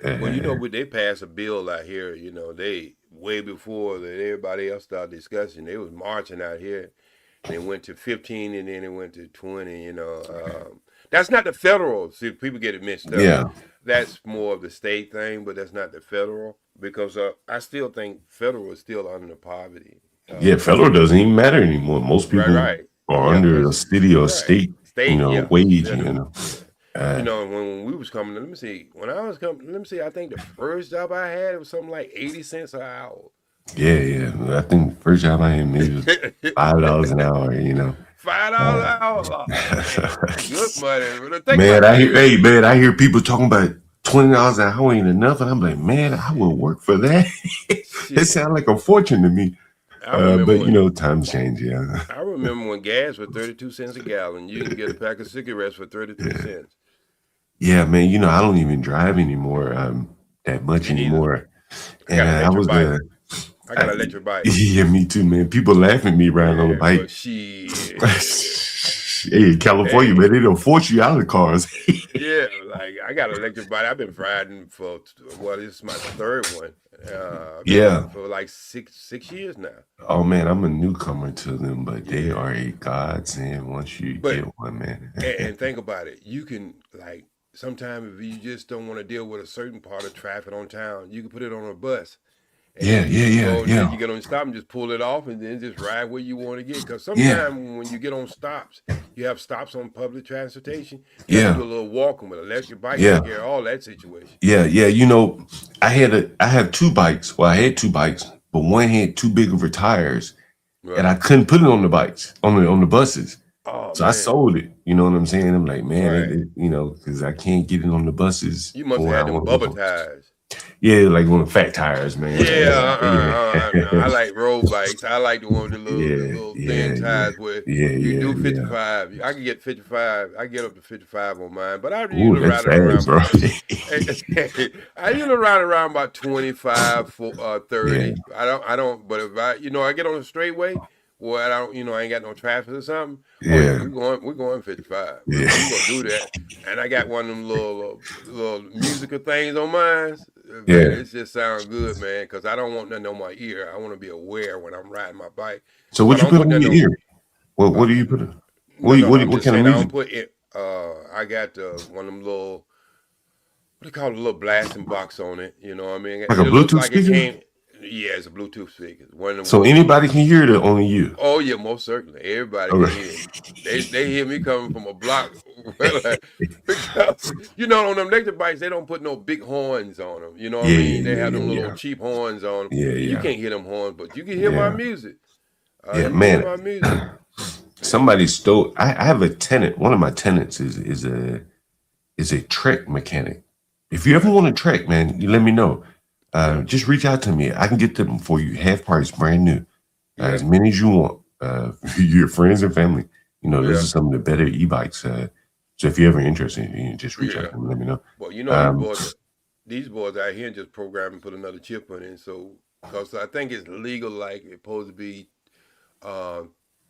Well, you know, they passed a bill out here, you know, they way before that everybody else started discussing. They was marching out here. And it went to 15 and then it went to 20, you know. That's not the federal. See, people get it mixed up. Yeah. That's more of the state thing, but that's not the federal because I still think federal is still under poverty. Yeah, federal doesn't even matter anymore. Most people are under a city or state, you know, wage, you know. You know, when we was coming, let me see. When I was coming, let me see. I think the first job I had, it was something like 80 cents an hour. Yeah. I think the first job I had maybe was $5 an hour, you know. $5 an hour. Good money. Man, I hear people talking about $20 an hour ain't enough. And I'm like, man, I will work for that. It sounds like a fortune to me. But you know, times change, yeah. I remember when gas was 32 cents a gallon. You can get a pack of cigarettes for 33 cents. Yeah, man, you know, I don't even drive anymore that much anymore. And I was I got an electric bike. Yeah, me too, man. People laugh at me riding on the bike. Hey, in California, man, they don't force you out of the cars. Yeah, like I got an electric bike. I've been riding for this is my third one. I've been for like six years now. Oh man, I'm a newcomer to them, but they are a godsend once you get one, man. and think about it. You can like sometimes if you just don't want to deal with a certain part of traffic on town, you can put it on a bus. Yeah. Then you get on stop and just pull it off and then just ride where you want to get. Because sometimes when you get on stops, you have stops on public transportation. You have to do a little walking with an electric bike. Take care of all that situation. Yeah. You know, I have two bikes. Well, I had two bikes, but one had too big of tires, and I couldn't put it on the bikes on the buses. Oh, so man. I sold it. You know what I'm saying? I'm like, man, you know, because I can't get it on the buses. You must have had them bubble tires. Yeah, like one of fat tires, man. I like road bikes. I like the one with the little thin tires where you do 55. I can get 55. I get up to 55 on mine, but I usually ride around. I usually ride around about 25 for 30. I don't. But if I get on the straightway. Well, I ain't got no traffic or something. We're going 55. We're gonna do that. And I got one of them little musical things on mine. It just sounds good, man. Because I don't want nothing on my ear. I want to be aware when I'm riding my bike. So what you put on your ear? What do you put in? What kind of music? I don't put it. I got one of them little. What do you call it? A little blasting box on it. You know what I mean? Like a Bluetooth speaker. Yeah, it's a Bluetooth speaker. So anybody can hear it, only you? Oh yeah, most certainly. Everybody can hear it. They hear me coming from a block. Because on them electric bikes, they don't put no big horns on them. You know what I mean? They have them little cheap horns on them. You can't hear them horns, but you can hear my music. Man. Hear my music. Somebody stole. I have a tenant. One of my tenants is a Trek mechanic. If you ever want a Trek, man, you let me know. Just reach out to me. I can get them for you, half price, brand new, as many as you want. Your friends and family. Those are some of the better e-bikes. So if you're ever interested, you just reach out to me. Let me know. Well, these boys out here just program and put another chip on it. So because I think it's legal, like it's supposed to be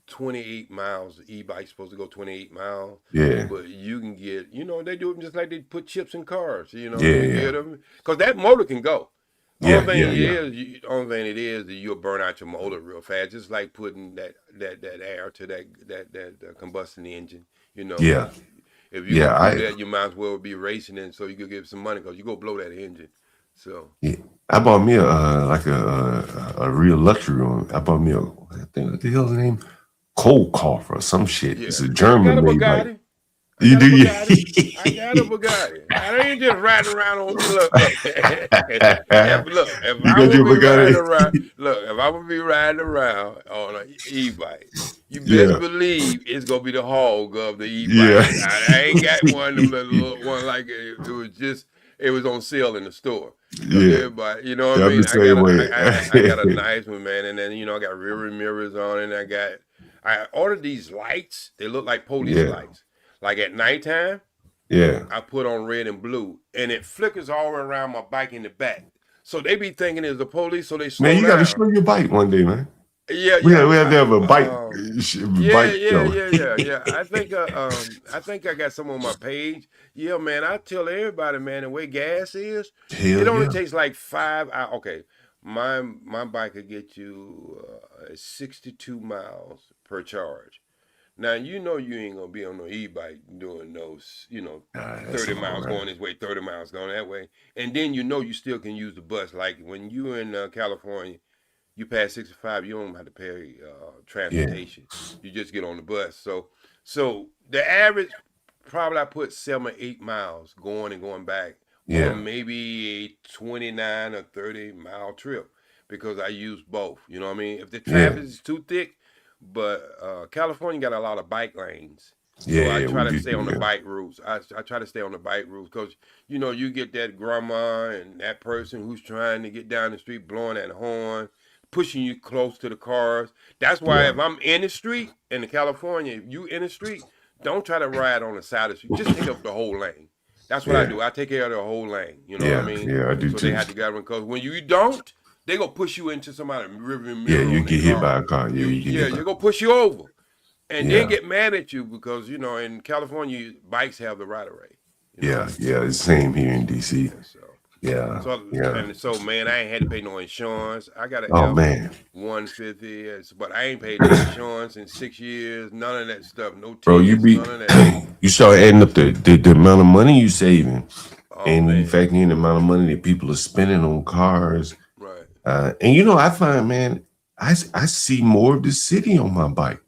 28 miles. The e-bike's supposed to go 28 miles. Yeah. But you can get, they do it just like they put chips in cars. You get them because that motor can go. Yeah, Only yeah, thing yeah. only thing it is that you'll burn out your motor real fast. Just like putting that air to that combustion engine. You know, Yeah. if you're Yeah, gonna do I that, you might as well be racing it so you could get some money because you go blow that engine. So yeah. I bought me a real luxury one. I bought me I think what the hell's the name? Cold Cough or some shit. yeah, It's a I got German a made bike. Bugatti. I You got a do you? Bugatti. I got a Bugatti. I ain't just riding around on look. If You I got would your be riding Bugatti? around, if I would be riding around on an e-bike, you best Yeah. believe it's gonna be the hog of the Yeah. e-bikes. I ain't got one of them little one like it was on sale in the store. Cause Yeah. everybody, you know what Yeah, I I'm the mean. same I got a way. nice one, man, and then I got rear mirrors on it. And I ordered these lights. They look like police Yeah. lights. Like at nighttime, Yeah. I put on red and blue, and it flickers all around my bike in the back. So they be thinking it's the police, so they Man, slow you gotta down. show your bike one day, man. Yeah, We yeah, have to have a bike yeah, bike yeah, show. yeah, yeah. I think I got some on my page. Yeah, man. I tell everybody, man, the way gas is, it Hell only yeah. takes like 5 hours. Okay, my bike could get you 62 miles per charge. Now you know you ain't gonna be on no e-bike doing those, That's 30 all miles right. going this way, 30 miles going that way, and then you still can use the bus. Like when you in California, you pass 65, you don't have to pay Yeah. transportation. You just get on the bus. So the average, probably I put 7 or 8 miles going and going back Yeah. on maybe a 29 or 30 mile trip because I use both. You know what I mean? If the Yeah. traffic is too thick, but California got a lot of bike lanes. Yeah, So I yeah, try we to do stay on the yeah. bike routes. I try to stay on the bike routes because you get that grandma and that person who's trying to get down the street blowing that horn, pushing you close to the cars. That's why Yeah. if I'm in the street in California, if you in the street, don't try to ride on the side of the street. Just take up the whole lane. That's what I Yeah. do. I take care of the whole lane. You know what I Yeah. mean? Yeah, I do So they too. have to get because when you don't, they gonna push you into somebody's rearview Yeah, mirror you on their get hit by car. a car. Yeah, you get hit by You're gonna push you over and then Yeah. get mad at you because in California bikes have the right of way. Yeah, yeah, it's the same here in DC. Yeah, Yeah. Yeah. so man, I ain't had to pay no insurance. I got an Oh F man. 150, but I ain't paid no insurance in 6 years. None of that stuff. No Bro, tickets. None of that. you start adding up the amount of money you saving Oh and you man. factor in the amount of money that people are spending on cars. Right. And I find, man, I see more of the city on my bike.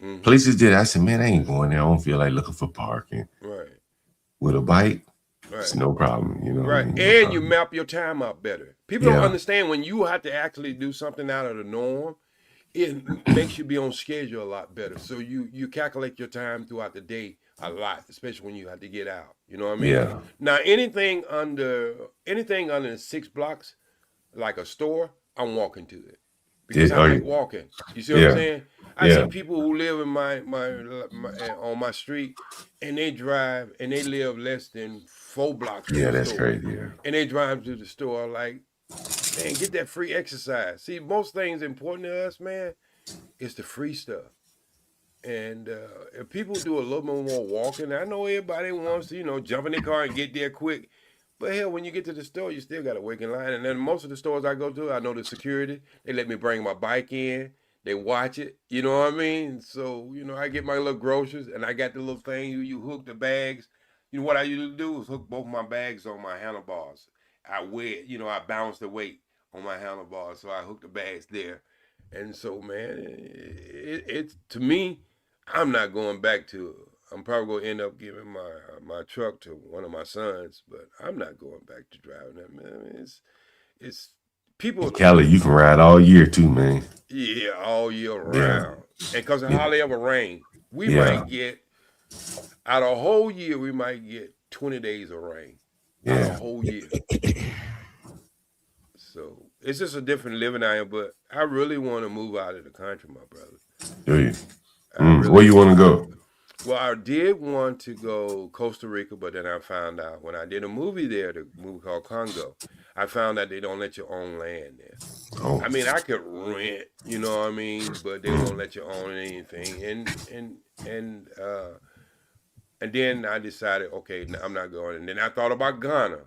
Mm-hmm. Places that I said, man, I ain't going there. I don't feel like looking for parking. Right. With a bike, Right. it's no problem. You know what I Right. mean? No And you problem. map your time out better. People don't Yeah. understand when you have to actually do something out of the norm, it makes you be on schedule a lot better. So you calculate your time throughout the day a lot, especially when you have to get out. You know what I mean? Yeah. Now anything under 6 blocks, like a store, I'm walking to it. Because I like walking. You see what I'm Yeah. saying? I see Yeah. people who live in my on my street and they drive and they live less than 4 blocks from Yeah, the that's store. crazy. Yeah. And they drive to the store like, man, get that free exercise. See, most things important to us, man, is the free stuff. And if people do a little bit more walking, I know everybody wants to, jump in their car and get there quick. But hell, when you get to the store, you still got to wait in line. And then most of the stores I go to, I know the security. They let me bring my bike in. They watch it. You know what I mean? So, I get my little groceries and I got the little thing. You hook the bags. What I usually do is hook both my bags on my handlebars. I weigh it. I balance the weight on my handlebars. So I hook the bags there. And so, man, it's to me, I'm not going back to. I'm probably going to end up giving my truck to one of my sons, but I'm not going back to driving that, man. It's people. Cali, you can ride all year too, man. Yeah, all year Yeah. round. And because it Yeah. hardly ever rain, we Yeah. might get out of a whole year, we might get 20 days of rain. Out of a Yeah. whole year. So it's just a different living out here, but I really want to move out of the country, my brother. Do you? really Where you want to go? Well, I did want to go Costa Rica, but then I found out when I did a movie there, the movie called Congo, I found out they don't let you own land there. Oh. I mean, I could rent, you know what I mean, but they won't let you own anything. And then I decided, okay, I'm not going. And then I thought about Ghana.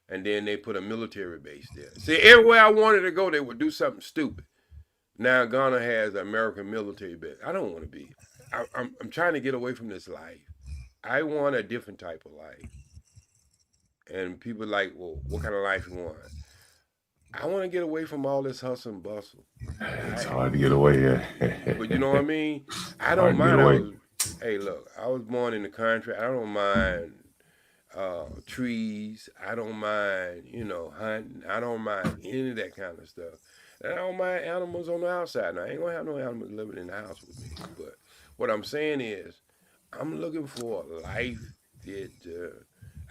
and then they put a military base there. See, everywhere I wanted to go, they would do something stupid. Now Ghana has an American military base. I don't want to be. I'm trying to get away from this life. I want a different type of life. And people are like, well, what kind of life you want? I want to get away from all this hustle and bustle. It's hard to get away. Yeah. But you know what I mean? I don't Hard to get mind. away. Hey, look, I was born in the country. I don't mind trees. I don't mind, hunting. I don't mind any of that kind of stuff. And I don't mind animals on the outside. Now, I ain't gonna have no animals living in the house with me. But what I'm saying is, I'm looking for a life that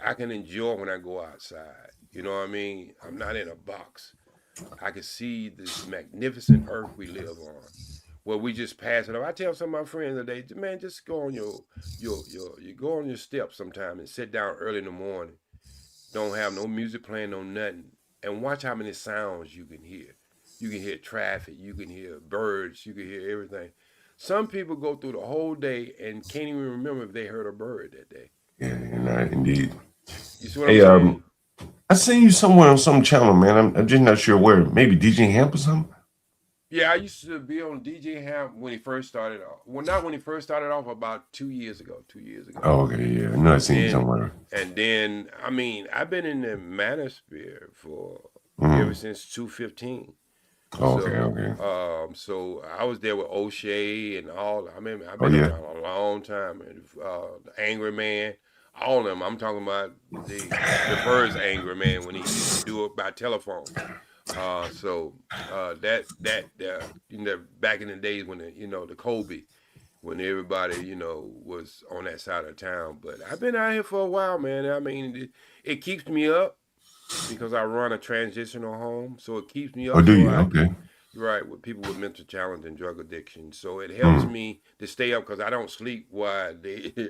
I can enjoy when I go outside. You know what I mean? I'm not in a box. I can see this magnificent earth we live on, where we just pass it up. I tell some of my friends today, man, just go on you go on your steps sometime and sit down early in the morning. Don't have no music playing, no nothing, and watch how many sounds you can hear. You can hear traffic, you can hear birds, you can hear everything. Some people go through the whole day and can't even remember if they heard a bird that day. Yeah, indeed. You see what I'm saying? I seen you somewhere on some channel, man. I'm just not sure where. Maybe DJ Hamp or something. Yeah, I used to be on DJ Hamp when he first started off. Well, not when he first started off, about 2 years ago. 2 years ago. Oh, okay, yeah. I know I seen you somewhere. And then, I mean, I've been in the manosphere for ever since 215. Oh, okay. So I was there with O'Shea and all. I mean, I've been around a long time. And the Angry Man, all of them. I'm talking about the first Angry Man when he used to do it by telephone. Back in the days when the Kobe, when everybody was on that side of town. But I've been out here for a while, man. I mean, it keeps me up because I run a transitional home, so it keeps me up. Oh, do you? Okay. Right, with people with mental challenge and drug addiction. So it helps me to stay up because I don't sleep while they sleep.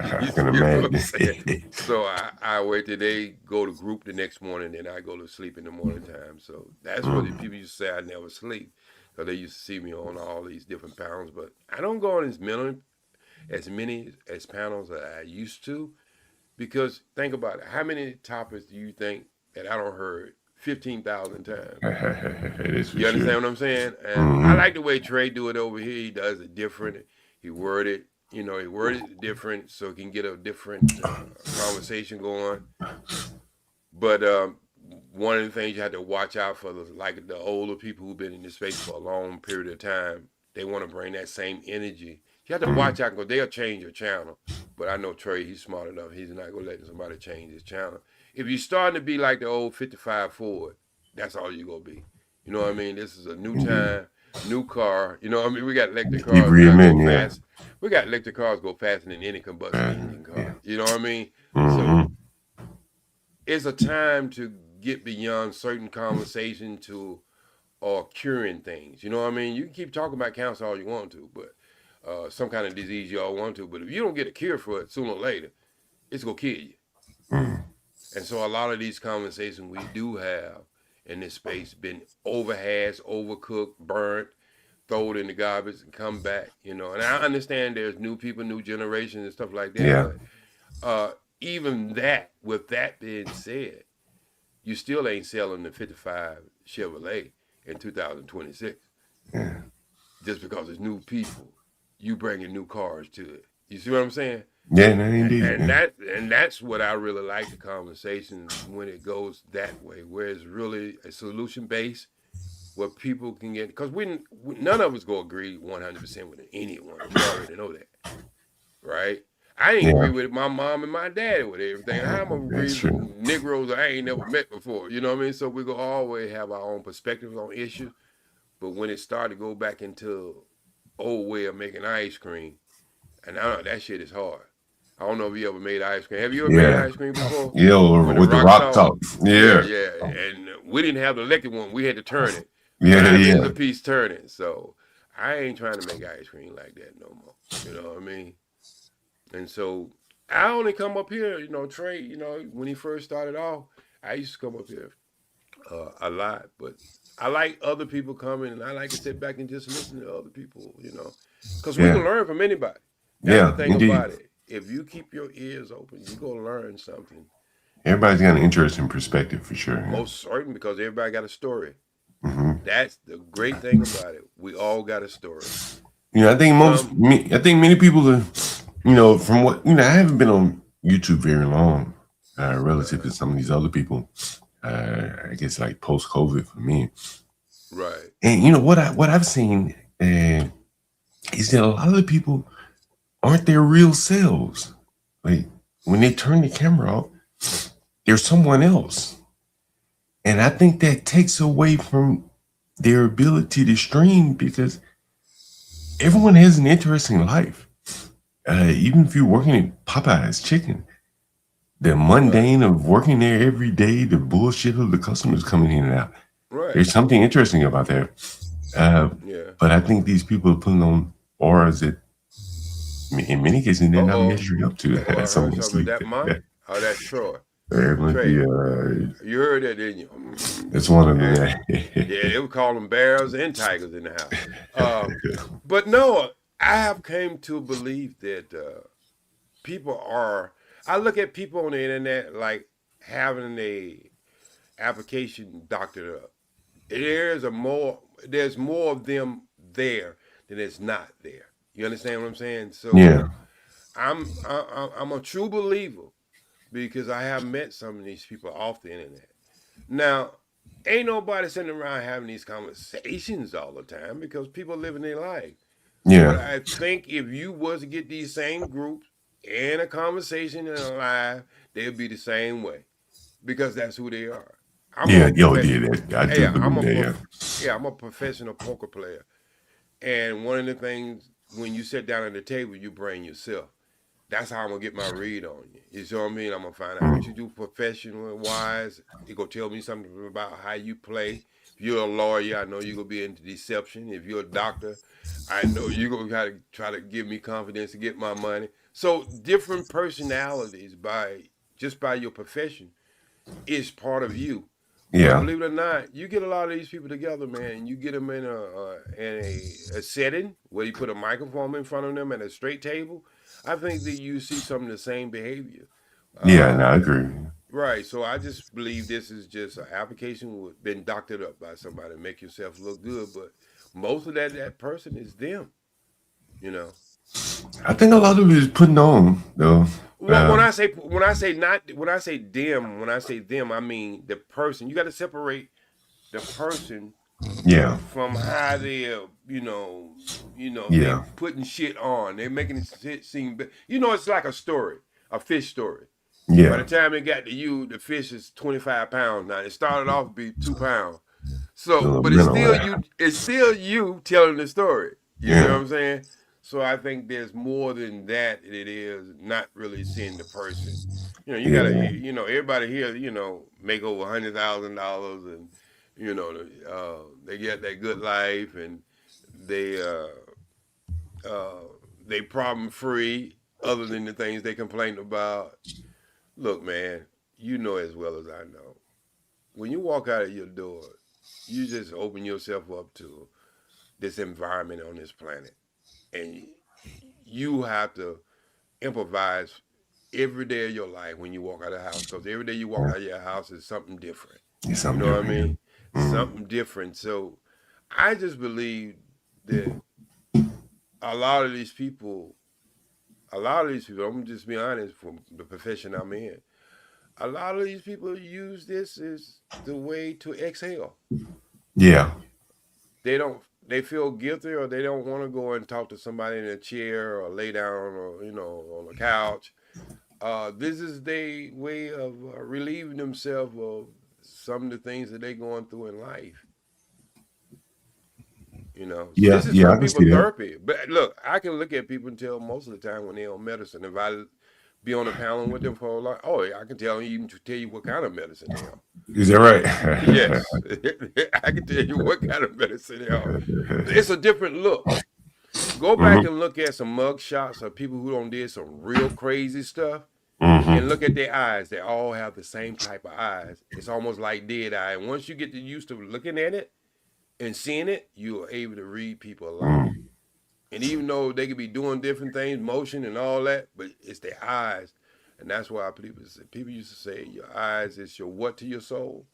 I can imagine. So I wait till they go to group the next morning, then I go to sleep in the morning time. So that's what the people used to say I never sleep, because they used to see me on all these different panels. But I don't go on as many panels as I used to, because think about it. How many topics do you think that I don't heard 15,000 times? You understand what I'm saying? And I like the way Trey do it over here. He does it different. He worded it different so he can get a different conversation going. But one of the things you have to watch out for, like the older people who've been in this space for a long period of time, they want to bring that same energy. You have to watch out because they'll change your channel. But I know Trey, he's smart enough. He's not going to let somebody change his channel. If you're starting to be like the old 55 Ford, that's all you're going to be. You know what I mean? This is a new time, new car. You know what I mean? We got electric cars go fast. We got electric cars go faster than any combustion engine car. You know what I mean? So it's a time to get beyond certain conversation or curing things. You know what I mean? You can keep talking about cancer all you want to, but some kind of disease you all want to. But if you don't get a cure for it sooner or later, it's going to kill you. And so a lot of these conversations we do have in this space been overhashed, overcooked, burnt, thrown in the garbage and come back, And I understand there's new people, new generations and stuff like that. Yeah. But even that, with that being said, you still ain't selling the 55 Chevrolet in 2026. Yeah. Just because it's new people, you bringing new cars to it. You see what I'm saying? Yeah, no, indeed. And that's what I really like, the conversation when it goes that way, where it's really a solution based, where people can get, because none of us go agree 100% with anyone. You already know that, right? I ain't agree with my mom and my daddy with everything. I'm gonna agree with Negroes I ain't never met before. You know what I mean? So we gonna always have our own perspectives on issues. But when it started to go back into old way of making ice cream, and I know that shit is hard. I don't know if you ever made ice cream. Have you ever made ice cream before? Yeah, with the rock top. Yeah. And we didn't have the electric one. We had to turn it. Yeah. A piece turning. So I ain't trying to make ice cream like that no more. You know what I mean? And so I only come up here, Trey, when he first started off, I used to come up here a lot. But I like other people coming, and I like to sit back and just listen to other people, because we can learn from anybody. That's the thing about it. If you keep your ears open, you're going to learn something. Everybody's got an interesting perspective for sure. Most certain, because everybody got a story. Mm-hmm. That's the great thing about it. We all got a story. I think I think many people are, from what, I haven't been on YouTube very long, relative to some of these other people. I guess like post COVID for me. Right. And what I've seen is that a lot of the people aren't their real selves. Like when they turn the camera off, they're someone else. And I think that takes away from their ability to stream, because everyone has an interesting life. Even if you're working at Popeye's Chicken, the mundane of working there every day, the bullshit of the customers coming in and out. Right. There's something interesting about that. But I think these people are putting on auras that, in many cases, they're not measuring up to. I heard something. That Mike? Oh, that's Troy. Trey. You heard that, didn't you? That's one of them. Yeah, they would call them bears and tigers in the house. But no, I have came to believe that people are. I look at people on the internet like having a application doctored up. There's more of them there than it's not there. You understand what I'm saying? So yeah. I'm a true believer, because I have met some of these people off the internet. Now, ain't nobody sitting around having these conversations all the time, because people living their life. Yeah. But I think if you was to get these same groups in a conversation and alive, they'd be the same way, because that's who they are. I'm a professional poker player. And one of the things, when you sit down at the table, you bring yourself. That's how I'm gonna get my read on you. You see what I mean? I'm gonna find out what you do professional wise. You gonna tell me something about how you play. If you're a lawyer, I know you're gonna be into deception. If you're a doctor, I know you're gonna try to give me confidence to get my money. So different personalities by your profession is part of you. Yeah. But believe it or not, you get a lot of these people together, man, and you get them in a setting where you put a microphone in front of them at a straight table. I think that you see some of the same behavior. I agree. Right. So I just believe this is just an application been doctored up by somebody to make yourself look good. But most of that person is them. I think a lot of it is putting on, though. Well, when I say them, I mean the person. You got to separate the person from how they're, they putting shit on. They're making it seem, it's like a story, a fish story. Yeah. By the time it got to you, the fish is 25 pounds now. It started off to be 2 pounds. So, but it's still you telling the story. You know what I'm saying? So I think there's more than that. It is not really seeing the person. You gotta, everybody here, make over $100,000, and they get that good life, and they problem free, other than the things they complain about. Look, man, you know as well as I know. When you walk out of your door, you just open yourself up to this environment on this planet, and you have to improvise every day of your life when you walk out of the house, because every day you walk out of your house is something different. It's something what I different. mean? Something different. So I just believe that a lot of these people, I'm gonna just be honest, from the profession I'm in, a lot of these people use this as the way to exhale. Yeah. They feel guilty, or they don't want to go and talk to somebody in a chair or lay down, or on a couch. This is their way of relieving themselves of some of the things that they're going through in life. This is some people therapy. But look, I can look at people and tell most of the time when they're on medicine. If I be on a panel with them for a lot, I can tell you what kind of medicine they are. Is that right? Yes, I can tell you what kind of medicine they are. It's a different look. Go back and look at some mug shots of people who done did some real crazy stuff, and look at their eyes. They all have the same type of eyes. It's almost like dead eye. And once you get used to looking at it and seeing it, you are able to read people a lot. And even though they could be doing different things, motion and all that, but it's their eyes. And that's why people used to say your eyes is your what to your soul.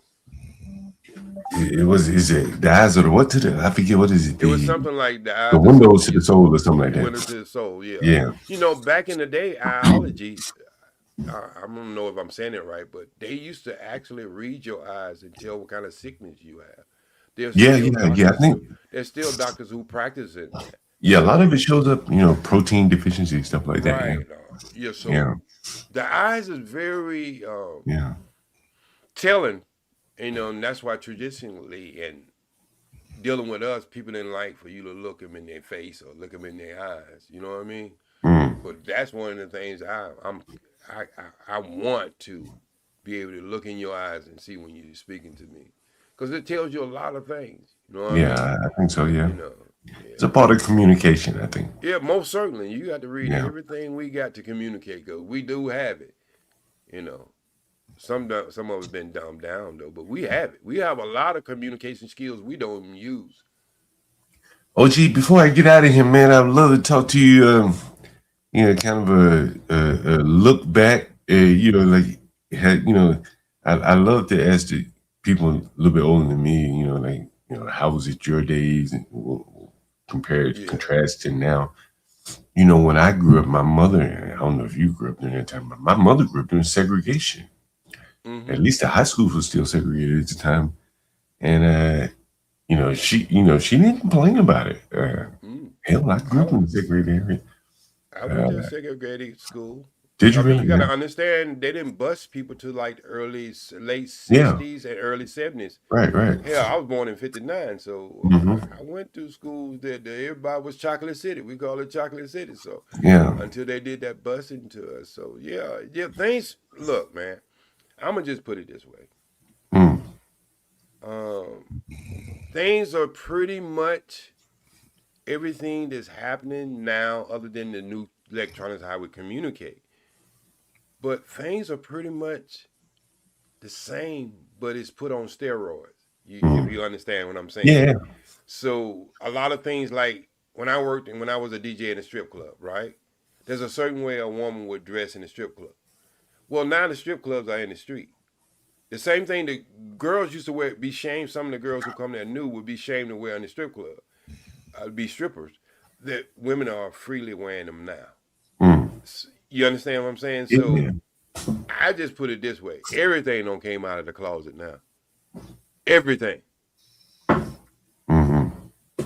Is it the eyes or the what to the? I forget what is it. It was something like the The eyes are windows something to your the soul or soul, something like the that. window to the soul. Yeah. Yeah. You know, back in the day, biology. I don't know if I'm saying it right, but they used to actually read your eyes and tell what kind of sickness you have. There's Yeah, still yeah, yeah. I doctors. think There's still doctors who practice in that. yeah, a lot So of it shows up, protein deficiency stuff like that. Yeah. right, yeah. So Yeah. the eyes is very Yeah. telling, and that's why traditionally and dealing with us, people didn't like for you to look them in their face or look them in their eyes. You know what I mean? Mm. But that's one of the things I want to be able to look in your eyes and see when you're speaking to me, because it tells you a lot of things. You know what I Yeah, mean? I think so. Yeah. You know, It's a part of communication, I think. yeah, most certainly. You got to read Yeah. everything we got to communicate, because we do have it. You know, some of it's been dumbed down though, but we have it. We have a lot of communication skills we don't even use. OG, before I get out of here, man, I'd love to talk to you. Kind of a look back. Like had I love to ask the people a little bit older than me. How was it your days and compared contrast to now? When I grew up, my mother. I don't know if you grew up during that time, but my mother grew up during segregation. At least the high school was still segregated at the time, and she didn't complain about it. Hell, I grew up in a segregated area. I went to a segregated school. Did you I mean, really? you got to Yeah. understand, they didn't bus people to like late Yeah. '60s and early '70s. Right. Right. Hell, I was born in '59, so Hmm. I went through schools that everybody was Chocolate City. We call it Chocolate City. So Yeah. until they did that busing to us, so yeah. Things. Look, man, I'm gonna just put it this way. Mm. Um, things are pretty much everything that's happening now, other than the new electronics, how we communicate. But things are pretty much the same, but it's put on steroids. If you understand what I'm saying. Yeah. So a lot of things, like when I worked and when I was a DJ in a strip club, right? There's a certain way a woman would dress in a strip club. Well, now the strip clubs are in the street. The same thing that girls used to wear, be shamed. Some of the girls who come there new would be shamed to wear in the strip club. Be strippers. That women are freely wearing them now. Mm. You understand what I'm saying? Yeah. So I just put it this way: everything don't came out of the closet now. Everything. Hmm.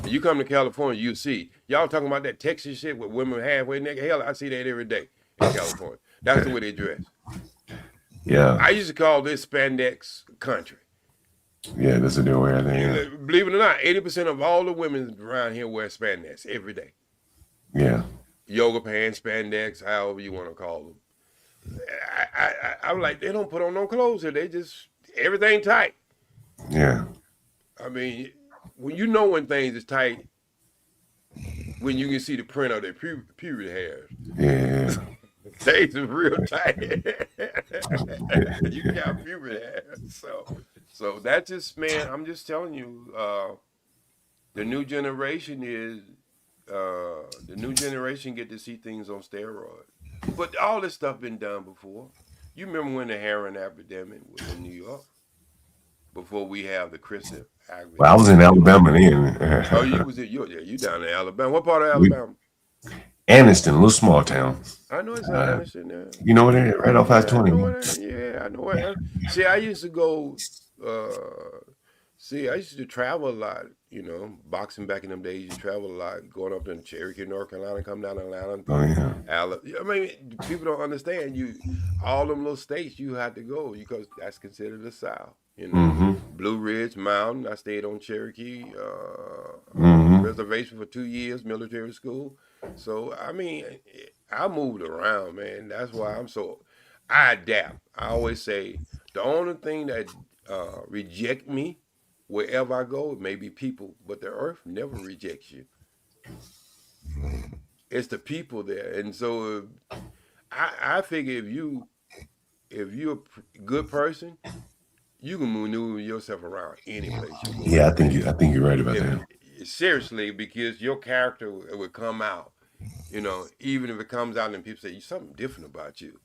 You come to California, you see y'all talking about that Texas shit with women halfway naked. Hell, I see that every day in California. That's the way they dress. Yeah. I used to call this spandex country. Yeah, that's a new way. I think. Believe it or not, 80% of all the women around here wear spandex every day. Yeah. Yoga pants, spandex, however you want to call them. I'm like, they don't put on no clothes here. They just everything tight. Yeah. I mean, when you know when things is tight, when you can see the print of their pubic hairs. Yeah. Things is real tight. You can have pubic hairs. So that's just, man. I'm just telling you, the new generation get to see things on steroids. But all this stuff been done before. You remember when the heroin epidemic was in New York? Before we have the crystal epidemic. Well, I was in Alabama then. Oh, you down in Alabama. What part of We- Alabama? Anniston, a little small town. I know it's Anniston there. You know what it is? Right off I-20. I know it. See, I used to go. I used to travel a lot. Boxing back in them days, you travel a lot. Going up to Cherokee, North Carolina, come down to Atlanta. Oh yeah. I mean, people don't understand you. All them little states you had to go because that's considered the South. Mm-hmm. Blue Ridge Mountain. I stayed on Cherokee reservation for 2 years, military school. So I mean, I moved around, man. That's why I adapt. I always say the only thing that reject me wherever I go, it may be people, but the earth never rejects you. It's the people there, and so I figure if you're a good person, you can maneuver yourself around any place you go. Yeah, I think you're right about that. Seriously, because your character would come out. Even if it comes out and people say something different about you.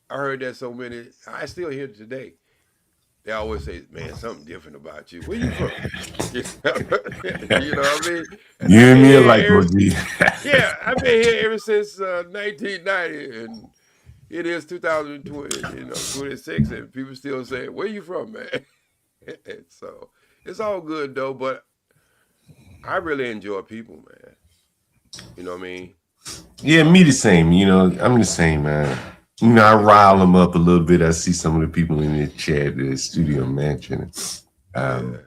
I heard that so many. I still hear it today. They always say, "Man, something different about you. Where you from?" You know what I mean? You I've and been me here alike, OG. yeah, I've been here ever since 1990, and it is 2020, 26, and people still say, "Where you from, man?" So it's all good though, but I really enjoy people, man. You know what I mean? Yeah, me the same. I'm the same, man. I rile them up a little bit. I see some of the people in the chat, the studio mansion. Um,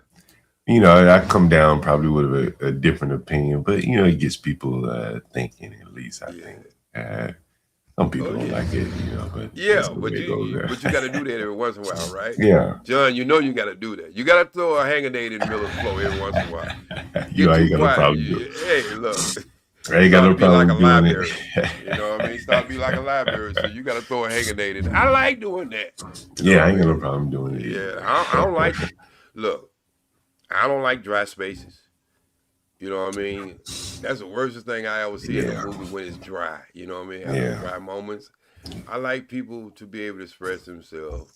I come down probably with a different opinion, but it gets people thinking. At least I think. Some people don't like it, but that's Yeah, the but way it goes. you got to do that every once in a while, right? Yeah, John, you know you got to do that. You got to throw a Hang-A-Dade in the middle of the floor every once in a while. you Get too ain't got no quiet. problem doing. Hey, look, I ain't got start no to be like a problem doing library. it. You know what I mean? Start to be like a library. So you got to throw a Hang-A-Dade in. I like doing that. You know Yeah, what I I ain't got no mean? problem doing it Yeah, either. I don't like. Look, I don't like dry spaces. You know what I mean? That's the worst thing I ever see in a Yeah, movie when it's dry. You know what I mean? Have them yeah, dry moments. I like people to be able to express themselves,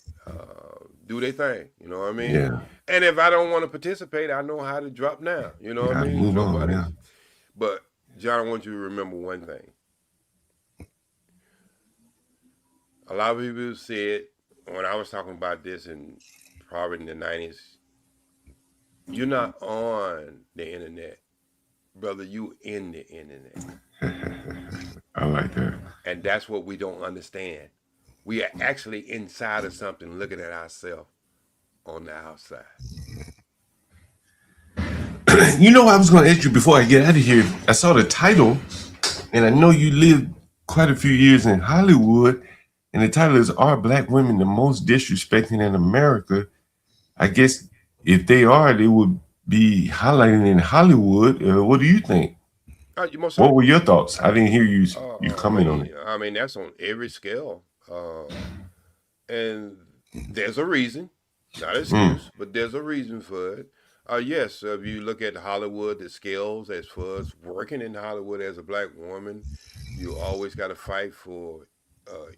do their thing. You know what I mean? yeah. And if I don't want to participate, I know how to drop down. You know what I Gotta mean? move on. Yeah. But John, I want you to remember one thing. A lot of people said when I was talking about this in probably in the 90s, you're not on the internet, brother. You in the internet. I like that. And that's what we don't understand. We are actually inside of something looking at ourselves on the outside. I was going to ask you before I get out of here. I saw the title, and I know you lived quite a few years in Hollywood, and the title is "Are Black Women the Most Disrespected in America?" I guess if they are, they would be highlighting in Hollywood. What do you think? You most What were certainly. your thoughts? I didn't hear you comment on it. I mean that's on every scale, and there's a reason, not an Mm. excuse, but there's a reason for it. Yes, if you look at Hollywood, the scales as far as working in Hollywood as a black woman, you always got to fight for,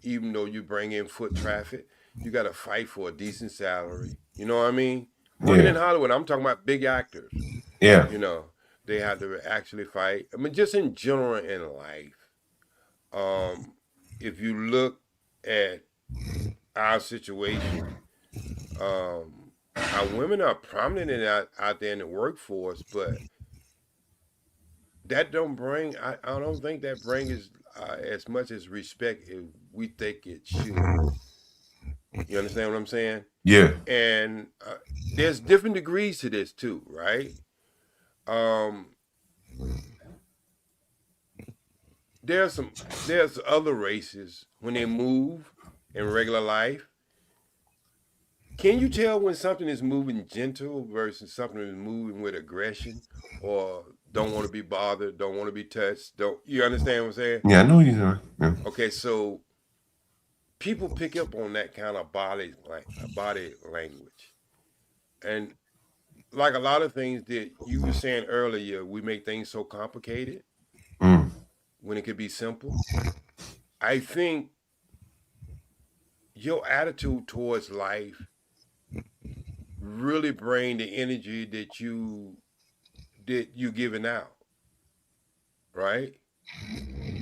even though you bring in foot traffic, you got to fight for a decent salary. You know what I mean? Working in Yeah, Hollywood, I'm talking about big actors. yeah. You know, they have to actually fight. I mean, just in general in life. Um, if you look at our situation, our women are prominent out there in the workforce, but that don't bring. I don't think that brings as much as respect as we think it should. You understand what I'm saying? Yeah. And there's different degrees to this too, right? Um, there's other races when they move in regular life. Can you tell when something is moving gentle versus something is moving with aggression or don't want to be bothered, don't want to be touched? Don't you understand what I'm saying? Yeah, I know you know. Yeah. Okay, so people pick up on that kind of body language, and like a lot of things that you were saying earlier, we make things so complicated Mm. when it could be simple. I think your attitude towards life really bring the energy that you giving out, right?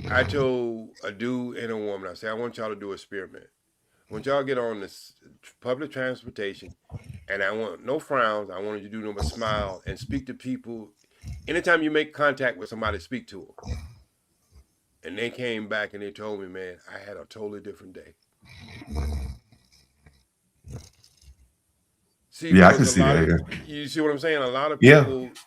I told a dude and a woman, I said, I want y'all to do an experiment. I want y'all to get on this public transportation, and I want no frowns. I want you to do nothing but smile and speak to people. Anytime you make contact with somebody, speak to them. And they came back and they told me, man, I had a totally different day. See, Yeah, I because can a see lot of that. you see what I'm saying. Yeah.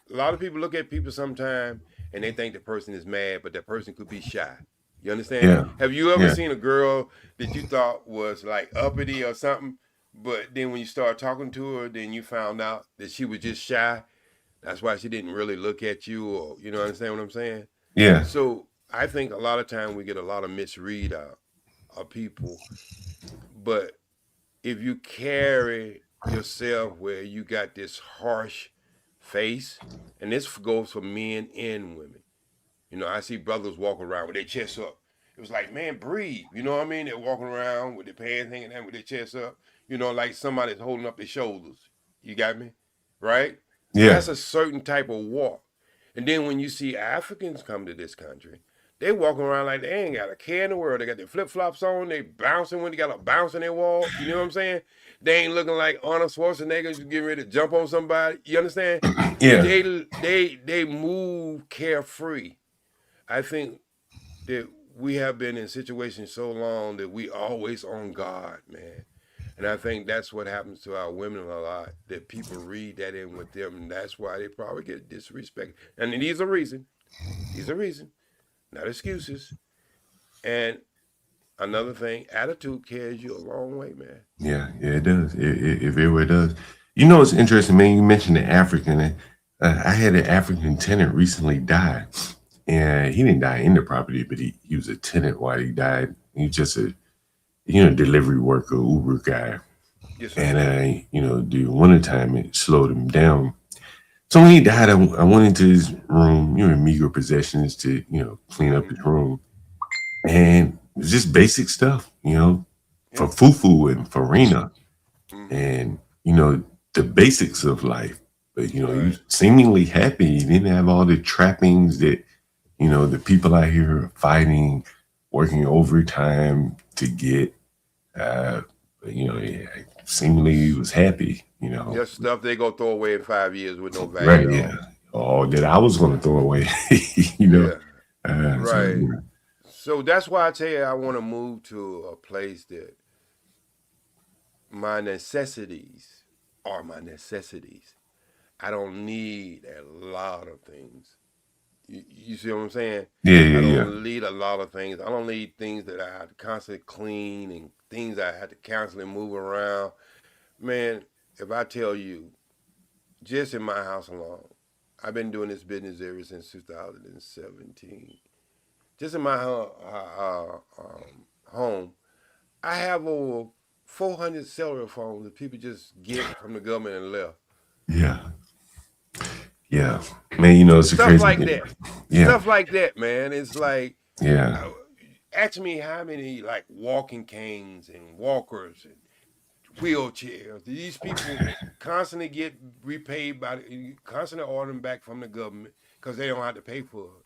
A lot of people look at people sometime and they think the person is mad, but that person could be shy. You understand? Yeah. Have you ever Yeah. seen a girl that you thought was like uppity or something, but then when you start talking to her, then you found out that she was just shy? That's why she didn't really look at you, or you know, understand what I'm saying? Yeah. So I think a lot of time we get a lot of misread of people, but if you carry yourself where you got this harsh face, and this goes for men and women. You know, I see brothers walk around with their chest up, It was like, man, breathe. You know what I mean? They're walking around with their pants hanging down, with their chest up. You know, like somebody's holding up their shoulders. You got me? Right? Yeah. That's a certain type of walk. And then when you see Africans come to this country, they walking around like they ain't got a care in the world. They got their flip flops on. They bouncing when they got a bounce in their wall. You know what I'm saying? They ain't looking like Arnold Schwarzenegger just getting ready to jump on somebody. You understand? Yeah. They move carefree. I think that we have been in situations so long that we always on guard, man. And I think that's what happens to our women a lot. That people read that in with them, and that's why they probably get disrespected. And these are reason. These are reason, not excuses. And another thing, attitude carries you a long way, man. Yeah, it does. It very well does. You know, it's interesting, man. You mentioned the African. I had an African tenant recently die, and he didn't die in the property, but he was a tenant while he died. He's just a delivery worker, Uber guy. Yes, sir. And during wintertime, it slowed him down. So when he died, I went into his room, meager possessions to clean up his room, and it was just basic stuff, for Fufu and Farina, and the basics of life. But you seemingly happy. You didn't have all the trappings that the people out here are fighting, working overtime to get. Seemingly he was happy. Just stuff they go throw away in 5 years with no value. Right? Yeah. All that I was going to throw away. Right. So that's why I tell you I want to move to a place that my necessities are my necessities. I don't need a lot of things. You see what I'm saying? Yeah. I don't need a lot of things. I don't need things that I have to constantly clean and things I have to constantly move around. Man, if I tell you, just in my house alone, I've been doing this business ever since 2017. Just in my home, I have over 400 cellular phones that people just get from the government and left. Yeah, man. It's stuff crazy like that. Yeah. Stuff like that, man. It's like Yeah. Ask me how many like walking canes and walkers and wheelchairs these people constantly get repaid constantly ordering back from the government because they don't have to pay for it.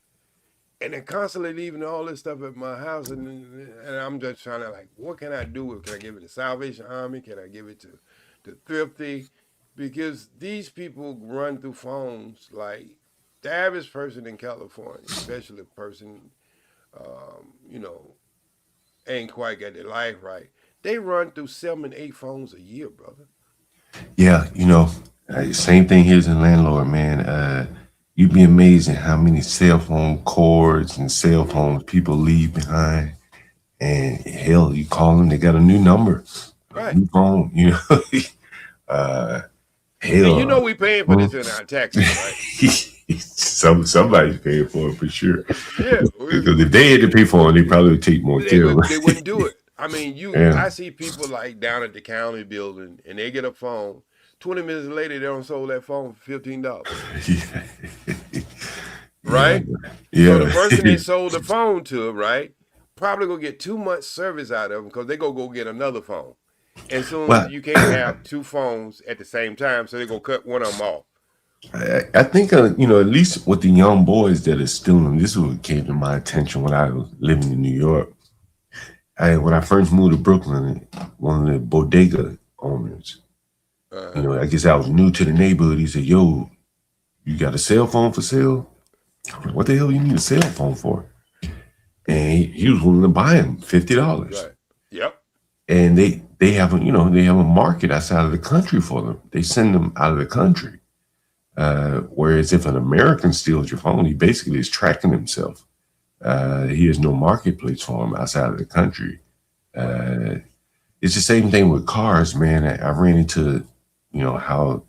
And they're constantly leaving all this stuff at my house, and I'm just trying to what can I do with it? Can I give it to Salvation Army? Can I give it to Thrifty? Because these people run through phones like the average person in California, especially a person, ain't quite got their life right. They run through 7 and 8 phones a year, brother. Yeah, same thing here as a landlord, man. You'd be amazed at how many cell phone cords and cell phones people leave behind. And hell, you call them, they got a new number, right? New phone, hell. We paying for this in our taxes, right? Somebody's paying for it for sure. Yeah, because if they had to pay for it, they probably would take more care of it. They wouldn't do it. I mean, I see people down at the county building, and they get a phone. 20 minutes later, they don't sold that phone for $15. Right? Yeah. So the person they sold the phone to, right, probably gonna get too much service out of them because they go get another phone. And soon you can't have 2 phones at the same time, so they're gonna cut one of them off. I think, at least with the young boys that are stealing, this is what came to my attention when I was living in New York. When I first moved to Brooklyn, one of the bodega owners, I guess I was new to the neighborhood. He said, "Yo, you got a cell phone for sale?" I'm like, "What the hell you need a cell phone for?" And he was willing to buy him $50. Right. Yep. And they have a market outside of the country for them. They send them out of the country. Whereas if an American steals your phone, he basically is tracking himself. He has no marketplace for him outside of the country. It's the same thing with cars, man. I ran into, how,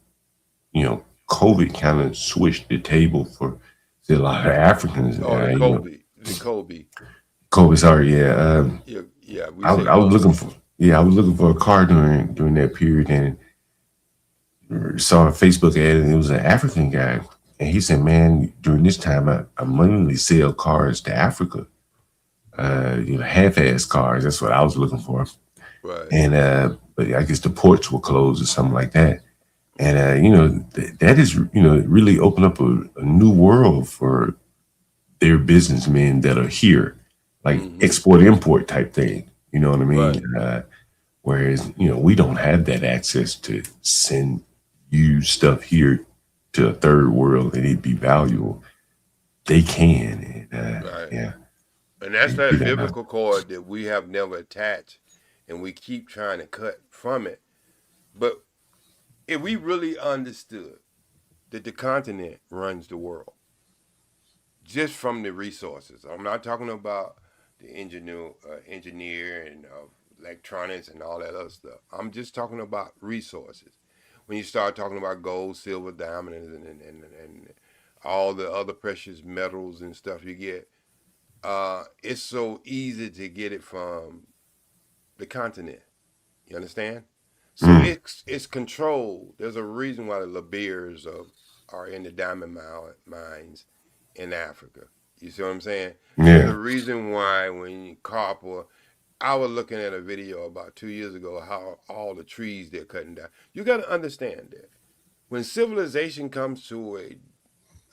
COVID kind of switched the table for a lot of Africans. Kobe, sorry, yeah. I was looking for a car during that period, and saw a Facebook ad, and it was an African guy, and he said, "Man, during this time, I mainly sell cars to Africa." half-ass cars. That's what I was looking for. Right. And but I guess the ports were closed or something like that. And that is really opened up a new world for their businessmen that are here, like export-import type thing. You know what I mean? Right. Whereas we don't have that access to send used stuff here to a third world and it'd be valuable. They can, Right. yeah. And that's that biblical cord that we have never attached, and we keep trying to cut from it. But if we really understood that the continent runs the world, just from the resources, I'm not talking about the engineer and electronics and all that other stuff. I'm just talking about resources. When you start talking about gold, silver, diamonds, and all the other precious metals and stuff you get, it's so easy to get it from the continent. You understand? So it's controlled. There's a reason why the Liberia are in the diamond mines in Africa. You see what I'm saying? Yeah. There's a reason why when copper, I was looking at a video about 2 years ago how all the trees they're cutting down. You got to understand that when civilization comes to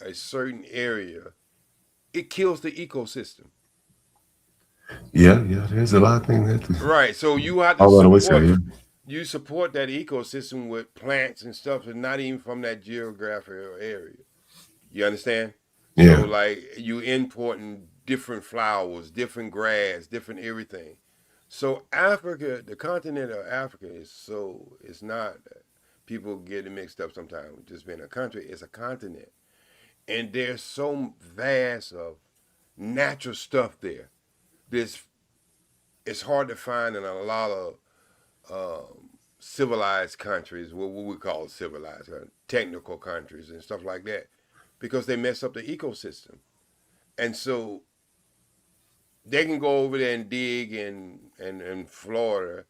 a certain area, it kills the ecosystem. Yeah. There's a lot of things that. Right. So you have to support. You support that ecosystem with plants and stuff, and not even from that geographic area. You understand? Yeah. So like you importing different flowers, different grass, different everything. So Africa, the continent of Africa it's not people get it mixed up sometimes with just being a country. It's a continent. And there's so vast of natural stuff there. It's hard to find in a lot of civilized countries, what we call civilized, technical countries and stuff like that, because they mess up the ecosystem. And so they can go over there and dig in Florida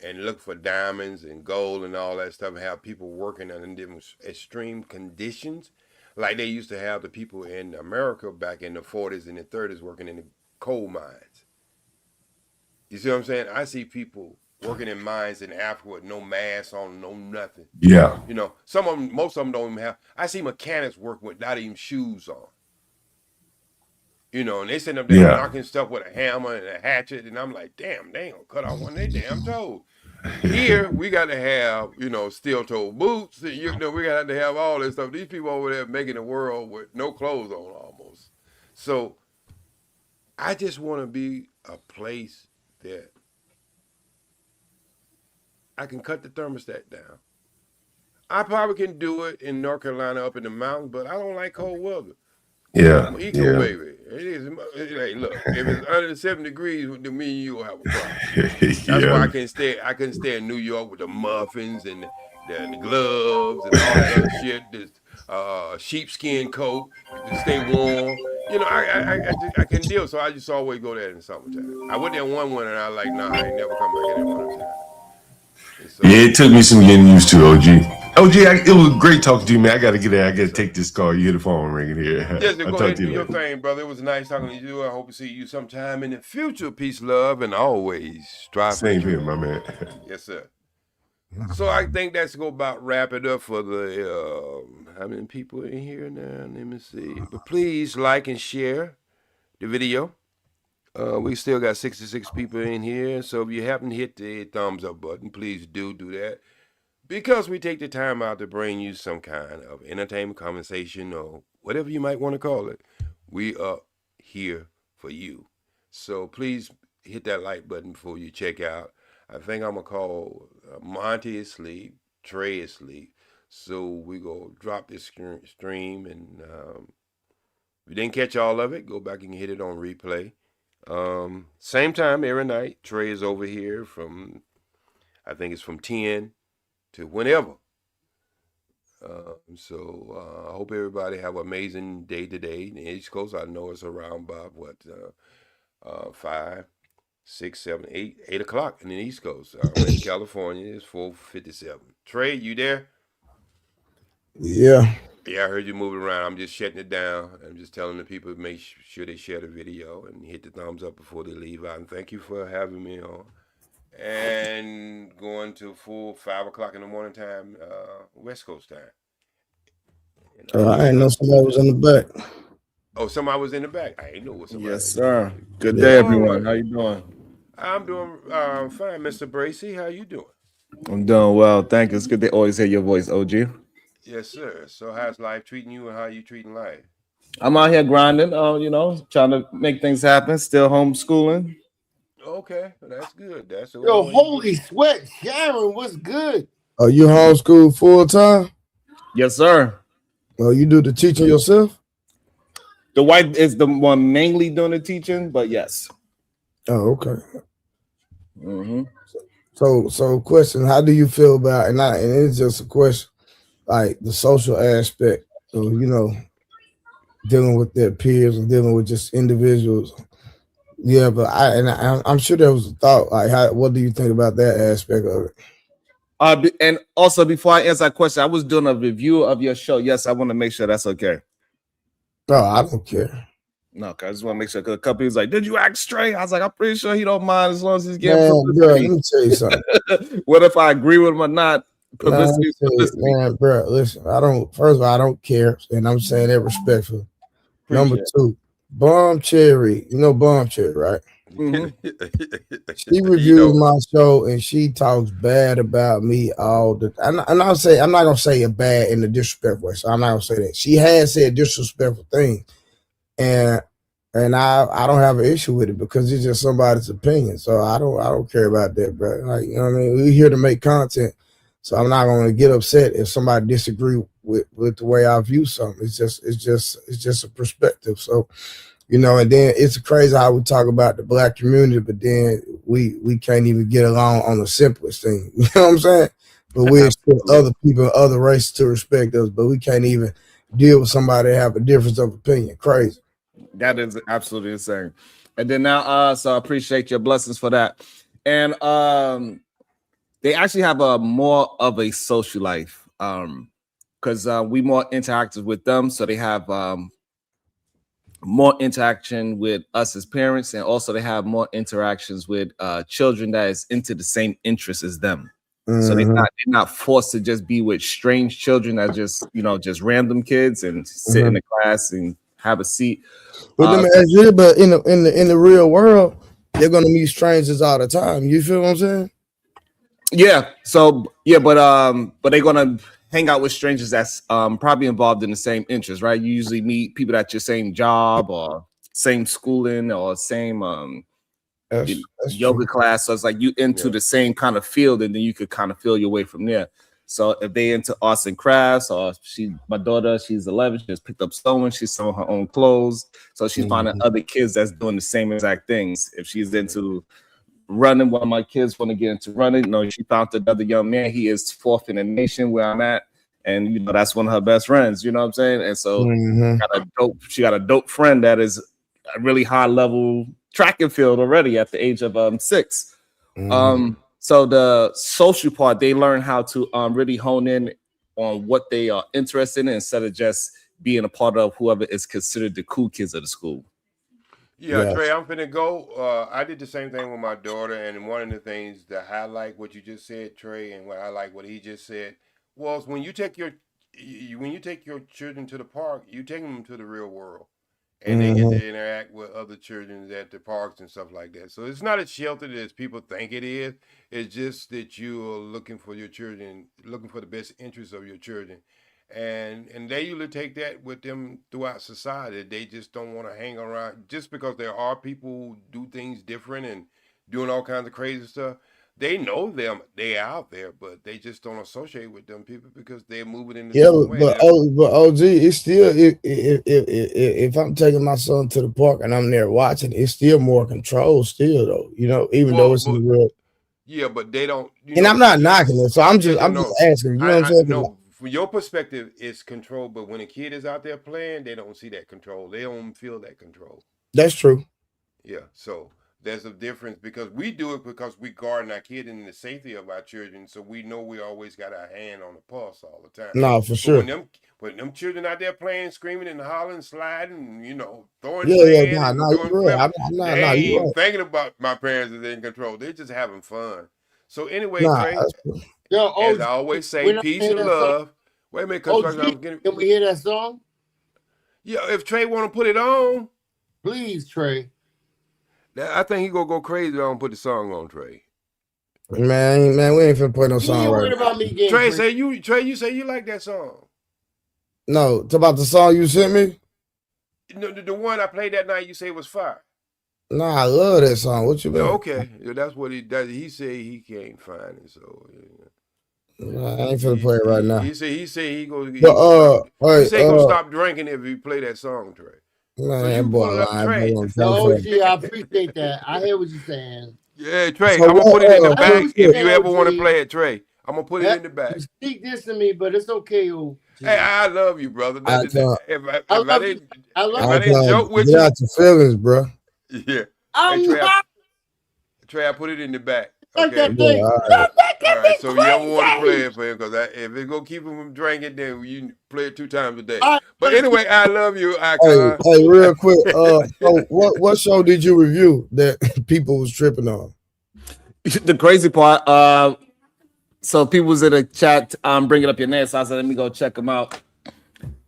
and look for diamonds and gold and all that stuff and have people working under different extreme conditions. Like they used to have the people in America back in the 40s and the 30s working in the coal mines. You see what I'm saying? I see people working in mines in Africa with no mask on, no nothing. Yeah. You know, some of them, most of them don't even have. I see mechanics working without even shoes on. You know, and they sitting up there knocking stuff with a hammer and a hatchet, and I'm like, damn, they ain't gonna cut off one of their damn toes. Here we got to have, steel-toe boots. And, we got to have all this stuff. These people over there making the world with no clothes on almost. So I just want to be a place that I can cut the thermostat down. I probably can do it in North Carolina up in the mountains, but I don't like cold weather. Yeah. I'm an eco baby. It is. Hey, look, if it's under 7 degrees, then me and you will have a problem. That's why I couldn't stay in New York with the muffins and the gloves and all that other shit. This sheepskin coat to stay warm. I can deal. So I just always go there in the summertime. I went there one winter and I was like, nah, I ain't never come back in the wintertime. So, yeah, it took me some getting used to, OG. It was great talking to you, man. I got to get there. I got to take this call. You hear the phone ringing here. Just go ahead and do your thing, brother. It was nice talking to you. I hope to see you sometime in the future. Peace, love, and always strive for the Same here, my man. Yes, sir. So I think that's going to about wrap it up for the, how many people in here now? Let me see. But please like and share the video. We still got 66 people in here. So if you haven't hit the thumbs up button, please do that. Because we take the time out to bring you some kind of entertainment, conversation, or whatever you might want to call it. We are here for you. So please hit that like button before you check out. I think I'm going to call Monty is asleep, Trey is asleep. So we go drop this stream. And if you didn't catch all of it, go back and hit it on replay. Same time every night. Trey is over here I think it's from 10 to whenever. So I hope everybody have an amazing day today. In the East Coast, I know it's around about 5, 6, 7, 8 o'clock in the East Coast. In California, it's 4:57. Trey, you there? Yeah. Yeah, I heard you moving around. I'm just shutting it down. I'm just telling the people to make sure they share the video and hit the thumbs up before they leave out. And thank you for having me on. And going to full 5 o'clock in the morning time, West Coast time. I ain't know somebody was in the back. Oh, somebody was in the back. I ain't know what somebody. Yes, sir. Good day, everyone. How you doing? I'm doing fine, Mr. Bracy. How you doing? I'm doing well. Thank you. It's good to always hear your voice, OG. Yes, sir. So how's life treating you and how you treating life? I'm out here grinding, trying to make things happen. Still homeschooling. Okay, that's good. That's the Yo, holy sweat, Sharon, what's good? Are you homeschool full time? Yes, sir. Oh, you do the teaching yourself? The wife is the one mainly doing the teaching, but yes. Oh, okay. Mm-hmm. So question, how do you feel about, and it's just a question, like the social aspect of, dealing with their peers and dealing with just individuals. Yeah, but I'm sure there was a thought, like, what do you think about that aspect of it? And also, before I answer that question, I was doing a review of your show. Yes, I want to make sure that's okay. No, I don't care. No, because I just want to make sure. Because a couple was like, "Did you act straight?" I was like, "I'm pretty sure he don't mind as long as he's getting publicity." Bro, let me tell you something. What if I agree with him or not? Publicity, man, bro, listen. First of all, I don't care, and I'm saying that respectfully. Number two, Bomb Cherry. You know Bomb Cherry, right? Mm-hmm. She reviews my show and she talks bad about me all the time. I'm not gonna say it bad in the disrespectful way. So I'm not gonna say that. She has said disrespectful things, and I don't have an issue with it because it's just somebody's opinion. So I don't care about that, bro. Like, you know what I mean? We're here to make content, so I'm not gonna get upset if somebody disagree with the way I view something. It's just a perspective. So. And then it's crazy how we talk about the Black community, but then we can't even get along on the simplest thing. You know what I'm saying? But we expect other people, other races to respect us, but we can't even deal with somebody that have a difference of opinion. Crazy. That is absolutely insane. And then now, so I appreciate your blessings for that. And they actually have a more of a social life because we more interactive with them, so they have more interaction with us as parents, and also they have more interactions with children that is into the same interests as them. Mm-hmm. So they're not forced to just be with strange children that just random kids and sit in the class and have a seat. But but in the real world, they're gonna meet strangers all the time. You feel what I'm saying? Yeah. So yeah, but they're gonna hang out with strangers that's probably involved in the same interest, right? You usually meet people at your same job or same schooling or same that's yoga class. So it's like you into the same kind of field, and then you could kind of feel your way from there. So if they into arts and crafts, or my daughter, she's 11, she just picked up sewing, she's sewing her own clothes. So she's finding other kids that's doing the same exact things. If she's into running, one of my kids want to get into running. She found another young man. He is fourth in the nation where I'm at, and that's one of her best friends. You know what I'm saying? And so she got a dope friend that is a really high level track and field already at the age of 6. So the social part, they learn how to really hone in on what they are interested in instead of just being a part of whoever is considered the cool kids of the school. Yeah, Trey, I'm finna go. I did the same thing with my daughter, and one of the things that I like what you just said, Trey, and what I like what he just said was when you take your children to the park, you take them to the real world, and they get to interact with other children at the parks and stuff like that. So it's not as sheltered as people think it is. It's just that you are looking for your children, looking for the best interests of your children. And they usually take that with them throughout society. They just don't want to hang around just because there are people who do things different and doing all kinds of crazy stuff. They know them, they out there, but they just don't associate with them people because they're moving in the same way. But OG, it's still if I'm taking my son to the park and I'm there watching, it's still more control still though. Even though it's in the real. Yeah, but they don't. And I'm not knocking it, so I'm just asking. You know what I'm saying? No, from your perspective, it's control. But when a kid is out there playing, they don't see that control. They don't feel that control. That's true. Yeah. So there's a difference because we do it because we guard our kid and the safety of our children, so we know we always got our hand on the pulse all the time. No, for But sure. when them children out there playing, screaming and hollering, sliding, throwing Yeah, sand and nah, doing you're flip, right. they You're ain't right. thinking about my parents is in control. They're just having fun. So anyway, Nah, Trey, Yo, as OG, I always say, we're not peace gonna and hear that song. love. Wait a minute, construction. OG, can we hear that song? Yeah, if Trey want to put it on, please, Trey. I think he gonna go crazy if I don't put the song on, Trey. Man, we ain't finna play no song right now. About me getting Trey say you say you like that song. No, it's about the song you sent me. No, the one I played that night you say was fire. Nah, I love that song. What you mean? Okay, yeah, that's what he does. He said he can't find it, so I ain't finna play it right now. he said he gonna. He But, say he gonna stop drinking if you play that song, Trey. Man, so you boy, pull it up, lying, Trey. No, OG, I appreciate that. I hear what you're saying. Yeah, Trey, So I'm gonna put it in the what, back if you ever OG. want to play it, Trey. I'm gonna put it in the back. You speak this to me, but it's okay, OG. Hey, I love you, brother. If I didn't joke with get you, out your feelings, bro. yeah. I'm Hey, not. Trey, I put it in the back. That Okay. thing. All right. All right. So you ever want to play it for him? Because if it's gonna keep him from drinking, then you play it 2 times a day. But anyway, I love you, Icon. Hey, real quick. So what show did you review that people was tripping on? The crazy part, so people was in the chat bringing up your name, so I said, let me go check them out.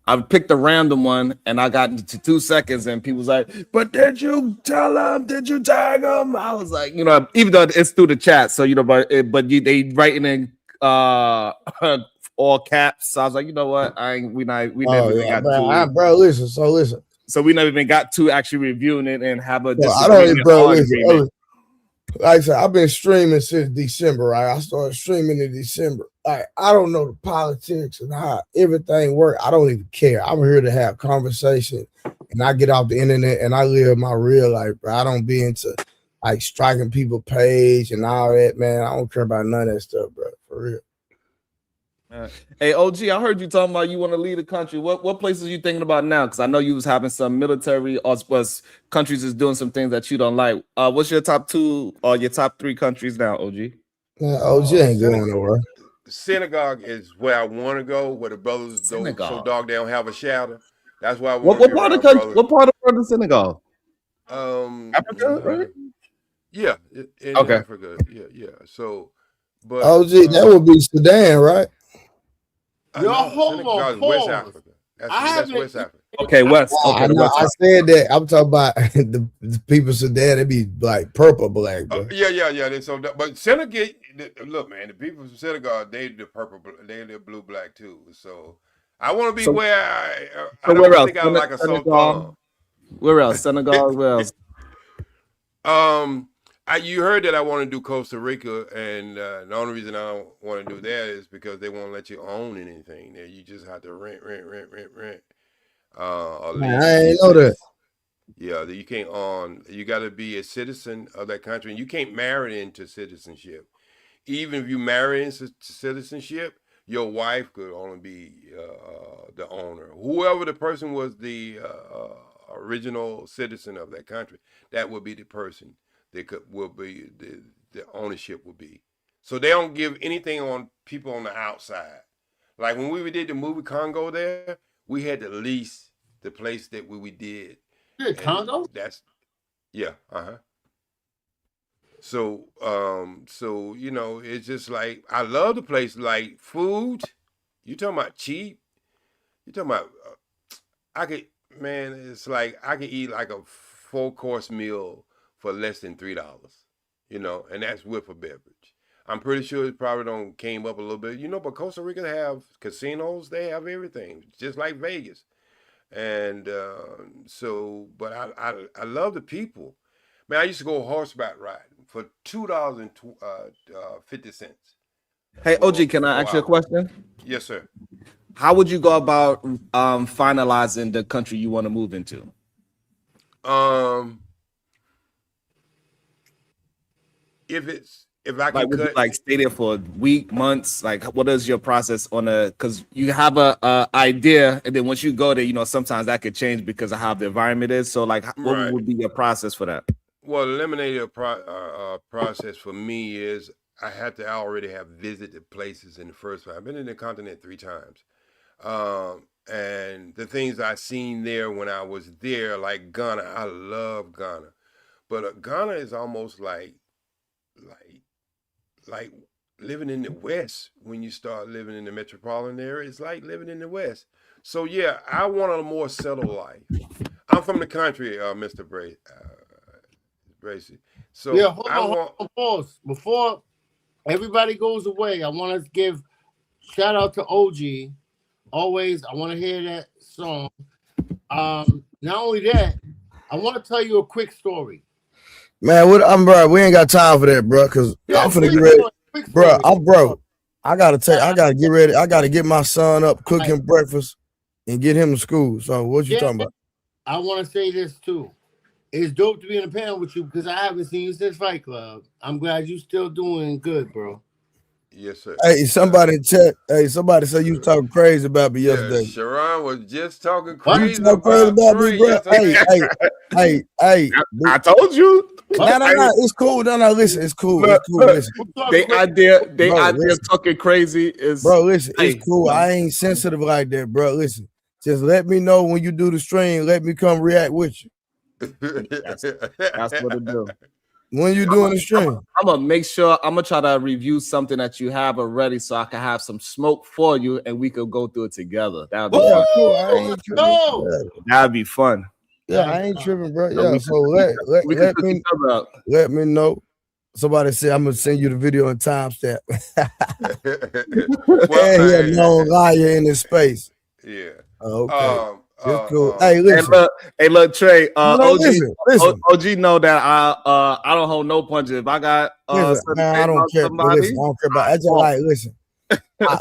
I picked a random one, and I got into 2 seconds, and people was like, but did you tell them? Did you tag them? I was like, even though it's through the chat, so, they writing in all caps, so I was like, you know what? We never even got to. Bro, listen. So we never even got to actually reviewing it and have a disagreement. Listen. Like I said, I've been streaming since December, right? I started streaming in December. Like, I don't know the politics and how everything works. I don't even care. I'm here to have conversation, and I get off the internet and I live my real life, bro. I don't be into like striking people's page and all that, man. I don't care about none of that stuff, bro. For real. Hey, OG, I heard you talking about you want to lead the country. What places are you thinking about now? Because I know you was having some military or countries is doing some things that you don't like. What's your top 2 or your top 3 countries now, OG? Yeah, OG ain't going nowhere. Synagogue is where I want to go, where the brothers so dog they don't have a shadow. That's why I want what part of the country? What part of the synagogue? Africa, right? Yeah, in Africa. Yeah. So, but OG, that would be Sudan, right? Yo, hold on, West Africa. That's West Africa. Okay, West. Okay, I said that. I'm talking about the people Sudan. They be like purple black, bro. Yeah. So, but Senegal, look, man, the people from Senegal, they the purple, they the blue black too. So, I want to be where I don't think I like a sultan. Where else? Senegal. Where else? You heard that I want to do Costa Rica, and the only reason I don't want to do that is because they won't let you own anything there. You just have to rent. Man, I ain't know that. Yeah, you can't own. You got to be a citizen of that country, and you can't marry into citizenship. Even if you marry into citizenship, your wife could only be the owner. Whoever the person was, the original citizen of that country, that would be the person. Will be the ownership will be. So they don't give anything on people on the outside. Like when we did the movie Congo there, we had to lease the place that we did. Congo? That's So it's just like I love the place. Like food, you talking about cheap? You talking about it's like I could eat like a 4-course meal for less than $3, and that's with a beverage. I'm pretty sure it probably don't came up a little bit, but Costa Rica have casinos, they have everything, just like Vegas. And but I love the people. Man, I used to go horseback riding for $2.50. Hey, OG, can I ask you a question? Yes, sir. How would you go about finalizing the country you want to move into? If I can stay there for a week, months, like what is your process on because you have a idea, and then once you go there, sometimes that could change because of how the environment is. So like what would be your process for that? Well, the eliminator process for me is I had to already have visited places in the first place. I've been in the continent 3 times. And the things I seen there when I was there, like Ghana, I love Ghana. But Ghana is almost like, like living in the West when you start living in the metropolitan area. It's like living in the West. So yeah, I want a more settled life. I'm from the country, Mr. Bracy. So yeah, hold on, pause. Before everybody goes away, I want to give shout out to OG. Always, I want to hear that song. Not only that, I want to tell you a quick story. Man, bro, we ain't got time for that, bro, because I'm finna get ready. Bro, I gotta get ready. I gotta get my son up, cook him breakfast, and get him to school. So what you talking about? I want to say this too. It's dope to be in a panel with you because I haven't seen you since Fight Club. I'm glad you still doing good, bro. Yes, sir. Hey, somebody in chat. Hey, somebody said you was talking crazy about me yesterday. Sharon was just talking crazy. crazy about me, bro. Hey. I told you. No. It's cool. No. Listen, it's cool. Look, It's cool. Listen. They idea talking crazy is. Bro, listen, it's cool. I ain't sensitive like that, bro. Listen, just let me know when you do the stream. Let me come react with you. That's what it do. When you doing the stream, I'm gonna make sure I'm gonna try to review something that you have already, so I can have some smoke for you, and we could go through it together. That'd be fun. Cool. That'd be fun. Yeah, I ain't tripping, bro. So Yeah, so let me know. Somebody said I'm gonna send you the video in timestamp. He a known liar in this space. Yeah. Okay. It's cool. Hey, listen. Hey, look, Trey. Listen. OG know that I don't hold no punches. If I got man, I don't care. Listen, I don't care about. I just like listen.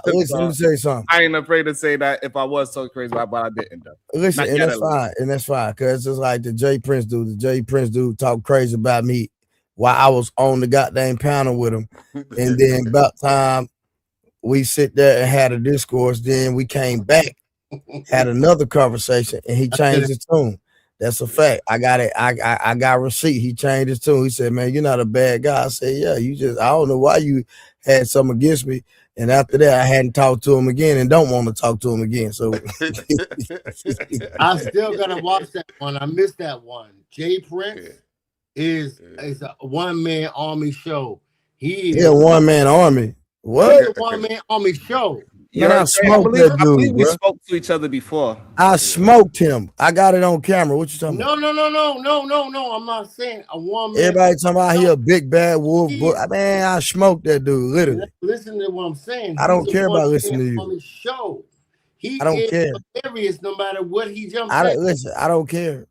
Listen, let me say something. I ain't afraid to say that if I was so crazy, but I didn't. Though. Listen, and that's fine, cause it's just like the J Prince dude. The J Prince dude talk crazy about me while I was on the goddamn panel with him, and then about time we sit there and had a discourse. Then we came back. Had another conversation and he changed his tune. That's a fact. I got it. I got receipt. He changed his tune. He said, "Man, you're not a bad guy." I said, "Yeah, I don't know why you had something against me." And after that, I hadn't talked to him again and don't want to talk to him again. So I still gotta watch that one. I missed that one. Jay Prince is a one-man army show. He is a one-man army. What? It's a one-man army show. Man, I smoked that dude. We spoke to each other before. I smoked him. I got it on camera. What you talking about? No. I'm not saying a woman. Everybody talking about he a big bad wolf. Man, I smoked that dude. Literally. Listen to what I'm saying. I don't care about listening to you. On the show. I don't care. Hilarious no matter what he jumps. Listen, I don't care.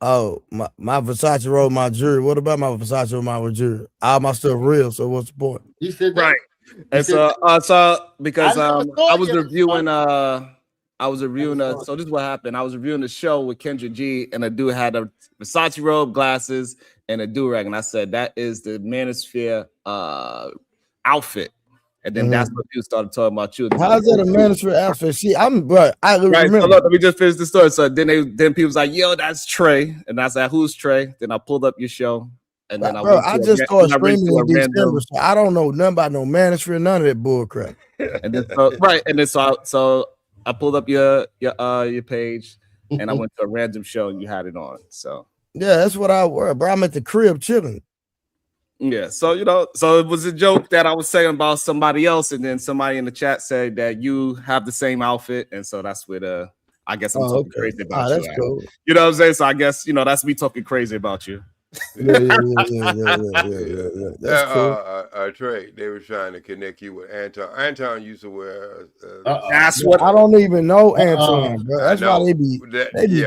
Oh, my Versace robe, my jewelry. What about my Versace robe, my jewelry? All my stuff real. So what's the point? You said that. Right. And so because I was reviewing so this is what happened. I was reviewing the show with Kendra G, and a dude had a Versace robe, glasses, and a do-rag, and I said that is the Manosphere outfit. And then that's what you started talking about you. How's that a Manosphere outfit? See, I remember. So look, let me just finish the story. So then people was like, "Yo, that's Trey," and I said, "Who's Trey?" Then I pulled up your show, and then I just started screaming in December. So I don't know nothing about no Manosphere, none of that bull crap. And then so I pulled up your page, and I went to a random show, and you had it on. So yeah, that's what I wear, bro. I'm at the crib chilling. Yeah, so so it was a joke that I was saying about somebody else, and then somebody in the chat said that you have the same outfit, and so that's what I guess I'm talking crazy about you. That's cool. You know what I'm saying? So I guess that's me talking crazy about you. Yeah. That's cool. Trey, they were trying to connect you with Anton. Anton used to wear. That's what I don't even know Anton, bro. That's why they be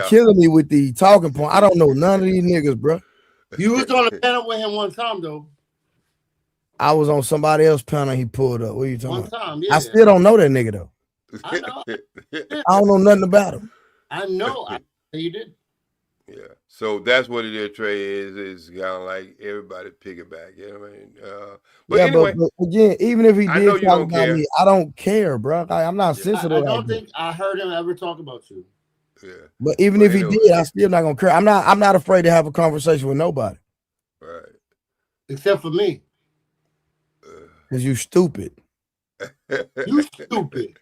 killing me with the talking point. I don't know none of these niggas, bro. You was on a panel with him one time though. I was on somebody else's panel. He pulled up. What are you talking about? One time, yeah. I still don't know that nigga though. I know. I don't know nothing about him. I know. You did. Yeah. So that's what it is, Trey, is kind of like everybody piggyback. You know what I mean? But yeah, anyway. But again, even if he I know did you talk don't about care. me, I don't care, bro. I'm not sensitive. I don't think I heard him ever talk about you. Yeah. But even if he did, I still not gonna care. I'm not afraid to have a conversation with nobody. Right. Except for me. Cause you stupid. You stupid.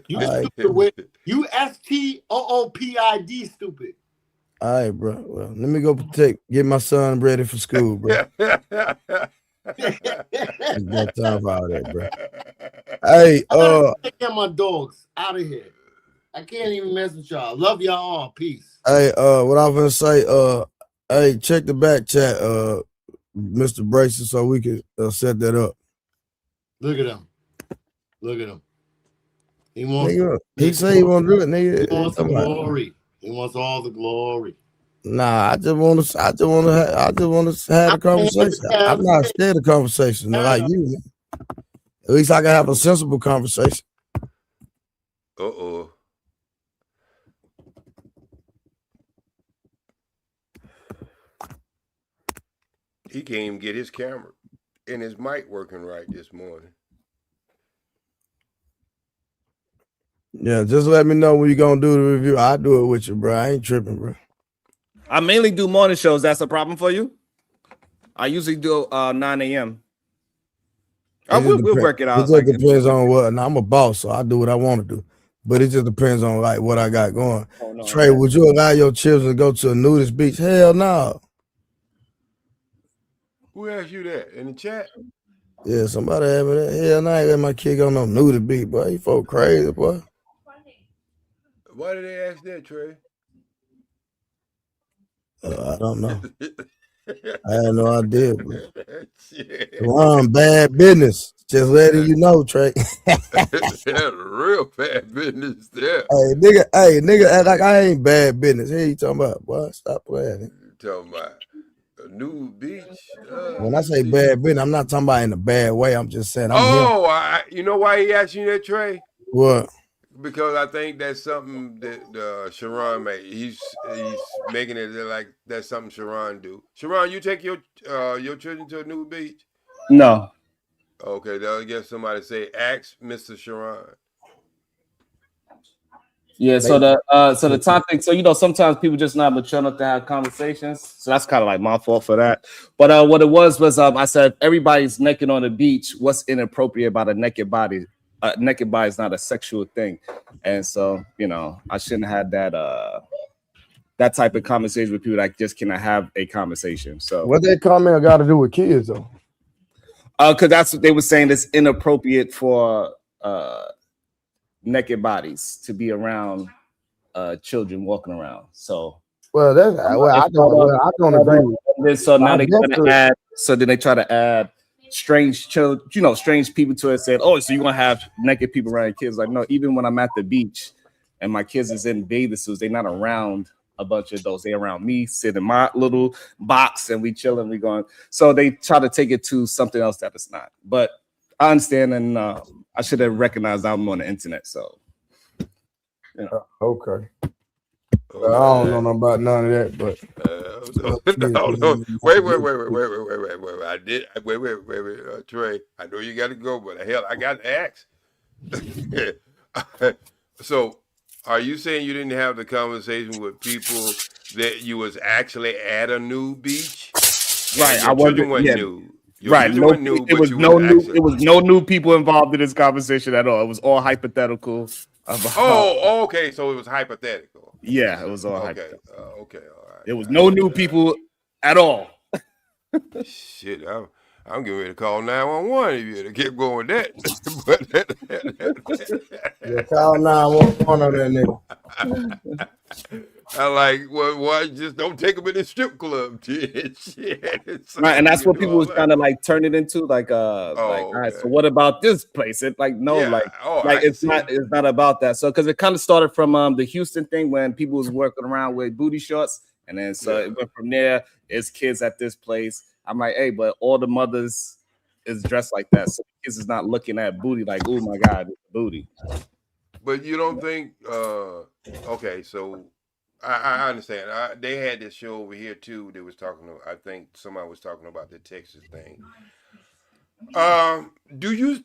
You stupid with you STOOPID stupid. All right, bro. Well, let me go get my son ready for school, bro. Got time for all that, bro. Hey, get my dogs out of here. I can't even mess with y'all. Love y'all all. Peace. Hey, what I was gonna say, hey, check the back chat, Mr. Braces, so we can set that up. Look at him. Look at him. He wants. Nigga, he say he won't do it, nigga. He wants the glory. He wants all the glory. Nah, I just want to have a conversation. I'm not scared of conversation like you. At least I can have a sensible conversation. He can't even get his camera and his mic working right this morning. Yeah, just let me know when you're gonna do the review. I'll do it with you, bro. I ain't tripping, bro. I mainly do morning shows. That's a problem for you? I usually do 9 a.m. We'll work it out. It just depends on what. Now I'm a boss, so I do what I want to do. But it just depends on like what I got going. Oh, no, Trey, would you allow your children to go to a nudist beach? Hell no. Who asked you that in the chat? Yeah, somebody had me that. Hell no, I ain't let my kid go no nudist beach, boy. You folk crazy, boy. Why did they ask that, Trey? I don't know. I had no idea, bro. Ron, bad business. Just letting you know, Trey. That's real bad business there. Hey, nigga, act like I ain't bad business. Hey, you talking about, boy? Stop playing. You talking about a new beach? When I say bad business, I'm not talking about in a bad way. I'm just saying I'm him. You know why he asked you that, Trey? What? Because I think that's something that Sharon made. He's making it like that's something Sharon do. Sharon, you take your children to a new beach? No. Okay, I guess somebody say ask Mr. Sharon. Yeah, so the topic, so sometimes people just not mature enough to have conversations. So that's kind of like my fault for that. But what it was I said everybody's naked on the beach. What's inappropriate about a naked body? A naked body is not a sexual thing, and so I shouldn't have had that type of conversation with people that just cannot have a conversation. So what that comment got to do with kids though? Because that's what they were saying. It's inappropriate for naked bodies to be around children walking around. So I don't agree with this. So now they try to add. So then they try to add strange children, strange people to it. Said, oh, so you're gonna have naked people around your kids? Like, no. Even when I'm at the beach and my kids is in bathing suits, they're not around a bunch of those. They around me, sit in my little box, and we chilling. We going. So they try to take it to something else that it's not. But I understand, and I should have recognized I'm on the internet. So, okay. I don't know about none of that, but no. Wait. I did. Wait, Trey. I know you got to go, but hell, I got to ask. So, are you saying you didn't have the conversation with people that you was actually at a new beach? Right, your children weren't new. Your children weren't new, it was no new. It was no new people involved in this conversation at all. It was all hypothetical. Okay. So it was hypothetical. Yeah, it was all hypothetical. Okay, all right. There was no new people at all. Shit, I'm getting ready to call 911 if you keep going with that. Yeah, call 911 on that nigga. I like, why just don't take them in the strip club? Shit. Right, and that's what people was trying to like turn it into, like, all right, so what about this place? It it's not about that. So because it kind of started from the Houston thing when people was working around with booty shorts, and then it went from there. It's kids at this place. I'm like, hey, but all the mothers is dressed like that, so kids is not looking at booty like, oh my god, it's booty. But you don't think? Okay, so I understand. They had this show over here too. They was talking. I think somebody was talking about the Texas thing. Do you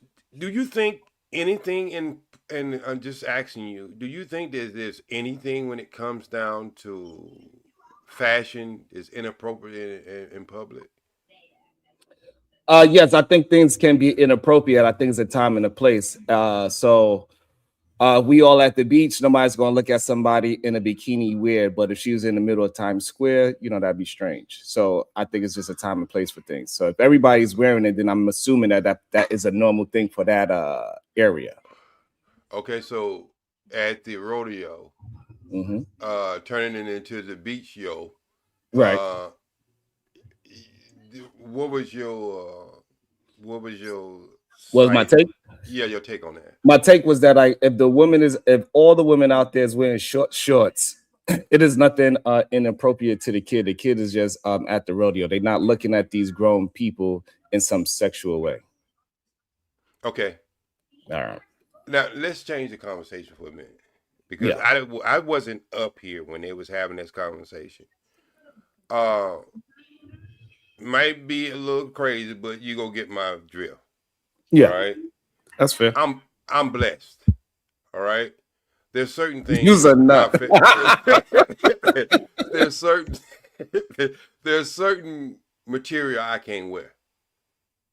think anything in? And I'm just asking you. Do you think there's anything when it comes down to fashion is inappropriate in public? Yes, I think things can be inappropriate. I think it's a time and a place. We all at the beach. Nobody's gonna look at somebody in a bikini weird, but if she was in the middle of Times Square, that'd be strange. So I think it's just a time and place for things. So if everybody's wearing it, then I'm assuming that is a normal thing for that area. Okay, so at the rodeo, turning it into the beach show, right? What was your What was my take? Yeah, your take on that. My take was that if all the women out there is wearing short shorts, it is nothing inappropriate to the kid. The kid is just at the rodeo. They're not looking at these grown people in some sexual way. Okay. All right. Now let's change the conversation for a minute because I wasn't up here when they was having this conversation. Might be a little crazy, but you go get my drill. Yeah. All right. That's fair. I'm blessed. All right. There's certain things. You's a nut. There's certain material I can't wear,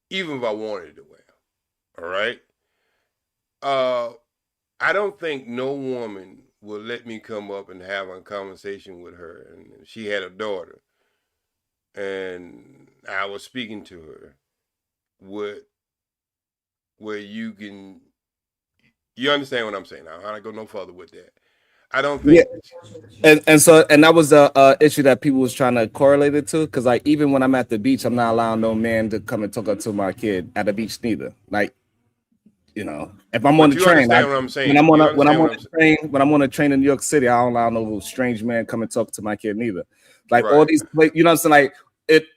even if I wanted to wear. All right. I don't think no woman will let me come up and have a conversation with her. And she had a daughter, and I was speaking to her where you understand what I'm saying. I'm not go no further with that. I don't think. Yeah. And that was a issue that people was trying to correlate it to, because like even when I'm at the beach, I'm not allowing no man to come and talk to my kid at the beach neither. Like, if I'm on the train, when I'm on a train in New York City, I don't allow no strange man come and talk to my kid neither. Like all these, what I'm saying, like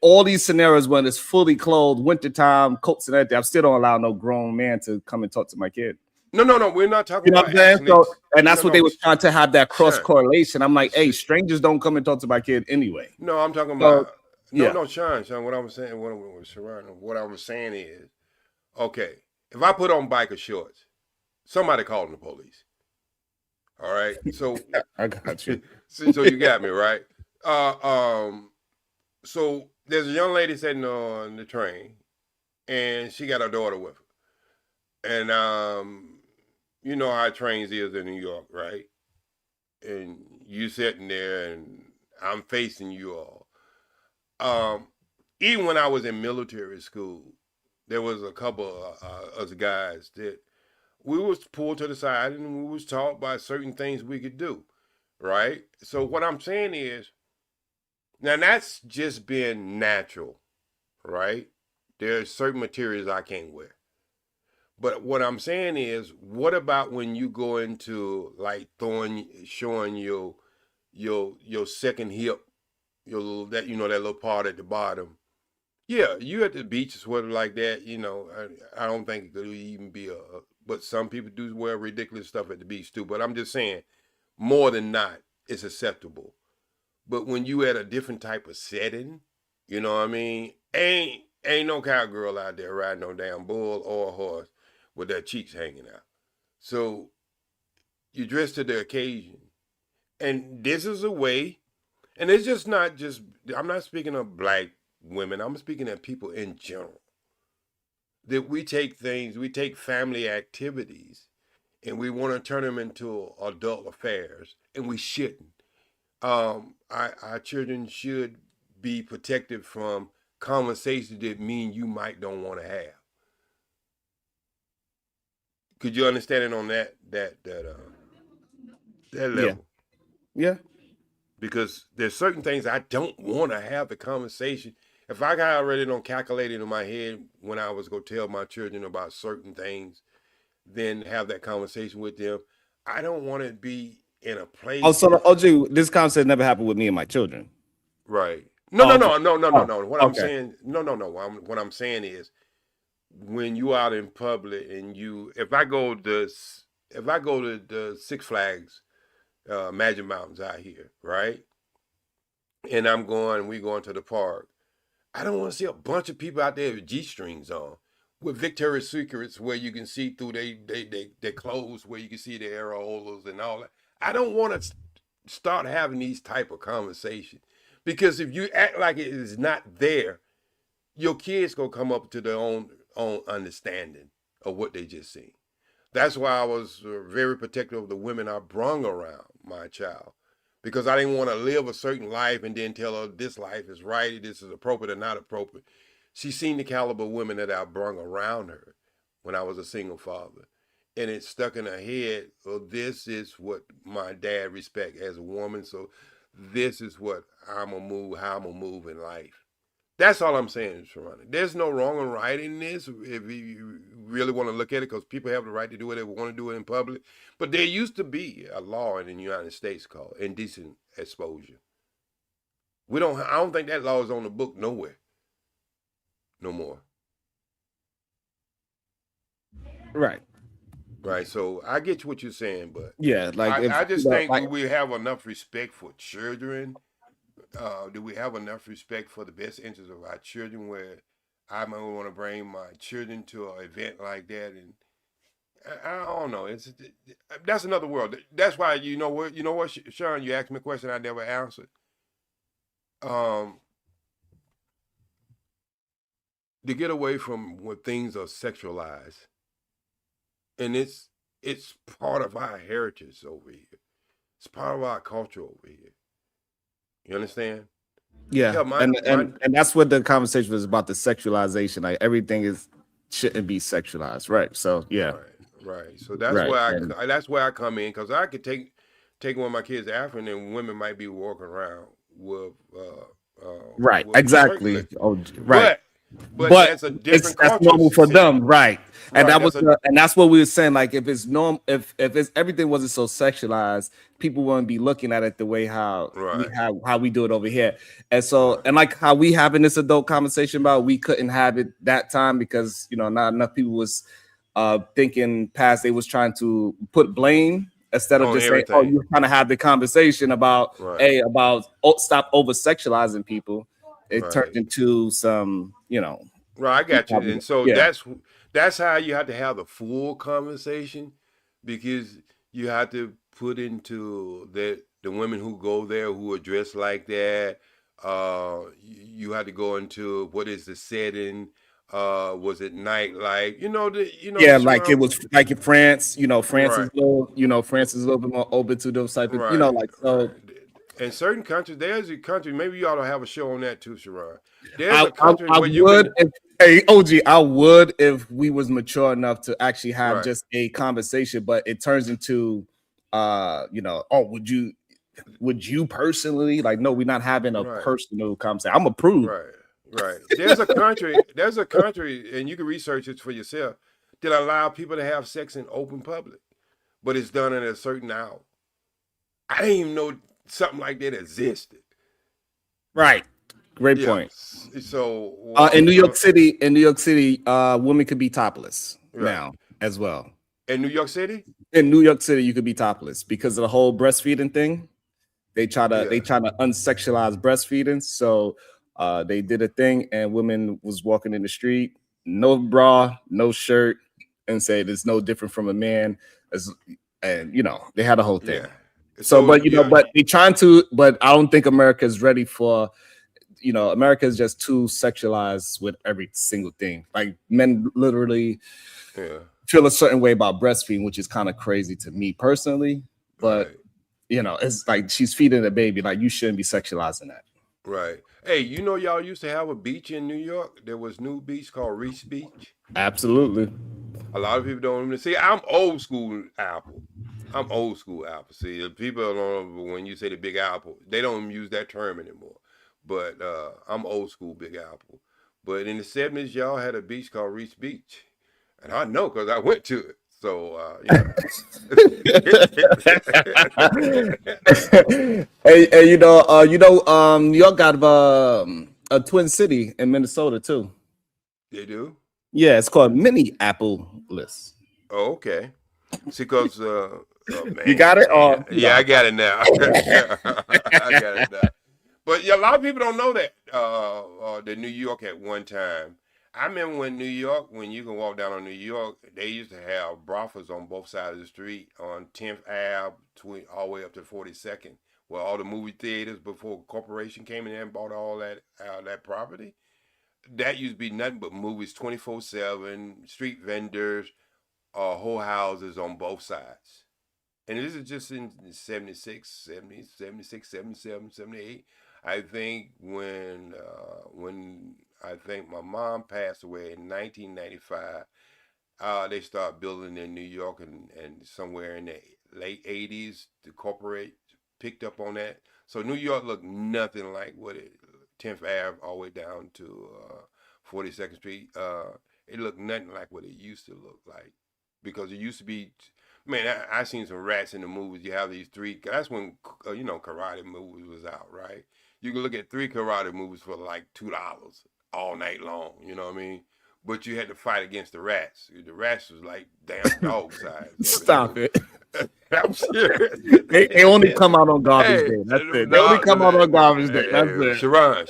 all these scenarios when it's fully clothed, wintertime, coats and everything, I still don't allow no grown man to come and talk to my kid. No, we're not talking about athletes. So, and that's what they were trying to have that cross correlation. I'm like, hey, strangers don't come and talk to my kid anyway. No, I'm talking about Sean. What I was saying, what I was saying is, okay, if I put on biker shorts, somebody calling the police. All right, so I got you. So you got me right. So there's a young lady sitting on the train, and she got her daughter with her, and you know how trains is in New York, right? And you sitting there, and I'm facing you all. Even when I was in military school, there was a couple of us guys that we was pulled to the side and we was taught by certain things we could do, right? So what I'm saying is, now that's just being natural, right? There's certain materials I can't wear. But what I'm saying is, what about when you go into like showing your second hip, your little that little part at the bottom? Yeah, you at the beach sweater like that, I don't think it could even be but some people do wear ridiculous stuff at the beach too. But I'm just saying, more than not, it's acceptable. But when you at a different type of setting, you know what I mean? Ain't no cowgirl out there riding no damn bull or a horse with their cheeks hanging out. So you dress to the occasion. And this is a way, and it's just not just, I'm not speaking of black women, I'm speaking of people in general. That we take family activities and we want to turn them into adult affairs, and we shouldn't. Our children should be protected from conversations that you might don't want to have. Could you understand it on that level? Yeah. Because there's certain things I don't want to have the conversation. If I got already don't calculate it in my head when I was going to tell my children about certain things, then have that conversation with them. I don't want to be in a place. Oh, so OG, this conversation never happened with me and my children. Right. No. What I'm saying, what I'm saying is, when you out in public and if I go to the Six Flags Magic Mountains out here, right? And we going to the park. I don't want to see a bunch of people out there with G-strings on, with Victoria's Secrets where you can see through their clothes, where you can see their areolas and all that. I don't want to start having these type of conversations, because if you act like it is not there, your kids gonna come up to their own understanding of what they just seen. That's why I was very protective of the women I brung around my child, because I didn't want to live a certain life and then tell her this life is right, this is appropriate or not appropriate. She's seen the caliber of women that I brung around her when I was a single father, and it stuck in her head. Well, this is what my dad respect as a woman, so this is what how I'm gonna move in life. That's all I'm saying, Sharonda. There's no wrong or right in this if you really want to look at it, because people have the right to do whatever they want to do it in public. But there used to be a law in the United States called indecent exposure. I don't think that law is on the book nowhere. No more. Right. Right. So I get what you're saying, but yeah, like I just think like, we have enough respect for children. Do we have enough respect for the best interests of our children, where I might want to bring my children to an event like that? And I don't know. That's another world. That's why you know what, Sean, you asked me a question I never answered. To get away from when things are sexualized, and it's part of our heritage over here. It's part of our culture over here. You understand? Yeah, and that's what the conversation was about, the sexualization. Like everything shouldn't be sexualized, right? So yeah, right. So that's where I come in, because I could take one of my kids to Africa, and women might be walking around with right, with exactly. circlet. Oh, right. But that's a different culture. That's normal for them, right? And Right, and that's what we were saying. Like if it's normal, if everything wasn't so sexualized, people wouldn't be looking at it the way how we do it over here. And so and like how we having this adult conversation about, we couldn't have it that time because not enough people was thinking past. They was trying to put blame instead of just saying, "Oh, you're trying to have the conversation about stop over sexualizing people." It turned into some, Right, I got you. And so that's how you have to have the full conversation, because you have to put into the women who go there who are dressed like that. You have to go into what is the setting. Was it nightlife? Like it was like in France. France is France is a little bit more open to those type of so. In certain countries, there's a country. Maybe you ought to have a show on that too, Sharon. There's I a country where you would. Hey, OG, I would if we was mature enough to actually have just a conversation. But it turns into, would you personally like? No, we're not having a personal conversation. I'm approved. Right. There's a country, and you can research it for yourself, that allow people to have sex in open public, but it's done at a certain hour. I didn't even know something like that existed. Right. Great point. So in New York City, women could be topless now as well. In New York City? In New York City, you could be topless because of the whole breastfeeding thing. They try to unsexualize breastfeeding. So they did a thing, and women was walking in the street, no bra, no shirt, and said it's no different from a man. And they had a whole thing. Yeah. So but they trying to, but I don't think America is ready for, America is just too sexualized with every single thing. Like men literally feel a certain way about breastfeeding, which is kind of crazy to me personally. But it's like she's feeding a baby. Like you shouldn't be sexualizing that. Right. Hey, y'all used to have a beach in New York. There was new beach called Reese Beach. Absolutely. A lot of people don't even see. I'm old school Apple. See, people don't know when you say the Big Apple, they don't even use that term anymore. But I'm old school Big Apple. But in the 70s, y'all had a beach called Reese Beach, and I know because I went to it. So New York got a twin city in Minnesota too. They do? Yeah, it's called Minneapolis. Oh, okay. See, because Oh, man. You got it? Oh, yeah, I got it now. I got it now. But yeah, a lot of people don't know that the New York at one time. I remember when you can walk down on New York, they used to have brothels on both sides of the street on 10th Ave all the way up to 42nd, where all the movie theaters before corporation came in there and bought all that property. That used to be nothing but movies 24/7, street vendors, whole houses on both sides. And this is just in 76, 70, 76, 77, 78. I think when I think my mom passed away in 1995, they started building in New York, and somewhere in the late 80s, the corporate picked up on that. So New York looked nothing like what 10th Ave all the way down to 42nd Street. It looked nothing like what it used to look like, because it used to be. Man, I seen some rats in the movies. You have these three. That's when karate movies was out, right? You can look at 3 karate movies for like $2 all night long. You know what I mean? But you had to fight against the rats. The rats was like damn dog size. Stop it. I'm serious. They only come out on garbage day. That's it. They only come out on garbage day. That's it. Sharon,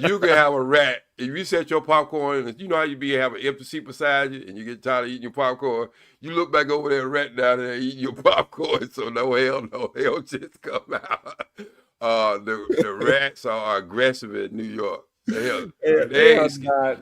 you can have a rat. If you set your popcorn, and you know how you have an empty seat beside you, and you get tired of eating your popcorn, you look back over there, rat down there eating your popcorn. So no, hell just come out. The rats are aggressive in New York. They ain't scared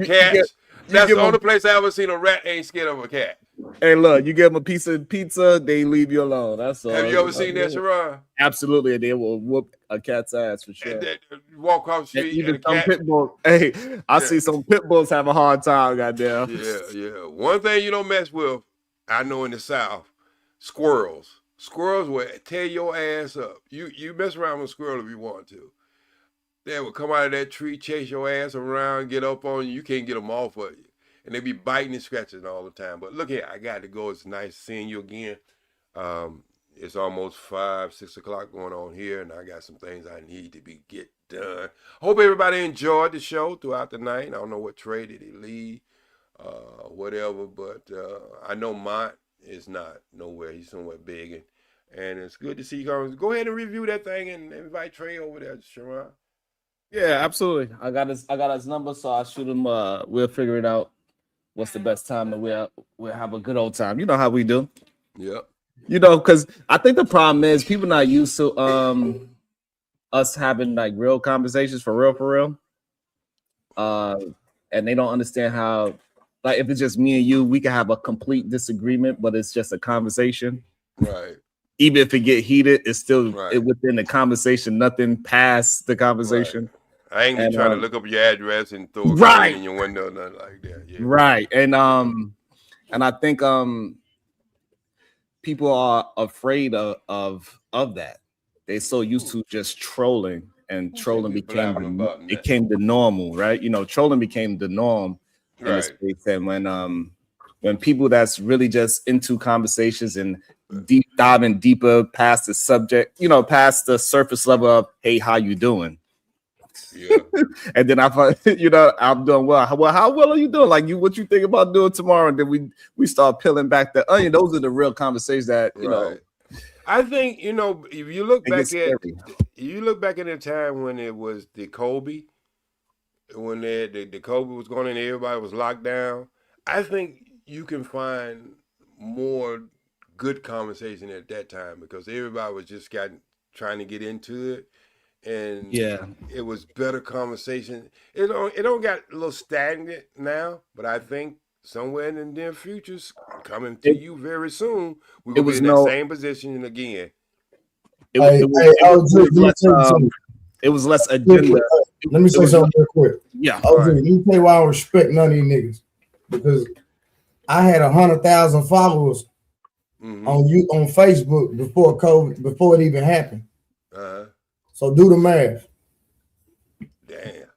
of cats. That's the only place I ever seen a rat ain't scared of a cat. Hey, look, you give them a piece of pizza, they leave you alone. That's all. Have you ever seen that, Sharon? Absolutely, they will whoop a cat's ass for sure. And you walk across the street, even and some cat. pit bulls. Hey, I see some pit bulls have a hard time. Goddamn. Yeah. One thing you don't mess with, I know in the South, squirrels. Squirrels will tear your ass up. You mess around with a squirrel if you want to. They will come out of that tree, chase your ass around, get up on you. You can't get them off of you. And they be biting and scratching all the time. But look here, I got to go. It's nice seeing you again. It's almost 5, 6 o'clock going on here, and I got some things I need to get done. Hope everybody enjoyed the show throughout the night. I don't know what trade did he leave, whatever, but I know Mont is not nowhere. He's somewhere big, and it's good to see you guys. Go ahead and review that thing and invite Trey over there, Sharon. Yeah, absolutely. I got his number, so I'll shoot him. We'll figure it out. What's the best time that we'll have a good old time? You know how we do. Yep. You know, because I think the problem is people not used to us having like real conversations for real. And they don't understand how, like, if it's just me and you, we can have a complete disagreement, but it's just a conversation. Right. Even if it get heated, it's still within the conversation. Nothing past the conversation. Right. I ain't even trying to look up your address and throw a right in your window, nothing like that. Yeah. Right. And I think people are afraid of that. They're so used to just trolling, and trolling became the normal, right? You know, trolling became the norm in this space. And when people that's really just into conversations and diving deeper past the subject, you know, past the surface level of, hey, how you doing? Yeah. And then I thought, you know, I'm doing well. Well, how well are you doing? Like, what you think about doing tomorrow? And then we start peeling back the onion. Those are the real conversations that, you know. I think, you know, if you look back at the time when it was the Kobe, when the Kobe was going and everybody was locked down, I think you can find more good conversation at that time because everybody was just trying to get into it. And it was better conversation. It don't got a little stagnant now, but I think somewhere in the near future's coming to you very soon. We're gonna be in that same position again. It was less agenda. Let me say something real quick. Yeah. Let me tell you why I don't respect none of these niggas. Because I had 100,000 followers on Facebook before COVID, before it even happened. So do the math. Damn.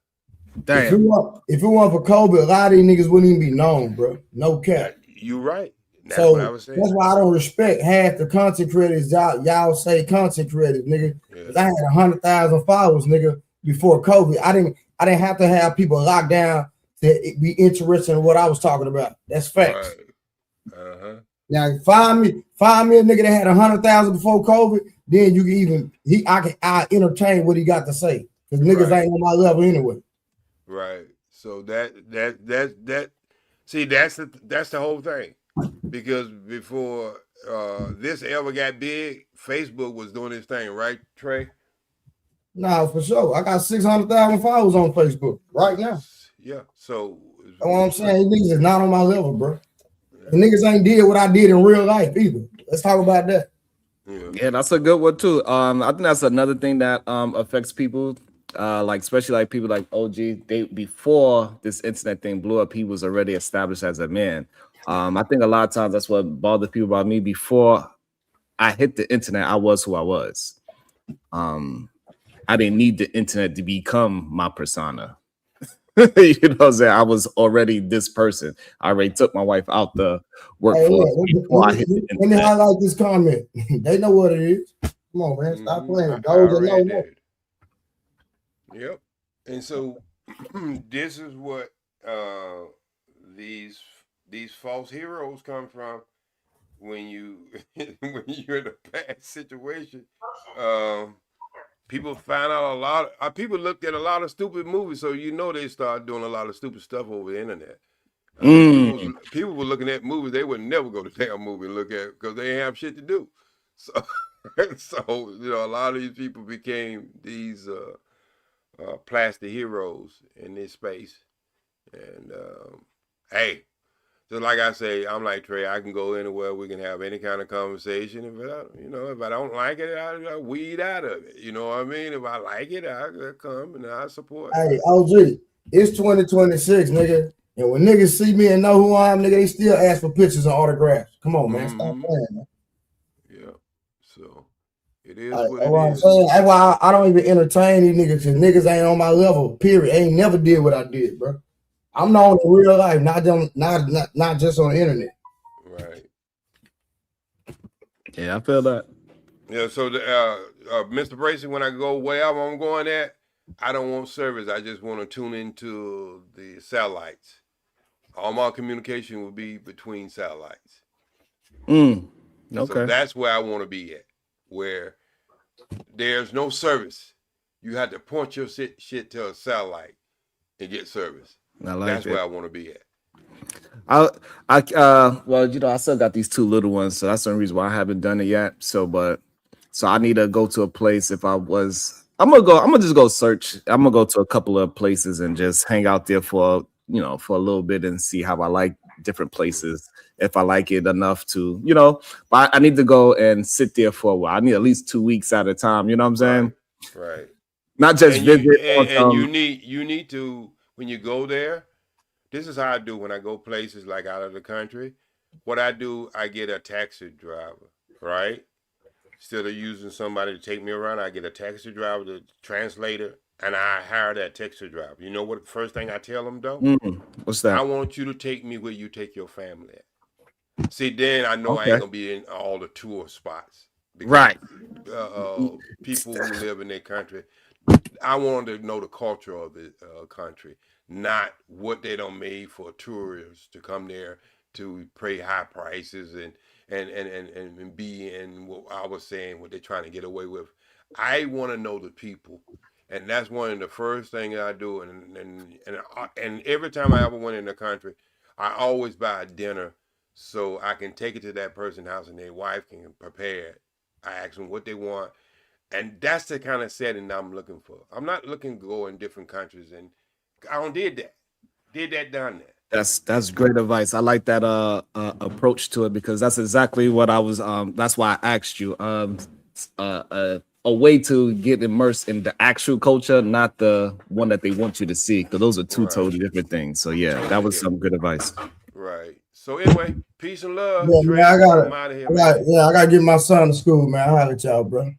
If it weren't for COVID, a lot of these niggas wouldn't even be known, bro. No cap. You right. That's so what I was saying. That's why I don't respect half the content creators. Y'all say content creators, nigga. Because I had 100,000 followers, nigga, before COVID. I didn't have to have people locked down to be interested in what I was talking about. That's facts. Now find me a nigga that had 100,000 before COVID. Then you can I entertain what he got to say because niggas ain't on my level anyway. Right. So that's the whole thing. Because before this ever got big, Facebook was doing its thing, right, Trey? Nah, for sure. I got 600,000 followers on Facebook right now. Yeah. So that's what I'm saying. These niggas is not on my level, bro. The niggas ain't did what I did in real life either. Let's talk about that. Yeah, that's a good one too. I think that's another thing that affects people. Like especially like people like OG. They before this internet thing blew up, he was already established as a man. I think a lot of times that's what bothers people about me. Before I hit the internet, I was who I was. I didn't need the internet to become my persona. You know what I'm saying? I was already this person. I already took my wife out the workforce. Let me highlight this comment. They know what it is. Come on, man. Stop playing. Those that know. Yep. And so this is what these false heroes come from when when you're in a bad situation. People find out a lot. People looked at a lot of stupid movies, so they start doing a lot of stupid stuff over the internet. People were looking at movies they would never go to damn movie and look at because they didn't have shit to do. So, a lot of these people became these plastic heroes in this space. And hey, just like I say, I'm like Trey. I can go anywhere. We can have any kind of conversation. If I don't like it, I weed out of it. You know what I mean? If I like it, I come and I support. Hey, OG, it's 2026, nigga. And when niggas see me and know who I am, nigga, they still ask for pictures and autographs. Come on, man. Stop playing, man. Yeah. So it is what it is. That's why I don't even entertain these niggas because niggas ain't on my level, period. Ain't never did what I did, bro. I'm known in real life, not just on the internet. Right. Yeah, I feel that. Yeah, so Mr. Bracey, when I go wherever I'm going at, I don't want service. I just want to tune into the satellites. All my communication will be between satellites. Okay. So that's where I want to be at, where there's no service. You have to point your shit to a satellite and get service. That's where I want to be at. Well, I still got these two little ones, so that's the reason why I haven't done it yet. So I need to go to a place. I'm gonna just go search. I'm gonna go to a couple of places and just hang out there for a little bit and see how I like different places. If I like it enough to, but I need to go and sit there for a while. I need at least 2 weeks at a time. You know what I'm saying? Right. Not just visit. You need to, when you go there, this is how I do when I go places like out of the country. What I do, I get a taxi driver, right? Instead of using somebody to take me around, I get a taxi driver, the translator, and I hire that taxi driver. You know what the first thing I tell them, though? What's that? I want you to take me where you take your family at. See, then I know I ain't going to be in all the tour spots. Right. People who live in their country, I want them to know the culture of the country, not what they done made for tourists to come there to pay high prices and be in what I was saying, what they're trying to get away with. I want to know the people, and that's one of the first things I do. And every time I ever went in the country, I always buy a dinner so I can take it to that person's house and their wife can prepare it. I ask them what they want. And that's the kind of setting I'm looking for. I'm not looking to go in different countries, and I don't did that down there. That's great advice. I like that approach to it because that's exactly what I was. That's why I asked you. A way to get immersed in the actual culture, not the one that they want you to see, because those are two totally different things. So yeah, that was some good advice. Right. So anyway, peace and love. Yeah, man, I gotta get my son to school, man. I'll holler at y'all, bro.